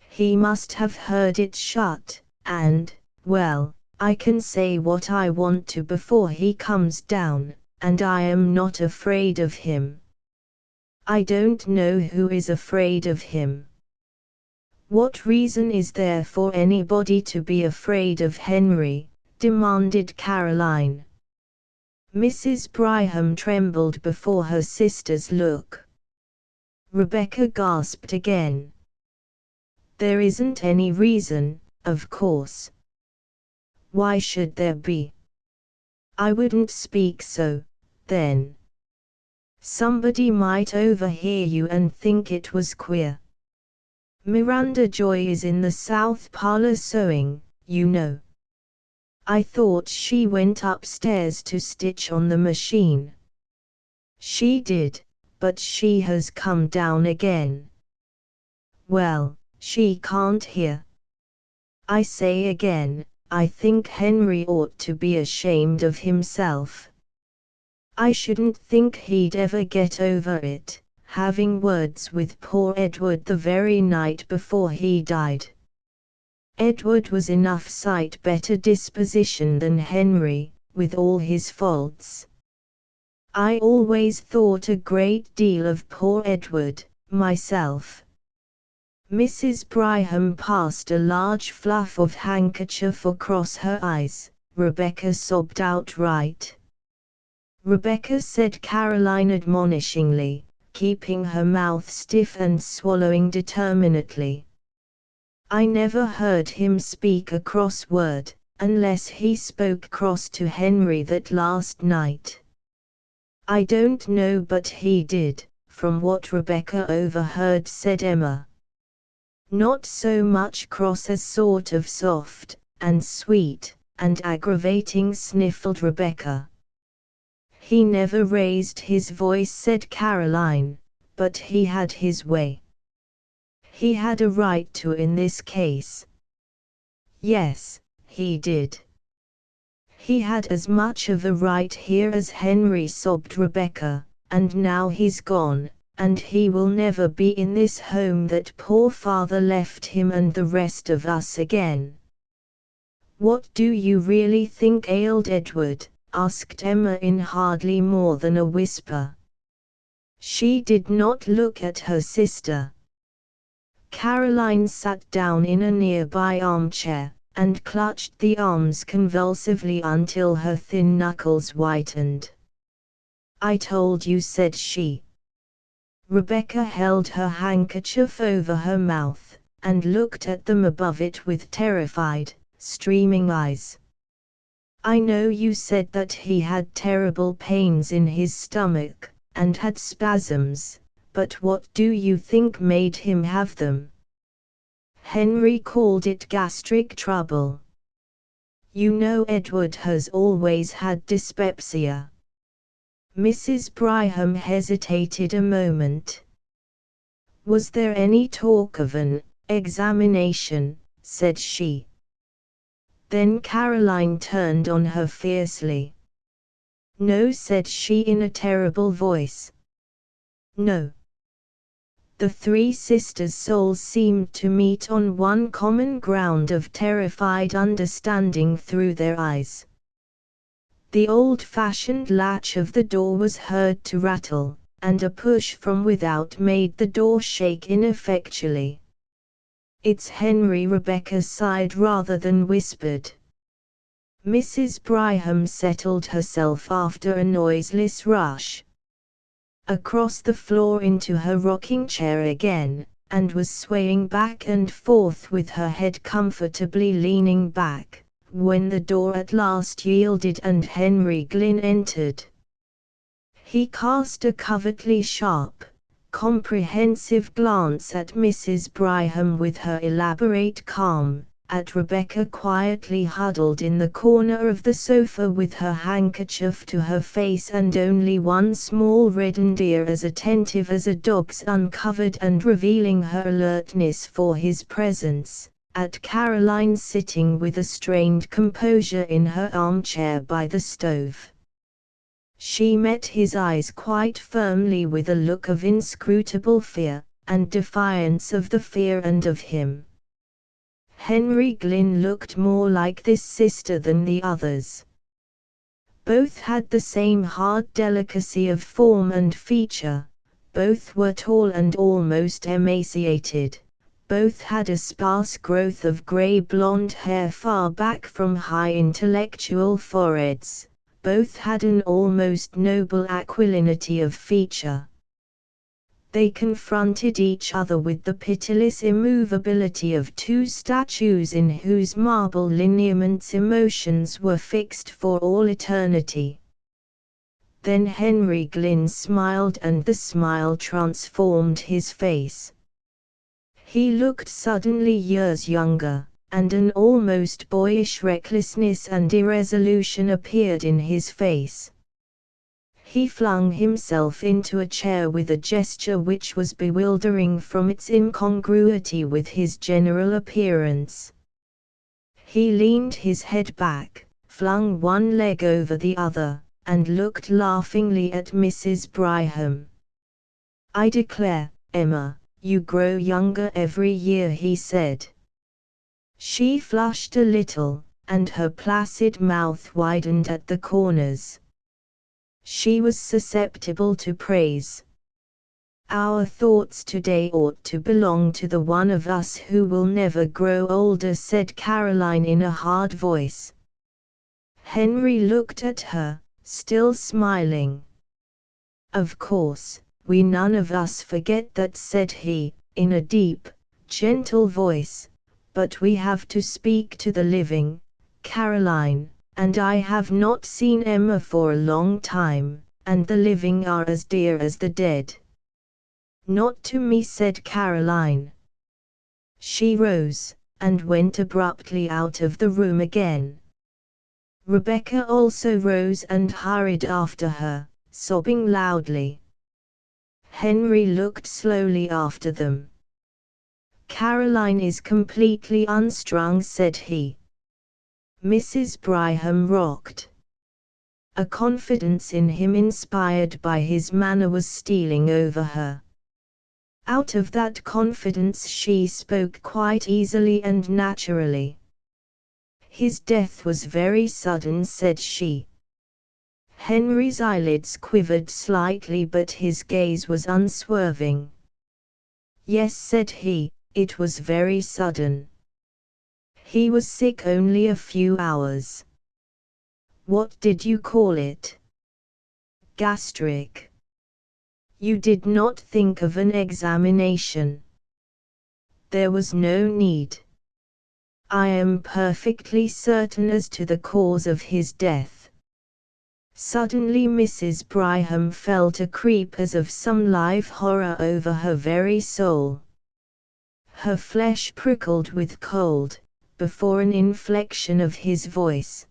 "He must have heard it shut, and, well, I can say what I want to before he comes down, and I am not afraid of him." "I don't know who is afraid of him." "What reason is there for anybody to be afraid of Henry?" demanded Caroline. Mrs. Bryham trembled before her sister's look. Rebecca gasped again. "There isn't any reason, of course." "Why should there be?" "I wouldn't speak so, then. Somebody might overhear you and think it was queer. Miranda Joy is in the south parlor sewing, you know. I thought she went upstairs to stitch on the machine." "She did, but she has come down again." "Well, she can't hear." "I say again, I think Henry ought to be ashamed of himself. I shouldn't think he'd ever get over it, having words with poor Edward the very night before he died. Edward was enough sight better disposition than Henry, with all his faults. I always thought a great deal of poor Edward, myself." Mrs. Bryham passed a large fluff of handkerchief across her eyes. Rebecca sobbed outright. "Rebecca," said Caroline admonishingly, keeping her mouth stiff and swallowing determinately. "I never heard him speak a cross word, unless he spoke cross to Henry that last night." "I don't know but he did, from what Rebecca overheard," said Emma. "Not so much cross as sort of soft, and sweet, and aggravating," sniffled Rebecca. "He never raised his voice," said Caroline, "but he had his way. He had a right to in this case." "Yes, he did. He had as much of a right here as Henry," sobbed Rebecca, "and now he's gone, and he will never be in this home that poor father left him and the rest of us again." "What do you really think ailed Edward?" asked Emma in hardly more than a whisper. She did not look at her sister. Caroline sat down in a nearby armchair, and clutched the arms convulsively until her thin knuckles whitened. "I told you," said she. Rebecca held her handkerchief over her mouth, and looked at them above it with terrified, streaming eyes. "I know you said that he had terrible pains in his stomach, and had spasms, but what do you think made him have them?" "Henry called it gastric trouble." You know Edward has always had dyspepsia. Mrs. Brigham hesitated a moment. Was there any talk of an examination? Said she. Then Caroline turned on her fiercely. No, said she in a terrible voice. No. The three sisters' souls seemed to meet on one common ground of terrified understanding through their eyes. The old-fashioned latch of the door was heard to rattle, and a push from without made the door shake ineffectually. "It's Henry," Rebecca sighed rather than whispered. Mrs. Brigham settled herself after a noiseless rush across the floor into her rocking chair again, and was swaying back and forth with her head comfortably leaning back, when the door at last yielded and Henry Glynn entered. He cast a covertly sharp, comprehensive glance at Mrs. Brigham with her elaborate calm, at Rebecca quietly huddled in the corner of the sofa with her handkerchief to her face and only one small reddened ear as attentive as a dog's uncovered and revealing her alertness for his presence, at Caroline sitting with a strained composure in her armchair by the stove. She met his eyes quite firmly with a look of inscrutable fear, and defiance of the fear and of him. Henry Glynn looked more like this sister than the others. Both had the same hard delicacy of form and feature, both were tall and almost emaciated, both had a sparse growth of grey blonde hair far back from high intellectual foreheads, both had an almost noble aquilinity of feature. They confronted each other with the pitiless immovability of two statues in whose marble lineaments emotions were fixed for all eternity. Then Henry Glynn smiled, and the smile transformed his face. He looked suddenly years younger, and an almost boyish recklessness and irresolution appeared in his face. He flung himself into a chair with a gesture which was bewildering from its incongruity with his general appearance. He leaned his head back, flung one leg over the other, and looked laughingly at Mrs. Brigham. "I declare, Emma, you grow younger every year," he said. She flushed a little, and her placid mouth widened at the corners. She was susceptible to praise. "Our thoughts today ought to belong to the one of us who will never grow older," said Caroline in a hard voice. Henry looked at her, still smiling. "Of course, we none of us forget that," said he, in a deep, gentle voice, "but we have to speak to the living, Caroline. And I have not seen Emma for a long time, and the living are as dear as the dead." "Not to me," said Caroline. She rose, and went abruptly out of the room again. Rebecca also rose and hurried after her, sobbing loudly. Henry looked slowly after them. "Caroline is completely unstrung," said he. Mrs. Brigham rocked. A confidence in him inspired by his manner was stealing over her. Out of that confidence she spoke quite easily and naturally. "His death was very sudden," said she. Henry's eyelids quivered slightly, but his gaze was unswerving. "Yes," said he, "it was very sudden. He was sick only a few hours." "What did you call it?" "Gastric." "You did not think of an examination?" "There was no need. I am perfectly certain as to the cause of his death." Suddenly Mrs. Brigham felt a creep as of some live horror over her very soul. Her flesh prickled with cold, before an inflection of his voice.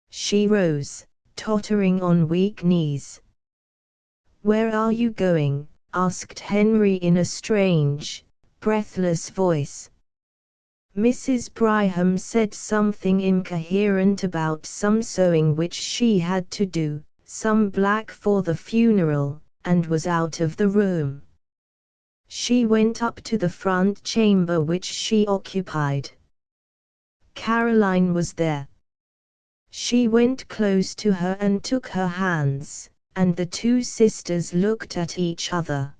She rose, tottering on weak knees. "Where are you going?" asked Henry in a strange, breathless voice. Mrs. Bryham said something incoherent about some sewing which she had to do, some black for the funeral, and was out of the room. She went up to the front chamber which she occupied. Caroline was there. She went close to her and took her hands, and the two sisters looked at each other.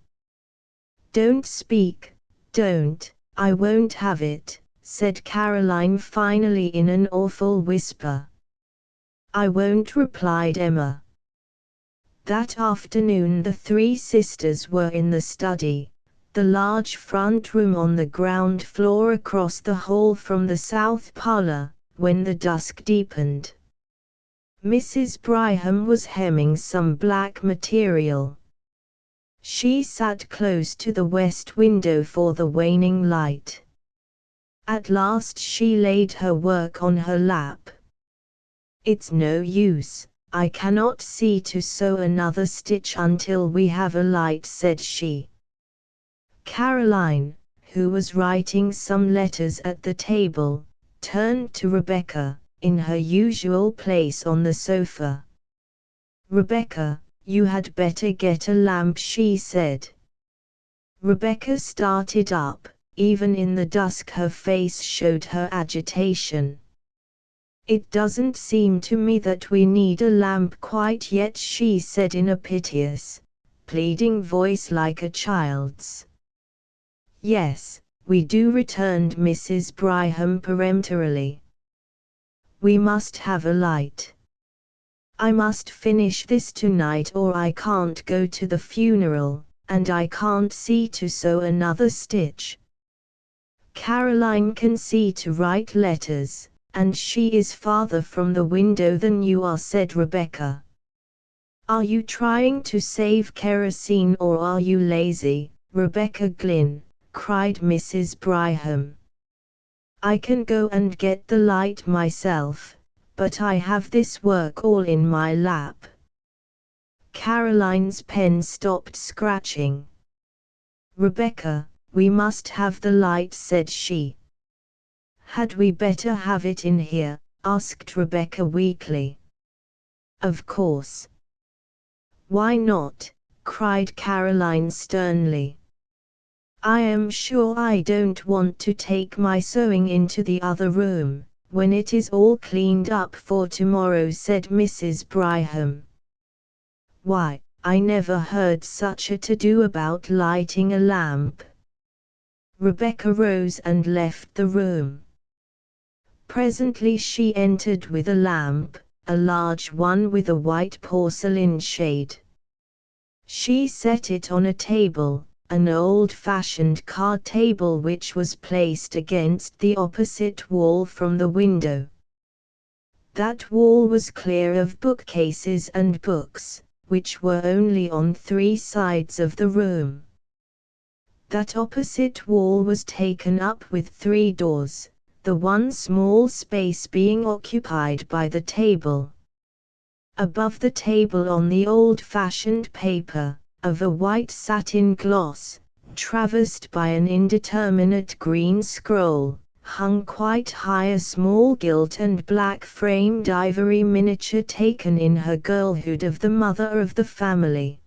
"Don't speak, don't, I won't have it," said Caroline finally in an awful whisper. "I won't," replied Emma. That afternoon the three sisters were in the study, the large front room on the ground floor across the hall from the south parlour, when the dusk deepened. Mrs. Bryham was hemming some black material. She sat close to the west window for the waning light. At last she laid her work on her lap. "It's no use, I cannot see to sew another stitch until we have a light," said she. Caroline, who was writing some letters at the table, turned to Rebecca, in her usual place on the sofa. "Rebecca, you had better get a lamp," she said. Rebecca started up. Even in the dusk her face showed her agitation. "It doesn't seem to me that we need a lamp quite yet," she said in a piteous, pleading voice like a child's. "Yes, we do," returned Mrs. Bryham peremptorily. "We must have a light. I must finish this tonight or I can't go to the funeral, and I can't see to sew another stitch." "Caroline can see to write letters, and she is farther from the window than you are," said Rebecca. "Are you trying to save kerosene or are you lazy, Rebecca Glynn?" cried Mrs. Bryham. "I can go and get the light myself, but I have this work all in my lap." Caroline's pen stopped scratching. "Rebecca, we must have the light," said she. "Had we better have it in here?" asked Rebecca weakly. "Of course." "Why not?" cried Caroline sternly. "I am sure I don't want to take my sewing into the other room, when it is all cleaned up for tomorrow," said Mrs. Bryham. "Why, I never heard such a to-do about lighting a lamp." Rebecca rose and left the room. Presently she entered with a lamp, a large one with a white porcelain shade. She set it on a table, an old-fashioned card table which was placed against the opposite wall from the window. That wall was clear of bookcases and books, which were only on 3 sides of the room. That opposite wall was taken up with 3 doors, the one small space being occupied by the table. Above the table on the old-fashioned paper, of a white satin gloss, traversed by an indeterminate green scroll, hung quite high a small gilt and black framed ivory miniature taken in her girlhood of the mother of the family.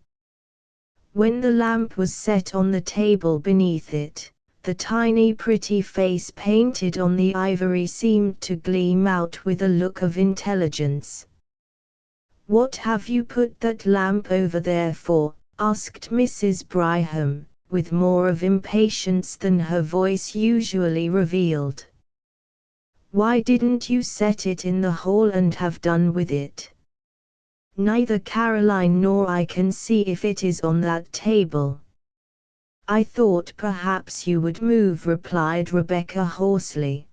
When the lamp was set on the table beneath it, the tiny pretty face painted on the ivory seemed to gleam out with a look of intelligence. "What have you put that lamp over there for?" asked Mrs. Bryham, with more of impatience than her voice usually revealed. "Why didn't you set it in the hall and have done with it?" "Neither Caroline nor I can see if it is on that table." "I thought perhaps you would move," replied Rebecca hoarsely.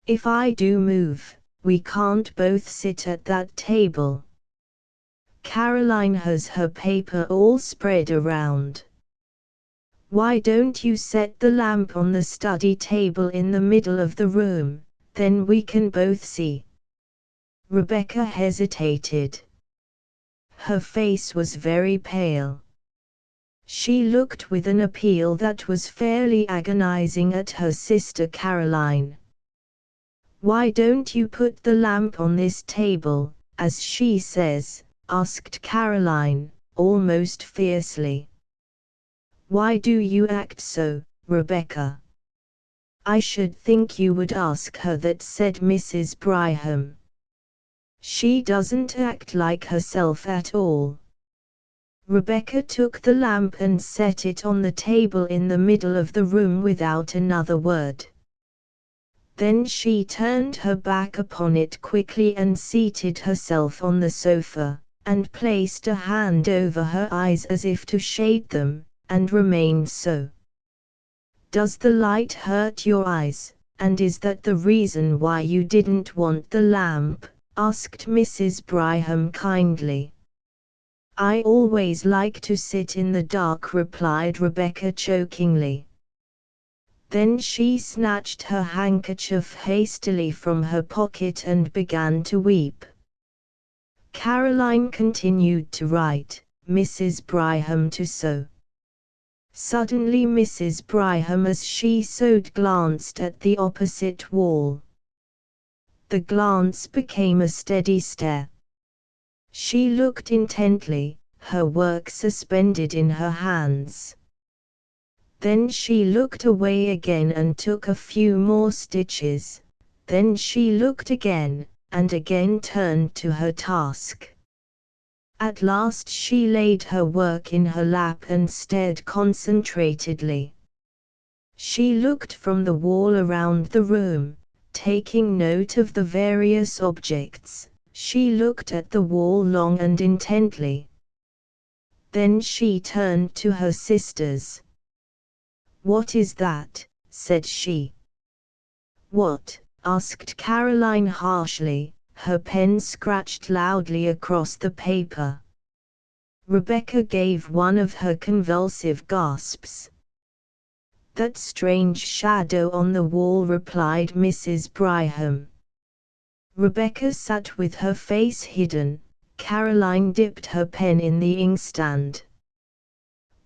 "If I do move, we can't both sit at that table. Caroline has her paper all spread around." Why don't you set the lamp on the study table in the middle of the room, then we can both see? Rebecca hesitated. Her face was very pale. She looked with an appeal that was fairly agonizing at her sister Caroline. Why don't you put the lamp on this table, as she says? Asked Caroline, almost fiercely. Why do you act so, Rebecca? I should think you would ask her that, said Mrs. Bryham. She doesn't act like herself at all. Rebecca took the lamp and set it on the table in the middle of the room without another word. Then she turned her back upon it quickly and seated herself on the sofa, and placed a hand over her eyes as if to shade them, and remained so. Does the light hurt your eyes, and is that the reason why you didn't want the lamp? Asked Mrs. Bryham kindly. I always like to sit in the dark, replied Rebecca chokingly. Then she snatched her handkerchief hastily from her pocket and began to weep. Caroline continued to write, Mrs. Bryham to sew. Suddenly Mrs. Bryham, as she sewed, glanced at the opposite wall. The glance became a steady stare. She looked intently, her work suspended in her hands. Then she looked away again and took a few more stitches. Then she looked again, and again turned to her task. At last she laid her work in her lap and stared concentratedly. She looked from the wall around the room, taking note of the various objects. She looked at the wall long and intently. Then she turned to her sisters. What is that? Said she. What? Asked Caroline harshly, her pen scratched loudly across the paper. Rebecca gave one of her convulsive gasps. That strange shadow on the wall, replied Mrs. Bryham. Rebecca sat with her face hidden. Caroline dipped her pen in the inkstand.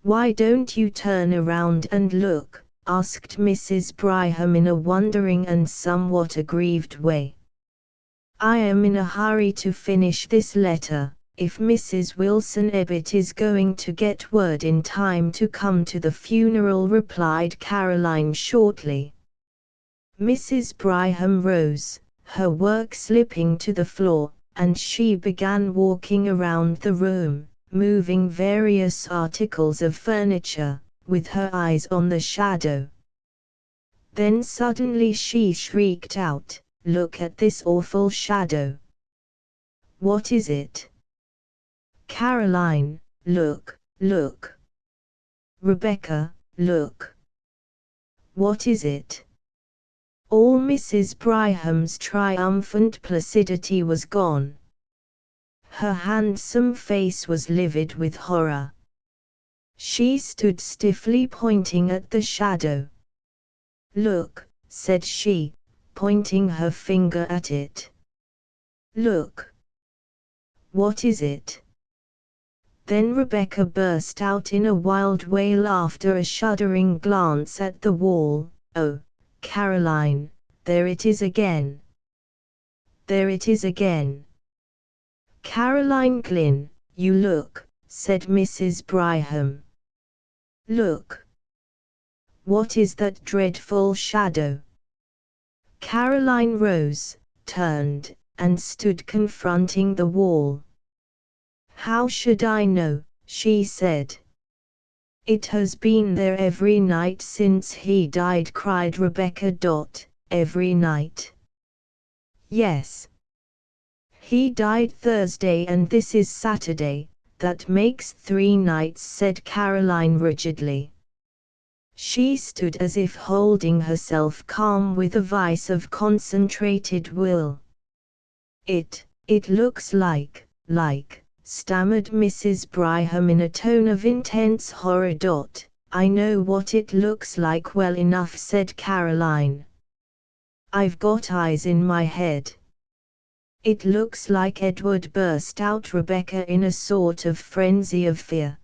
Why don't you turn around and look? Asked Mrs. Bryham in a wondering and somewhat aggrieved way. I am in a hurry to finish this letter, if Mrs. Wilson Ebbett is going to get word in time to come to the funeral, replied Caroline shortly. Mrs. Bryham rose, her work slipping to the floor, and she began walking around the room, moving various articles of furniture, with her eyes on the shadow. Then suddenly she shrieked out, Look at this awful shadow. What is it? Caroline, look, look. Rebecca, look. What is it? All Mrs. Bryham's triumphant placidity was gone. Her handsome face was livid with horror. She stood stiffly pointing at the shadow. Look, said she, pointing her finger at it. Look. What is it? Then Rebecca burst out in a wild wail after a shuddering glance at the wall. Oh, Caroline, there it is again. There it is again. Caroline Glynn, you look, said Mrs. Bryham. Look. What is that dreadful shadow? Caroline rose, turned, and stood confronting the wall. How should I know? She said. It has been there every night since he died, cried Rebecca. Every night? Yes. He died Thursday and this is Saturday, that makes 3 nights, said Caroline rigidly. She stood as if holding herself calm with a vice of concentrated will. It looks like, stammered Mrs. Bryham in a tone of intense horror. I know what it looks like well enough, said Caroline. I've got eyes in my head. It looks like Edward, burst out Rebecca in a sort of frenzy of fear.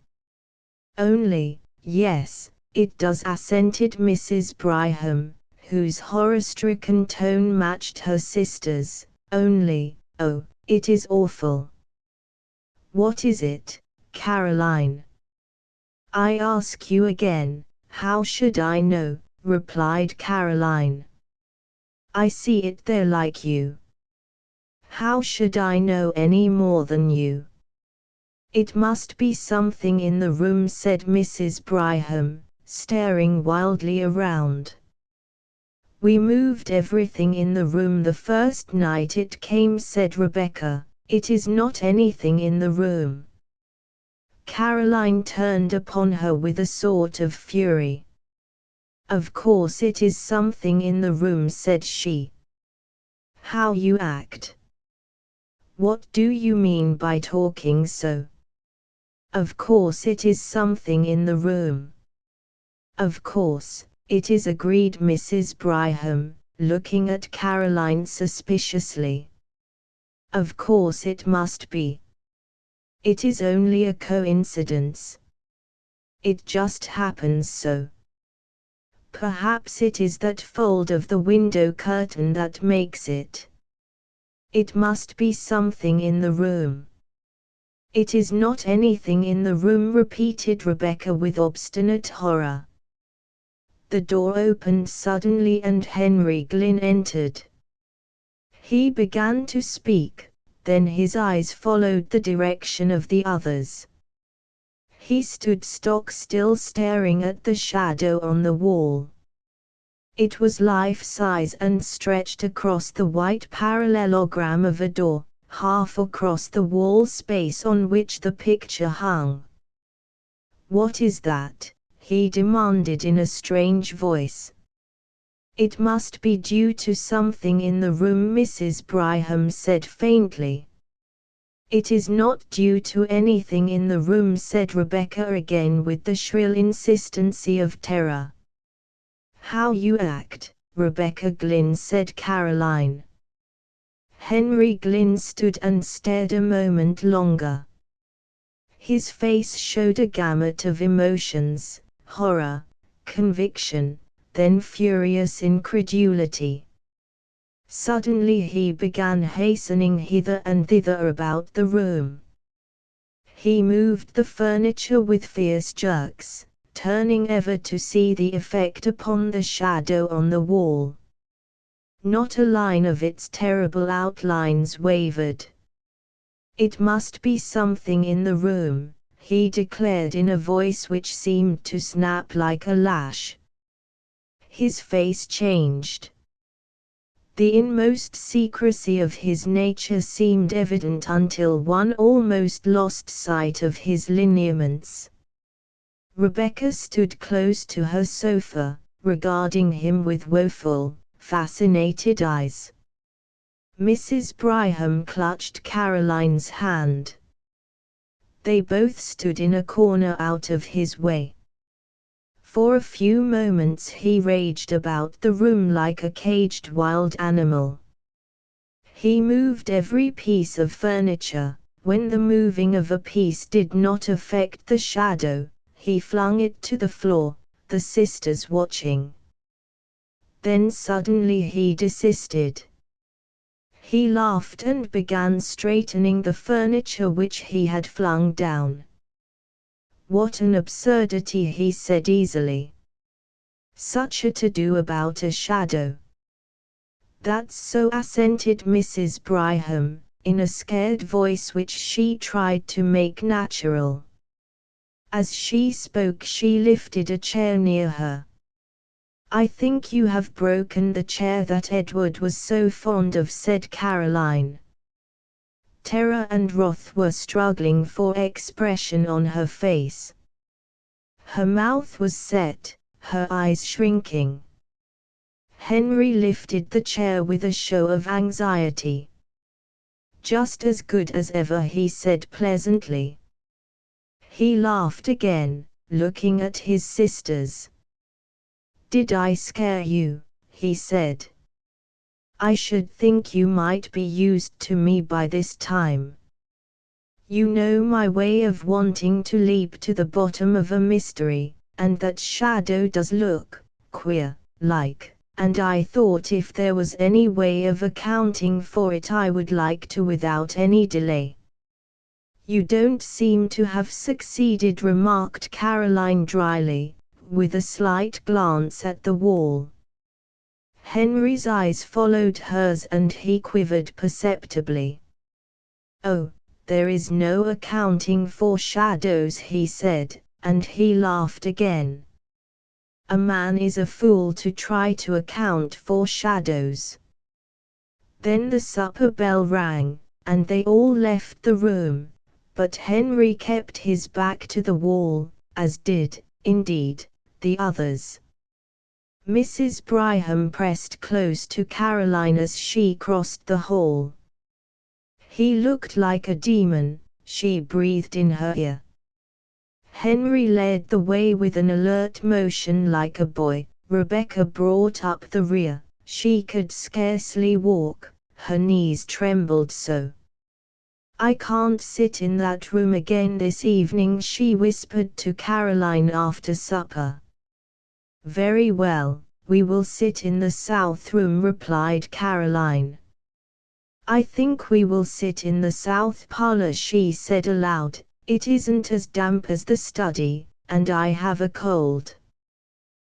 Only, yes, it does, assented Mrs. Bryham, whose horror-stricken tone matched her sister's. Only, oh, it is awful. What is it, Caroline? I ask you again, how should I know, replied Caroline. I see it there like you. How should I know any more than you? It must be something in the room, said Mrs. Bryham, staring wildly around. We moved everything in the room the first night it came, said Rebecca. It is not anything in the room. Caroline turned upon her with a sort of fury. Of course it is something in the room, said she. How you act! What do you mean by talking so? Of course it is something in the room. Of course, it is, agreed Mrs. Bryham, looking at Caroline suspiciously. Of course it must be. It is only a coincidence. It just happens so. Perhaps it is that fold of the window curtain that makes it. It must be something in the room. It is not anything in the room, repeated Rebecca with obstinate horror. The door opened suddenly and Henry Glynn entered. He began to speak, then his eyes followed the direction of the others. He stood stock still, staring at the shadow on the wall. It was life-size and stretched across the white parallelogram of a door, half across the wall space on which the picture hung. What is that? He demanded in a strange voice. It must be due to something in the room, Mrs. Bryham said faintly. It is not due to anything in the room, said Rebecca again with the shrill insistency of terror. How you act, Rebecca Glynn, said Caroline. Henry Glynn stood and stared a moment longer. His face showed a gamut of emotions, horror, conviction, then furious incredulity. Suddenly he began hastening hither and thither about the room. He moved the furniture with fierce jerks, turning ever to see the effect upon the shadow on the wall. Not a line of its terrible outlines wavered. It must be something in the room, he declared in a voice which seemed to snap like a lash. His face changed. The inmost secrecy of his nature seemed evident until one almost lost sight of his lineaments. Rebecca stood close to her sofa, regarding him with woeful, fascinated eyes. Mrs. Bryham clutched Caroline's hand. They both stood in a corner out of his way. For a few moments he raged about the room like a caged wild animal. He moved every piece of furniture. When the moving of a piece did not affect the shadow, he flung it to the floor, the sisters watching. Then suddenly he desisted. He laughed and began straightening the furniture which he had flung down. What an absurdity, he said easily. Such a to-do about a shadow. That's so, assented Mrs. Bryham, in a scared voice which she tried to make natural. As she spoke she lifted a chair near her. I think you have broken the chair that Edward was so fond of, said Caroline. Terror and wrath were struggling for expression on her face. Her mouth was set, her eyes shrinking. Henry lifted the chair with a show of anxiety. Just as good as ever, he said pleasantly. He laughed again, looking at his sisters. "Did I scare you?" he said. "I should think you might be used to me by this time. You know my way of wanting to leap to the bottom of a mystery, and that shadow does look queer, like, and I thought if there was any way of accounting for it I would like to without any delay." "You don't seem to have succeeded," remarked Caroline dryly, with a slight glance at the wall. Henry's eyes followed hers and he quivered perceptibly. "Oh, there is no accounting for shadows," he said, and he laughed again. "A man is a fool to try to account for shadows." Then the supper bell rang, and they all left the room, but Henry kept his back to the wall, as did, indeed, the others. Mrs. Bryham pressed close to Caroline as she crossed the hall. "He looked like a demon," she breathed in her ear. Henry led the way with an alert motion like a boy. Rebecca brought up the rear. She could scarcely walk, her knees trembled so. "I can't sit in that room again this evening," she whispered to Caroline after supper. "Very well, we will sit in the south room," replied Caroline. "I think we will sit in the south parlor," she said aloud. "It isn't as damp as the study, and I have a cold."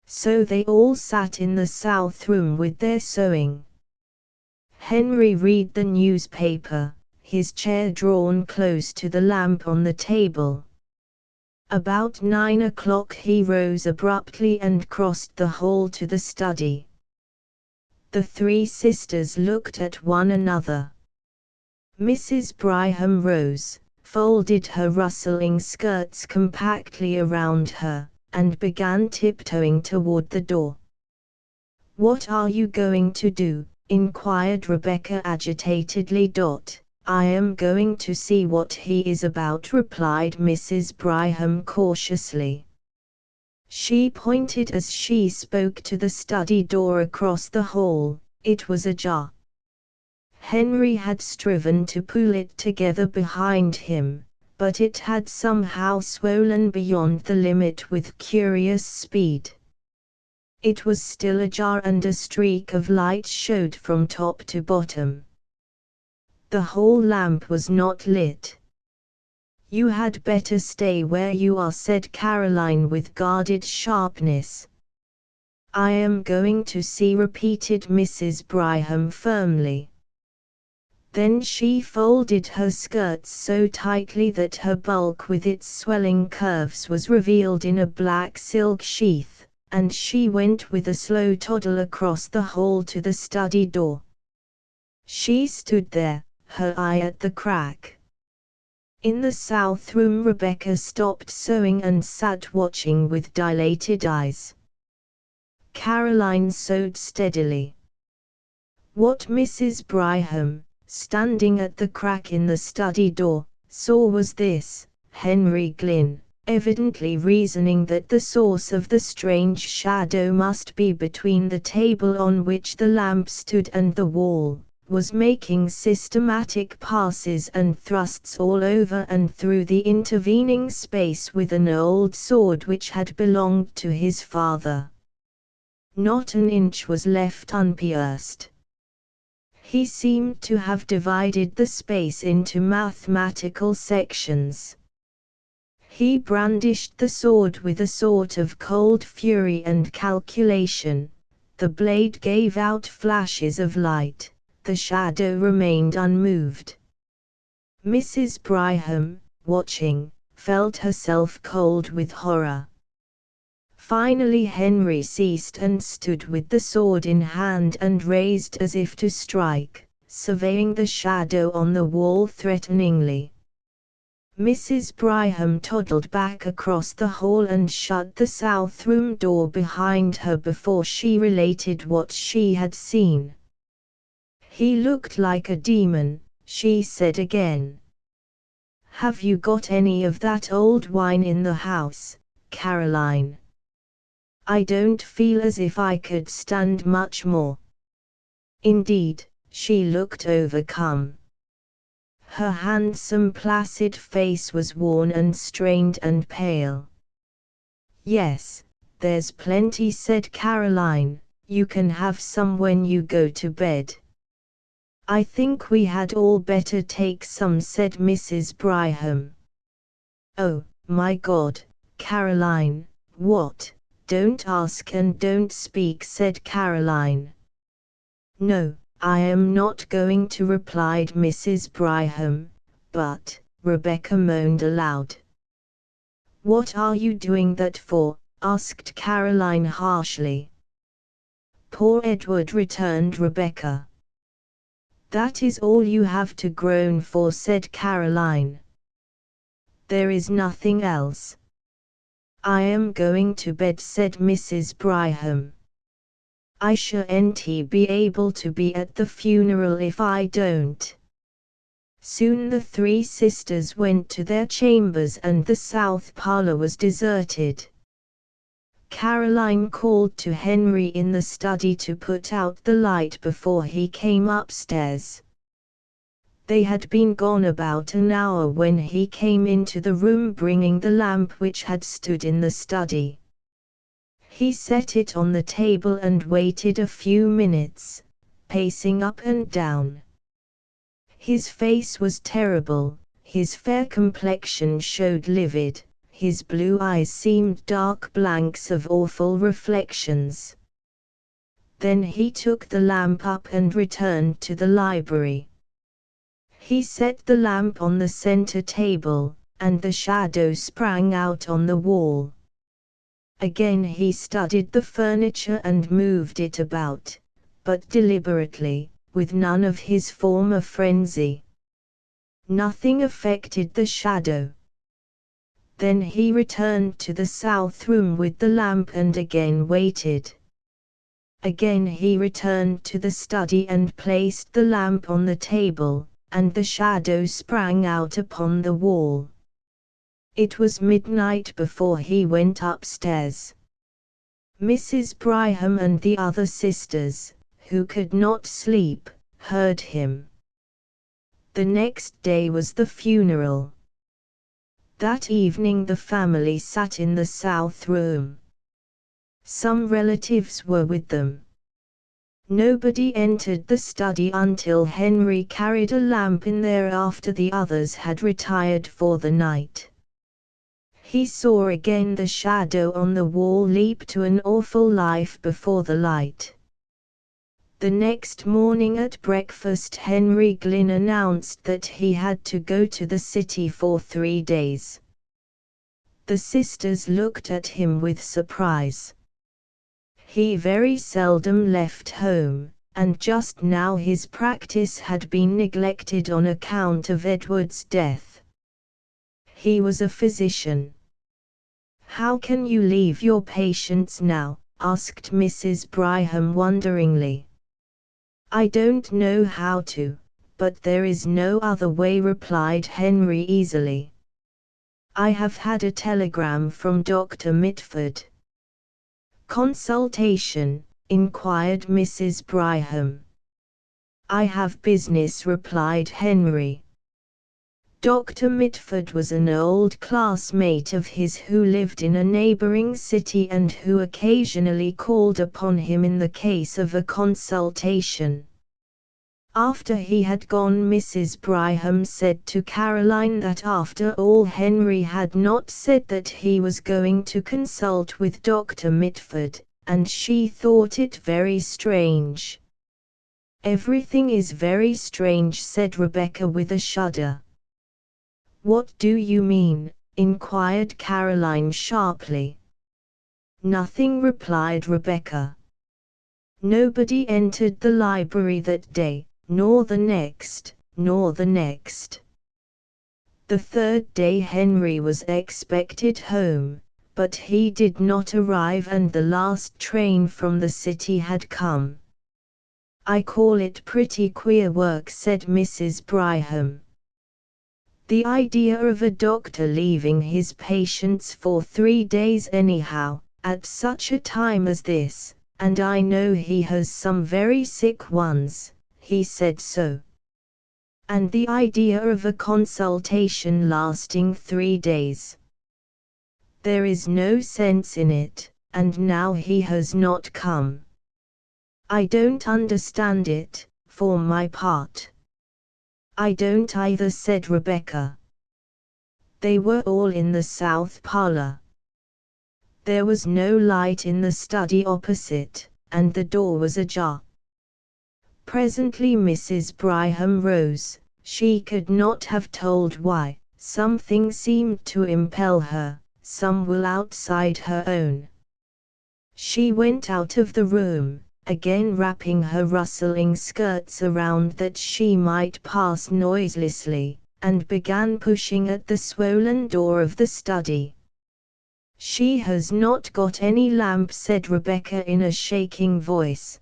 So they all sat in the south room with their sewing. Henry read the newspaper, his chair drawn close to the lamp on the table. About 9 o'clock he rose abruptly and crossed the hall to the study. The three sisters looked at one another. Mrs. Bryham rose, folded her rustling skirts compactly around her, and began tiptoeing toward the door. "What are you going to do?" inquired Rebecca agitatedly. "I am going to see what he is about," replied Mrs. Bryham cautiously. She pointed as she spoke to the study door across the hall. It was ajar. Henry had striven to pull it together behind him, but it had somehow swollen beyond the limit with curious speed. It was still ajar and a streak of light showed from top to bottom. The hall lamp was not lit. "You had better stay where you are," said Caroline with guarded sharpness. "I am going to see," repeated Mrs. Bryham firmly. Then she folded her skirts so tightly that her bulk with its swelling curves was revealed in a black silk sheath, and she went with a slow toddle across the hall to the study door. She stood there, her eye at the crack. In the south room Rebecca stopped sewing and sat watching with dilated eyes. Caroline sewed steadily. What Mrs. Bryham, standing at the crack in the study door, saw was this: Henry Glynn, evidently reasoning that the source of the strange shadow must be between the table on which the lamp stood and the wall, was making systematic passes and thrusts all over and through the intervening space with an old sword which had belonged to his father. Not an inch was left unpierced. He seemed to have divided the space into mathematical sections. He brandished the sword with a sort of cold fury and calculation. The blade gave out flashes of light. The shadow remained unmoved. Mrs. Bryham, watching, felt herself cold with horror. Finally Henry ceased and stood with the sword in hand and raised as if to strike, surveying the shadow on the wall threateningly. Mrs. Bryham toddled back across the hall and shut the south room door behind her before she related what she had seen. "He looked like a demon," she said again. "Have you got any of that old wine in the house?" Caroline. I don't feel as if I could stand much more. Indeed, she looked overcome. Her handsome placid face was worn and strained and pale. Yes, there's plenty, said Caroline, you can have some when you go to bed. I think we had all better take some, said Mrs. Bryham. Oh, my God, Caroline, what? Don't ask and don't speak, said Caroline. No, I am not going to, replied Mrs. Bryham, but, Rebecca moaned aloud. What are you doing that for? Asked Caroline harshly. Poor Edward, returned Rebecca. That is all you have to groan for, said Caroline. There is nothing else. I am going to bed, said Mrs. Bryham. I shan't be able to be at the funeral if I don't. Soon the three sisters went to their chambers and the south parlour was deserted. Caroline called to Henry in the study to put out the light before he came upstairs. They had been gone about an hour when he came into the room bringing the lamp which had stood in the study. He set it on the table and waited a few minutes, pacing up and down. His face was terrible, his fair complexion showed livid, his blue eyes seemed dark blanks of awful reflections. Then he took the lamp up and returned to the library. He set the lamp on the center table, and the shadow sprang out on the wall. Again he studied the furniture and moved it about, but deliberately, with none of his former frenzy. Nothing affected the shadow. Then he returned to the south room with the lamp and again waited. Again he returned to the study and placed the lamp on the table, and the shadow sprang out upon the wall. It was midnight before he went upstairs. Mrs. Bryham and the other sisters, who could not sleep, heard him. The next day was the funeral. That evening the family sat in the south room. Some relatives were with them. Nobody entered the study until Henry carried a lamp in there after the others had retired for the night. He saw again the shadow on the wall leap to an awful life before the light. The next morning at breakfast Henry Glynn announced that he had to go to the city for 3 days. The sisters looked at him with surprise. He very seldom left home, and just now his practice had been neglected on account of Edward's death. He was a physician. "How can you leave your patients now?" asked Mrs. Bryham wonderingly. "I don't know how to, but there is no other way," replied Henry easily. "I have had a telegram from Dr. Mitford." "Consultation?" inquired Mrs. Bryham. "I have business," replied Henry. Dr. Mitford was an old classmate of his who lived in a neighboring city and who occasionally called upon him in the case of a consultation. After he had gone Mrs. Bryham said to Caroline that after all Henry had not said that he was going to consult with Dr. Mitford, and she thought it very strange. "Everything is very strange," said Rebecca with a shudder. "What do you mean?" inquired Caroline sharply. "Nothing," replied Rebecca. Nobody entered the library that day, nor the next, nor the next. The third day Henry was expected home, but he did not arrive and the last train from the city had come. "I call it pretty queer work," said Mrs. Bryham. The idea of a doctor leaving his patients for 3 days anyhow, at such a time as this, and I know he has some very sick ones, he said so. And the idea of a consultation lasting 3 days. There is no sense in it, and now he has not come. I don't understand it, for my part. I don't either, said Rebecca. They were all in the south parlor. There was no light in the study opposite, and the door was ajar. Presently Mrs. Brigham rose. She could not have told why. Something seemed to impel her, some will outside her own. She went out of the room, again wrapping her rustling skirts around that she might pass noiselessly, and began pushing at the swollen door of the study. She has not got any lamp, said Rebecca in a shaking voice.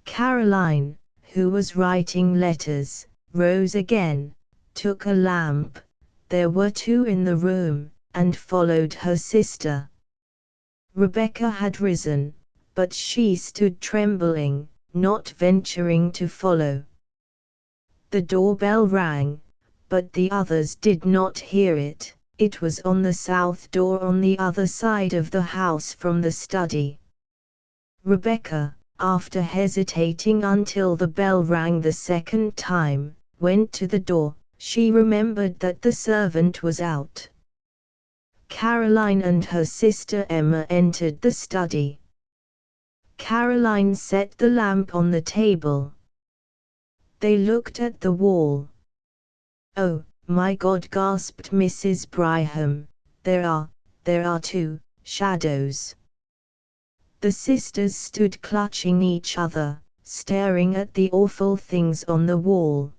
Caroline, who was writing letters, rose again, took a lamp, there were 2 in the room, and followed her sister. Rebecca had risen, but she stood trembling, not venturing to follow. The doorbell rang, but the others did not hear it. It was on the south door on the other side of the house from the study. Rebecca, after hesitating until the bell rang the second time, went to the door. She remembered that the servant was out. Caroline and her sister Emma entered the study. Caroline set the lamp on the table. They looked at the wall. "Oh, my God," gasped Mrs. Brigham, there are 2 shadows." The sisters stood clutching each other, staring at the awful things on the wall.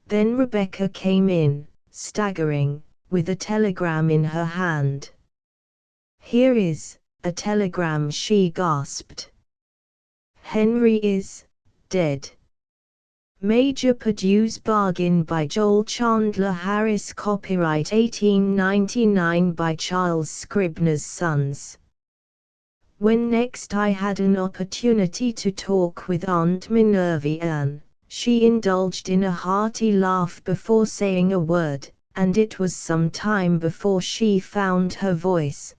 Then Rebecca came in, staggering, with a telegram in her hand. "Here is a telegram," she gasped. "Henry is dead." Major Purdue's Bargain by Joel Chandler Harris. Copyright 1899 by Charles Scribner's Sons. When next I had an opportunity to talk with Aunt Minerva Ann, she indulged in a hearty laugh before saying a word, and it was some time before she found her voice.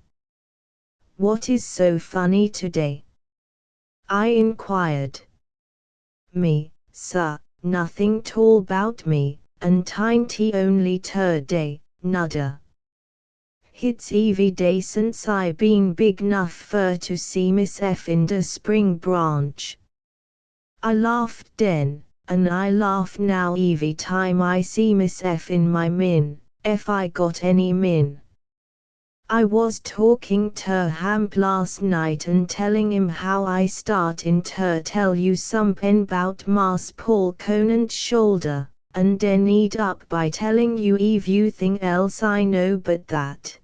"What is so funny today?" I inquired. "Me, sir, nothing tall 'bout me, and tinety only turday, nudder. Hit's every day since I been big 'nuff fur to see Miss F in de Spring Branch." I laughed den, and I laugh now every time I see Miss F in my min, ef I got any min. I was talking ter Hamp last night and telling him how I startin' ter tell you somepen 'bout Marse Paul Conant's shoulder, and den eat up by telling you everything else I know but that.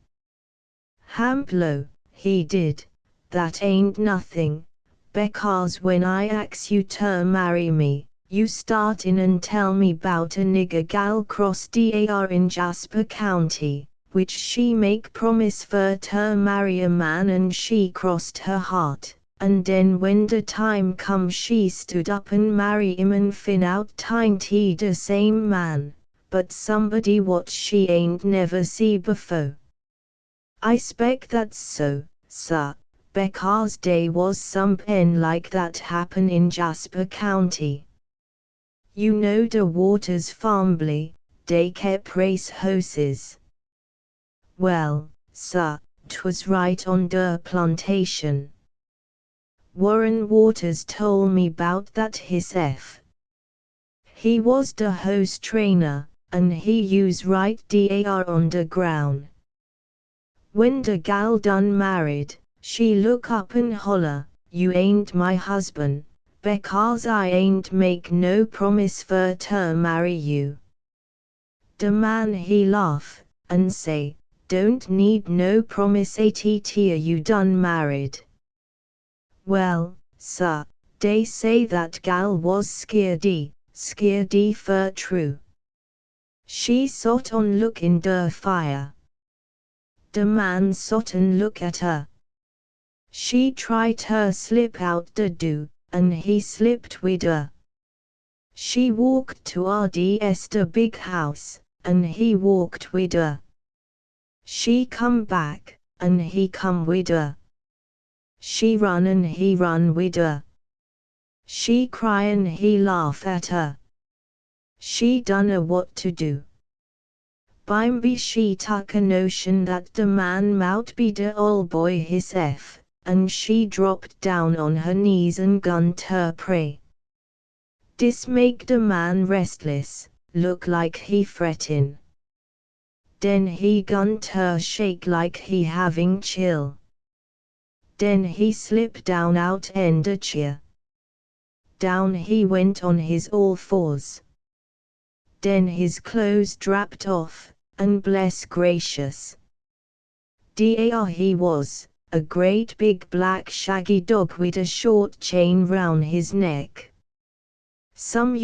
Hamp lo, he did, that ain't nothing, because when I ax you ter marry me, you start in and tell me 'bout a nigger gal cross dar in Jasper County, which she make promise fer ter marry a man and she crossed her heart, and den when de time come she stood up and marry him and fin out tinety de same man, but somebody what she ain't never see befo'. I spec that's so, sir, because dey was some pen like that happen in Jasper County. You know de Waters Fambly, dey kep race hosses. Well, sir, 'twas right on der plantation. Warren Waters tole me 'bout that hisseff. He was de hoss trainer, and he use right dar on de ground. When de gal done married, she look up and holler, 'You ain't my husband, because I ain't make no promise fer ter marry you.' De man he laugh, and say, 'Don't need no promise att you done married.' Well, sir, dey say that gal was skeerdy fer true. She sot on look in der fire. De man sot and look at her. She tried her slip out de do, and he slipped wid her. She walked to RDS de big house, and he walked wid her. She come back, and he come wid her. She run and he run wid her. She cry and he laugh at her. She dunno what to do. Bimeby she tuck a notion that the man mout be de ol' boy hisself, and she dropped down on her knees and gunned her pray. Dis make the man restless, look like he frettin'. Den he gunned her shake like he having chill. Den he slip down out en de chair. Down he went on his all fours. Den his clothes drapped off, and bless gracious. Dar he was, a great big black shaggy dog with a short chain round his neck. Some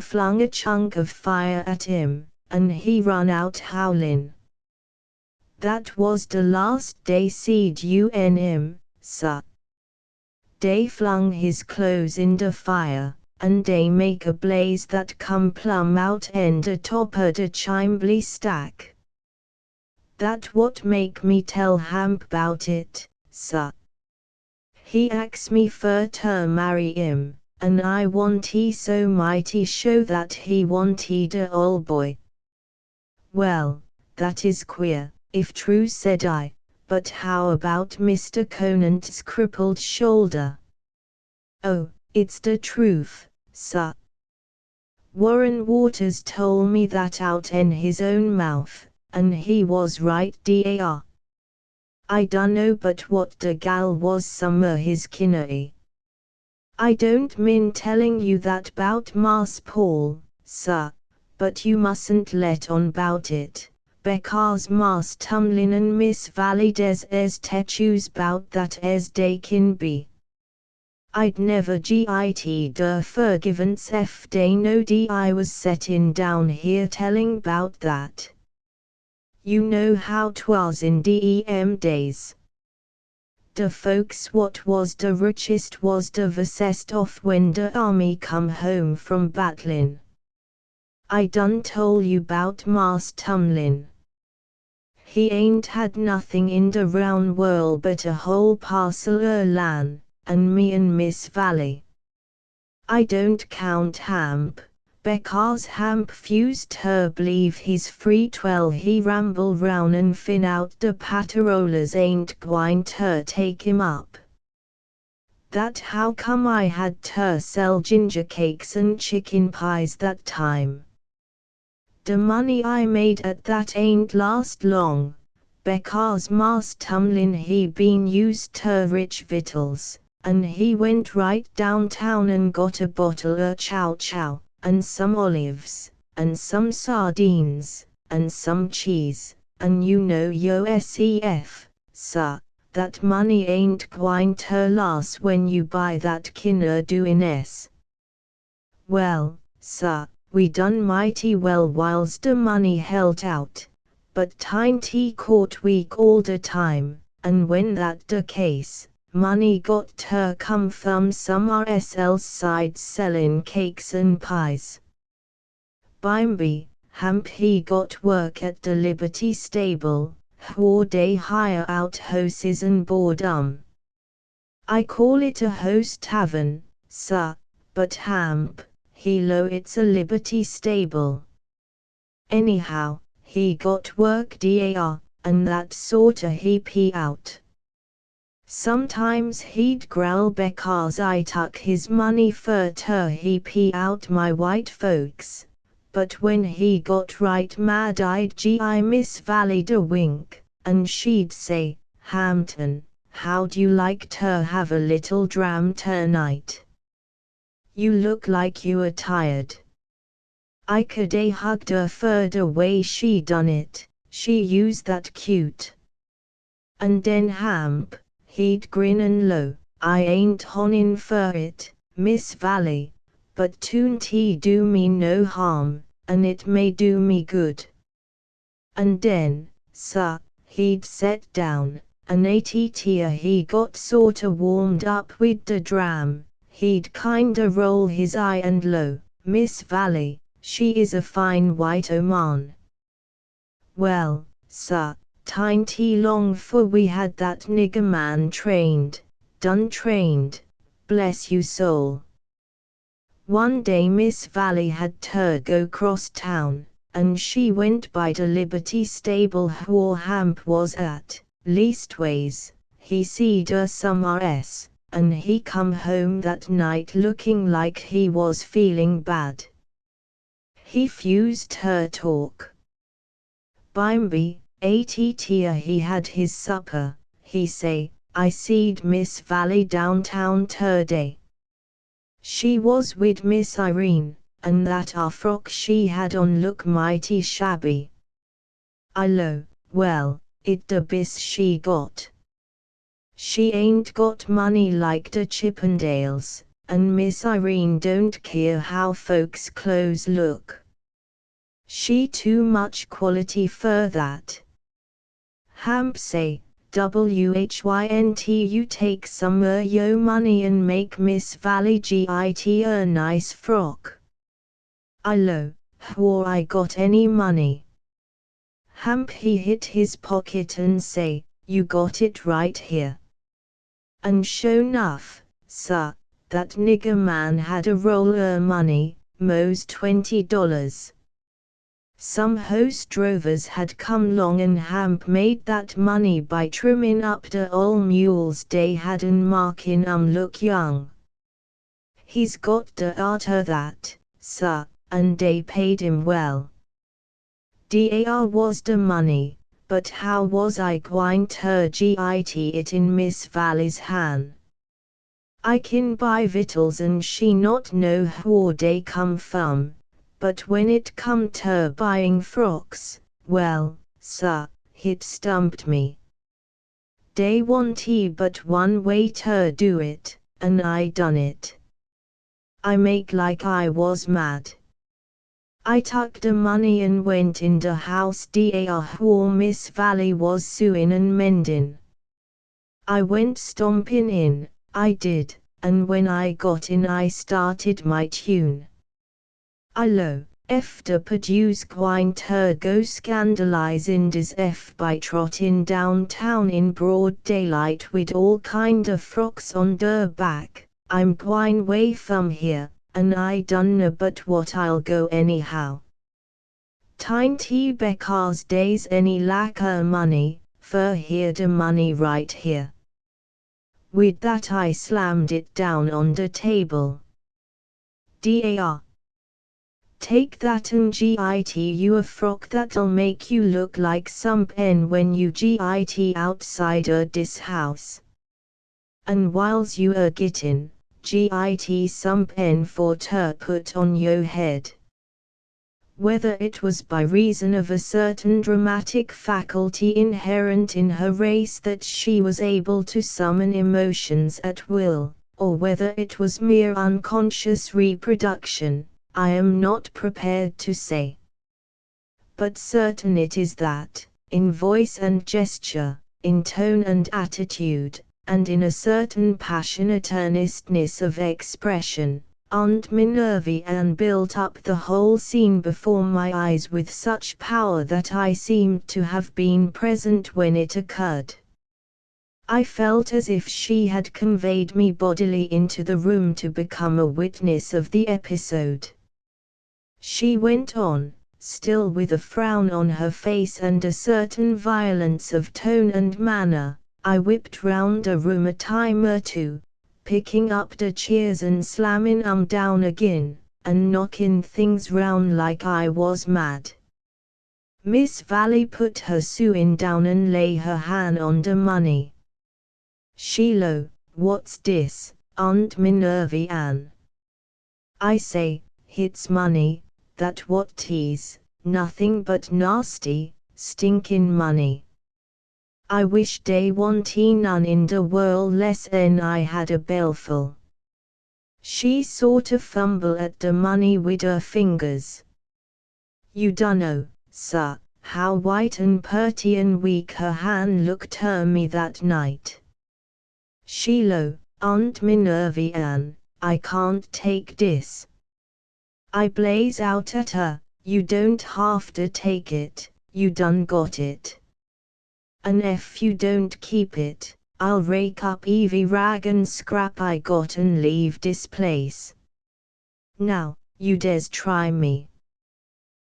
flung a chunk of fire at him, and he run out howlin'. That was the last day seed him, sir. Dey flung his clothes in the fire, and dey make a blaze that come plumb out en de top of de chimbley stack. That what make me tell Hamp 'bout it, sir. He ax me fer ter marry him, and I want he so mighty show that he want he de ol' boy. Well, that is queer, if true, said I, but how about Mr. Conant's crippled shoulder? Oh, it's the truth, sir. Warren Waters told me that out in his own mouth, and he was right dar. I dunno but what the gal was some o' his kinnery. I don't mean telling you that 'bout Mas Paul, sir, but you mustn't let on 'bout it, becars Mas Tumlin and Miss Valides es tetchoos 'bout that es dey kin be. I'd never git der forgivance ef dey knowed I was settin' down here telling 'bout that. You know how 'twas in dem days. De folks what was de richest was de versest off when de army come home from battlin'. I done tole you 'bout Mas Tumlin. He ain't had nothing in de round world but a whole parcel er lan', and me and Miss Valley. I don't count Hamp, becars Hamp fused her believe he's free twell he ramble round and fin out de paterolas ain't gwine ter take him up. That how come I had ter sell ginger cakes and chicken pies that time. De money I made at that ain't last long, becars Mas Tumlin he been used ter rich victuals, and he went right downtown and got a bottle er chow chow, and some olives, and some sardines, and some cheese, and you know yourself, sir, that money ain't gwine ter last when you buy that kinner doiness. Well, sir, we done mighty well whiles de money held out, but tyn't he caught weak all de time, and when that de case, money got ter come from some else side sellin' cakes and pies. Bimeby, Hamp he got work at the Liberty stable, whar dey hire out hosses and board 'em. I call it a hoss tavern, sir, but Hamp, he low it's a Liberty stable. Anyhow, he got work dar, and that sorta he pee out. Sometimes he'd growl becars I tuck his money fer ter he pee out my white folks, but when he got right mad I'd gi' Miss Valley de wink, and she'd say, Hampton, how'd you like ter have a little dram ternight? You look like you are tired. I could a hugged her fer de way she done it, she used that cute. And den Hamp, he'd grin and low, I ain't honin' fer it, Miss Valley, but toon't he do me no harm, and it may do me good. And den, sir, he'd set down, and he got sorta warmed up wid the dram, he'd kinda roll his eye and lo, Miss Valley, she is a fine white oman. Well, sir, tinety long for we had that nigger man trained, done trained, bless you soul. One day Miss Valley had ter go cross town, and she went by the Liberty stable whar Hamp was at, leastways, he seed her somewheres, and he come home that night looking like he was feeling bad. He fused her talk. Bimeby, he had his supper, he say, I seed Miss Valley downtown ter day. She was wid Miss Irene, and that frock she had on look mighty shabby. I lo, well, it the bis she got. She ain't got money like the Chippendales, and Miss Irene don't care how folks' clothes look. She too much quality fur that. Hamp say, WHYNT you take some yo money and make Miss Valley git a nice frock. I lo, whar I got any money. Hamp he hit his pocket and say, you got it right here. And sure enough, sir, that nigger man had a roll money, mos $20. Some host drovers had come long and Hamp made that money by trimmin' up the ol' mules dey had and markin' look young. He's got the art that, sir, and dey paid him well. Dar was the money, but how was I gwine ter git it in Miss Valley's han'? I kin buy vittles and she not know whar dey come from. But when it come ter buying frocks, well, sir, hit stumped me. Dey want but one way ter do it, and I done it. I make like I was mad. I tuck the money and went in the house dar whar Miss Valley was sewin' and mendin'. I went stompin' in, I did, and when I got in I started my tune. I lo, efter produce gwine ter go scandalize Indies by trottin' downtown in broad daylight wid all kind of frocks on der back, I'm gwine way from here, and I dunno but what I'll go anyhow. Tinety because days any lack money, fur here de money right here. With that I slammed it down on the table. Dar. Take that and git you a frock that'll make you look like some pen when you git outside dis house. And whiles you gittin', git some pen for ter put on yo head. Whether it was by reason of a certain dramatic faculty inherent in her race that she was able to summon emotions at will, or whether it was mere unconscious reproduction, I am not prepared to say. But certain it is that, in voice and gesture, in tone and attitude, and in a certain passionate earnestness of expression, Aunt Minerva Ann built up the whole scene before my eyes with such power that I seemed to have been present when it occurred. I felt as if she had conveyed me bodily into the room to become a witness of the episode. She went on, still with a frown on her face and a certain violence of tone and manner. I whipped round the room a time or two, picking up the chairs and slamming down again, and knocking things round like I was mad. Miss Valley put her sewing down and lay her hand on the money. She lo, what's dis, Aunt Minerva Ann? I say, hit's money, that what 'tis, nothing but nasty, stinkin' money. I wish dey want none in the world less 'en I had a belful. She sort of fumble at the money wid her fingers. You dunno, sir, how white and purty and weak her hand looked to me that night. She lo, Aunt Minervy Ann, I can't take this. I blaze out at her, you don't have to take it, you done got it. And if you don't keep it, I'll rake up every rag and scrap I got and leave this place. Now, you des try me.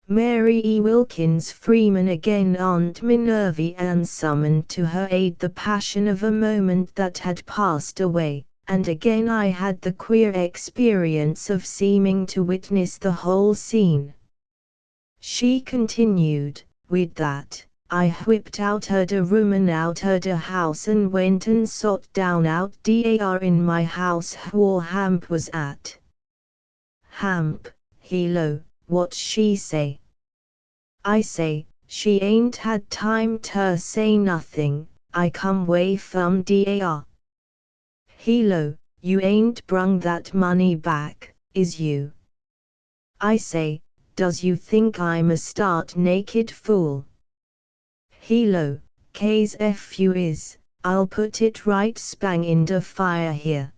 Mary E. Wilkins Freeman. Again Aunt Minervy Ann summoned to her aid the passion of a moment that had passed away, and again I had the queer experience of seeming to witness the whole scene. She continued, with that, I whipped out her de room and out her de house and went and sot down out dar in my house where Hamp was at. Hamp, he lo, what she say? I say, she ain't had time to say nothing, I come way from dar. He lo, you ain't brung that money back, is you? I say, does you think I'm a start naked fool? He lo, case if you is, I'll put it right spang in the fire here.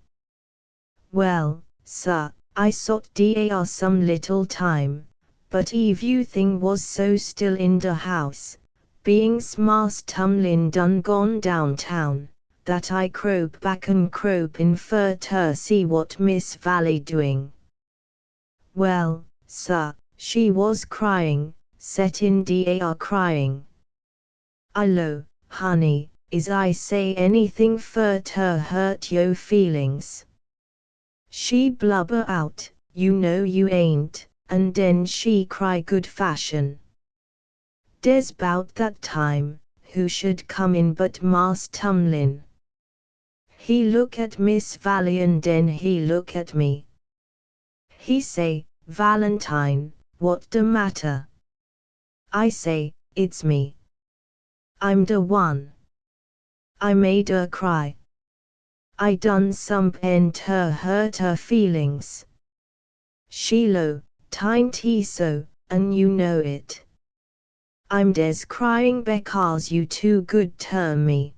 Well, sir, I sot dar some little time, but everything was so still in the house, being Mas Tumlin done gone downtown, that I crope back and crope in fur to see what Miss Valley doing. Well, sir, she was crying, set in dar crying. I lo, honey, is I say anything fur to hurt yo feelings? She blubber out, you know you ain't, and den she cry good fashion. Des bout that time, who should come in but Mas Tumlin. He look at Miss Valley and den he look at me. He say, Valentine, what the matter? I say, it's me. I'm the one. I made her cry. I done somepin to hurt her feelings. She lo, tinty so, and you know it. I'm des crying because you too good to me.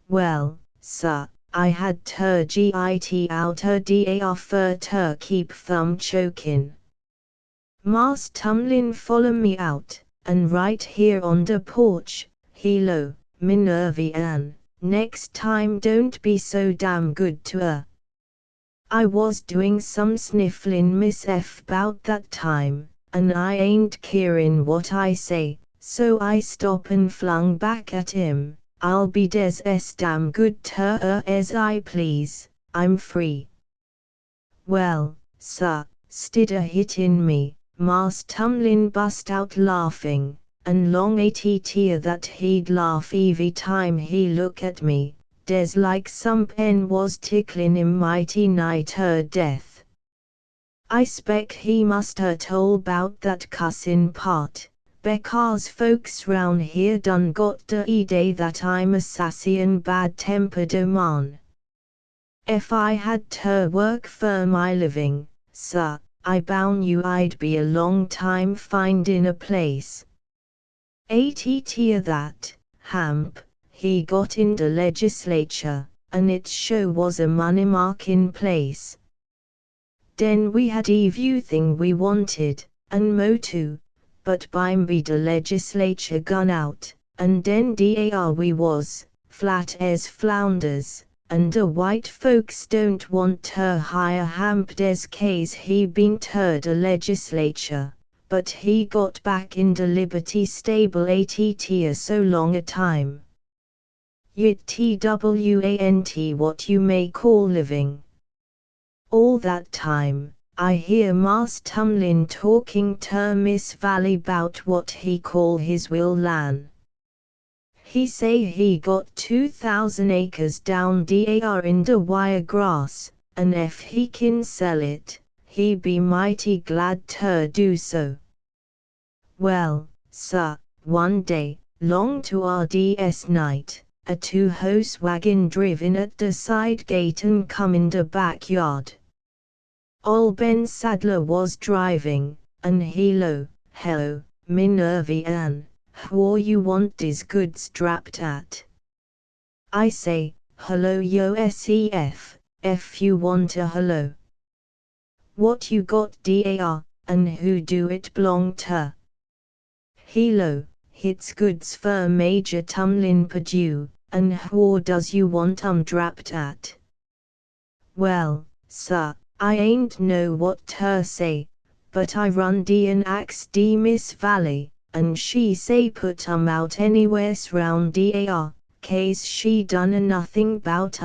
Well, sir, I had to git out her dar fur to keep from chokin'. Mas Tumlin follow me out, and right here on the porch, he lo, Minervy Ann, next time don't be so damn good to her. I was doing some snifflin' Miss F bout that time, and I ain't keerin' what I say, so I stop and flung back at him, I'll be des es damn good to her as I please, I'm free. Well, sir, stid a hittin' me, Mas Tumlin bust out laughing, and long tear that he'd laugh every time he look at me, des like some pen was ticklin' him mighty nigh to death. I spec he must ha' told bout that cussin' part, because folks round here done got the idea that I'm a sassy and bad-tempered man. If I had to work for my living, sir, I bound you I'd be a long time findin' a place. Tear that, Hamp, he got in the legislature, and it sure was a money-markin' place. Den we had everything we wanted, and mo too, but bimeby the legislature gone out, and den dar we was, flat as flounders, and the white folks don't want to hire Hamp des case he been to the legislature, but he got back in the Liberty stable tear so long a time. Yet twant what you may call living. All that time, I hear Mas Tumlin talking to Miss Valley bout what he call his will lan. He say he got 2,000 acres down dar in the Wiregrass, and if he kin sell it, he be mighty glad to do so. Well, sir, one day, long to RDS night, a two-horse wagon driven at the side gate and come in the backyard. Ol Ben Sadler was driving, and he lo, Hello, Minervian, who you want these goods strapped at? I say, hello yo SEF, if you want a hello. What you got dar, and who do it belong to? Hello, it's goods for Major Tumlin Purdue, and who does you want drapped at? Well, sir, I ain't know what ter say, but I run d and ax d Miss Valley, and she say put out anywheres round dar, case she done a nothing bout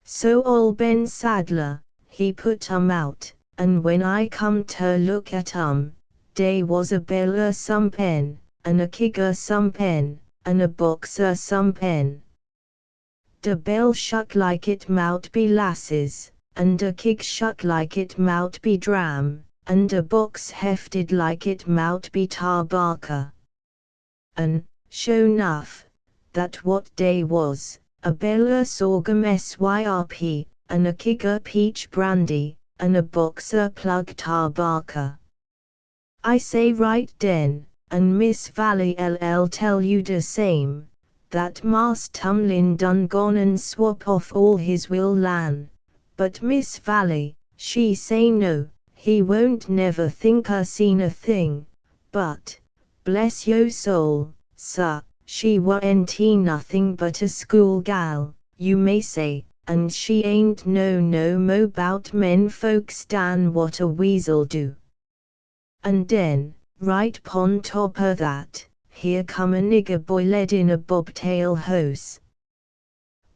So ol' Ben Sadler, he put out, and when I come ter look at dey was a bell some pen, and a kig some pen, and a box some pen. De bell shut like it mout be lasses, and de kig shut like it mout be dram, and de box hefted like it mout be tarbacca. An, sure enough, that what day was, a bell sorghum syrp, and a kig peach brandy, and a box plug tarbacca. I say right den, and Miss Valley LL tell you the same, that Mas Tumlin done gone and swap off all his will lan, but Miss Valley, she say no, he won't never think seen a thing, but, bless yo soul, sir, she wa'n't nothing but a school gal, you may say, and she ain't no mo 'bout men folks dan what a weasel do. And den, right pon top of that, here come a nigger boy led in a bobtail hose.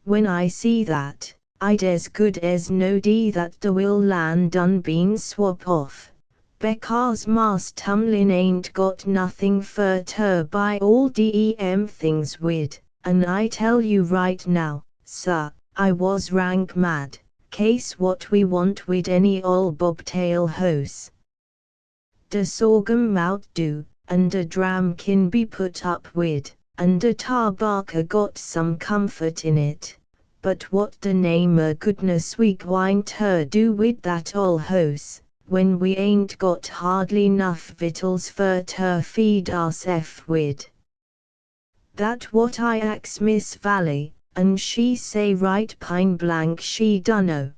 When I see that, I'd as good as know that the will lan done been swap off, becars Mas Tumlin ain't got nothing fer ter buy all dem things wid, and I tell you right now, sir, I was rank mad, case what we want wid any ol' bobtail hose. De sorghum mout do, and de dram kin be put up wid, and de tarbacca got some comfort in it, but what the name goodness we gwine ter do wid that ol' hose, when we ain't got hardly 'nough victuals fer ter feed ourself wid? That what I ax Miss Valley, and she say right pine blank she dunno.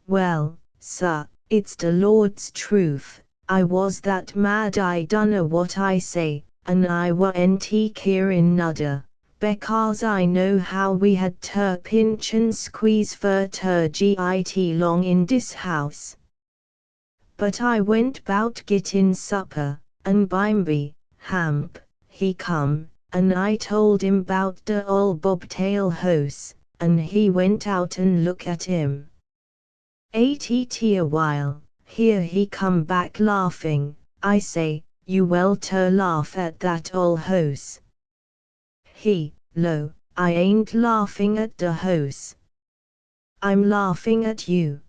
Well, sir, it's the Lord's truth, I was that mad I dunno what I say, and I wa'n't keerin' nudder, becars I know how we had ter pinch and squeeze fer ter git long in dis house. But I went 'bout gittin' supper, and bimeby, Hamp, he come, and I told him 'bout de ol' bobtail hose, and he went out and look at him. Ain't a while, here he come back laughing. I say, you well ter laugh at that ol' hose. He, lo, I ain't laughing at de hose. I'm laughing at you.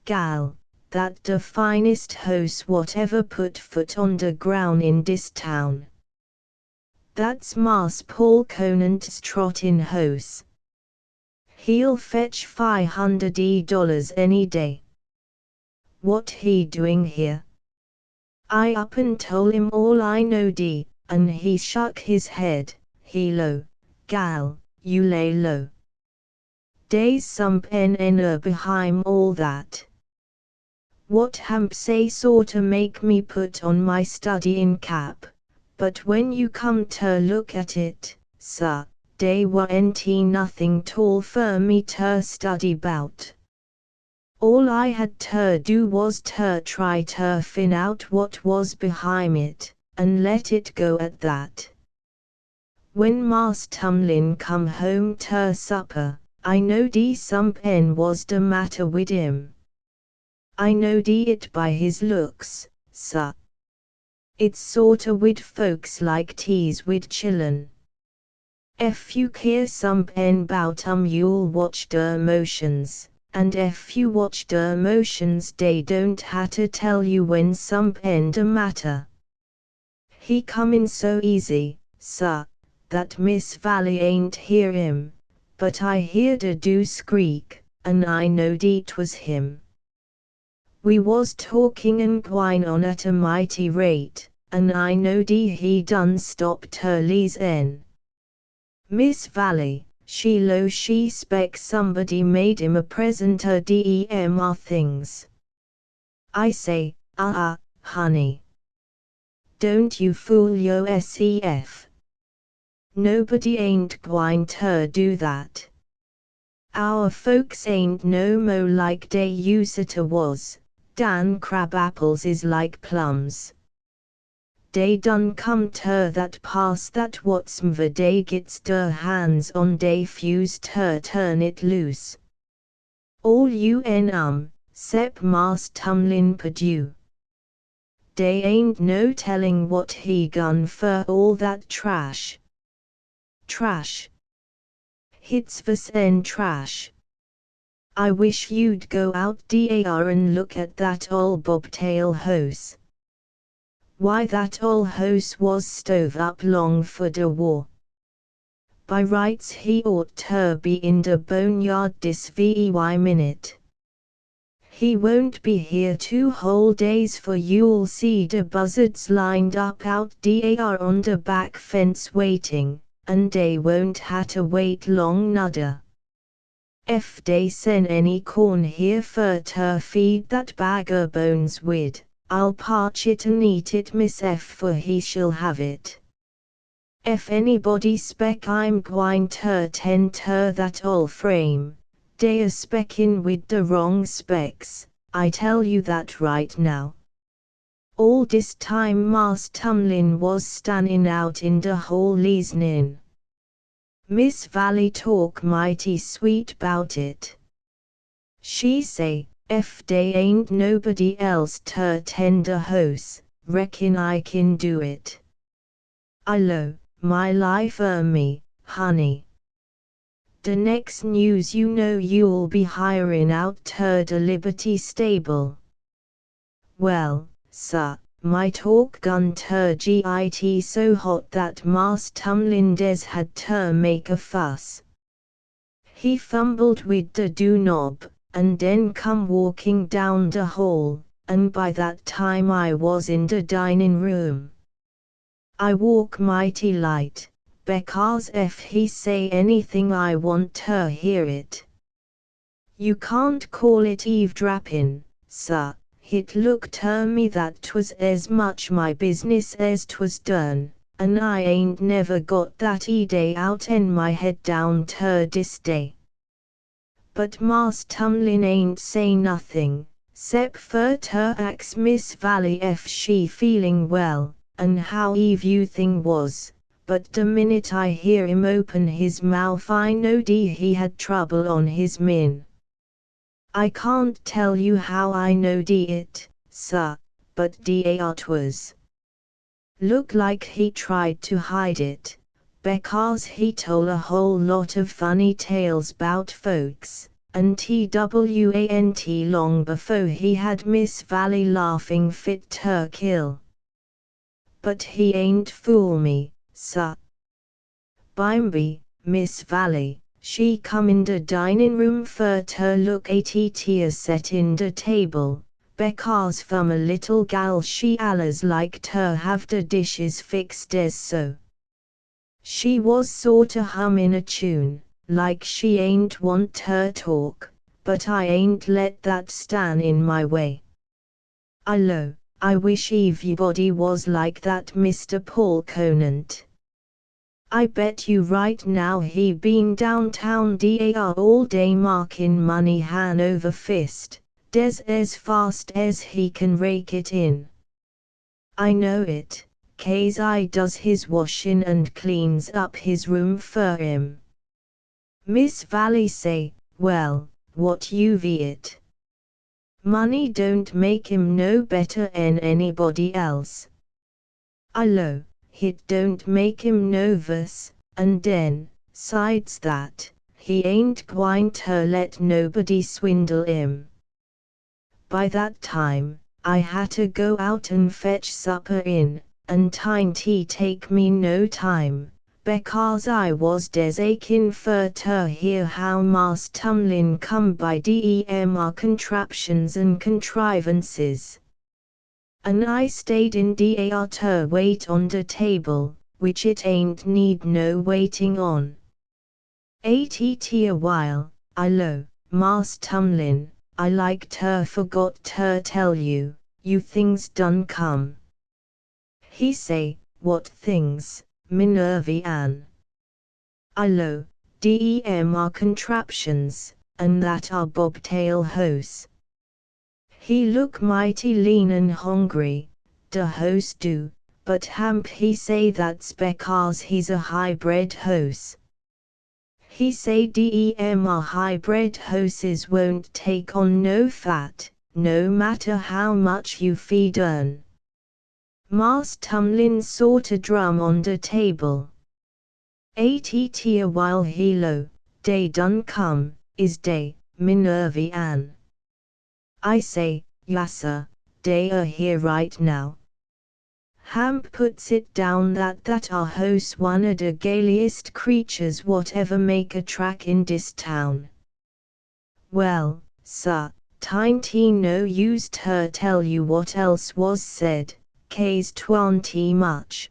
Gal, that de finest hose whatever put foot on de ground in dis town. That's Mas Paul Conant's trottin' hose. He'll fetch $500 any day. What he doing here? I up and told him all I know and he shook his head. He lo, gal, you lay low. Dey's some pen behind all that. What Hamp say sorta make me put on my studyin' cap, but when you come ter look at it, sir, dey wa'n't nothing tall fer me ter study 'bout. All I had ter do was ter try ter fin out what was behind it, and let it go at that. When Mas Tumlin come home ter supper, I knowed somepen was de matter wid him. I knowed it by his looks, sir. It's sorta wid folks like tease wid chillun. Ef you hear somepen 'bout you'll watch der motions, and ef you watch der motions dey don't hatter tell you when somepen de matter. He comin' so easy, sir, that Miss Valley ain't hear him, but I heard a do squeak, and I knowed it was him. We was talking and gwine on at a mighty rate, and I knowed he done stopped Turley's en. Miss Valley, she spec somebody made him a present of DEMR things. I say, honey. Don't you fool yourself. Nobody ain't gwine ter do that. Our folks ain't no mo like dey useter was. Dan crab apples is like plums. Dey done come ter that pass that whatsmver dey gets der hands on dey fuse ter turn it loose. All sep Mas Tumlin Perdue. Dey ain't no telling what he gun fer all that trash. Trash. Hits en trash. I wish you'd go out dar and look at that ol' bobtail hose. Why that ol' hose was stove up long for de war. By rights he ought ter be in de boneyard dis very minute. He won't be here 2 whole days for you'll see de buzzards lined up out dar on de back fence waiting, and dey won't ha to wait long nudder. If dey sen any corn here fer ter feed that bagger bones wid, I'll parch it and eat it myself for he shall have it. If anybody spec I'm gwine ter tend ter that ol' frame, dey a speckin' wid de wrong specs, I tell you that right now. All dis time Mas Tumlin was stannin' out in de hall listenin'. Miss Valley talk mighty sweet 'bout it. She say, if dey ain't nobody else ter tend a hose, reckon I kin do it. I lo, my life me, honey. The next news you know you'll be hirin' out ter de Liberty stable. Well, sir, my talk gun ter git so hot that Mas Tumlin des had ter make a fuss. He fumbled wid de doorknob, and den come walking down de hall, and by that time I was in de dinin' room. I walk mighty light, because if he say anything I want ter hear it. You can't call it eavesdroppin', sir. It looked ter me that 'twas as much my business as 'twas done, and I ain't never got that day out in my head down ter dis day. But Mas Tumlin ain't say nothing, 'cep fer ter ax Miss Valley if she feeling well, and how everything was, but the minute I hear him open his mouth I knowed he had trouble on his min. I can't tell you how I knowed it, sir, but dar 'twas. Look like he tried to hide it, because he told a whole lot of funny tales 'bout folks, and twant long before he had Miss Valley laughing fit ter kill. But he ain't fool me, sir. Bimeby, Miss Valley, she come in de dinin' room fer ter look at tea set in de table, because from a little gal she allers like ter have de dishes fixed as so. She was sorter hummin' a tune, like she ain't want ter talk, but I ain't let that stan in my way. I wish everybody was like that Mr. Paul Conant. I bet you right now he been downtown dar all day markin' money hand over fist, des as fast as he can rake it in. I know it, 'case I does his washin' and cleans up his room fer him. Miss Valley say, well, what you it. Money don't make him no better 'en anybody else. Hit don't make him nervous, and den, sides that, he ain't gwine ter let nobody swindle him. By that time, I had to go out and fetch supper in, and 'tain't take me no time, because I was des aching fur ter hear how Mas Tumlin come by DEMR contraptions and contrivances. And I stayed in DAR ter wait on the table, which it ain't need no waiting on. ATT a while, I lo, Mas Tumlin, I like ter forgot ter tell you, you things done come. He say, what things, Minervy Ann? I lo, DEMR contraptions, and that are bobtail hose. He look mighty lean and hungry, the hose do, but hamp he say that's because he's a hybrid hose. He say DEMR hybrid hoses won't take on no fat, no matter how much you feed on. Mas Tumlin sorta drum on the table. ATT a while he lo, day done come, is day, Minervy Ann. I say, yassa, day are here right now. Hamp puts it down that our host one of the gayest creatures whatever make a track in this town. Well, sir, tinty no used her tell you what else was said, case 'twan't much.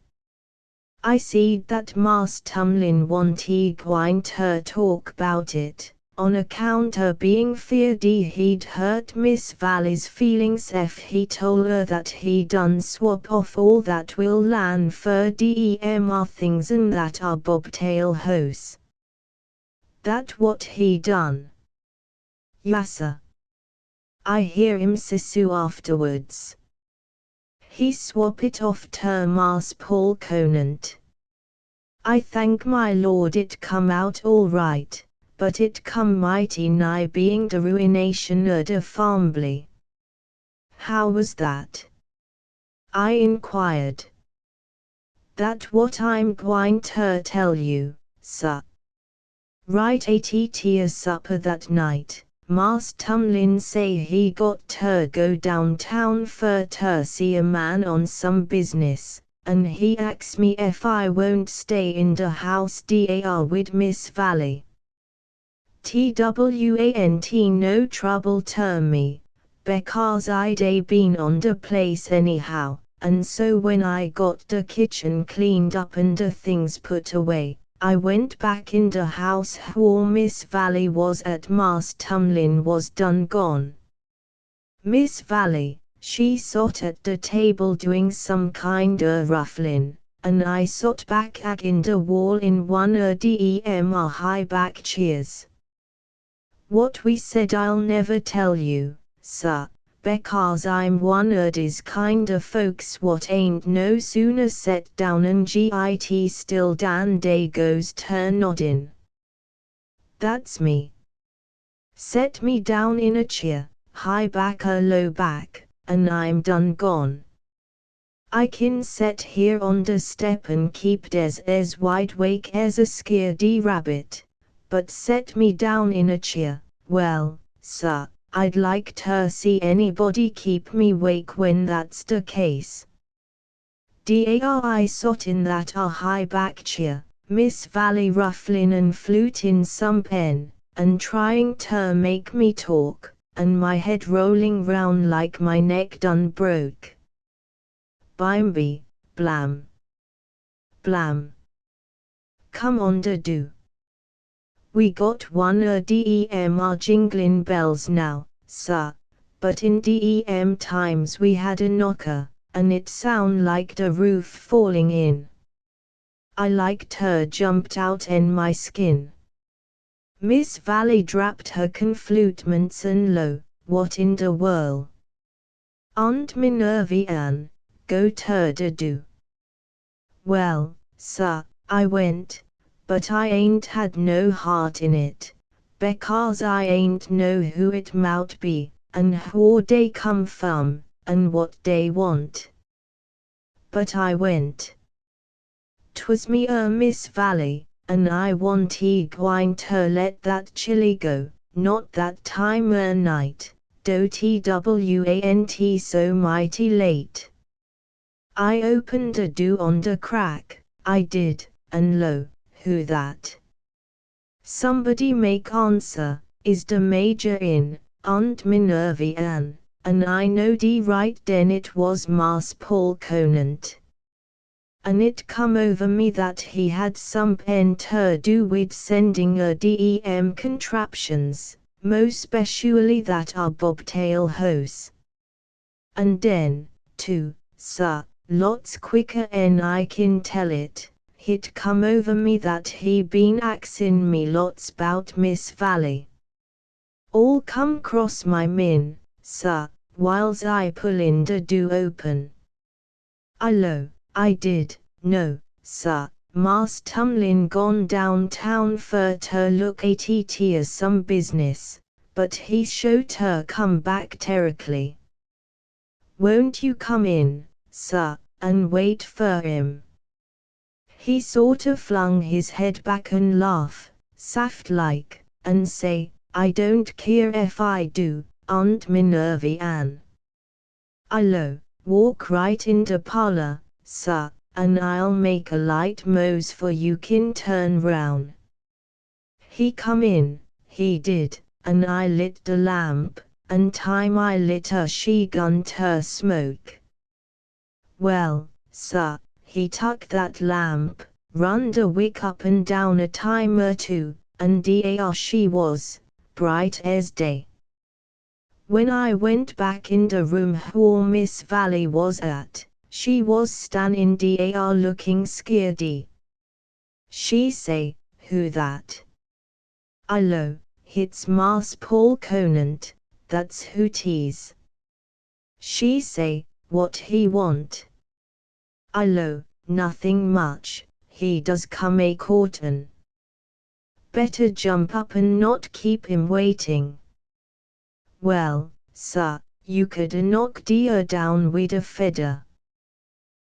I seed that Mas Tumlin want he gwine ter talk bout it, on account er being feared he'd hurt Miss Valley's feelings ef he told her that he done swap off all that will land fur DEMR things and that are bobtail hose. That what he done? Yassa. I hear him sisu afterwards. He swap it off ter Mas Paul Conant. I thank my Lord it come out all right, but it come mighty nigh being the ruination of the family. How was that? I inquired. That what I'm gwine ter tell you, sir. Right ATT a supper that night, Mas Tumlin say he got ter go downtown fur ter see a man on some business, and he ax me if I won't stay in the house dar wid Miss Valley. TWANT no trouble ter me, because I'd been on the place anyhow, and so when I got the kitchen cleaned up and the things put away, I went back in the house where Miss Valley was at Mas Tumlin was done gone. Miss Valley, she sot at the table doing some kind rufflin', and I sot back agin the wall in one DEMR high back chairs. What we said I'll never tell you, sir, because I'm one des kind of folks what ain't no sooner set down and git still dan day goes ter noddin'. That's me. Set me down in a chair, high back or low back, and I'm done gone. I kin set here on the step and keep des as wide wake as a scaredy rabbit, but set me down in a chair, well, sir, I'd like ter see anybody keep me wake when that's the case. I sot in that high back chair, Miss Valley rufflin' and flutin' some pen, and trying ter make me talk, and my head rolling round like my neck done broke. Bimeby, blam. Blam. Come on do. We got one DEMR jinglin' bells now, sir, but in DEM times we had a knocker, and it sound like the roof falling in. I like ter jumped out en my skin. Miss Valley drapped her conflutements and lo, what in the whirl? Aunt Minervy Ann, go ter do. Well, sir, I went, but I ain't had no heart in it, because I ain't know who it mout be, and whar dey come from, and what dey want. But I went. 'Twas me Miss Valley, and I want gwine ter let that chilly go, not that time night, do twant so mighty late. I opened the do on the crack, I did, and lo, who that? Somebody make answer, is de Major in, Aunt Minervy Ann, and I know de right den it was Mas Paul Conant. And it come over me that he had some pen ter do wid sending dem contraptions, mo specially that bobtail hose. And den, too, sir, lots quicker en I kin tell it, hit come over me that he been axin me lots bout Miss Valley. All come cross my min, sir, whiles I pullin de do open. I lo, I did, no, sir, Mas Tumlin gone downtown fur ter look at some business, but he show ter come back terricly. Won't you come in, sir, and wait fur him? He sort of flung his head back and laugh, saft like, and say, I don't care if I do, Aunt Minervy Ann. I lo, walk right in de parlor, sir, and I'll make a light mose for you kin turn round. He come in, he did, and I lit de lamp, and time I lit her she gun ter smoke. Well, sir, he tuck that lamp, run de wick up and down a time or two, and there she was, bright as day. When I went back in de room where Miss Valley was at, she was standin' there looking skeerdy. She say, who that? I lo, hit's Mas Paul Conant, that's who 'tis. She say, what he want? I lo, nothing much, he does come a courtin'. Better jump up and not keep him waiting. Well, sir, you could knock dear down wid a feather.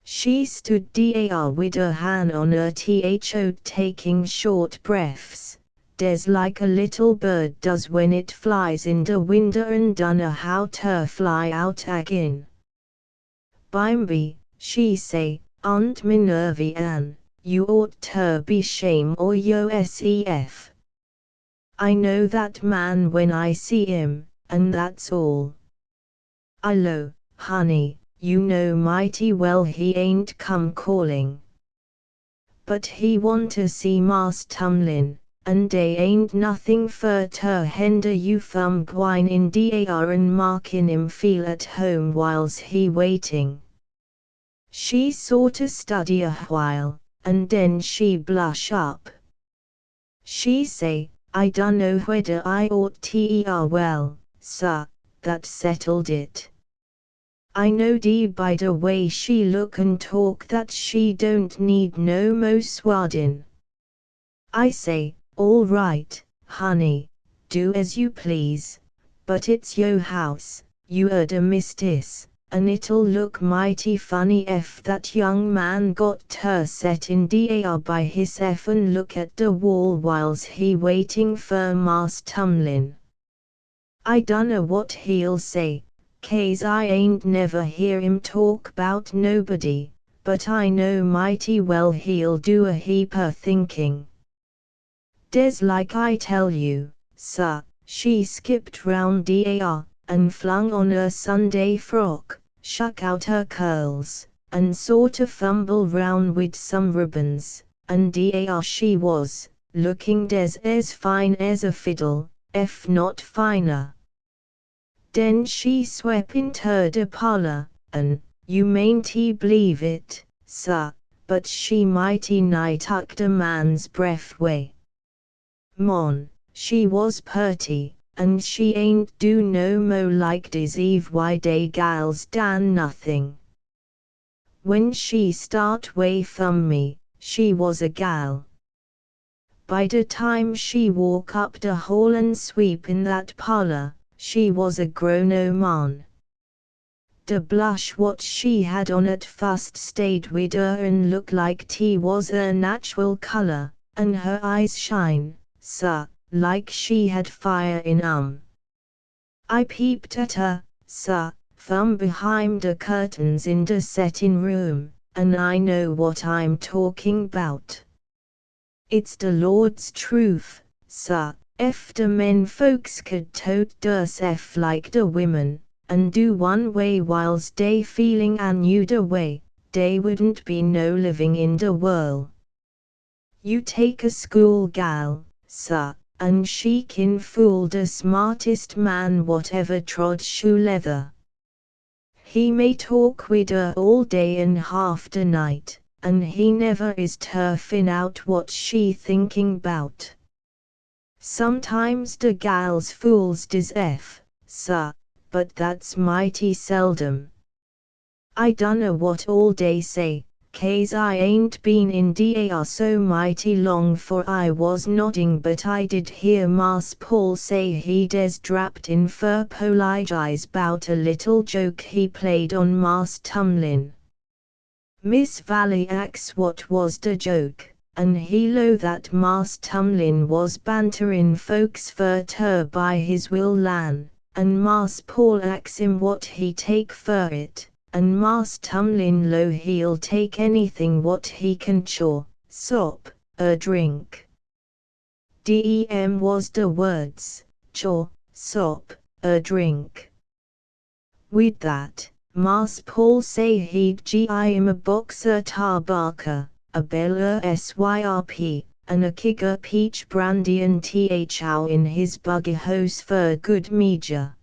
She stood there wid her hand on her throat taking short breaths, des like a little bird does when it flies in de window and dunno how ter fly out agin. Bimeby, she say, Aunt Minervy Ann, you ought ter be shame or yourself. I know that man when I see him, and that's all. I lo, honey, you know mighty well he ain't come calling. But he want to see Mas Tumlin, and dey ain't nothing fur ter hinder you from gwine in dar and markin' him feel at home whiles he waiting. She sorta study a while, and den she blush up. She say, I dunno whether I ought well, sir, that settled it. I know by de way she look and talk that she don't need no mo swaddin'. I say, all right, honey, do as you please, but it's yo house, you de mistis, and it'll look mighty funny if that young man got ter set in dar by hisself and look at de wall whiles he waiting fur Mas Tumlin. I dunno what he'll say, 'case I ain't never hear him talk 'bout nobody, but I know mighty well he'll do a heap o' thinking. Des like I tell you, sir, she skipped round dar, and flung on her Sunday frock, shuck out her curls, and sorta fumble round wid some ribbons, and dar she was, looking des as fine as a fiddle, if not finer. Den she swep inter de parlor, an', you mayn't believe it, sir, but she mighty nigh tuck de man's breath way. Mon, she was purty, and she ain't do no mo like deceive why dey gals dan nothing. When she start way from me, she was a gal. By de time she walk up de hall and sweep in that parlor, she was a grown-o man. De blush what she had on at fust stayed wid her and look like tea was her natural color, and her eyes shine, sir, like she had fire in 'em. I peeped at her, sir, from behind de curtains in de settin' room, and I know what I'm talking 'bout. It's the Lord's truth, sir. If the men folks could tote theirself like the women, and do one way whilst they feeling another way, they wouldn't be no living in the world. You take a school gal, sir, and she can fool the smartest man whatever trod shoe leather. He may talk with her all day and half the night, and he never is turfing out what she thinking 'bout. Sometimes the gals fools does sir, but that's mighty seldom. I dunno what all they say, 'case I ain't been in the so mighty long, for I was nodding, but I did hear Mas Paul say he des drapped in fur apologize 'bout a little joke he played on Mas Tumlin. Miss Valley ax what was the joke, and he lo that Mas Tumlin was banterin' folks fur ter by his will lan, and Mas Paul ax him what he take fur it, and Mas Tumlin lo he'll take anything what he can chaw, sop, drink. Dem was the words, chaw, sop, drink. With that, Mas Paul say he'd gi him a boxer tabaka, a bella syrp, and a keg of peach brandy and thow in his buggy hose for good measure.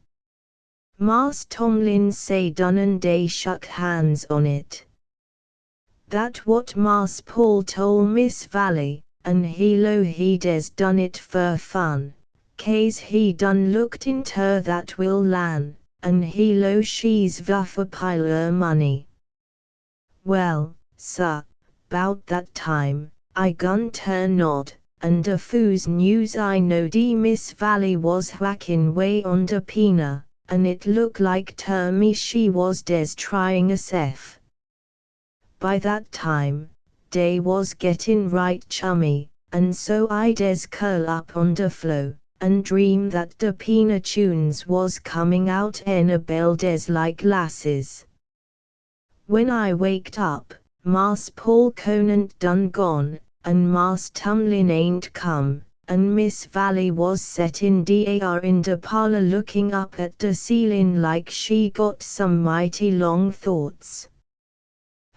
Mas Tomlin say done and they shook hands on it. That what Mas Paul told Miss Valley, and he lo he des done it for fun, 'case he done looked inter that will lan, and he lo she's vuff a pile er money. Well, sir, 'bout that time, I gun turn nod, and the foos news I knowed Miss Valley was whacking way on the pina, and it looked like ter me she was des trying a sef. By that time, they was getting right chummy, and so I des curl up on the floor, and dream that the pina tunes was coming out en a bell des like lasses. When I waked up, Mas Paul Conant done gone, and Mas Tumlin ain't come, and Miss Valley was settin' dar in the parlor looking up at the ceiling like she got some mighty long thoughts.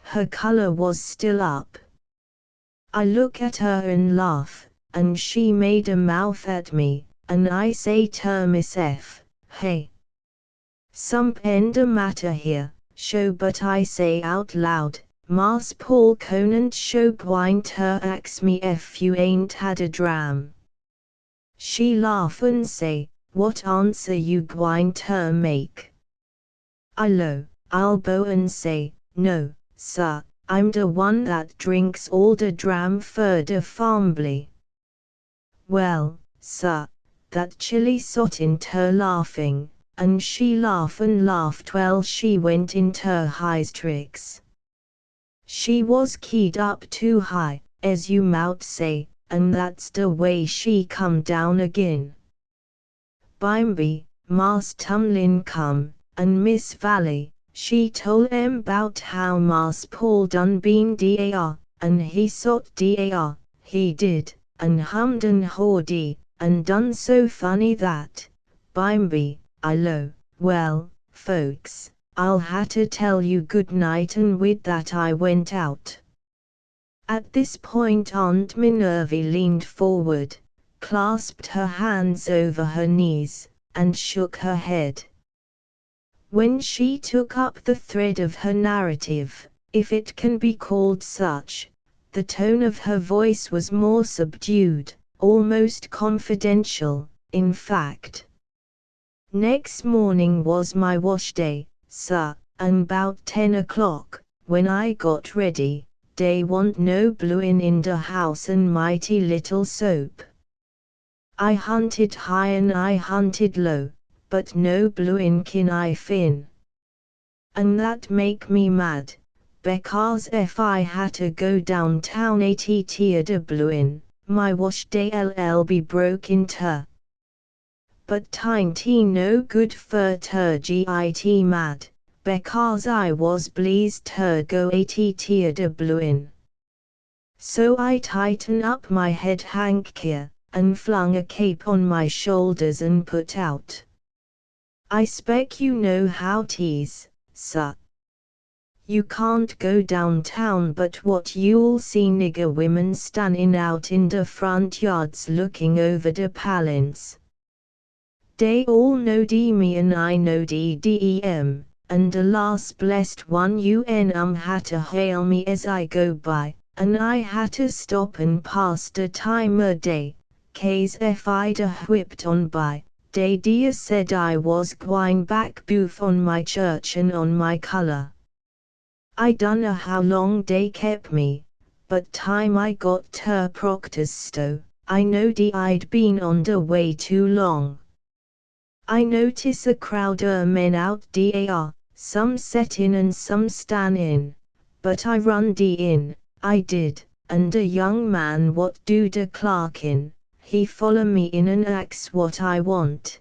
Her color was still up. I look at her and laugh, and she made a mouth at me, and I say ter myself, hey, some the matter here, show, but I say out loud, Mas Paul Conant show gwine ter ax me if you ain't had a dram. She laugh and say, what answer you gwine ter make? I'll bow and say, no, sir, I'm the one that drinks all the dram for the family. Well, sir, that chilly sot in ter laughing, and she laugh and laughed well she went in ter highs tricks. She was keyed up too high, as you mout say, and that's the way she come down agin. Bimeby, Mas Tumlin come, and Miss Valley, she told 'em 'bout how Mas Paul done been dar, and he sot dar, he did, and hummed and hawdy, and done so funny that, bimeby, I lo, well, folks, I'll hatta tell you good night, and with that I went out. At this point Aunt Minerva leaned forward, clasped her hands over her knees, and shook her head. When she took up the thread of her narrative, if it can be called such, the tone of her voice was more subdued, almost confidential, in fact. Next morning was my wash day, sir, and 'bout 10 o'clock, when I got ready, they want no bluin' in the house and mighty little soap. I hunted high and I hunted low, but no bluin' kin I fin. And that make me mad, because if I had to go downtown att de bluin', my wash day be broke inter. But tain't no good fur ter git mad, because I was pleased ter go att de bluin'. So I tighten up my head handkerchief, and flung a cape on my shoulders and put out. I spec you know how 'tis, sir. You can't go downtown, but what you'll see nigger women standin' out in the front yards looking over the palins. They all know me and I know them, and the last blessed one hatta hail me as I go by, and I hatta stop and pass the time o' day, case if I'd a whipped on by, they dear said I was gwine back boof on my church and on my color. I dunno how long they kept me, but time I got ter Proctor's Stow, I knowed I'd been on the way too long. I notice a crowd men out there, some set in and some stan in, but I run in, I did, and the young man what do the clerkin', he follow me in and ax what I want.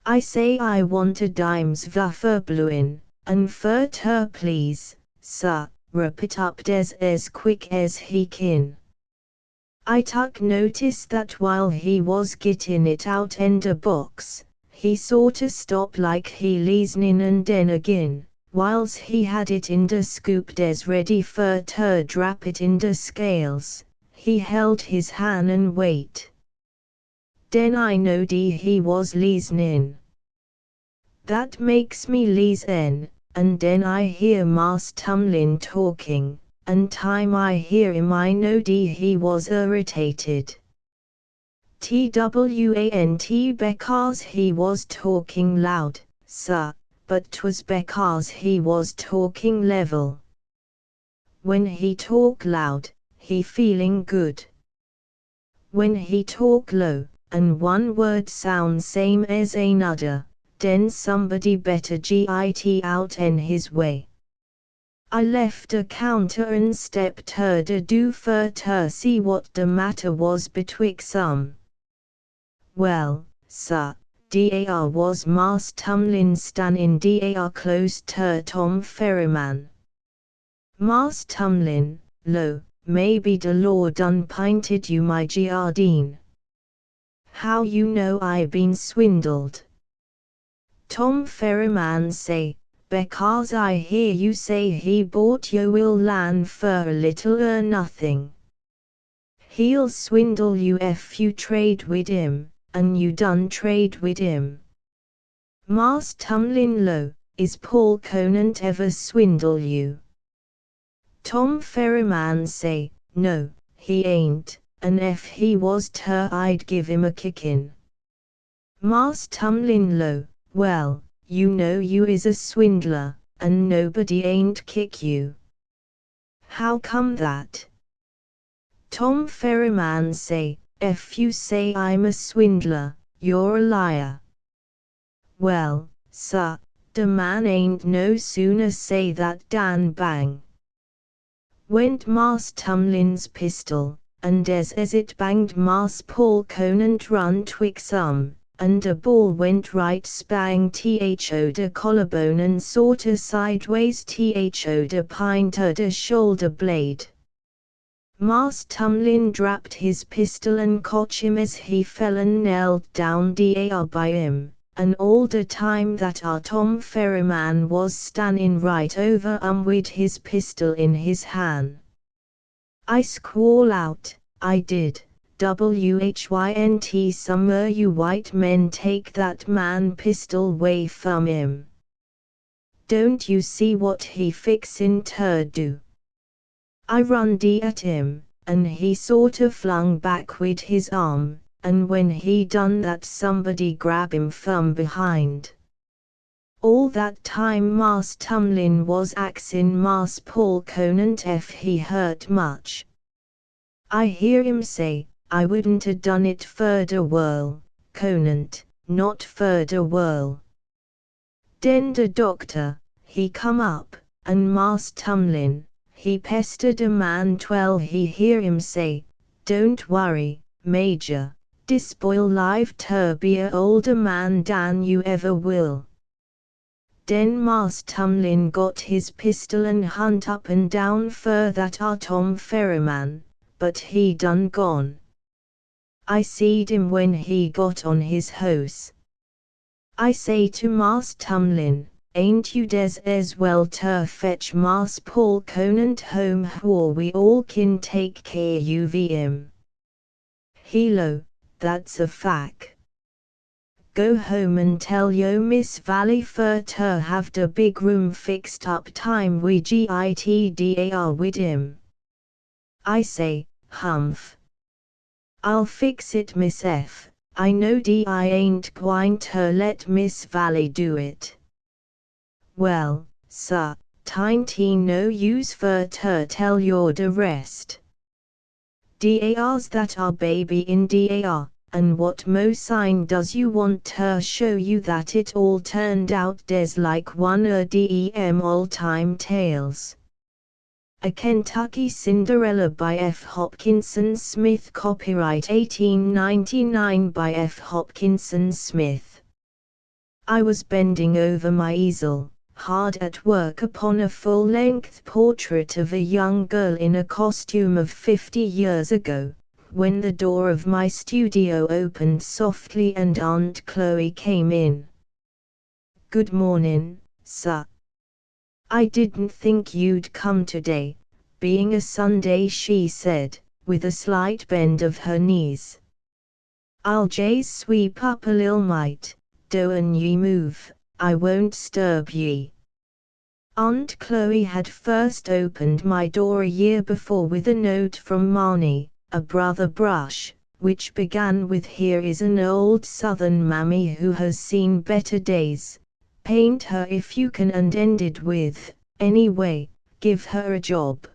I say I want a dime's vuffer bluin', and fur ter please, sir, wrap it up des as quick as he kin. I took notice that while he was gettin' it out in the box, he sorter stop like he leasenin' and den agin, whiles he had it in the scoop des ready fur ter drap it in the scales, he held his hand and wait. Den I knowed he was leasenin'. That makes me leasen, and den I hear Mas Tumlin talking, and time I hear him I knowed he was irritated. Twant because he was talking loud, sir, but 'twas because he was talking level. When he talk loud, he feeling good. When he talk low, and one word sound same as another, then somebody better git out in his way. I left the counter and stepped her to do fur ter see what the matter was betwixt 'em. Well, sir, dar was Mas Tumlin stannin' dar close ter Tom Ferryman. Mas Tumlin, lo, maybe the law done pinted you my Giardine. How you know I been swindled? Tom Ferryman say, because I hear you say he bought yo will land fur a little or nothing. He'll swindle you if you trade wid him, and you done trade wid him. Mas Tumlin lo, is Paul Conant ever swindle you? Tom Ferryman say, no, he ain't, and if he was ter I'd give him a kickin'. Mas Tumlin lo, well, you know you is a swindler, and nobody ain't kick you. How come that? Tom Ferryman say, if you say I'm a swindler, you're a liar. Well, sir, the man ain't no sooner say that dan bang went Mas Tumlin's pistol, and as it banged Mas Paul Conant run twixt 'em, and the ball went right spang tho de collarbone and sorta sideways tho de pint de shoulder blade. Mas Tumlin drapped his pistol and cotch him as he fell and knelt down dar by him, and all the time that our Tom Ferryman was standin' right over wid his pistol in his hand. I squall out, I did, WHYNT some you white men take that man pistol way from him. Don't you see what he fixin' ter do? I run at him, and he sorta flung back wid his arm, and when he done that somebody grab him from behind. All that time Mas Tumlin was axin' Mas Paul Conant if he hurt much. I hear him say, I wouldn't a done it fur the whirl, Conant, not fur the whirl. Den the doctor, he come up, and Mas Tumlin, he pestered a man twel he hear him say, don't worry, Major, dis boy'll live ter be a older man dan you ever will. Den Mas Tumlin got his pistol and hunt up and down for that Tom Ferryman, but he done gone. I seed him when he got on his hose. I say to Mas Tumlin, ain't you des as well to fetch Mas Paul Conant home whore we all kin take care of him. Hello, that's a fact. Go home and tell yo Miss Valley fur to have the big room fixed up time we gitdar wid him. I say, humph. I'll fix it Miss F. I know I ain't gwine to let Miss Valley do it. Well, sir, tain't no use fur to tell you the rest. Dar's that our baby in dar, and what mo sign does you want to show you that it all turned out des like one dem old-time tales. A Kentucky Cinderella by F. Hopkinson Smith. Copyright 1899 by F. Hopkinson Smith. I was bending over my easel, hard at work upon a full-length portrait of a young girl in a costume of 50 years ago, when the door of my studio opened softly and Aunt Chloe came in. "Good morning, sir. I didn't think you'd come today, being a Sunday," she said, with a slight bend of her knees. "I'll jays sweep up a lil mite, do'n ye move, I won't sturb ye." Aunt Chloe had first opened my door a year before with a note from Marnie, a brother Brush, which began with "Here is an old Southern mammy who has seen better days. Paint her if you can," and ended with, "Anyway, give her a job."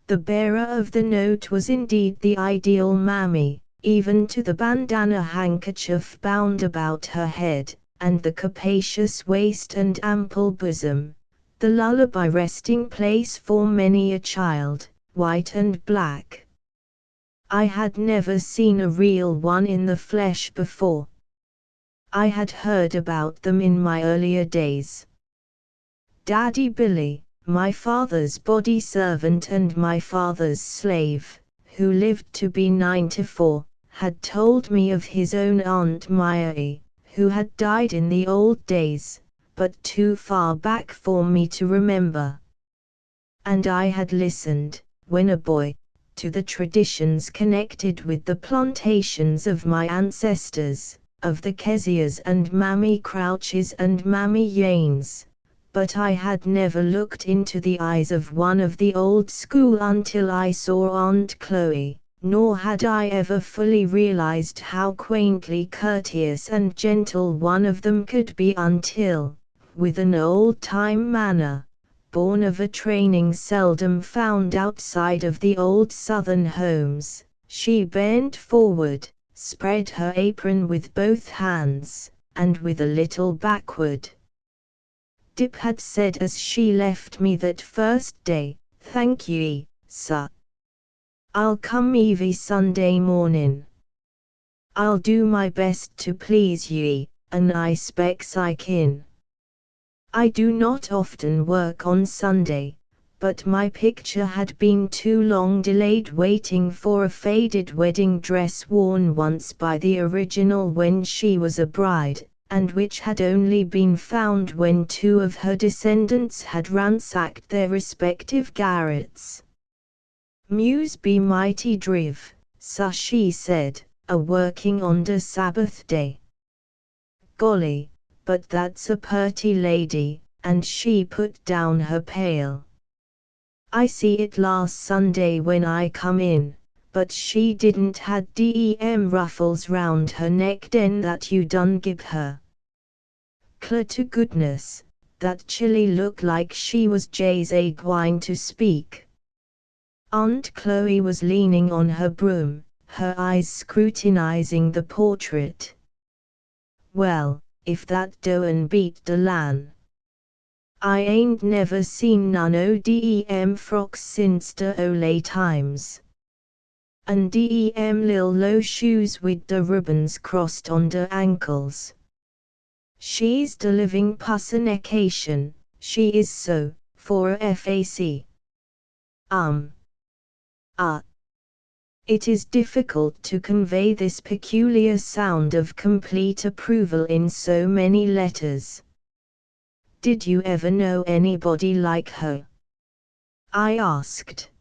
The bearer of the note was indeed the ideal mammy, even to the bandana handkerchief bound about her head, and the capacious waist and ample bosom, the lullaby resting place for many a child, white and black. I had never seen a real one in the flesh before. I had heard about them in my earlier days. Daddy Billy, my father's body servant and my father's slave, who lived to be 94, had told me of his own Aunt Mary, who had died in the old days, but too far back for me to remember. And I had listened, when a boy, to the traditions connected with the plantations of my ancestors, of the Keziahs and Mammy Crouches and Mammy Yanes, but I had never looked into the eyes of one of the old school until I saw Aunt Chloe, nor had I ever fully realized how quaintly courteous and gentle one of them could be until, with an old-time manner, born of a training seldom found outside of the old Southern homes, she bent forward, spread her apron with both hands, and with a little backward dip had said as she left me that first day, "Thank ye, sir. I'll come every Sunday morning. I'll do my best to please ye, and I specs I kin. I do not often work on Sunday, but my picture had been too long delayed waiting for a faded wedding dress worn once by the original when she was a bride, and which had only been found when two of her descendants had ransacked their respective garrets. "Muse be mighty driv, sir," she said, "a working on de Sabbath day. Golly, but that's a purty lady," and she put down her pail. "I see it last Sunday when I come in, but she didn't had dem ruffles round her neck den that you done gib her. Clear to goodness, that chilly look like she was jays a gwine to speak." Aunt Chloe was leaning on her broom, her eyes scrutinizing the portrait. "Well, if that doan beat de lan. I ain't never seen none o' dem frocks since de ole times. An' dem lil low shoes wid de ribbons crossed on de ankles. She's the living personification, she is so, for a FAC. It is difficult to convey this peculiar sound of complete approval in so many letters. Did you ever know anybody like her? I asked.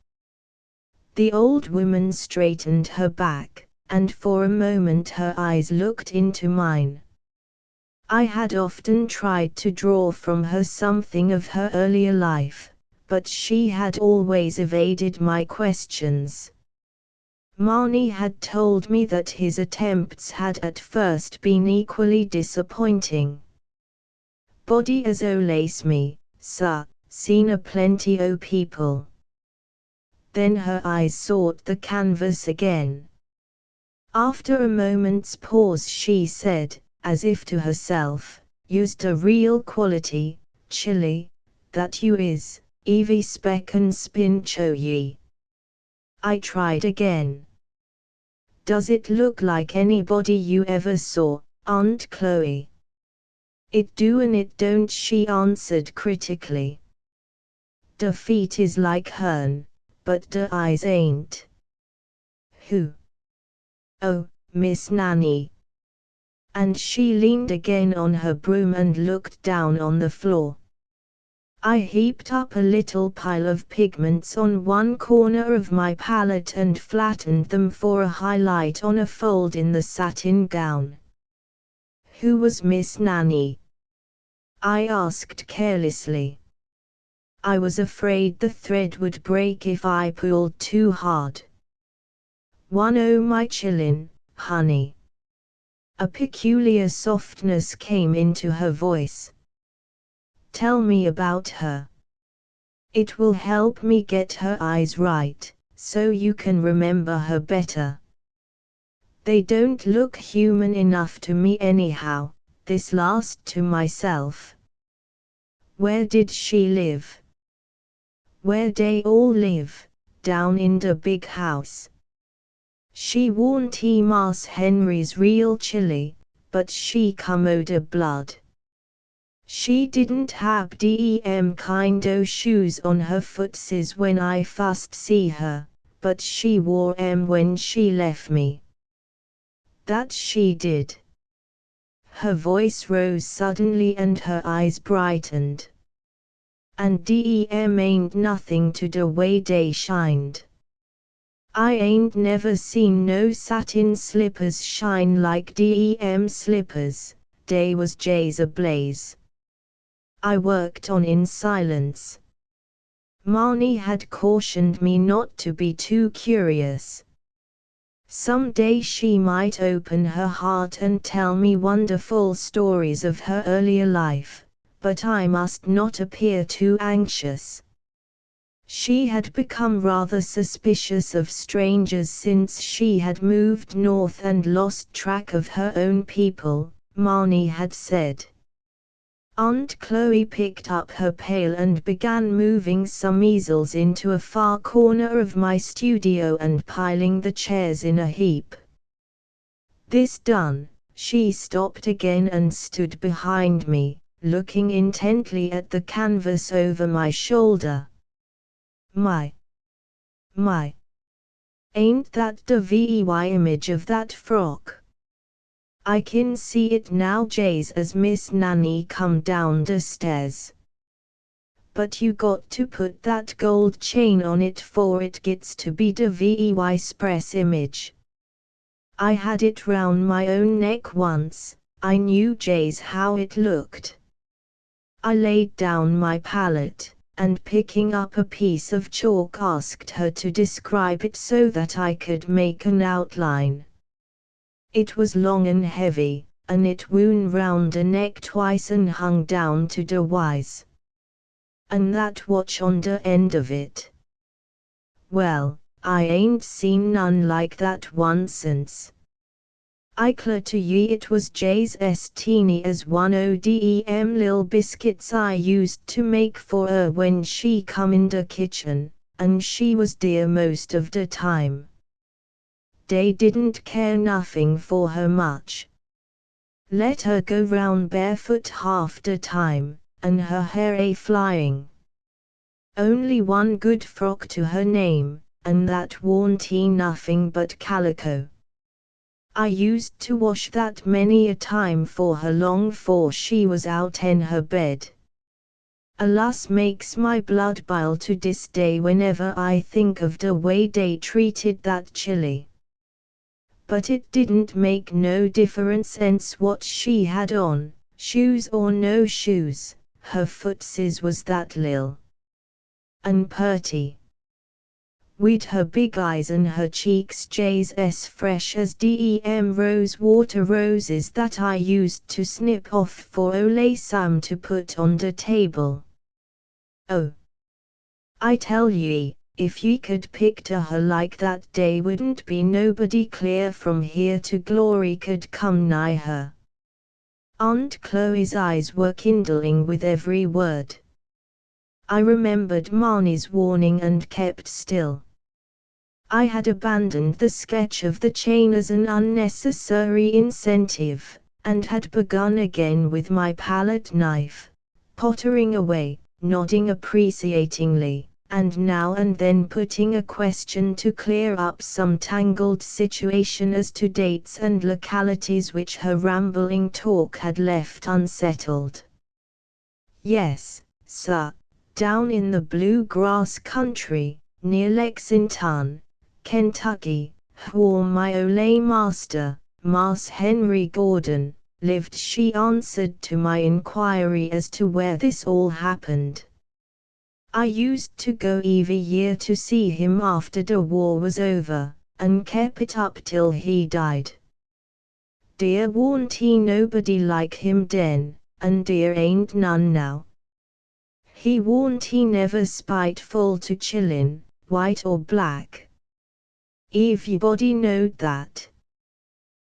The old woman straightened her back, and for a moment her eyes looked into mine. I had often tried to draw from her something of her earlier life, but she had always evaded my questions. Marnie had told me that his attempts had at first been equally disappointing. Body as o lace me, sir, seen a plenty o people. Then her eyes sought the canvas again. After a moment's pause she said, as if to herself, used a real quality, chilly, that you is, Evie speck and spincho ye. I tried again. Does it look like anybody you ever saw, Aunt Chloe? It do and it don't, she answered critically. De feet is like hern, but de eyes ain't. Who? Oh, Miss Nanny. And she leaned again on her broom and looked down on the floor. I heaped up a little pile of pigments on one corner of my palette and flattened them for a highlight on a fold in the satin gown. Who was Miss Nanny? I asked carelessly. I was afraid the thread would break if I pulled too hard. One o' my chillin', honey. A peculiar softness came into her voice. Tell me about her. It will help me get her eyes right, so you can remember her better. They don't look human enough to me anyhow, this last to myself. Where did she live? Where they all live, down in the big house. She warn't Mass Henry's real chilly, but she come o' the blood. She didn't have dem kind o' shoes on her footses when I fust see her, but she wore 'em when she left me. That she did. Her voice rose suddenly and her eyes brightened. And dem ain't nothing to the way they shined. I ain't never seen no satin slippers shine like dem slippers, they was jays ablaze. I worked on in silence. Marnie had cautioned me not to be too curious. Some day she might open her heart and tell me wonderful stories of her earlier life, but I must not appear too anxious. She had become rather suspicious of strangers since she had moved north and lost track of her own people, Marnie had said. Aunt Chloe picked up her pail and began moving some easels into a far corner of my studio and piling the chairs in a heap. This done, she stopped again and stood behind me, looking intently at the canvas over my shoulder. My, ain't that the VEY image of that frock? I can see it now jays as Miss Nanny come down the stairs. But you got to put that gold chain on it for it gets to be the VEY express image. I had it round my own neck once, I knew jays how it looked. I laid down my palette, and picking up a piece of chalk asked her to describe it so that I could make an outline. It was long and heavy, and it wound round the neck twice and hung down to the wise. And that watch on the end of it. Well, I ain't seen none like that one since. I clear to ye it was Jay's teeny as one o' dem lil biscuits I used to make for her when she come in the kitchen, and she was dear most of the time. They didn't care nothing for her much. Let her go round barefoot half the time, and her hair a flying. Only one good frock to her name, and that warn't he nothing but calico. I used to wash that many a time for her long 'fore she was out in her bed. Alas, makes my blood boil to this day whenever I think of the way they treated that chilly. But it didn't make no difference what she had on, shoes or no shoes, her footses was that lil and purty. With her big eyes and her cheeks jays as fresh as dem rose water roses that I used to snip off for Ole Sam to put on the table. Oh, I tell ye, if ye could picture her like that, day wouldn't be nobody clear from here to glory could come nigh her. Aunt Chloe's eyes were kindling with every word. I remembered Marnie's warning and kept still. I had abandoned the sketch of the chain as an unnecessary incentive, and had begun again with my palette knife, pottering away, nodding appreciatingly, and now and then putting a question to clear up some tangled situation as to dates and localities which her rambling talk had left unsettled. Yes, sir, down in the Bluegrass country, near Lexington, Kentucky, where my ole master, Marse Henry Gordon, lived, she answered to my inquiry as to where this all happened. I used to go every year to see him after the war was over, and kept it up till he died. Dear warn't he nobody like him den, and dear ain't none now. He warn't he never spiteful to chillin', white or black. Everybody knowed that.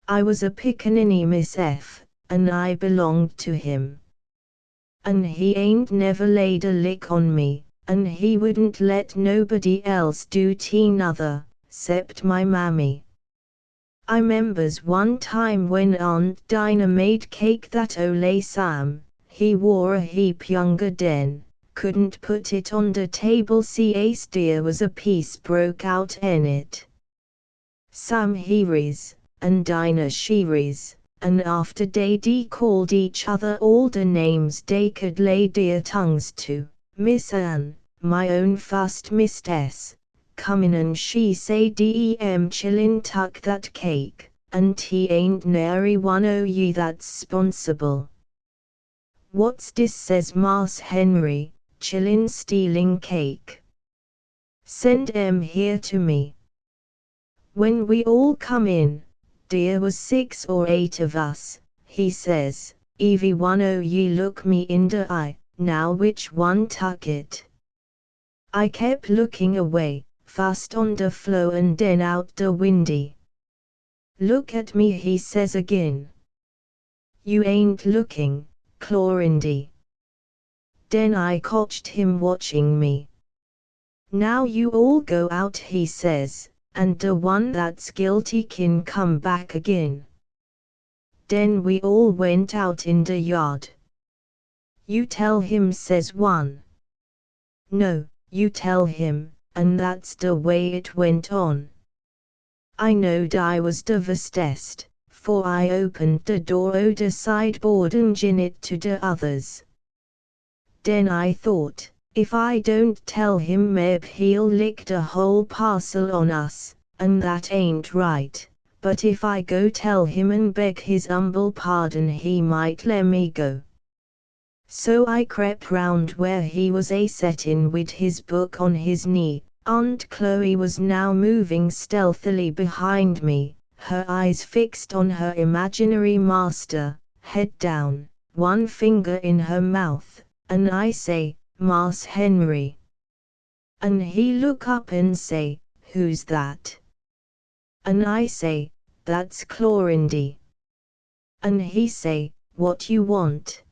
I was a pickaninny Miss F, and I belonged to him. And he ain't never laid a lick on me, and he wouldn't let nobody else do nother, 'cept my mammy. I 'members one time when Aunt Dinah made cake that Ole Sam, he wore a heap younger den, couldn't put it on the table, a steer was a piece broke out in it. Sam he riz, and Dinah she riz, and after they called each other all the names they could lay their tongues to, Miss Ann, my own fust mistress, come in and she say dem chillin' tuck that cake, and he ain't nary one o' ye that's 'sponsible. What's dis, says Marse Henry, chillin' stealing cake. Send em here to me. When we all come in, there was 6 or 8 of us, he says, every one o' ye look me in the eye, now which one tuck it? I kept looking away, fast on the floor and then out the windy. Look at me, he says again. You ain't looking, Clorindy. Then I cotched him watching me. Now you all go out, he says, and the one that's guilty can come back again. Then we all went out in the yard. You tell him, says one. No, you tell him, and that's the way it went on. I knowed I was devastated, for I opened the door o' the sideboard and gin it to the others. Then I thought, if I don't tell him meb he'll lick the whole parcel on us, and that ain't right, but if I go tell him and beg his humble pardon he might let me go. So I crept round where he was a-settin' with his book on his knee. Aunt Chloe was now moving stealthily behind me, her eyes fixed on her imaginary master, head down, one finger in her mouth, and I say, Marse Henry. And he look up and say, who's that? And I say, that's Clorindy. And he say, what you want?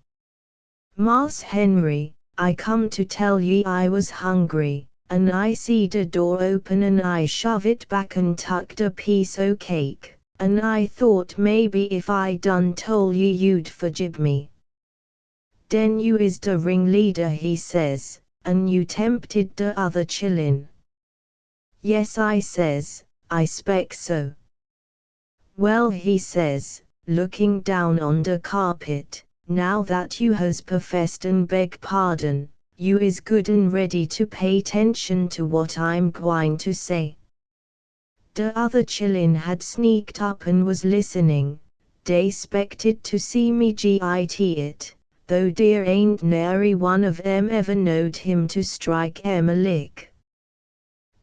Marse Henry, I come to tell ye I was hungry, and I see the door open and I shove it back and tucked a piece o' cake, and I thought maybe if I done tole you you'd forgive me. Den you is de ringleader, he says, and you tempted de other chillin. Yes, I says, I spec so. Well, he says, looking down on the carpet, now that you has professed and beg pardon, you is good and ready to pay attention to what I'm gwine to say. The other chillin had sneaked up and was listening. They spected to see me git it, though dear ain't nary one of em ever knowed him to strike em a lick.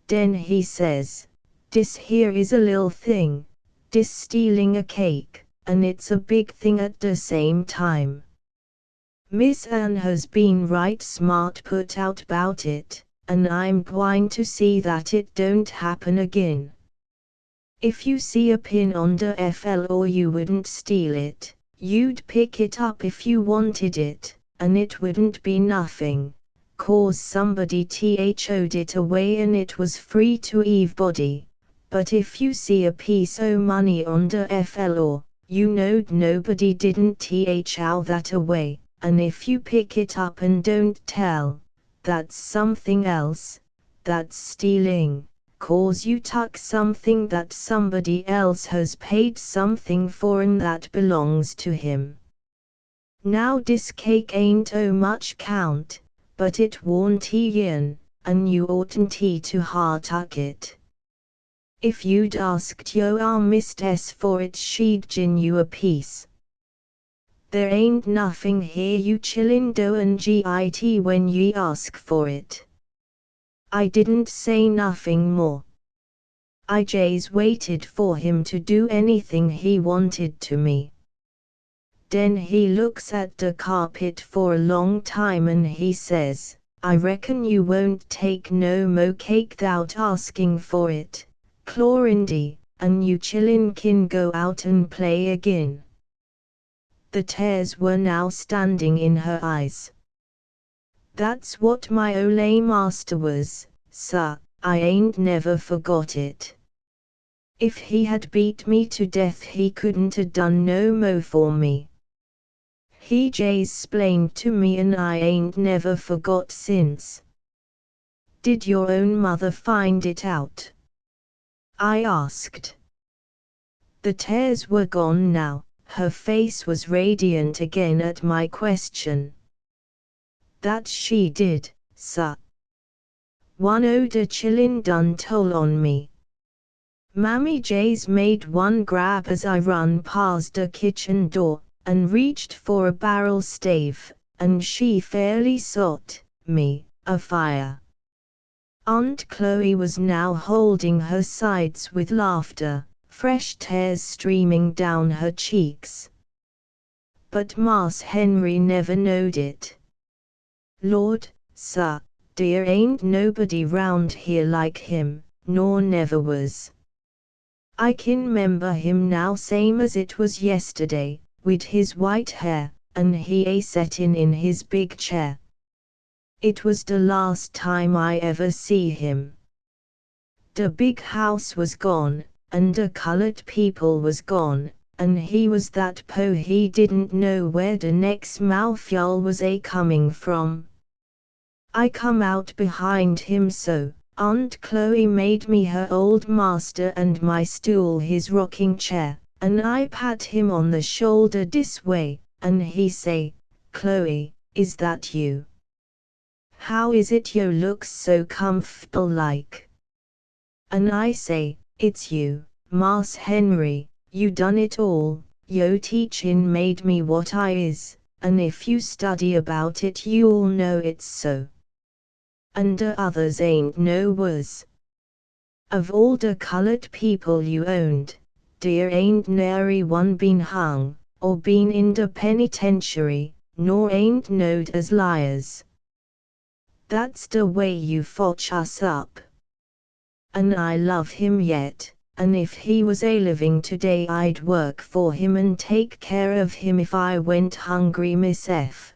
Den he says, dis here is a lil thing, dis stealing a cake, and it's a big thing at the same time. Miss Anne has been right smart put out bout it, and I'm gwine to see that it don't happen again. If you see a pin on the FL or you wouldn't steal it, you'd pick it up if you wanted it, and it wouldn't be nothing, 'cause somebody thro'd it away and it was free to everybody. But if you see a piece o' money on the FL or, you knowed nobody didn't throw that away, and if you pick it up and don't tell, that's something else, that's stealing. 'Cause you took something that somebody else has paid something for and that belongs to him. Now dis cake ain't o' much count, but it warn't yen, and you oughtn't to took it. If you'd asked your mistress for it, she'd gin you a piece. There ain't nothing here you chillin' do and git when ye ask for it. I didn't say nothing more. I just waited for him to do anything he wanted to me. Den he looks at the carpet for a long time and he says, I reckon you won't take no mo cake thout asking for it, Clorindy, and you chillin' kin go out and play again. The tears were now standing in her eyes. That's what my ole master was, sir, I ain't never forgot it. If he had beat me to death he couldn't 'a done no mo for me. He just splained to me and I ain't never forgot since. Did your own mother find it out? I asked. The tears were gone now, her face was radiant again at my question. That she did, sir. One o' de chillin' done tole on me. Mammy J's made one grab as I run past the kitchen door, and reached for a barrel stave, and she fairly sot me afire. Aunt Chloe was now holding her sides with laughter, fresh tears streaming down her cheeks. But Mas Henry never knowed it. Lord, sir, dear ain't nobody round here like him, nor never was. I kin 'member him now same as it was yesterday, wid his white hair, and he a settin' in his big chair. It was the last time I ever see him. The big house was gone, and the colored people was gone, and he was that po he didn't know where the next mouthful was a coming from. I come out behind him so, Aunt Chloe made me her old master and my stool his rocking chair, and I pat him on the shoulder this way, and he say, Chloe, is that you? How is it you looks so comfortable like? And I say, it's you, Mas Henry, you done it all, yo teachin' made me what I is, and if you study about it you'll know it's so. And the others ain't no worse. Of all the colored people you owned, dear ain't nary one been hung, or been in the penitentiary, nor ain't knowed as liars. That's the way you fotch us up. And I love him yet, and if he was a living today I'd work for him and take care of him if I went hungry myself.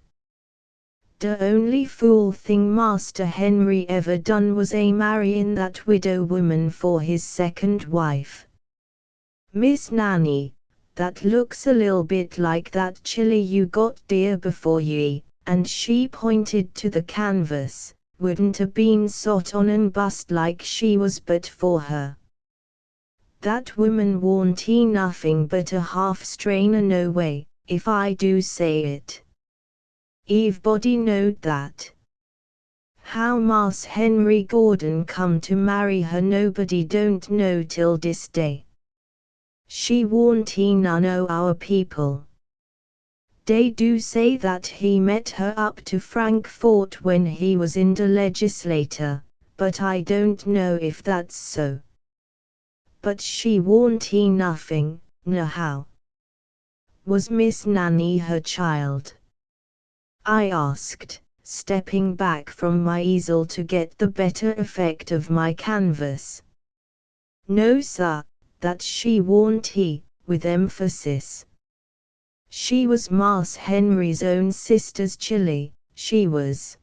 The only fool thing Master Henry ever done was a marryin' that widow woman for his second wife. Miss Nanny, that looks a little bit like that chili you got dear before ye, and she pointed to the canvas, wouldn't a been sot on and bust like she was but for her. That woman warn't he nothing but a half-strainer no way, if I do say it. Eve body knowed that. How Mas Henry Gordon come to marry her nobody don't know till this day. She warn't he none o' our people. They do say that he met her up to Frankfort when he was in the legislature, but I don't know if that's so. But she warn't he nothing, nohow. Was Miss Nanny her child? I asked, stepping back from my easel to get the better effect of my canvas. No sir, that she warn't he, with emphasis. She was Mas Henry's own sister's chilly, she was.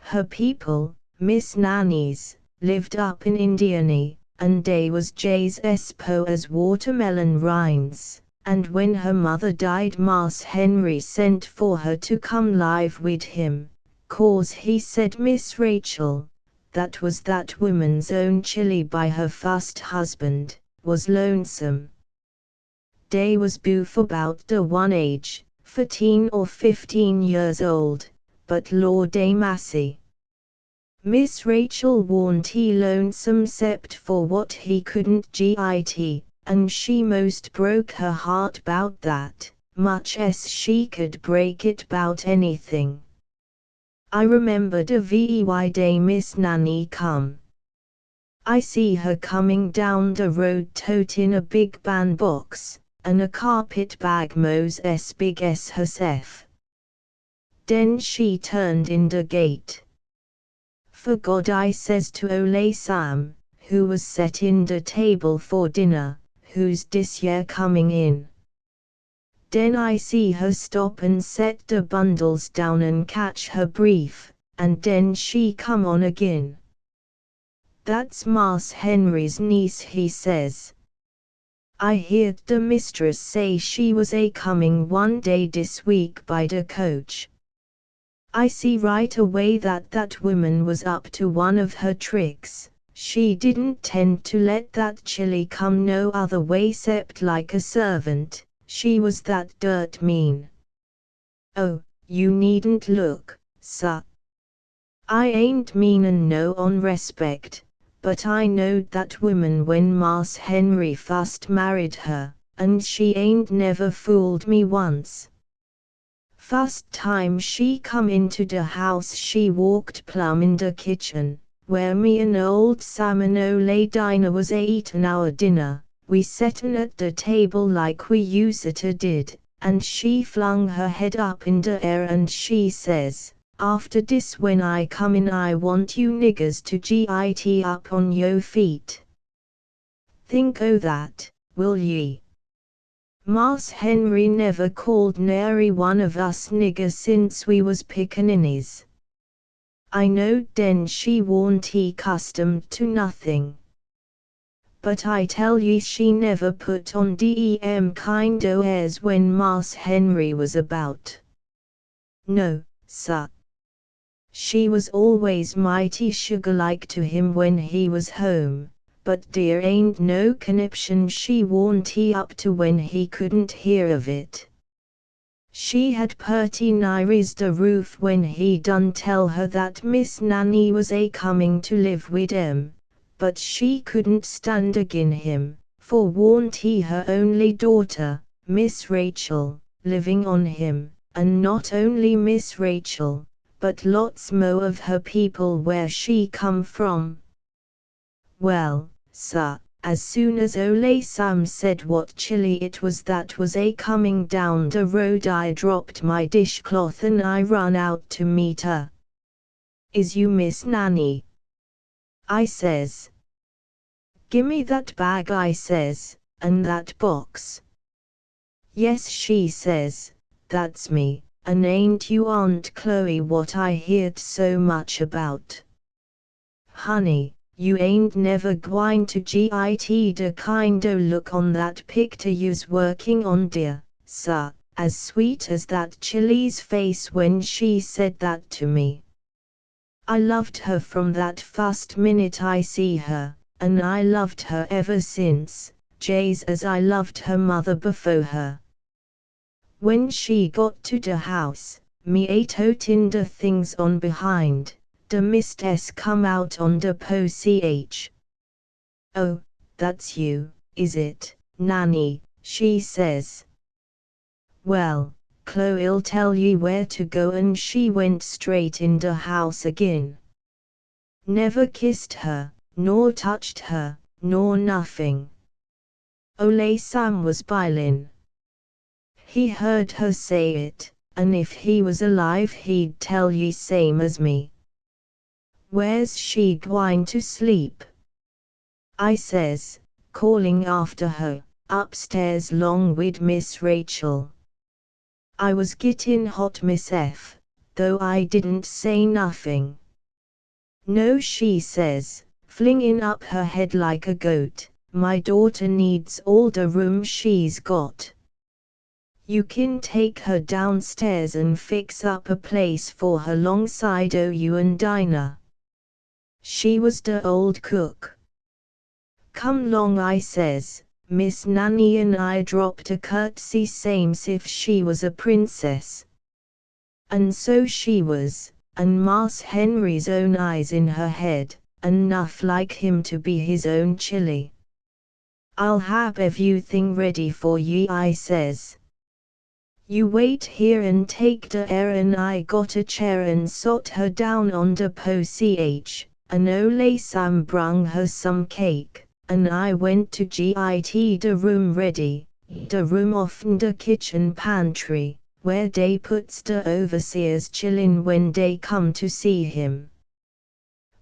Her people, Miss Nanny's, lived up in Indiany, and they was J's as po as watermelon rinds. And when her mother died Mas Henry sent for her to come live with him, 'cause he said Miss Rachel, that was that woman's own chilly by her first husband, was lonesome. They was both about the one age, 14 or 15 years old, but lordy massy. Miss Rachel warn't he lonesome cept for what he couldn't git. And she most broke her heart 'bout that, much as she could break it 'bout anything. I remember the very day Miss Nanny come. I see her coming down the road totin' a big bandbox, and a carpet bag mos as big as herself. Den she turned in the gate. For God, I says to Ole Sam, who was settin' the table for dinner, who's this year coming in? Den I see her stop and set the bundles down and catch her brief, and den she come on again. That's Mas Henry's niece, he says. I heard the mistress say she was a coming one day this week by the coach. I see right away that that woman was up to one of her tricks. She didn't tend to let that chilly come no other way cept like a servant, she was that dirt mean. Oh, you needn't look, sir. I ain't meanin' no on respect, but I knowed that woman when Mas Henry first married her, and she ain't never fooled me once. First time she come into the house she walked plumb in the kitchen, where me and old Sam and Ole Dinah was a-eatin' our dinner. We settin' at the table like we useter did, and she flung her head up in the air and she says, after this when I come in I want you niggers to git up on yo feet. Think o' that, will ye? Mas Henry never called nary one of us niggers since we was pickaninnies. I knowed den she warn't he customed to nothing. But I tell ye she never put on dem kind o' airs when Mas Henry was about. No, sir. She was always mighty sugar-like to him when he was home, but there ain't no conniption she warn't he up to when he couldn't hear of it. She had purty nigh raised the roof when he done tell her that Miss Nanny was a-coming to live wid 'em, but she couldn't stand agin him, for warn't he her only daughter, Miss Rachel, living on him, and not only Miss Rachel, but lots mo of her people where she come from. Well, sir, as soon as Ole Sam said what chilly it was that was a-coming down the road I dropped my dishcloth and I run out to meet her. Is you Miss Nanny? I says. Gimme that bag, I says, and that box. Yes, she says, that's me, and ain't you Aunt Chloe what I heerd so much about? Honey, you ain't never gwine to git the kindo look on that picture you's working on, dear, sir, as sweet as that Chilly's face when she said that to me. I loved her from that first minute I see her, and I loved her ever since, Jays, as I loved her mother before her. When she got to the house, me ate out in the things on behind, the mistress come out on the porch. "Oh, that's you, is it, Nanny?" she says. "Well, Chloe'll tell ye where to go," and she went straight in the house again. Never kissed her, nor touched her, nor nothing. Ole Sam was bilin'. He heard her say it, and if he was alive he'd tell ye same as me. "Where's she gwine to sleep?" I says, calling after her, "Upstairs 'long wid Miss Rachel." I was gittin' hot myself, though I didn't say nothing. "No," she says, flinging up her head like a goat, "my daughter needs all the room she's got. You kin take her downstairs and fix up a place for her 'longside o' you and Dinah. She was the old cook." "Come 'long," I says. Miss Nanny and I dropped a curtsy same's if she was a princess. And so she was, and Marse Henry's own eyes in her head, and 'nough like him to be his own Chilly. "I'll have everything ready for ye," I says. "You wait here and take the air," and I got a chair and sot her down on the porch, and Ole Sam brung her some cake, and I went to git the room ready, the room off'n the kitchen pantry, where dey puts the overseer's chillin' when dey come to see him.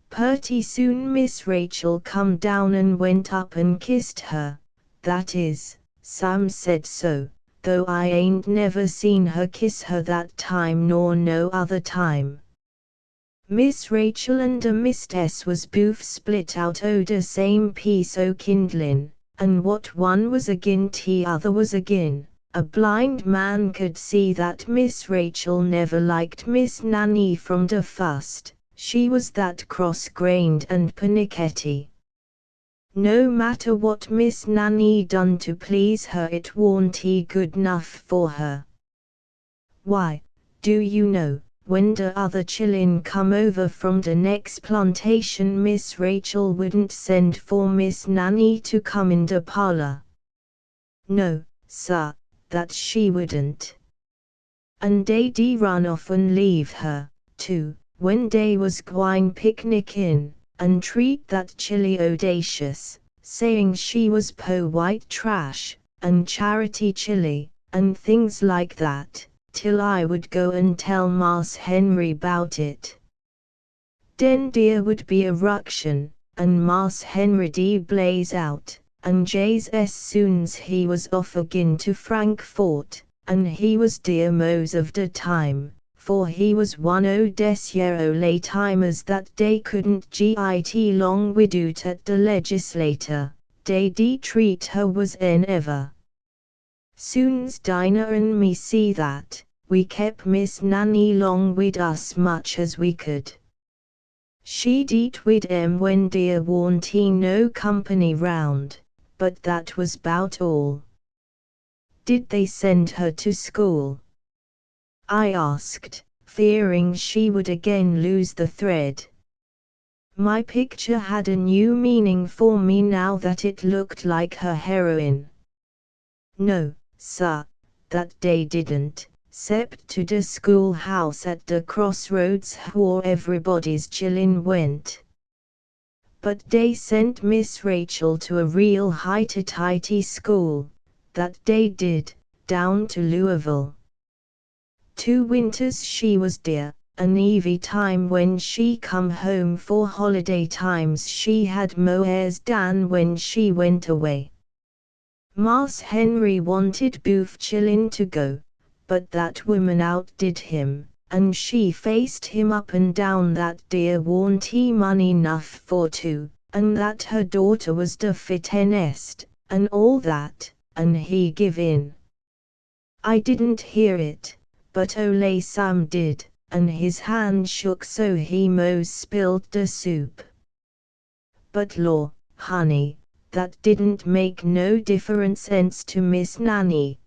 Purty soon Miss Rachel come down and went up and kissed her, that is, Sam said so, though I ain't never seen her kiss her that time nor no other time. Miss Rachel and the mistress was both split out o' the same piece o' kindlin', and what one was agin t' other was agin. A blind man could see that Miss Rachel never liked Miss Nanny from the first, she was that cross-grained and pernickety. No matter what Miss Nanny done to please her, it warn't good 'nough for her. Why, do you know, when the other chillin' come over from the next plantation, Miss Rachel wouldn't send for Miss Nanny to come in the parlor. No, sir, that she wouldn't. And dey'd run off and leave her, too, when dey was gwine picnickin', and treat that Chilly audacious, saying she was po' white trash, and charity Chilly, and things like that, till I would go and tell Marse Henry 'bout it. Den dere would be a ruction, and Marse Henry'd blaze out, and Jays soon's he was off agin to Frankfort, and he was dear most of the time, for he was one o' des Ole timers that dey couldn't git long widout at the legislator, dey'd treat her was en ever. Soon's Dinah and me see that, we kep' Miss Nanny long wid us much as we could. She'd eat wid em when dere warn't no company round, but that was 'bout all. Did they send her to school? I asked, fearing she would again lose the thread. My picture had a new meaning for me now that it looked like her heroine. No, sir, that they didn't, 'cept to the schoolhouse at the crossroads whar everybody's chillin' went. But they sent Miss Rachel to a real highty-tighty school, that they did, down to Louisville. 2 winters she was there, and every time when she come home for holiday times she had mo' airs dan when she went away. Marse Henry wanted both chillin' to go, but that woman outdid him, and she faced him up and down that dere warn't money 'nough for two, and that her daughter was de fittest, and all that, and he give in. I didn't hear it, but Ole Sam did, and his hand shook so he mos spilled the soup. But law, honey, that didn't make no difference to Miss Nanny.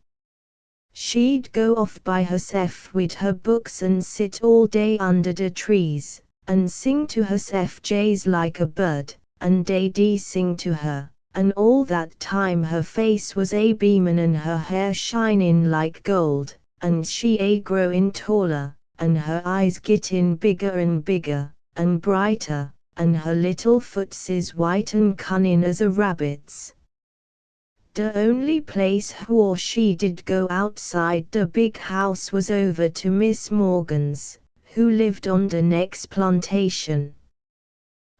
She'd go off by herself with her books and sit all day under the trees, and sing to herself jays like a bird, and dey sing to her, and all that time her face was a beamin' and her hair shinin' like gold, and she a growin' taller, and her eyes gittin' bigger and bigger, and brighter, and her little footses white and cunnin' as a rabbit's. The only place where she did go outside the big house was over to Miss Morgan's, who lived on the next plantation.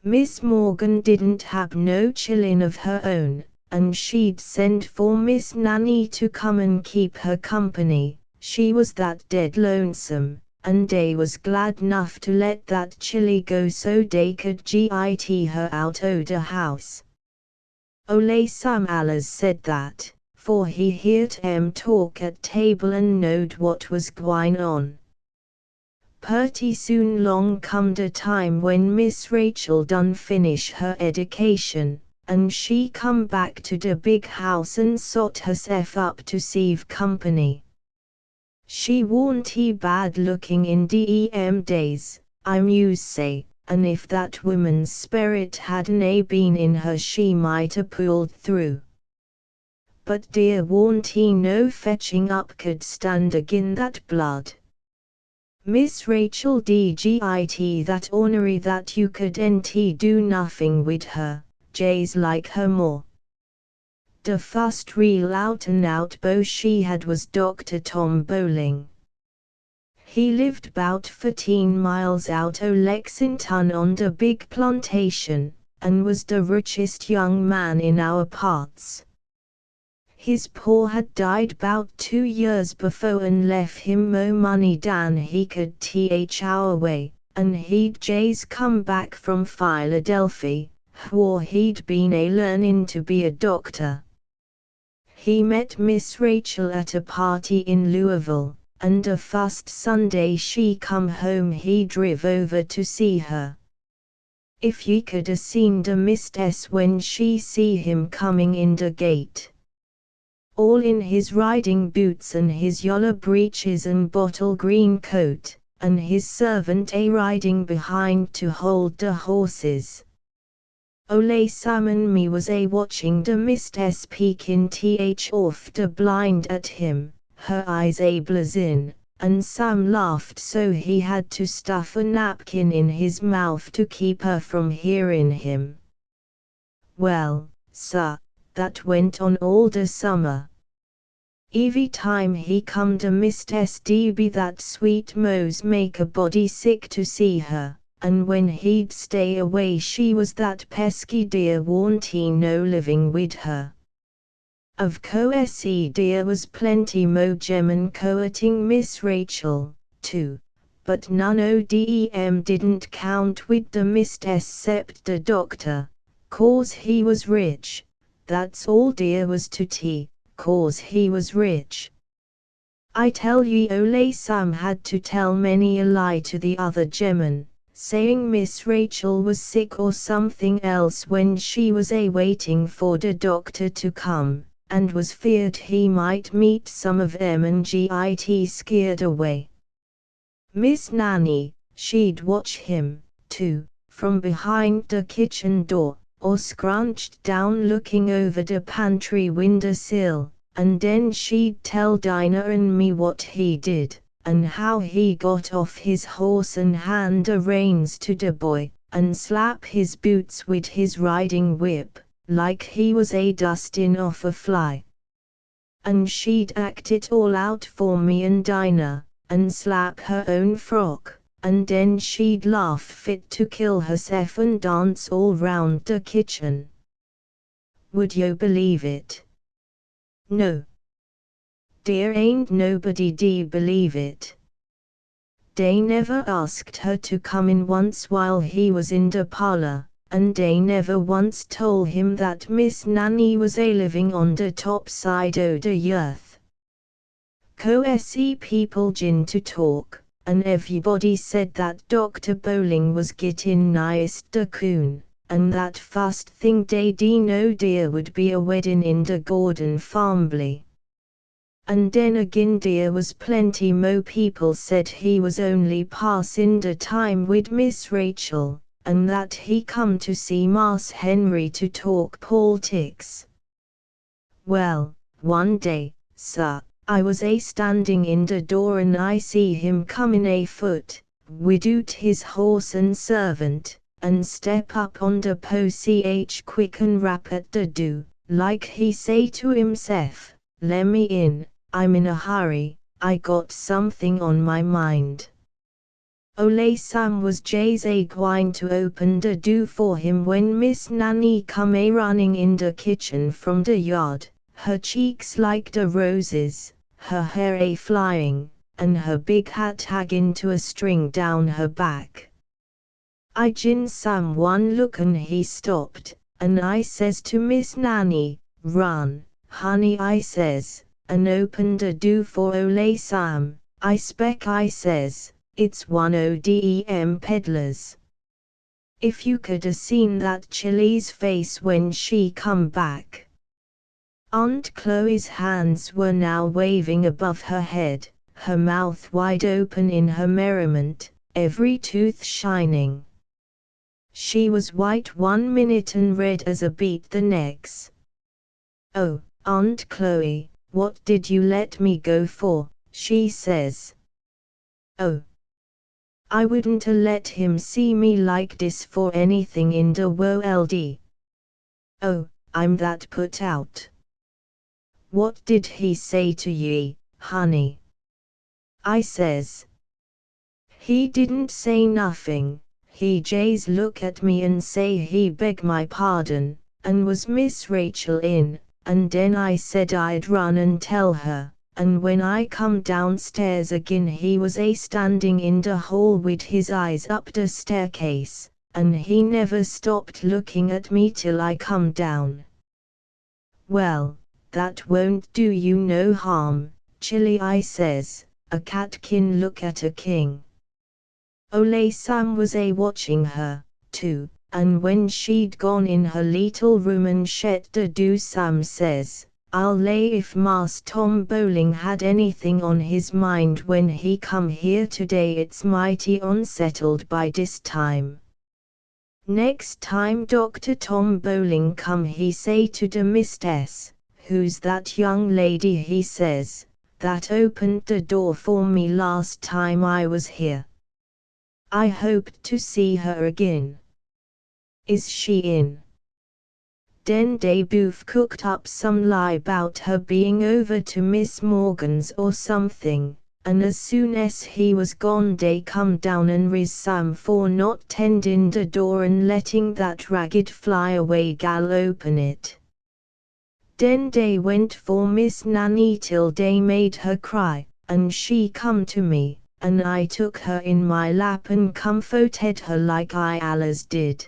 Miss Morgan didn't have no chillin' of her own, and she'd send for Miss Nanny to come and keep her company. She was that dead lonesome, and dey was glad 'nough to let that chilly go so dey could git her out o' the house. Ole Sam allers said that, for he heard 'em talk at table and knowed what was gwine on. Purty soon long come the time when Miss Rachel done finish her education, and she come back to the big house and sot herself up to seive company. She warn't bad looking in dem days, I muse say, and if that woman's spirit hadn't been in her she might a pulled through. But dear warn't no fetching up could stand agin that blood. Miss Rachel dgit that ornery that you couldn't do nothing with her, jays like her more. The first real out-and-out beau she had was Dr. Tom Bowling. He lived 'bout 14 miles out o' Lexington on the big plantation, and was the richest young man in our parts. His pa had died 'bout 2 years before and left him mo money dan he could th our way, and he'd jays come back from Philadelphia, where he'd been learnin' to be a doctor. He met Miss Rachel at a party in Louisville, and the first Sunday she come home he driv over to see her. If ye could a seen the mistess when she see him coming in the gate. All in his riding boots and his yaller breeches and bottle green coat, and his servant riding behind to hold the horses. Ole Sam and me was watching the mistess peekin' off the blind at him, her eyes blazin', and Sam laughed so he had to stuff a napkin in his mouth to keep her from hearin' him. Well, sir, that went on all the summer. Every time he come to Mistess DB that sweet mos make a body sick to see her, and when he'd stay away she was that pesky dear warn't no living with her. Of course dear was plenty mo gemmen courting Miss Rachel, too, but none o' dem didn't count with the mistess 'cept the doctor, 'cause he was rich, that's all dear was to tea, 'cause he was rich. I tell ye Ole Sam had to tell many a lie to the other gemmen, saying Miss Rachel was sick or something else when she was waiting for the doctor to come, and was feared he might meet some of 'em and git scared away. Miss Nanny, she'd watch him, too, from behind the kitchen door, or scrunched down looking over the pantry windowsill, and then she'd tell Dinah and me what he did, and how he got off his horse and hand the reins to the boy, and slap his boots with his riding whip, like he was dustin' off a fly. And she'd act it all out for me and Dinah, and slap her own frock, and then she'd laugh fit to kill herself and dance all round the kitchen. Would yo' believe it? No. Dear ain't nobody believe it. Dey never asked her to come in once while he was in the parlor, and they never once told him that Miss Nanny was a living on the top side o' the earth. Co-se people gin to talk, and everybody said that Dr. Bowling was gettin' nighest the coon, and that fast thing they no dear would be a weddin' in the Gordon family. And then again there was plenty mo people said he was only passin' the time wid Miss Rachel, and that he come to see Mas Henry to talk politics. Well, one day, sir, I was standing in the door and I see him comin' afoot, widout his horse and servant, and step up on the poch quick and rap at the do, like he say to himself, "Lemme in, I'm in a hurry, I got something on my mind." Ole Sam was just gwine to open the do for him when Miss Nanny come running in the kitchen from the yard, her cheeks like the roses, her hair flying, and her big hat hanging to a string down her back. I gin Sam one look and he stopped, and I says to Miss Nanny, "Run, honey," I says, and opened the do for Ole Sam. I spec I says, "It's one o' dem peddlers." If you could 'a seen that Chilly's face when she come back. Aunt Chloe's hands were now waving above her head, her mouth wide open in her merriment, every tooth shining. She was white one minute and red as a beet the next. "Oh, Aunt Chloe, what did you let me go for?" she says. "Oh, I wouldn't 'a let him see me like this for anything in the world. Oh, I'm that put out." "What did he say to ye, honey?" I says. "He didn't say nothing. He just look at me and say he beg my pardon, and was Miss Rachel in, and then I said I'd run and tell her, and when I come downstairs again he was standing in the hall wid his eyes up the staircase, and he never stopped looking at me till I come down." "Well, that won't do you no harm, Chilly," I says, "a cat kin look at a king." Ole Sam was watching her, too, and when she'd gone in her little room and shet the do, Sam says, "I'll lay if Mas Tom Bowling had anything on his mind when he come here today it's mighty unsettled by this time. Next time Dr. Tom Bowling come he say to the mistress, 'Who's that young lady,' he says, 'that opened the door for me last time I was here? I hoped to see her again. Is she in?' Den dey both cooked up some lie 'bout her being over to Miss Morgan's or something, and as soon as he was gone dey come down and riz Sam for not tending the door and letting that ragged flyaway gal open it. Den dey went for Miss Nanny till dey made her cry, and she come to me, and I took her in my lap and comforted her like I allers did.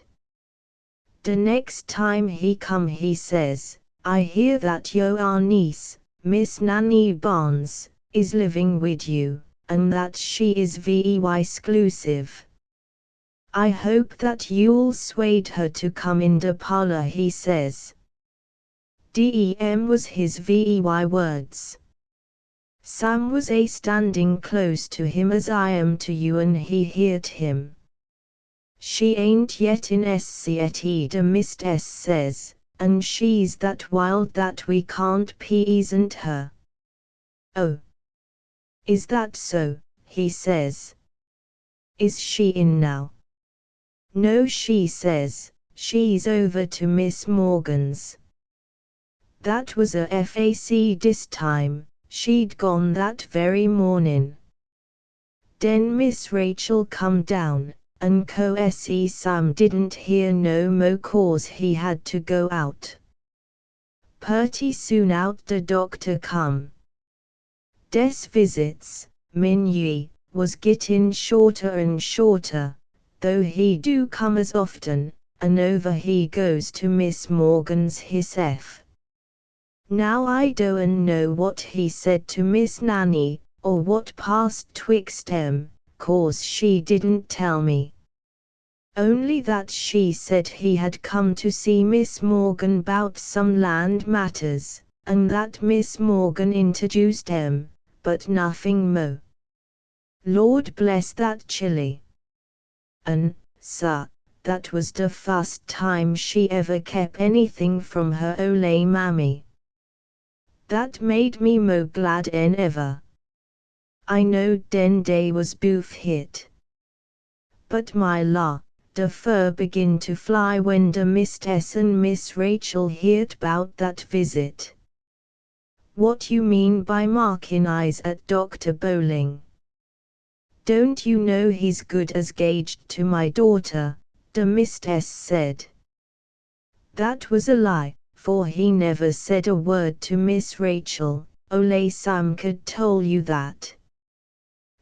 The next time he come he says, 'I hear that your niece, Miss Nanny Barnes, is living with you, and that she is very exclusive. I hope that you'll swayed her to come in the parlor,' he says. Dem was his very words. Sam was standing close to him as I am to you and he heard him. "She ain't yet in yet," the mistress says, "and she's that wild that we can't peasant her." "Oh, is that so?" he says. "Is she in now?" "No," she says, "she's over to Miss Morgan's." That was a fac this time. She'd gone that very morning. Den Miss Rachel come down, and co-se Sam didn't hear no mo 'cause he had to go out. Purty soon out the doctor come. Des visits, min ye, was gettin' shorter and shorter, though he do come as often, and over he goes to Miss Morgan's hisself. Now I don't know what he said to Miss Nanny, or what passed twixt 'em, 'cause she didn't tell me. Only that she said he had come to see Miss Morgan 'bout some land matters, and that Miss Morgan introduced 'em, but nothing mo. Lord bless that chilly. And, sir, that was the first time she ever kept anything from her ole mammy. That made me mo glad en ever. I knowed den day was boof hit. But my la, the fur begin to fly when the Mistress and Miss Rachel heard 'bout that visit. What you mean by marking eyes at Dr. Bowling? Don't you know he's good as gauged to my daughter, the Mistress said. That was a lie, for he never said a word to Miss Rachel, ole Sam could tell you that.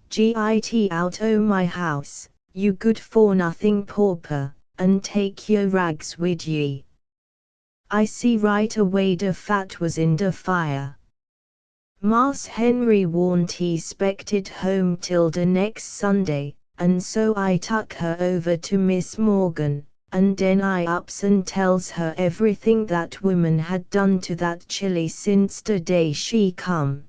Git out o' my house, you good for nothing pauper, and take your rags wid ye. I see right away the fat was in the fire. Mas Henry warned he spected home till the next Sunday, and so I tuck her over to Miss Morgan, and den I ups and tells her everything that woman had done to that chilly since the day she come.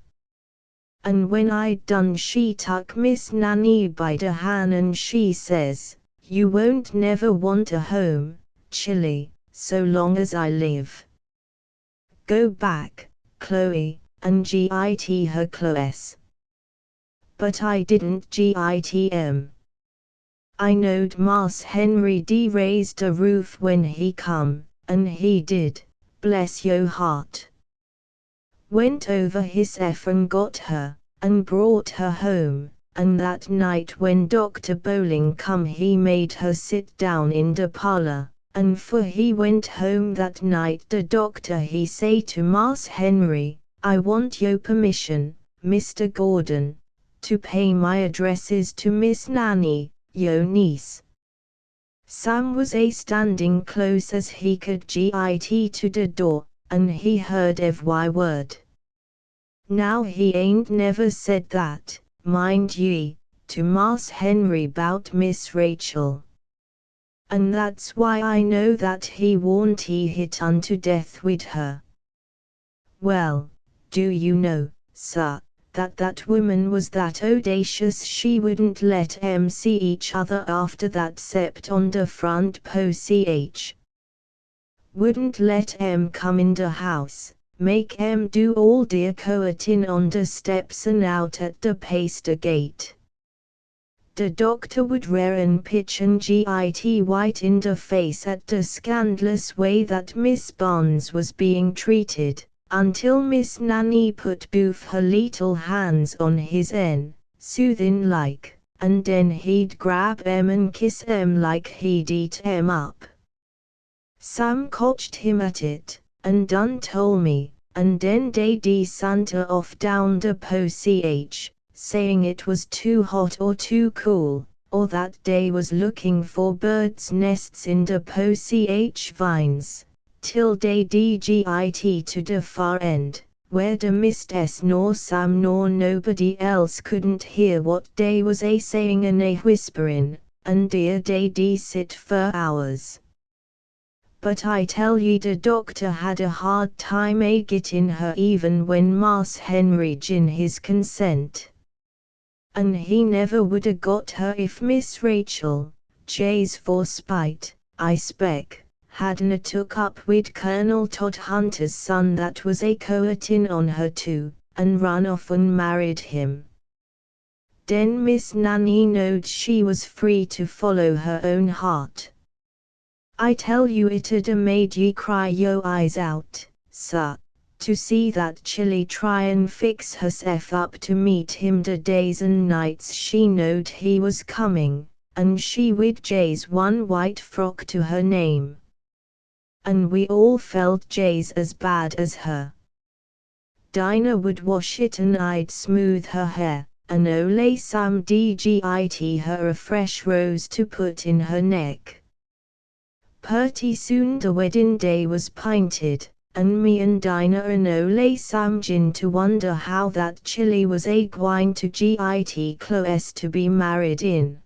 And when I'd done she tuck Miss Nanny by the hand and she says, "You won't never want a home, Chilly, so long as I live. Go back, Chloe, and git her Chloes." But I didn't git 'em. I knowed Mas Henry D raised a roof when he come, and he did, bless yo heart. Went over hisself and got her, and brought her home, and that night when Dr. Bowling come he made her sit down in the parlor, and for he went home that night the doctor he say to Mas Henry, "I want yo permission, Mr. Gordon, to pay my addresses to Miss Nanny, yo niece." Sam was a standing close as he could git to the door, and he heard every word. Now he ain't never said that, mind ye, to Mas Henry 'bout Miss Rachel. And that's why I know that he warn't he hit unto death wid her. Well, do you know, sir, that woman was that audacious she wouldn't let 'em see each other after that sept on the front porch. Wouldn't let 'em come in the house, make 'em do all dear coatin' on the steps and out at the pasture gate. The doctor would rear and pitch and git white in the face at the scandalous way that Miss Barnes was being treated, until Miss Nanny put both her little hands on his soothin' like, and den he'd grab 'em and kiss 'em like he'd eat 'em up. Sam cotched him at it, and done tole me, and den dey desanter off down the porch, saying it was too hot or too cool, or that they was looking for birds' nests in the porch vines, till dey git to the far end, where the Mistress nor Sam nor nobody else couldn't hear what dey was a-saying and a-whisperin', and there dey sit for hours. But I tell ye the doctor had a hard time a-gittin' her even when Mas Henry gin his consent. And he never would a got her if Miss Rachel, Jay's for spite, I spec, hadn't a took up wid Colonel Todhunter's son that was a coatin' on her too, and run off and married him. Den Miss Nanny knowed she was free to follow her own heart. I tell you it'd a made ye cry yo eyes out, sir, to see that Chilly try and fix herself up to meet him the days and nights she knowed he was coming, and she wid Jay's one white frock to her name. And we all felt Jay's as bad as her. Dinah would wash it and I'd smooth her hair, and ole Sam git her a fresh rose to put in her neck. Purty soon the wedding day was pinted, and me and Dinah and Ole Samgin to wonder how that Chili was gwine to git close to be married in.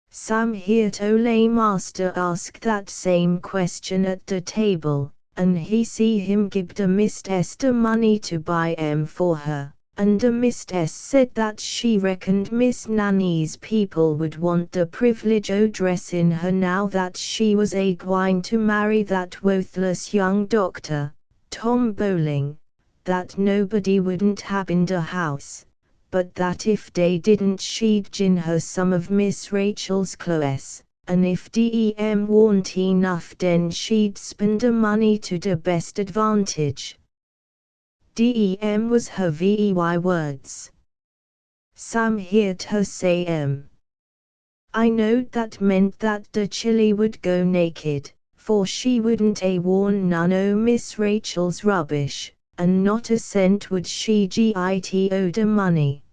Sam heard Ole master ask that same question at the table, and he see him give the mistress the money to buy for her, and the mistress said that she reckoned Miss Nanny's people would want the privilege o' dressin' her now that she was gwine to marry that worthless young doctor, Tom Bowling, that nobody wouldn't have in the house, but that if they didn't she'd gin her some of Miss Rachel's clothes, and if dem warn't enough then she'd spend the money to the best advantage. Dem was her vey words. Sam heard her say I knowed that meant that the Chili would go naked, for she wouldn't worn none o' Miss Rachel's rubbish, and not a cent would she git o' the money.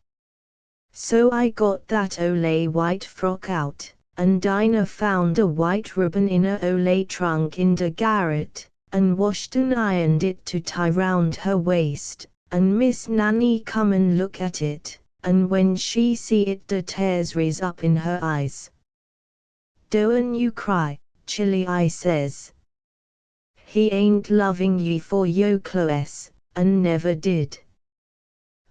So I got that ole white frock out, and Dinah found a white ribbon in a ole trunk in the garret, and washed and ironed it to tie round her waist, and Miss Nanny come and look at it, and when she see it the tears raise up in her eyes. Doan you cry, Chili, I says. He ain't loving ye for yo clothes, and never did.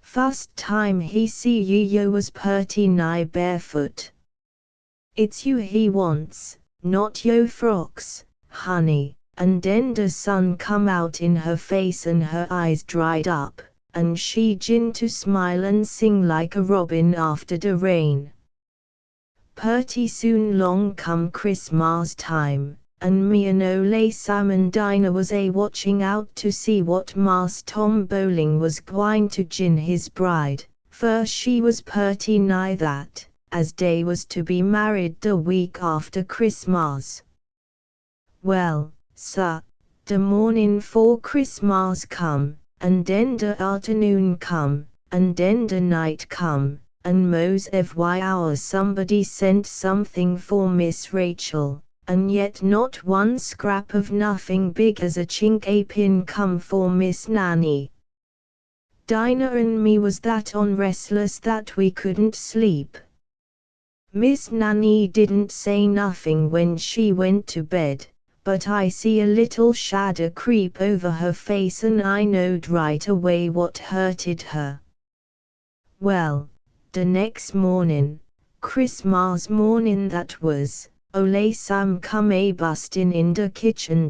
Fust time he see ye yo was purty nigh barefoot. It's you he wants, not yo frocks, honey. And then the sun come out in her face and her eyes dried up, and she gin to smile and sing like a robin after the rain. Purty soon long come Christmas time, and me and Ole Sam and Dinah was watching out to see what Mas Tom Bowling was gwine to gin his bride, for she was purty nigh that, as they was to be married the week after Christmas. Well, sir, the morning 'fore Christmas come, and then the afternoon come, and then the night come, and mos every hour somebody sent something for Miss Rachel, and yet not one scrap of nothing big as a chink a pin come for Miss Nanny. Dinah and me was that restless that we couldn't sleep. Miss Nanny didn't say nothing when she went to bed, but I see a little shadder creep over her face and I knowed right away what hurted her. Well, the next morning, Christmas morning that was, Ole Sam come bustin' in the kitchen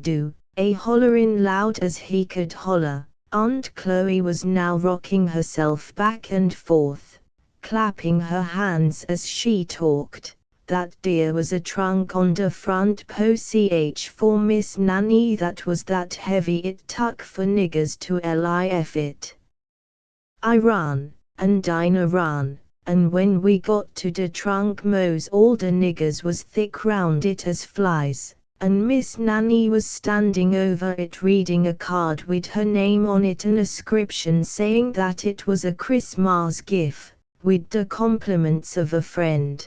hollerin' loud as he could holler. Aunt Chloe was now rocking herself back and forth, clapping her hands as she talked. That dear was a trunk on the front poch for Miss Nanny that was that heavy it tuck for niggers to lift it. I run, and Dinah run, and when we got to the trunk mos all the niggers was thick round it as flies, and Miss Nanny was standing over it reading a card with her name on it and a scription saying that it was a Christmas gift, with the compliments of a friend.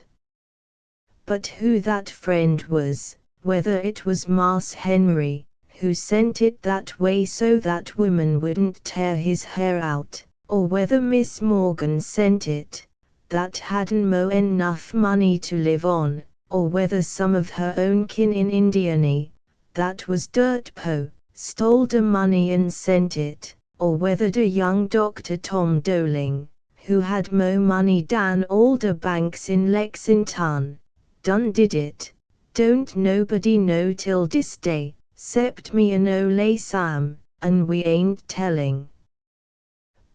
But who that friend was, whether it was Mas Henry, who sent it that way so that woman wouldn't tear his hair out, or whether Miss Morgan sent it, that hadn't enough money to live on, or whether some of her own kin in Indiany, that was dirt po, stole the money and sent it, or whether the young Dr. Tom Dowling, who had mo money than all the banks in Lexington, done did it, don't nobody know till this day, 'cept me and Ole Sam, and we ain't telling.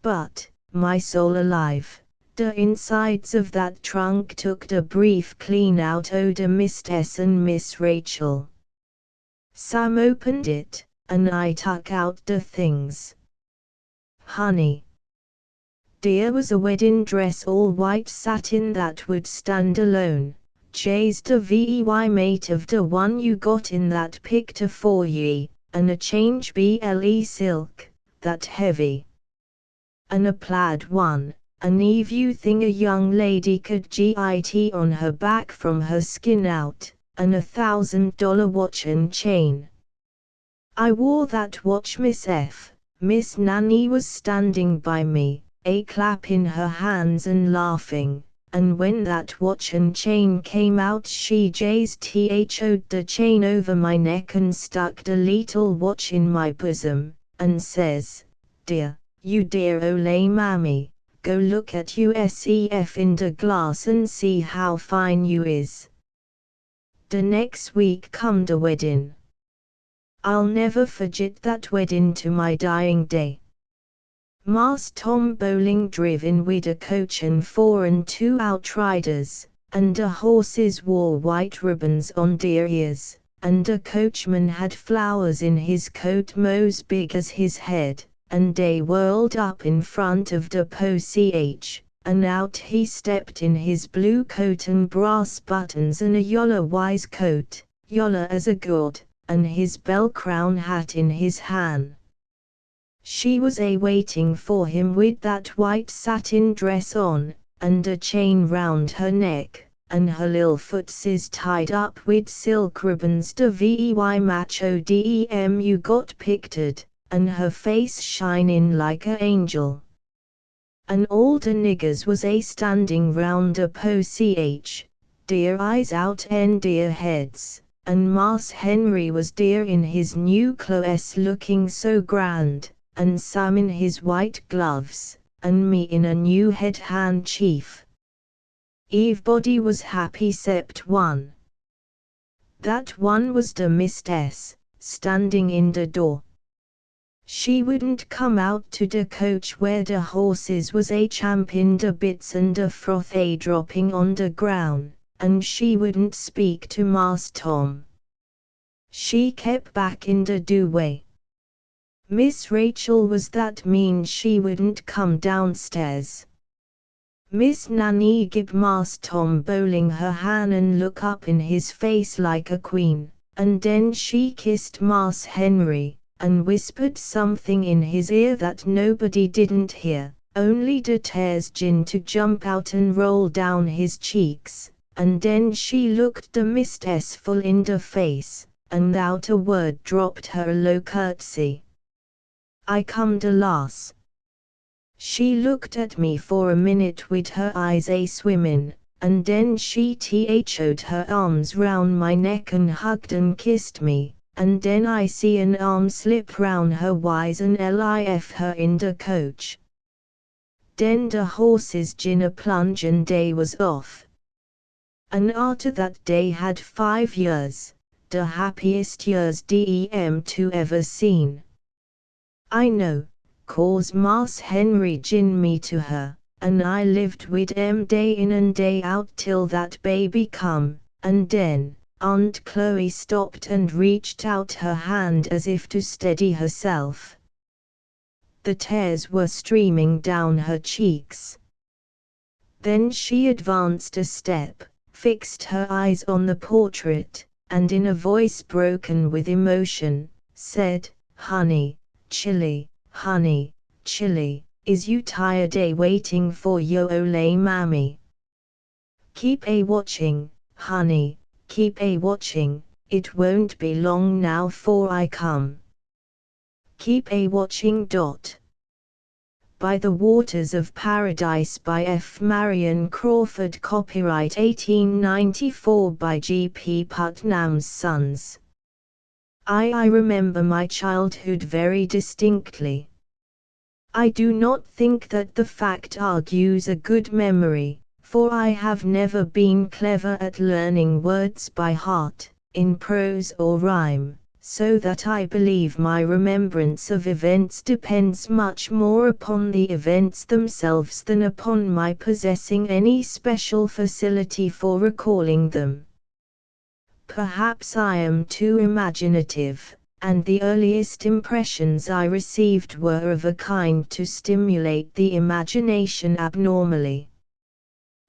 But, my soul alive, the insides of that trunk took the brief clean out o' the mistress and Miss Rachel. Sam opened it, and I took out the things. Honey, dear was a wedding dress all white satin that would stand alone. J's the vey mate of the one you got in that picture for ye, and a change ble silk, that heavy. And a plaid one, an you thing a young lady could git on her back from her skin out, and $1,000 watch and chain. I wore that watch, Miss F. Miss Nanny was standing by me, a clap in her hands and laughing, and when that watch and chain came out she just th'd the chain over my neck and stuck the little watch in my bosom, and says, "Dear, you dear ole mammy, go look at yourself in the glass and see how fine you is." The next week come the wedding. I'll never forget that wedding to my dying day. Mas Tom Bowling driven with a coach and 4 and 2 outriders, and the horses wore white ribbons on their ears, and the coachman had flowers in his coat mos big as his head, and they whirled up in front of the coach, and out he stepped in his blue coat and brass buttons and a yaller waistcoat, yaller as a gourd, and his bell crown hat in his hand. She was a-waiting for him with that white satin dress on, and a chain round her neck, and her lil footses tied up with silk ribbons de vey macho dem you got pictured, and her face shinin' like a angel. And all the niggers was a-standing round a coach, dear eyes out and dear heads, and Mas Henry was dear in his new clothes looking so grand, and Sam in his white gloves, and me in a new head-handkerchief. Everybody was happy cept one. That one was the Mistress, standing in the door. She wouldn't come out to the coach where the horses was a-champin' the bits and the froth a-dropping on the ground, and she wouldn't speak to Mas Tom. She kept back in the doorway. Miss Rachel was that mean she wouldn't come downstairs. Miss Nanny gib Mas Tom Bowling her hand and look up in his face like a queen, and then she kissed Mas Henry, and whispered something in his ear that nobody didn't hear, only the tears gin to jump out and roll down his cheeks, and then she looked the Mistress full in the face, and without a word dropped her a low curtsy. I come the last. She looked at me for a minute with her eyes a-swimmin', and then she th'd her arms round my neck and hugged and kissed me, and then I see an arm slip round her wise and lift her in the coach. Then the horses gin a plunge and they was off. And after that they had 5 years, the happiest years dem to ever seen. I know, 'cause Mas Henry gin me to her, and I lived with em day in and day out till that baby come, and then Aunt Chloe stopped and reached out her hand as if to steady herself. The tears were streaming down her cheeks. Then she advanced a step, fixed her eyes on the portrait, and in a voice broken with emotion, said, "Honey, chilly, honey, chilly, is you tired a-waiting for yo ole mammy? Keep a-watching, honey, keep a-watching, it won't be long now 'fore I come. Keep a-watching. By the Waters of Paradise by F. Marion Crawford. Copyright 1894 by G. P. Putnam's Sons. I remember my childhood very distinctly. I do not think that the fact argues a good memory, for I have never been clever at learning words by heart, in prose or rhyme, so that I believe my remembrance of events depends much more upon the events themselves than upon my possessing any special facility for recalling them. Perhaps I am too imaginative, and the earliest impressions I received were of a kind to stimulate the imagination abnormally.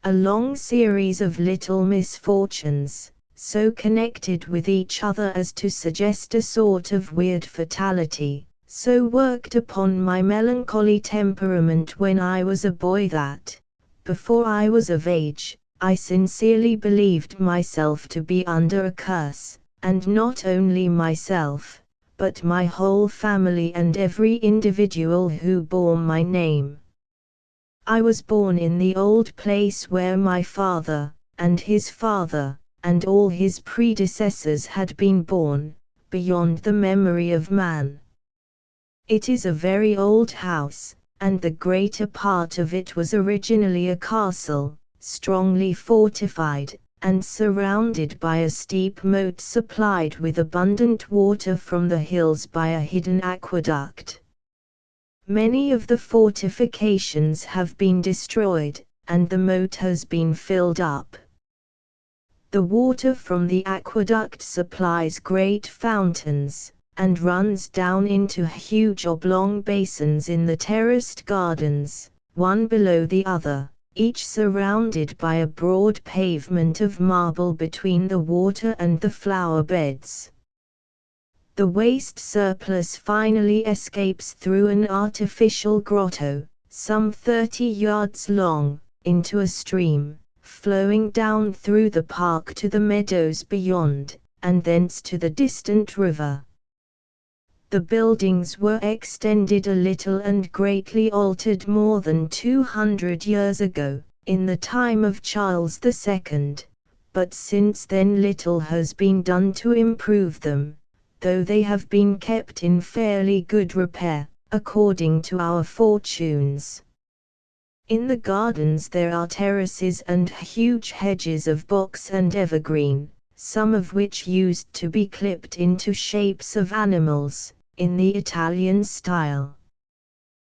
A long series of little misfortunes, so connected with each other as to suggest a sort of weird fatality, so worked upon my melancholy temperament when I was a boy that, before I was of age, I sincerely believed myself to be under a curse, and not only myself, but my whole family and every individual who bore my name. I was born in the old place where my father, and his father, and all his predecessors had been born, beyond the memory of man. It is a very old house, and the greater part of it was originally a castle, strongly fortified, and surrounded by a steep moat supplied with abundant water from the hills by a hidden aqueduct. Many of the fortifications have been destroyed, and the moat has been filled up. The water from the aqueduct supplies great fountains, and runs down into huge oblong basins in the terraced gardens, one below the other, each surrounded by a broad pavement of marble between the water and the flower beds. The waste surplus finally escapes through an artificial grotto, some 30 yards long, into a stream, flowing down through the park to the meadows beyond, and thence to the distant river. The buildings were extended a little and greatly altered more than 200 years ago, in the time of Charles II, but since then little has been done to improve them, though they have been kept in fairly good repair, according to our fortunes. In the gardens there are terraces and huge hedges of box and evergreen, some of which used to be clipped into shapes of animals, in the Italian style.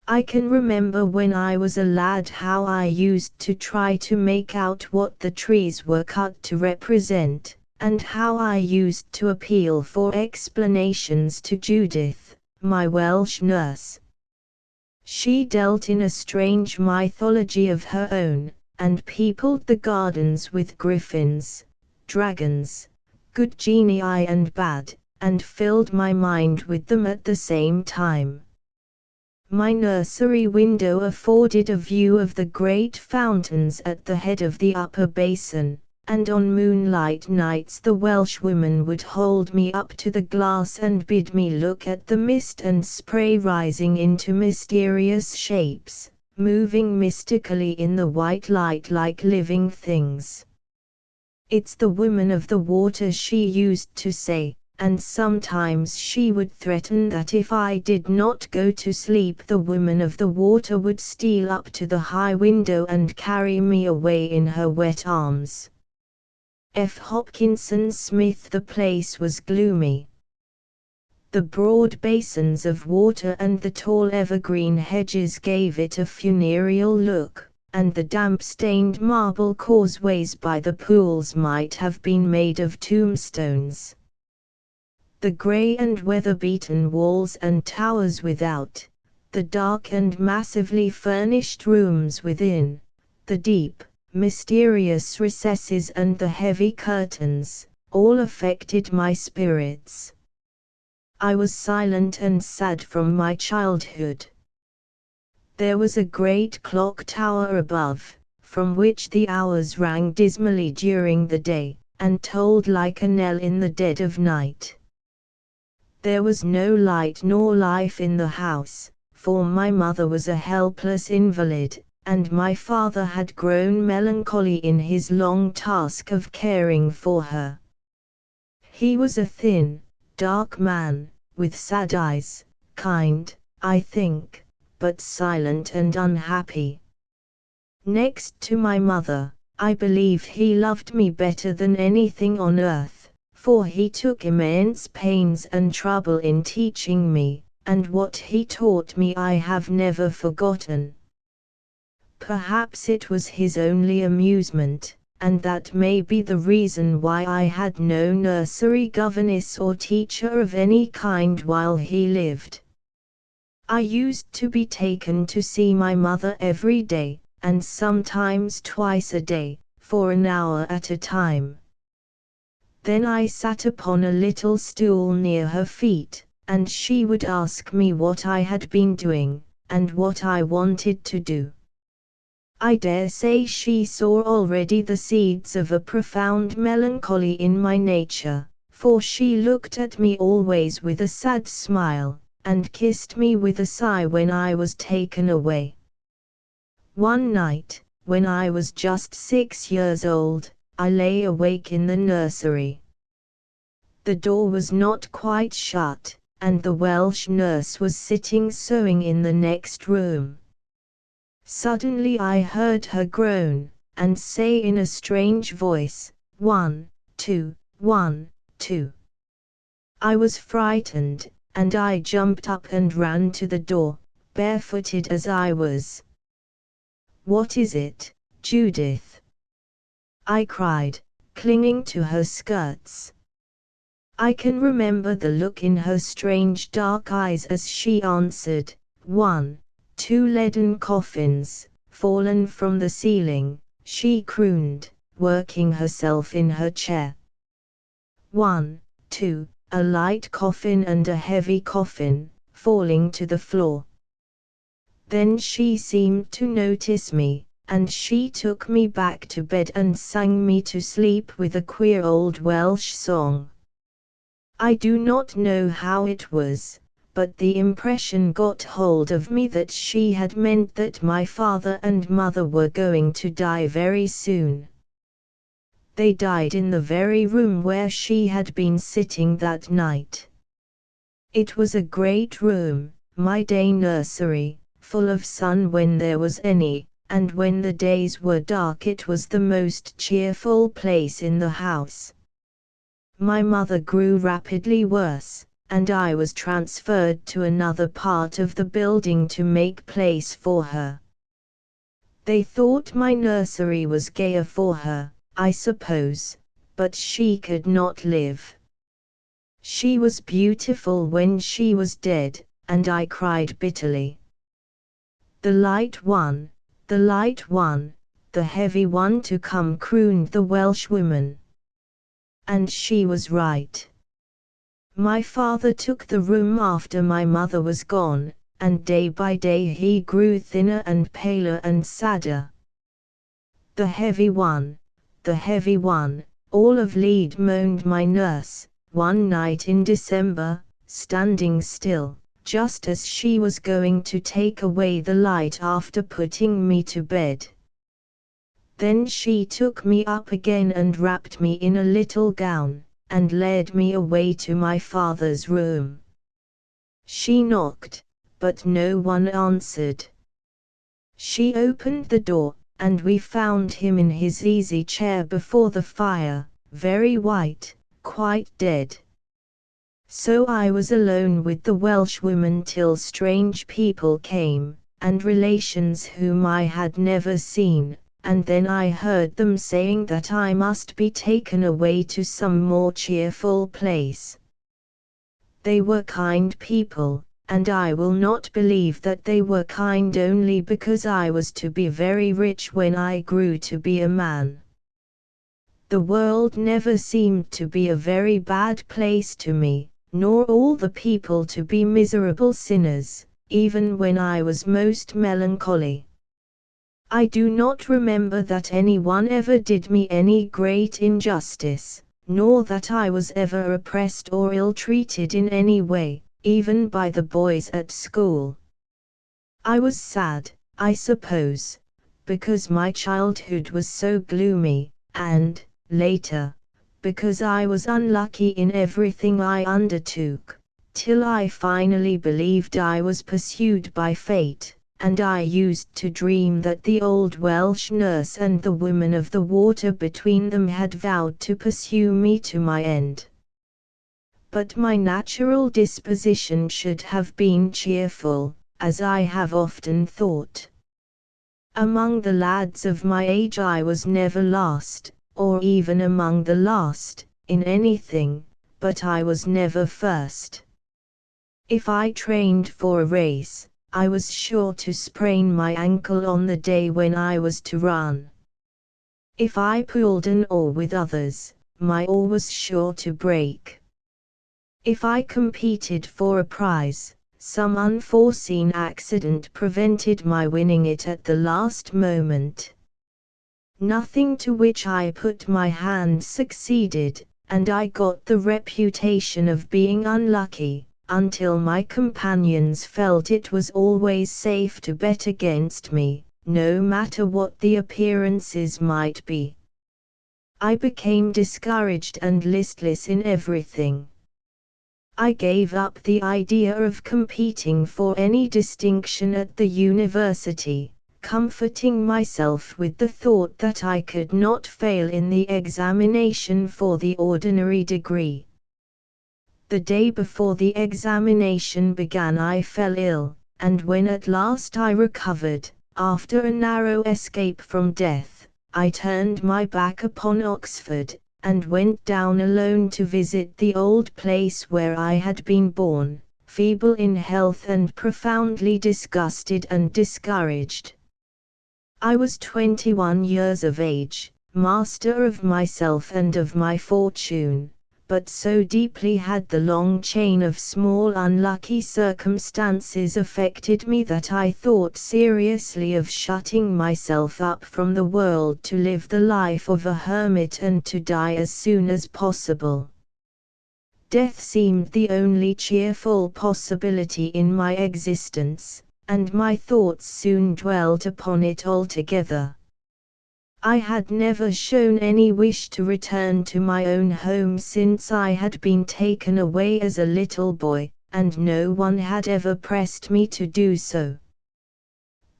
I can remember when I was a lad how I used to try to make out what the trees were cut to represent, and how I used to appeal for explanations to Judith, my Welsh nurse. She dealt in a strange mythology of her own, and peopled the gardens with griffins, dragons, good genii and bad, and filled my mind with them at the same time. My nursery window afforded a view of the great fountains at the head of the upper basin, and on moonlight nights the Welshwoman would hold me up to the glass and bid me look at the mist and spray rising into mysterious shapes, moving mystically in the white light like living things. "It's the woman of the water," she used to say, and sometimes she would threaten that if I did not go to sleep the woman of the water would steal up to the high window and carry me away in her wet arms. F. Hopkinson Smith. The place was gloomy. The broad basins of water and the tall evergreen hedges gave it a funereal look, and the damp-stained marble causeways by the pools might have been made of tombstones. The grey and weather-beaten walls and towers without, the dark and massively furnished rooms within, the deep, mysterious recesses and the heavy curtains, all affected my spirits. I was silent and sad from my childhood. There was a great clock tower above, from which the hours rang dismally during the day, and tolled like a knell in the dead of night. There was no light nor life in the house, for my mother was a helpless invalid, and my father had grown melancholy in his long task of caring for her. He was a thin, dark man, with sad eyes, kind, I think, but silent and unhappy. Next to my mother, I believe he loved me better than anything on earth, for he took immense pains and trouble in teaching me, and what he taught me I have never forgotten. Perhaps it was his only amusement, and that may be the reason why I had no nursery governess or teacher of any kind while he lived. I used to be taken to see my mother every day, and sometimes twice a day, for an hour at a time. Then I sat upon a little stool near her feet, and she would ask me what I had been doing, and what I wanted to do. I dare say she saw already the seeds of a profound melancholy in my nature, for she looked at me always with a sad smile, and kissed me with a sigh when I was taken away. One night, when I was just 6 years old, I lay awake in the nursery. The door was not quite shut, and the Welsh nurse was sitting sewing in the next room. Suddenly I heard her groan, and say in a strange voice, 1, 2, 1, 2. I was frightened, and I jumped up and ran to the door, barefooted as I was. "What is it, Judith?" I cried, clinging to her skirts. I can remember the look in her strange dark eyes as she answered, 2 leaden coffins, fallen from the ceiling, she crooned, working herself in her chair. 2, a light coffin and a heavy coffin, falling to the floor. Then she seemed to notice me, and she took me back to bed and sang me to sleep with a queer old Welsh song. I do not know how it was, but the impression got hold of me that she had meant that my father and mother were going to die very soon. They died in the very room where she had been sitting that night. It was a great room, my day nursery, full of sun when there was any, and when the days were dark it was the most cheerful place in the house. My mother grew rapidly worse, and I was transferred to another part of the building to make place for her. They thought my nursery was gayer for her, I suppose, but she could not live. She was beautiful when she was dead, and I cried bitterly. "The light one, the light one, the heavy one to come," crooned the Welshwoman. And she was right. My father took the room after my mother was gone, and day by day he grew thinner and paler and sadder. "The heavy one, all of lead," moaned my nurse, one night in December, standing still, just as she was going to take away the light after putting me to bed. Then she took me up again and wrapped me in a little gown, and led me away to my father's room. She knocked, but no one answered. She opened the door, and we found him in his easy chair before the fire, very white, quite dead. So I was alone with the Welshwoman till strange people came, and relations whom I had never seen, and then I heard them saying that I must be taken away to some more cheerful place. They were kind people, and I will not believe that they were kind only because I was to be very rich when I grew to be a man. The world never seemed to be a very bad place to me, nor all the people to be miserable sinners, even when I was most melancholy. I do not remember that anyone ever did me any great injustice, nor that I was ever oppressed or ill-treated in any way, even by the boys at school. I was sad, I suppose, because my childhood was so gloomy, and, later, because I was unlucky in everything I undertook, till I finally believed I was pursued by fate, and I used to dream that the old Welsh nurse and the woman of the water between them had vowed to pursue me to my end. But my natural disposition should have been cheerful, as I have often thought. Among the lads of my age I was never last, or even among the last, in anything, but I was never first. If I trained for a race, I was sure to sprain my ankle on the day when I was to run. If I pulled an oar with others, my oar was sure to break. If I competed for a prize, Some unforeseen accident prevented my winning it at the last moment. Nothing to which I put my hand succeeded, and I got the reputation of being unlucky, until my companions felt it was always safe to bet against me, no matter what the appearances might be. I became discouraged and listless in everything. I gave up the idea of competing for any distinction at the university, comforting myself with the thought that I could not fail in the examination for the ordinary degree. The day before the examination began I fell ill, and when at last I recovered, after a narrow escape from death, I turned my back upon Oxford, and went down alone to visit the old place where I had been born, feeble in health and profoundly disgusted and discouraged. I was 21 years of age, master of myself and of my fortune, but so deeply had the long chain of small unlucky circumstances affected me that I thought seriously of shutting myself up from the world to live the life of a hermit and to die as soon as possible. Death seemed the only cheerful possibility in my existence, and my thoughts soon dwelt upon it altogether. I had never shown any wish to return to my own home since I had been taken away as a little boy, and no one had ever pressed me to do so.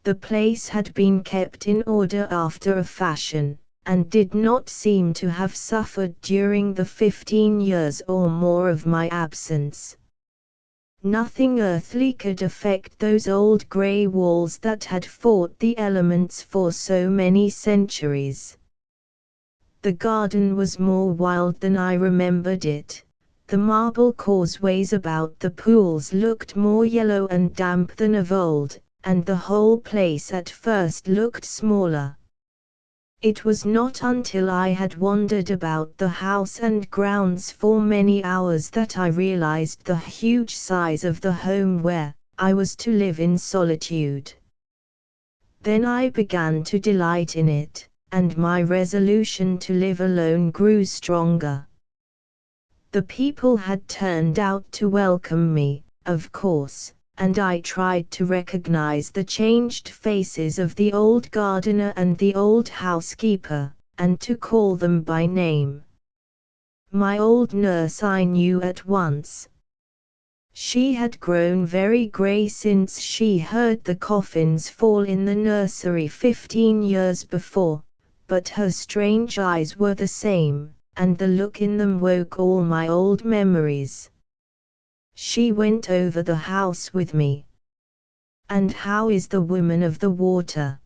The place had been kept in order after a fashion, and did not seem to have suffered during the 15 years or more of my absence. Nothing earthly could affect those old grey walls that had fought the elements for so many centuries. The garden was more wild than I remembered it. The marble causeways about the pools looked more yellow and damp than of old, and the whole place at first looked smaller. It was not until I had wandered about the house and grounds for many hours that I realized the huge size of the home where I was to live in solitude. Then I began to delight in it, and my resolution to live alone grew stronger. The people had turned out to welcome me, of course, and I tried to recognize the changed faces of the old gardener and the old housekeeper, and to call them by name. My old nurse I knew at once. She had grown very grey since she heard the coffins fall in the nursery 15 years before, but her strange eyes were the same, and the look in them woke all my old memories. She went over the house with me. "And how is the woman of the water?"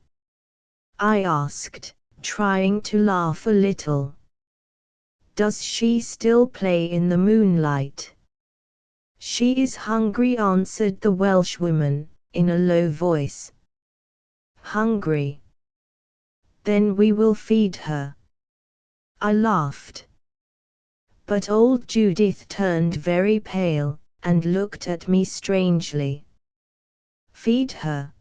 I asked, trying to laugh a little. "Does she still play in the moonlight?" "She is hungry," answered the Welshwoman, in a low voice. "Hungry? Then we will feed her." I laughed. But old Judith turned very pale, and looked at me strangely. "Feed her?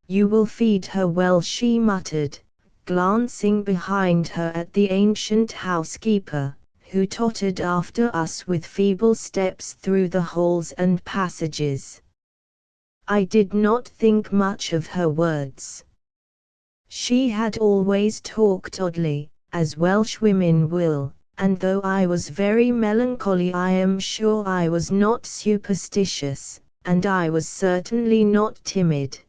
You will feed her well," she muttered, glancing behind her at the ancient housekeeper, who tottered after us with feeble steps through the halls and passages. I did not think much of her words. She had always talked oddly, as Welshwomen will, and though I was very melancholy I am sure I was not superstitious, and I was certainly not timid.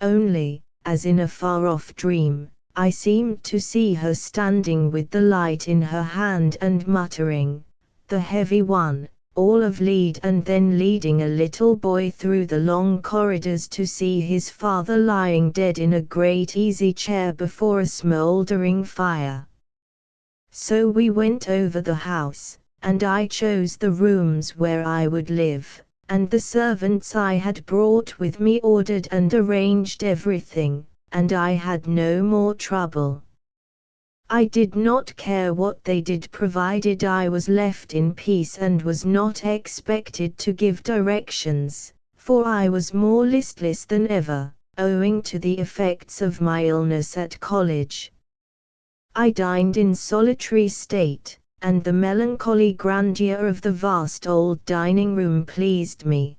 Only, as in a far-off dream, I seemed to see her standing with the light in her hand and muttering, "The heavy one," all of lead, and then leading a little boy through the long corridors to see his father lying dead in a great easy chair before a smouldering fire. So we went over the house, and I chose the rooms where I would live, and the servants I had brought with me ordered and arranged everything, and I had no more trouble. I did not care what they did provided I was left in peace and was not expected to give directions, for I was more listless than ever, owing to the effects of my illness at college. I dined in solitary state, and the melancholy grandeur of the vast old dining room pleased me.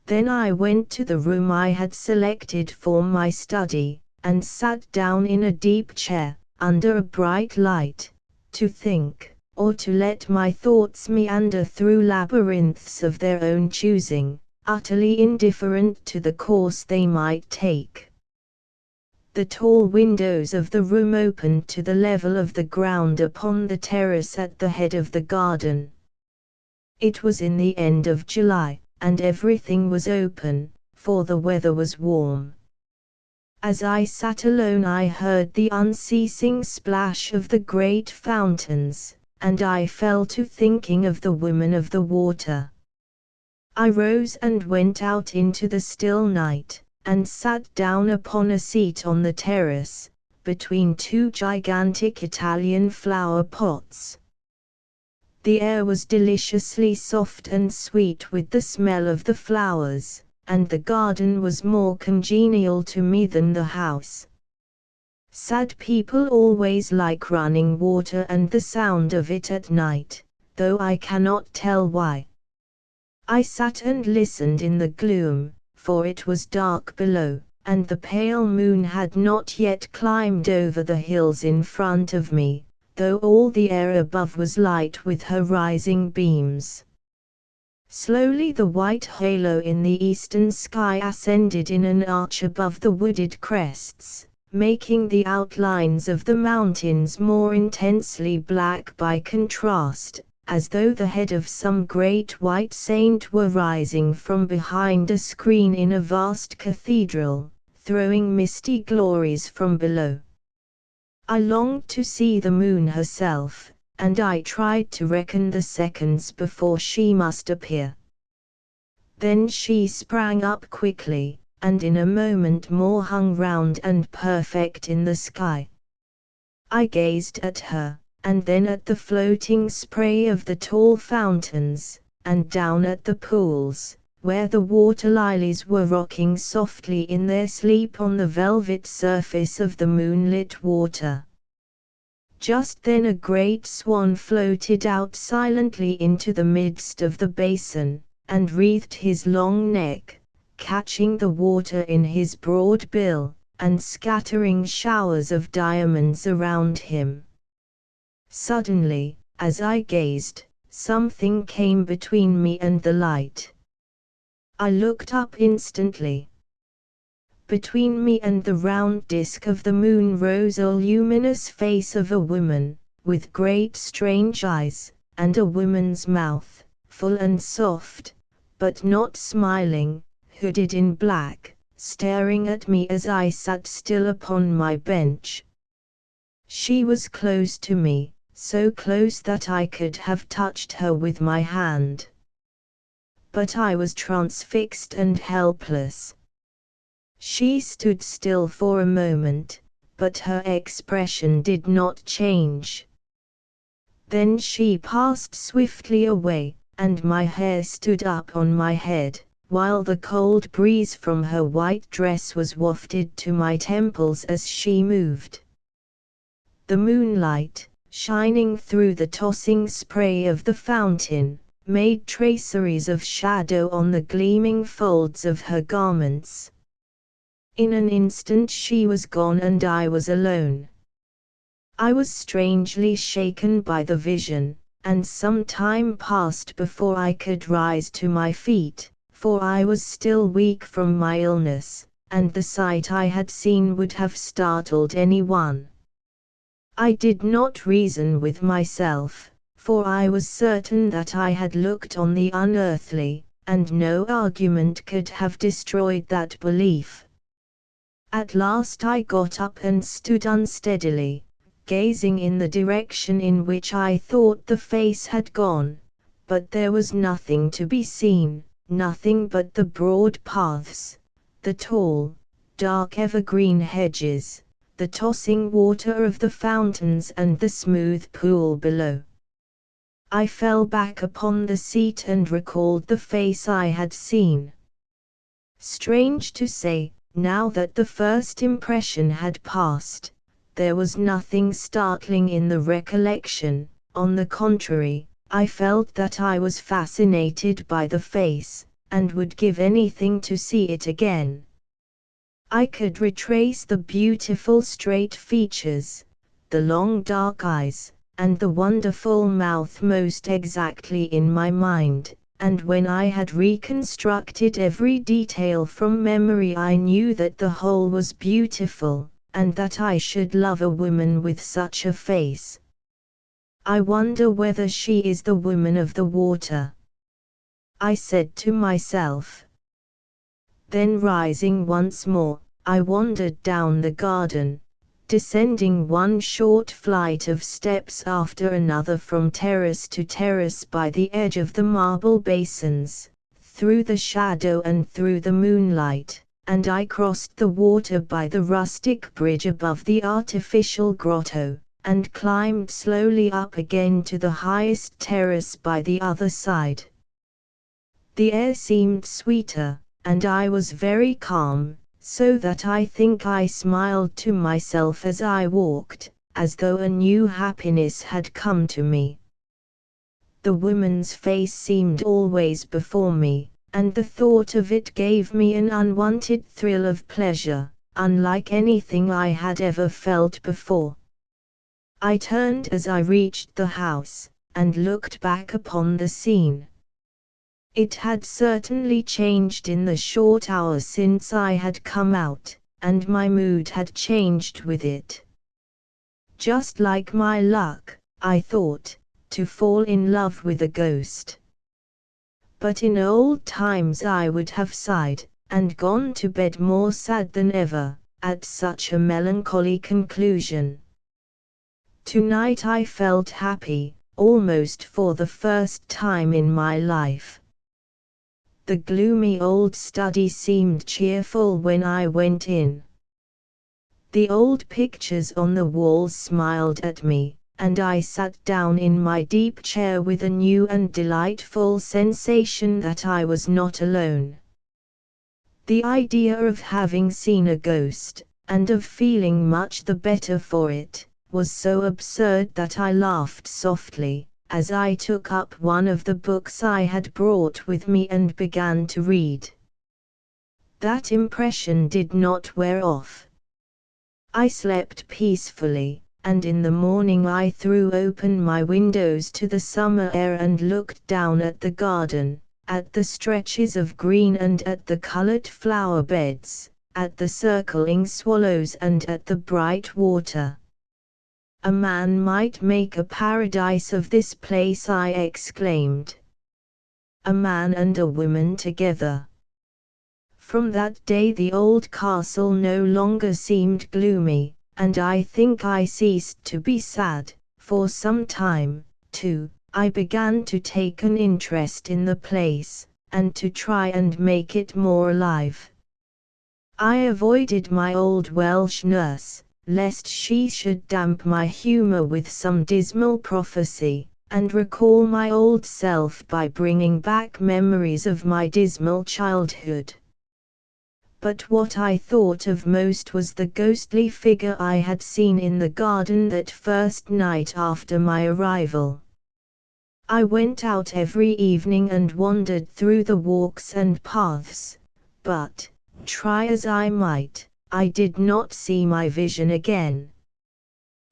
Then I went to the room I had selected for my study, and sat down in a deep chair, under a bright light, to think, or to let my thoughts meander through labyrinths of their own choosing, utterly indifferent to the course they might take. The tall windows of the room opened to the level of the ground upon the terrace at the head of the garden. It was in the end of July, and everything was open, for the weather was warm. As I sat alone I heard the unceasing splash of the great fountains, and I fell to thinking of the women of the water. I rose and went out into the still night, and sat down upon a seat on the terrace, between two gigantic Italian flower pots. The air was deliciously soft and sweet with the smell of the flowers, and the garden was more congenial to me than the house. Sad people always like running water and the sound of it at night, though I cannot tell why. I sat and listened in the gloom, for it was dark below, and the pale moon had not yet climbed over the hills in front of me, though all the air above was light with her rising beams. Slowly the white halo in the eastern sky ascended in an arch above the wooded crests, making the outlines of the mountains more intensely black by contrast, as though the head of some great white saint were rising from behind a screen in a vast cathedral, throwing misty glories from below. I longed to see the moon herself, and I tried to reckon the seconds before she must appear. Then she sprang up quickly, and in a moment more hung round and perfect in the sky. I gazed at her, and then at the floating spray of the tall fountains, and down at the pools, where the water lilies were rocking softly in their sleep on the velvet surface of the moonlit water. Just then a great swan floated out silently into the midst of the basin, and wreathed his long neck, catching the water in his broad bill, and scattering showers of diamonds around him. Suddenly, as I gazed, something came between me and the light. I looked up instantly. Between me and the round disk of the moon rose a luminous face of a woman, with great strange eyes, and a woman's mouth, full and soft, but not smiling, hooded in black, staring at me as I sat still upon my bench. She was close to me, so close that I could have touched her with my hand. But I was transfixed and helpless. She stood still for a moment, but her expression did not change. Then she passed swiftly away, and my hair stood up on my head, while the cold breeze from her white dress was wafted to my temples as she moved. The moonlight, shining through the tossing spray of the fountain, made traceries of shadow on the gleaming folds of her garments. In an instant she was gone and I was alone. I was strangely shaken by the vision, and some time passed before I could rise to my feet, for I was still weak from my illness, and the sight I had seen would have startled anyone. I did not reason with myself, for I was certain that I had looked on the unearthly, and no argument could have destroyed that belief. At last I got up and stood unsteadily, gazing in the direction in which I thought the face had gone, but there was nothing to be seen, nothing but the broad paths, the tall, dark evergreen hedges, the tossing water of the fountains and the smooth pool below. I fell back upon the seat and recalled the face I had seen. Strange to say, now that the first impression had passed, there was nothing startling in the recollection. On the contrary, I felt that I was fascinated by the face, and would give anything to see it again. I could retrace the beautiful straight features, the long dark eyes, and the wonderful mouth most exactly in my mind, and when I had reconstructed every detail from memory I knew that the whole was beautiful, and that I should love a woman with such a face. I wonder whether she is the woman of the water, I said to myself. Then rising once more, I wandered down the garden, descending one short flight of steps after another from terrace to terrace by the edge of the marble basins, through the shadow and through the moonlight, and I crossed the water by the rustic bridge above the artificial grotto, and climbed slowly up again to the highest terrace by the other side. The air seemed sweeter, and I was very calm, so that I think I smiled to myself as I walked, as though a new happiness had come to me. The woman's face seemed always before me, and the thought of it gave me an unwonted thrill of pleasure, unlike anything I had ever felt before. I turned as I reached the house, and looked back upon the scene. It had certainly changed in the short hour since I had come out, and my mood had changed with it. Just like my luck, I thought, to fall in love with a ghost. But in old times I would have sighed, and gone to bed more sad than ever, at such a melancholy conclusion. Tonight I felt happy, almost for the first time in my life. The gloomy old study seemed cheerful when I went in. The old pictures on the walls smiled at me, and I sat down in my deep chair with a new and delightful sensation that I was not alone. The idea of having seen a ghost, and of feeling much the better for it, was so absurd that I laughed softly, as I took up one of the books I had brought with me and began to read. That impression did not wear off. I slept peacefully, and in the morning I threw open my windows to the summer air and looked down at the garden, at the stretches of green and at the colored flower beds, at the circling swallows and at the bright water. A man might make a paradise of this place, I exclaimed. A man and a woman together. From that day the old castle no longer seemed gloomy, and I think I ceased to be sad. For some time, too, I began to take an interest in the place, and to try and make it more alive. I avoided my old Welsh nurse, lest she should damp my humor with some dismal prophecy, and recall my old self by bringing back memories of my dismal childhood. But what I thought of most was the ghostly figure I had seen in the garden that first night after my arrival. I went out every evening and wandered through the walks and paths, but, try as I might, I did not see my vision again.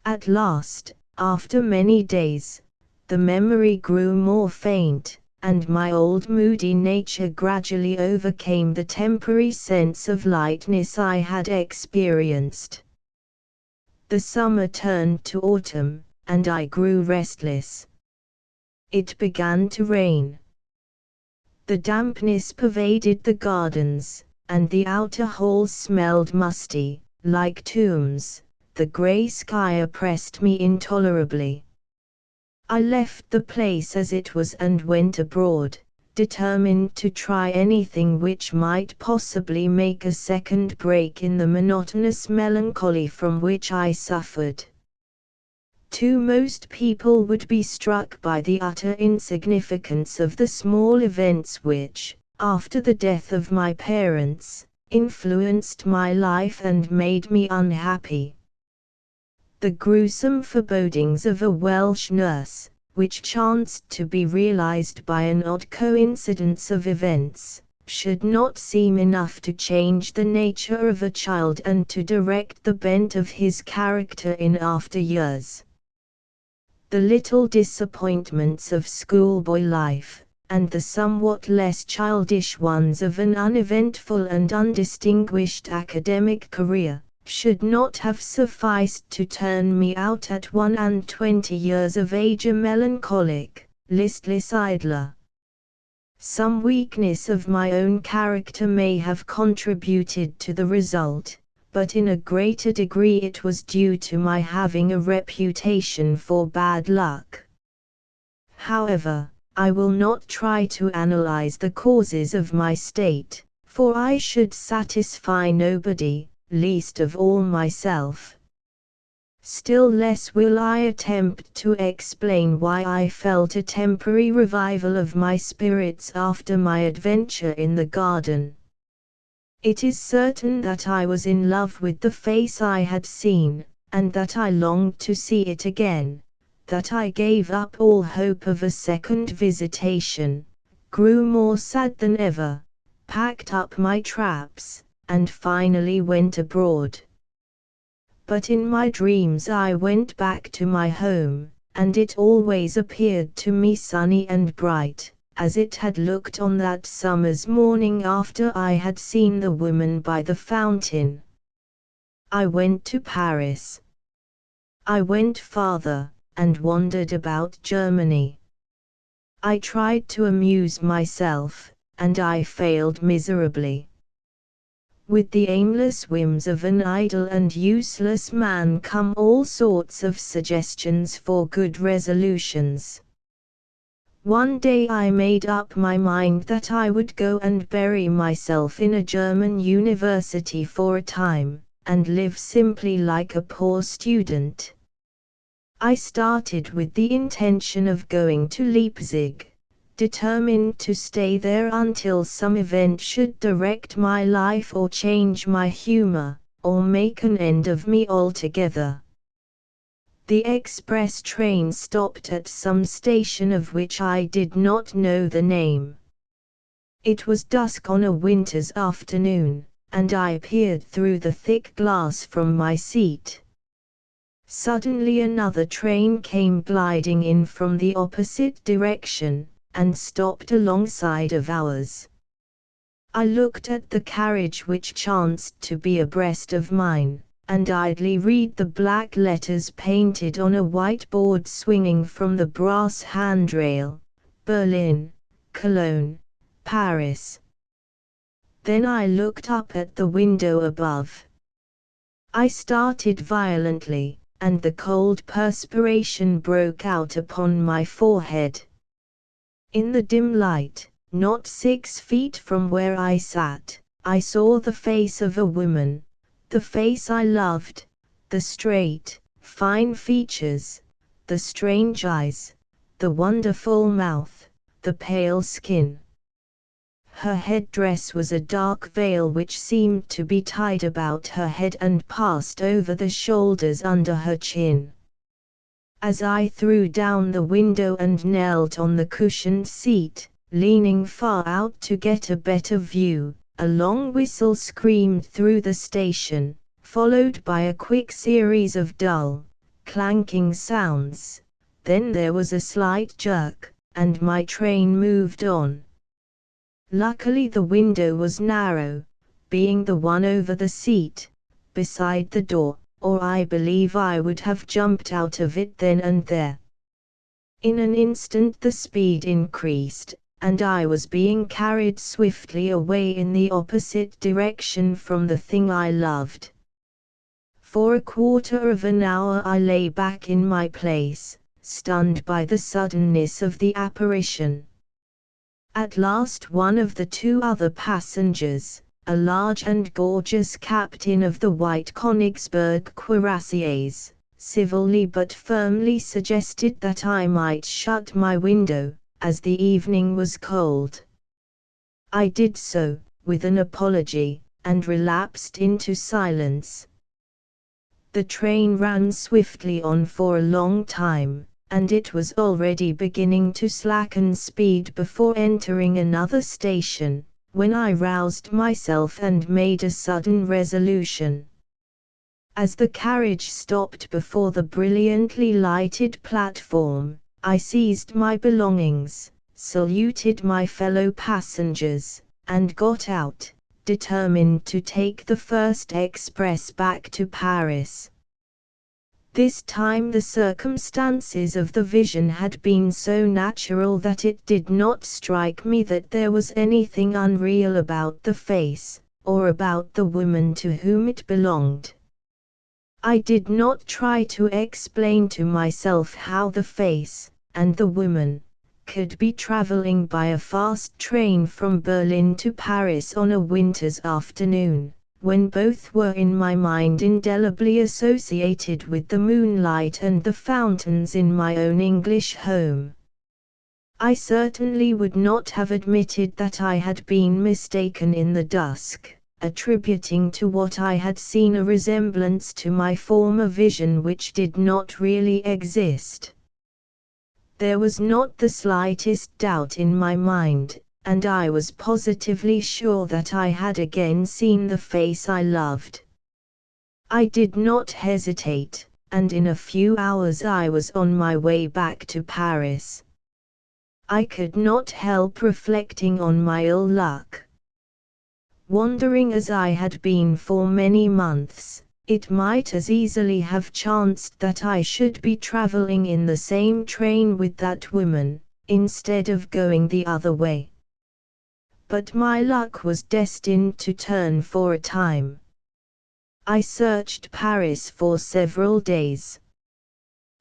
At last, after many days, the memory grew more faint, and my old moody nature gradually overcame the temporary sense of lightness I had experienced. The summer turned to autumn, and I grew restless. It began to rain. The dampness pervaded the gardens, and the outer halls smelled musty, like tombs. The grey sky oppressed me intolerably. I left the place as it was and went abroad, determined to try anything which might possibly make a second break in the monotonous melancholy from which I suffered. Most people would be struck by the utter insignificance of the small events which, after the death of my parents, influenced my life and made me unhappy. The gruesome forebodings of a Welsh nurse, which chanced to be realized by an odd coincidence of events, should not seem enough to change the nature of a child and to direct the bent of his character in after years. The little disappointments of schoolboy life, and the somewhat less childish ones of an uneventful and undistinguished academic career, should not have sufficed to turn me out at 21 years of age a melancholic, listless idler. Some weakness of my own character may have contributed to the result, but in a greater degree it was due to my having a reputation for bad luck. However, I will not try to analyze the causes of my state, for I should satisfy nobody, least of all myself. Still less will I attempt to explain why I felt a temporary revival of my spirits after my adventure in the garden. It is certain that I was in love with the face I had seen, and that I longed to see it again, that I gave up all hope of a second visitation, grew more sad than ever, packed up my traps, and finally went abroad. But in my dreams I went back to my home, and it always appeared to me sunny and bright, as it had looked on that summer's morning after I had seen the woman by the fountain. I went to Paris. I went farther, and wandered about Germany. I tried to amuse myself, and I failed miserably. With the aimless whims of an idle and useless man come all sorts of suggestions for good resolutions. One day I made up my mind that I would go and bury myself in a German university for a time, and live simply like a poor student. I started with the intention of going to Leipzig, determined to stay there until some event should direct my life or change my humor, or make an end of me altogether. The express train stopped at some station of which I did not know the name. It was dusk on a winter's afternoon, and I peered through the thick glass from my seat. Suddenly another train came gliding in from the opposite direction, and stopped alongside of ours. I looked at the carriage which chanced to be abreast of mine, and idly read the black letters painted on a white board swinging from the brass handrail: Berlin, Cologne, Paris. Then I looked up at the window above. I started violently, and the cold perspiration broke out upon my forehead. In the dim light, not 6 feet from where I sat, I saw the face of a woman, the face I loved, the straight, fine features, the strange eyes, the wonderful mouth, the pale skin. Her headdress was a dark veil which seemed to be tied about her head and passed over the shoulders under her chin. As I threw down the window and knelt on the cushioned seat, leaning far out to get a better view, a long whistle screamed through the station, followed by a quick series of dull, clanking sounds. Then there was a slight jerk, and my train moved on. Luckily the window was narrow, being the one over the seat, beside the door, or I believe I would have jumped out of it then and there. In an instant the speed increased, and I was being carried swiftly away in the opposite direction from the thing I loved. For a quarter of an hour I lay back in my place, stunned by the suddenness of the apparition. At last one of the two other passengers, a large and gorgeous captain of the White Königsberg Cuirassiers, civilly but firmly suggested that I might shut my window, as the evening was cold. I did so, with an apology, and relapsed into silence. The train ran swiftly on for a long time, and it was already beginning to slacken speed before entering another station, when I roused myself and made a sudden resolution. As the carriage stopped before the brilliantly lighted platform, I seized my belongings, saluted my fellow passengers, and got out, determined to take the first express back to Paris. This time the circumstances of the vision had been so natural that it did not strike me that there was anything unreal about the face, or about the woman to whom it belonged. I did not try to explain to myself how the face, and the woman, could be traveling by a fast train from Berlin to Paris on a winter's afternoon, when both were in my mind indelibly associated with the moonlight and the fountains in my own English home. I certainly would not have admitted that I had been mistaken in the dusk, attributing to what I had seen a resemblance to my former vision which did not really exist. There was not the slightest doubt in my mind, and I was positively sure that I had again seen the face I loved. I did not hesitate, and in a few hours I was on my way back to Paris. I could not help reflecting on my ill luck. Wandering as I had been for many months, it might as easily have chanced that I should be traveling in the same train with that woman, instead of going the other way. But my luck was destined to turn for a time. I searched Paris for several days.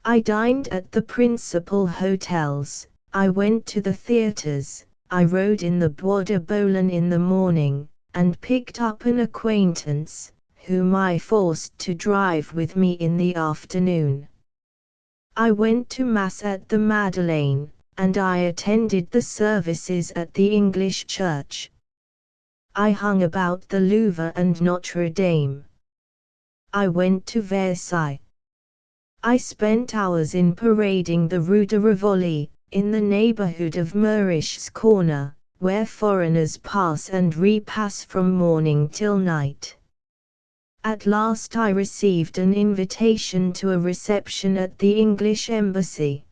I dined at the principal hotels, I went to the theatres, I rode in the Bois de Boulogne in the morning, and picked up an acquaintance, whom I forced to drive with me in the afternoon. I went to Mass at the Madeleine, and I attended the services at the English church. I hung about the Louvre and Notre Dame. I went to Versailles. I spent hours in parading the Rue de Rivoli, in the neighborhood of Meurice's Corner, where foreigners pass and repass from morning till night. At last I received an invitation to a reception at the English Embassy.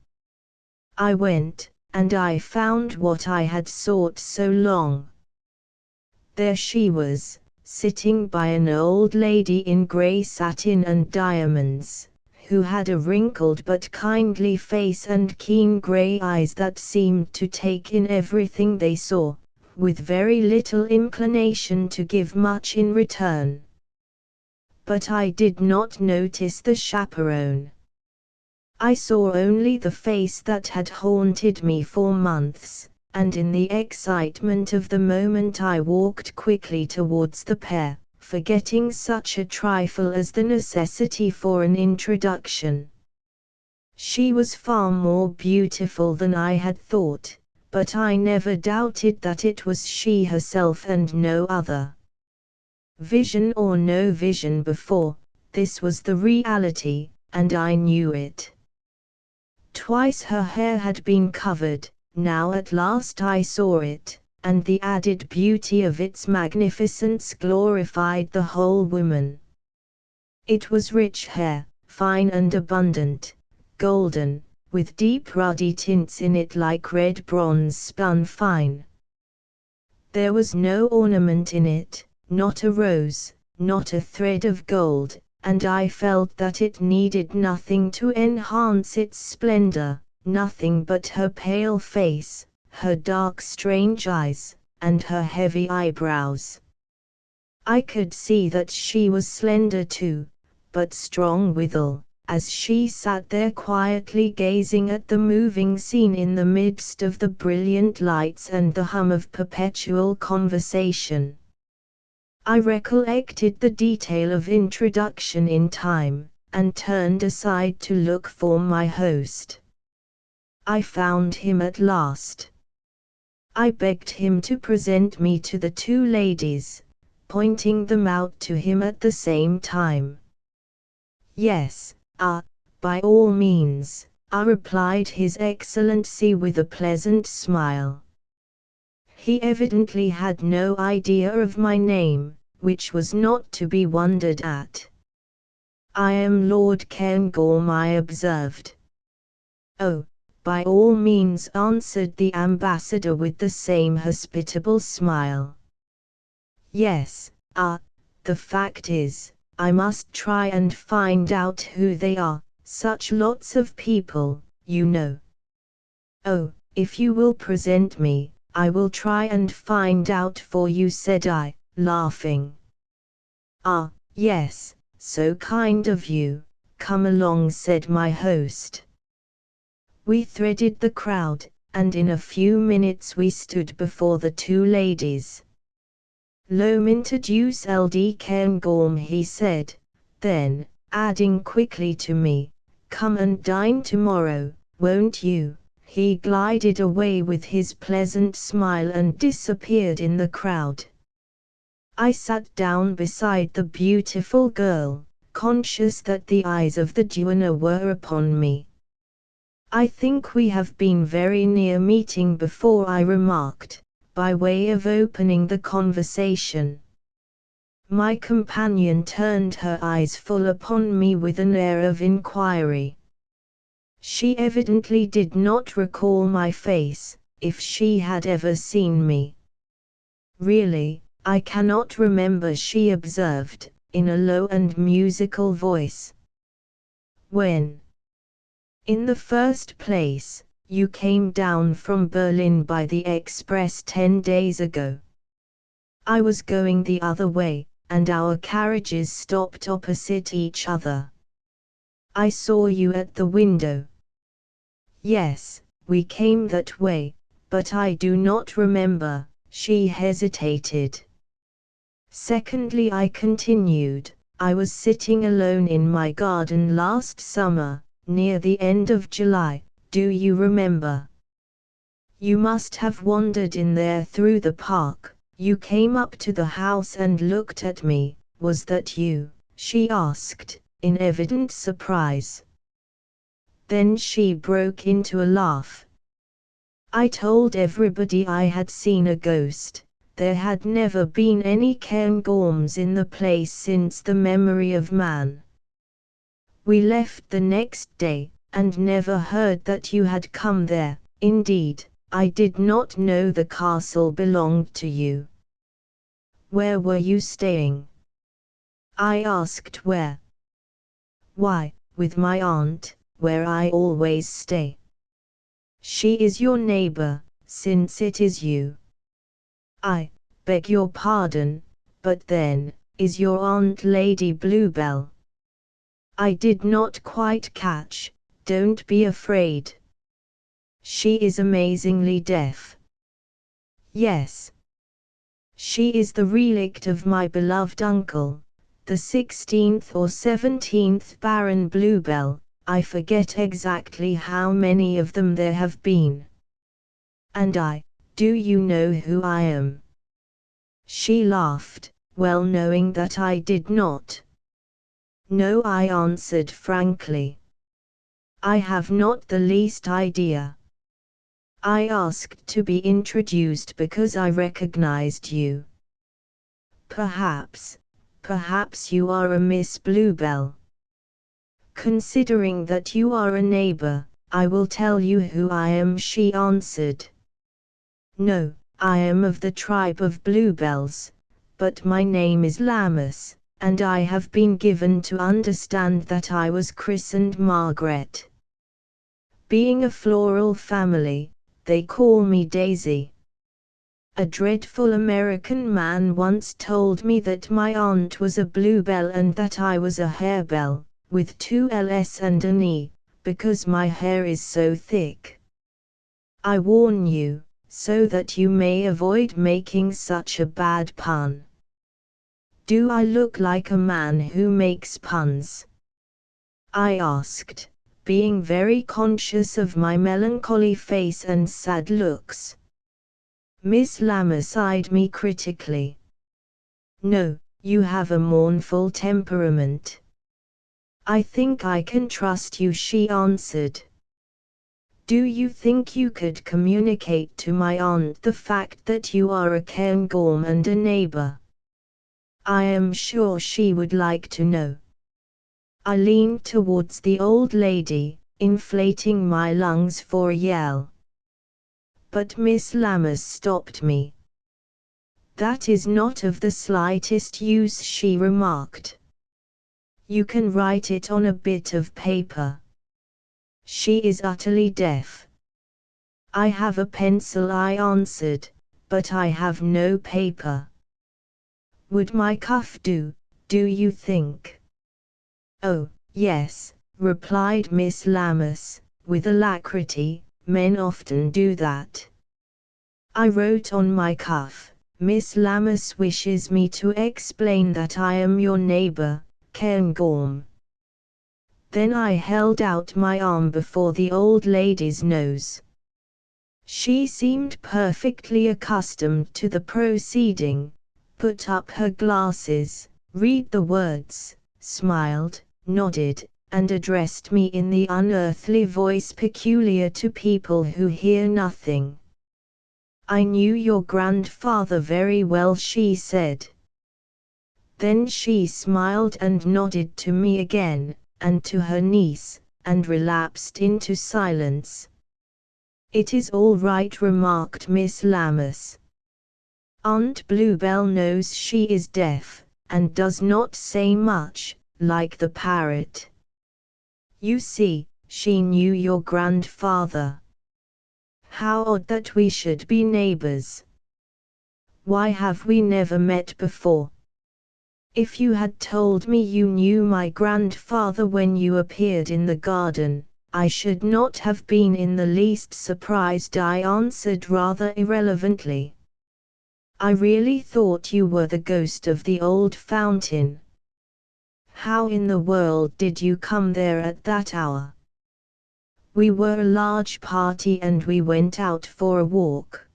I went, and I found what I had sought so long. There she was, sitting by an old lady in grey satin and diamonds, who had a wrinkled but kindly face and keen grey eyes that seemed to take in everything they saw, with very little inclination to give much in return. But I did not notice the chaperone. I saw only the face that had haunted me for months, and in the excitement of the moment I walked quickly towards the pair, forgetting such a trifle as the necessity for an introduction. She was far more beautiful than I had thought, but I never doubted that it was she herself and no other. Vision or no vision before, this was the reality, and I knew it. Twice her hair had been covered, now at last I saw it, and the added beauty of its magnificence glorified the whole woman. It was rich hair, fine and abundant, golden, with deep ruddy tints in it like red bronze spun fine. There was no ornament in it, not a rose, not a thread of gold, and I felt that it needed nothing to enhance its splendor, nothing but her pale face, her dark strange eyes, and her heavy eyebrows. I could see that she was slender too, but strong withal, as she sat there quietly gazing at the moving scene in the midst of the brilliant lights and the hum of perpetual conversation. I recollected the detail of introduction in time, and turned aside to look for my host. I found him at last. I begged him to present me to the two ladies, pointing them out to him at the same time. Yes, by all means, replied His Excellency with a pleasant smile. He evidently had no idea of my name, which was not to be wondered at. I am Lord Cairngorm, I observed. Oh, by all means, answered the ambassador with the same hospitable smile. Yes, the fact is, I must try and find out who they are, such lots of people, you know. Oh, if you will present me, I will try and find out for you, said I, laughing. Ah, yes, so kind of you, come along, said my host. We threaded the crowd, and in a few minutes we stood before the two ladies. Loam introduce LD Cairngorm, he said, then, adding quickly to me, come and dine tomorrow, won't you? He glided away with his pleasant smile and disappeared in the crowd. I sat down beside the beautiful girl, conscious that the eyes of the duenna were upon me. I think we have been very near meeting before, I remarked, by way of opening the conversation. My companion turned her eyes full upon me with an air of inquiry. She evidently did not recall my face, if she had ever seen me. Really, I cannot remember, she observed, in a low and musical voice. When? In the first place, you came down from Berlin by the express 10 days ago. I was going the other way, and our carriages stopped opposite each other. I saw you at the window. Yes, we came that way, but I do not remember, she hesitated. Secondly, I continued, I was sitting alone in my garden last summer, near the end of July, do you remember? You must have wandered in there through the park, you came up to the house and looked at me, was that you? She asked, in evident surprise. Then she broke into a laugh. I told everybody I had seen a ghost. There had never been any Cairngorms in the place since the memory of man. We left the next day, and never heard that you had come there. Indeed, I did not know the castle belonged to you. Where were you staying? I asked. Where? Why, with my aunt, where I always stay. She is your neighbor, since it is you. I beg your pardon, but then, is your aunt Lady Bluebell? I did not quite catch, don't be afraid. She is amazingly deaf. Yes. She is the relict of my beloved uncle, the 16th or 17th Baron Bluebell, I forget exactly how many of them there have been. And do you know who I am? She laughed, well knowing that I did not. No, I answered frankly. I have not the least idea. I asked to be introduced because I recognized you. Perhaps you are a Miss Bluebell. Considering that you are a neighbor, I will tell you who I am, she answered. No, I am of the tribe of Bluebells, but my name is Lammas, and I have been given to understand that I was christened Margaret. Being a floral family, they call me Daisy. A dreadful American man once told me that my aunt was a bluebell and that I was a harebell, with two Ls and an E, because my hair is so thick. I warn you, so that you may avoid making such a bad pun. Do I look like a man who makes puns? I asked, being very conscious of my melancholy face and sad looks. Miss Lammas eyed me critically. No, you have a mournful temperament. I think I can trust you, she answered. Do you think you could communicate to my aunt the fact that you are a Cairngorm and a neighbor? I am sure she would like to know. I leaned towards the old lady, inflating my lungs for a yell. But Miss Lammas stopped me. That is not of the slightest use, she remarked. You can write it on a bit of paper. She is utterly deaf. I have a pencil, I answered, but I have no paper. Would my cuff do you think? Oh, yes, replied Miss Lammas, with alacrity, men often do that. I wrote on my cuff, Miss Lammas wishes me to explain that I am your neighbor, Cairngorm. Then I held out my arm before the old lady's nose. She seemed perfectly accustomed to the proceeding, put up her glasses, read the words, smiled, nodded, and addressed me in the unearthly voice peculiar to people who hear nothing. I knew your grandfather very well, she said. Then she smiled and nodded to me again, and to her niece, and relapsed into silence. It is all right, remarked Miss Lammas. Aunt Bluebell knows she is deaf, and does not say much, like the parrot. You see, she knew your grandfather. How odd that we should be neighbors. Why have we never met before? If you had told me you knew my grandfather when you appeared in the garden, I should not have been in the least surprised, I answered rather irrelevantly. I really thought you were the ghost of the old fountain. How in the world did you come there at that hour? We were a large party and we went out for a walk.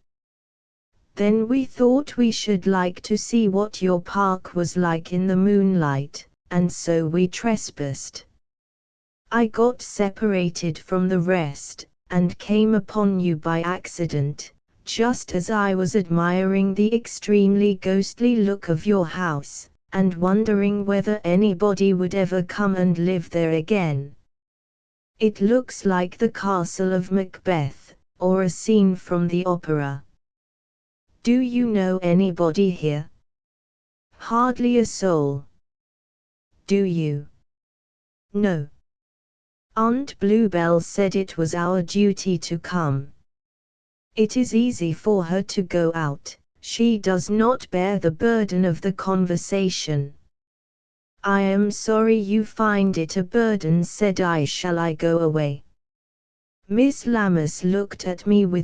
Then we thought we should like to see what your park was like in the moonlight, and so we trespassed. I got separated from the rest, and came upon you by accident, just as I was admiring the extremely ghostly look of your house, and wondering whether anybody would ever come and live there again. It looks like the castle of Macbeth, or a scene from the opera. Do you know anybody here? Hardly a soul. Do you? No. Aunt Bluebell said it was our duty to come. It is easy for her to go out, she does not bear the burden of the conversation. I am sorry you find it a burden, said I. Shall I go away? Miss Lammas looked at me with